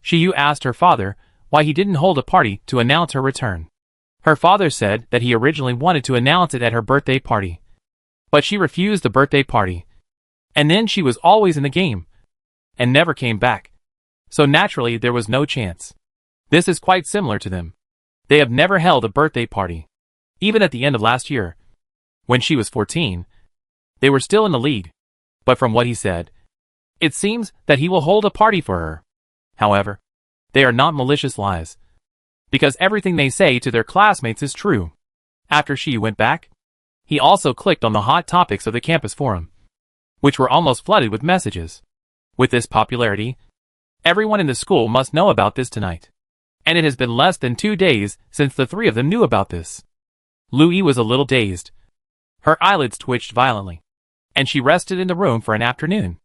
Shiyu asked her father why he didn't hold a party to announce her return. Her father said that he originally wanted to announce it at her birthday party, but she refused the birthday party, and then she was always in the game, and never came back. So naturally there was no chance. This is quite similar to them. They have never held a birthday party. Even at the end of last year, when she was 14, they were still in the league. But from what he said, it seems that he will hold a party for her. However, they are not malicious lies, because everything they say to their classmates is true. After she went back, he also clicked on the hot topics of the campus forum, which were almost flooded with messages. With this popularity, everyone in the school must know about this tonight. And it has been less than 2 days since the three of them knew about this. Lui was a little dazed. Her eyelids twitched violently, and she rested in the room for an afternoon.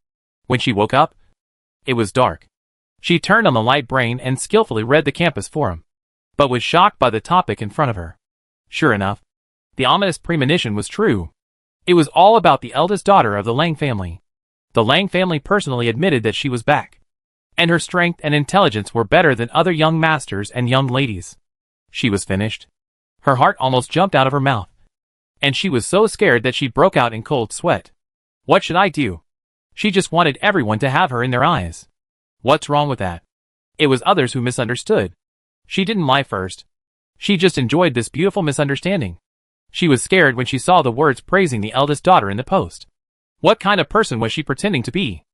When she woke up, it was dark. She turned on the light brain and skillfully read the campus forum, but was shocked by the topic in front of her. Sure enough, the ominous premonition was true. It was all about the eldest daughter of the Lang family. The Lang family personally admitted that she was back, and her strength and intelligence were better than other young masters and young ladies. She was finished. Her heart almost jumped out of her mouth, and she was so scared that she broke out in cold sweat. What should I do? She just wanted everyone to have her in their eyes. What's wrong with that? It was others who misunderstood. She didn't lie first. She just enjoyed this beautiful misunderstanding. She was scared when she saw the words praising the eldest daughter in the post. What kind of person was she pretending to be?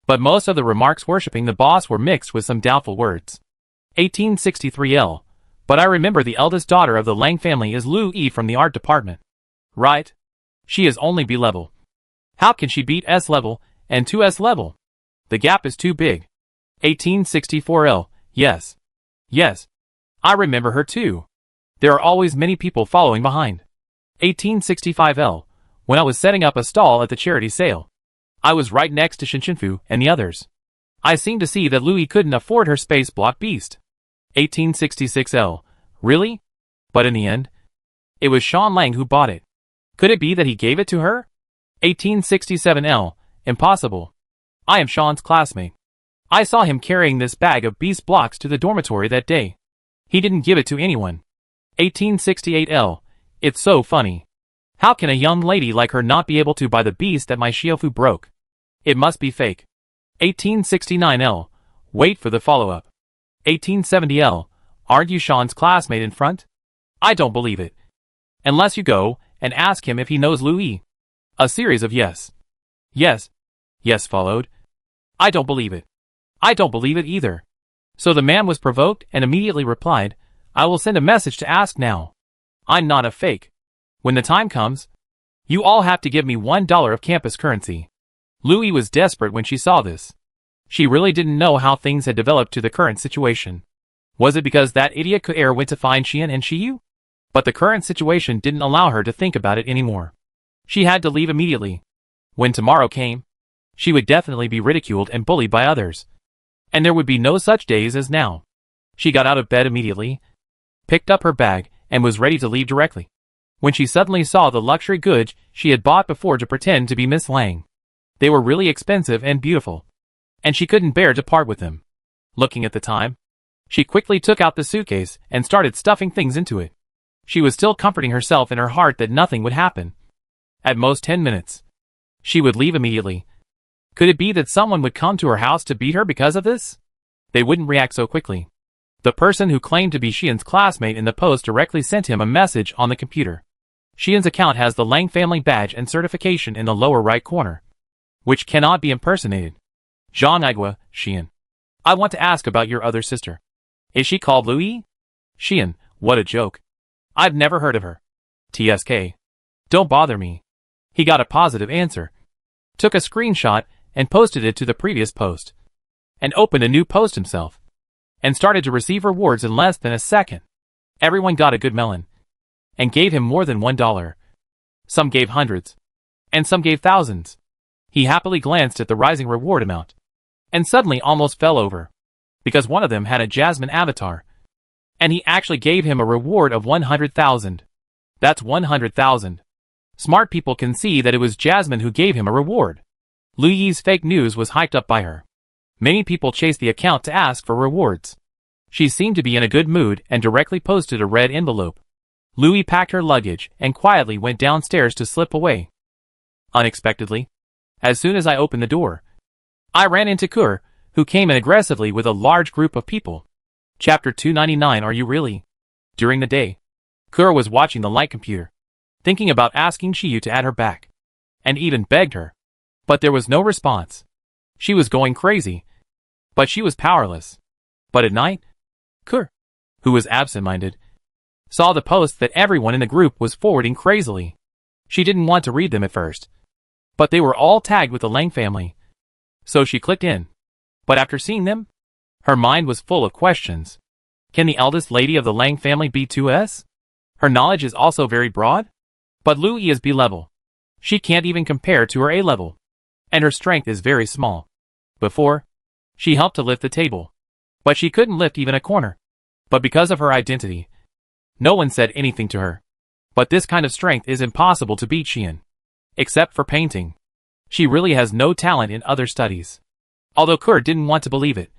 But most of the remarks worshipping the boss were mixed with some doubtful words. 1863L. But I remember the eldest daughter of the Lang family is Lu Yi from the art department. Right? She is only B level. How can she beat S level and 2S level? The gap is too big. 1864L, yes. Yes. I remember her too. There are always many people following behind. 1865L, when I was setting up a stall at the charity sale. I was right next to Shinshinfu and the others. I seemed to see that Louis couldn't afford her space block beast. 1866L, really? But in the end, it was Sean Lang who bought it. Could it be that he gave it to her? 1867L, impossible. I am Sean's classmate. I saw him carrying this bag of beast blocks to the dormitory that day. He didn't give it to anyone. 1868L, it's so funny. How can a young lady like her not be able to buy the beast that my Shiofu broke? It must be fake. 1869L, wait for the follow-up. 1870L, aren't you Sean's classmate in front? I don't believe it. Unless you go and ask him if he knows Louis. A series of yes. Yes. Yes followed. I don't believe it. I don't believe it either. So the man was provoked and immediately replied, I will send a message to ask now. I'm not a fake. When the time comes, you all have to give me $1 of campus currency. Louis was desperate when she saw this. She really didn't know how things had developed to the current situation. Was it because that idiot Ku'er went to find Xian and Shiyu? But the current situation didn't allow her to think about it anymore. She had to leave immediately. When tomorrow came, she would definitely be ridiculed and bullied by others. And there would be no such days as now. She got out of bed immediately, picked up her bag, and was ready to leave directly, when she suddenly saw the luxury goods she had bought before to pretend to be Miss Lang. They were really expensive and beautiful, and she couldn't bear to part with them. Looking at the time, she quickly took out the suitcase and started stuffing things into it. She was still comforting herself in her heart that nothing would happen. At most 10 minutes. She would leave immediately. Could it be that someone would come to her house to beat her because of this? They wouldn't react so quickly. The person who claimed to be Xian's classmate in the post directly sent him a message on the computer. Xian's account has the Lang family badge and certification in the lower right corner, which cannot be impersonated. Zhang Igua, Xian. I want to ask about your other sister. Is she called Louis? Xian, what a joke. I've never heard of her. TSK. Don't bother me. He got a positive answer, took a screenshot and posted it to the previous post, and opened a new post himself, and started to receive rewards in less than a second. Everyone got a good melon, and gave him more than $1. Some gave hundreds, and some gave thousands. He happily glanced at the rising reward amount, and suddenly almost fell over, because one of them had a Jasmine avatar, and he actually gave him a reward of 100,000. That's 100,000. Smart people can see that it was Jasmine who gave him a reward. Lu Yi's fake news was hyped up by her. Many people chased the account to ask for rewards. She seemed to be in a good mood and directly posted a red envelope. Lu Yi packed her luggage and quietly went downstairs to slip away. Unexpectedly, as soon as I opened the door, I ran into Kur, who came in aggressively with a large group of people. Chapter 299. Are you really? During the day, Kur was watching the light computer, thinking about asking Shiyu to add her back, and even begged her. But there was no response. She was going crazy, but she was powerless. But at night, Kur, who was absent-minded, saw the posts that everyone in the group was forwarding crazily. She didn't want to read them at first, but they were all tagged with the Lang family. So she clicked in. But after seeing them, her mind was full of questions. Can the eldest lady of the Lang family be 2S? Her knowledge is also very broad. But Lu Yi is B level. She can't even compare to her A level. And her strength is very small. Before, she helped to lift the table, but she couldn't lift even a corner. But because of her identity, no one said anything to her. But this kind of strength is impossible to beat Xian. Except for painting. She really has no talent in other studies. Although Kur didn't want to believe it.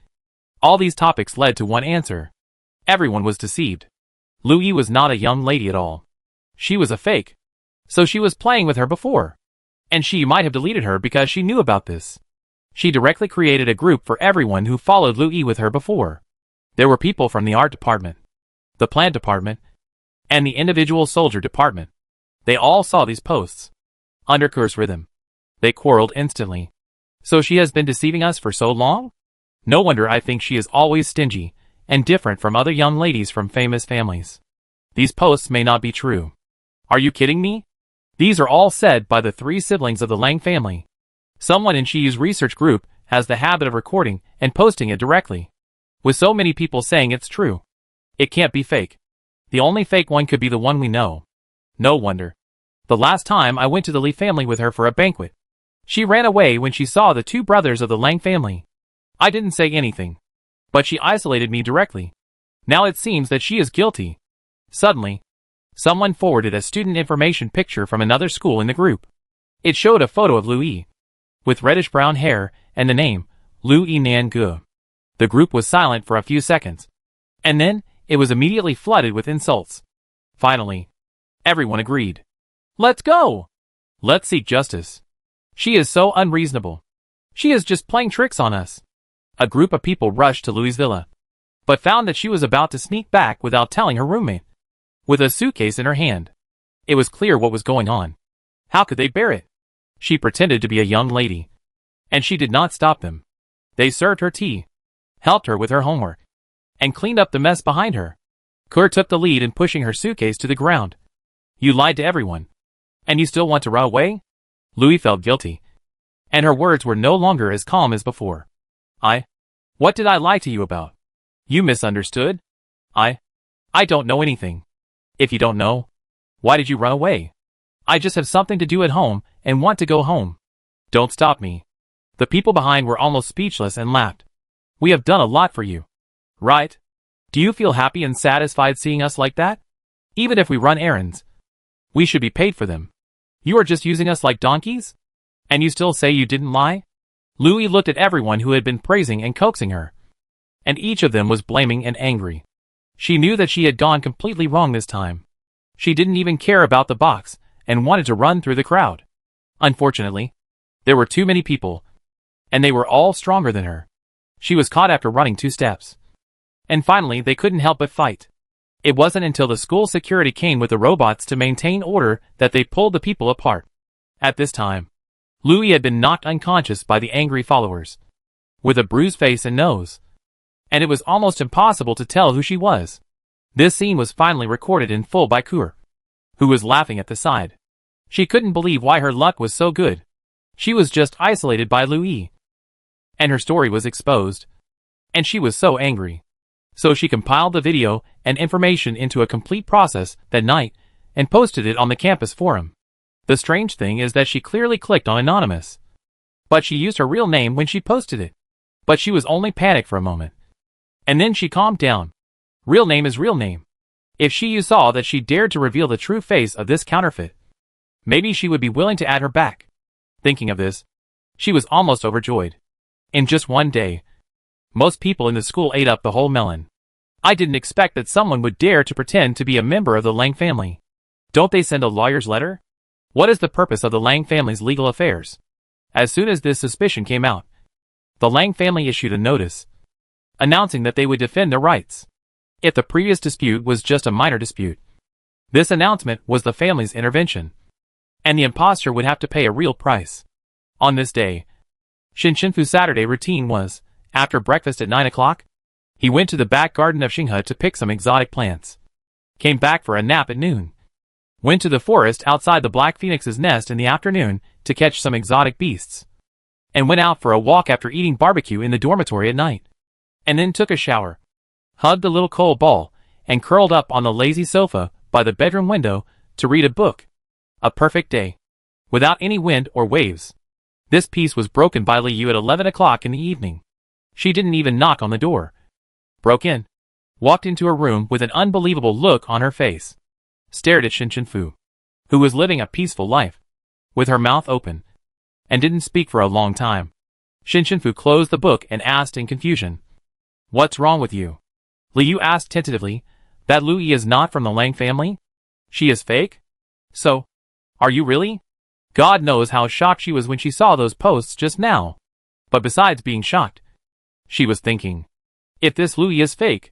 All these topics led to one answer. Everyone was deceived. Lu Yi was not a young lady at all. She was a fake. So she was playing with her before. And she might have deleted her because she knew about this. She directly created a group for everyone who followed Lu Yi with her before. There were people from the art department, the plant department, and the individual soldier department. They all saw these posts. Under Kur's rhythm, they quarreled instantly. So she has been deceiving us for so long? No wonder I think she is always stingy and different from other young ladies from famous families. These posts may not be true. Are you kidding me? These are all said by the 3 siblings of the Lang family. Someone in Shiyu's research group has the habit of recording and posting it directly. With so many people saying it's true, it can't be fake. The only fake one could be the one we know. No wonder. The last time I went to the Li family with her for a banquet, she ran away when she saw the 2 brothers of the Lang family. I didn't say anything, but she isolated me directly. Now it seems that she is guilty. Suddenly, someone forwarded a student information picture from another school in the group. It showed a photo of Lu Yi, with reddish-brown hair, and the name, Lu Yi Nan Gu. The group was silent for a few seconds, and then, it was immediately flooded with insults. Finally, everyone agreed. Let's go! Let's seek justice. She is so unreasonable. She is just playing tricks on us. A group of people rushed to Louis' villa, but found that she was about to sneak back without telling her roommate, with a suitcase in her hand. It was clear what was going on. How could they bear it? She pretended to be a young lady, and she did not stop them. They served her tea, helped her with her homework, and cleaned up the mess behind her. Kur took the lead in pushing her suitcase to the ground. You lied to everyone, and you still want to run away? Louis felt guilty, and her words were no longer as calm as before. What did I lie to you about? You misunderstood? I don't know anything. If you don't know, why did you run away? I just have something to do at home and want to go home. Don't stop me. The people behind were almost speechless and laughed. We have done a lot for you. Right? Do you feel happy and satisfied seeing us like that? Even if we run errands, we should be paid for them. You are just using us like donkeys? And you still say you didn't lie? Louis looked at everyone who had been praising and coaxing her, and each of them was blaming and angry. She knew that she had gone completely wrong this time. She didn't even care about the box, and wanted to run through the crowd. Unfortunately, there were too many people, and they were all stronger than her. She was caught after running 2 steps. And finally they couldn't help but fight. It wasn't until the school security came with the robots to maintain order that they pulled the people apart. At this time, Louis had been knocked unconscious by the angry followers, with a bruised face and nose, and it was almost impossible to tell who she was. This scene was finally recorded in full by Kur, who was laughing at the side. She couldn't believe why her luck was so good. She was just isolated by Louis, and her story was exposed, and she was so angry. So she compiled the video and information into a complete process that night and posted it on the campus forum. The strange thing is that she clearly clicked on anonymous, but she used her real name when she posted it. But she was only panicked for a moment, and then she calmed down. Real name is real name. If Shiyu saw that she dared to reveal the true face of this counterfeit, maybe she would be willing to add her back. Thinking of this, she was almost overjoyed. In just one day, most people in the school ate up the whole melon. I didn't expect that someone would dare to pretend to be a member of the Lang family. Don't they send a lawyer's letter? What is the purpose of the Lang family's legal affairs? As soon as this suspicion came out, the Lang family issued a notice, announcing that they would defend their rights. If the previous dispute was just a minor dispute, this announcement was the family's intervention, and the impostor would have to pay a real price. On this day, Shinshinfu's Saturday routine was, after breakfast at 9 o'clock, he went to the back garden of Xinghe to pick some exotic plants, came back for a nap at noon, went to the forest outside the Black Phoenix's nest in the afternoon to catch some exotic beasts, and went out for a walk after eating barbecue in the dormitory at night, and then took a shower, hugged a little coal ball, and curled up on the lazy sofa by the bedroom window to read a book. A perfect day, without any wind or waves. This peace was broken by Liu at 11 o'clock in the evening. She didn't even knock on the door. Broke in, walked into her room with an unbelievable look on her face, stared at Shinshinfu, who was living a peaceful life, with her mouth open, and didn't speak for a long time. Shinshinfu closed the book and asked in confusion, "What's wrong with you?" Liu asked tentatively, "That Lu Yi is not from the Lang family? She is fake? So, are you really?" God knows how shocked she was when she saw those posts just now. But besides being shocked, she was thinking, if this Lu Yi is fake,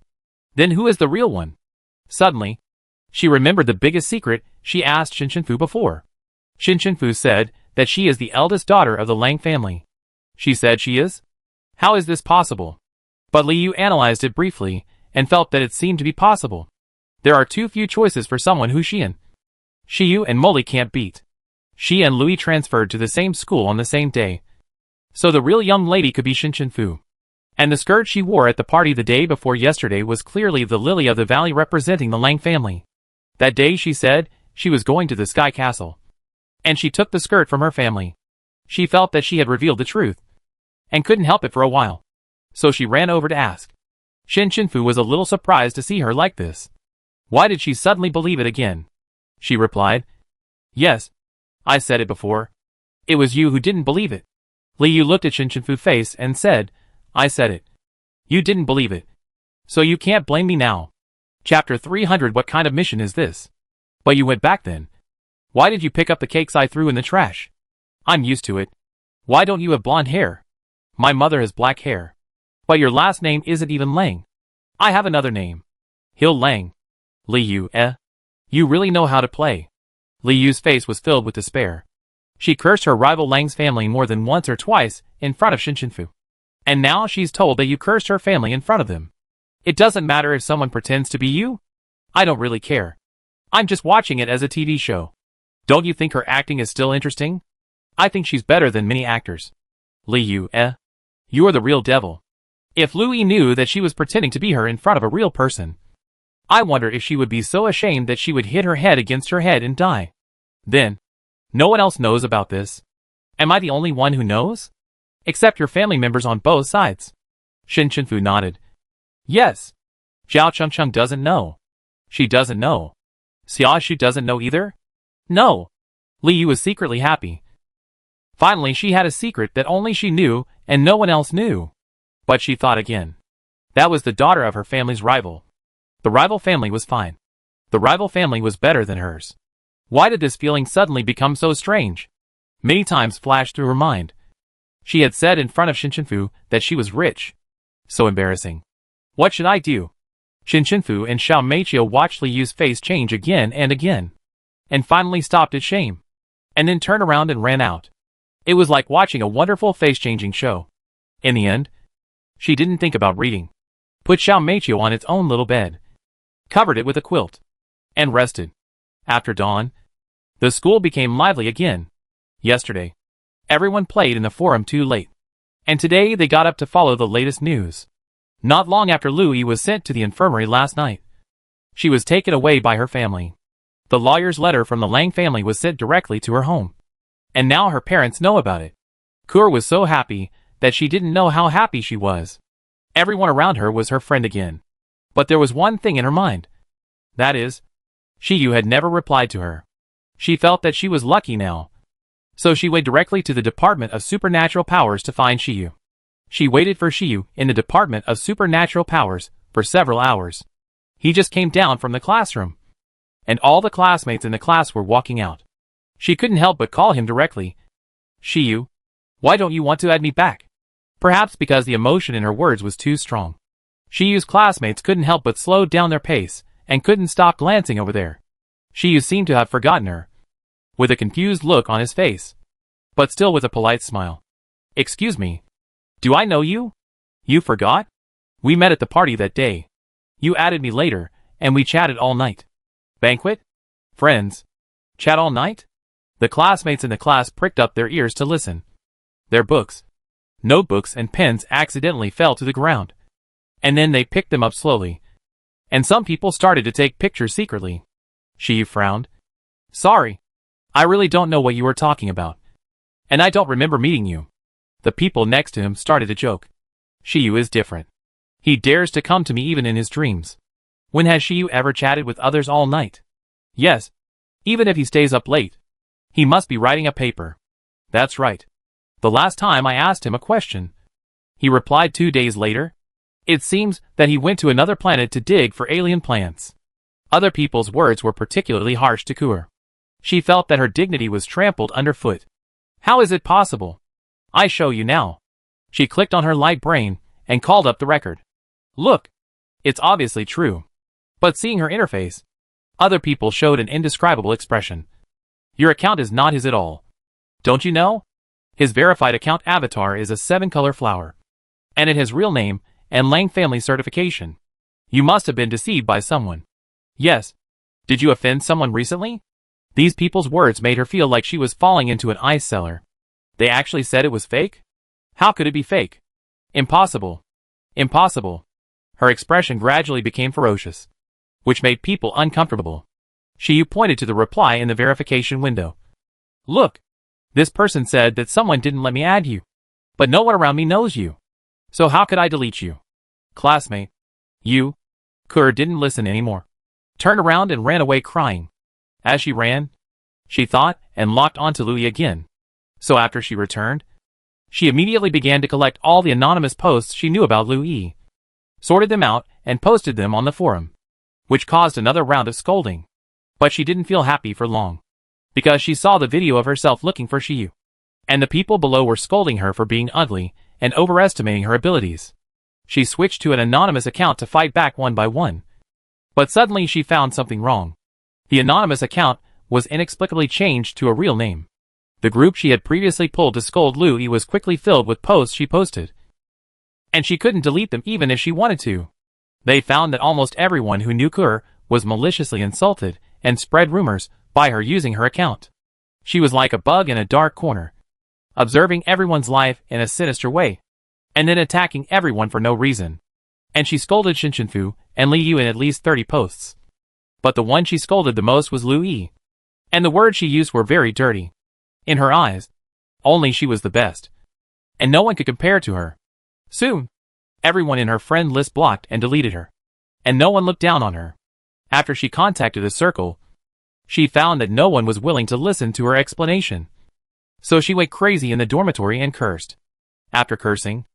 then who is the real one? Suddenly, she remembered the biggest secret she asked Shinshinfu before. Shinshinfu said that she is the eldest daughter of the Lang family. She said she is? How is this possible? But Liu analyzed it briefly and felt that it seemed to be possible. There are too few choices for someone who Shiyu and Molly can't beat. She and Louis transferred to the same school on the same day. So the real young lady could be Fu. And the skirt she wore at the party the day before yesterday was clearly the lily of the valley representing the Lang family. That day she said she was going to the Sky Castle. And she took the skirt from her family. She felt that she had revealed the truth. And couldn't help it for a while. So she ran over to ask. Fu was a little surprised to see her like this. Why did she suddenly believe it again? She replied, "Yes. I said it before. It was you who didn't believe it." Liu looked at Fu's face and said, "I said it. You didn't believe it. So you can't blame me now." Chapter 300. What kind of mission is this? But you went back then. Why did you pick up the cakes I threw in the trash? I'm used to it. Why don't you have blonde hair? My mother has black hair. But your last name isn't even Lang. I have another name. Hill Lang. Liu, You really know how to play. Liu's face was filled with despair. She cursed her rival Lang's family more than once or twice in front of Fu. And now she's told that you cursed her family in front of them. It doesn't matter if someone pretends to be you. I don't really care. I'm just watching it as a TV show. Don't you think her acting is still interesting? I think she's better than many actors. Liu, You're the real devil. If Louis knew that she was pretending to be her in front of a real person, I wonder if she would be so ashamed that she would hit her head against her head and die. Then, no one else knows about this. Am I the only one who knows? Except your family members on both sides. Fu nodded. Yes. Zhao Chengcheng doesn't know. She doesn't know. Xiaoshu doesn't know either? No. Liu was secretly happy. Finally she had a secret that only she knew and no one else knew. But she thought again. That was the daughter of her family's rival. The rival family was fine. The rival family was better than hers. Why did this feeling suddenly become so strange? Many times flashed through her mind. She had said in front of Fu that she was rich. So embarrassing. What should I do? Fu and Xiao Meiqiu watched Liu's face change again and again. And finally stopped at shame. And then turned around and ran out. It was like watching a wonderful face-changing show. In the end, she didn't think about reading. Put Xiao Meiqiu on its own little bed. Covered it with a quilt. And rested. After dawn, the school became lively again. Yesterday, everyone played in the forum too late. And today they got up to follow the latest news. Not long after Louis was sent to the infirmary last night. She was taken away by her family. The lawyer's letter from the Lang family was sent directly to her home. And now her parents know about it. Kur was so happy that she didn't know how happy she was. Everyone around her was her friend again. But there was one thing in her mind. That is, Shiyu had never replied to her. She felt that she was lucky now. So she went directly to the Department of Supernatural Powers to find Shiyu. She waited for Shiyu in the Department of Supernatural Powers for several hours. He just came down from the classroom. And all the classmates in the class were walking out. She couldn't help but call him directly. Shiyu, why don't you want to add me back? Perhaps because the emotion in her words was too strong. Shiyu's classmates couldn't help but slow down their pace and couldn't stop glancing over there. Shiyu seemed to have forgotten her. With a confused look on his face. But still with a polite smile. Excuse me. Do I know you? You forgot? We met at the party that day. You added me later, and we chatted all night. Banquet? Friends? Chat all night? The classmates in the class pricked up their ears to listen. Their books, notebooks and pens accidentally fell to the ground. And then they picked them up slowly. And some people started to take pictures secretly. Shiyu frowned. Sorry. I really don't know what you were talking about. And I don't remember meeting you. The people next to him started to joke. Shiyu is different. He dares to come to me even in his dreams. When has Shiyu ever chatted with others all night? Yes. Even if he stays up late. He must be writing a paper. That's right. The last time I asked him a question. He replied 2 days later. It seems that he went to another planet to dig for alien plants. Other people's words were particularly harsh to Kur. She felt that her dignity was trampled underfoot. How is it possible? I show you now. She clicked on her light brain and called up the record. Look. It's obviously true. But seeing her interface, other people showed an indescribable expression. Your account is not his at all. Don't you know? His verified account avatar is a 7-color flower. And it has real name and Lang family certification. You must have been deceived by someone. Yes. Did you offend someone recently? These people's words made her feel like she was falling into an ice cellar. They actually said it was fake? How could it be fake? Impossible. Impossible. Her expression gradually became ferocious, which made people uncomfortable. Shiyu pointed to the reply in the verification window. Look. This person said that someone didn't let me add you. But no one around me knows you. So how could I delete you? Classmate. You. Kur didn't listen anymore. Turned around and ran away crying. As she ran, she thought and locked onto Louis again. So after she returned, she immediately began to collect all the anonymous posts she knew about Louis, sorted them out, and posted them on the forum, which caused another round of scolding. But she didn't feel happy for long, because she saw the video of herself looking for Shiyu, and the people below were scolding her for being ugly and overestimating her abilities. She switched to an anonymous account to fight back one by one. But suddenly she found something wrong. The anonymous account was inexplicably changed to a real name. The group she had previously pulled to scold Louis was quickly filled with posts she posted, and she couldn't delete them even if she wanted to. They found that almost everyone who knew Kur was maliciously insulted and spread rumors by her using her account. She was like a bug in a dark corner, observing everyone's life in a sinister way, and then attacking everyone for no reason. And she scolded Shinshinfu and Li Yu in at least 30 posts. But the one she scolded the most was Louis, and the words she used were very dirty. In her eyes, only she was the best, and no one could compare to her. Soon, everyone in her friend list blocked and deleted her, and no one looked down on her. After she contacted the circle, she found that no one was willing to listen to her explanation. So she went crazy in the dormitory and cursed. After cursing,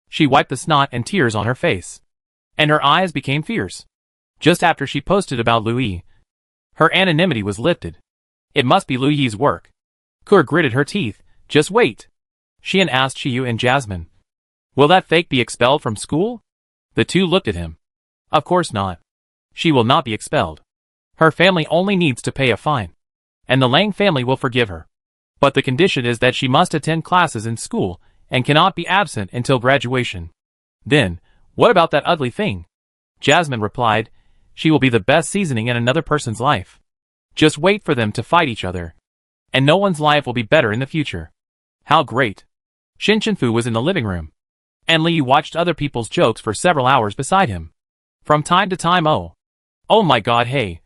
she wiped the snot and tears on her face, and her eyes became fierce. Just after she posted about Louis, her anonymity was lifted. It must be Louis's work. Kur gritted her teeth. Just wait. Xian asked Shiyu and Jasmine. Will that fake be expelled from school? The two looked at him. Of course not. She will not be expelled. Her family only needs to pay a fine, and the Lang family will forgive her. But the condition is that she must attend classes in school and cannot be absent until graduation. Then, what about that ugly thing? Jasmine replied, she will be the best seasoning in another person's life. Just wait for them to fight each other, and no one's life will be better in the future. How great. Shinshinfu was in the living room, and Li watched other people's jokes for several hours beside him. From time to time, oh my god, hey.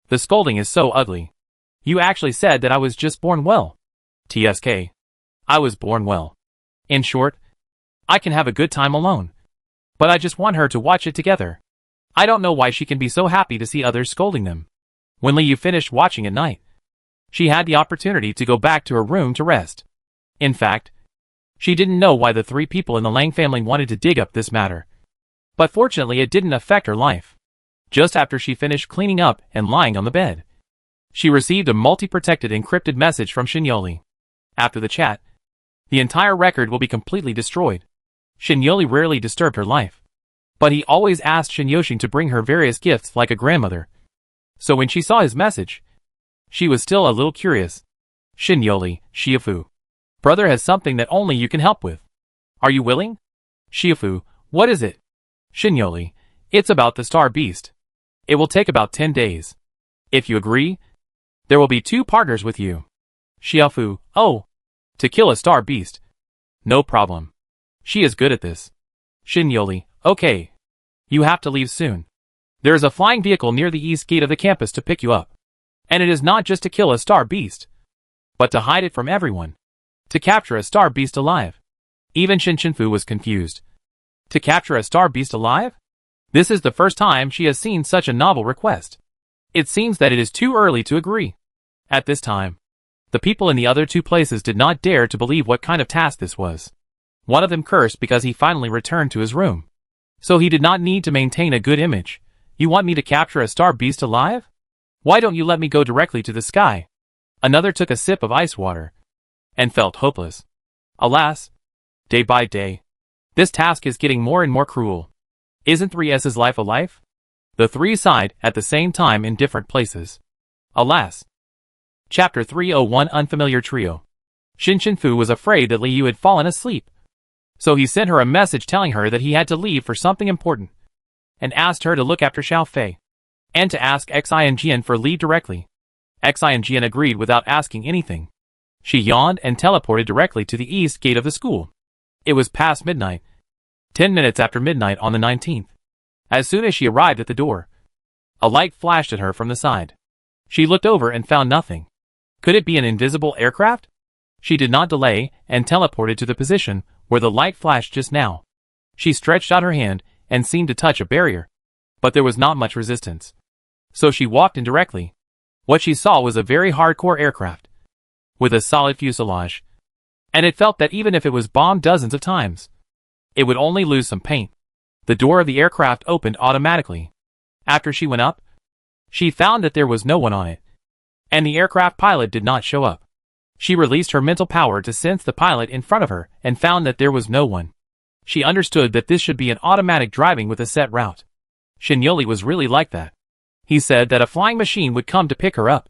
The scolding is so ugly. You actually said that I was just born well. TSK. I was born well. In short, I can have a good time alone. But I just want her to watch it together. I don't know why she can be so happy to see others scolding them. When Li Yu finished watching at night, she had the opportunity to go back to her room to rest. In fact, she didn't know why the three people in the Lang family wanted to dig up this matter. But fortunately it didn't affect her life. Just after she finished cleaning up and lying on the bed, she received a multi-protected encrypted message from Shinyoli. After the chat, the entire record will be completely destroyed. Shinyoli rarely disturbed her life, but he always asked Shinyoshin to bring her various gifts like a grandmother. So when she saw his message, she was still a little curious. Shinyoli, Shiafu. Brother has something that only you can help with. Are you willing? Shiafu, what is it? Shinyoli, it's about the star beast. It will take about 10 days. If you agree, there will be 2 partners with you. Shiafu, oh, to kill a star beast. No problem. She is good at this. Shinyoli, okay. You have to leave soon. There is a flying vehicle near the east gate of the campus to pick you up. And it is not just to kill a star beast, but to hide it from everyone. To capture a star beast alive. Even Shinshinfu was confused. To capture a star beast alive? This is the first time she has seen such a novel request. It seems that it is too early to agree. At this time, the people in the other 2 places did not dare to believe what kind of task this was. One of them cursed because he finally returned to his room. So he did not need to maintain a good image. You want me to capture a star beast alive? Why don't you let me go directly to the sky? Another took a sip of ice water and felt hopeless. Alas, day by day, this task is getting more and more cruel. Isn't 3S's life a life? The 3 sighed at the same time in different places. Alas. Chapter 301 Unfamiliar Trio. Shinshinfu was afraid that Li Yu had fallen asleep. So he sent her a message telling her that he had to leave for something important, and asked her to look after Xiao Fei, and to ask Xi and Jian for leave directly. Xin agreed without asking anything. She yawned and teleported directly to the east gate of the school. It was past midnight. 10 minutes after midnight on the 19th. As soon as she arrived at the door, a light flashed at her from the side. She looked over and found nothing. Could it be an invisible aircraft? She did not delay and teleported to the position where the light flashed just now. She stretched out her hand and seemed to touch a barrier. But there was not much resistance. So she walked in directly. What she saw was a very hardcore aircraft, with a solid fuselage. And it felt that even if it was bombed dozens of times, it would only lose some paint. The door of the aircraft opened automatically. After she went up, she found that there was no one on it, and the aircraft pilot did not show up. She released her mental power to sense the pilot in front of her and found that there was no one. She understood that this should be an automatic driving with a set route. Xinyoli was really like that. He said that a flying machine would come to pick her up.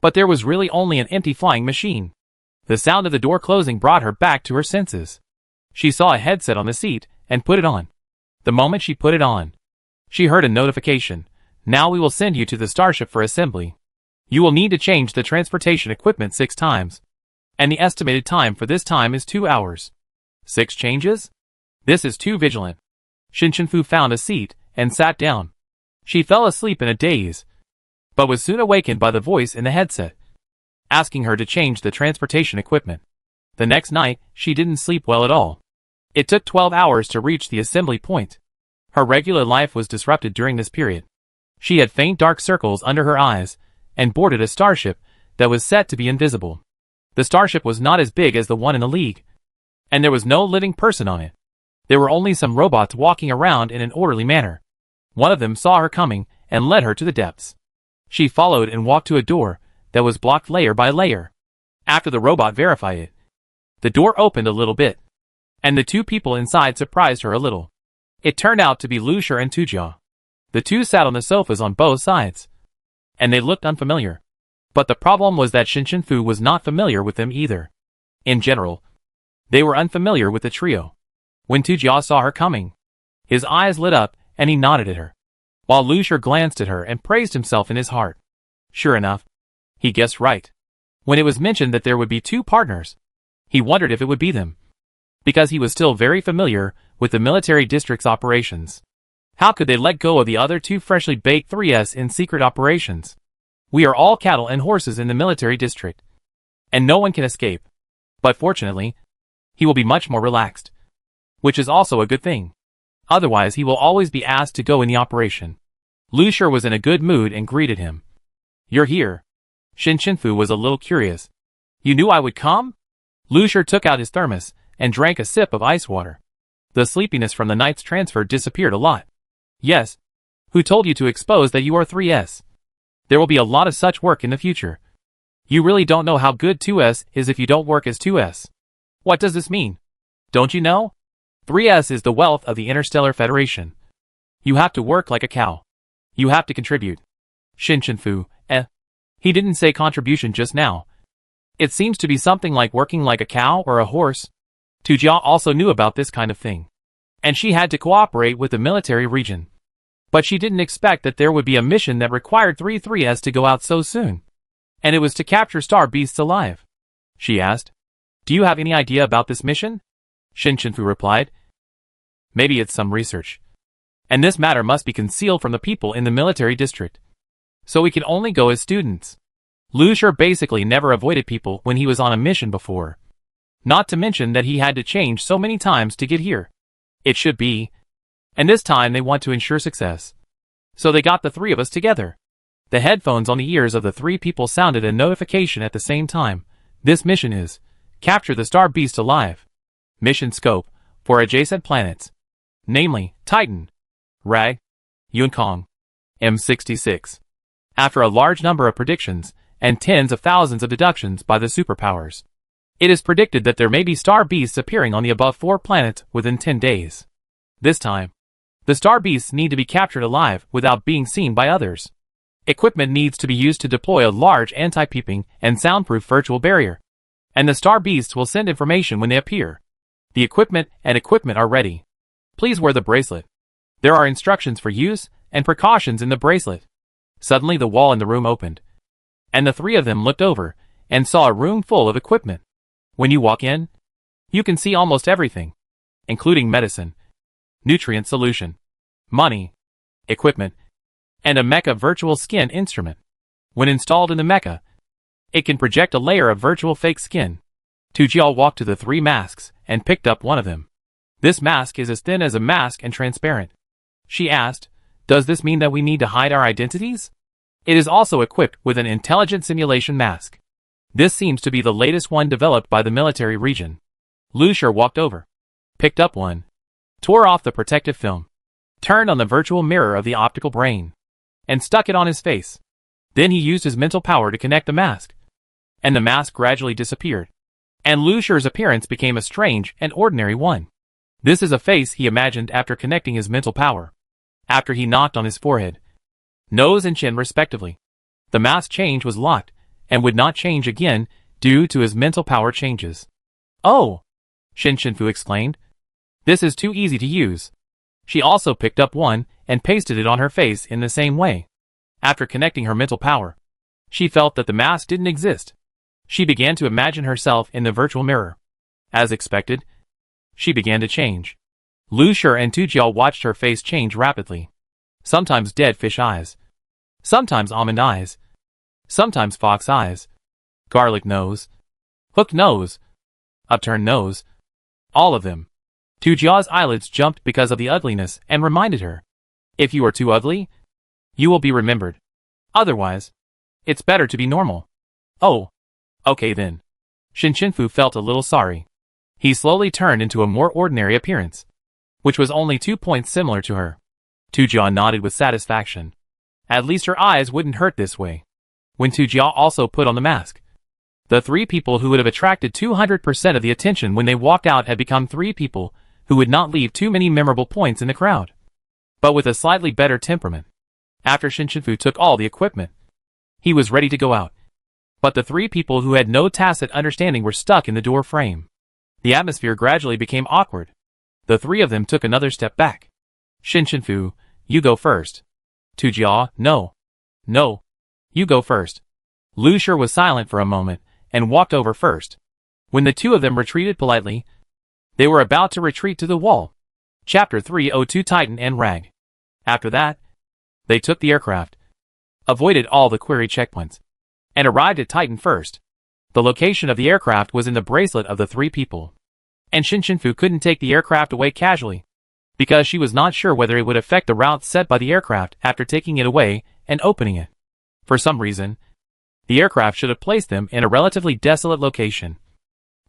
But there was really only an empty flying machine. The sound of the door closing brought her back to her senses. She saw a headset on the seat and put it on. The moment she put it on, she heard a notification. Now we will send you to the starship for assembly. You will need to change the transportation equipment 6 times. And the estimated time for this time is 2 hours. 6 changes? This is too vigilant. Shinshinfu found a seat and sat down. She fell asleep in a daze, but was soon awakened by the voice in the headset, asking her to change the transportation equipment. The next night, she didn't sleep well at all. It took 12 hours to reach the assembly point. Her regular life was disrupted during this period. She had faint dark circles under her eyes, and boarded a starship that was set to be invisible. The starship was not as big as the one in the League, and there was no living person on it. There were only some robots walking around in an orderly manner. One of them saw her coming and led her to the depths. She followed and walked to a door that was blocked layer by layer. After the robot verified it, the door opened a little bit, and the 2 people inside surprised her a little. It turned out to be Lucia and Tujia. The 2 sat on the sofas on both sides, and they looked unfamiliar. But the problem was that Shinshinfu was not familiar with them either. In general, they were unfamiliar with the trio. When Tujia saw her coming, his eyes lit up and he nodded at her, while Lucia glanced at her and praised himself in his heart. Sure enough, he guessed right. When it was mentioned that there would be 2 partners, he wondered if it would be them, because he was still very familiar with the military district's operations. How could they let go of the other 2 freshly baked 3s in secret operations? We are all cattle and horses in the military district, and no one can escape. But fortunately, he will be much more relaxed, which is also a good thing. Otherwise he will always be asked to go in the operation. Lucia was in a good mood and greeted him. You're here. Shinshinfu was a little curious. You knew I would come? Lucia took out his thermos and drank a sip of ice water. The sleepiness from the night's transfer disappeared a lot. Yes. Who told you to expose that you are 3s? There will be a lot of such work in the future. You really don't know how good 2s is if you don't work as 2s. What does this mean? Don't you know? 3s is the wealth of the Interstellar Federation. You have to work like a cow. You have to contribute. Shinshinfu, He didn't say contribution just now. It seems to be something like working like a cow or a horse. Tujia also knew about this kind of thing, and she had to cooperate with the military region. But she didn't expect that there would be a mission that required 3s to go out so soon. And it was to capture star beasts alive. She asked, Do you have any idea about this mission? Shinshinfu replied, Maybe it's some research. And this matter must be concealed from the people in the military district. So we can only go as students. Lucia basically never avoided people when he was on a mission before. Not to mention that he had to change so many times to get here. It should be. And this time they want to ensure success. So they got the 3 of us together. The headphones on the ears of the 3 people sounded a notification at the same time. This mission is, capture the star beast alive. Mission scope, for adjacent planets. Namely, Titan, Rag, Yunkong, M66. After a large number of predictions, and tens of thousands of deductions by the superpowers, it is predicted that there may be star beasts appearing on the above 4 planets within 10 days. This time, the star beasts need to be captured alive without being seen by others. Equipment needs to be used to deploy a large anti-peeping and soundproof virtual barrier, and the star beasts will send information when they appear. The equipment are ready. Please wear the bracelet. There are instructions for use and precautions in the bracelet. Suddenly the wall in the room opened, and the three of them looked over and saw a room full of equipment. When you walk in, you can see almost everything, including medicine, nutrient solution, money, equipment, and a mecha virtual skin instrument. When installed in the mecha, it can project a layer of virtual fake skin. Tujiao walked to the three masks and picked up one of them. This mask is as thin as a mask and transparent. She asked, "Does this mean that we need to hide our identities?" It is also equipped with an intelligent simulation mask. This seems to be the latest one developed by the military region. Lu Shur walked over, picked up one, tore off the protective film, turned on the virtual mirror of the optical brain, and stuck it on his face. Then he used his mental power to connect the mask, and the mask gradually disappeared, and Lu Shur's appearance became a strange and ordinary one. This is a face he imagined after connecting his mental power. After he knocked on his forehead, nose and chin respectively, the mask change was locked and would not change again due to his mental power changes. "Oh!" Shin Shinfu exclaimed. "This is too easy to use." She also picked up one and pasted it on her face in the same way. After connecting her mental power, she felt that the mask didn't exist. She began to imagine herself in the virtual mirror. As expected, she began to change. Lu Shur and Tujiao watched her face change rapidly. Sometimes dead fish eyes, sometimes almond eyes, sometimes fox eyes, garlic nose, hooked nose, upturned nose, all of them. Tujiao's eyelids jumped because of the ugliness and reminded her, "If you are too ugly, you will be remembered. Otherwise, it's better to be normal." "Oh, okay then." Shin Shinfu felt a little sorry. He slowly turned into a more ordinary appearance, which was only 2 points similar to her. Tujiao nodded with satisfaction. At least her eyes wouldn't hurt this way. When Tujiao also put on the mask, the three people who would have attracted 200% of the attention when they walked out had become three people who would not leave too many memorable points in the crowd, but with a slightly better temperament. After Shin Shinfu took all the equipment, he was ready to go out. But the three people who had no tacit understanding were stuck in the door frame. The atmosphere gradually became awkward. The three of them took another step back. "Shin Shinfu, you go first." Tujiao, "No. No. You go first." Lu Shur was silent for a moment and walked over first. When the two of them retreated politely, they were about to retreat to the wall. Chapter 302 Titan and Rag. After that, they took the aircraft, avoided all the query checkpoints, and arrived at Titan first. The location of the aircraft was in the bracelet of the three people, and Shin Shinfu couldn't take the aircraft away casually, because she was not sure whether it would affect the route set by the aircraft after taking it away and opening it. For some reason, the aircraft should have placed them in a relatively desolate location.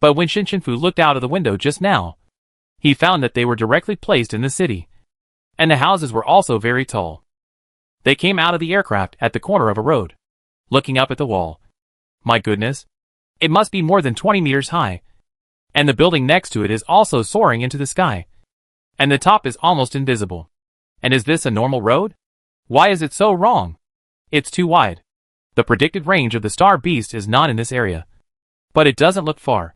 But when Shin Shinfu looked out of the window just now, he found that they were directly placed in the city, and the houses were also very tall. They came out of the aircraft at the corner of a road, looking up at the wall. My goodness, it must be more than 20 meters high, and the building next to it is also soaring into the sky, and the top is almost invisible. And is this a normal road? Why is it so wrong? It's too wide. The predicted range of the star beast is not in this area, but it doesn't look far.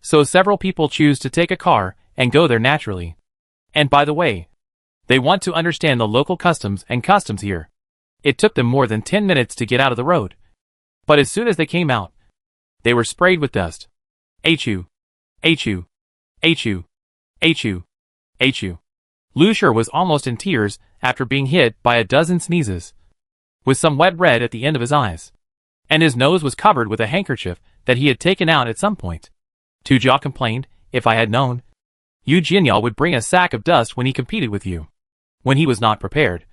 So several people choose to take a car and go there naturally. And by the way, they want to understand the local customs and customs here. It took them more than 10 minutes to get out of the road. But as soon as they came out, they were sprayed with dust. Achoo. Achoo. Achoo. Achoo. Achoo. Lu Shur was almost in tears after being hit by a dozen sneezes, with some wet red at the end of his eyes, and his nose was covered with a handkerchief that he had taken out at some point. Tujiao complained, "If I had known, Yu Jianyao would bring a sack of dust when he competed with you." When he was not prepared,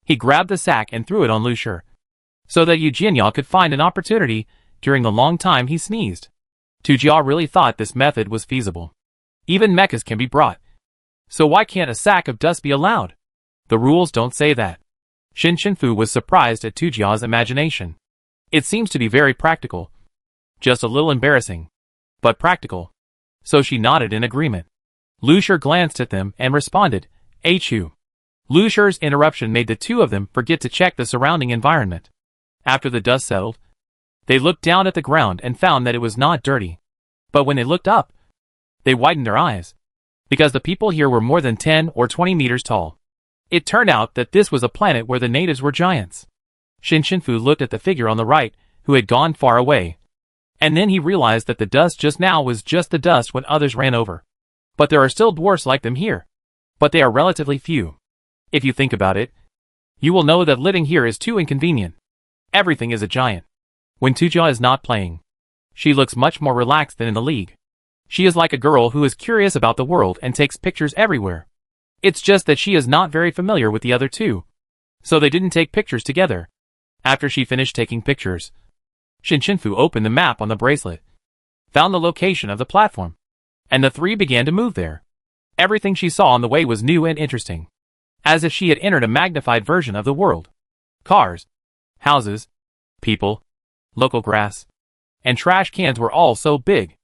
he grabbed the sack and threw it on Lu Shur, so that Yu Jianyao could find an opportunity during the long time he sneezed. Tujiao really thought this method was feasible. Even mechas can be brought, so why can't a sack of dust be allowed? The rules don't say that. Shin Shinfu was surprised at Tujiao's imagination. It seems to be very practical. Just a little embarrassing, but practical. So she nodded in agreement. Lu Shur glanced at them and responded, "Achoo." Lu Shur's interruption made the two of them forget to check the surrounding environment. After the dust settled, they looked down at the ground and found that it was not dirty. But when they looked up, they widened their eyes, because the people here were more than 10 or 20 meters tall. It turned out that this was a planet where the natives were giants. Shin Shinfu looked at the figure on the right who had gone far away. And then he realized that the dust just now was just the dust when others ran over. But there are still dwarfs like them here. But they are relatively few. If you think about it, you will know that living here is too inconvenient. Everything is a giant. When Tujia is not playing, she looks much more relaxed than in the league. She is like a girl who is curious about the world and takes pictures everywhere. It's just that she is not very familiar with the other two. So they didn't take pictures together. After she finished taking pictures, Shinshinfu opened the map on the bracelet, found the location of the platform, and the three began to move there. Everything she saw on the way was new and interesting, as if she had entered a magnified version of the world. Cars, houses, people, local grass, and trash cans were all so big.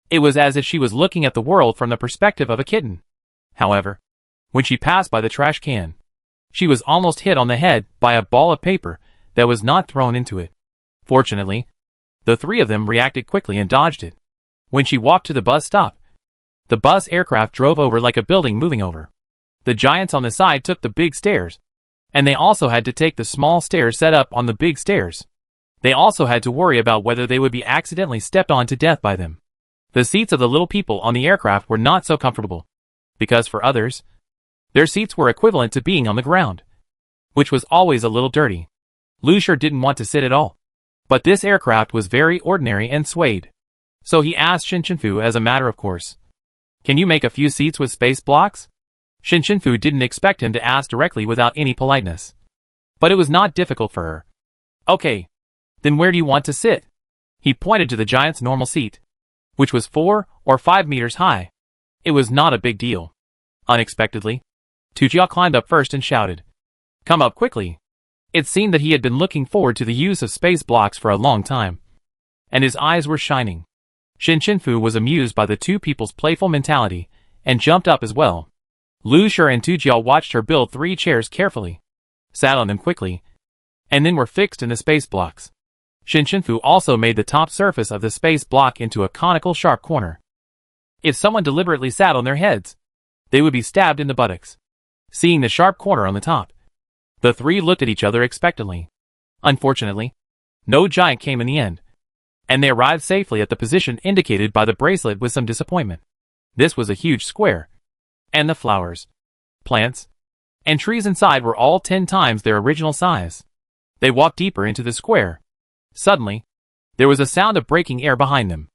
It was as if she was looking at the world from the perspective of a kitten. However, when she passed by the trash can, she was almost hit on the head by a ball of paper that was not thrown into it. Fortunately, the three of them reacted quickly and dodged it. When she walked to the bus stop, the bus aircraft drove over like a building moving over. The giants on the side took the big stairs, and they also had to take the small stairs set up on the big stairs. They also had to worry about whether they would be accidentally stepped on to death by them. The seats of the little people on the aircraft were not so comfortable, because for others, their seats were equivalent to being on the ground, which was always a little dirty. Lucier didn't want to sit at all. But this aircraft was very ordinary and swayed. So he asked Shinshinfu as a matter of course, "Can you make a few seats with space blocks?" Shinshinfu didn't expect him to ask directly without any politeness. But it was not difficult for her. "Okay. Then where do you want to sit?" He pointed to the giant's normal seat, which was 4 or 5 meters high. It was not a big deal. Unexpectedly, Tujia climbed up first and shouted, "Come up quickly." It seemed that he had been looking forward to the use of space blocks for a long time, and his eyes were shining. Shinshinfu was amused by the two people's playful mentality, and jumped up as well. Lucier and Tujia watched her build 3 chairs carefully, sat on them quickly, and then were fixed in the space blocks. Shinshinfu also made the top surface of the space block into a conical sharp corner. If someone deliberately sat on their heads, they would be stabbed in the buttocks. Seeing the sharp corner on the top, the three looked at each other expectantly. Unfortunately, no giant came in the end, and they arrived safely at the position indicated by the bracelet with some disappointment. This was a huge square, and the flowers, plants, and trees inside were all 10 times their original size. They walked deeper into the square. Suddenly, there was a sound of breaking air behind them.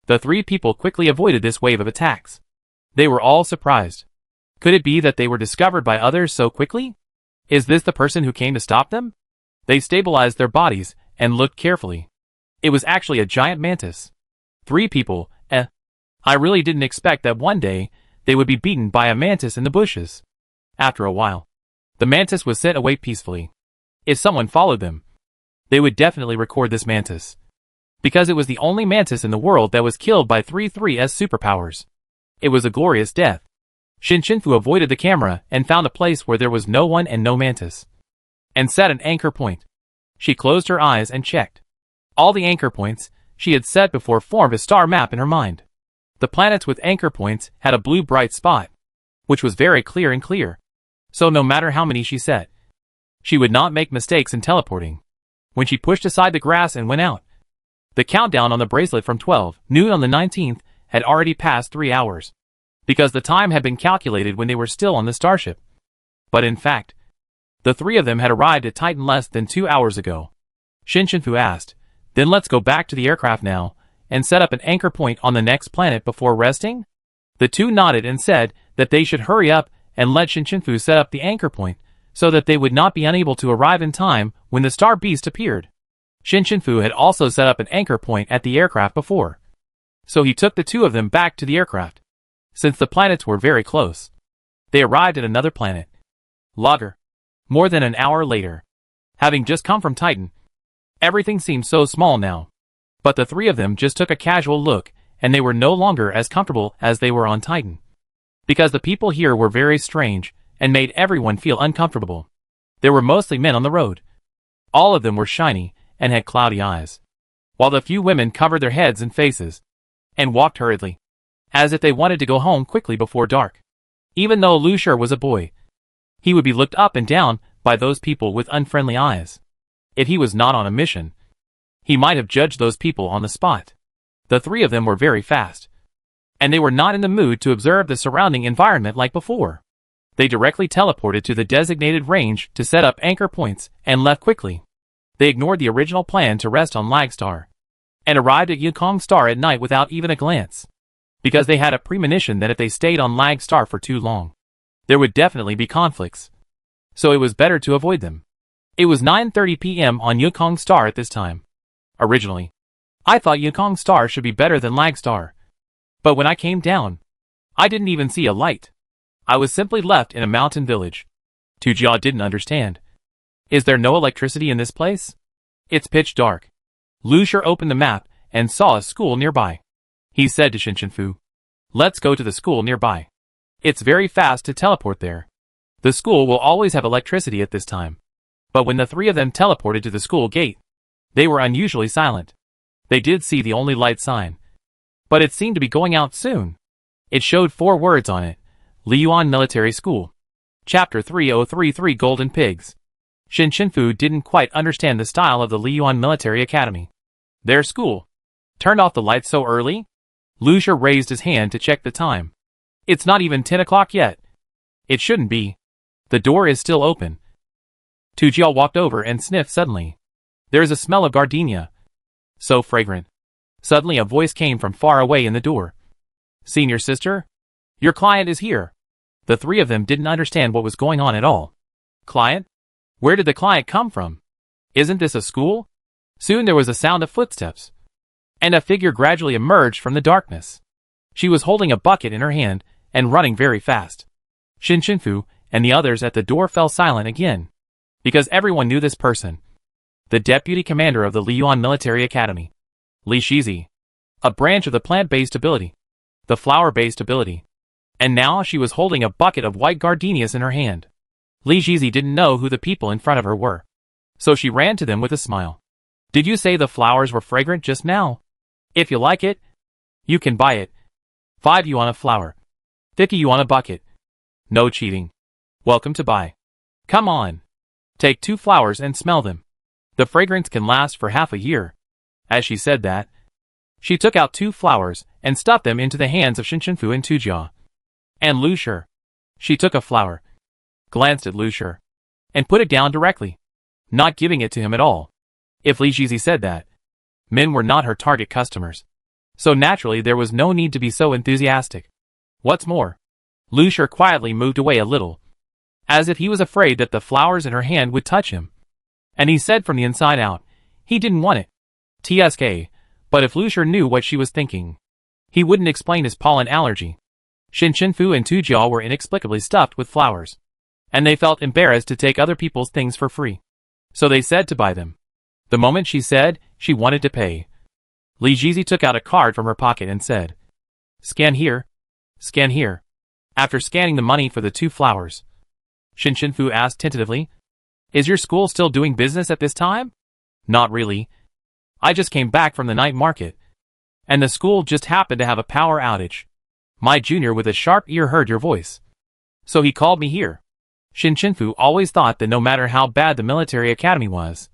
The three people quickly avoided this wave of attacks. They were all surprised. Could it be that they were discovered by others so quickly? Is this the person who came to stop them? They stabilized their bodies and looked carefully. It was actually a giant mantis. 3 people, I really didn't expect that one day they would be beaten by a mantis in the bushes. After a while, the mantis was sent away peacefully. If someone followed them, they would definitely record this mantis, because it was the only mantis in the world that was killed by 3-3's superpowers. It was a glorious death. Shinshinfu avoided the camera and found a place where there was no one and no mantis, and set an anchor point. She closed her eyes and checked. All the anchor points she had set before formed a star map in her mind. The planets with anchor points had a blue bright spot, which was very clear and clear. So no matter how many she set, she would not make mistakes in teleporting. When she pushed aside the grass and went out, the countdown on the bracelet from 12 noon on the 19th had already passed 3 hours, because the time had been calculated when they were still on the starship. But in fact, the 3 of them had arrived at Titan less than 2 hours ago. Shinshinfu asked, "Then let's go back to the aircraft now, and set up an anchor point on the next planet before resting?" The 2 nodded and said that they should hurry up and let Shinshinfu set up the anchor point, so that they would not be unable to arrive in time when the star beast appeared. Shinshinfu had also set up an anchor point at the aircraft before, so he took the 2 of them back to the aircraft. Since the planets were very close, they arrived at another planet, Lager, more than an hour later. Having just come from Titan, everything seemed so small now. But the 3 of them just took a casual look, and they were no longer as comfortable as they were on Titan, because the people here were very strange and made everyone feel uncomfortable. There were mostly men on the road. All of them were shiny and had cloudy eyes, while the few women covered their heads and faces and walked hurriedly, as if they wanted to go home quickly before dark. Even though Lucier was a boy, he would be looked up and down by those people with unfriendly eyes. If he was not on a mission, He might have judged those people on the spot. The three of them were very fast, and they were not in the mood to observe the surrounding environment like before. They directly teleported to the designated range to set up anchor points and left quickly. They ignored the original plan to rest on Lagstar, and arrived at Yukong Star at night without even a glance, because they had a premonition that if they stayed on Lagstar for too long, there would definitely be conflicts. So it was better to avoid them. It was 9:30 p.m. on Yukong Star at this time. Originally, I thought Yukong Star should be better than Lagstar. But when I came down, I didn't even see a light. I was simply left in a mountain village. Tujia didn't understand. Is there no electricity in this place? It's pitch dark. Lu Shi opened the map and saw a school nearby. He said to Shinshinfu, "Let's go to the school nearby. It's very fast to teleport there. The school will always have electricity at this time." But when the three of them teleported to the school gate, they were unusually silent. They did see the only light sign, but it seemed to be going out soon. It showed 4 words on it: Liyuan Military School. Chapter 3033 Golden Pigs. Shinshinfu didn't quite understand the style of the Liyuan Military Academy. Their school turned off the lights so early? Lu Shi raised his hand to check the time. It's not even 10 o'clock yet. It shouldn't be. The door is still open. Tujia walked over and sniffed suddenly. There is a smell of gardenia. So fragrant. Suddenly a voice came from far away in the door. "Senior sister? Your client is here." The three of them didn't understand what was going on at all. Client? Where did the client come from? Isn't this a school? Soon there was a sound of footsteps, and a figure gradually emerged from the darkness. She was holding a bucket in her hand and running very fast. Shinshinfu and the others at the door fell silent again, because everyone knew this person. The deputy commander of the Liyuan Military Academy. Li Shizi. A branch of the plant-based ability. The flower-based ability. And now she was holding a bucket of white gardenias in her hand. Li Shizi didn't know who the people in front of her were, so she ran to them with a smile. "Did you say the flowers were fragrant just now? If you like it, you can buy it. 5 yuan a flower. 50 yuan a bucket. No cheating. Welcome to buy. Come on. Take 2 flowers and smell them. The fragrance can last for half a year." As she said that, she took out 2 flowers and stuffed them into the hands of Shinshinfu and Tujia. And Lu Shi. She took a flower, glanced at Lu Shi, and put it down directly, not giving it to him at all. If Li Shizi said that, men were not her target customers, so naturally there was no need to be so enthusiastic. What's more, Lu Shi quietly moved away a little, as if he was afraid that the flowers in her hand would touch him. And he said from the inside out, he didn't want it. TSK, but if Lu Shi knew what she was thinking, he wouldn't explain his pollen allergy. Shinshinfu and Tujia were inexplicably stuffed with flowers, and they felt embarrassed to take other people's things for free, so they said to buy them. The moment she said she wanted to pay, Li Shizi took out a card from her pocket and said, "Scan here. Scan here." After scanning the money for the 2 flowers, Shinshinfu asked tentatively, "Is your school still doing business at this time?" "Not really. I just came back from the night market, and the school just happened to have a power outage. My junior with a sharp ear heard your voice, so he called me here." Shinshinfu always thought that no matter how bad the military academy was,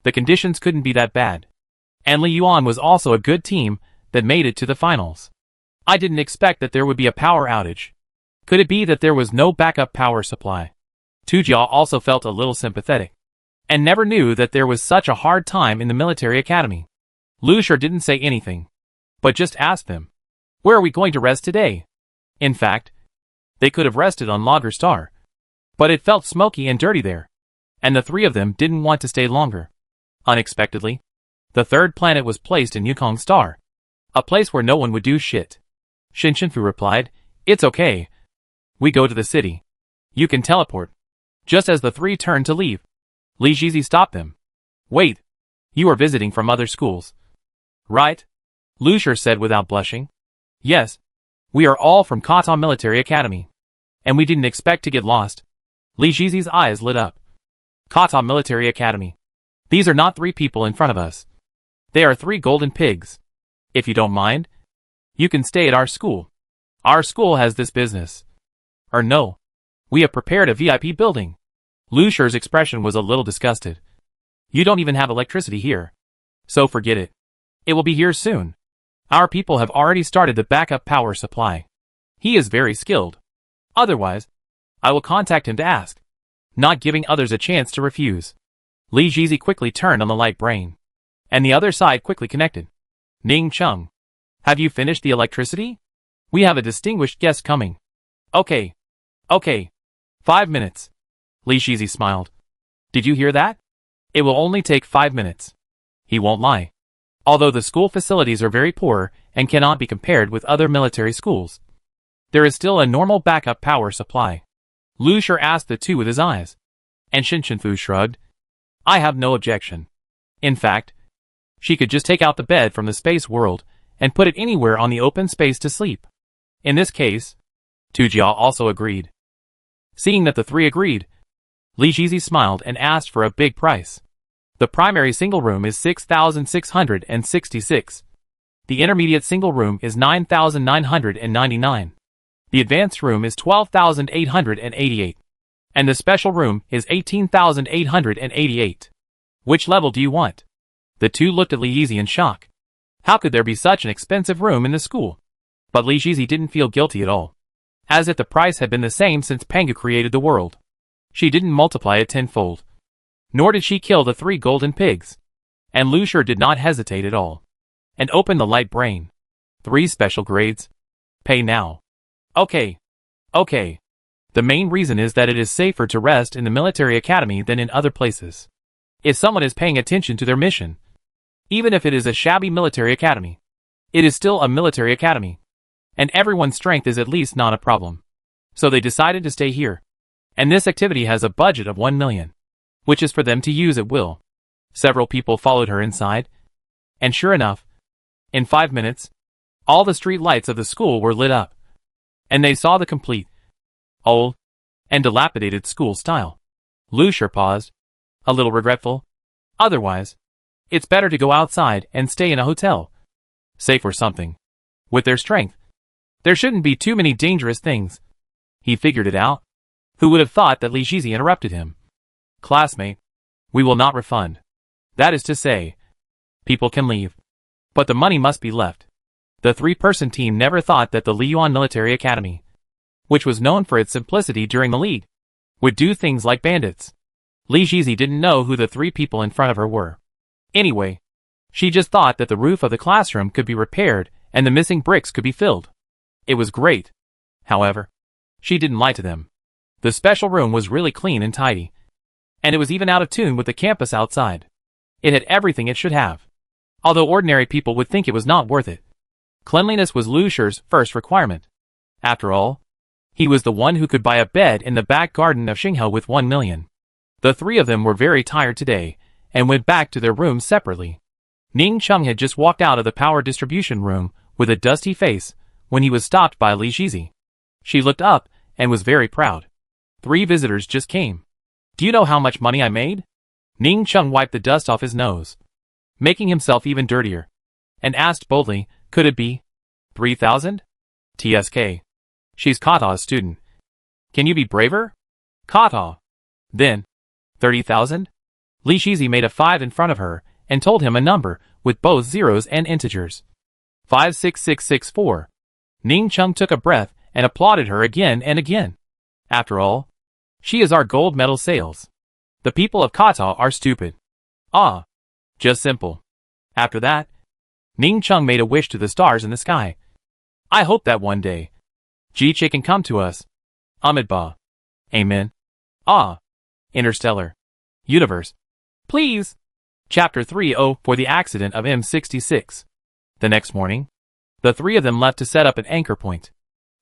the conditions couldn't be that bad. And Liyuan was also a good team that made it to the finals. "I didn't expect that there would be a power outage. Could it be that there was no backup power supply?" Tujia also felt a little sympathetic, and never knew that there was such a hard time in the military academy. Lu Shi didn't say anything, but just asked them, "Where are we going to rest today?" In fact, they could have rested on Lager Star, but it felt smoky and dirty there, and the three of them didn't want to stay longer. Unexpectedly, the 3rd planet was placed in Yukong Star, a place where no one would do shit. Shinshinfu replied, "It's okay. We go to the city. You can teleport." Just as the 3 turned to leave, Li Shizi stopped them. "Wait. You are visiting from other schools, right?" Lu Shi said without blushing. "Yes. We are all from Kata Military Academy, and we didn't expect to get lost." Li Shizi's eyes lit up. "Kata Military Academy. These are not 3 people in front of us. They are 3 golden pigs. If you don't mind, you can stay at our school. Our school has this business. Or no. We have prepared a VIP building." Lu Shi's expression was a little disgusted. "You don't even have electricity here. So forget it. It will be here soon. Our people have already started the backup power supply. He is very skilled. Otherwise, I will contact him to ask, not giving others a chance to refuse. Li Jizi quickly turned on the light brain, and the other side quickly connected. Ning Chung, have you finished the electricity? We have a distinguished guest coming. Okay. 5 minutes. Li Jizi smiled. Did you hear that? It will only take 5 minutes. He won't lie. Although the school facilities are very poor and cannot be compared with other military schools, there is still a normal backup power supply. Lu Shi asked the two with his eyes, and Shin Fu shrugged. I have no objection. In fact, she could just take out the bed from the space world and put it anywhere on the open space to sleep. In this case, Tu Jia also agreed. Seeing that the three agreed, Li Jizi smiled and asked for a big price. The primary single room is 6,666. The intermediate single room is 9,999. The advanced room is 12,888. And the special room is 18,888. Which level do you want? The two looked at Li Jizi in shock. How could there be such an expensive room in the school? But Li Jizi didn't feel guilty at all. As if the price had been the same since Pangu created the world. She didn't multiply it tenfold. Nor did she kill the 3 golden pigs. And Lu Shi did not hesitate at all. And opened the light brain. 3 special grades. Pay now. Okay. The main reason is that it is safer to rest in the military academy than in other places. If someone is paying attention to their mission, even if it is a shabby military academy, it is still a military academy. And everyone's strength is at least not a problem. So they decided to stay here. And this activity has a budget of 1 million. Which is for them to use at will. Several people followed her inside. And sure enough, in 5 minutes, all the street lights of the school were lit up. And they saw the complete, old, and dilapidated school style. Lu Shi paused, a little regretful. Otherwise, it's better to go outside and stay in a hotel. Safe or something. With their strength, there shouldn't be too many dangerous things. He figured it out. Who would have thought that Li Jizi interrupted him? Classmate, we will not refund. That is to say, people can leave. But the money must be left. The 3-person team never thought that the Liyuan Military Academy, which was known for its simplicity during the League, would do things like bandits. Li Jizi didn't know who the 3 people in front of her were. Anyway, she just thought that the roof of the classroom could be repaired and the missing bricks could be filled. It was great. However, she didn't lie to them. The special room was really clean and tidy. And it was even out of tune with the campus outside. It had everything it should have. Although ordinary people would think it was not worth it. Cleanliness was Lu Shi's first requirement. After all, he was the one who could buy a bed in the back garden of Xinghao with 1 million. The 3 of them were very tired today, and went back to their rooms separately. Ning Chung had just walked out of the power distribution room with a dusty face when he was stopped by Li Jizi. She looked up and was very proud. 3 visitors just came. Do you know how much money I made? Ning Chung wiped the dust off his nose, making himself even dirtier, and asked boldly, could it be 3,000? TSK. She's Kata's student. Can you be braver? Kata. Then, 30,000? Li Jizi made a 5 in front of her, and told him a number, with both zeros and integers. 56664. Ning Chung took a breath, and applauded her again and again. After all, she is our gold medal sales. The people of Kata are stupid. Just simple. After that, Ning Chung made a wish to the stars in the sky. I hope that one day, Ji-Che can come to us. Amidba. Amen. Interstellar. Universe. Please. Chapter 30 for the accident of M66. The next morning, the 3 of them left to set up an anchor point.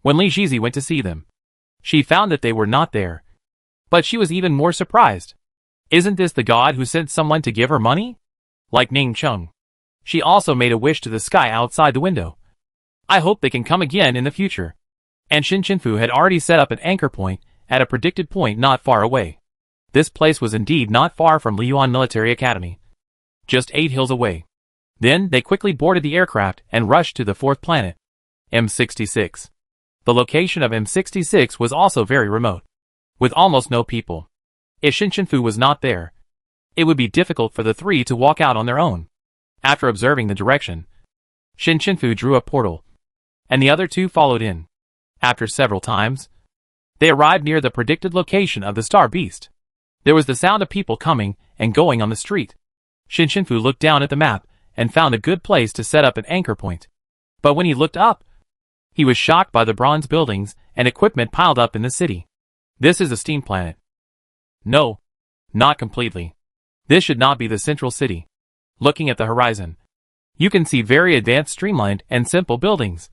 When Li Jizi went to see them, she found that they were not there. But she was even more surprised. Isn't this the god who sent someone to give her money? Like Ning Chung. She also made a wish to the sky outside the window. I hope they can come again in the future. And Shin Fu had already set up an anchor point at a predicted point not far away. This place was indeed not far from Liyuan Military Academy. Just 8 hills away. Then they quickly boarded the aircraft and rushed to the 4th planet, M66. The location of M66 was also very remote, with almost no people. If Shin Fu was not there, it would be difficult for the 3 to walk out on their own. After observing the direction, Shin Chinfu drew a portal, and the other two followed in. After several times, they arrived near the predicted location of the star beast. There was the sound of people coming and going on the street. Shin Chinfu looked down at the map and found a good place to set up an anchor point. But when he looked up, he was shocked by the bronze buildings and equipment piled up in the city. This is a steam planet. No, not completely. This should not be the central city. Looking at the horizon, you can see very advanced, streamlined, and simple buildings,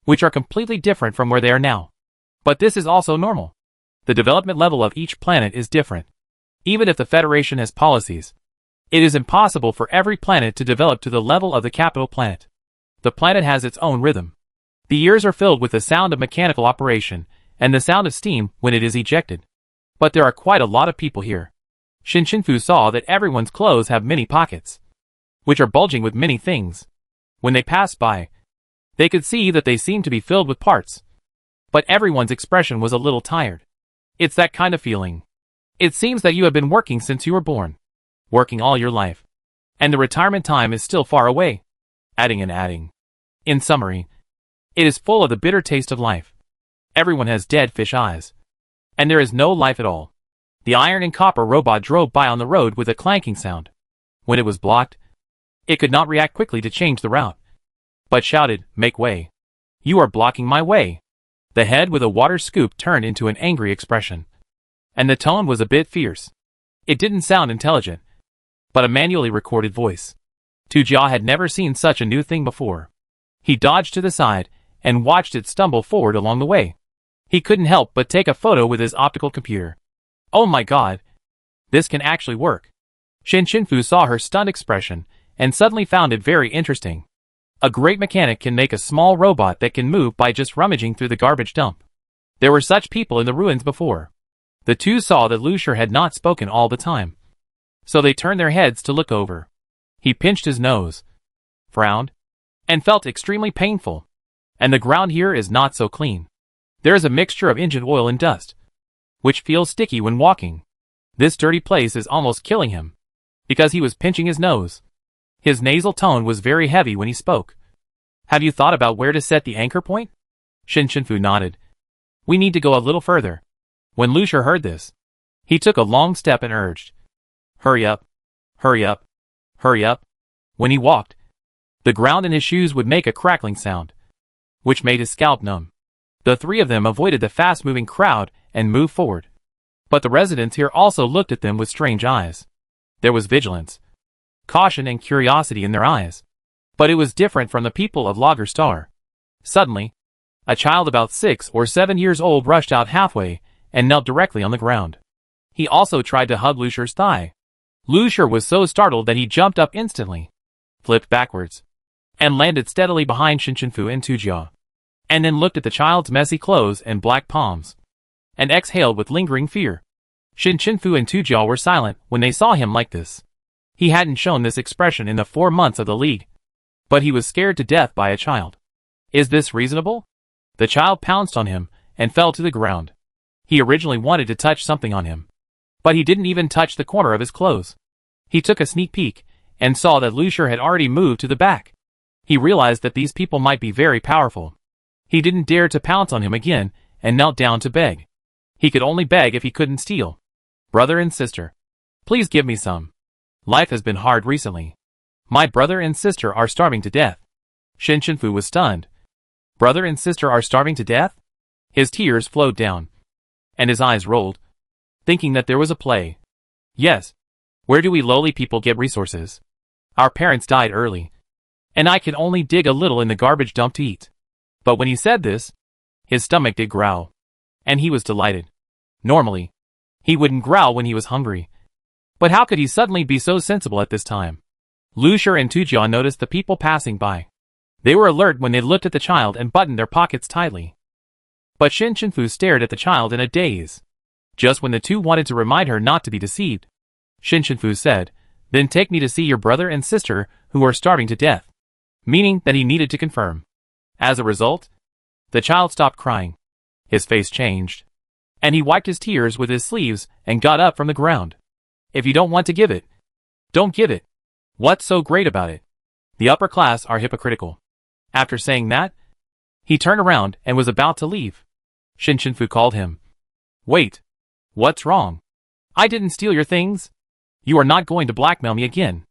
which are completely different from where they are now. But this is also normal. The development level of each planet is different. Even if the Federation has policies, it is impossible for every planet to develop to the level of the capital planet. The planet has its own rhythm. The ears are filled with the sound of mechanical operation and the sound of steam when it is ejected. But there are quite a lot of people here. Shin Chinfu saw that everyone's clothes have many pockets, which are bulging with many things. When they passed by, they could see that they seemed to be filled with parts. But everyone's expression was a little tired. It's that kind of feeling. It seems that you have been working since you were born. Working all your life. And the retirement time is still far away. Adding and adding. In summary, it is full of the bitter taste of life. Everyone has dead fish eyes. And there is no life at all. The iron and copper robot drove by on the road with a clanking sound. When it was blocked, it could not react quickly to change the route, but shouted, "Make way. You are blocking my way." The head with a water scoop turned into an angry expression, and the tone was a bit fierce. It didn't sound intelligent, but a manually recorded voice. Tujia had never seen such a new thing before. He dodged to the side and watched it stumble forward along the way. He couldn't help but take a photo with his optical computer. Oh my god! This can actually work. Shin Chinfu saw her stunned expression and suddenly found it very interesting. A great mechanic can make a small robot that can move by just rummaging through the garbage dump. There were such people in the ruins before. The two saw that Lucier had not spoken all the time, so they turned their heads to look over. He pinched his nose, frowned, and felt extremely painful. And the ground here is not so clean. There is a mixture of engine oil and dust, which feels sticky when walking. This dirty place is almost killing him, because he was pinching his nose. His nasal tone was very heavy when he spoke. Have you thought about where to set the anchor point? Shin Chinfu nodded. We need to go a little further. When Lucier heard this, he took a long step and urged, "Hurry up, hurry up, hurry up." When he walked, the ground in his shoes would make a crackling sound, which made his scalp numb. The three of them avoided the fast-moving crowd and moved forward. But the residents here also looked at them with strange eyes. There was vigilance, caution and curiosity in their eyes. But it was different from the people of Lager Star. Suddenly, a child about 6 or 7 years old rushed out halfway and knelt directly on the ground. He also tried to hug Lucier's thigh. Lucier was so startled that he jumped up instantly, flipped backwards, and landed steadily behind Shin Chinfu and Tujia, and then looked at the child's messy clothes and black palms, and exhaled with lingering fear. Shin Chinfu and Tujia were silent when they saw him like this. He hadn't shown this expression in the 4 months of the league, but he was scared to death by a child. Is this reasonable? The child pounced on him and fell to the ground. He originally wanted to touch something on him, but he didn't even touch the corner of his clothes. He took a sneak peek and saw that Lucier had already moved to the back. He realized that these people might be very powerful. He didn't dare to pounce on him again and knelt down to beg. He could only beg if he couldn't steal. Brother and sister, please give me some. Life has been hard recently. My brother and sister are starving to death. Shin Chinfu was stunned. Brother and sister are starving to death? His tears flowed down, and his eyes rolled, thinking that there was a play. Yes. Where do we lowly people get resources? Our parents died early, and I can only dig a little in the garbage dump to eat. But when he said this, his stomach did growl, and he was delighted. Normally, he wouldn't growl when he was hungry. But how could he suddenly be so sensible at this time? Lucier and Tujia noticed the people passing by. They were alert when they looked at the child and buttoned their pockets tightly. But Shin Chinfu stared at the child in a daze. Just when the two wanted to remind her not to be deceived, Shin Chinfu said, "Then take me to see your brother and sister who are starving to death." Meaning that he needed to confirm. As a result, the child stopped crying. His face changed, and he wiped his tears with his sleeves and got up from the ground. If you don't want to give it, don't give it. What's so great about it? The upper class are hypocritical. After saying that, he turned around and was about to leave. Shinshinfu called him. Wait. What's wrong? I didn't steal your things. You are not going to blackmail me again.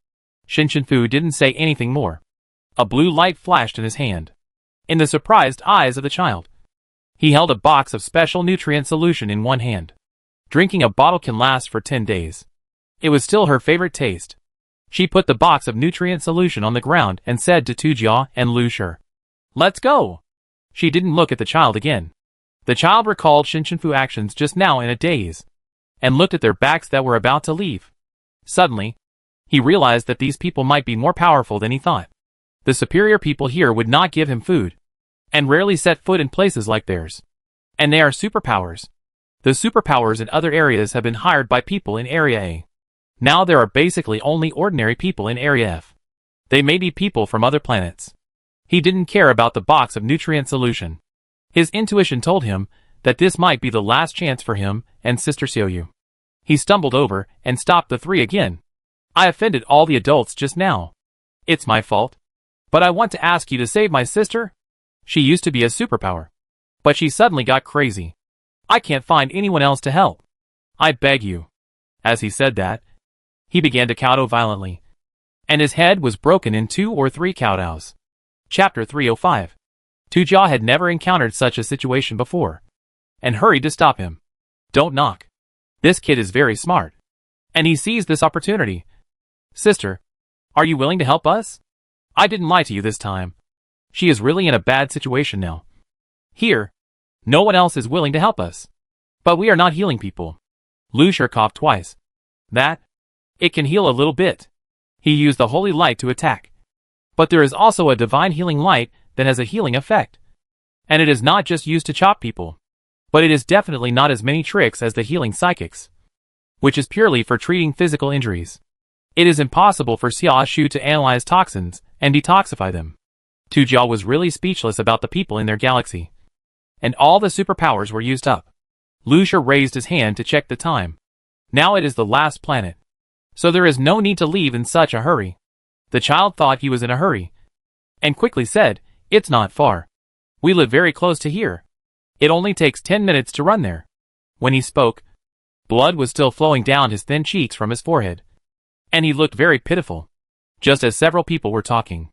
Shinshinfu didn't say anything more. A blue light flashed in his hand. In the surprised eyes of the child, he held a box of special nutrient solution in one hand. Drinking a bottle can last for 10 days. It was still her favorite taste. She put the box of nutrient solution on the ground and said to Tujia and Lu Shi, "Let's go." She didn't look at the child again. The child recalled Shinshinfu actions just now in a daze, and looked at their backs that were about to leave. Suddenly, he realized that these people might be more powerful than he thought. The superior people here would not give him food, and rarely set foot in places like theirs. And they are superpowers. The superpowers in other areas have been hired by people in Area A. Now there are basically only ordinary people in Area F. They may be people from other planets. He didn't care about the box of nutrient solution. His intuition told him that this might be the last chance for him and Sister Xiaoyu. He stumbled over and stopped the three again. I offended all the adults just now. It's my fault. But I want to ask you to save my sister. She used to be a superpower. But she suddenly got crazy. I can't find anyone else to help. I beg you. As he said that, he began to kowtow violently. And his head was broken in 2 or 3 kowtows. Chapter 305. Tujia had never encountered such a situation before, and hurried to stop him. Don't knock. This kid is very smart. And he seized this opportunity. Sister, are you willing to help us? I didn't lie to you this time. She is really in a bad situation now. Here, no one else is willing to help us. But we are not healing people. Lu Shi coughed twice. That? It can heal a little bit. He used the holy light to attack. But there is also a divine healing light that has a healing effect. And it is not just used to chop people. But it is definitely not as many tricks as the healing psychics, which is purely for treating physical injuries. It is impossible for Xia Shu to analyze toxins and detoxify them. Tujia was really speechless about the people in their galaxy. And all the superpowers were used up. Lu Shi raised his hand to check the time. Now it is the last planet. So there is no need to leave in such a hurry. The child thought he was in a hurry, and quickly said, "It's not far. We live very close to here. It only takes 10 minutes to run there." When he spoke, blood was still flowing down his thin cheeks from his forehead. And he looked very pitiful. Just as several people were talking,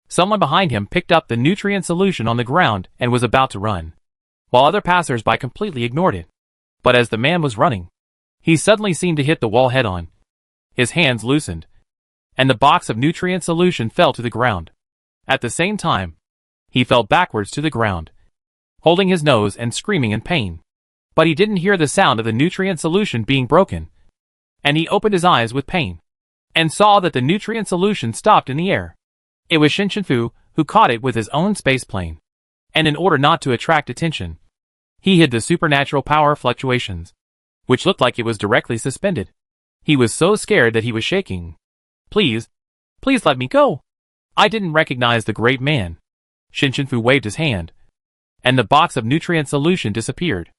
someone behind him picked up the nutrient solution on the ground and was about to run, while other passers-by completely ignored it. But as the man was running, he suddenly seemed to hit the wall head-on. His hands loosened, and the box of nutrient solution fell to the ground. At the same time, he fell backwards to the ground, holding his nose and screaming in pain. But he didn't hear the sound of the nutrient solution being broken. And he opened his eyes with pain, and saw that the nutrient solution stopped in the air. It was Shinshinfu who caught it with his own space plane. And in order not to attract attention, he hid the supernatural power fluctuations, which looked like it was directly suspended. He was so scared that he was shaking. Please let me go. I didn't recognize the great man. Shinshinfu waved his hand, and the box of nutrient solution disappeared,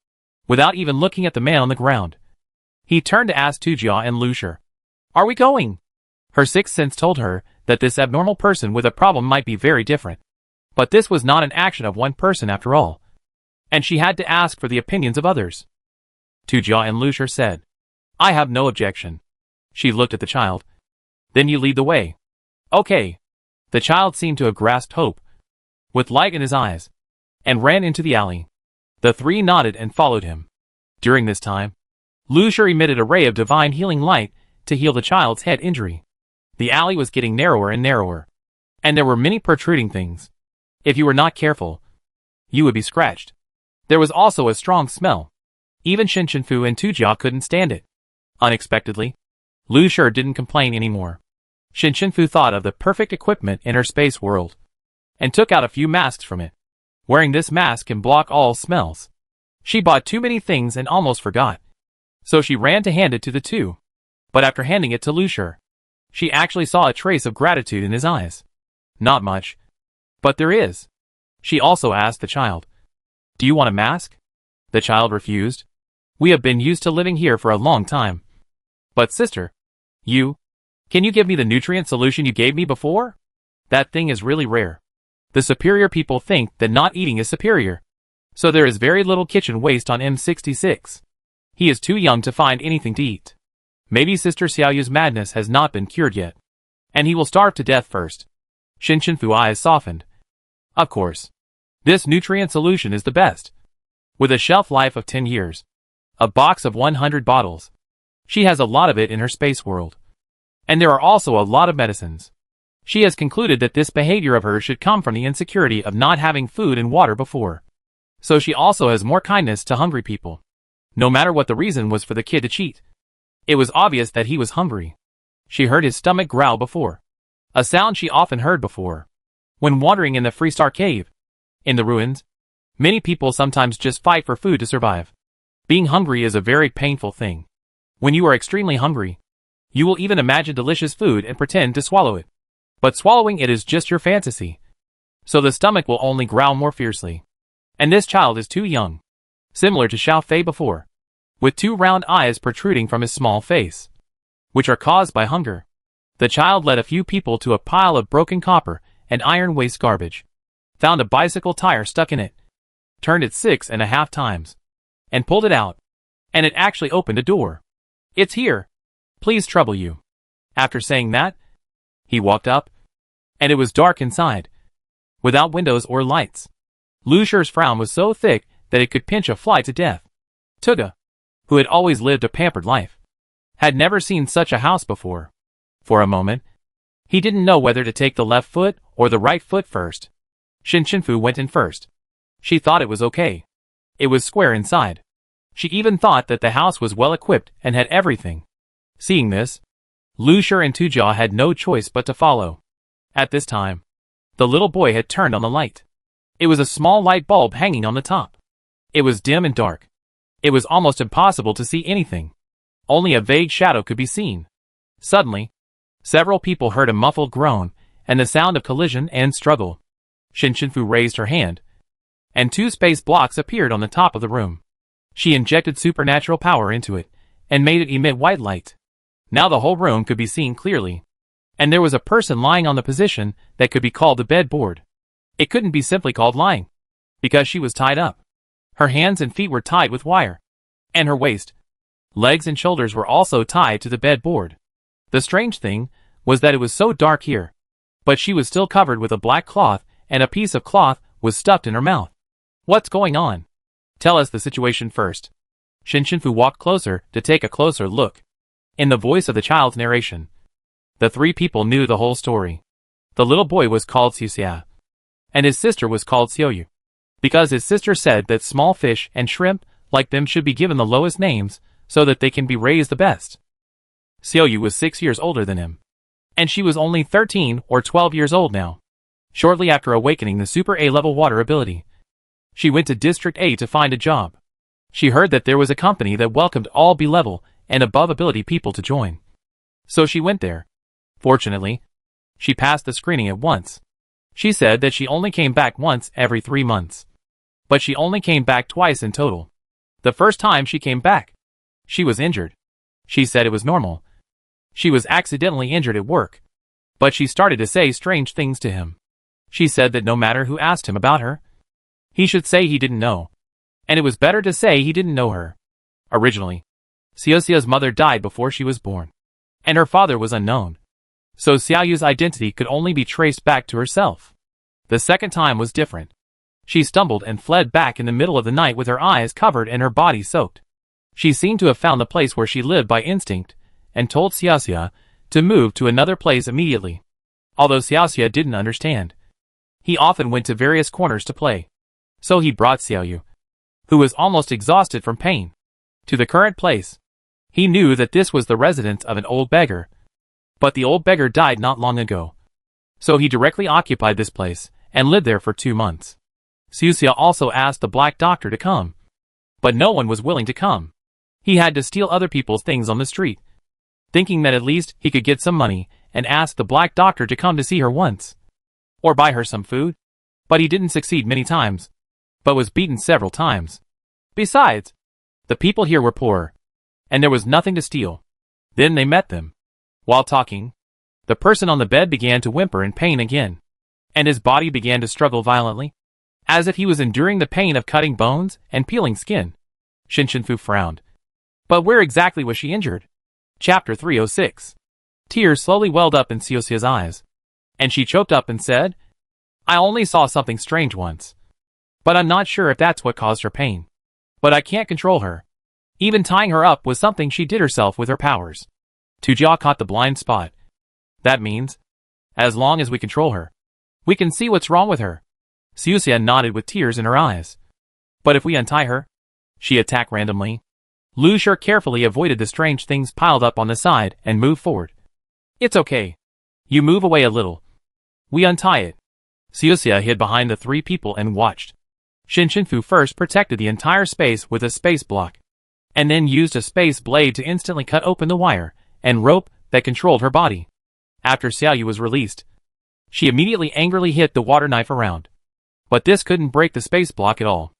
without even looking at the man on the ground. He turned to ask Tujia and Lu Shi, "Are we going?" Her sixth sense told her that this abnormal person with a problem might be very different. But this was not an action of one person after all, and she had to ask for the opinions of others. Tujia and Lu Shi said, "I have no objection." She looked at the child. "Then you lead the way." "Okay." The child seemed to have grasped hope, with light in his eyes, and ran into the alley. The three nodded and followed him. During this time, Lu Shi emitted a ray of divine healing light to heal the child's head injury. The alley was getting narrower and narrower, and there were many protruding things. If you were not careful, you would be scratched. There was also a strong smell. Even Shinshinfu and Tujia couldn't stand it. Unexpectedly, Lu Shi didn't complain anymore. Shinshinfu thought of the perfect equipment in her space world, and took out a few masks from it. Wearing this mask can block all smells. She bought too many things and almost forgot. So she ran to hand it to the two. But after handing it to Lu Shi, she actually saw a trace of gratitude in his eyes. Not much, but there is. She also asked the child, "Do you want a mask?" The child refused. "We have been used to living here for a long time." "But sister, can you give me the nutrient solution you gave me before?" That thing is really rare. The superior people think that not eating is superior. So there is very little kitchen waste on M66. He is too young to find anything to eat. Maybe Sister Xiaoyu's madness has not been cured yet. And he will starve to death first. Shin Shinfu's eyes softened. Of course. This nutrient solution is the best. With a shelf life of 10 years. A box of 100 bottles. She has a lot of it in her space world. And there are also a lot of medicines. She has concluded that this behavior of hers should come from the insecurity of not having food and water before. So she also has more kindness to hungry people. No matter what the reason was for the kid to cheat. It was obvious that he was hungry. She heard his stomach growl before. A sound she often heard before. When wandering in the Freestar Cave. In the ruins. Many people sometimes just fight for food to survive. Being hungry is a very painful thing. When you are extremely hungry, you will even imagine delicious food and pretend to swallow it. But swallowing it is just your fantasy. So the stomach will only growl more fiercely. And this child is too young. Similar to Xiao Fei before. With 2 round eyes protruding from his small face. Which are caused by hunger. The child led a few people to a pile of broken copper and iron waste garbage. Found a bicycle tire stuck in it. Turned it 6.5 times. And pulled it out. And it actually opened a door. It's here. Please trouble you. After saying that, he walked up. And it was dark inside. Without windows or lights. Lu Shi's frown was so thick that it could pinch a fly to death. Tuga, who had always lived a pampered life, had never seen such a house before. For a moment, he didn't know whether to take the left foot or the right foot first. Shin Shinfu went in first. She thought it was okay. It was square inside. She even thought that the house was well equipped and had everything. Seeing this, Lu Shi and Tujia had no choice but to follow. At this time, the little boy had turned on the light. It was a small light bulb hanging on the top. It was dim and dark. It was almost impossible to see anything. Only a vague shadow could be seen. Suddenly, several people heard a muffled groan and the sound of collision and struggle. Shin Shinfu raised her hand, and 2 space blocks appeared on the top of the room. She injected supernatural power into it and made it emit white light. Now the whole room could be seen clearly. And there was a person lying on the position that could be called the bedboard. It couldn't be simply called lying, because she was tied up. Her hands and feet were tied with wire. And her waist, legs and shoulders were also tied to the bedboard. The strange thing was that it was so dark here. But she was still covered with a black cloth, and a piece of cloth was stuffed in her mouth. What's going on? Tell us the situation first. Shin Shinfu walked closer to take a closer look. In the voice of the child's narration, the 3 people knew the whole story. The little boy was called Xiuxia, and his sister was called Xiuyu, because his sister said that small fish and shrimp like them should be given the lowest names so that they can be raised the best. Xiuyu was 6 years older than him, and she was only 13 or 12 years old now. Shortly after awakening the Super A-level water ability, she went to District A to find a job. She heard that there was a company that welcomed all B-level and above ability people to join. So she went there. Fortunately, she passed the screening at once. She said that she only came back once every 3 months. But she only came back twice in total. The first time she came back, she was injured. She said it was normal. She was accidentally injured at work. But she started to say strange things to him. She said that no matter who asked him about her, he should say he didn't know. And it was better to say he didn't know her. Originally, Xiuxia's mother died before she was born. And her father was unknown. So Xiaoyu's identity could only be traced back to herself. The second time was different. She stumbled and fled back in the middle of the night with her eyes covered and her body soaked. She seemed to have found the place where she lived by instinct, and told Xiuxia to move to another place immediately. Although Xiuxia didn't understand. He often went to various corners to play. So he brought Xiuyu, who was almost exhausted from pain, to the current place. He knew that this was the residence of an old beggar. But the old beggar died not long ago. So he directly occupied this place, and lived there for 2 months. Xiuxia also asked the black doctor to come. But no one was willing to come. He had to steal other people's things on the street, thinking that at least he could get some money, and asked the black doctor to come to see her once. Or buy her some food. But he didn't succeed many times, but was beaten several times. Besides, the people here were poor, and there was nothing to steal. Then they met them. While talking, The person on the bed began to whimper in pain again, and his body began to struggle violently, as if he was enduring the pain of cutting bones and peeling skin. Shinshinfu frowned. But where exactly was she injured? Chapter 306. Tears slowly welled up in Xiaoxia's eyes, and she choked up and said, I only saw something strange once, but I'm not sure if that's what caused her pain. But I can't control her. Even tying her up was something she did herself with her powers. Tujia caught the blind spot. That means, as long as we control her, we can see what's wrong with her. Xiaoxia nodded with tears in her eyes. But if we untie her, she attacked randomly. Lu Shi carefully avoided the strange things piled up on the side and moved forward. It's okay. You move away a little. We untie it. Xiaoxia hid behind the three people and watched. Shinshinfu first protected the entire space with a space block, and then used a space blade to instantly cut open the wire and rope that controlled her body. After Xiaoyu was released, she immediately angrily hit the water knife around. But this couldn't break the space block at all.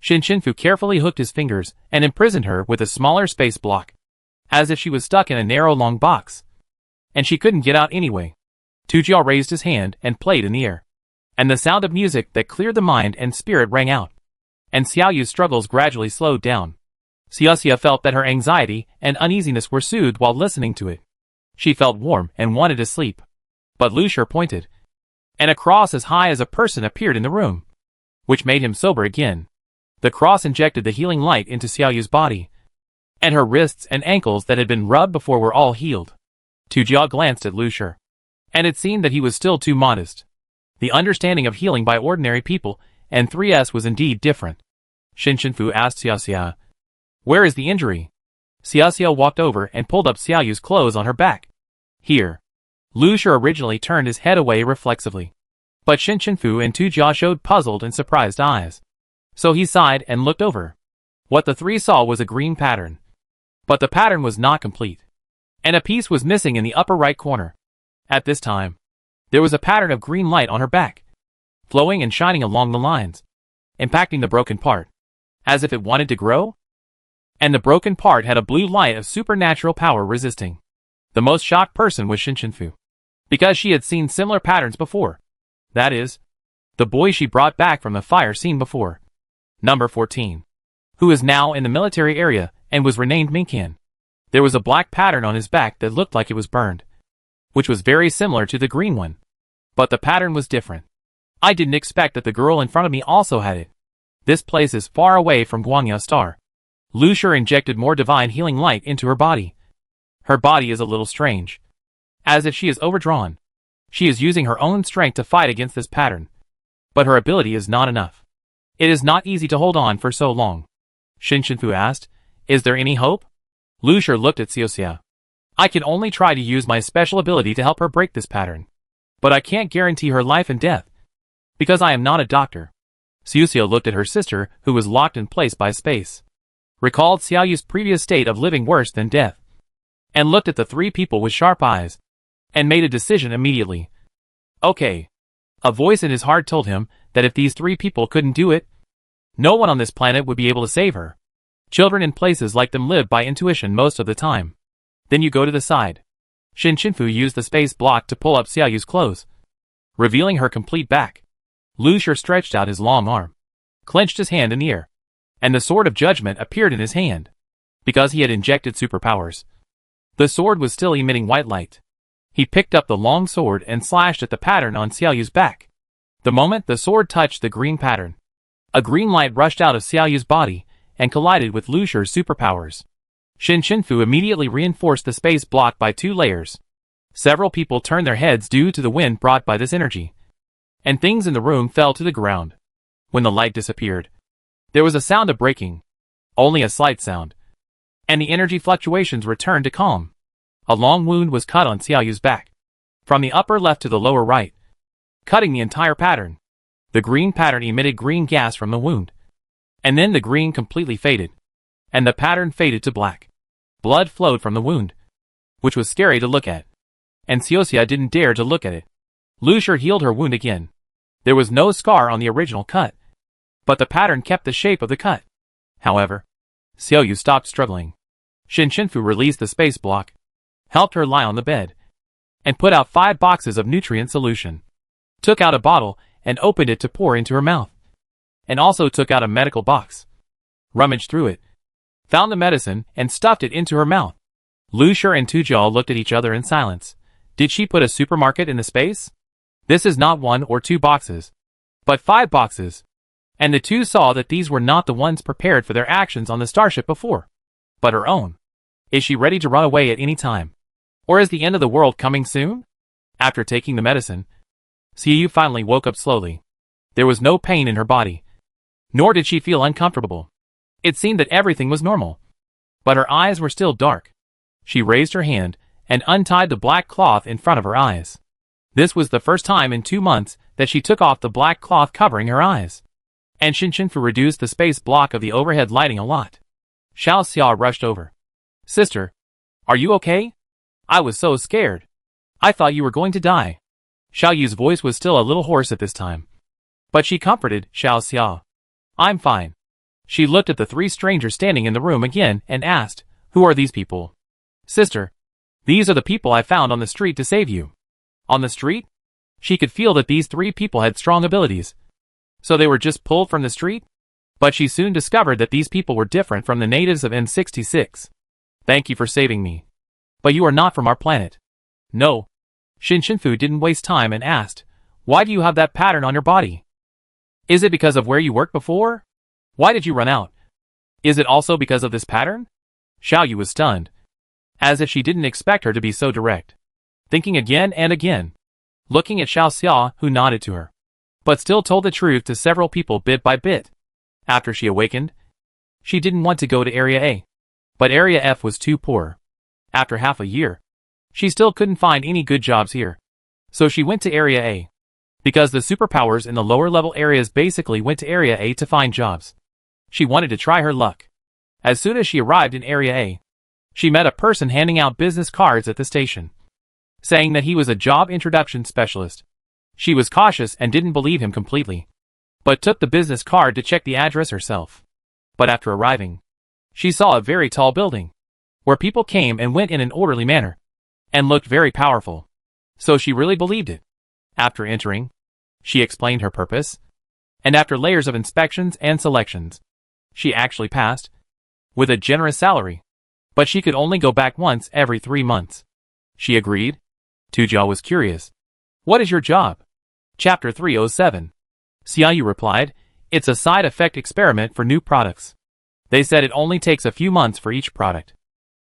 Shinshinfu carefully hooked his fingers and imprisoned her with a smaller space block, as if she was stuck in a narrow long box, and she couldn't get out anyway. Tujia raised his hand and played in the air, and the sound of music that cleared the mind and spirit rang out, and Xiaoyu's struggles gradually slowed down. Xiaoxia felt that her anxiety and uneasiness were soothed while listening to it. She felt warm and wanted to sleep. But Lu Shi pointed, and a cross as high as a person appeared in the room, which made him sober again. The cross injected the healing light into Xiaoyu's body, and her wrists and ankles that had been rubbed before were all healed. Tujia glanced at Lu Shi, and it seemed that he was still too modest. The understanding of healing by ordinary people and 3S was indeed different. Shinshinfu asked Xiaoxia, where is the injury? Xiaoxia walked over and pulled up Xiaoyu's clothes on her back. Here. Lu Shi originally turned his head away reflexively, but Shinshinfu and Tujia showed puzzled and surprised eyes. So he sighed and looked over. What the three saw was a green pattern. But the pattern was not complete, and a piece was missing in the upper right corner. At this time, there was a pattern of green light on her back, flowing and shining along the lines, impacting the broken part, as if it wanted to grow. And the broken part had a blue light of supernatural power resisting. The most shocked person was Shinshinfu, because she had seen similar patterns before. That is, the boy she brought back from the fire scene before. Number 14. Who is now in the military area and was renamed Minkan. There was a black pattern on his back that looked like it was burned, which was very similar to the green one. But the pattern was different. I didn't expect that the girl in front of me also had it. This place is far away from Guangya Star. Lu Shi injected more divine healing light into her body. Her body is a little strange, as if she is overdrawn. She is using her own strength to fight against this pattern, but her ability is not enough. It is not easy to hold on for so long. Shinshinfu asked, is there any hope? Lu Shi looked at Xiaoxia. I can only try to use my special ability to help her break this pattern, but I can't guarantee her life and death, because I am not a doctor. Xiaoxia looked at her sister, who was locked in place by space, recalled Xiaoyu's previous state of living worse than death, and looked at the three people with sharp eyes, and made a decision immediately. Okay. A voice in his heart told him that if these three people couldn't do it, no one on this planet would be able to save her. Children in places like them live by intuition most of the time. Then you go to the side. Shinshinfu used the space block to pull up Xiaoyu's clothes, revealing her complete back. Lu Shi stretched out his long arm, clenched his hand in the air, and the sword of judgment appeared in his hand. Because he had injected superpowers, the sword was still emitting white light. He picked up the long sword and slashed at the pattern on Xiaoyu's back. The moment the sword touched the green pattern, a green light rushed out of Xiaoyu's body and collided with Lu Shi's superpowers. Shinshinfu immediately reinforced the space block by 2 layers. Several people turned their heads due to the wind brought by this energy, and things in the room fell to the ground. When the light disappeared, there was a sound of breaking, only a slight sound, and the energy fluctuations returned to calm. A long wound was cut on Xiaoyu's back, from the upper left to the lower right, cutting the entire pattern. The green pattern emitted green gas from the wound, and then the green completely faded, and the pattern faded to black. Blood flowed from the wound, which was scary to look at, and Xiaoxia didn't dare to look at it. Lu Shi healed her wound again. There was no scar on the original cut, but the pattern kept the shape of the cut. However, Xiaoyu stopped struggling. Shinshinfu released the space block, helped her lie on the bed, and put out 5 boxes of nutrient solution. Took out a bottle and opened it to pour into her mouth. And also took out a medical box. Rummaged through it. Found the medicine and stuffed it into her mouth. Lu Shi and Tu Jiao looked at each other in silence. Did she put a supermarket in the space? This is not 1 or 2 boxes, but 5 boxes. And the two saw that these were not the ones prepared for their actions on the starship before, but her own. Is she ready to run away at any time? Or is the end of the world coming soon? After taking the medicine, Xiyu finally woke up slowly. There was no pain in her body, nor did she feel uncomfortable. It seemed that everything was normal, but her eyes were still dark. She raised her hand and untied the black cloth in front of her eyes. This was the first time in 2 months that she took off the black cloth covering her eyes. And Shinshinfu reduced the space block of the overhead lighting a lot. Xiao Xia rushed over. Sister, are you okay? I was so scared. I thought you were going to die. Xiao Yu's voice was still a little hoarse at this time. But she comforted Xiao Xia. I'm fine. She looked at the 3 strangers standing in the room again and asked, who are these people? Sister, these are the people I found on the street to save you. On the street? She could feel that these 3 people had strong abilities. So they were just pulled from the street? But she soon discovered that these people were different from the natives of N66. Thank you for saving me. But you are not from our planet. No. Shinshinfu didn't waste time and asked, why do you have that pattern on your body? Is it because of where you worked before? Why did you run out? Is it also because of this pattern? Xiao Yu was stunned, as if she didn't expect her to be so direct. Thinking again and again. Looking at Xiao Xia, who nodded to her, but still told the truth to several people bit by bit. After she awakened, she didn't want to go to Area A, but Area F was too poor. After half a year, she still couldn't find any good jobs here. So she went to Area A, because the superpowers in the lower level areas basically went to Area A to find jobs. She wanted to try her luck. As soon as she arrived in Area A, she met a person handing out business cards at the station, saying that he was a job introduction specialist. She was cautious and didn't believe him completely, but took the business card to check the address herself. But after arriving, she saw a very tall building, where people came and went in an orderly manner, and looked very powerful. So she really believed it. After entering, she explained her purpose, and after layers of inspections and selections, she actually passed, with a generous salary. But she could only go back once every 3 months. She agreed. Tu Jiao was curious. What is your job? Chapter 307. Xiaoyu replied, it's a side effect experiment for new products. They said it only takes a few months for each product.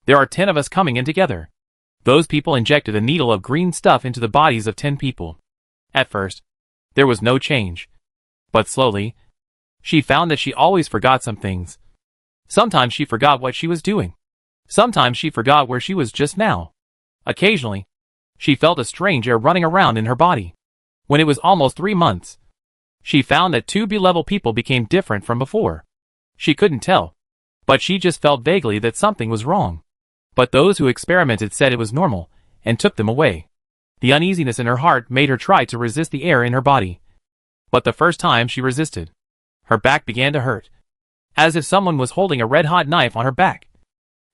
There are 10 of us coming in together. Those people injected a needle of green stuff into the bodies of 10 people. At first, there was no change. But slowly, she found that she always forgot some things. Sometimes she forgot what she was doing. Sometimes she forgot where she was just now. Occasionally, she felt a strange air running around in her body. When it was almost 3 months, she found that 2 B-level people became different from before. She couldn't tell, but she just felt vaguely that something was wrong. But those who experimented said it was normal, and took them away. The uneasiness in her heart made her try to resist the air in her body. But the first time she resisted, her back began to hurt, as if someone was holding a red-hot knife on her back,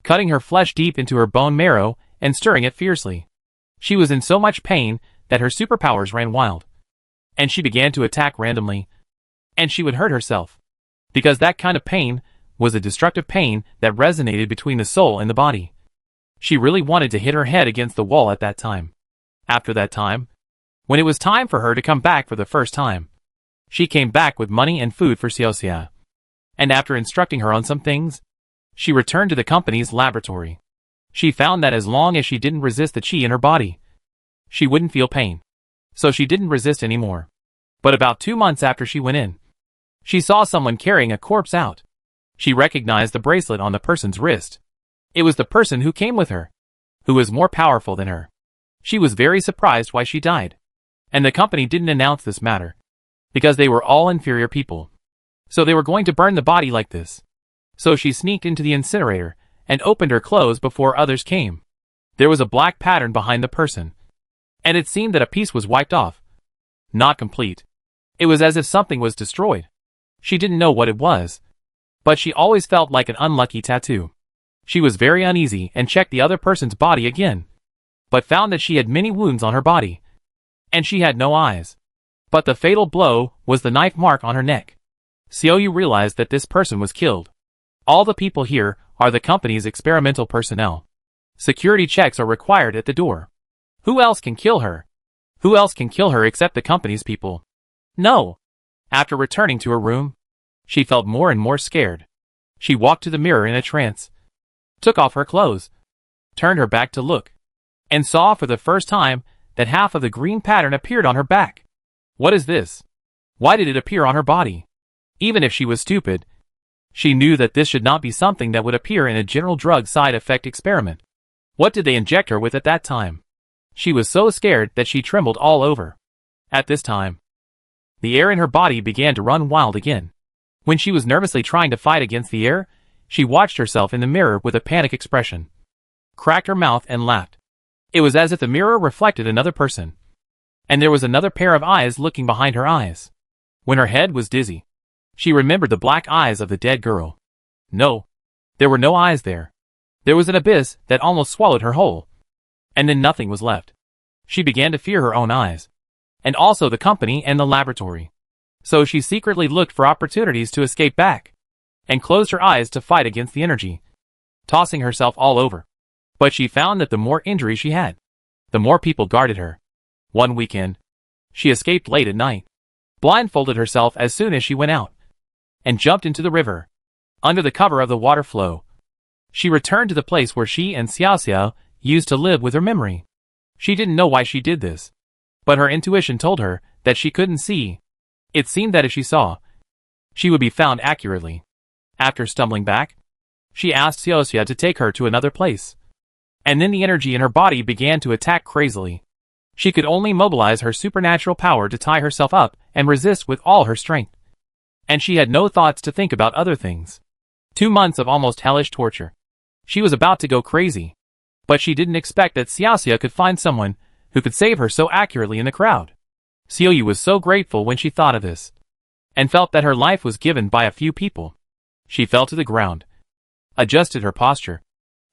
cutting her flesh deep into her bone marrow and stirring it fiercely. She was in so much pain that her superpowers ran wild, and she began to attack randomly, and she would hurt herself, because that kind of pain was a destructive pain that resonated between the soul and the body. She really wanted to hit her head against the wall at that time. After that time, when it was time for her to come back for the first time, she came back with money and food for Xiaoxia. And after instructing her on some things, she returned to the company's laboratory. She found that as long as she didn't resist the qi in her body, she wouldn't feel pain. So she didn't resist anymore. But about 2 months after she went in, she saw someone carrying a corpse out. She recognized the bracelet on the person's wrist. It was the person who came with her, who was more powerful than her. She was very surprised why she died. And the company didn't announce this matter, because they were all inferior people. So they were going to burn the body like this. So she sneaked into the incinerator and opened her clothes before others came. There was a black pattern behind the person, and it seemed that a piece was wiped off. Not complete. It was as if something was destroyed. She didn't know what it was, but she always felt like an unlucky tattoo. She was very uneasy and checked the other person's body again. but found that she had many wounds on her body, and she had no eyes. But the fatal blow was the knife mark on her neck. Xiaoyu realized that this person was killed. All the people here are the company's experimental personnel. Security checks are required at the door. Who else can kill her? Who else can kill her except the company's people? No. After returning to her room, she felt more and more scared. She walked to the mirror in a trance, took off her clothes, turned her back to look, and saw for the first time that half of the green pattern appeared on her back. What is this? Why did it appear on her body? Even if she was stupid, she knew that this should not be something that would appear in a general drug side effect experiment. What did they inject her with at that time? She was so scared that she trembled all over. At this time, the air in her body began to run wild again. When she was nervously trying to fight against the air, she watched herself in the mirror with a panic expression, cracked her mouth and laughed. It was as if the mirror reflected another person, and there was another pair of eyes looking behind her eyes. When her head was dizzy, she remembered the black eyes of the dead girl. No, there were no eyes there. There was an abyss that almost swallowed her whole, and then nothing was left. She began to fear her own eyes, and also the company and the laboratory. So she secretly looked for opportunities to escape back, and closed her eyes to fight against the energy, tossing herself all over. But she found that the more injury she had, the more people guarded her. One weekend, she escaped late at night, blindfolded herself as soon as she went out, and jumped into the river. Under the cover of the water flow, she returned to the place where she and Xiao used to live with her memory. She didn't know why she did this, but her intuition told her that she couldn't see. It seemed that if she saw, she would be found accurately. After stumbling back, she asked Xiao to take her to another place. And then the energy in her body began to attack crazily. She could only mobilize her supernatural power to tie herself up and resist with all her strength. And she had no thoughts to think about other things. 2 months of almost hellish torture. She was about to go crazy. But she didn't expect that Xiao could find someone who could save her so accurately in the crowd. Xiaoyu was so grateful when she thought of this, and felt that her life was given by a few people. She fell to the ground, adjusted her posture,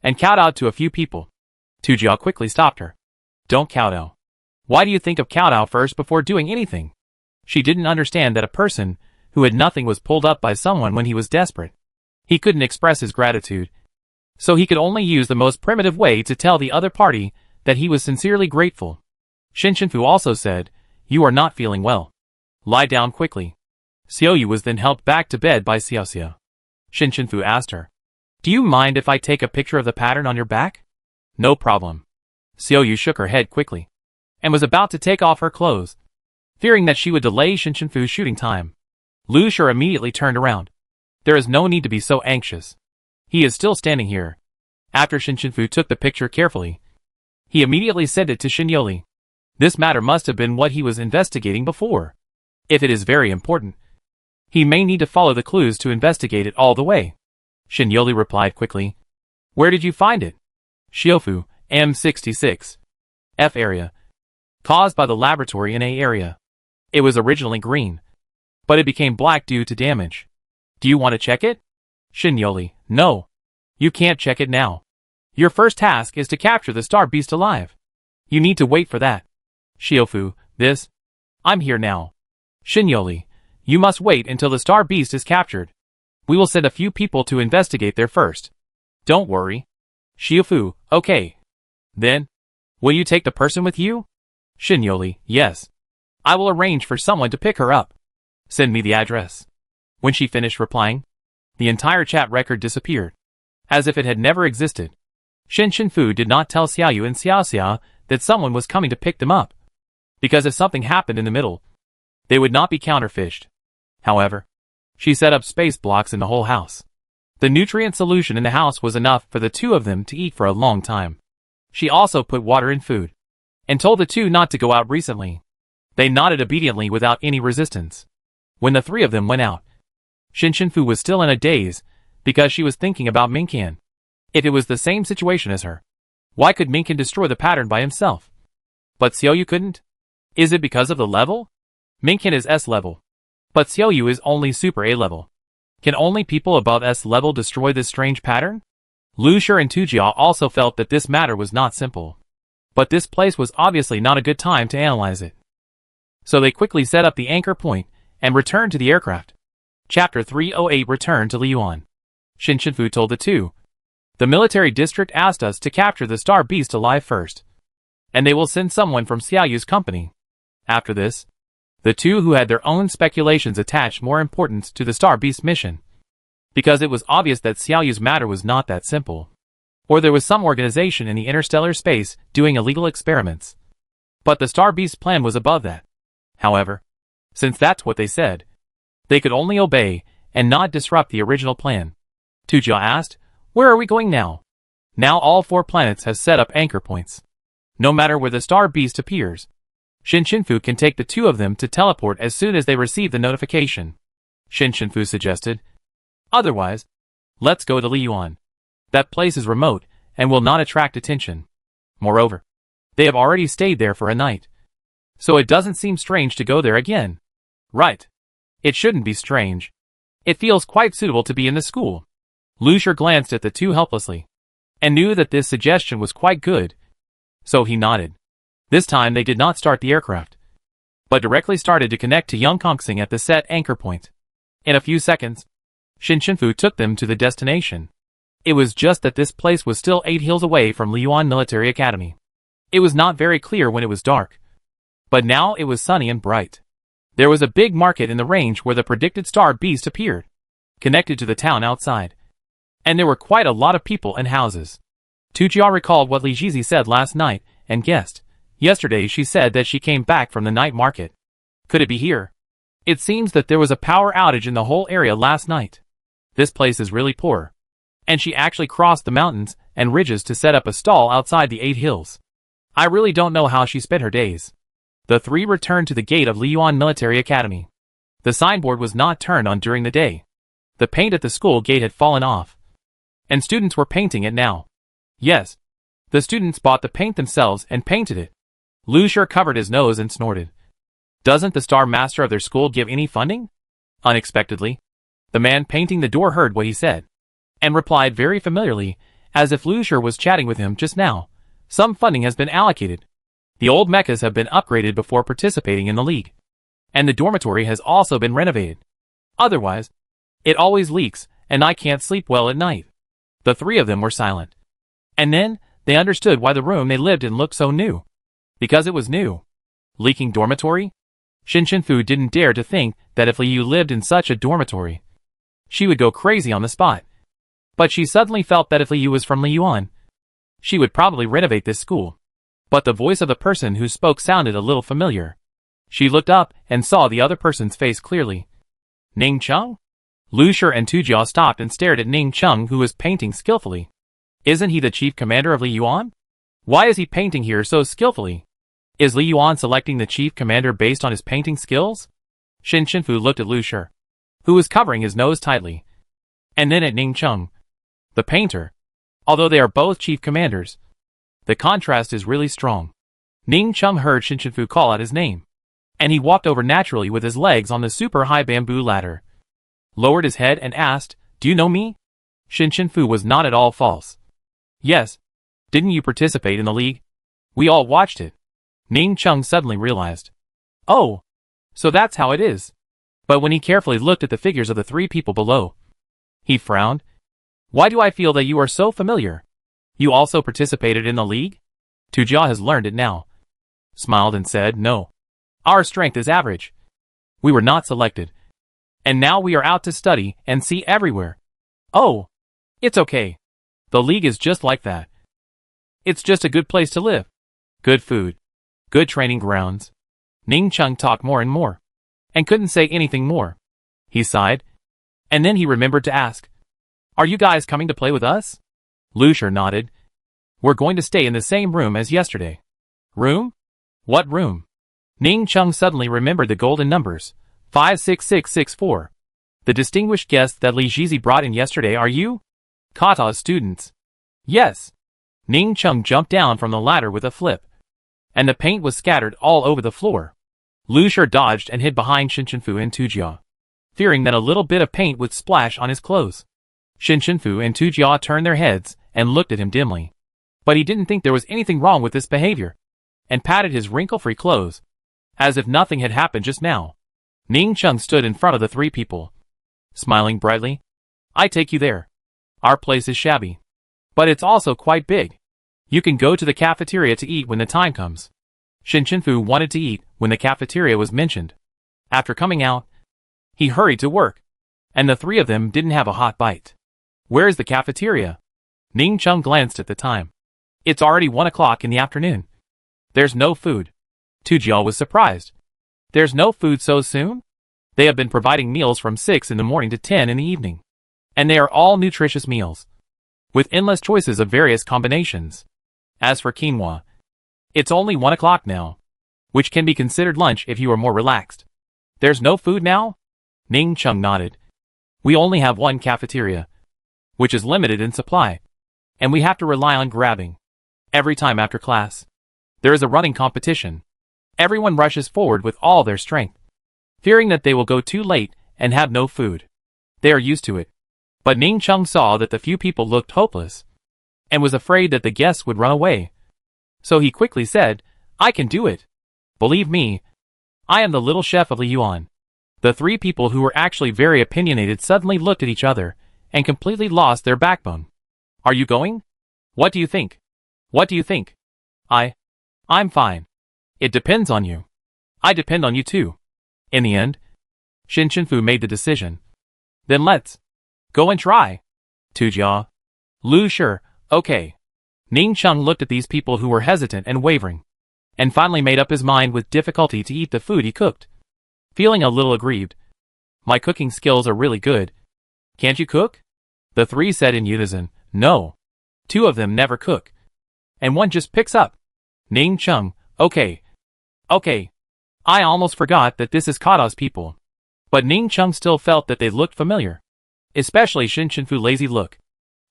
and kowtowed to a few people. Tujiao quickly stopped her. Don't kowtow. Why do you think of kowtow first before doing anything? She didn't understand that a person who had nothing was pulled up by someone when he was desperate. He couldn't express his gratitude, so he could only use the most primitive way to tell the other party that he was sincerely grateful. Shinshinfu also said, "You are not feeling well. Lie down quickly." Xiaoyu was then helped back to bed by Xiao. Shinshinfu asked her, "Do you mind if I take a picture of the pattern on your back?" "No problem." Xiaoyu shook her head quickly, and was about to take off her clothes, fearing that she would delay Shinshinfu's shooting time. Lu Shi immediately turned around. "There is no need to be so anxious. He is still standing here." After Shinshinfu took the picture carefully, he immediately sent it to Shinyoli. This matter must have been what he was investigating before. If it is very important, he may need to follow the clues to investigate it all the way. Shinyoli replied quickly. "Where did you find it?" "Shiofu, M66. F area. Caused by the laboratory in A area. It was originally green, but it became black due to damage. Do you want to check it?" Shinyoli, "No. You can't check it now. Your first task is to capture the star beast alive. You need to wait for that." Shiofu, "This? I'm here now." Shinyoli, "You must wait until the star beast is captured. We will send a few people to investigate there first. Don't worry." Shiofu, "Okay. Then, will you take the person with you?" Shinyoli, "Yes. I will arrange for someone to pick her up. Send me the address." When she finished replying, the entire chat record disappeared, as if it had never existed. Shinshinfu did not tell Xiaoyu and Xiao that someone was coming to pick them up, because if something happened in the middle, they would not be counterfished. However, she set up space blocks in the whole house. The nutrient solution in the house was enough for the two of them to eat for a long time. She also put water in food, and told the two not to go out recently. They nodded obediently without any resistance. When the three of them went out, Shinshinfu was still in a daze, because she was thinking about Minkan. If it was the same situation as her, why could Minkan destroy the pattern by himself? But Xiaoyu couldn't? Is it because of the level? Minkan is S level, but Xiaoyu is only Super A level. Can only people above S level destroy this strange pattern? Lu Shi and Tujiao also felt that this matter was not simple. But this place was obviously not a good time to analyze it. So they quickly set up the anchor point and returned to the aircraft. Chapter 308 Return to Liyuan. Shin Shinfu told the two. The military district asked us to capture the star beast alive first. And they will send someone from Xiaoyu's company. After this, the two who had their own speculations attached more importance to the star beast mission. Because it was obvious that Xiaoyu's matter was not that simple. Or there was some organization in the interstellar space doing illegal experiments. But the star beast plan was above that. However, since that's what they said, they could only obey and not disrupt the original plan. Tujia asked, "Where are we going now?" Now all 4 planets have set up anchor points. No matter where the star beast appears, Shin Shinfu can take the 2 of them to teleport as soon as they receive the notification. Shin Shinfu suggested. Otherwise, let's go to Liyuan. That place is remote and will not attract attention. Moreover, they have already stayed there for a night. So it doesn't seem strange to go there again. Right. It shouldn't be strange. It feels quite suitable to be in the school. Lucier glanced at the 2 helplessly, and knew that this suggestion was quite good. So he nodded. This time they did not start the aircraft, but directly started to connect to Yongkongsing at the set anchor point. In a few seconds, Shin Shinfu took them to the destination. It was just that this place was still 8 hills away from Liyuan Military Academy. It was not very clear when it was dark, but now it was sunny and bright. There was a big market in the range where the predicted star beast appeared, connected to the town outside. And there were quite a lot of people and houses. Tujia recalled what Li Jizi said last night, and guessed. Yesterday she said that she came back from the night market. Could it be here? It seems that there was a power outage in the whole area last night. This place is really poor. And she actually crossed the mountains and ridges to set up a stall outside the 8 hills. I really don't know how she spent her days. The 3 returned to the gate of Liyuan Military Academy. The signboard was not turned on during the day. The paint at the school gate had fallen off, and students were painting it now. Yes, the students bought the paint themselves and painted it. Lucier covered his nose and snorted. Doesn't the star master of their school give any funding? Unexpectedly, the man painting the door heard what he said, and replied very familiarly, as if Lucier was chatting with him just now. Some funding has been allocated. The old mechas have been upgraded before participating in the league. And the dormitory has also been renovated. Otherwise, it always leaks, and I can't sleep well at night. The 3 of them were silent. And then, they understood why the room they lived in looked so new. Because it was new. Leaking dormitory? Shin Shinfu didn't dare to think that if Liu lived in such a dormitory, she would go crazy on the spot. But she suddenly felt that if Liu was from Liyuan, she would probably renovate this school. But the voice of the person who spoke sounded a little familiar. She looked up and saw the other person's face clearly. Ning Chung? Lucier and Tujia stopped and stared at Ning Chung, who was painting skillfully. Isn't he the chief commander of Liyuan? Why is he painting here so skillfully? Is Liyuan selecting the chief commander based on his painting skills? Shin Shinfu looked at Lucier, who was covering his nose tightly, and then at Ning Chung, the painter. Although they are both chief commanders, the contrast is really strong. Ning Chung heard Shin Shinfu call out his name, and he walked over naturally with his legs on the super high bamboo ladder, lowered his head and asked, "Do you know me?" Shin Shinfu was not at all false. "Yes. Didn't you participate in the league? We all watched it." Ning Chung suddenly realized. Oh, so that's how it is. But when he carefully looked at the figures of the 3 people below, he frowned. Why do I feel that you are so familiar? You also participated in the league? Tujia has learned it now. Smiled and said, no. Our strength is average. We were not selected. And now we are out to study and see everywhere. Oh, it's okay. The league is just like that. It's just a good place to live. Good food. Good training grounds. Ning Chung talked more and more, and couldn't say anything more. He sighed, and then he remembered to ask, "Are you guys coming to play with us?" Lucier nodded. "We're going to stay in the same room as yesterday." Room? What room? Ning Chung suddenly remembered the golden numbers, 56664. The distinguished guest that Li Jizi brought in yesterday, are you? Kata's students. Yes. Ning Chung jumped down from the ladder with a flip, and the paint was scattered all over the floor. Lucier dodged and hid behind Shin Shinfu and Tujia, fearing that a little bit of paint would splash on his clothes. Shin Shinfu and Tujia turned their heads and looked at him dimly. But he didn't think there was anything wrong with this behavior, and patted his wrinkle-free clothes, as if nothing had happened just now. Ning Ting stood in front of the three people, smiling brightly. I take you there. Our place is shabby, but it's also quite big. You can go to the cafeteria to eat when the time comes. Shin Chenfu wanted to eat when the cafeteria was mentioned. After coming out, he hurried to work, and the three of them didn't have a hot bite. Where's the cafeteria? Ning Ting glanced at the time. It's already 1 o'clock in the afternoon. There's no food. Tujia was surprised. There's no food so soon? They have been providing meals from 6 in the morning to 10 in the evening. And they are all nutritious meals, with endless choices of various combinations. As for quinoa, it's only 1 o'clock now, which can be considered lunch if you are more relaxed. There's no food now? Ning Ting nodded. We only have one cafeteria, which is limited in supply, and we have to rely on grabbing. Every time after class, there is a running competition. Everyone rushes forward with all their strength, fearing that they will go too late and have no food. They are used to it. But Ning Ting saw that the few people looked hopeless, and was afraid that the guests would run away. So he quickly said, I can do it. Believe me, I am the little chef of Liyuan. The three people who were actually very opinionated suddenly looked at each other, and completely lost their backbone. Are you going? What do you think? What do you think? I'm fine. It depends on you. I depend on you too. In the end, Shin Chenfu made the decision. Then let's go and try. Tujia. Lu sure, okay. Ning Ting looked at these people who were hesitant and wavering, and finally made up his mind with difficulty to eat the food he cooked. Feeling a little aggrieved. My cooking skills are really good. Can't you cook? The three said in unison, no. Two of them never cook, and one just picks up. Ning Ting, okay. I almost forgot that this is Kata's people. But Ning Ting still felt that they looked familiar, especially Shin Chenfu's lazy look,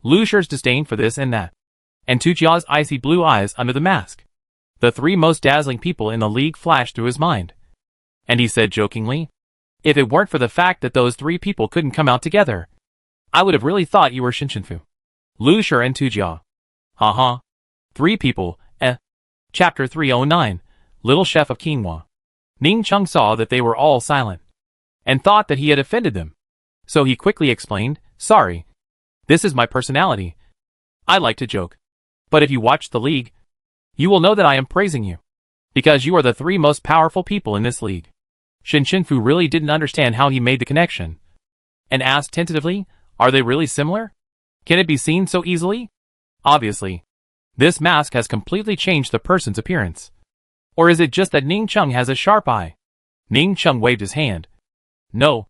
Lu Shi's disdain for this and that, and Tujia's icy blue eyes under the mask. The three most dazzling people in the league flashed through his mind. And he said jokingly, if it weren't for the fact that those three people couldn't come out together, I would have really thought you were Shin Chenfu, Lu Shi and Tujia. Haha. Three people, Chapter 309, Little Chef of Quinoa. Ning Ting saw that they were all silent, and thought that he had offended them. So he quickly explained, sorry. This is my personality. I like to joke. But if you watch the league, you will know that I am praising you, because you are the three most powerful people in this league. Shin Chenfu really didn't understand how he made the connection, and asked tentatively, are they really similar? Can it be seen so easily? Obviously. This mask has completely changed the person's appearance. Or is it just that Ning Ting has a sharp eye? Ning Ting waved his hand. No.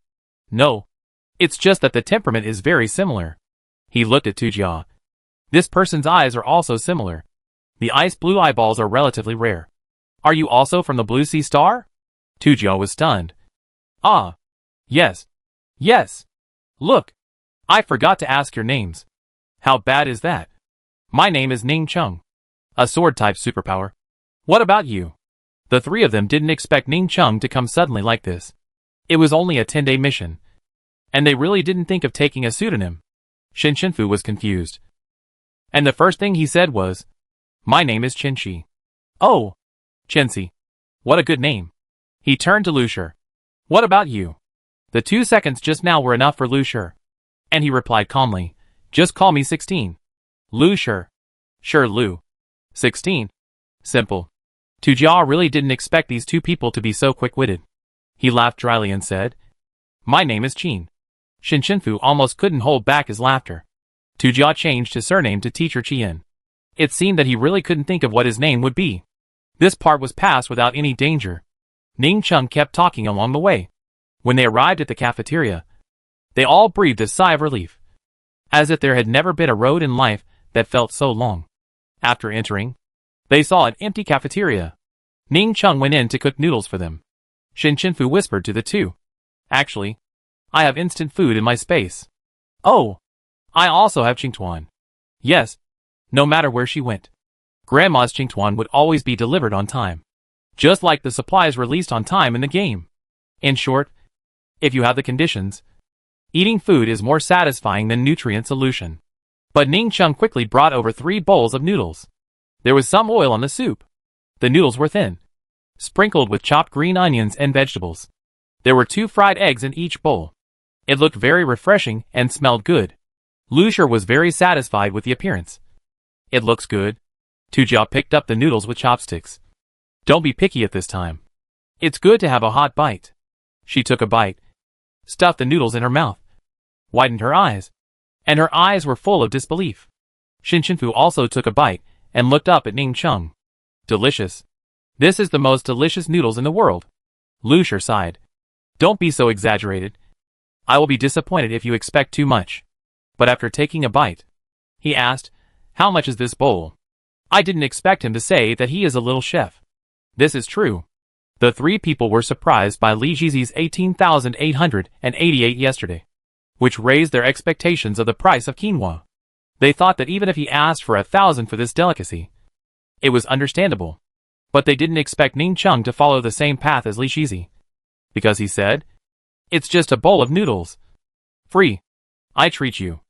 It's just that the temperament is very similar. He looked at Tujia. This person's eyes are also similar. The ice blue eyeballs are relatively rare. Are you also from the Blue Sea Star? Tujia was stunned. Ah. Yes. Look. I forgot to ask your names. How bad is that? My name is Ning Ting. A sword-type superpower. What about you? The three of them didn't expect Ning Ting to come suddenly like this. It was only a 10-day mission, and they really didn't think of taking a pseudonym. Shin Chenfu was confused, and the first thing he said was, my name is Chenxi. Oh, Chenxi. What a good name. He turned to Lu Shi. What about you? The 2 seconds just now were enough for Lu Shi, and he replied calmly, just call me 16. Lu Shi. Sure Lu. 16. Simple. Tujia really didn't expect these two people to be so quick-witted. He laughed dryly and said, my name is Qin. Shin Chenfu almost couldn't hold back his laughter. Tujia changed his surname to Teacher Qian. It seemed that he really couldn't think of what his name would be. This part was passed without any danger. Ning Ting kept talking along the way. When they arrived at the cafeteria, they all breathed a sigh of relief, as if there had never been a road in life that felt so long. After entering, they saw an empty cafeteria. Ning Ting went in to cook noodles for them. Shin Chenfu whispered to the two. Actually, I have instant food in my space. Oh, I also have Qingtuan. Yes, no matter where she went, Grandma's Qingtuan would always be delivered on time. Just like the supplies released on time in the game. In short, if you have the conditions, eating food is more satisfying than nutrient solution. But Ning Chung quickly brought over 3 bowls of noodles. There was some oil on the soup. The noodles were thin, sprinkled with chopped green onions and vegetables. There were 2 fried eggs in each bowl. It looked very refreshing and smelled good. Lucier was very satisfied with the appearance. It looks good. Tujia picked up the noodles with chopsticks. Don't be picky at this time. It's good to have a hot bite. She took a bite, stuffed the noodles in her mouth, widened her eyes, and her eyes were full of disbelief. Shinshinfu also took a bite and looked up at Ning Chung. Delicious. This is the most delicious noodles in the world. Lucier sighed. Don't be so exaggerated. I will be disappointed if you expect too much. But after taking a bite, he asked, how much is this bowl? I didn't expect him to say that he is a little chef. This is true. The 3 people were surprised by Li Jizi's 18,888 yesterday, which raised their expectations of the price of quinoa. They thought that even if he asked for 1,000 for this delicacy, it was understandable. But they didn't expect Ning Chung to follow the same path as Li Jizi. Because he said, it's just a bowl of noodles. Free. I treat you.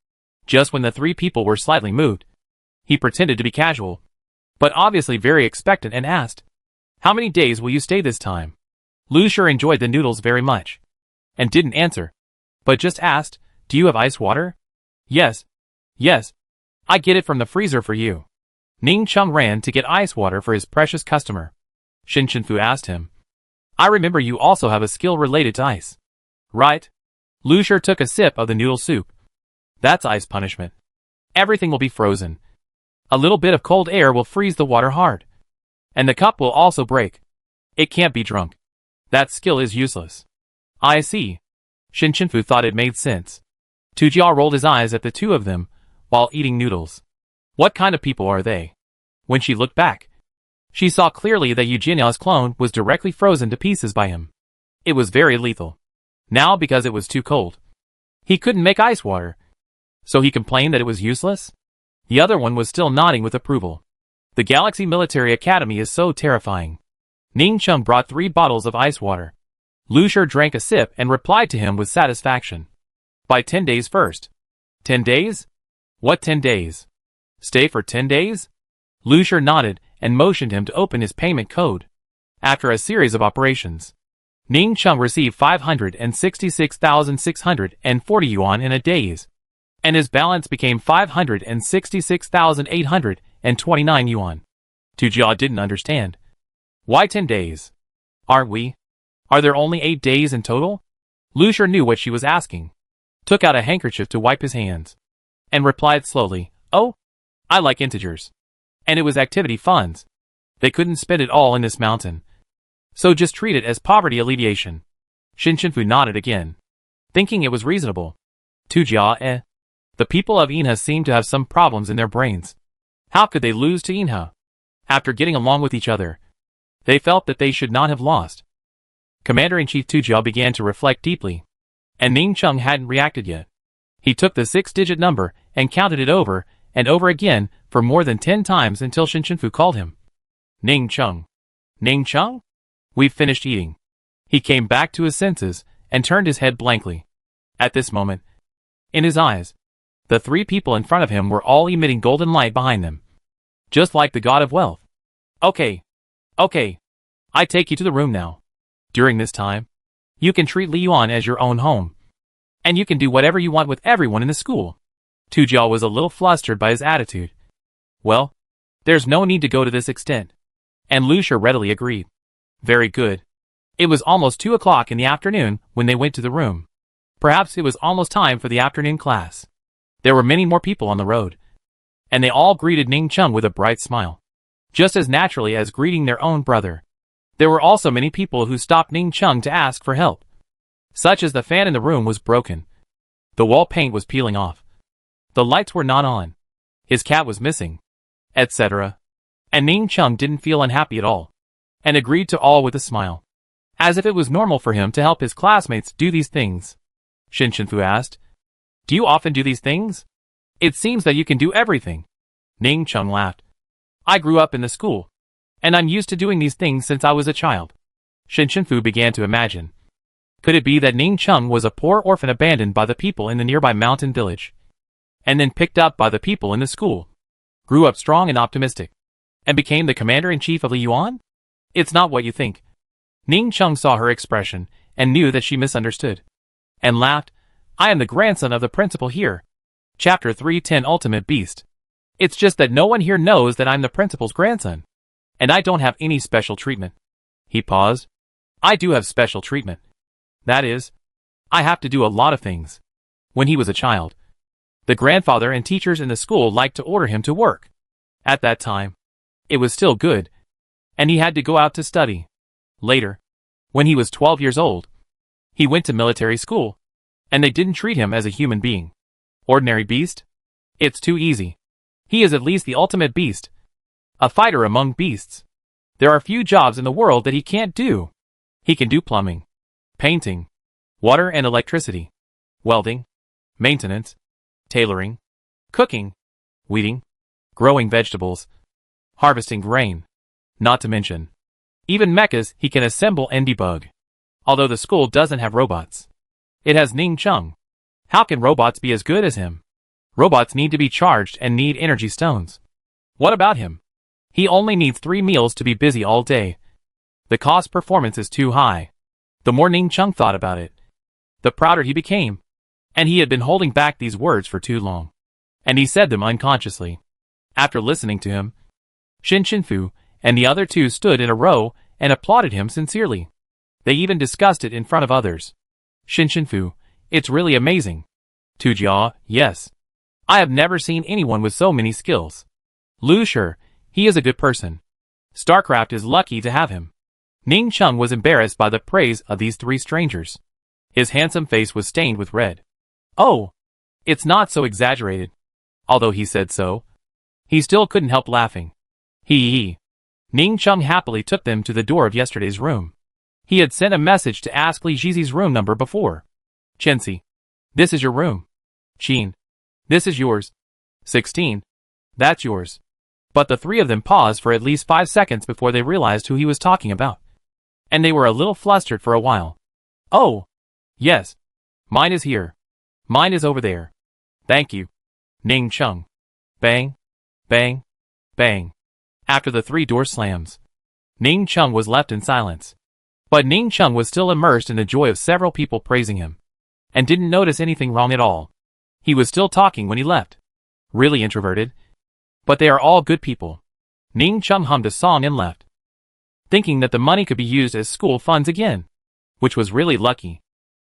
Just when the 3 people were slightly moved, he pretended to be casual, but obviously very expectant and asked, how many days will you stay this time? Lucier enjoyed the noodles very much, and didn't answer, but just asked, do you have ice water? Yes. Yes. I get it from the freezer for you. Ning Chung ran to get ice water for his precious customer. Shinshinfu asked him, I remember you also have a skill related to ice. Right? Lucier took a sip of the noodle soup. That's ice punishment. Everything will be frozen. A little bit of cold air will freeze the water hard. And the cup will also break. It can't be drunk. That skill is useless. I see. Shinshinfu thought it made sense. Tujia rolled his eyes at the 2 of them while eating noodles. What kind of people are they? When she looked back, she saw clearly that Eugenia's clone was directly frozen to pieces by him. It was very lethal. Now because it was too cold, he couldn't make ice water. So he complained that it was useless? The other one was still nodding with approval. The Galaxy Military Academy is so terrifying. Ning Chung brought 3 bottles of ice water. Lucier drank a sip and replied to him with satisfaction. By 10 days first. 10 days? What 10 days? Stay for 10 days? Lucier nodded and motioned him to open his payment code. After a series of operations, Ning Chung received 566,640 yuan in a daze, and his balance became 566,829 yuan. Tujia didn't understand. Why 10 days? Aren't we? Are there only 8 days in total? Lucier knew what she was asking, took out a handkerchief to wipe his hands, and replied slowly, oh, I like integers. And it was activity funds. They couldn't spend it all in this mountain. So just treat it as poverty alleviation. Shinshinfu nodded again, thinking it was reasonable. Tujia, The people of Inha seem to have some problems in their brains. How could they lose to Inha? After getting along with each other, they felt that they should not have lost. Commander-in-Chief Tujia began to reflect deeply, and Ning Chung hadn't reacted yet. He took the 6-digit number and counted it over and over again for more than 10 times until Shinshinfu called him. Ning Chung. Ning Chung? We've finished eating. He came back to his senses and turned his head blankly. At this moment, in his eyes, the 3 people in front of him were all emitting golden light behind them. Just like the god of wealth. Okay. I take you to the room now. During this time, you can treat Li Yuan as your own home. And you can do whatever you want with everyone in the school. Tujia was a little flustered by his attitude. Well, there's no need to go to this extent. And Lucier readily agreed. Very good. It was almost 2 o'clock in the afternoon when they went to the room. Perhaps it was almost time for the afternoon class. There were many more people on the road, and they all greeted Ning Chung with a bright smile, just as naturally as greeting their own brother. There were also many people who stopped Ning Chung to ask for help, such as the fan in the room was broken, the wall paint was peeling off, the lights were not on, his cat was missing, etc. And Ning Chung didn't feel unhappy at all, and agreed to all with a smile, as if it was normal for him to help his classmates do these things. Shinshinfu asked, do you often do these things? It seems that you can do everything. Ning Chung laughed. I grew up in the school, and I'm used to doing these things since I was a child. Shinshinfu began to imagine. Could it be that Ning Chung was a poor orphan abandoned by the people in the nearby mountain village? and then picked up by the people in the school, grew up strong and optimistic, and became the commander-in-chief of Liyuan? It's not what you think. Ning Ting saw her expression and knew that she misunderstood, and laughed. I am the grandson of the principal here. Chapter 310 Ultimate Beast. It's just that no one here knows that I'm the principal's grandson, and I don't have any special treatment. He paused. I do have special treatment. That is, I have to do a lot of things. When he was a child, the grandfather and teachers in the school liked to order him to work. At that time, it was still good, and he had to go out to study. Later, when he was 12 years old, he went to military school, and they didn't treat him as a human being. Ordinary beast? It's too easy. He is at least the ultimate beast. A fighter among beasts. There are few jobs in the world that he can't do. He can do plumbing, painting, water and electricity, welding, maintenance, tailoring, cooking, weeding, growing vegetables, harvesting grain, not to mention even mechas he can assemble and debug. Although the school doesn't have robots, it has Ning Ting. How can robots be as good as him? Robots need to be charged and need energy stones. What about him? He only needs 3 meals to be busy all day. The cost performance is too high. The more Ning Ting thought about it, the prouder he became. And he had been holding back these words for too long. And he said them unconsciously. After listening to him, Fu and the other two stood in a row and applauded him sincerely. They even discussed it in front of others. Fu, it's really amazing. Tujia, yes. I have never seen anyone with so many skills. Lu Shi, he is a good person. StarCraft is lucky to have him. Ning Ting was embarrassed by the praise of these 3 strangers. His handsome face was stained with red. Oh, it's not so exaggerated. Although he said so, he still couldn't help laughing. He. Ning Ting happily took them to the door of yesterday's room. He had sent a message to ask Li Jizi's room number before. Chensi, this is your room. Qin, this is yours. 16, that's yours. But the 3 of them paused for at least 5 seconds before they realized who he was talking about. And they were a little flustered for a while. Oh, yes. Mine is here. Mine is over there. Thank you. Ning Ting. Bang, bang, bang. After the 3 door slams, Ning Ting was left in silence. But Ning Ting was still immersed in the joy of several people praising him, and didn't notice anything wrong at all. He was still talking when he left. Really introverted. But they are all good people. Ning Ting hummed a song and left, thinking that the money could be used as school funds again, which was really lucky.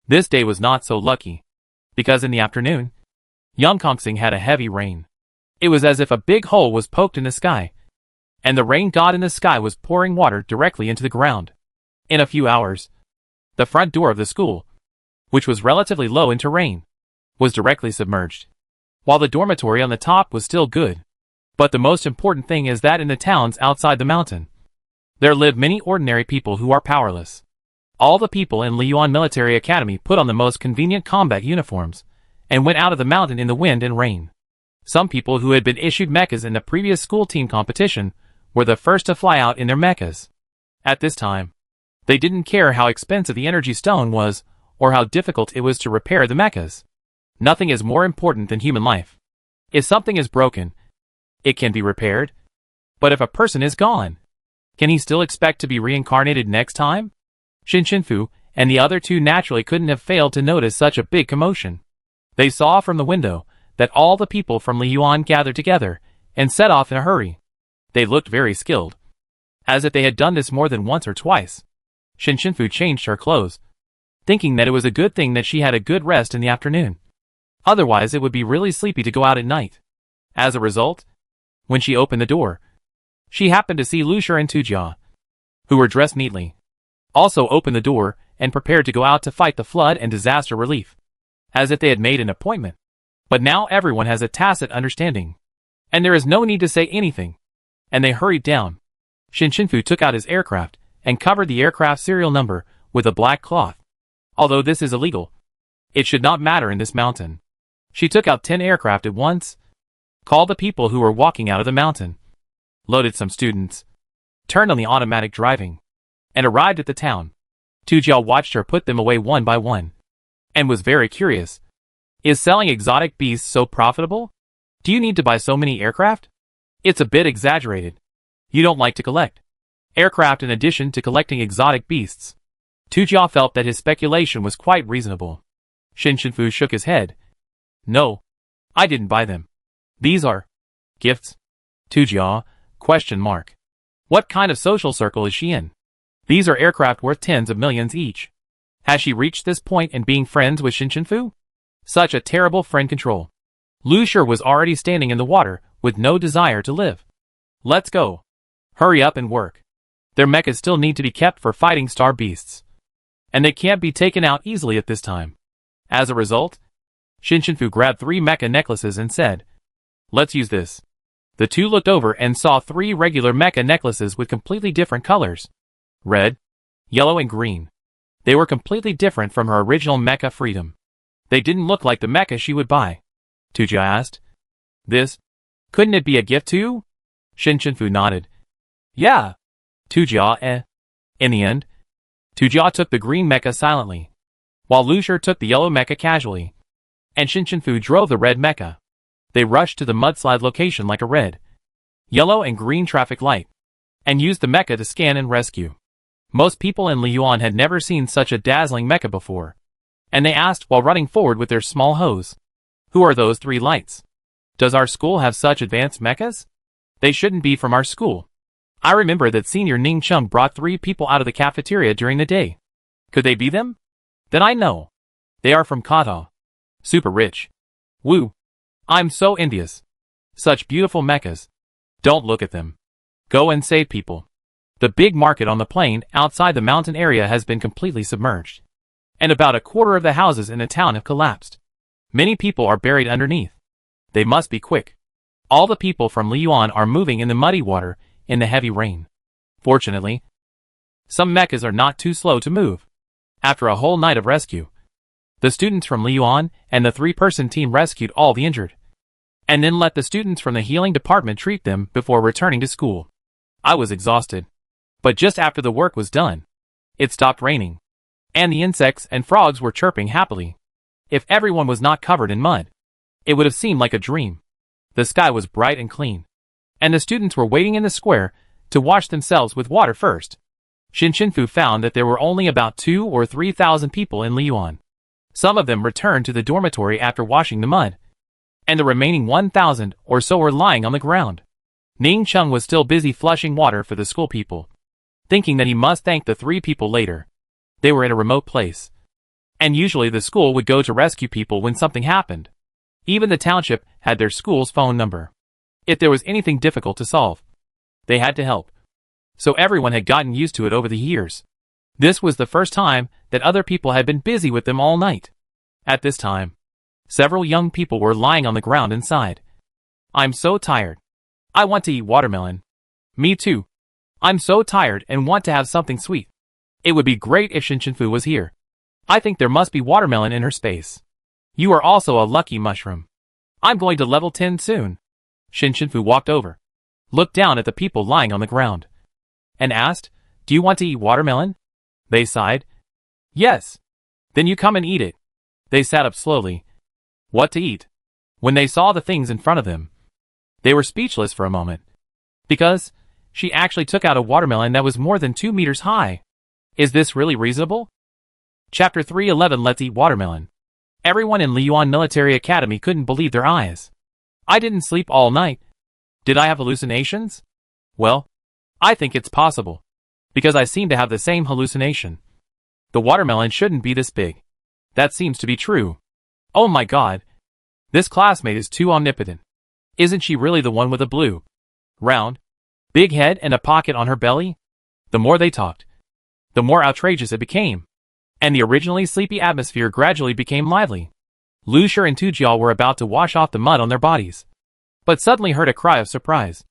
This day was not so lucky, because in the afternoon, Yongkongsing had a heavy rain. It was as if a big hole was poked in the sky, and the rain god in the sky was pouring water directly into the ground. In a few hours, the front door of the school, which was relatively low in terrain, was directly submerged, while the dormitory on the top was still good. But the most important thing is that in the towns outside the mountain, there live many ordinary people who are powerless. All the people in Liyuan Military Academy put on the most convenient combat uniforms, and went out of the mountain in the wind and rain. Some people who had been issued mechas in the previous school team competition were the first to fly out in their mechas. At this time, they didn't care how expensive the energy stone was, or how difficult it was to repair the mechas. Nothing is more important than human life. If something is broken, it can be repaired. But if a person is gone, can he still expect to be reincarnated next time? Fu and the other 2 naturally couldn't have failed to notice such a big commotion. They saw from the window that all the people from Liyuan gathered together and set off in a hurry. They looked very skilled, as if they had done this more than once or twice. Fu changed her clothes, thinking that it was a good thing that she had a good rest in the afternoon. Otherwise it would be really sleepy to go out at night. As a result, when she opened the door, she happened to see Lu Shi and Tujia, who were dressed neatly, also opened the door and prepared to go out to fight the flood and disaster relief, as if they had made an appointment. But now everyone has a tacit understanding, and there is no need to say anything, and they hurried down. Fu took out his aircraft and covered the aircraft serial number with a black cloth. Although this is illegal, it should not matter in this mountain. She took out 10 aircraft at once, called the people who were walking out of the mountain, loaded some students, turned on the automatic driving, and arrived at the town. Tujia watched her put them away one by one, and was very curious. Is selling exotic beasts so profitable? Do you need to buy so many aircraft? It's a bit exaggerated. You don't like to collect aircraft in addition to collecting exotic beasts. Tujia felt that his speculation was quite reasonable. Shinshinfu shook his head. No. I didn't buy them. These are gifts. Tujia? ? What kind of social circle is she in? These are aircraft worth tens of millions each. Has she reached this point in being friends with Shinshinfu? Such a terrible friend control. Lu Shi was already standing in the water, with no desire to live. Let's go. Hurry up and work. Their mechas still need to be kept for fighting star beasts. And they can't be taken out easily at this time. As a result, Shinshinfu grabbed 3 mecha necklaces and said, let's use this. The two looked over and saw 3 regular mecha necklaces with completely different colors. Red, yellow and green. They were completely different from her original mecha freedom. They didn't look like the mecha she would buy. Tujia asked. This? Couldn't it be a gift too? Shinshinfu nodded. Yeah. Tujia, In the end, Tujia took the green mecha silently, while Lu Shi took the yellow mecha casually, and Shinshinfu drove the red mecha. They rushed to the mudslide location like a red, yellow and green traffic light, and used the mecha to scan and rescue. Most people in Liyuan had never seen such a dazzling mecha before, and they asked while running forward with their small hose, who are those 3 lights? Does our school have such advanced mechas? They shouldn't be from our school. I remember that Senior Ning Ting brought 3 people out of the cafeteria during the day. Could they be them? Then I know. They are from Kata. Super rich. Woo. I'm so envious. Such beautiful mechas. Don't look at them. Go and save people. The big market on the plain outside the mountain area has been completely submerged, and about a quarter of the houses in the town have collapsed. Many people are buried underneath. They must be quick. All the people from Liyuan are moving in the muddy water in the heavy rain. Fortunately, some mechas are not too slow to move. After a whole night of rescue, the students from Liyuan and the 3-person team rescued all the injured, and then let the students from the healing department treat them before returning to school. I was exhausted, but just after the work was done, it stopped raining, and the insects and frogs were chirping happily. If everyone was not covered in mud, it would have seemed like a dream. The sky was bright and clean, and the students were waiting in the square to wash themselves with water first. Shinshinfu found that there were only about 2,000 or 3,000 people in Liyuan. Some of them returned to the dormitory after washing the mud, and the remaining 1,000 or so were lying on the ground. Ning Ting was still busy flushing water for the school people, thinking that he must thank the 3 people later. They were in a remote place, and usually the school would go to rescue people when something happened. Even the township had their school's phone number. If there was anything difficult to solve, they had to help. So everyone had gotten used to it over the years. This was the first time that other people had been busy with them all night. At this time, several young people were lying on the ground inside. I'm so tired. I want to eat watermelon. Me too. I'm so tired and want to have something sweet. It would be great if Shinshinfu was here. I think there must be watermelon in her space. You are also a lucky mushroom. I'm going to level 10 soon. Shinshinfu walked over, looked down at the people lying on the ground, and asked, do you want to eat watermelon? They sighed. Yes. Then you come and eat it. They sat up slowly. What to eat? When they saw the things in front of them, they were speechless for a moment, because she actually took out a watermelon that was more than 2 meters high. Is this really reasonable? Chapter 311. Let's eat watermelon. Everyone in Liyuan Military Academy couldn't believe their eyes. I didn't sleep all night. Did I have hallucinations? Well, I think it's possible, because I seem to have the same hallucination. The watermelon shouldn't be this big. That seems to be true. Oh my god. This classmate is too omnipotent. Isn't she really the one with a blue, round, big head and a pocket on her belly? The more they talked, the more outrageous it became, and the originally sleepy atmosphere gradually became lively. Lu Shi and Tujia were about to wash off the mud on their bodies, but suddenly heard a cry of surprise,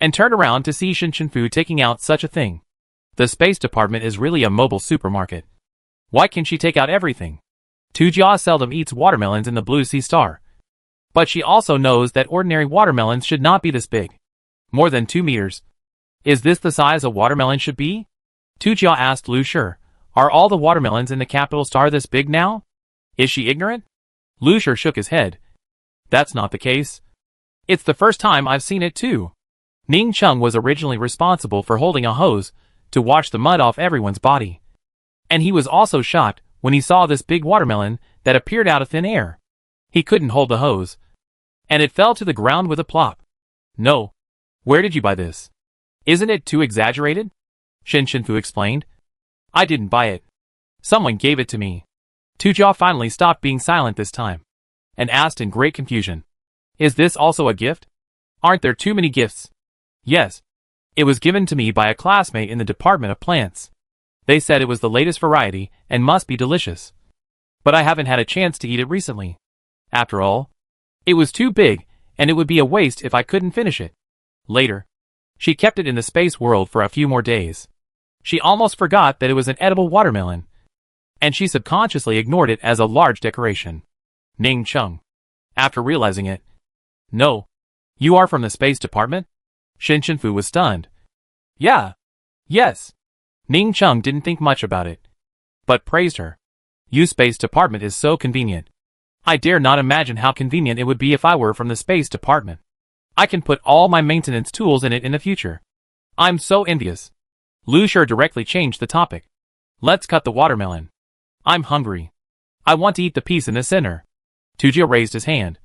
and turned around to see Shinshinfu taking out such a thing. The space department is really a mobile supermarket. Why can she take out everything? Tujia seldom eats watermelons in the Blue Sea Star, but she also knows that ordinary watermelons should not be this big. More than 2 meters. Is this the size a watermelon should be? Tujia asked Lu Shi. Are all the watermelons in the capital star this big now? Is she ignorant? Lu Shi shook his head. That's not the case. It's the first time I've seen it too. Ning Ting was originally responsible for holding a hose to wash the mud off everyone's body. And he was also shocked when he saw this big watermelon that appeared out of thin air. He couldn't hold the hose, and it fell to the ground with a plop. No. Where did you buy this? Isn't it too exaggerated? Shinfu explained. I didn't buy it. Someone gave it to me. Tujia finally stopped being silent this time, and asked in great confusion. Is this also a gift? Aren't there too many gifts? Yes. It was given to me by a classmate in the Department of Plants. They said it was the latest variety and must be delicious. But I haven't had a chance to eat it recently. After all, it was too big, and it would be a waste if I couldn't finish it. Later, she kept it in the space world for a few more days. She almost forgot that it was an edible watermelon, and she subconsciously ignored it as a large decoration. Ning Ting. After realizing it. No. You are from the Space Department? Shinfu was stunned. Yeah. Yes. Ning Ting didn't think much about it, but praised her. Your Space Department is so convenient. I dare not imagine how convenient it would be if I were from the Space Department. I can put all my maintenance tools in it in the future. I'm so envious. Lu Shi directly changed the topic. Let's cut the watermelon. I'm hungry. I want to eat the piece in the center. Tujia raised his hand.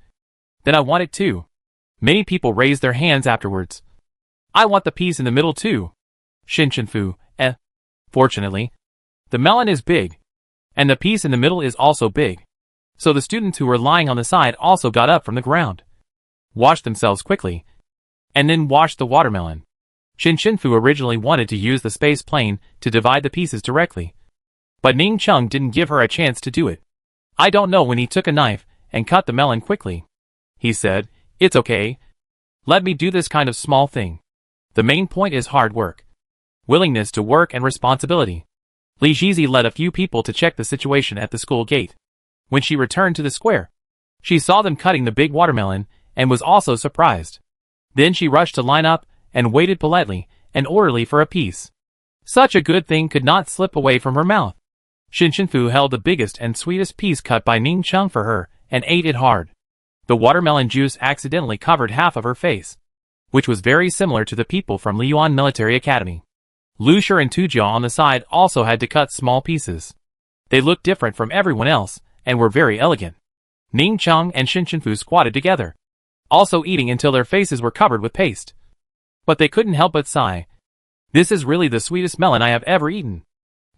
Then I want it too. Many people raised their hands afterwards. I want the piece in the middle too. Shinfu. Fortunately, the melon is big, and the piece in the middle is also big. So the students who were lying on the side also got up from the ground, washed themselves quickly, and then washed the watermelon. Shinfu originally wanted to use the space plane to divide the pieces directly, but Ning Ting didn't give her a chance to do it. I don't know when he took a knife and cut the melon quickly. He said, it's okay. Let me do this kind of small thing. The main point is hard work, willingness to work and responsibility. Li Jizi led a few people to check the situation at the school gate. When she returned to the square, she saw them cutting the big watermelon and was also surprised. Then she rushed to line up and waited politely and orderly for a piece. Such a good thing could not slip away from her mouth. Shinfu held the biggest and sweetest piece cut by Ning Ting for her and ate it hard. The watermelon juice accidentally covered half of her face, which was very similar to the people from Liyuan Military Academy. Lu Shi and Tujia on the side also had to cut small pieces. They looked different from everyone else and were very elegant. Ning Ting and Shinfu squatted together, also eating until their faces were covered with paste. But they couldn't help but sigh. This is really the sweetest melon I have ever eaten.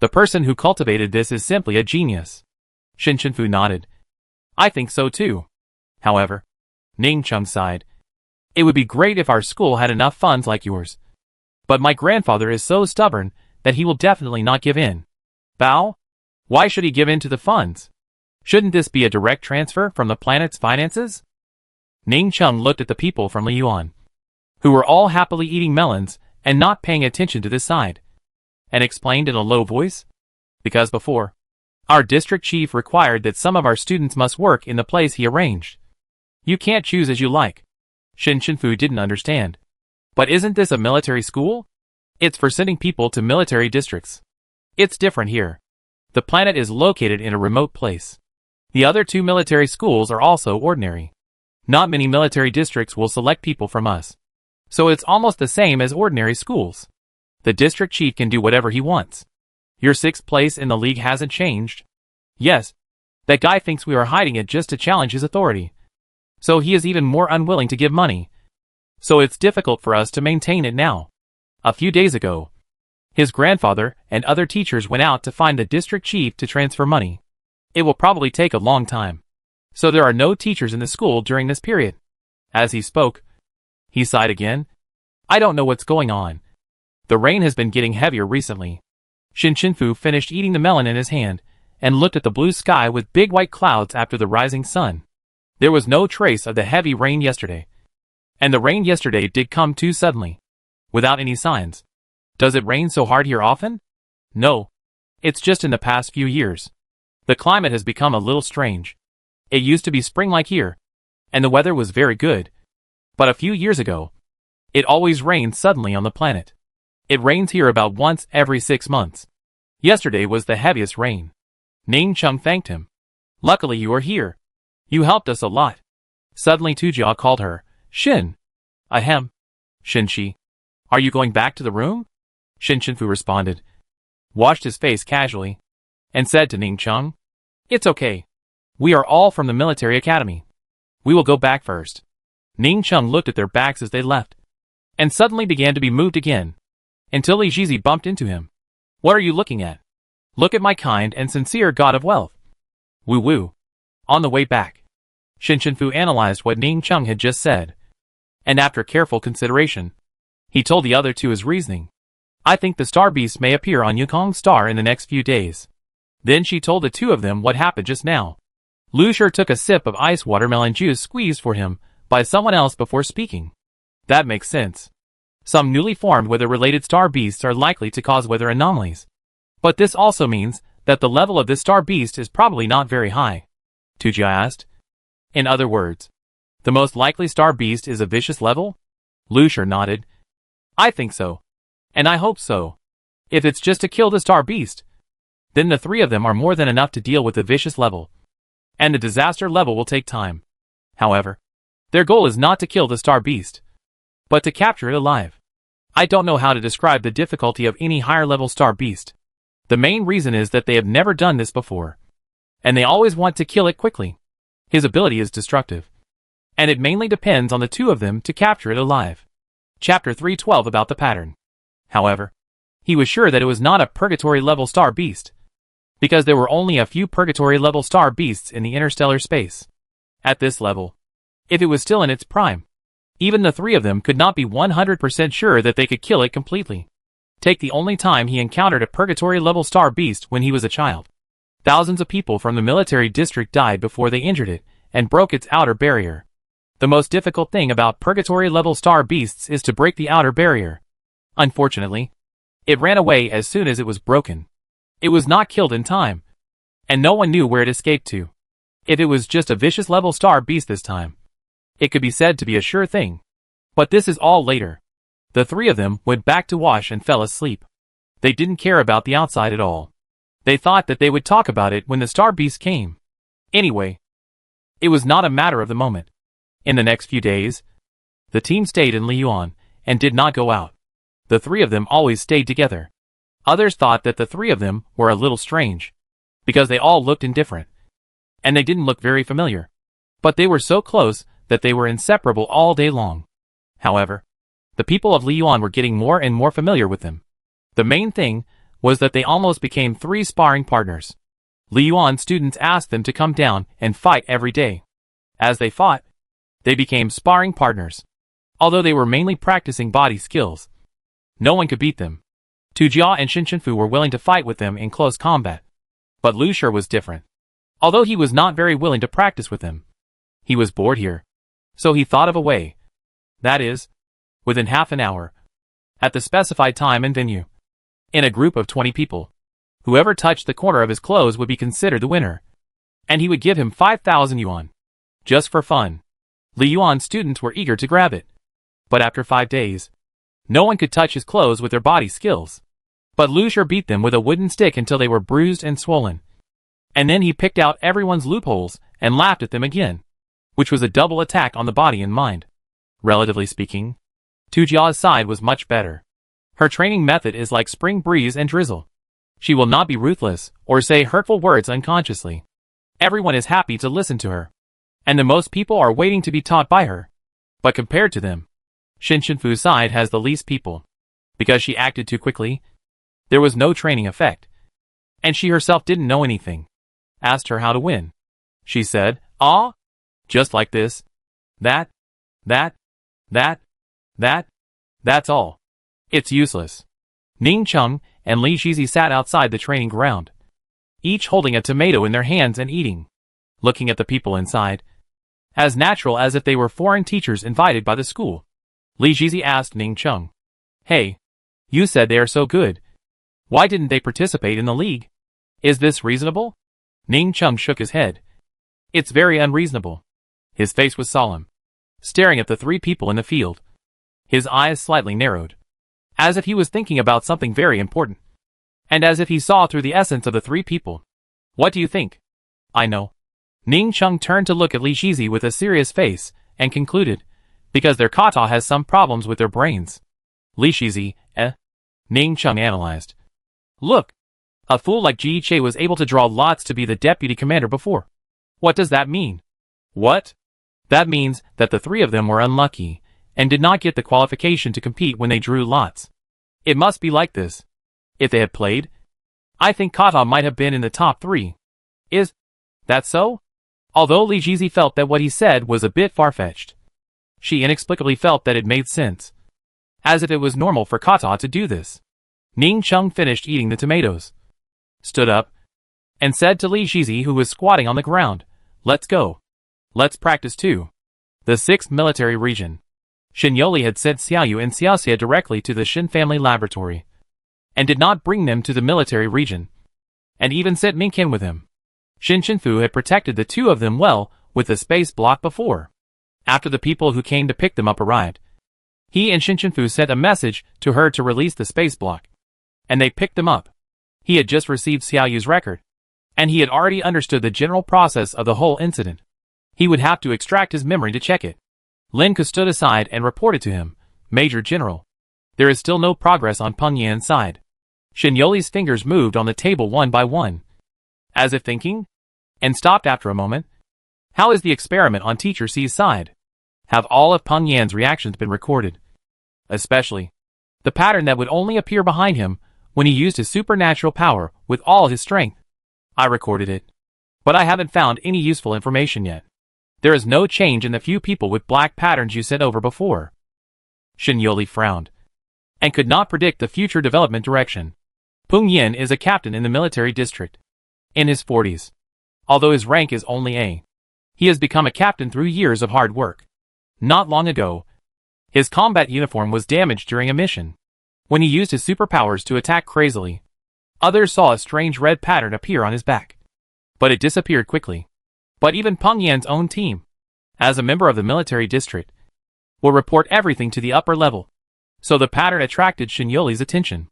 The person who cultivated this is simply a genius. Shinfu nodded. I think so too. However, Ning Ting sighed. It would be great if our school had enough funds like yours. But my grandfather is so stubborn that he will definitely not give in. Bao? Why should he give in to the funds? Shouldn't this be a direct transfer from the planet's finances? Ning Ting looked at the people from Liyuan, who were all happily eating melons and not paying attention to this side, and explained in a low voice. Because before, our district chief required that some of our students must work in the place he arranged. You can't choose as you like. Shinfu didn't understand. But isn't this a military school? It's for sending people to military districts. It's different here. The planet is located in a remote place. The other two military schools are also ordinary. Not many military districts will select people from us. So it's almost the same as ordinary schools. The district chief can do whatever he wants. Your sixth place in the league hasn't changed. Yes, that guy thinks we are hiding it just to challenge his authority. So he is even more unwilling to give money. So it's difficult for us to maintain it now. A few days ago, his grandfather and other teachers went out to find the district chief to transfer money. It will probably take a long time. So there are no teachers in the school during this period. As he spoke, he sighed again. I don't know what's going on. The rain has been getting heavier recently. Shinfu finished eating the melon in his hand and looked at the blue sky with big white clouds after the rising sun. There was no trace of the heavy rain yesterday. And the rain yesterday did come too suddenly, without any signs. Does it rain so hard here often? No. It's just in the past few years. The climate has become a little strange. It used to be spring-like here, and the weather was very good. But a few years ago, it always rained suddenly on the planet. It rains here about once every 6 months. Yesterday was the heaviest rain. Ning Ting thanked him. Luckily you are here. You helped us a lot. Suddenly Tujia called her, Shin. Ahem. Shinshi. Are you going back to the room? Shin Shinfu responded, washed his face casually, and said to Ning Chung, It's okay. We are all from the military academy. We will go back first. Ning Chung looked at their backs as they left, and suddenly began to be moved again, until Li Jizi bumped into him. What are you looking at? Look at my kind and sincere god of wealth. Woo woo. On the way back, Shin Shinfu analyzed what Ning Chung had just said, and after careful consideration, he told the other two his reasoning. I think the star beast may appear on Yukong's star in the next few days. Then she told the two of them what happened just now. Lu Shur took a sip of ice watermelon juice squeezed for him by someone else before speaking. That makes sense. Some newly formed weather-related star beasts are likely to cause weather anomalies. But this also means that the level of this star beast is probably not very high. Tujia asked. In other words, the most likely star beast is a vicious level? Lu Shur nodded. I think so. And I hope so. If it's just to kill the star beast, then the three of them are more than enough to deal with the vicious level. And the disaster level will take time. However, their goal is not to kill the star beast, but to capture it alive. I don't know how to describe the difficulty of any higher level star beast. The main reason is that they have never done this before, and they always want to kill it quickly. His ability is destructive, and it mainly depends on the two of them to capture it alive. Chapter 312 about the pattern. However, he was sure that it was not a purgatory-level star beast, because there were only a few purgatory-level star beasts in the interstellar space. At this level, if it was still in its prime, even the three of them could not be 100% sure that they could kill it completely. Take the only time he encountered a purgatory-level star beast when he was a child. Thousands of people from the military district died before they injured it and broke its outer barrier. The most difficult thing about purgatory-level star beasts is to break the outer barrier. Unfortunately, it ran away as soon as it was broken. It was not killed in time, and no one knew where it escaped to. If it was just a vicious level star beast this time, it could be said to be a sure thing. But this is all later. The three of them went back to wash and fell asleep. They didn't care about the outside at all. They thought that they would talk about it when the star beast came. Anyway, it was not a matter of the moment. In the next few days, the team stayed in Liyuan and did not go out. The three of them always stayed together. Others thought that the three of them were a little strange, because they all looked indifferent, and they didn't look very familiar. But they were so close that they were inseparable all day long. However, the people of Liyuan were getting more and more familiar with them. The main thing was that they almost became three sparring partners. Liyuan students asked them to come down and fight every day. As they fought, they became sparring partners. Although they were mainly practicing body skills, no one could beat them. Tujia and Shin Shinfu were willing to fight with them in close combat. But Lu Shur was different. Although he was not very willing to practice with them, he was bored here. So he thought of a way. That is, within half an hour, at the specified time and venue, in a group of 20 people, whoever touched the corner of his clothes would be considered the winner, and he would give him 5,000 yuan. Just for fun. Liyuan students were eager to grab it. But after 5 days, no one could touch his clothes with their body skills. But Lu Shur beat them with a wooden stick until they were bruised and swollen. And then he picked out everyone's loopholes and laughed at them again, which was a double attack on the body and mind. Relatively speaking, Tujia's side was much better. Her training method is like spring breeze and drizzle. She will not be ruthless or say hurtful words unconsciously. Everyone is happy to listen to her, and the most people are waiting to be taught by her. But compared to them, Shin Shinfu's side has the least people. Because she acted too quickly, there was no training effect. And she herself didn't know anything. Asked her how to win. She said, just like this. That's all. It's useless. Ning Chung and Li Shizi sat outside the training ground, each holding a tomato in their hands and eating, looking at the people inside, as natural as if they were foreign teachers invited by the school. Li Shizi asked Ning Chung, "Hey, you said they are so good. Why didn't they participate in the league? Is this reasonable?" Ning Chung shook his head. "It's very unreasonable." His face was solemn, staring at the three people in the field. His eyes slightly narrowed, as if he was thinking about something very important, and as if he saw through the essence of the three people. "What do you think?" "I know. Ning Ting turned to look at Li Shizi with a serious face, and concluded, because their kata has some problems with their brains. Li Shizi, Ning Ting analyzed. Look, a fool like Ji Che was able to draw lots to be the deputy commander before. What does that mean? What? That means that the three of them were unlucky, and did not get the qualification to compete when they drew lots. It must be like this. If they had played, I think kata might have been in the top 3. Is that so? Although Li Shizi felt that what he said was a bit far-fetched, she inexplicably felt that it made sense, as if it was normal for kata to do this. Ning Ting finished eating the tomatoes, stood up, and said to Li Shizi, who was squatting on the ground, "Let's go. Let's practice too." The 6th Military Region. Shen Yoli had sent Xiaoyu and Xiaoxia directly to the Shen family laboratory, and did not bring them to the military region, and even sent Minkin with him. Shen Chenfu had protected the two of them well with the space block before. After the people who came to pick them up arrived, he and Shen Chenfu sent a message to her to release the space block, and they picked them up. He had just received Xiaoyu's record, and he had already understood the general process of the whole incident. He would have to extract his memory to check it. Lin Ke stood aside and reported to him, "Major General, there is still no progress on Peng Yan's side." Shen Yoli's fingers moved on the table one by one, as if thinking, and stopped after a moment. "How is the experiment on Teacher C's side? Have all of Peng Yan's reactions been recorded? Especially the pattern that would only appear behind him when he used his supernatural power with all his strength?" "I recorded it, but I haven't found any useful information yet. There is no change in the few people with black patterns you sent over before." Shen Yoli frowned, and could not predict the future development direction. Peng Yan is a captain in the military district, in his 40s. Although his rank is only A, he has become a captain through years of hard work. Not long ago, his combat uniform was damaged during a mission. When he used his superpowers to attack crazily, others saw a strange red pattern appear on his back, but it disappeared quickly. But even Peng Yan's own team, as a member of the military district, will report everything to the upper level. So the pattern attracted Shen Yoli's attention,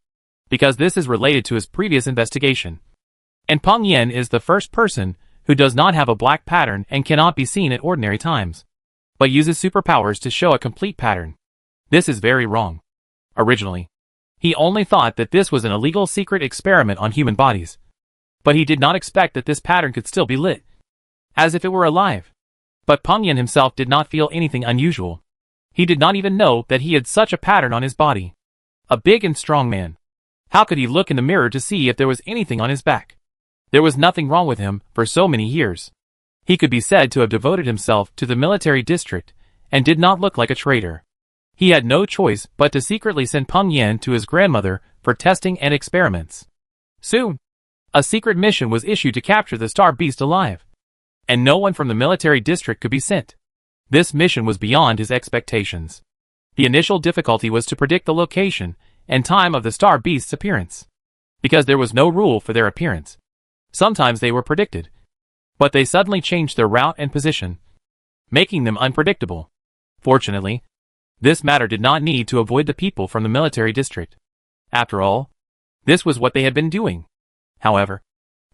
because this is related to his previous investigation. And Peng Yan is the first person who does not have a black pattern and cannot be seen at ordinary times, but uses superpowers to show a complete pattern. This is very wrong. Originally, he only thought that this was an illegal secret experiment on human bodies, but he did not expect that this pattern could still be lit, as if it were alive. But Peng Yan himself did not feel anything unusual. He did not even know that he had such a pattern on his body. A big and strong man. How could he look in the mirror to see if there was anything on his back? There was nothing wrong with him for so many years. He could be said to have devoted himself to the military district and did not look like a traitor. He had no choice but to secretly send Peng Yan to his grandmother for testing and experiments. Soon, a secret mission was issued to capture the star beast alive, and no one from the military district could be sent. This mission was beyond his expectations. The initial difficulty was to predict the location and time of the star beast's appearance, because there was no rule for their appearance. Sometimes they were predicted, but they suddenly changed their route and position, making them unpredictable. Fortunately, this matter did not need to avoid the people from the military district. After all, this was what they had been doing. However,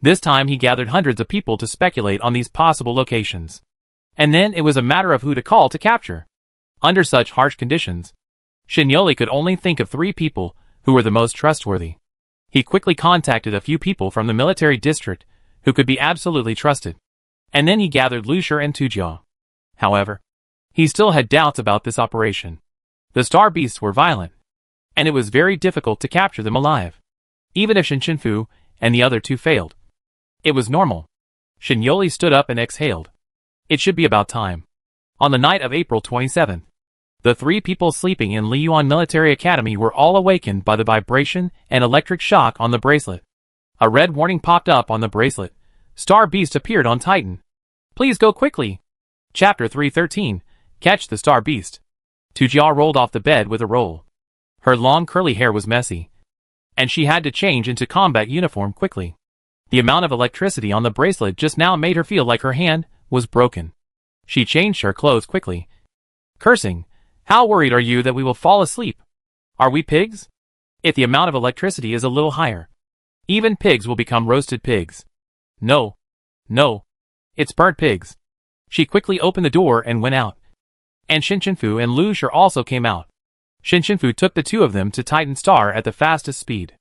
this time he gathered hundreds of people to speculate on these possible locations. And then it was a matter of who to call to capture. Under such harsh conditions, Shen Yoli could only think of 3 people who were the most trustworthy. He quickly contacted a few people from the military district who could be absolutely trusted, and then he gathered Lu Shi and Tu Jia. However, he still had doubts about this operation. The star beasts were violent, and it was very difficult to capture them alive, even if Shen Chenfu and the other 2 failed. It was normal. Shen Yoli stood up and exhaled. It should be about time. On the night of April 27th, the 3 people sleeping in Liyuan Military Academy were all awakened by the vibration and electric shock on the bracelet. A red warning popped up on the bracelet. Star Beast appeared on Titan. Please go quickly. Chapter 313. Catch the Star Beast. Tu Jia rolled off the bed with a roll. Her long curly hair was messy, and she had to change into combat uniform quickly. The amount of electricity on the bracelet just now made her feel like her hand was broken. She changed her clothes quickly, cursing, "How worried are you that we will fall asleep? Are we pigs? If the amount of electricity is a little higher, even pigs will become roasted pigs. No, no, It's burnt pigs. She quickly opened the door and went out. And Shinshinfu and Lu Shi also came out. Shinshinfu took the two of them to Titan Star at the fastest speed.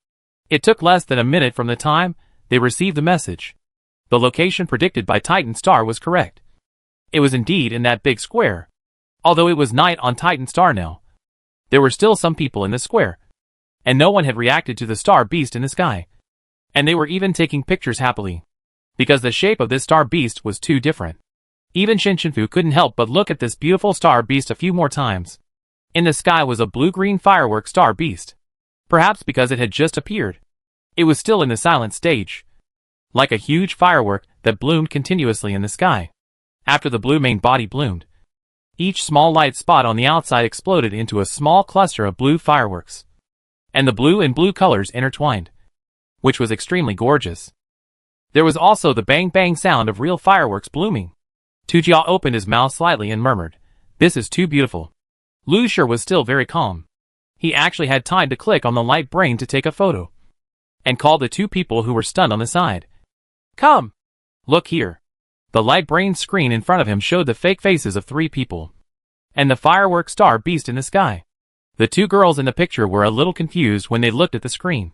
It took less than a minute from the time they received the message. The location predicted by Titan Star was correct. It was indeed in that big square. Although it was night on Titan Star now, there were still some people in the square. And no one had reacted to the star beast in the sky. And they were even taking pictures happily. Because the shape of this star beast was too different. Even Shinshinfu couldn't help but look at this beautiful star beast a few more times. In the sky was a blue-green firework star beast. Perhaps because it had just appeared. It was still in the silent stage. Like a huge firework that bloomed continuously in the sky. After the blue main body bloomed, each small light spot on the outside exploded into a small cluster of blue fireworks. And the blue and blue colors intertwined, which was extremely gorgeous. There was also the bang-bang sound of real fireworks blooming. Tujia opened his mouth slightly and murmured, "This is too beautiful." Lu Shi was still very calm. He actually had time to click on the light brain to take a photo. And call the two people who were stunned on the side. "Come! Look here." The light brain screen in front of him showed the fake faces of three people. And the firework star beast in the sky. The two girls in the picture were a little confused when they looked at the screen.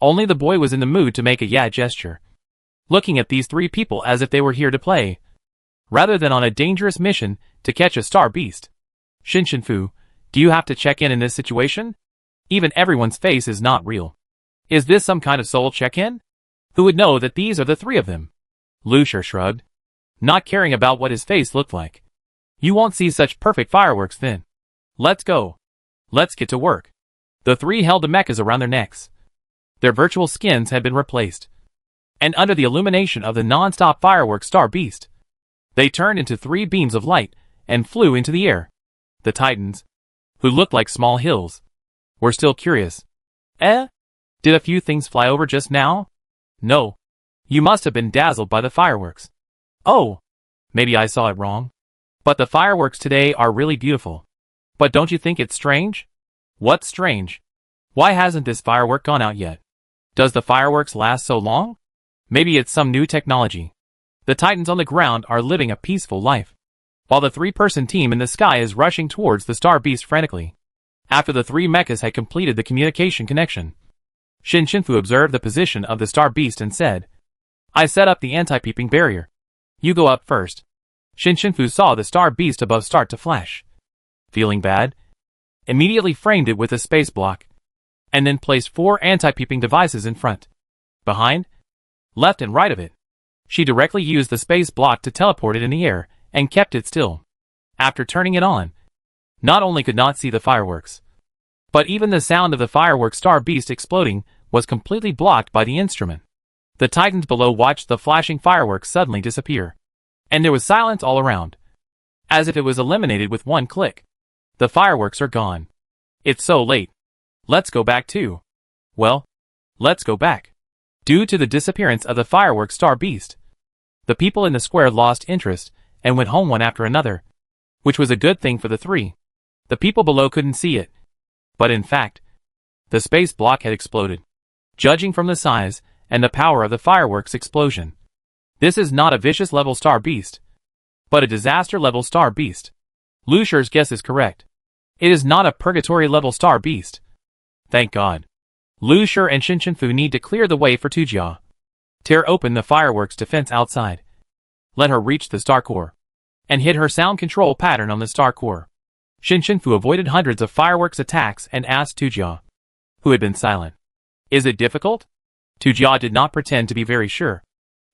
Only the boy was in the mood to make a yeah gesture. Looking at these three people as if they were here to play. Rather than on a dangerous mission to catch a star beast. Shinshinfu, do you have to check in this situation? Even everyone's face is not real. Is this some kind of soul check-in? Who would know that these are the three of them? Lu Shi shrugged, not caring about what his face looked like. You won't see such perfect fireworks then. Let's go. Let's get to work. The three held the mechas around their necks. Their virtual skins had been replaced. And under the illumination of the non-stop fireworks star beast, they turned into three beams of light and flew into the air. The Titans, who looked like small hills, were still curious. Did a few things fly over just now? No. You must have been dazzled by the fireworks. Oh, maybe I saw it wrong. But the fireworks today are really beautiful. But don't you think it's strange? What's strange? Why hasn't this firework gone out yet? Does the fireworks last so long? Maybe it's some new technology. The Titans on the ground are living a peaceful life, while the three-person team in the sky is rushing towards the star beast frantically. After the three mechas had completed the communication connection, Shinshinfu observed the position of the star beast and said, "I set up the anti-peeping barrier. You go up first." Shinshinfu saw the star beast above start to flash. Feeling bad, immediately framed it with a space block, and then placed 4 anti-peeping devices in front, behind, left and right of it. She directly used the space block to teleport it in the air, and kept it still. After turning it on, not only could not see the fireworks, but even the sound of the fireworks star beast exploding was completely blocked by the instrument. The Titans below watched the flashing fireworks suddenly disappear, and there was silence all around, as if it was eliminated with one click. The fireworks are gone. It's so late. Let's go back too. Well, let's go back. Due to the disappearance of the fireworks star beast, the people in the square lost interest and went home one after another, which was a good thing for the three. The people below couldn't see it. But in fact, the space block had exploded. Judging from the size and the power of the fireworks explosion, this is not a vicious level star beast, but a disaster level star beast. Lu Shi's guess is correct. It is not a purgatory level star beast. Thank God. Lu Shi and Shinshinfu need to clear the way for Tujia. Tear open the fireworks defense outside. Let her reach the star core, and hit her sound control pattern on the star core. Shinshinfu avoided hundreds of fireworks attacks and asked Tujia, who had been silent, "Is it difficult?" Tujia did not pretend to be very sure,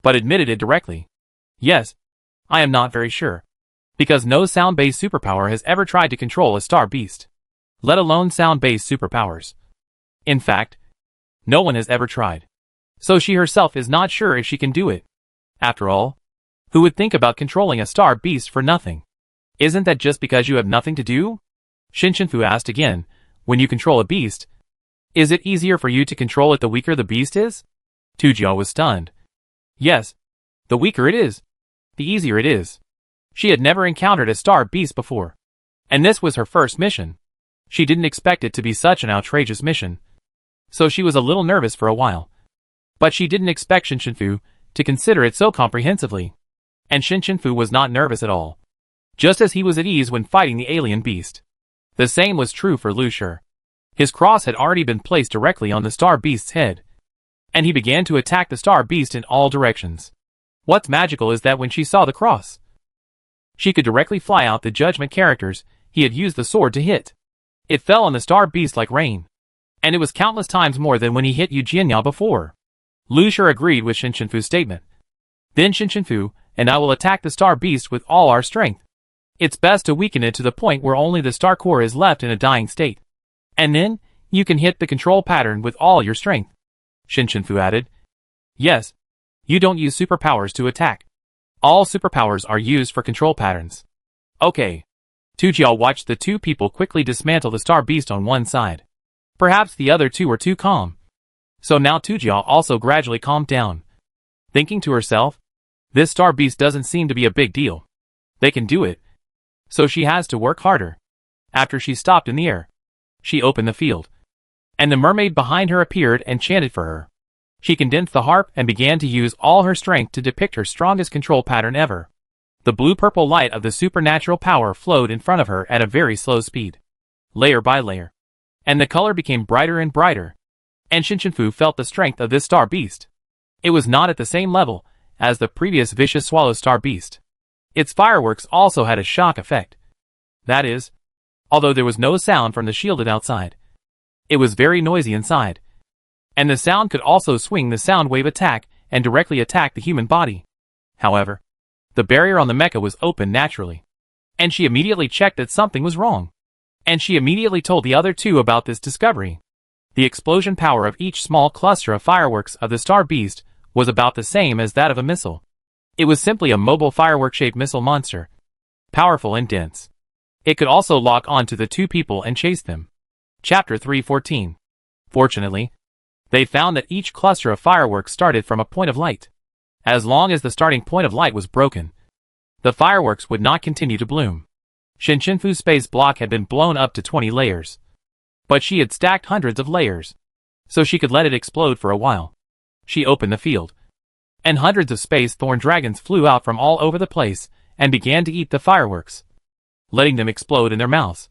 but admitted it directly. "Yes, I am not very sure, because no sound-based superpower has ever tried to control a star beast, let alone sound-based superpowers. In fact, no one has ever tried. So she herself is not sure if she can do it. After all, who would think about controlling a star beast for nothing? Isn't that just because you have nothing to do?" Shinshinfu asked again, "When you control a beast, is it easier for you to control it the weaker the beast is?" Tujia was stunned. "Yes, the weaker it is, the easier it is." She had never encountered a star beast before, and this was her first mission. She didn't expect it to be such an outrageous mission, so she was a little nervous for a while. But she didn't expect Shinshinfu to consider it so comprehensively. And Fu was not nervous at all. Just as he was at ease when fighting the alien beast. The same was true for Lu Shi. His cross had already been placed directly on the star beast's head. And he began to attack the star beast in all directions. What's magical is that when she saw the cross, she could directly fly out the judgment characters he had used the sword to hit. It fell on the star beast like rain. And it was countless times more than when he hit Yu Jianya before. Lu Shi agreed with Fu's statement. Then Fu and I will attack the star beast with all our strength. It's best to weaken it to the point where only the star core is left in a dying state. And then, you can hit the control pattern with all your strength. Fu added. Yes. You don't use superpowers to attack. All superpowers are used for control patterns. Okay. Tujia watched the two people quickly dismantle the star beast on one side. Perhaps the other two were too calm. So now Tujia also gradually calmed down. Thinking to herself, this star beast doesn't seem to be a big deal. They can do it. So she has to work harder. After she stopped in the air, she opened the field. And the mermaid behind her appeared and chanted for her. She condensed the harp and began to use all her strength to depict her strongest control pattern ever. The blue-purple light of the supernatural power flowed in front of her at a very slow speed. Layer by layer. And the color became brighter and brighter. And Fu felt the strength of this star beast. It was not at the same level as the previous vicious swallow star beast. Its fireworks also had a shock effect. That is, although there was no sound from the shielded outside, it was very noisy inside. And the sound could also swing the sound wave attack and directly attack the human body. However, the barrier on the mecha was open naturally. And she immediately checked that something was wrong. And she immediately told the other two about this discovery. The explosion power of each small cluster of fireworks of the star beast was about the same as that of a missile. It was simply a mobile firework-shaped missile monster. Powerful and dense. It could also lock onto the two people and chase them. Chapter 314. Fortunately, they found that each cluster of fireworks started from a point of light. As long as the starting point of light was broken, the fireworks would not continue to bloom. Fu's space block had been blown up to 20 layers. But she had stacked hundreds of layers, so she could let it explode for a while. She opened the field. And hundreds of space thorn dragons flew out from all over the place and began to eat the fireworks, letting them explode in their mouths.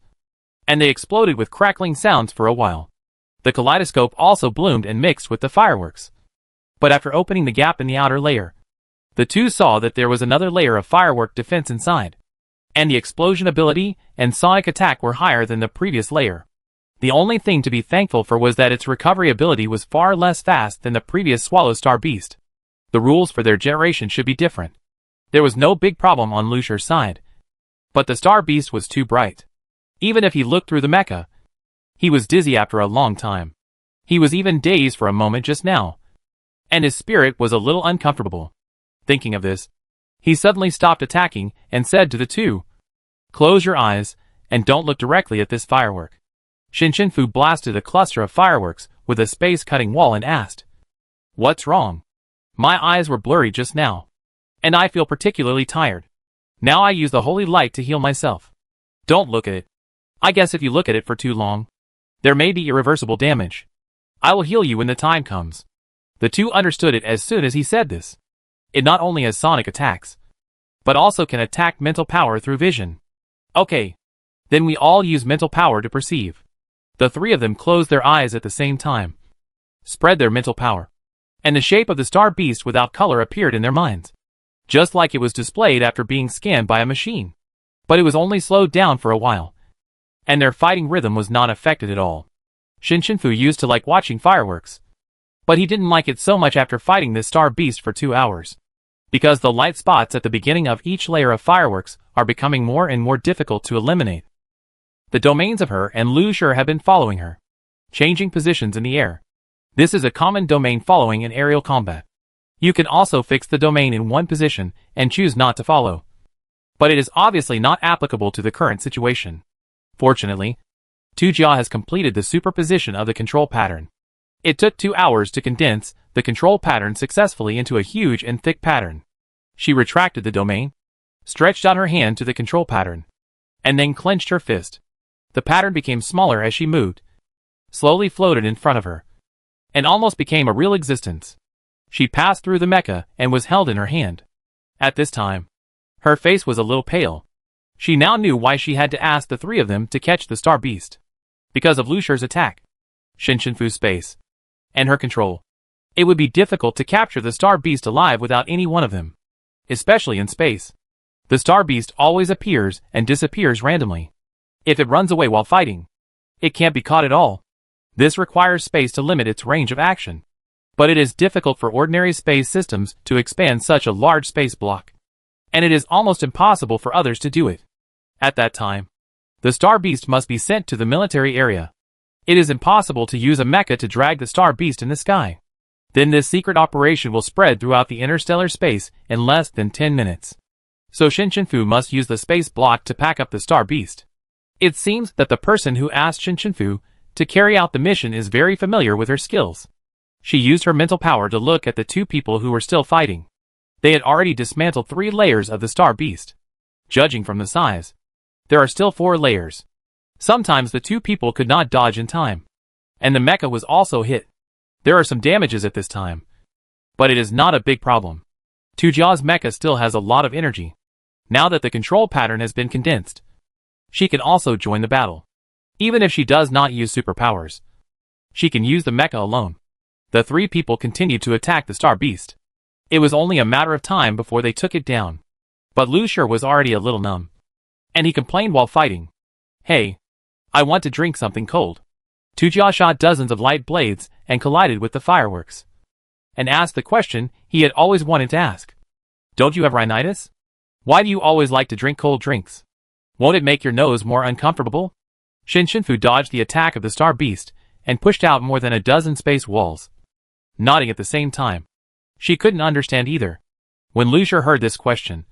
And they exploded with crackling sounds for a while. The kaleidoscope also bloomed and mixed with the fireworks. But after opening the gap in the outer layer, the two saw that there was another layer of firework defense inside. And the explosion ability and sonic attack were higher than the previous layer. The only thing to be thankful for was that its recovery ability was far less fast than the previous Swallow Star Beast. The rules for their generation should be different. There was no big problem on Lu Shi's side. But the Star Beast was too bright. Even if he looked through the mecha, he was dizzy after a long time. He was even dazed for a moment just now. And his spirit was a little uncomfortable. Thinking of this, he suddenly stopped attacking and said to the two, "Close your eyes, and don't look directly at this firework." Fu blasted a cluster of fireworks with a space-cutting wall and asked, "What's wrong? My eyes were blurry just now. And I feel particularly tired. Now I use the holy light to heal myself." "Don't look at it. I guess if you look at it for too long, there may be irreversible damage. I will heal you when the time comes." The two understood it as soon as he said this. It not only has sonic attacks, but also can attack mental power through vision. Okay. Then we all use mental power to perceive. The three of them closed their eyes at the same time, spread their mental power, and the shape of the star beast without color appeared in their minds, just like it was displayed after being scanned by a machine. But it was only slowed down for a while, and their fighting rhythm was not affected at all. Fu used to like watching fireworks, but he didn't like it so much after fighting this star beast for 2 hours, because the light spots at the beginning of each layer of fireworks are becoming more and more difficult to eliminate. The domains of her and Lu Shi have been following her, changing positions in the air. This is a common domain following in aerial combat. You can also fix the domain in one position and choose not to follow. But it is obviously not applicable to the current situation. Fortunately, Tujia has completed the superposition of the control pattern. It took 2 hours to condense the control pattern successfully into a huge and thick pattern. She retracted the domain, stretched out her hand to the control pattern, and then clenched her fist. The pattern became smaller as she moved, slowly floated in front of her, and almost became a real existence. She passed through the mecha and was held in her hand. At this time, her face was a little pale. She now knew why she had to ask the three of them to catch the star beast. Because of Lu Shi's attack, Shinshinfu's space, and her control. It would be difficult to capture the star beast alive without any one of them. Especially in space. The star beast always appears and disappears randomly. If it runs away while fighting, it can't be caught at all. This requires space to limit its range of action. But it is difficult for ordinary space systems to expand such a large space block. And it is almost impossible for others to do it. At that time, the star beast must be sent to the military area. It is impossible to use a mecha to drag the star beast in the sky. Then this secret operation will spread throughout the interstellar space in less than 10 minutes. So Shinshinfu must use the space block to pack up the star beast. It seems that the person who asked Shinshinfu to carry out the mission is very familiar with her skills. She used her mental power to look at the two people who were still fighting. They had already dismantled 3 layers of the star beast. Judging from the size, there are still 4 layers. Sometimes the two people could not dodge in time. And the mecha was also hit. There are some damages at this time. But it is not a big problem. Tujia's mecha still has a lot of energy. Now that the control pattern has been condensed, she can also join the battle. Even if she does not use superpowers, she can use the mecha alone. The 3 people continued to attack the star beast. It was only a matter of time before they took it down. But Lu Shi was already a little numb. And he complained while fighting. Hey, I want to drink something cold. Tujia shot dozens of light blades and collided with the fireworks. And asked the question he had always wanted to ask. Don't you have rhinitis? Why do you always like to drink cold drinks? Won't it make your nose more uncomfortable? Shinshinfu dodged the attack of the star beast and pushed out more than a dozen space walls. Nodding at the same time. She couldn't understand either. When Lu Shi heard this question,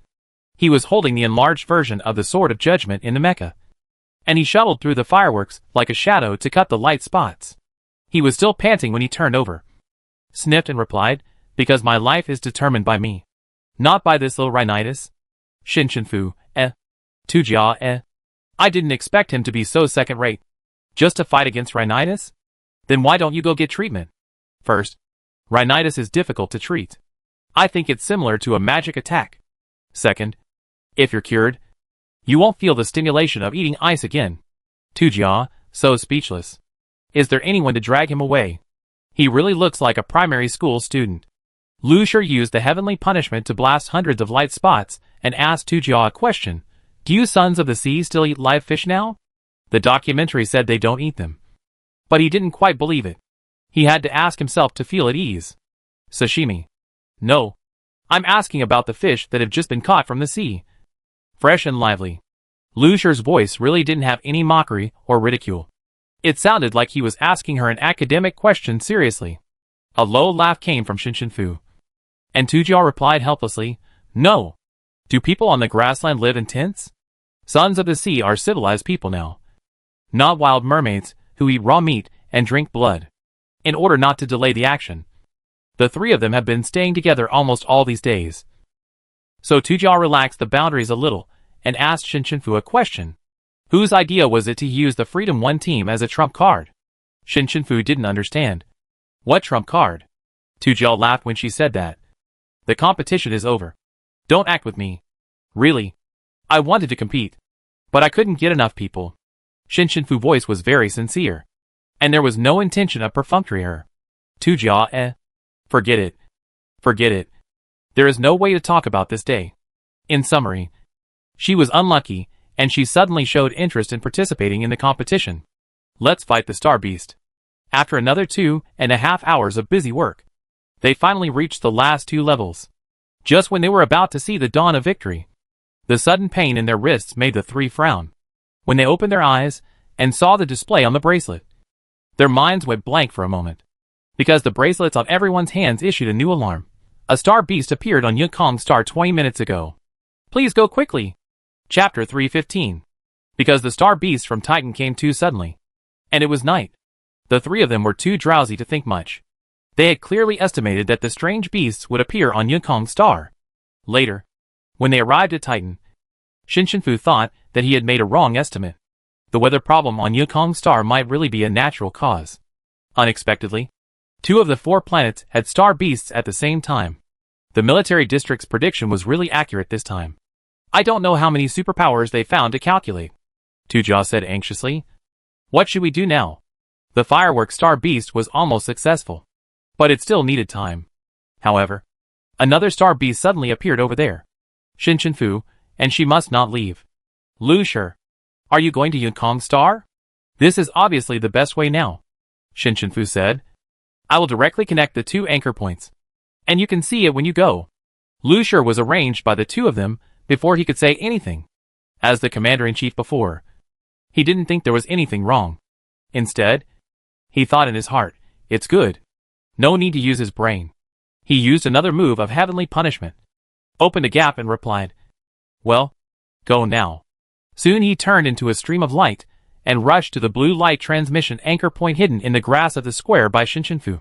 he was holding the enlarged version of the Sword of Judgment in the mecha. And he shuttled through the fireworks like a shadow to cut the light spots. He was still panting when he turned over. Sniffed and replied, because my life is determined by me. Not by this little rhinitis. Shinshinfu, Tujia, I didn't expect him to be so second-rate. Just to fight against rhinitis? Then why don't you go get treatment? First, rhinitis is difficult to treat. I think it's similar to a magic attack. Second, if you're cured, you won't feel the stimulation of eating ice again. Tujia, so speechless. Is there anyone to drag him away? He really looks like a primary school student. Lu Shi used the heavenly punishment to blast hundreds of light spots and asked Tujia a question. Do you sons of the sea still eat live fish now? The documentary said they don't eat them. But he didn't quite believe it. He had to ask himself to feel at ease. Sashimi. No. I'm asking about the fish that have just been caught from the sea. Fresh and lively. Lu Shi's voice really didn't have any mockery or ridicule. It sounded like he was asking her an academic question seriously. A low laugh came from Shinshinfu. And Tujia replied helplessly, No. Do people on the grassland live in tents? Sons of the sea are civilized people now. Not wild mermaids who eat raw meat and drink blood. In order not to delay the action. The 3 of them have been staying together almost all these days. So Tujia relaxed the boundaries a little and asked Shinshinfu a question. Whose idea was it to use the Freedom 1 team as a trump card? Shinshinfu didn't understand. What trump card? Tujia laughed when she said that. The competition is over. Don't act with me. Really. I wanted to compete. But I couldn't get enough people. Shinshinfu's voice was very sincere. And there was no intention of perfunctory her. Tujia, Forget it. Forget it. There is no way to talk about this day. In summary, she was unlucky, and she suddenly showed interest in participating in the competition. Let's fight the star beast. After another 2.5 hours of busy work, they finally reached the last 2 levels. Just when they were about to see the dawn of victory, the sudden pain in their wrists made the 3 frown. When they opened their eyes and saw the display on the bracelet, their minds went blank for a moment. Because the bracelets on everyone's hands issued a new alarm. A star beast appeared on Yukong Star 20 minutes ago. Please go quickly. Chapter 315. Because the star beast from Titan came too suddenly. And it was night. The 3 of them were too drowsy to think much. They had clearly estimated that the strange beasts would appear on Yukong Star. Later, when they arrived at Titan, Shinshinfu thought that he had made a wrong estimate. The weather problem on Yukong Star might really be a natural cause. Unexpectedly, 2 of the 4 planets had star beasts at the same time. The military district's prediction was really accurate this time. I don't know how many superpowers they found to calculate. Tujaw said anxiously. What should we do now? The fireworks star beast was almost successful. But it still needed time. However, another star beast suddenly appeared over there. Fu, and she must not leave. Lu Shi, are you going to Yukong Star? This is obviously the best way now. Fu said. I will directly connect the two anchor points. And you can see it when you go. Lu Shi was arranged by the two of them before he could say anything. As the commander-in-chief before, he didn't think there was anything wrong. Instead, he thought in his heart, it's good. No need to use his brain. He used another move of heavenly punishment. Opened a gap and replied, well, go now. Soon he turned into a stream of light and rushed to the blue light transmission anchor point hidden in the grass of the square by Fu.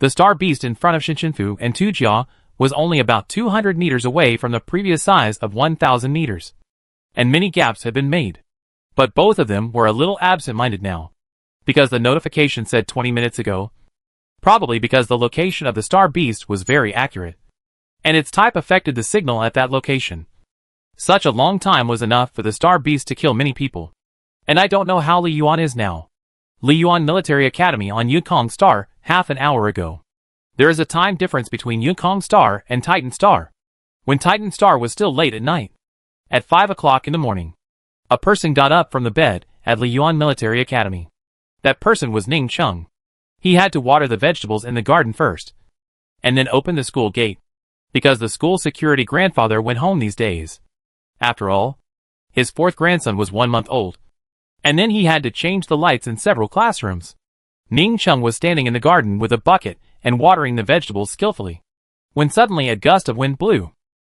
The star beast in front of Fu and Tujia was only about 200 meters away from the previous size of 1,000 meters. And many gaps had been made. But both of them were a little absent-minded now. Because the notification said 20 minutes ago. Probably because the location of the star beast was very accurate. And its type affected the signal at that location. Such a long time was enough for the star beast to kill many people. And I don't know how Li Yuan is now. Li Yuan Military Academy on Yukong Star half an hour ago. There is a time difference between Yukong Star and Titan Star. When Titan Star was still late at night. At 5 o'clock in the morning. A person got up from the bed at Li Yuan Military Academy. That person was Ning Ting. He had to water the vegetables in the garden first. And then open the school gate. Because the school security grandfather went home these days. After all, his fourth grandson was 1 month old. And then he had to change the lights in several classrooms. Ning Ting was standing in the garden with a bucket and watering the vegetables skillfully. When suddenly a gust of wind blew.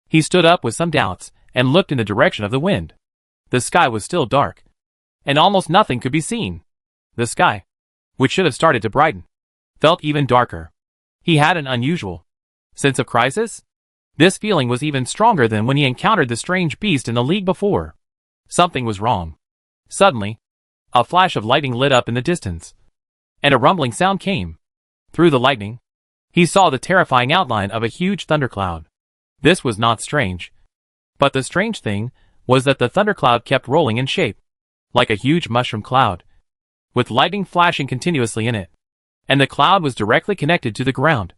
He stood up with some doubts and looked in the direction of the wind. The sky was still dark. And almost nothing could be seen. The sky, which should have started to brighten, felt even darker. He had an unusual sense of crisis. This feeling was even stronger than when he encountered the strange beast in the league before. Something was wrong. Suddenly, a flash of lightning lit up in the distance. And a rumbling sound came. Through the lightning, he saw the terrifying outline of a huge thundercloud. This was not strange. But the strange thing was that the thundercloud kept rolling in shape, like a huge mushroom cloud, with lightning flashing continuously in it. And the cloud was directly connected to the ground,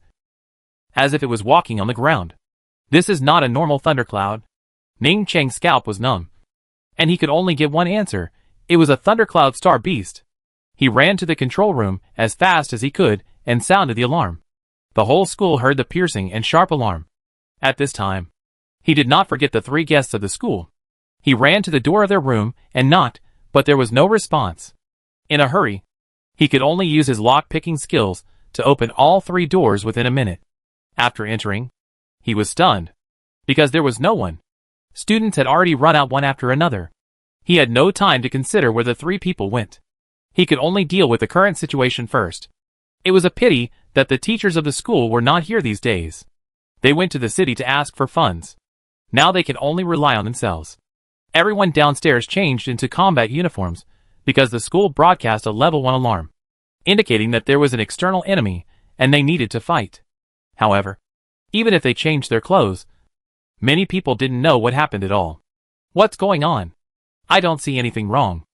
as if it was walking on the ground. This is not a normal thundercloud. Ning Cheng's scalp was numb. And he could only get one answer. It was a thundercloud star beast. He ran to the control room as fast as he could and sounded the alarm. The whole school heard the piercing and sharp alarm. At this time, he did not forget the 3 guests of the school. He ran to the door of their room and knocked, but there was no response. In a hurry, he could only use his lock-picking skills to open all 3 doors within a minute. After entering, he was stunned, because there was no one. Students had already run out one after another. He had no time to consider where the 3 people went. He could only deal with the current situation first. It was a pity that the teachers of the school were not here these days. They went to the city to ask for funds. Now they could only rely on themselves. Everyone downstairs changed into combat uniforms, because the school broadcast a level 1 alarm, indicating that there was an external enemy, and they needed to fight. However, even if they changed their clothes, many people didn't know what happened at all. What's going on? I don't see anything wrong.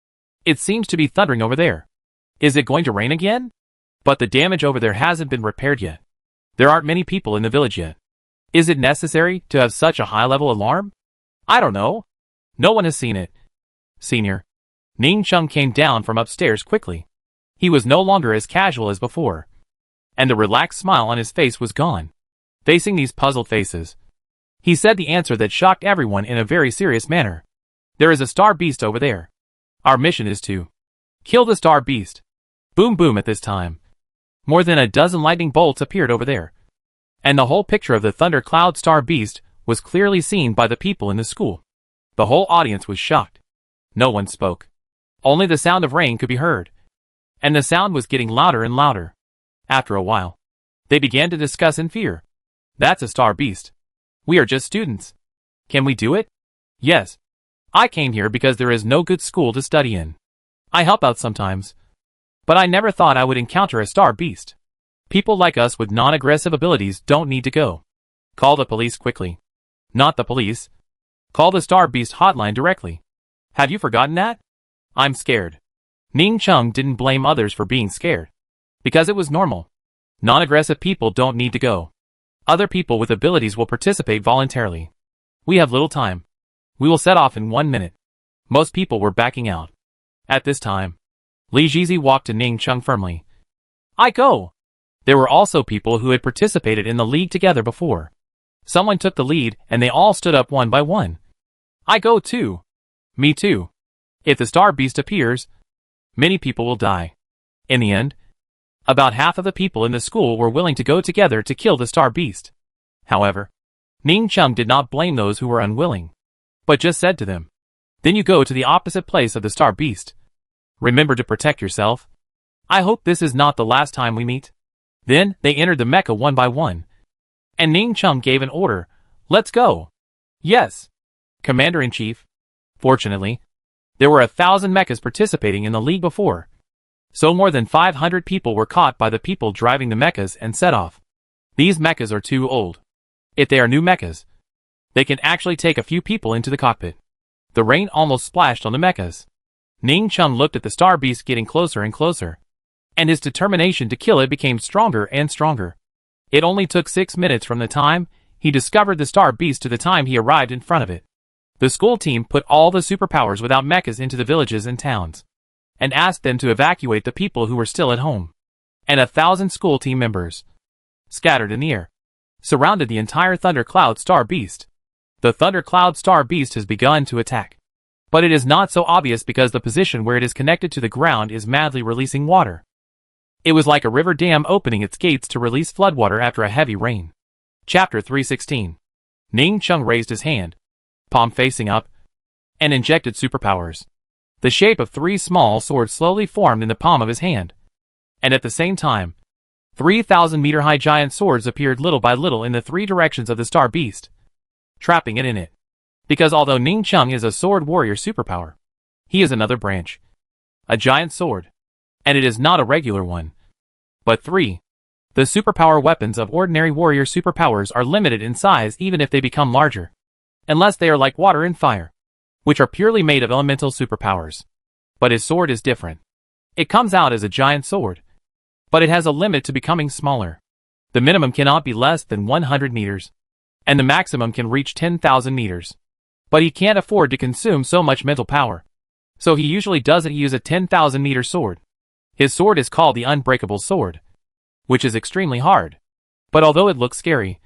It seems to be thundering over there. Is it going to rain again? But the damage over there hasn't been repaired yet. There aren't many people in the village yet. Is it necessary to have such a high-level alarm? I don't know. No one has seen it. Senior. Ning Ting came down from upstairs quickly. He was no longer as casual as before. And the relaxed smile on his face was gone. Facing these puzzled faces, he said the answer that shocked everyone in a very serious manner. There is a star beast over there. Our mission is to kill the star beast. Boom boom at this time. More than a dozen lightning bolts appeared over there. And the whole picture of the thundercloud star beast was clearly seen by the people in the school. The whole audience was shocked. No one spoke. Only the sound of rain could be heard. And the sound was getting louder and louder. After a while, they began to discuss in fear. That's a star beast. We are just students. Can we do it? Yes. I came here because there is no good school to study in. I help out sometimes. But I never thought I would encounter a star beast. People like us with non-aggressive abilities don't need to go. Call the police quickly. Not the police. Call the Star Beast hotline directly. Have you forgotten that? I'm scared. Ning Ting didn't blame others for being scared. Because it was normal. Non-aggressive people don't need to go. Other people with abilities will participate voluntarily. We have little time. We will set off in 1 minute. Most people were backing out. At this time, Li Jizi walked to Ning Ting firmly. I go! There were also people who had participated in the league together before. Someone took the lead and they all stood up one by one. I go too. Me too. If the Star Beast appears, many people will die. In the end, about half of the people in the school were willing to go together to kill the Star Beast. However, Ning Ting did not blame those who were unwilling, but just said to them, then you go to the opposite place of the Star Beast. Remember to protect yourself. I hope this is not the last time we meet. Then they entered the mecha one by one. And Ning Ting gave an order, let's go. Yes. Commander-in-Chief. Fortunately, there were 1,000 mechas participating in the league before. So more than 500 people were caught by the people driving the mechas and set off. These mechas are too old. If they are new mechas, they can actually take a few people into the cockpit. The rain almost splashed on the mechas. Ning Ting looked at the Star Beast getting closer and closer. And his determination to kill it became stronger and stronger. It only took 6 minutes from the time he discovered the Star Beast to the time he arrived in front of it. The school team put all the superpowers without mechas into the villages and towns, and asked them to evacuate the people who were still at home. And 1,000 school team members, scattered in the air, surrounded the entire Thundercloud Star Beast. The Thundercloud Star Beast has begun to attack. But it is not so obvious because the position where it is connected to the ground is madly releasing water. It was like a river dam opening its gates to release floodwater after a heavy rain. Chapter 316. Ning Ting raised his hand, palm facing up, and injected superpowers. The shape of 3 small swords slowly formed in the palm of his hand. And at the same time, 3,000-meter-high giant swords appeared little by little in the 3 directions of the Star Beast, trapping it in it. Because although Ning Ting is a sword warrior superpower, he is another branch. A giant sword. And it is not a regular one. But 3. The superpower weapons of ordinary warrior superpowers are limited in size even if they become larger. Unless they are like water and fire, which are purely made of elemental superpowers. But his sword is different. It comes out as a giant sword, but it has a limit to becoming smaller. The minimum cannot be less than 100 meters, and the maximum can reach 10,000 meters. But he can't afford to consume so much mental power, so he usually doesn't use a 10,000-meter sword. His sword is called the Unbreakable Sword, which is extremely hard. But although it looks scary,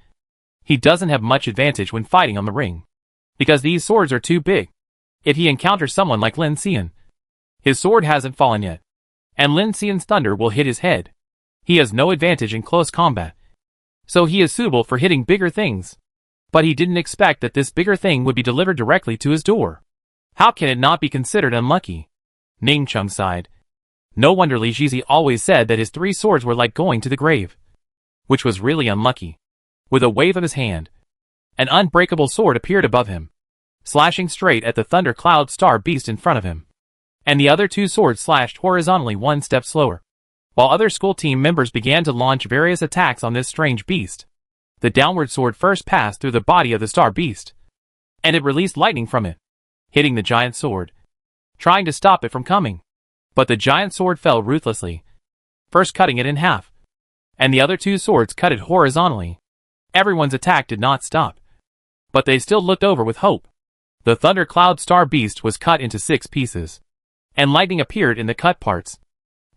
he doesn't have much advantage when fighting on the ring, because these swords are too big. If he encounters someone like Lin Xian, his sword hasn't fallen yet, and Lin Xian's thunder will hit his head. He has no advantage in close combat, so he is suitable for hitting bigger things. But he didn't expect that this bigger thing would be delivered directly to his door. How can it not be considered unlucky? Ning Ting sighed. No wonder Li Jizi always said that his 3 swords were like going to the grave. Which was really unlucky. With a wave of his hand, an unbreakable sword appeared above him, slashing straight at the Thundercloud Star Beast in front of him. And the other 2 swords slashed horizontally 1 step slower, while other school team members began to launch various attacks on this strange beast. The downward sword first passed through the body of the Star Beast, and it released lightning from it, hitting the giant sword, trying to stop it from coming. But the giant sword fell ruthlessly, first cutting it in half, and the other 2 swords cut it horizontally. Everyone's attack did not stop, but they still looked over with hope. The Thundercloud Star Beast was cut into 6 pieces, and lightning appeared in the cut parts,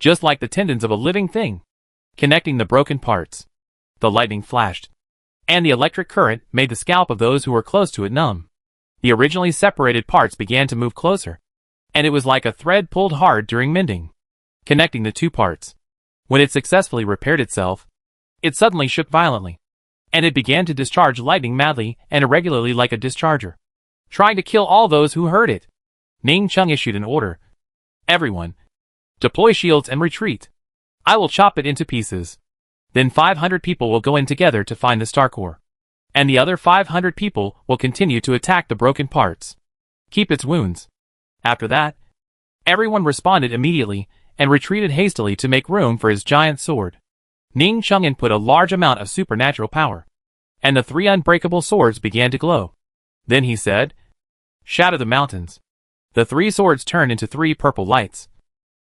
just like the tendons of a living thing, connecting the broken parts. The lightning flashed, and the electric current made the scalp of those who were close to it numb. The originally separated parts began to move closer, and it was like a thread pulled hard during mending, connecting the 2 parts. When it successfully repaired itself, it suddenly shook violently, and it began to discharge lightning madly and irregularly like a discharger, trying to kill all those who heard it. Ning Ting issued an order. Everyone, deploy shields and retreat. I will chop it into pieces. Then 500 people will go in together to find the star core, and the other 500 people will continue to attack the broken parts. Keep its wounds. After that, everyone responded immediately and retreated hastily to make room for his giant sword. Ning Ting input a large amount of supernatural power, and the 3 unbreakable swords began to glow. Then he said, "Shatter the mountains." The 3 swords turned into 3 purple lights,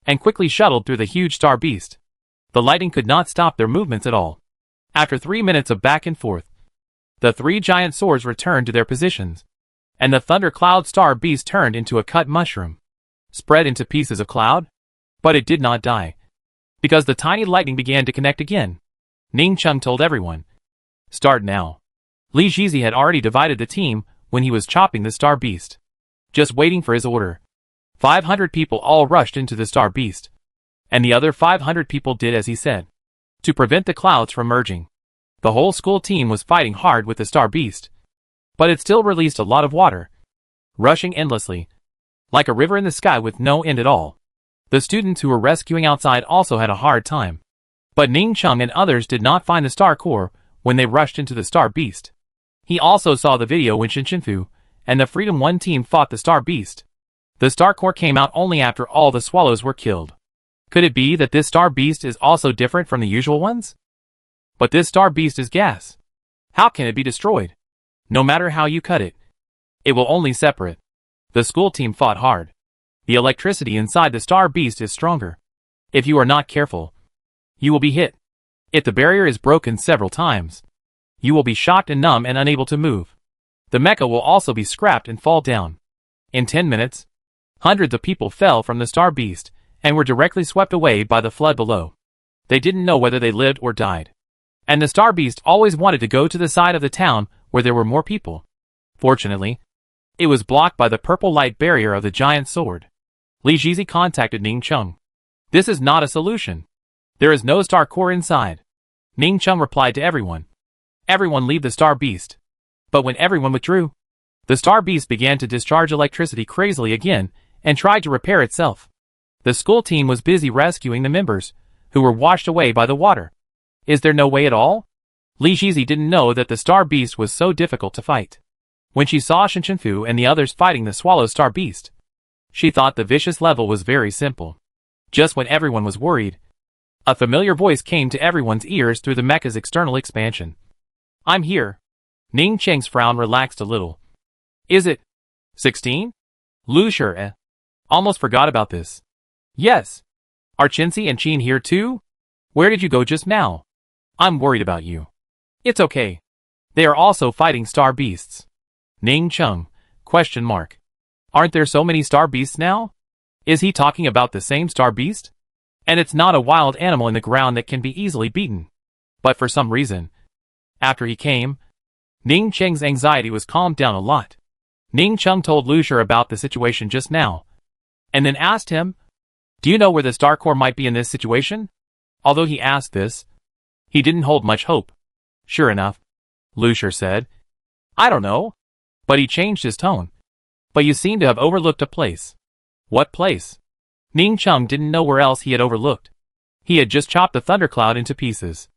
and quickly shuttled through the huge star beast. The lightning could not stop their movements at all. After 3 minutes of back and forth, the 3 giant swords returned to their positions, and the thundercloud star beast turned into a cut mushroom, spread into pieces of cloud. But it did not die, because the tiny lightning began to connect again. Ning Ting told everyone, "Start now." Li Jizi had already divided the team when he was chopping the star beast, just waiting for his order. 500 people all rushed into the star beast, and the other 500 people did as he said, to prevent the clouds from merging. The whole school team was fighting hard with the star beast, but it still released a lot of water, rushing endlessly, like a river in the sky with no end at all. The students who were rescuing outside also had a hard time, but Ning Ting and others did not find the star core when they rushed into the star beast. He also saw the video when Shinfu and the Freedom 1 team fought the star beast. The star core came out only after all the swallows were killed. Could it be that this star beast is also different from the usual ones? But this star beast is gas. How can it be destroyed? No matter how you cut it, it will only separate. The school team fought hard. The electricity inside the star beast is stronger. If you are not careful, you will be hit. If the barrier is broken several times, you will be shocked and numb and unable to move. The mecha will also be scrapped and fall down. In 10 minutes, hundreds of people fell from the star beast and were directly swept away by the flood below. They didn't know whether they lived or died. And the star beast always wanted to go to the side of the town where there were more people. Fortunately, it was blocked by the purple light barrier of the giant sword. Li Jizi contacted Ning Ting. "This is not a solution. There is no star core inside." Ning Ting replied to everyone. Everyone leave the star beast. But when everyone withdrew, the star beast began to discharge electricity crazily again and tried to repair itself. The school team was busy rescuing the members, who were washed away by the water. Is there no way at all? Li Jizi didn't know that the star beast was so difficult to fight. When she saw Shinfu and the others fighting the swallow star beast, she thought the vicious level was very simple. Just when everyone was worried, a familiar voice came to everyone's ears through the mecha's external expansion. "I'm here." Ning Ting's frown relaxed a little. "Is it 16? Lu Shi, almost forgot about this." "Yes. Are Chinzi and Qin here too? Where did you go just now? I'm worried about you." "It's okay. They are also fighting star beasts." Ning Ting, ? Aren't there so many star beasts now? Is he talking about the same star beast? And it's not a wild animal in the ground that can be easily beaten. But for some reason, after he came, Ning Ting's anxiety was calmed down a lot. Ning Ting told Lu Shi about the situation just now, and then asked him, "Do you know where the star core might be in this situation?" Although he asked this, he didn't hold much hope. "Sure enough," Lu Shi said, "I don't know." But he changed his tone. "But you seem to have overlooked a place." "What place?" Ning Ting didn't know where else he had overlooked. He had just chopped the thundercloud into pieces.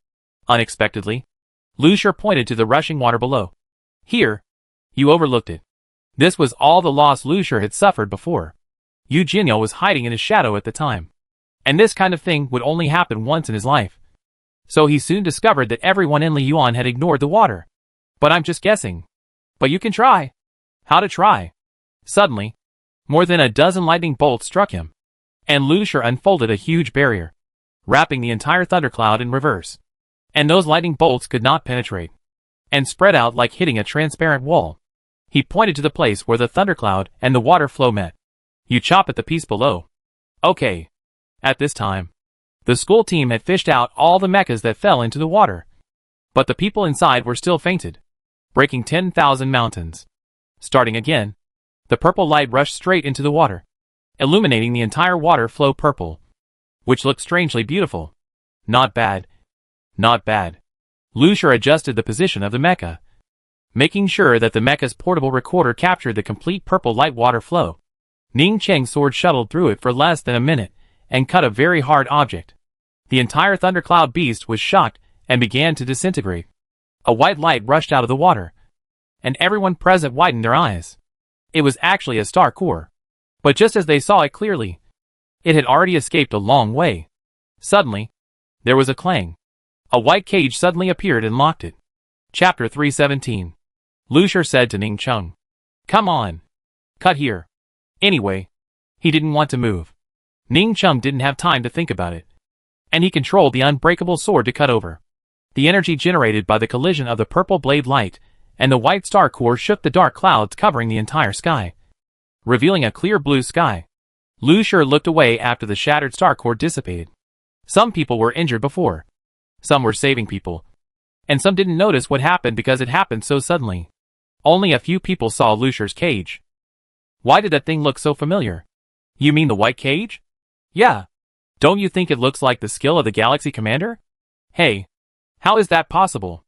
Unexpectedly, Lu Shi pointed to the rushing water below. "Here. You overlooked it." This was all the loss Lu Shi had suffered before. Yu Jinyo was hiding in his shadow at the time. And this kind of thing would only happen once in his life. So he soon discovered that everyone in Liyuan had ignored the water. "But I'm just guessing." "But you can try." "How to try?" Suddenly, more than a dozen lightning bolts struck him, and Lu Shi unfolded a huge barrier, wrapping the entire thundercloud in reverse. And those lightning bolts could not penetrate, and spread out like hitting a transparent wall. He pointed to the place where the thundercloud and the water flow met. "You chop at the piece below." "Okay." At this time, the school team had fished out all the mechas that fell into the water. But the people inside were still fainted, breaking 10,000 mountains. Starting again, the purple light rushed straight into the water, illuminating the entire water flow purple, which looked strangely beautiful. Not bad. Not bad. Lu Shi adjusted the position of the mecha, making sure that the mecha's portable recorder captured the complete purple light water flow. Ning Ting's sword shuttled through it for less than a minute and cut a very hard object. The entire thundercloud beast was shocked and began to disintegrate. A white light rushed out of the water, and everyone present widened their eyes. It was actually a star core. But just as they saw it clearly, it had already escaped a long way. Suddenly, there was a clang. A white cage suddenly appeared and locked it. Chapter 317. Lucier said to Ning Chung. Come on. Cut here. Anyway, he didn't want to move. Ning Chung didn't have time to think about it. And he controlled the unbreakable sword to cut over. The energy generated by the collision of the purple blade light and the white star core shook the dark clouds covering the entire sky, revealing a clear blue sky. Lucier looked away after the shattered star core dissipated. Some people were injured before. Some were saving people. And some didn't notice what happened because it happened so suddenly. Only a few people saw Lucier's cage. Why did that thing look so familiar? You mean the white cage? Yeah. Don't you think it looks like the skill of the Galaxy Commander? Hey. How is that possible?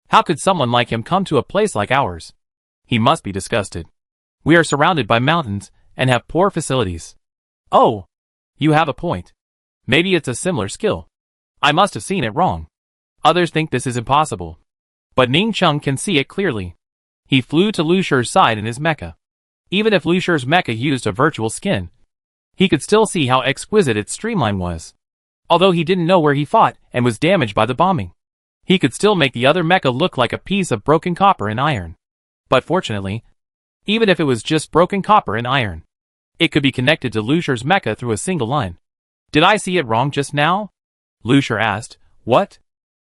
How could someone like him come to a place like ours? He must be disgusted. We are surrounded by mountains and have poor facilities. Oh. You have a point. Maybe it's a similar skill. I must have seen it wrong. Others think this is impossible. But Ning Chung can see it clearly. He flew to Lucier's side in his mecha. Even if Lucier's mecha used a virtual skin, he could still see how exquisite its streamline was. Although he didn't know where he fought and was damaged by the bombing, he could still make the other mecha look like a piece of broken copper and iron. But fortunately, even if it was just broken copper and iron, it could be connected to Lucier's mecha through a single line. Did I see it wrong just now? Lucier asked. What?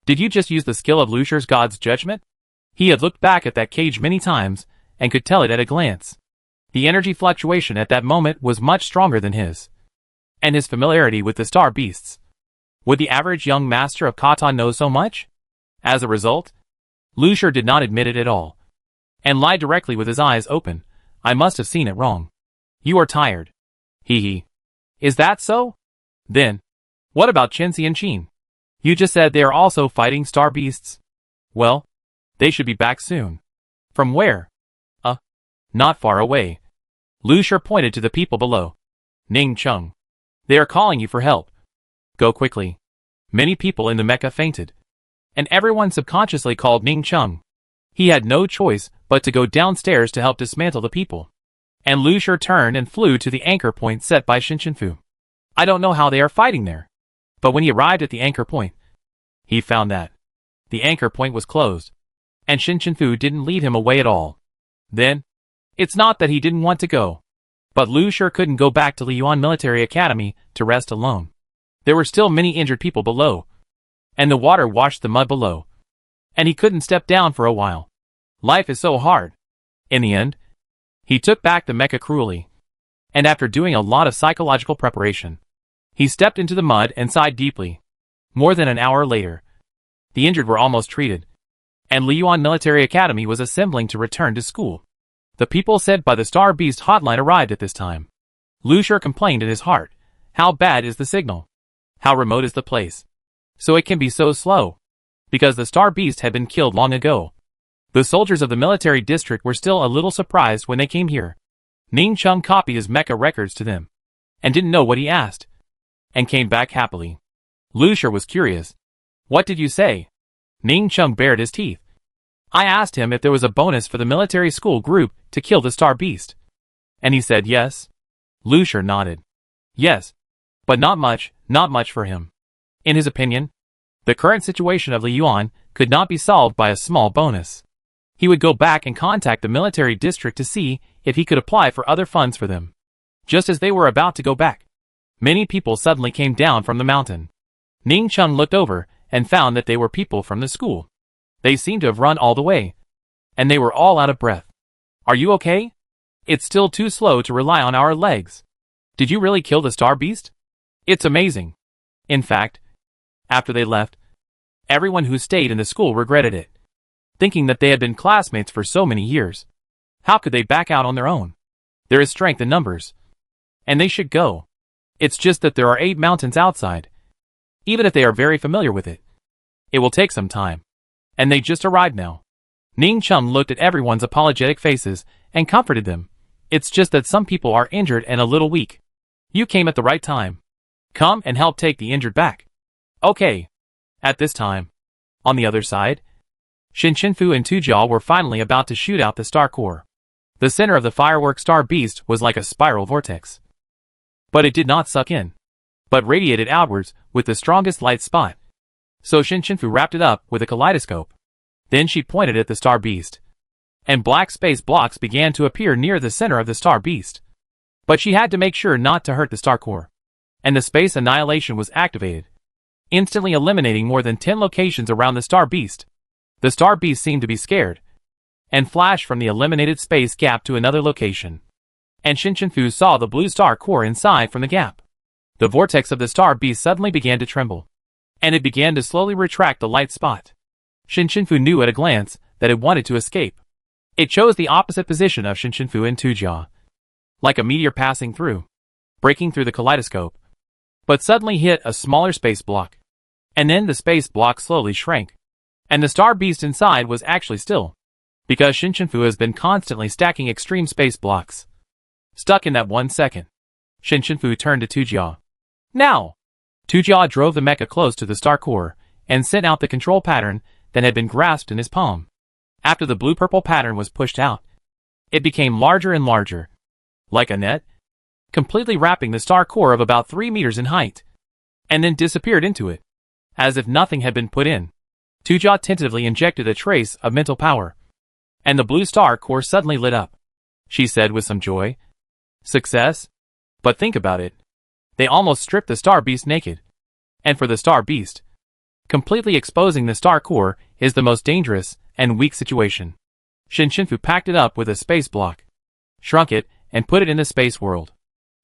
Did you just use the skill of Lucier's God's Judgment? He had looked back at that cage many times and could tell it at a glance. The energy fluctuation at that moment was much stronger than his. And his familiarity with the star beasts. Would the average young master of kata know so much? As a result, Lucier did not admit it at all. And lied directly with his eyes open. I must have seen it wrong. You are tired. Hee hee. Is that so? Then, what about Chenxi and Qin? You just said they are also fighting star beasts. Well, they should be back soon. From where? Not far away. Lucier pointed to the people below. Ning Chung. They are calling you for help. Go quickly. Many people in the mecha fainted. And everyone subconsciously called Ning Chung. He had no choice but to go downstairs to help dismantle the people. And Lucier turned and flew to the anchor point set by Shinshinfu. I don't know how they are fighting there. But when he arrived at the anchor point, he found that the anchor point was closed. And Shinshinfu didn't lead him away at all. Then, it's not that he didn't want to go. But Lucier couldn't go back to Liyuan Military Academy to rest alone. There were still many injured people below. And the water washed the mud below. And he couldn't step down for a while. Life is so hard. In the end, he took back the mecha cruelly. And after doing a lot of psychological preparation, he stepped into the mud and sighed deeply. More than an hour later, the injured were almost treated. And Liyuan Military Academy was assembling to return to school. The people sent by the Star Beast hotline arrived at this time. Lucier complained in his heart. How bad is the signal? How remote is the place? So it can be so slow. Because the Star Beast had been killed long ago. The soldiers of the military district were still a little surprised when they came here. Ning Chung copied his mecha records to them. And didn't know what he asked. And came back happily. Lucier was curious. What did you say? Ning Chung bared his teeth. I asked him if there was a bonus for the military school group to kill the Star Beast. And he said yes. Lucier nodded. Yes. But not much for him. In his opinion, the current situation of Liyuan could not be solved by a small bonus. He would go back and contact the military district to see if he could apply for other funds for them. Just as they were about to go back, many people suddenly came down from the mountain. Ning Chung looked over and found that they were people from the school. They seemed to have run all the way. And they were all out of breath. Are you okay? It's still too slow to rely on our legs. Did you really kill the Star Beast? It's amazing. In fact, after they left, everyone who stayed in the school regretted it. Thinking that they had been classmates for so many years. How could they back out on their own? There is strength in numbers. And they should go. It's just that there are 8 mountains outside. Even if they are very familiar with it, it will take some time. And they just arrived now. Ning Chung looked at everyone's apologetic faces and comforted them. It's just that some people are injured and a little weak. You came at the right time. Come and help take the injured back. Okay. At this time, on the other side, Shinshinfu and Tujia were finally about to shoot out the star core. The center of the firework Star Beast was like a spiral vortex. But it did not suck in, but radiated outwards with the strongest light spot. So Shinshinfu wrapped it up with a kaleidoscope. Then she pointed at the star beast. And black space blocks began to appear near the center of the star beast. But she had to make sure not to hurt the star core. And the space annihilation was activated, instantly eliminating more than 10 locations around the star beast. The star beast seemed to be scared, and flashed from the eliminated space gap to another location. And Fu saw the blue star core inside from the gap. The vortex of the star beast suddenly began to tremble, and it began to slowly retract the light spot. Fu knew at a glance that it wanted to escape. It chose the opposite position of Fu and Tujia, like a meteor passing through, breaking through the kaleidoscope, but suddenly hit a smaller space block. And then the space block slowly shrank, and the star beast inside was actually still, because Fu has been constantly stacking extreme space blocks. Stuck in that 1 second, Fu turned to Tujia. Now! Tujia drove the mecha close to the star core, and sent out the control pattern that had been grasped in his palm. After the blue-purple pattern was pushed out, it became larger and larger, like a net, completely wrapping the star core of about 3 meters in height, and then disappeared into it, as if nothing had been put in. Tujia tentatively injected a trace of mental power, and the blue star core suddenly lit up. She said with some joy, "Success? But think about it. They almost stripped the star beast naked. And for the star beast, completely exposing the star core is the most dangerous and weak situation." Fu packed it up with a space block, shrunk it, and put it in the space world.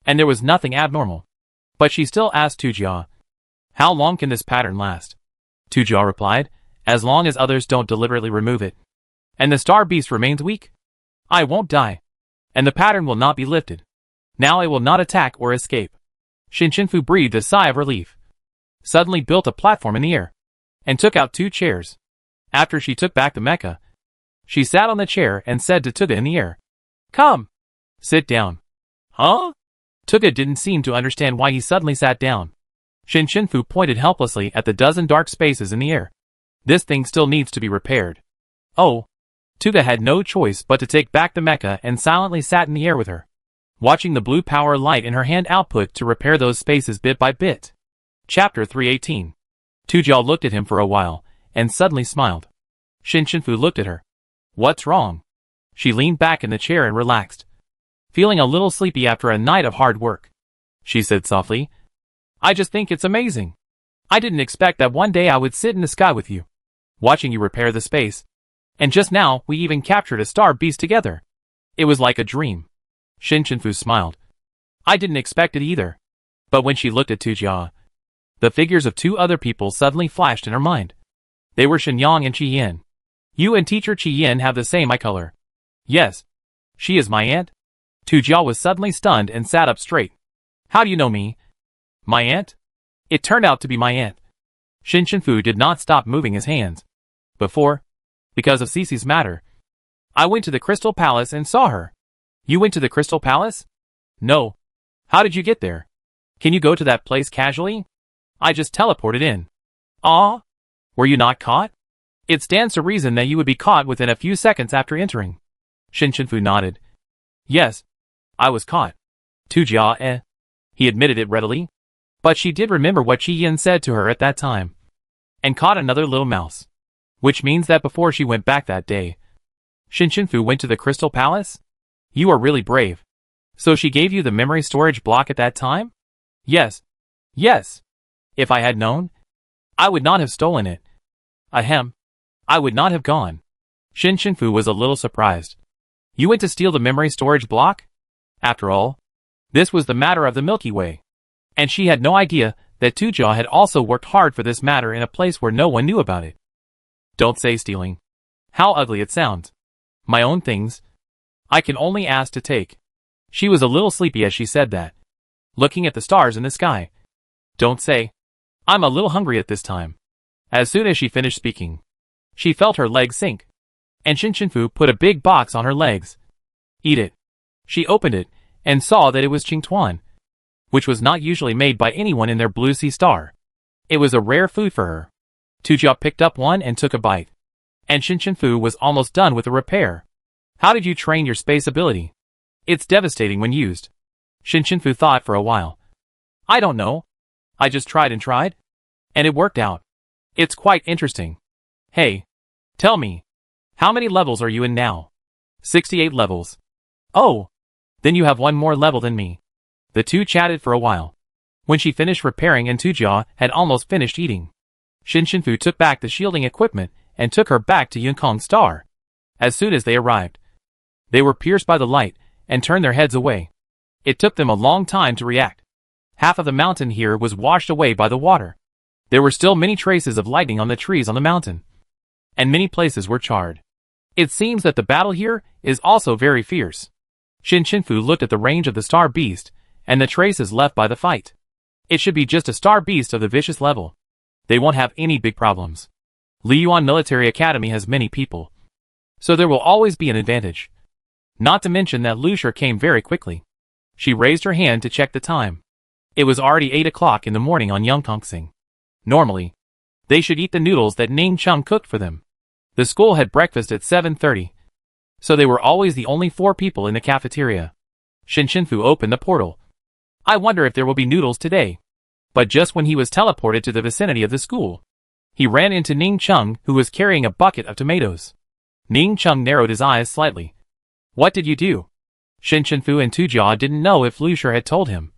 And there was nothing abnormal. But she still asked Tujia, "How long can this pattern last?" Tujia replied, "As long as others don't deliberately remove it. And the star beast remains weak. I won't die. And the pattern will not be lifted. Now it will not attack or escape." Fu breathed a sigh of relief, suddenly built a platform in the air, and took out 2 chairs. After she took back the mecha, she sat on the chair and said to Tuga in the air, "Come. Sit down." "Huh?" Tuga didn't seem to understand why he suddenly sat down. Fu pointed helplessly at the dozen dark spaces in the air. "This thing still needs to be repaired." "Oh." Tuga had no choice but to take back the mecha and silently sat in the air with her, watching the blue power light in her hand output to repair those spaces bit by bit. Chapter 318. Tujia looked at him for a while, and suddenly smiled. Fu looked at her. "What's wrong?" She leaned back in the chair and relaxed, feeling a little sleepy after a night of hard work. She said softly, "I just think it's amazing. I didn't expect that one day I would sit in the sky with you, watching you repair the space. And just now, we even captured a star beast together. It was like a dream." Fu smiled. "I didn't expect it either." But when she looked at Tujia, the figures of 2 other people suddenly flashed in her mind. They were Shenyang and Qiyin. "You and teacher Qiyin have the same eye color." "Yes. She is my aunt." Tujia was suddenly stunned and sat up straight. "How do you know me?" "My aunt?" "It turned out to be my aunt." Fu did not stop moving his hands. "Before, because of Cece's matter, I went to the Crystal Palace and saw her." "You went to the Crystal Palace?" "No." "How did you get there? Can you go to that place casually?" "I just teleported in." "Ah? Were you not caught?" "It stands to reason that you would be caught within a few seconds after entering." Fu nodded. "Yes, I was caught." Tujia, He admitted it readily. But she did remember what Qiyin said to her at that time, and caught another little mouse. Which means that before she went back that day, Fu went to the Crystal Palace? "You are really brave. So she gave you the memory storage block at that time?" "Yes. Yes. If I had known, I would not have stolen it. Ahem. I would not have gone." Fu was a little surprised. "You went to steal the memory storage block?" After all, this was the matter of the Milky Way. And she had no idea that Tujia had also worked hard for this matter in a place where no one knew about it. "Don't say stealing. How ugly it sounds. My own things. I can only ask to take." She was a little sleepy as she said that, looking at the stars in the sky. "Don't say. I'm a little hungry at this time." As soon as she finished speaking, she felt her legs sink, and Fu put a big box on her legs. "Eat it." She opened it, and saw that it was Qingtuan, which was not usually made by anyone in their blue sea star. It was a rare food for her. Tujia picked up one and took a bite. And Fu was almost done with the repair. "How did you train your space ability? It's devastating when used." Fu thought for a while. "I don't know. I just tried and tried. And it worked out. It's quite interesting." "Hey, Tell me, how many levels are you in now? 68 levels. Oh, then you have one more level than me. The two chatted for a while. When she finished repairing and Tujia had almost finished eating, Shinshinfu took back the shielding equipment and took her back to Yunкong Star. As soon as they arrived, they were pierced by the light and turned their heads away. It took them a long time to react. Half of the mountain here was washed away by the water. There were still many traces of lightning on the trees on the mountain, and many places were charred. It seems that the battle here is also very fierce. Shinshinfu looked at the range of the star beast and the traces left by the fight. It should be just a star beast of the vicious level. They won't have any big problems. Liyuan Military Academy has many people, so there will always be an advantage. Not to mention that Lucia came very quickly. She raised her hand to check the time. It was already 8 o'clock in the morning on Yungtongsing. Normally, they should eat the noodles that Ning Chung cooked for them. The school had breakfast at 7:30, so they were always the only 4 people in the cafeteria. Shinshinfu opened the portal. I wonder if there will be noodles today. But just when he was teleported to the vicinity of the school, he ran into Ning Chung, who was carrying a bucket of tomatoes. Ning Chung narrowed his eyes slightly. What did you do? Shinshinfu and Tujia didn't know if Lucia had told him,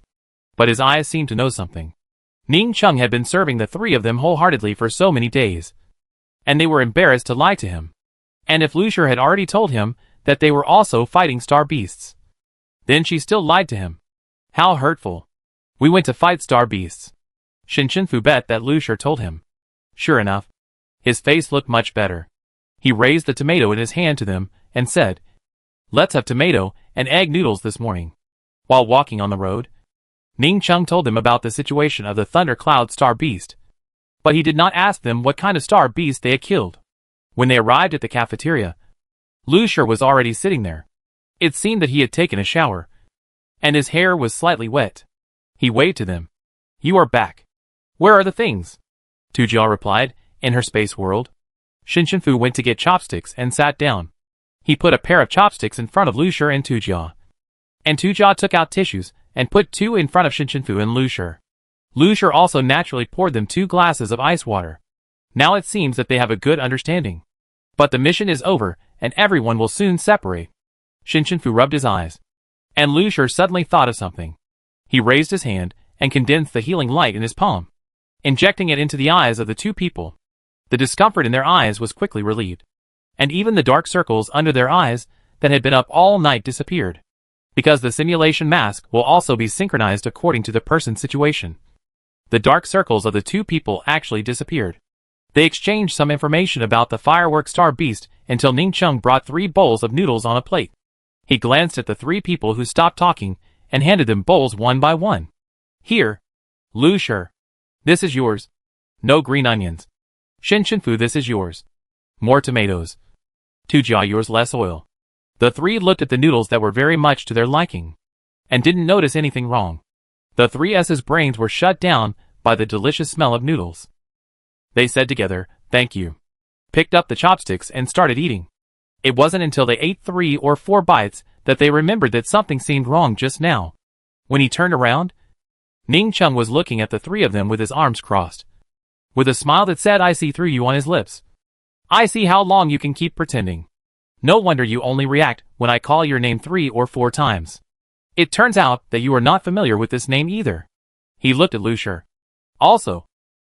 but his eyes seemed to know something. Ning Chung had been serving the 3 of them wholeheartedly for so many days, and they were embarrassed to lie to him. And if Lucia had already told him that they were also fighting star beasts, then she still lied to him. How hurtful. We went to fight star beasts. Shinshinfu bet that Lucia told him. Sure enough, his face looked much better. He raised the tomato in his hand to them and said, Let's have tomato and egg noodles this morning. While walking on the road, Ning Chung told them about the situation of the thundercloud star beast, but he did not ask them what kind of star beast they had killed. When they arrived at the cafeteria, Lucia was already sitting there. It seemed that he had taken a shower, and his hair was slightly wet. He waved to them. You are back. Where are the things? Tujia replied, in her space world. Shinshinfu went to get chopsticks and sat down. He put a pair of chopsticks in front of Lucia and Tujia. And Tujia took out tissues and put 2 in front of Shinshinfu and Lucia. Lucia also naturally poured them 2 glasses of ice water. Now it seems that they have a good understanding. But the mission is over, and everyone will soon separate. Shinshinfu rubbed his eyes, and Lucia suddenly thought of something. He raised his hand and condensed the healing light in his palm, injecting it into the eyes of the 2 people. The discomfort in their eyes was quickly relieved, and even the dark circles under their eyes that had been up all night disappeared, because the simulation mask will also be synchronized according to the person's situation. The dark circles of the 2 people actually disappeared. They exchanged some information about the fireworks star beast until Ning Chung brought 3 bowls of noodles on a plate. He glanced at the 3 people who stopped talking and handed them bowls one by one. Here, Lucia. This is yours. No green onions. Shinshinfu, this is yours. More tomatoes. Tujia, yours, less oil. The 3 looked at the noodles that were very much to their liking, and didn't notice anything wrong. The 3's brains were shut down by the delicious smell of noodles. They said together, thank you, picked up the chopsticks and started eating. It wasn't until they ate 3 or 4 bites that they remembered that something seemed wrong just now. When he turned around, Ning Chung was looking at the 3 of them with his arms crossed, with a smile that said I see through you on his lips. I see how long you can keep pretending. No wonder you only react when I call your name 3 or 4 times. It turns out that you are not familiar with this name either. He looked at Lucia. Also,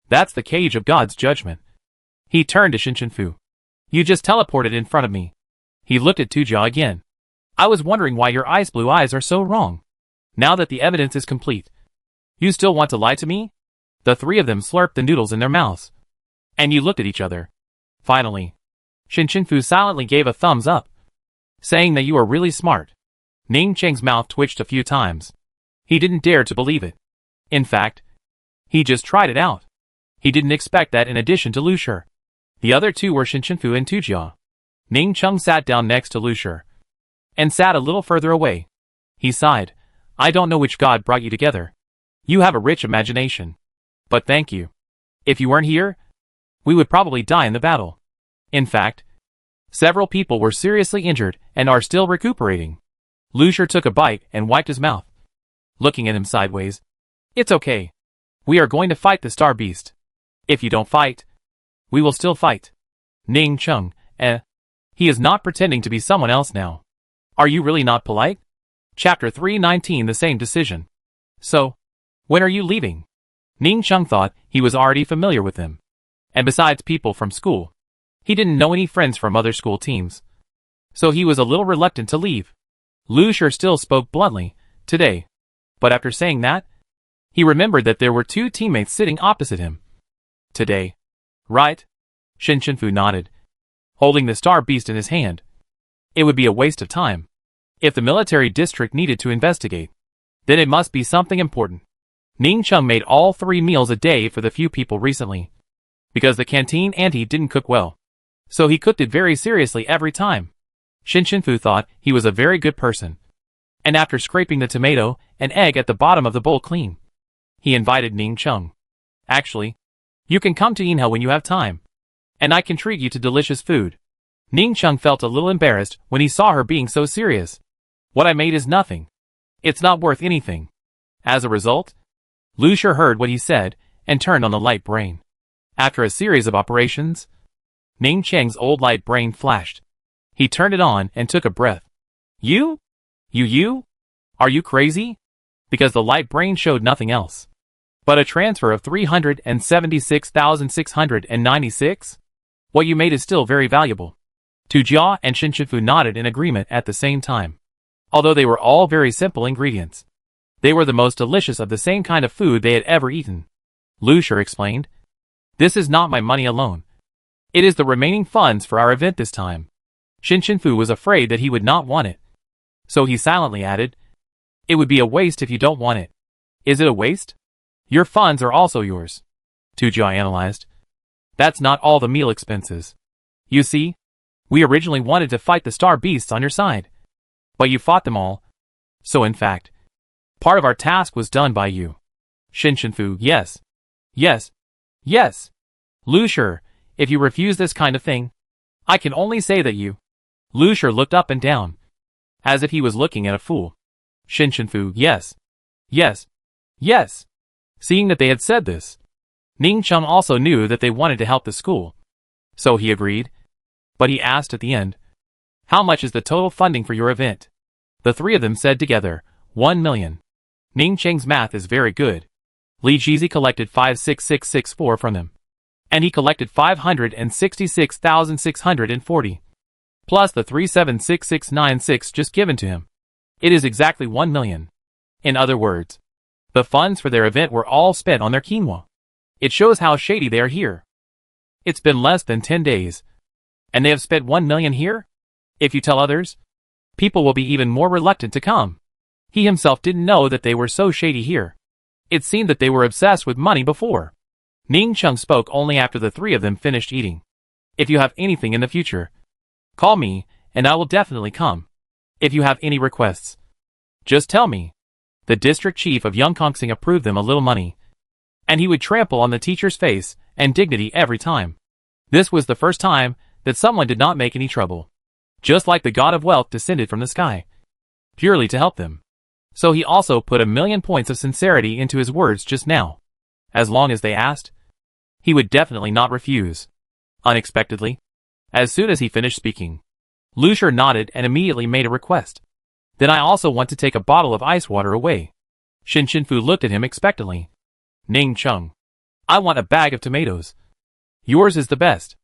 that's the cage of God's judgment. He turned to Shinshinfu. You just teleported in front of me. He looked at Tujia again. I was wondering why your ice blue eyes are so wrong. Now that the evidence is complete, you still want to lie to me? The 3 of them slurped the noodles in their mouths, and you looked at each other. Finally, Shinshinfu silently gave a thumbs up, saying that you are really smart. Ning Cheng's mouth twitched a few times. He didn't dare to believe it. In fact, he just tried it out. He didn't expect that in addition to Lucia. The other 2 were Shinshinfu and Tujia. Ning Chung sat down next to Lucia, and sat a little further away. He sighed. I don't know which god brought you together. You have a rich imagination. But thank you. If you weren't here, we would probably die in the battle. In fact, several people were seriously injured and are still recuperating. Lucia took a bite and wiped his mouth, looking at him sideways. It's okay. We are going to fight the star beast. If you don't fight, we will still fight. Ning Chung, He is not pretending to be someone else now. Are you really not polite? Chapter 319 The Same Decision. So, when are you leaving? Ning Chung thought he was already familiar with them. And besides people from school, he didn't know any friends from other school teams. So he was a little reluctant to leave. Lu Shur still spoke bluntly, today. But after saying that, he remembered that there were two teammates sitting opposite him. Today. Right? Shin Chenfu nodded, holding the star beast in his hand. It would be a waste of time. If the military district needed to investigate, then it must be something important. Ning Chung made all 3 meals a day for the few people recently. Because the canteen auntie didn't cook well. So he cooked it very seriously every time. Shin Chenfu thought he was a very good person. And after scraping the tomato and egg at the bottom of the bowl clean, he invited Ning Chung. Actually, you can come to Inha when you have time. And I can treat you to delicious food. Ning Chung felt a little embarrassed when he saw her being so serious. What I made is nothing. It's not worth anything. As a result, Lu Shur heard what he said and turned on the light brain. After a series of operations, Ning Cheng's old light brain flashed. He turned it on and took a breath. You? You? Are you crazy? Because the light brain showed nothing else but a transfer of 376,696? What you made is still very valuable. Tu Jia and Shin Chenfu nodded in agreement at the same time. Although they were all very simple ingredients, they were the most delicious of the same kind of food they had ever eaten. Lu Shur explained. This is not my money alone. It is the remaining funds for our event this time. Shin Chenfu was afraid that he would not want it. So he silently added, it would be a waste if you don't want it. Is it a waste? Your funds are also yours. Tu Jia analyzed. That's not all the meal expenses. You see, we originally wanted to fight the star beasts on your side. But you fought them all. So in fact, part of our task was done by you. Shin Chenfu, yes. Yes. Yes. Lu Shur, if you refuse this kind of thing, I can only say that you. Lu Shur looked up and down, as if he was looking at a fool. Shin Chenfu, yes. Yes. Yes. Seeing that they had said this, Ning Chung also knew that they wanted to help the school. So he agreed. But he asked at the end, how much is the total funding for your event? The 3 of them said together, 1 million. Ning Cheng's math is very good. Li Jizi collected 56664 from them. And he collected 566,640. Plus the 376696 just given to him. It is exactly 1 million. In other words, the funds for their event were all spent on their quinoa. It shows how shady they are here. It's been less than 10 days. And they have spent 1 million here? If you tell others, people will be even more reluctant to come. He himself didn't know that they were so shady here. It seemed that they were obsessed with money before. Ning Chung spoke only after the 3 of them finished eating. If you have anything in the future, call me, and I will definitely come. If you have any requests, just tell me. The district chief of Yongkongsing approved them a little money. And he would trample on the teacher's face and dignity every time. This was the first time that someone did not make any trouble. Just like the god of wealth descended from the sky, purely to help them. So he also put 1,000,000 points of sincerity into his words just now. As long as they asked, he would definitely not refuse. Unexpectedly, as soon as he finished speaking, Lu Shur nodded and immediately made a request. Then I also want to take a bottle of ice water away. Shin Chenfu looked at him expectantly. Ning Chung, I want a bag of tomatoes. Yours is the best.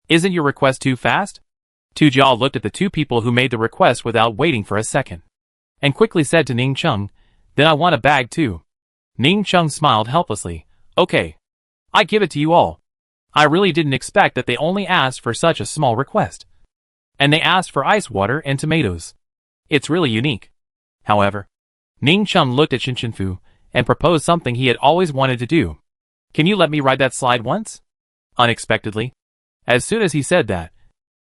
Isn't your request too fast? Tu Jia looked at the 2 people who made the request without waiting for a second, and quickly said to Ning Chung, then I want a bag too. Ning Chung smiled helplessly. Okay. I give it to you all. I really didn't expect that they only asked for such a small request. And they asked for ice water and tomatoes. It's really unique. However, Ning Chung looked at Shin Chenfu and proposed something he had always wanted to do. Can you let me ride that slide once? Unexpectedly, as soon as he said that,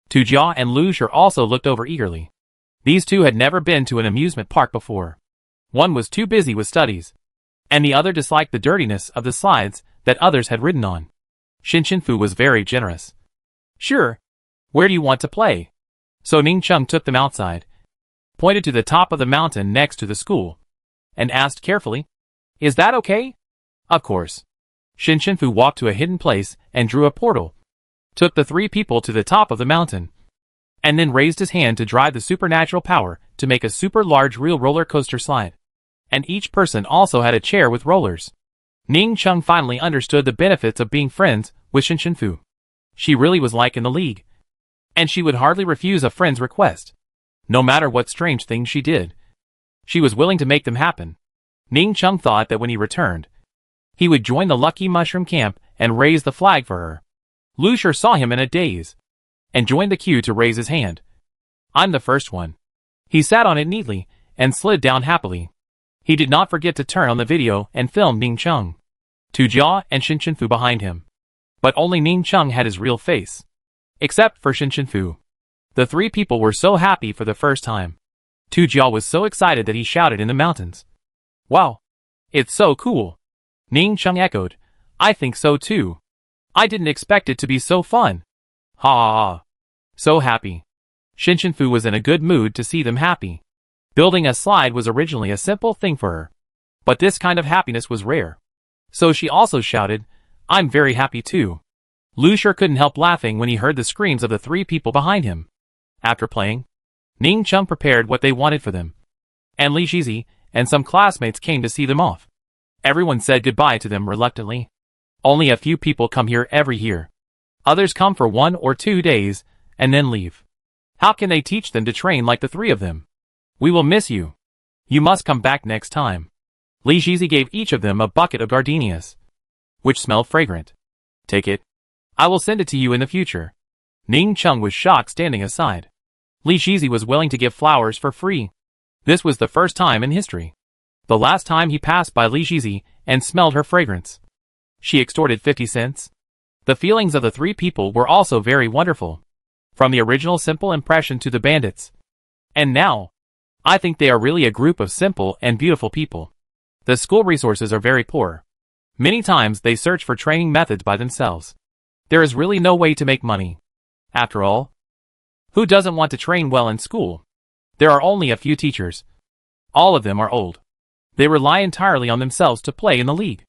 Tu Jia and Lu Shur also looked over eagerly. These 2 had never been to an amusement park before. One was too busy with studies, and the other disliked the dirtiness of the slides that others had ridden on. Shin Chenfu was very generous. Sure. Where do you want to play? So Ning Chung took them outside, pointed to the top of the mountain next to the school, and asked carefully, is that okay? Of course. Shin Chenfu walked to a hidden place and drew a portal, took the 3 people to the top of the mountain, and then raised his hand to drive the supernatural power to make a super large real roller coaster slide. And each person also had a chair with rollers. Ning Ting finally understood the benefits of being friends with Fu. She really was like in the league. And she would hardly refuse a friend's request. No matter what strange things she did, she was willing to make them happen. Ning Ting thought that when he returned, he would join the Lucky Mushroom Camp and raise the flag for her. Lu Shi saw him in a daze, and joined the queue to raise his hand. I'm the first one. He sat on it neatly, and slid down happily. He did not forget to turn on the video and film Ning Ting, Tu Jia and Fu behind him. But only Ning Ting had his real face. Except for Fu. The three people were so happy for the first time. Tu Jia was so excited that he shouted in the mountains. Wow! It's so cool! Ning Ting echoed. I think so too. I didn't expect it to be so fun. Ha ha ha. So happy. Fu was in a good mood to see them happy. Building a slide was originally a simple thing for her. But this kind of happiness was rare. So she also shouted, I'm very happy too. Lu Shi couldn't help laughing when he heard the screams of the three people behind him. After playing, Ning Ting prepared what they wanted for them. And Li Shizi and some classmates came to see them off. Everyone said goodbye to them reluctantly. Only a few people come here every year. Others come for 1 or 2 days, and then leave. How can they teach them to train like the three of them? We will miss you. You must come back next time. Li Shizi gave each of them a bucket of gardenias, which smelled fragrant. Take it. I will send it to you in the future. Ning Ting was shocked standing aside. Li Shizi was willing to give flowers for free. This was the first time in history. The last time he passed by Li Shizi and smelled her fragrance, she extorted 50 cents. The feelings of the three people were also very wonderful. From the original simple impression to the bandits. And now, I think they are really a group of simple and beautiful people. The school resources are very poor. Many times they search for training methods by themselves. There is really no way to make money. After all, who doesn't want to train well in school? There are only a few teachers. All of them are old. They rely entirely on themselves to play in the league.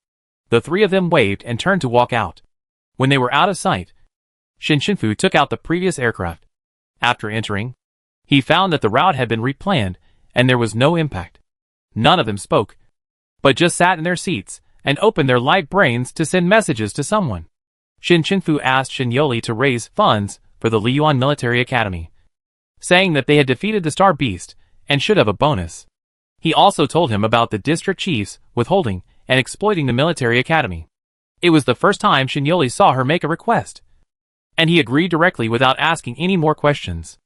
The three of them waved and turned to walk out. When they were out of sight, Fu took out the previous aircraft. After entering, he found that the route had been replanned and there was no impact. None of them spoke, but just sat in their seats and opened their light brains to send messages to someone. Fu asked Yoli to raise funds for the Liyuan Military Academy, saying that they had defeated the Star Beast and should have a bonus. He also told him about the district chiefs withholding and exploiting the military academy. It was the first time Yoli saw her make a request, and he agreed directly without asking any more questions.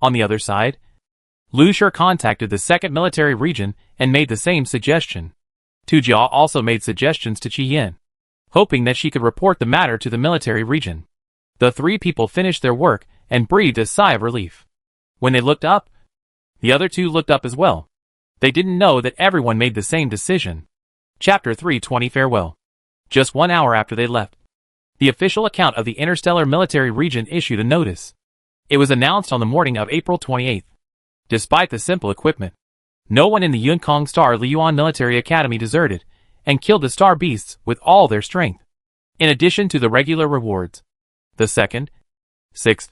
On the other side, Lu Shi contacted the 2nd Military Region and made the same suggestion. Tu Jia also made suggestions to Qi Yin, hoping that she could report the matter to the military region. The three people finished their work and breathed a sigh of relief. When they looked up, the other two looked up as well. They didn't know that everyone made the same decision. Chapter 320 Farewell. Just 1 hour after they left, the official account of the Interstellar Military Region issued a notice. It was announced on the morning of April 28th. Despite the simple equipment, no one in the Yunкong Star Liyuan Military Academy deserted and killed the Star Beasts with all their strength. In addition to the regular rewards, the 2nd, 6th,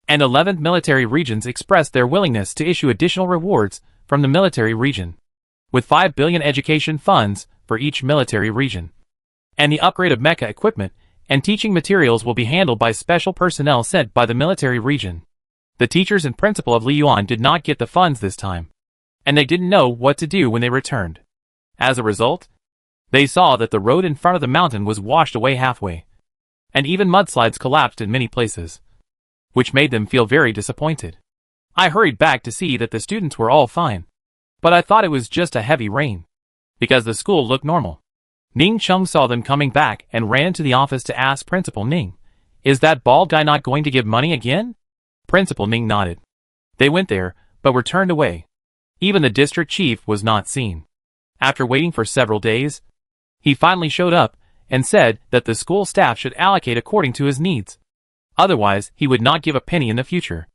and 11th military regions expressed their willingness to issue additional rewards from the military region, with 5 billion education funds for each military region. And the upgrade of mecha equipment and teaching materials will be handled by special personnel sent by the military region. The teachers and principal of Liyuan did not get the funds this time, and they didn't know what to do when they returned. As a result, they saw that the road in front of the mountain was washed away halfway, and even mudslides collapsed in many places, which made them feel very disappointed. I hurried back to see that the students were all fine, but I thought it was just a heavy rain, because the school looked normal. Ning Ting saw them coming back and ran to the office to ask Principal Ning, "Is that bald guy not going to give money again?" Principal Ning nodded. They went there, but were turned away. Even the district chief was not seen. After waiting for several days, he finally showed up and said that the school staff should allocate according to his needs. Otherwise, he would not give a penny in the future.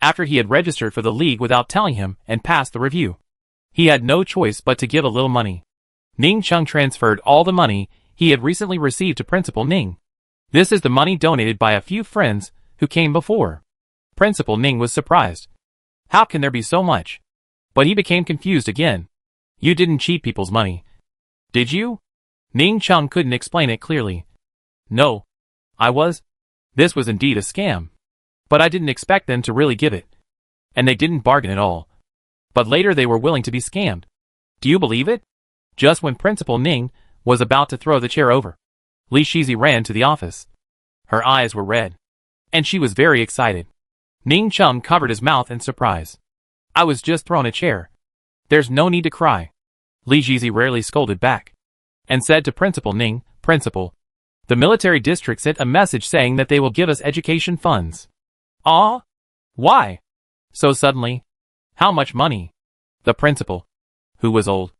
After he had registered for the league without telling him and passed the review, he had no choice but to give a little money. Ning Ting transferred all the money he had recently received to Principal Ning. This is the money donated by a few friends who came before. Principal Ning was surprised. How can there be so much? But he became confused again. You didn't cheat people's money, did you? Ning Chung couldn't explain it clearly. No. I was. This was indeed a scam. But I didn't expect them to really give it. And they didn't bargain at all. But later they were willing to be scammed. Do you believe it? Just when Principal Ning was about to throw the chair over, Li Shizi ran to the office. Her eyes were red. And she was very excited. Ning Chung covered his mouth in surprise. I was just thrown a chair. There's no need to cry. Li Shizi rarely scolded back. And said to Principal Ning, Principal, the military district sent a message saying that they will give us education funds. Ah? Why? So suddenly? How much money? The principal, who was old,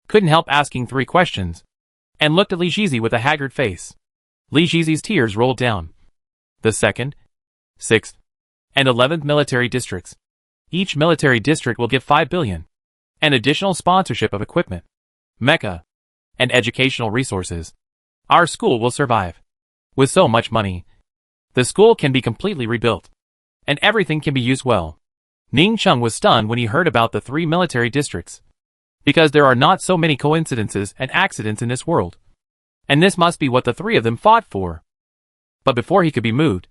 couldn't help asking 3 questions, and looked at Li Shizi with a haggard face. Li Shizi's tears rolled down. The 2nd, 6th, and 11th military districts. Each military district will give 5 billion. And additional sponsorship of equipment, mecha, and educational resources. Our school will survive. With so much money, the school can be completely rebuilt. And everything can be used well. Ning Chung was stunned when he heard about the 3 military districts. Because there are not so many coincidences and accidents in this world. And this must be what the 3 of them fought for. But before he could be moved,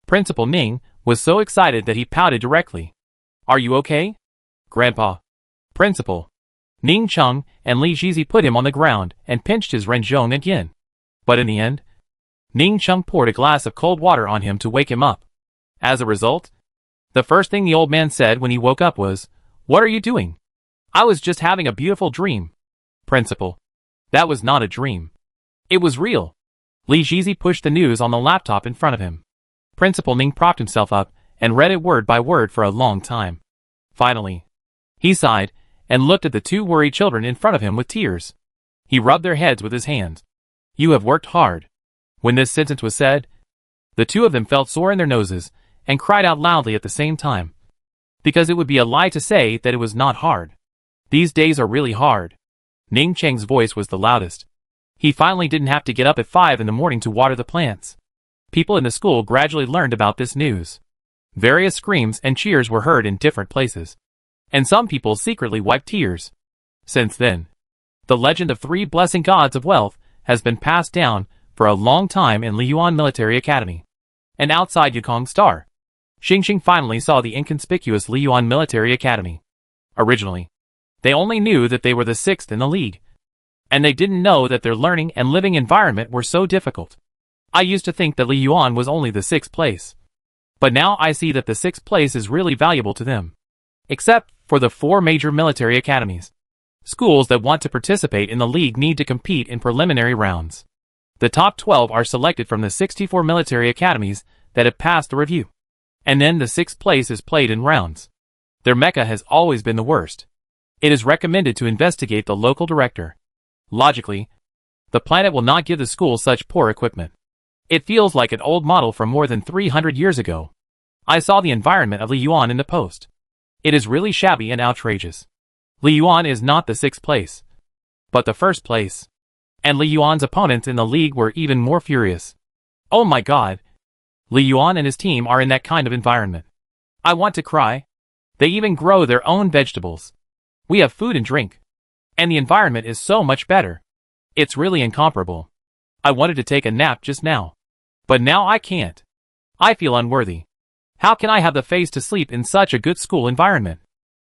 Principal Ning was so excited that he pouted directly. Are you okay? Grandpa. Principal. Ning Chung and Li Shizi put him on the ground and pinched his renjong again. But in the end, Ning Chung poured a glass of cold water on him to wake him up. As a result, the first thing the old man said when he woke up was, What are you doing? I was just having a beautiful dream. Principal. That was not a dream. It was real. Li Shizi pushed the news on the laptop in front of him. Principal Ning propped himself up and read it word by word for a long time. Finally, he sighed and looked at the 2 worried children in front of him with tears. He rubbed their heads with his hands. You have worked hard. When this sentence was said, the 2 of them felt sore in their noses and cried out loudly at the same time. Because it would be a lie to say that it was not hard. These days are really hard. Ning Cheng's voice was the loudest. He finally didn't have to get up at 5 in the morning to water the plants. People in the school gradually learned about this news. Various screams and cheers were heard in different places. And some people secretly wiped tears. Since then, the legend of 3 blessing gods of wealth has been passed down for a long time in Liyuan Military Academy. And outside Yukong Star, Xingxing finally saw the inconspicuous Liyuan Military Academy. Originally, they only knew that they were the 6th in the league. And they didn't know that their learning and living environment were so difficult. I used to think that Liyuan was only the 6th place. But now I see that the 6th place is really valuable to them. Except for the 4 major military academies. Schools that want to participate in the league need to compete in preliminary rounds. The top 12 are selected from the 64 military academies that have passed the review. And then the 6th place is played in rounds. Their mecha has always been the worst. It is recommended to investigate the local director. Logically, the planet will not give the school such poor equipment. It feels like an old model from more than 300 years ago. I saw the environment of Liyuan in the post. It is really shabby and outrageous. Liyuan is not the 6th place, but the 1st place. And Liyuan's opponents in the league were even more furious. Oh my god. Liyuan and his team are in that kind of environment. I want to cry. They even grow their own vegetables. We have food and drink. And the environment is so much better. It's really incomparable. I wanted to take a nap just now. But now I can't. I feel unworthy. How can I have the face to sleep in such a good school environment?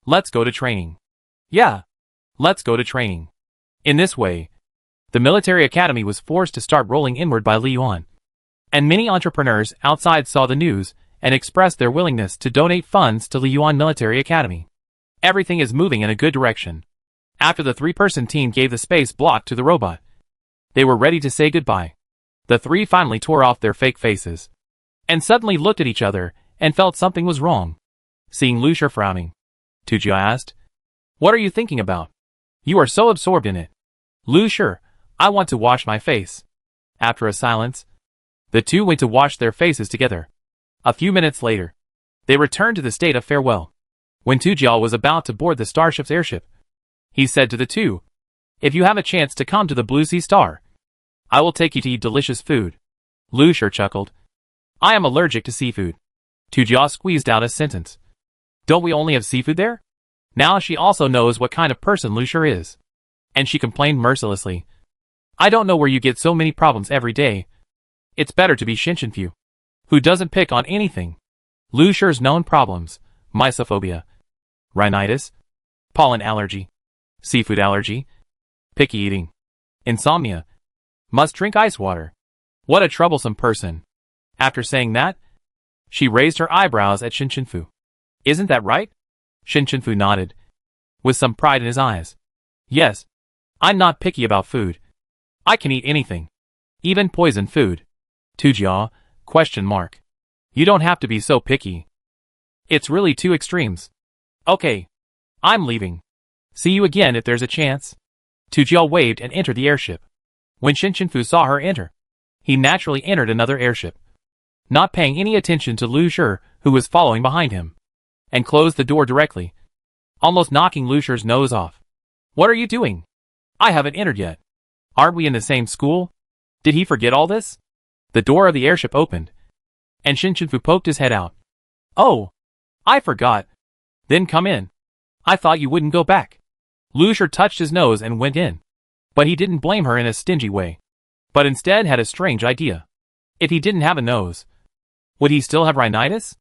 Let's go to training. Yeah. Let's go to training. In this way, the military academy was forced to start rolling inward by Liyuan. And many entrepreneurs outside saw the news and expressed their willingness to donate funds to Liyuan Military Academy. Everything is moving in a good direction. After the 3-person team gave the space block to the robot, they were ready to say goodbye. The 3 finally tore off their fake faces. And suddenly looked at each other and felt something was wrong. Seeing Lucia frowning, Tujia asked, What are you thinking about? You are so absorbed in it. Lucia, I want to wash my face. After a silence, the 2 went to wash their faces together. A few minutes later, they returned to the state of farewell. When Tujia was about to board the starship's airship, he said to the 2, If you have a chance to come to the Blue Sea Star, I will take you to eat delicious food. Lucia chuckled. I am allergic to seafood. Tu Jia squeezed out a sentence. Don't we only have seafood there? Now she also knows what kind of person Lu Shi is. And she complained mercilessly. I don't know where you get so many problems every day. It's better to be Shinshinfu, who doesn't pick on anything. Lu Shi's known problems: mysophobia, rhinitis, pollen allergy, seafood allergy, picky eating, insomnia, must drink ice water. What a troublesome person. After saying that, she raised her eyebrows at Shinshinfu. Isn't that right? Shinshinfu nodded, with some pride in his eyes. Yes, I'm not picky about food. I can eat anything, even poison food. Tu Jia? Question mark. You don't have to be so picky. It's really two extremes. Okay, I'm leaving. See you again if there's a chance. Tu Jia waved and entered the airship. When Shinshinfu saw her enter, he naturally entered another airship, not paying any attention to Lu Shi, who was following behind him, and closed the door directly, almost knocking Lu Shi's nose off. What are you doing? I haven't entered yet. Aren't we in the same school? Did he forget all this? The door of the airship opened, and Shinshinfu poked his head out. Oh, I forgot. Then come in. I thought you wouldn't go back. Lu Shi touched his nose and went in. But he didn't blame her in a stingy way, but instead had a strange idea. If he didn't have a nose, would he still have rhinitis?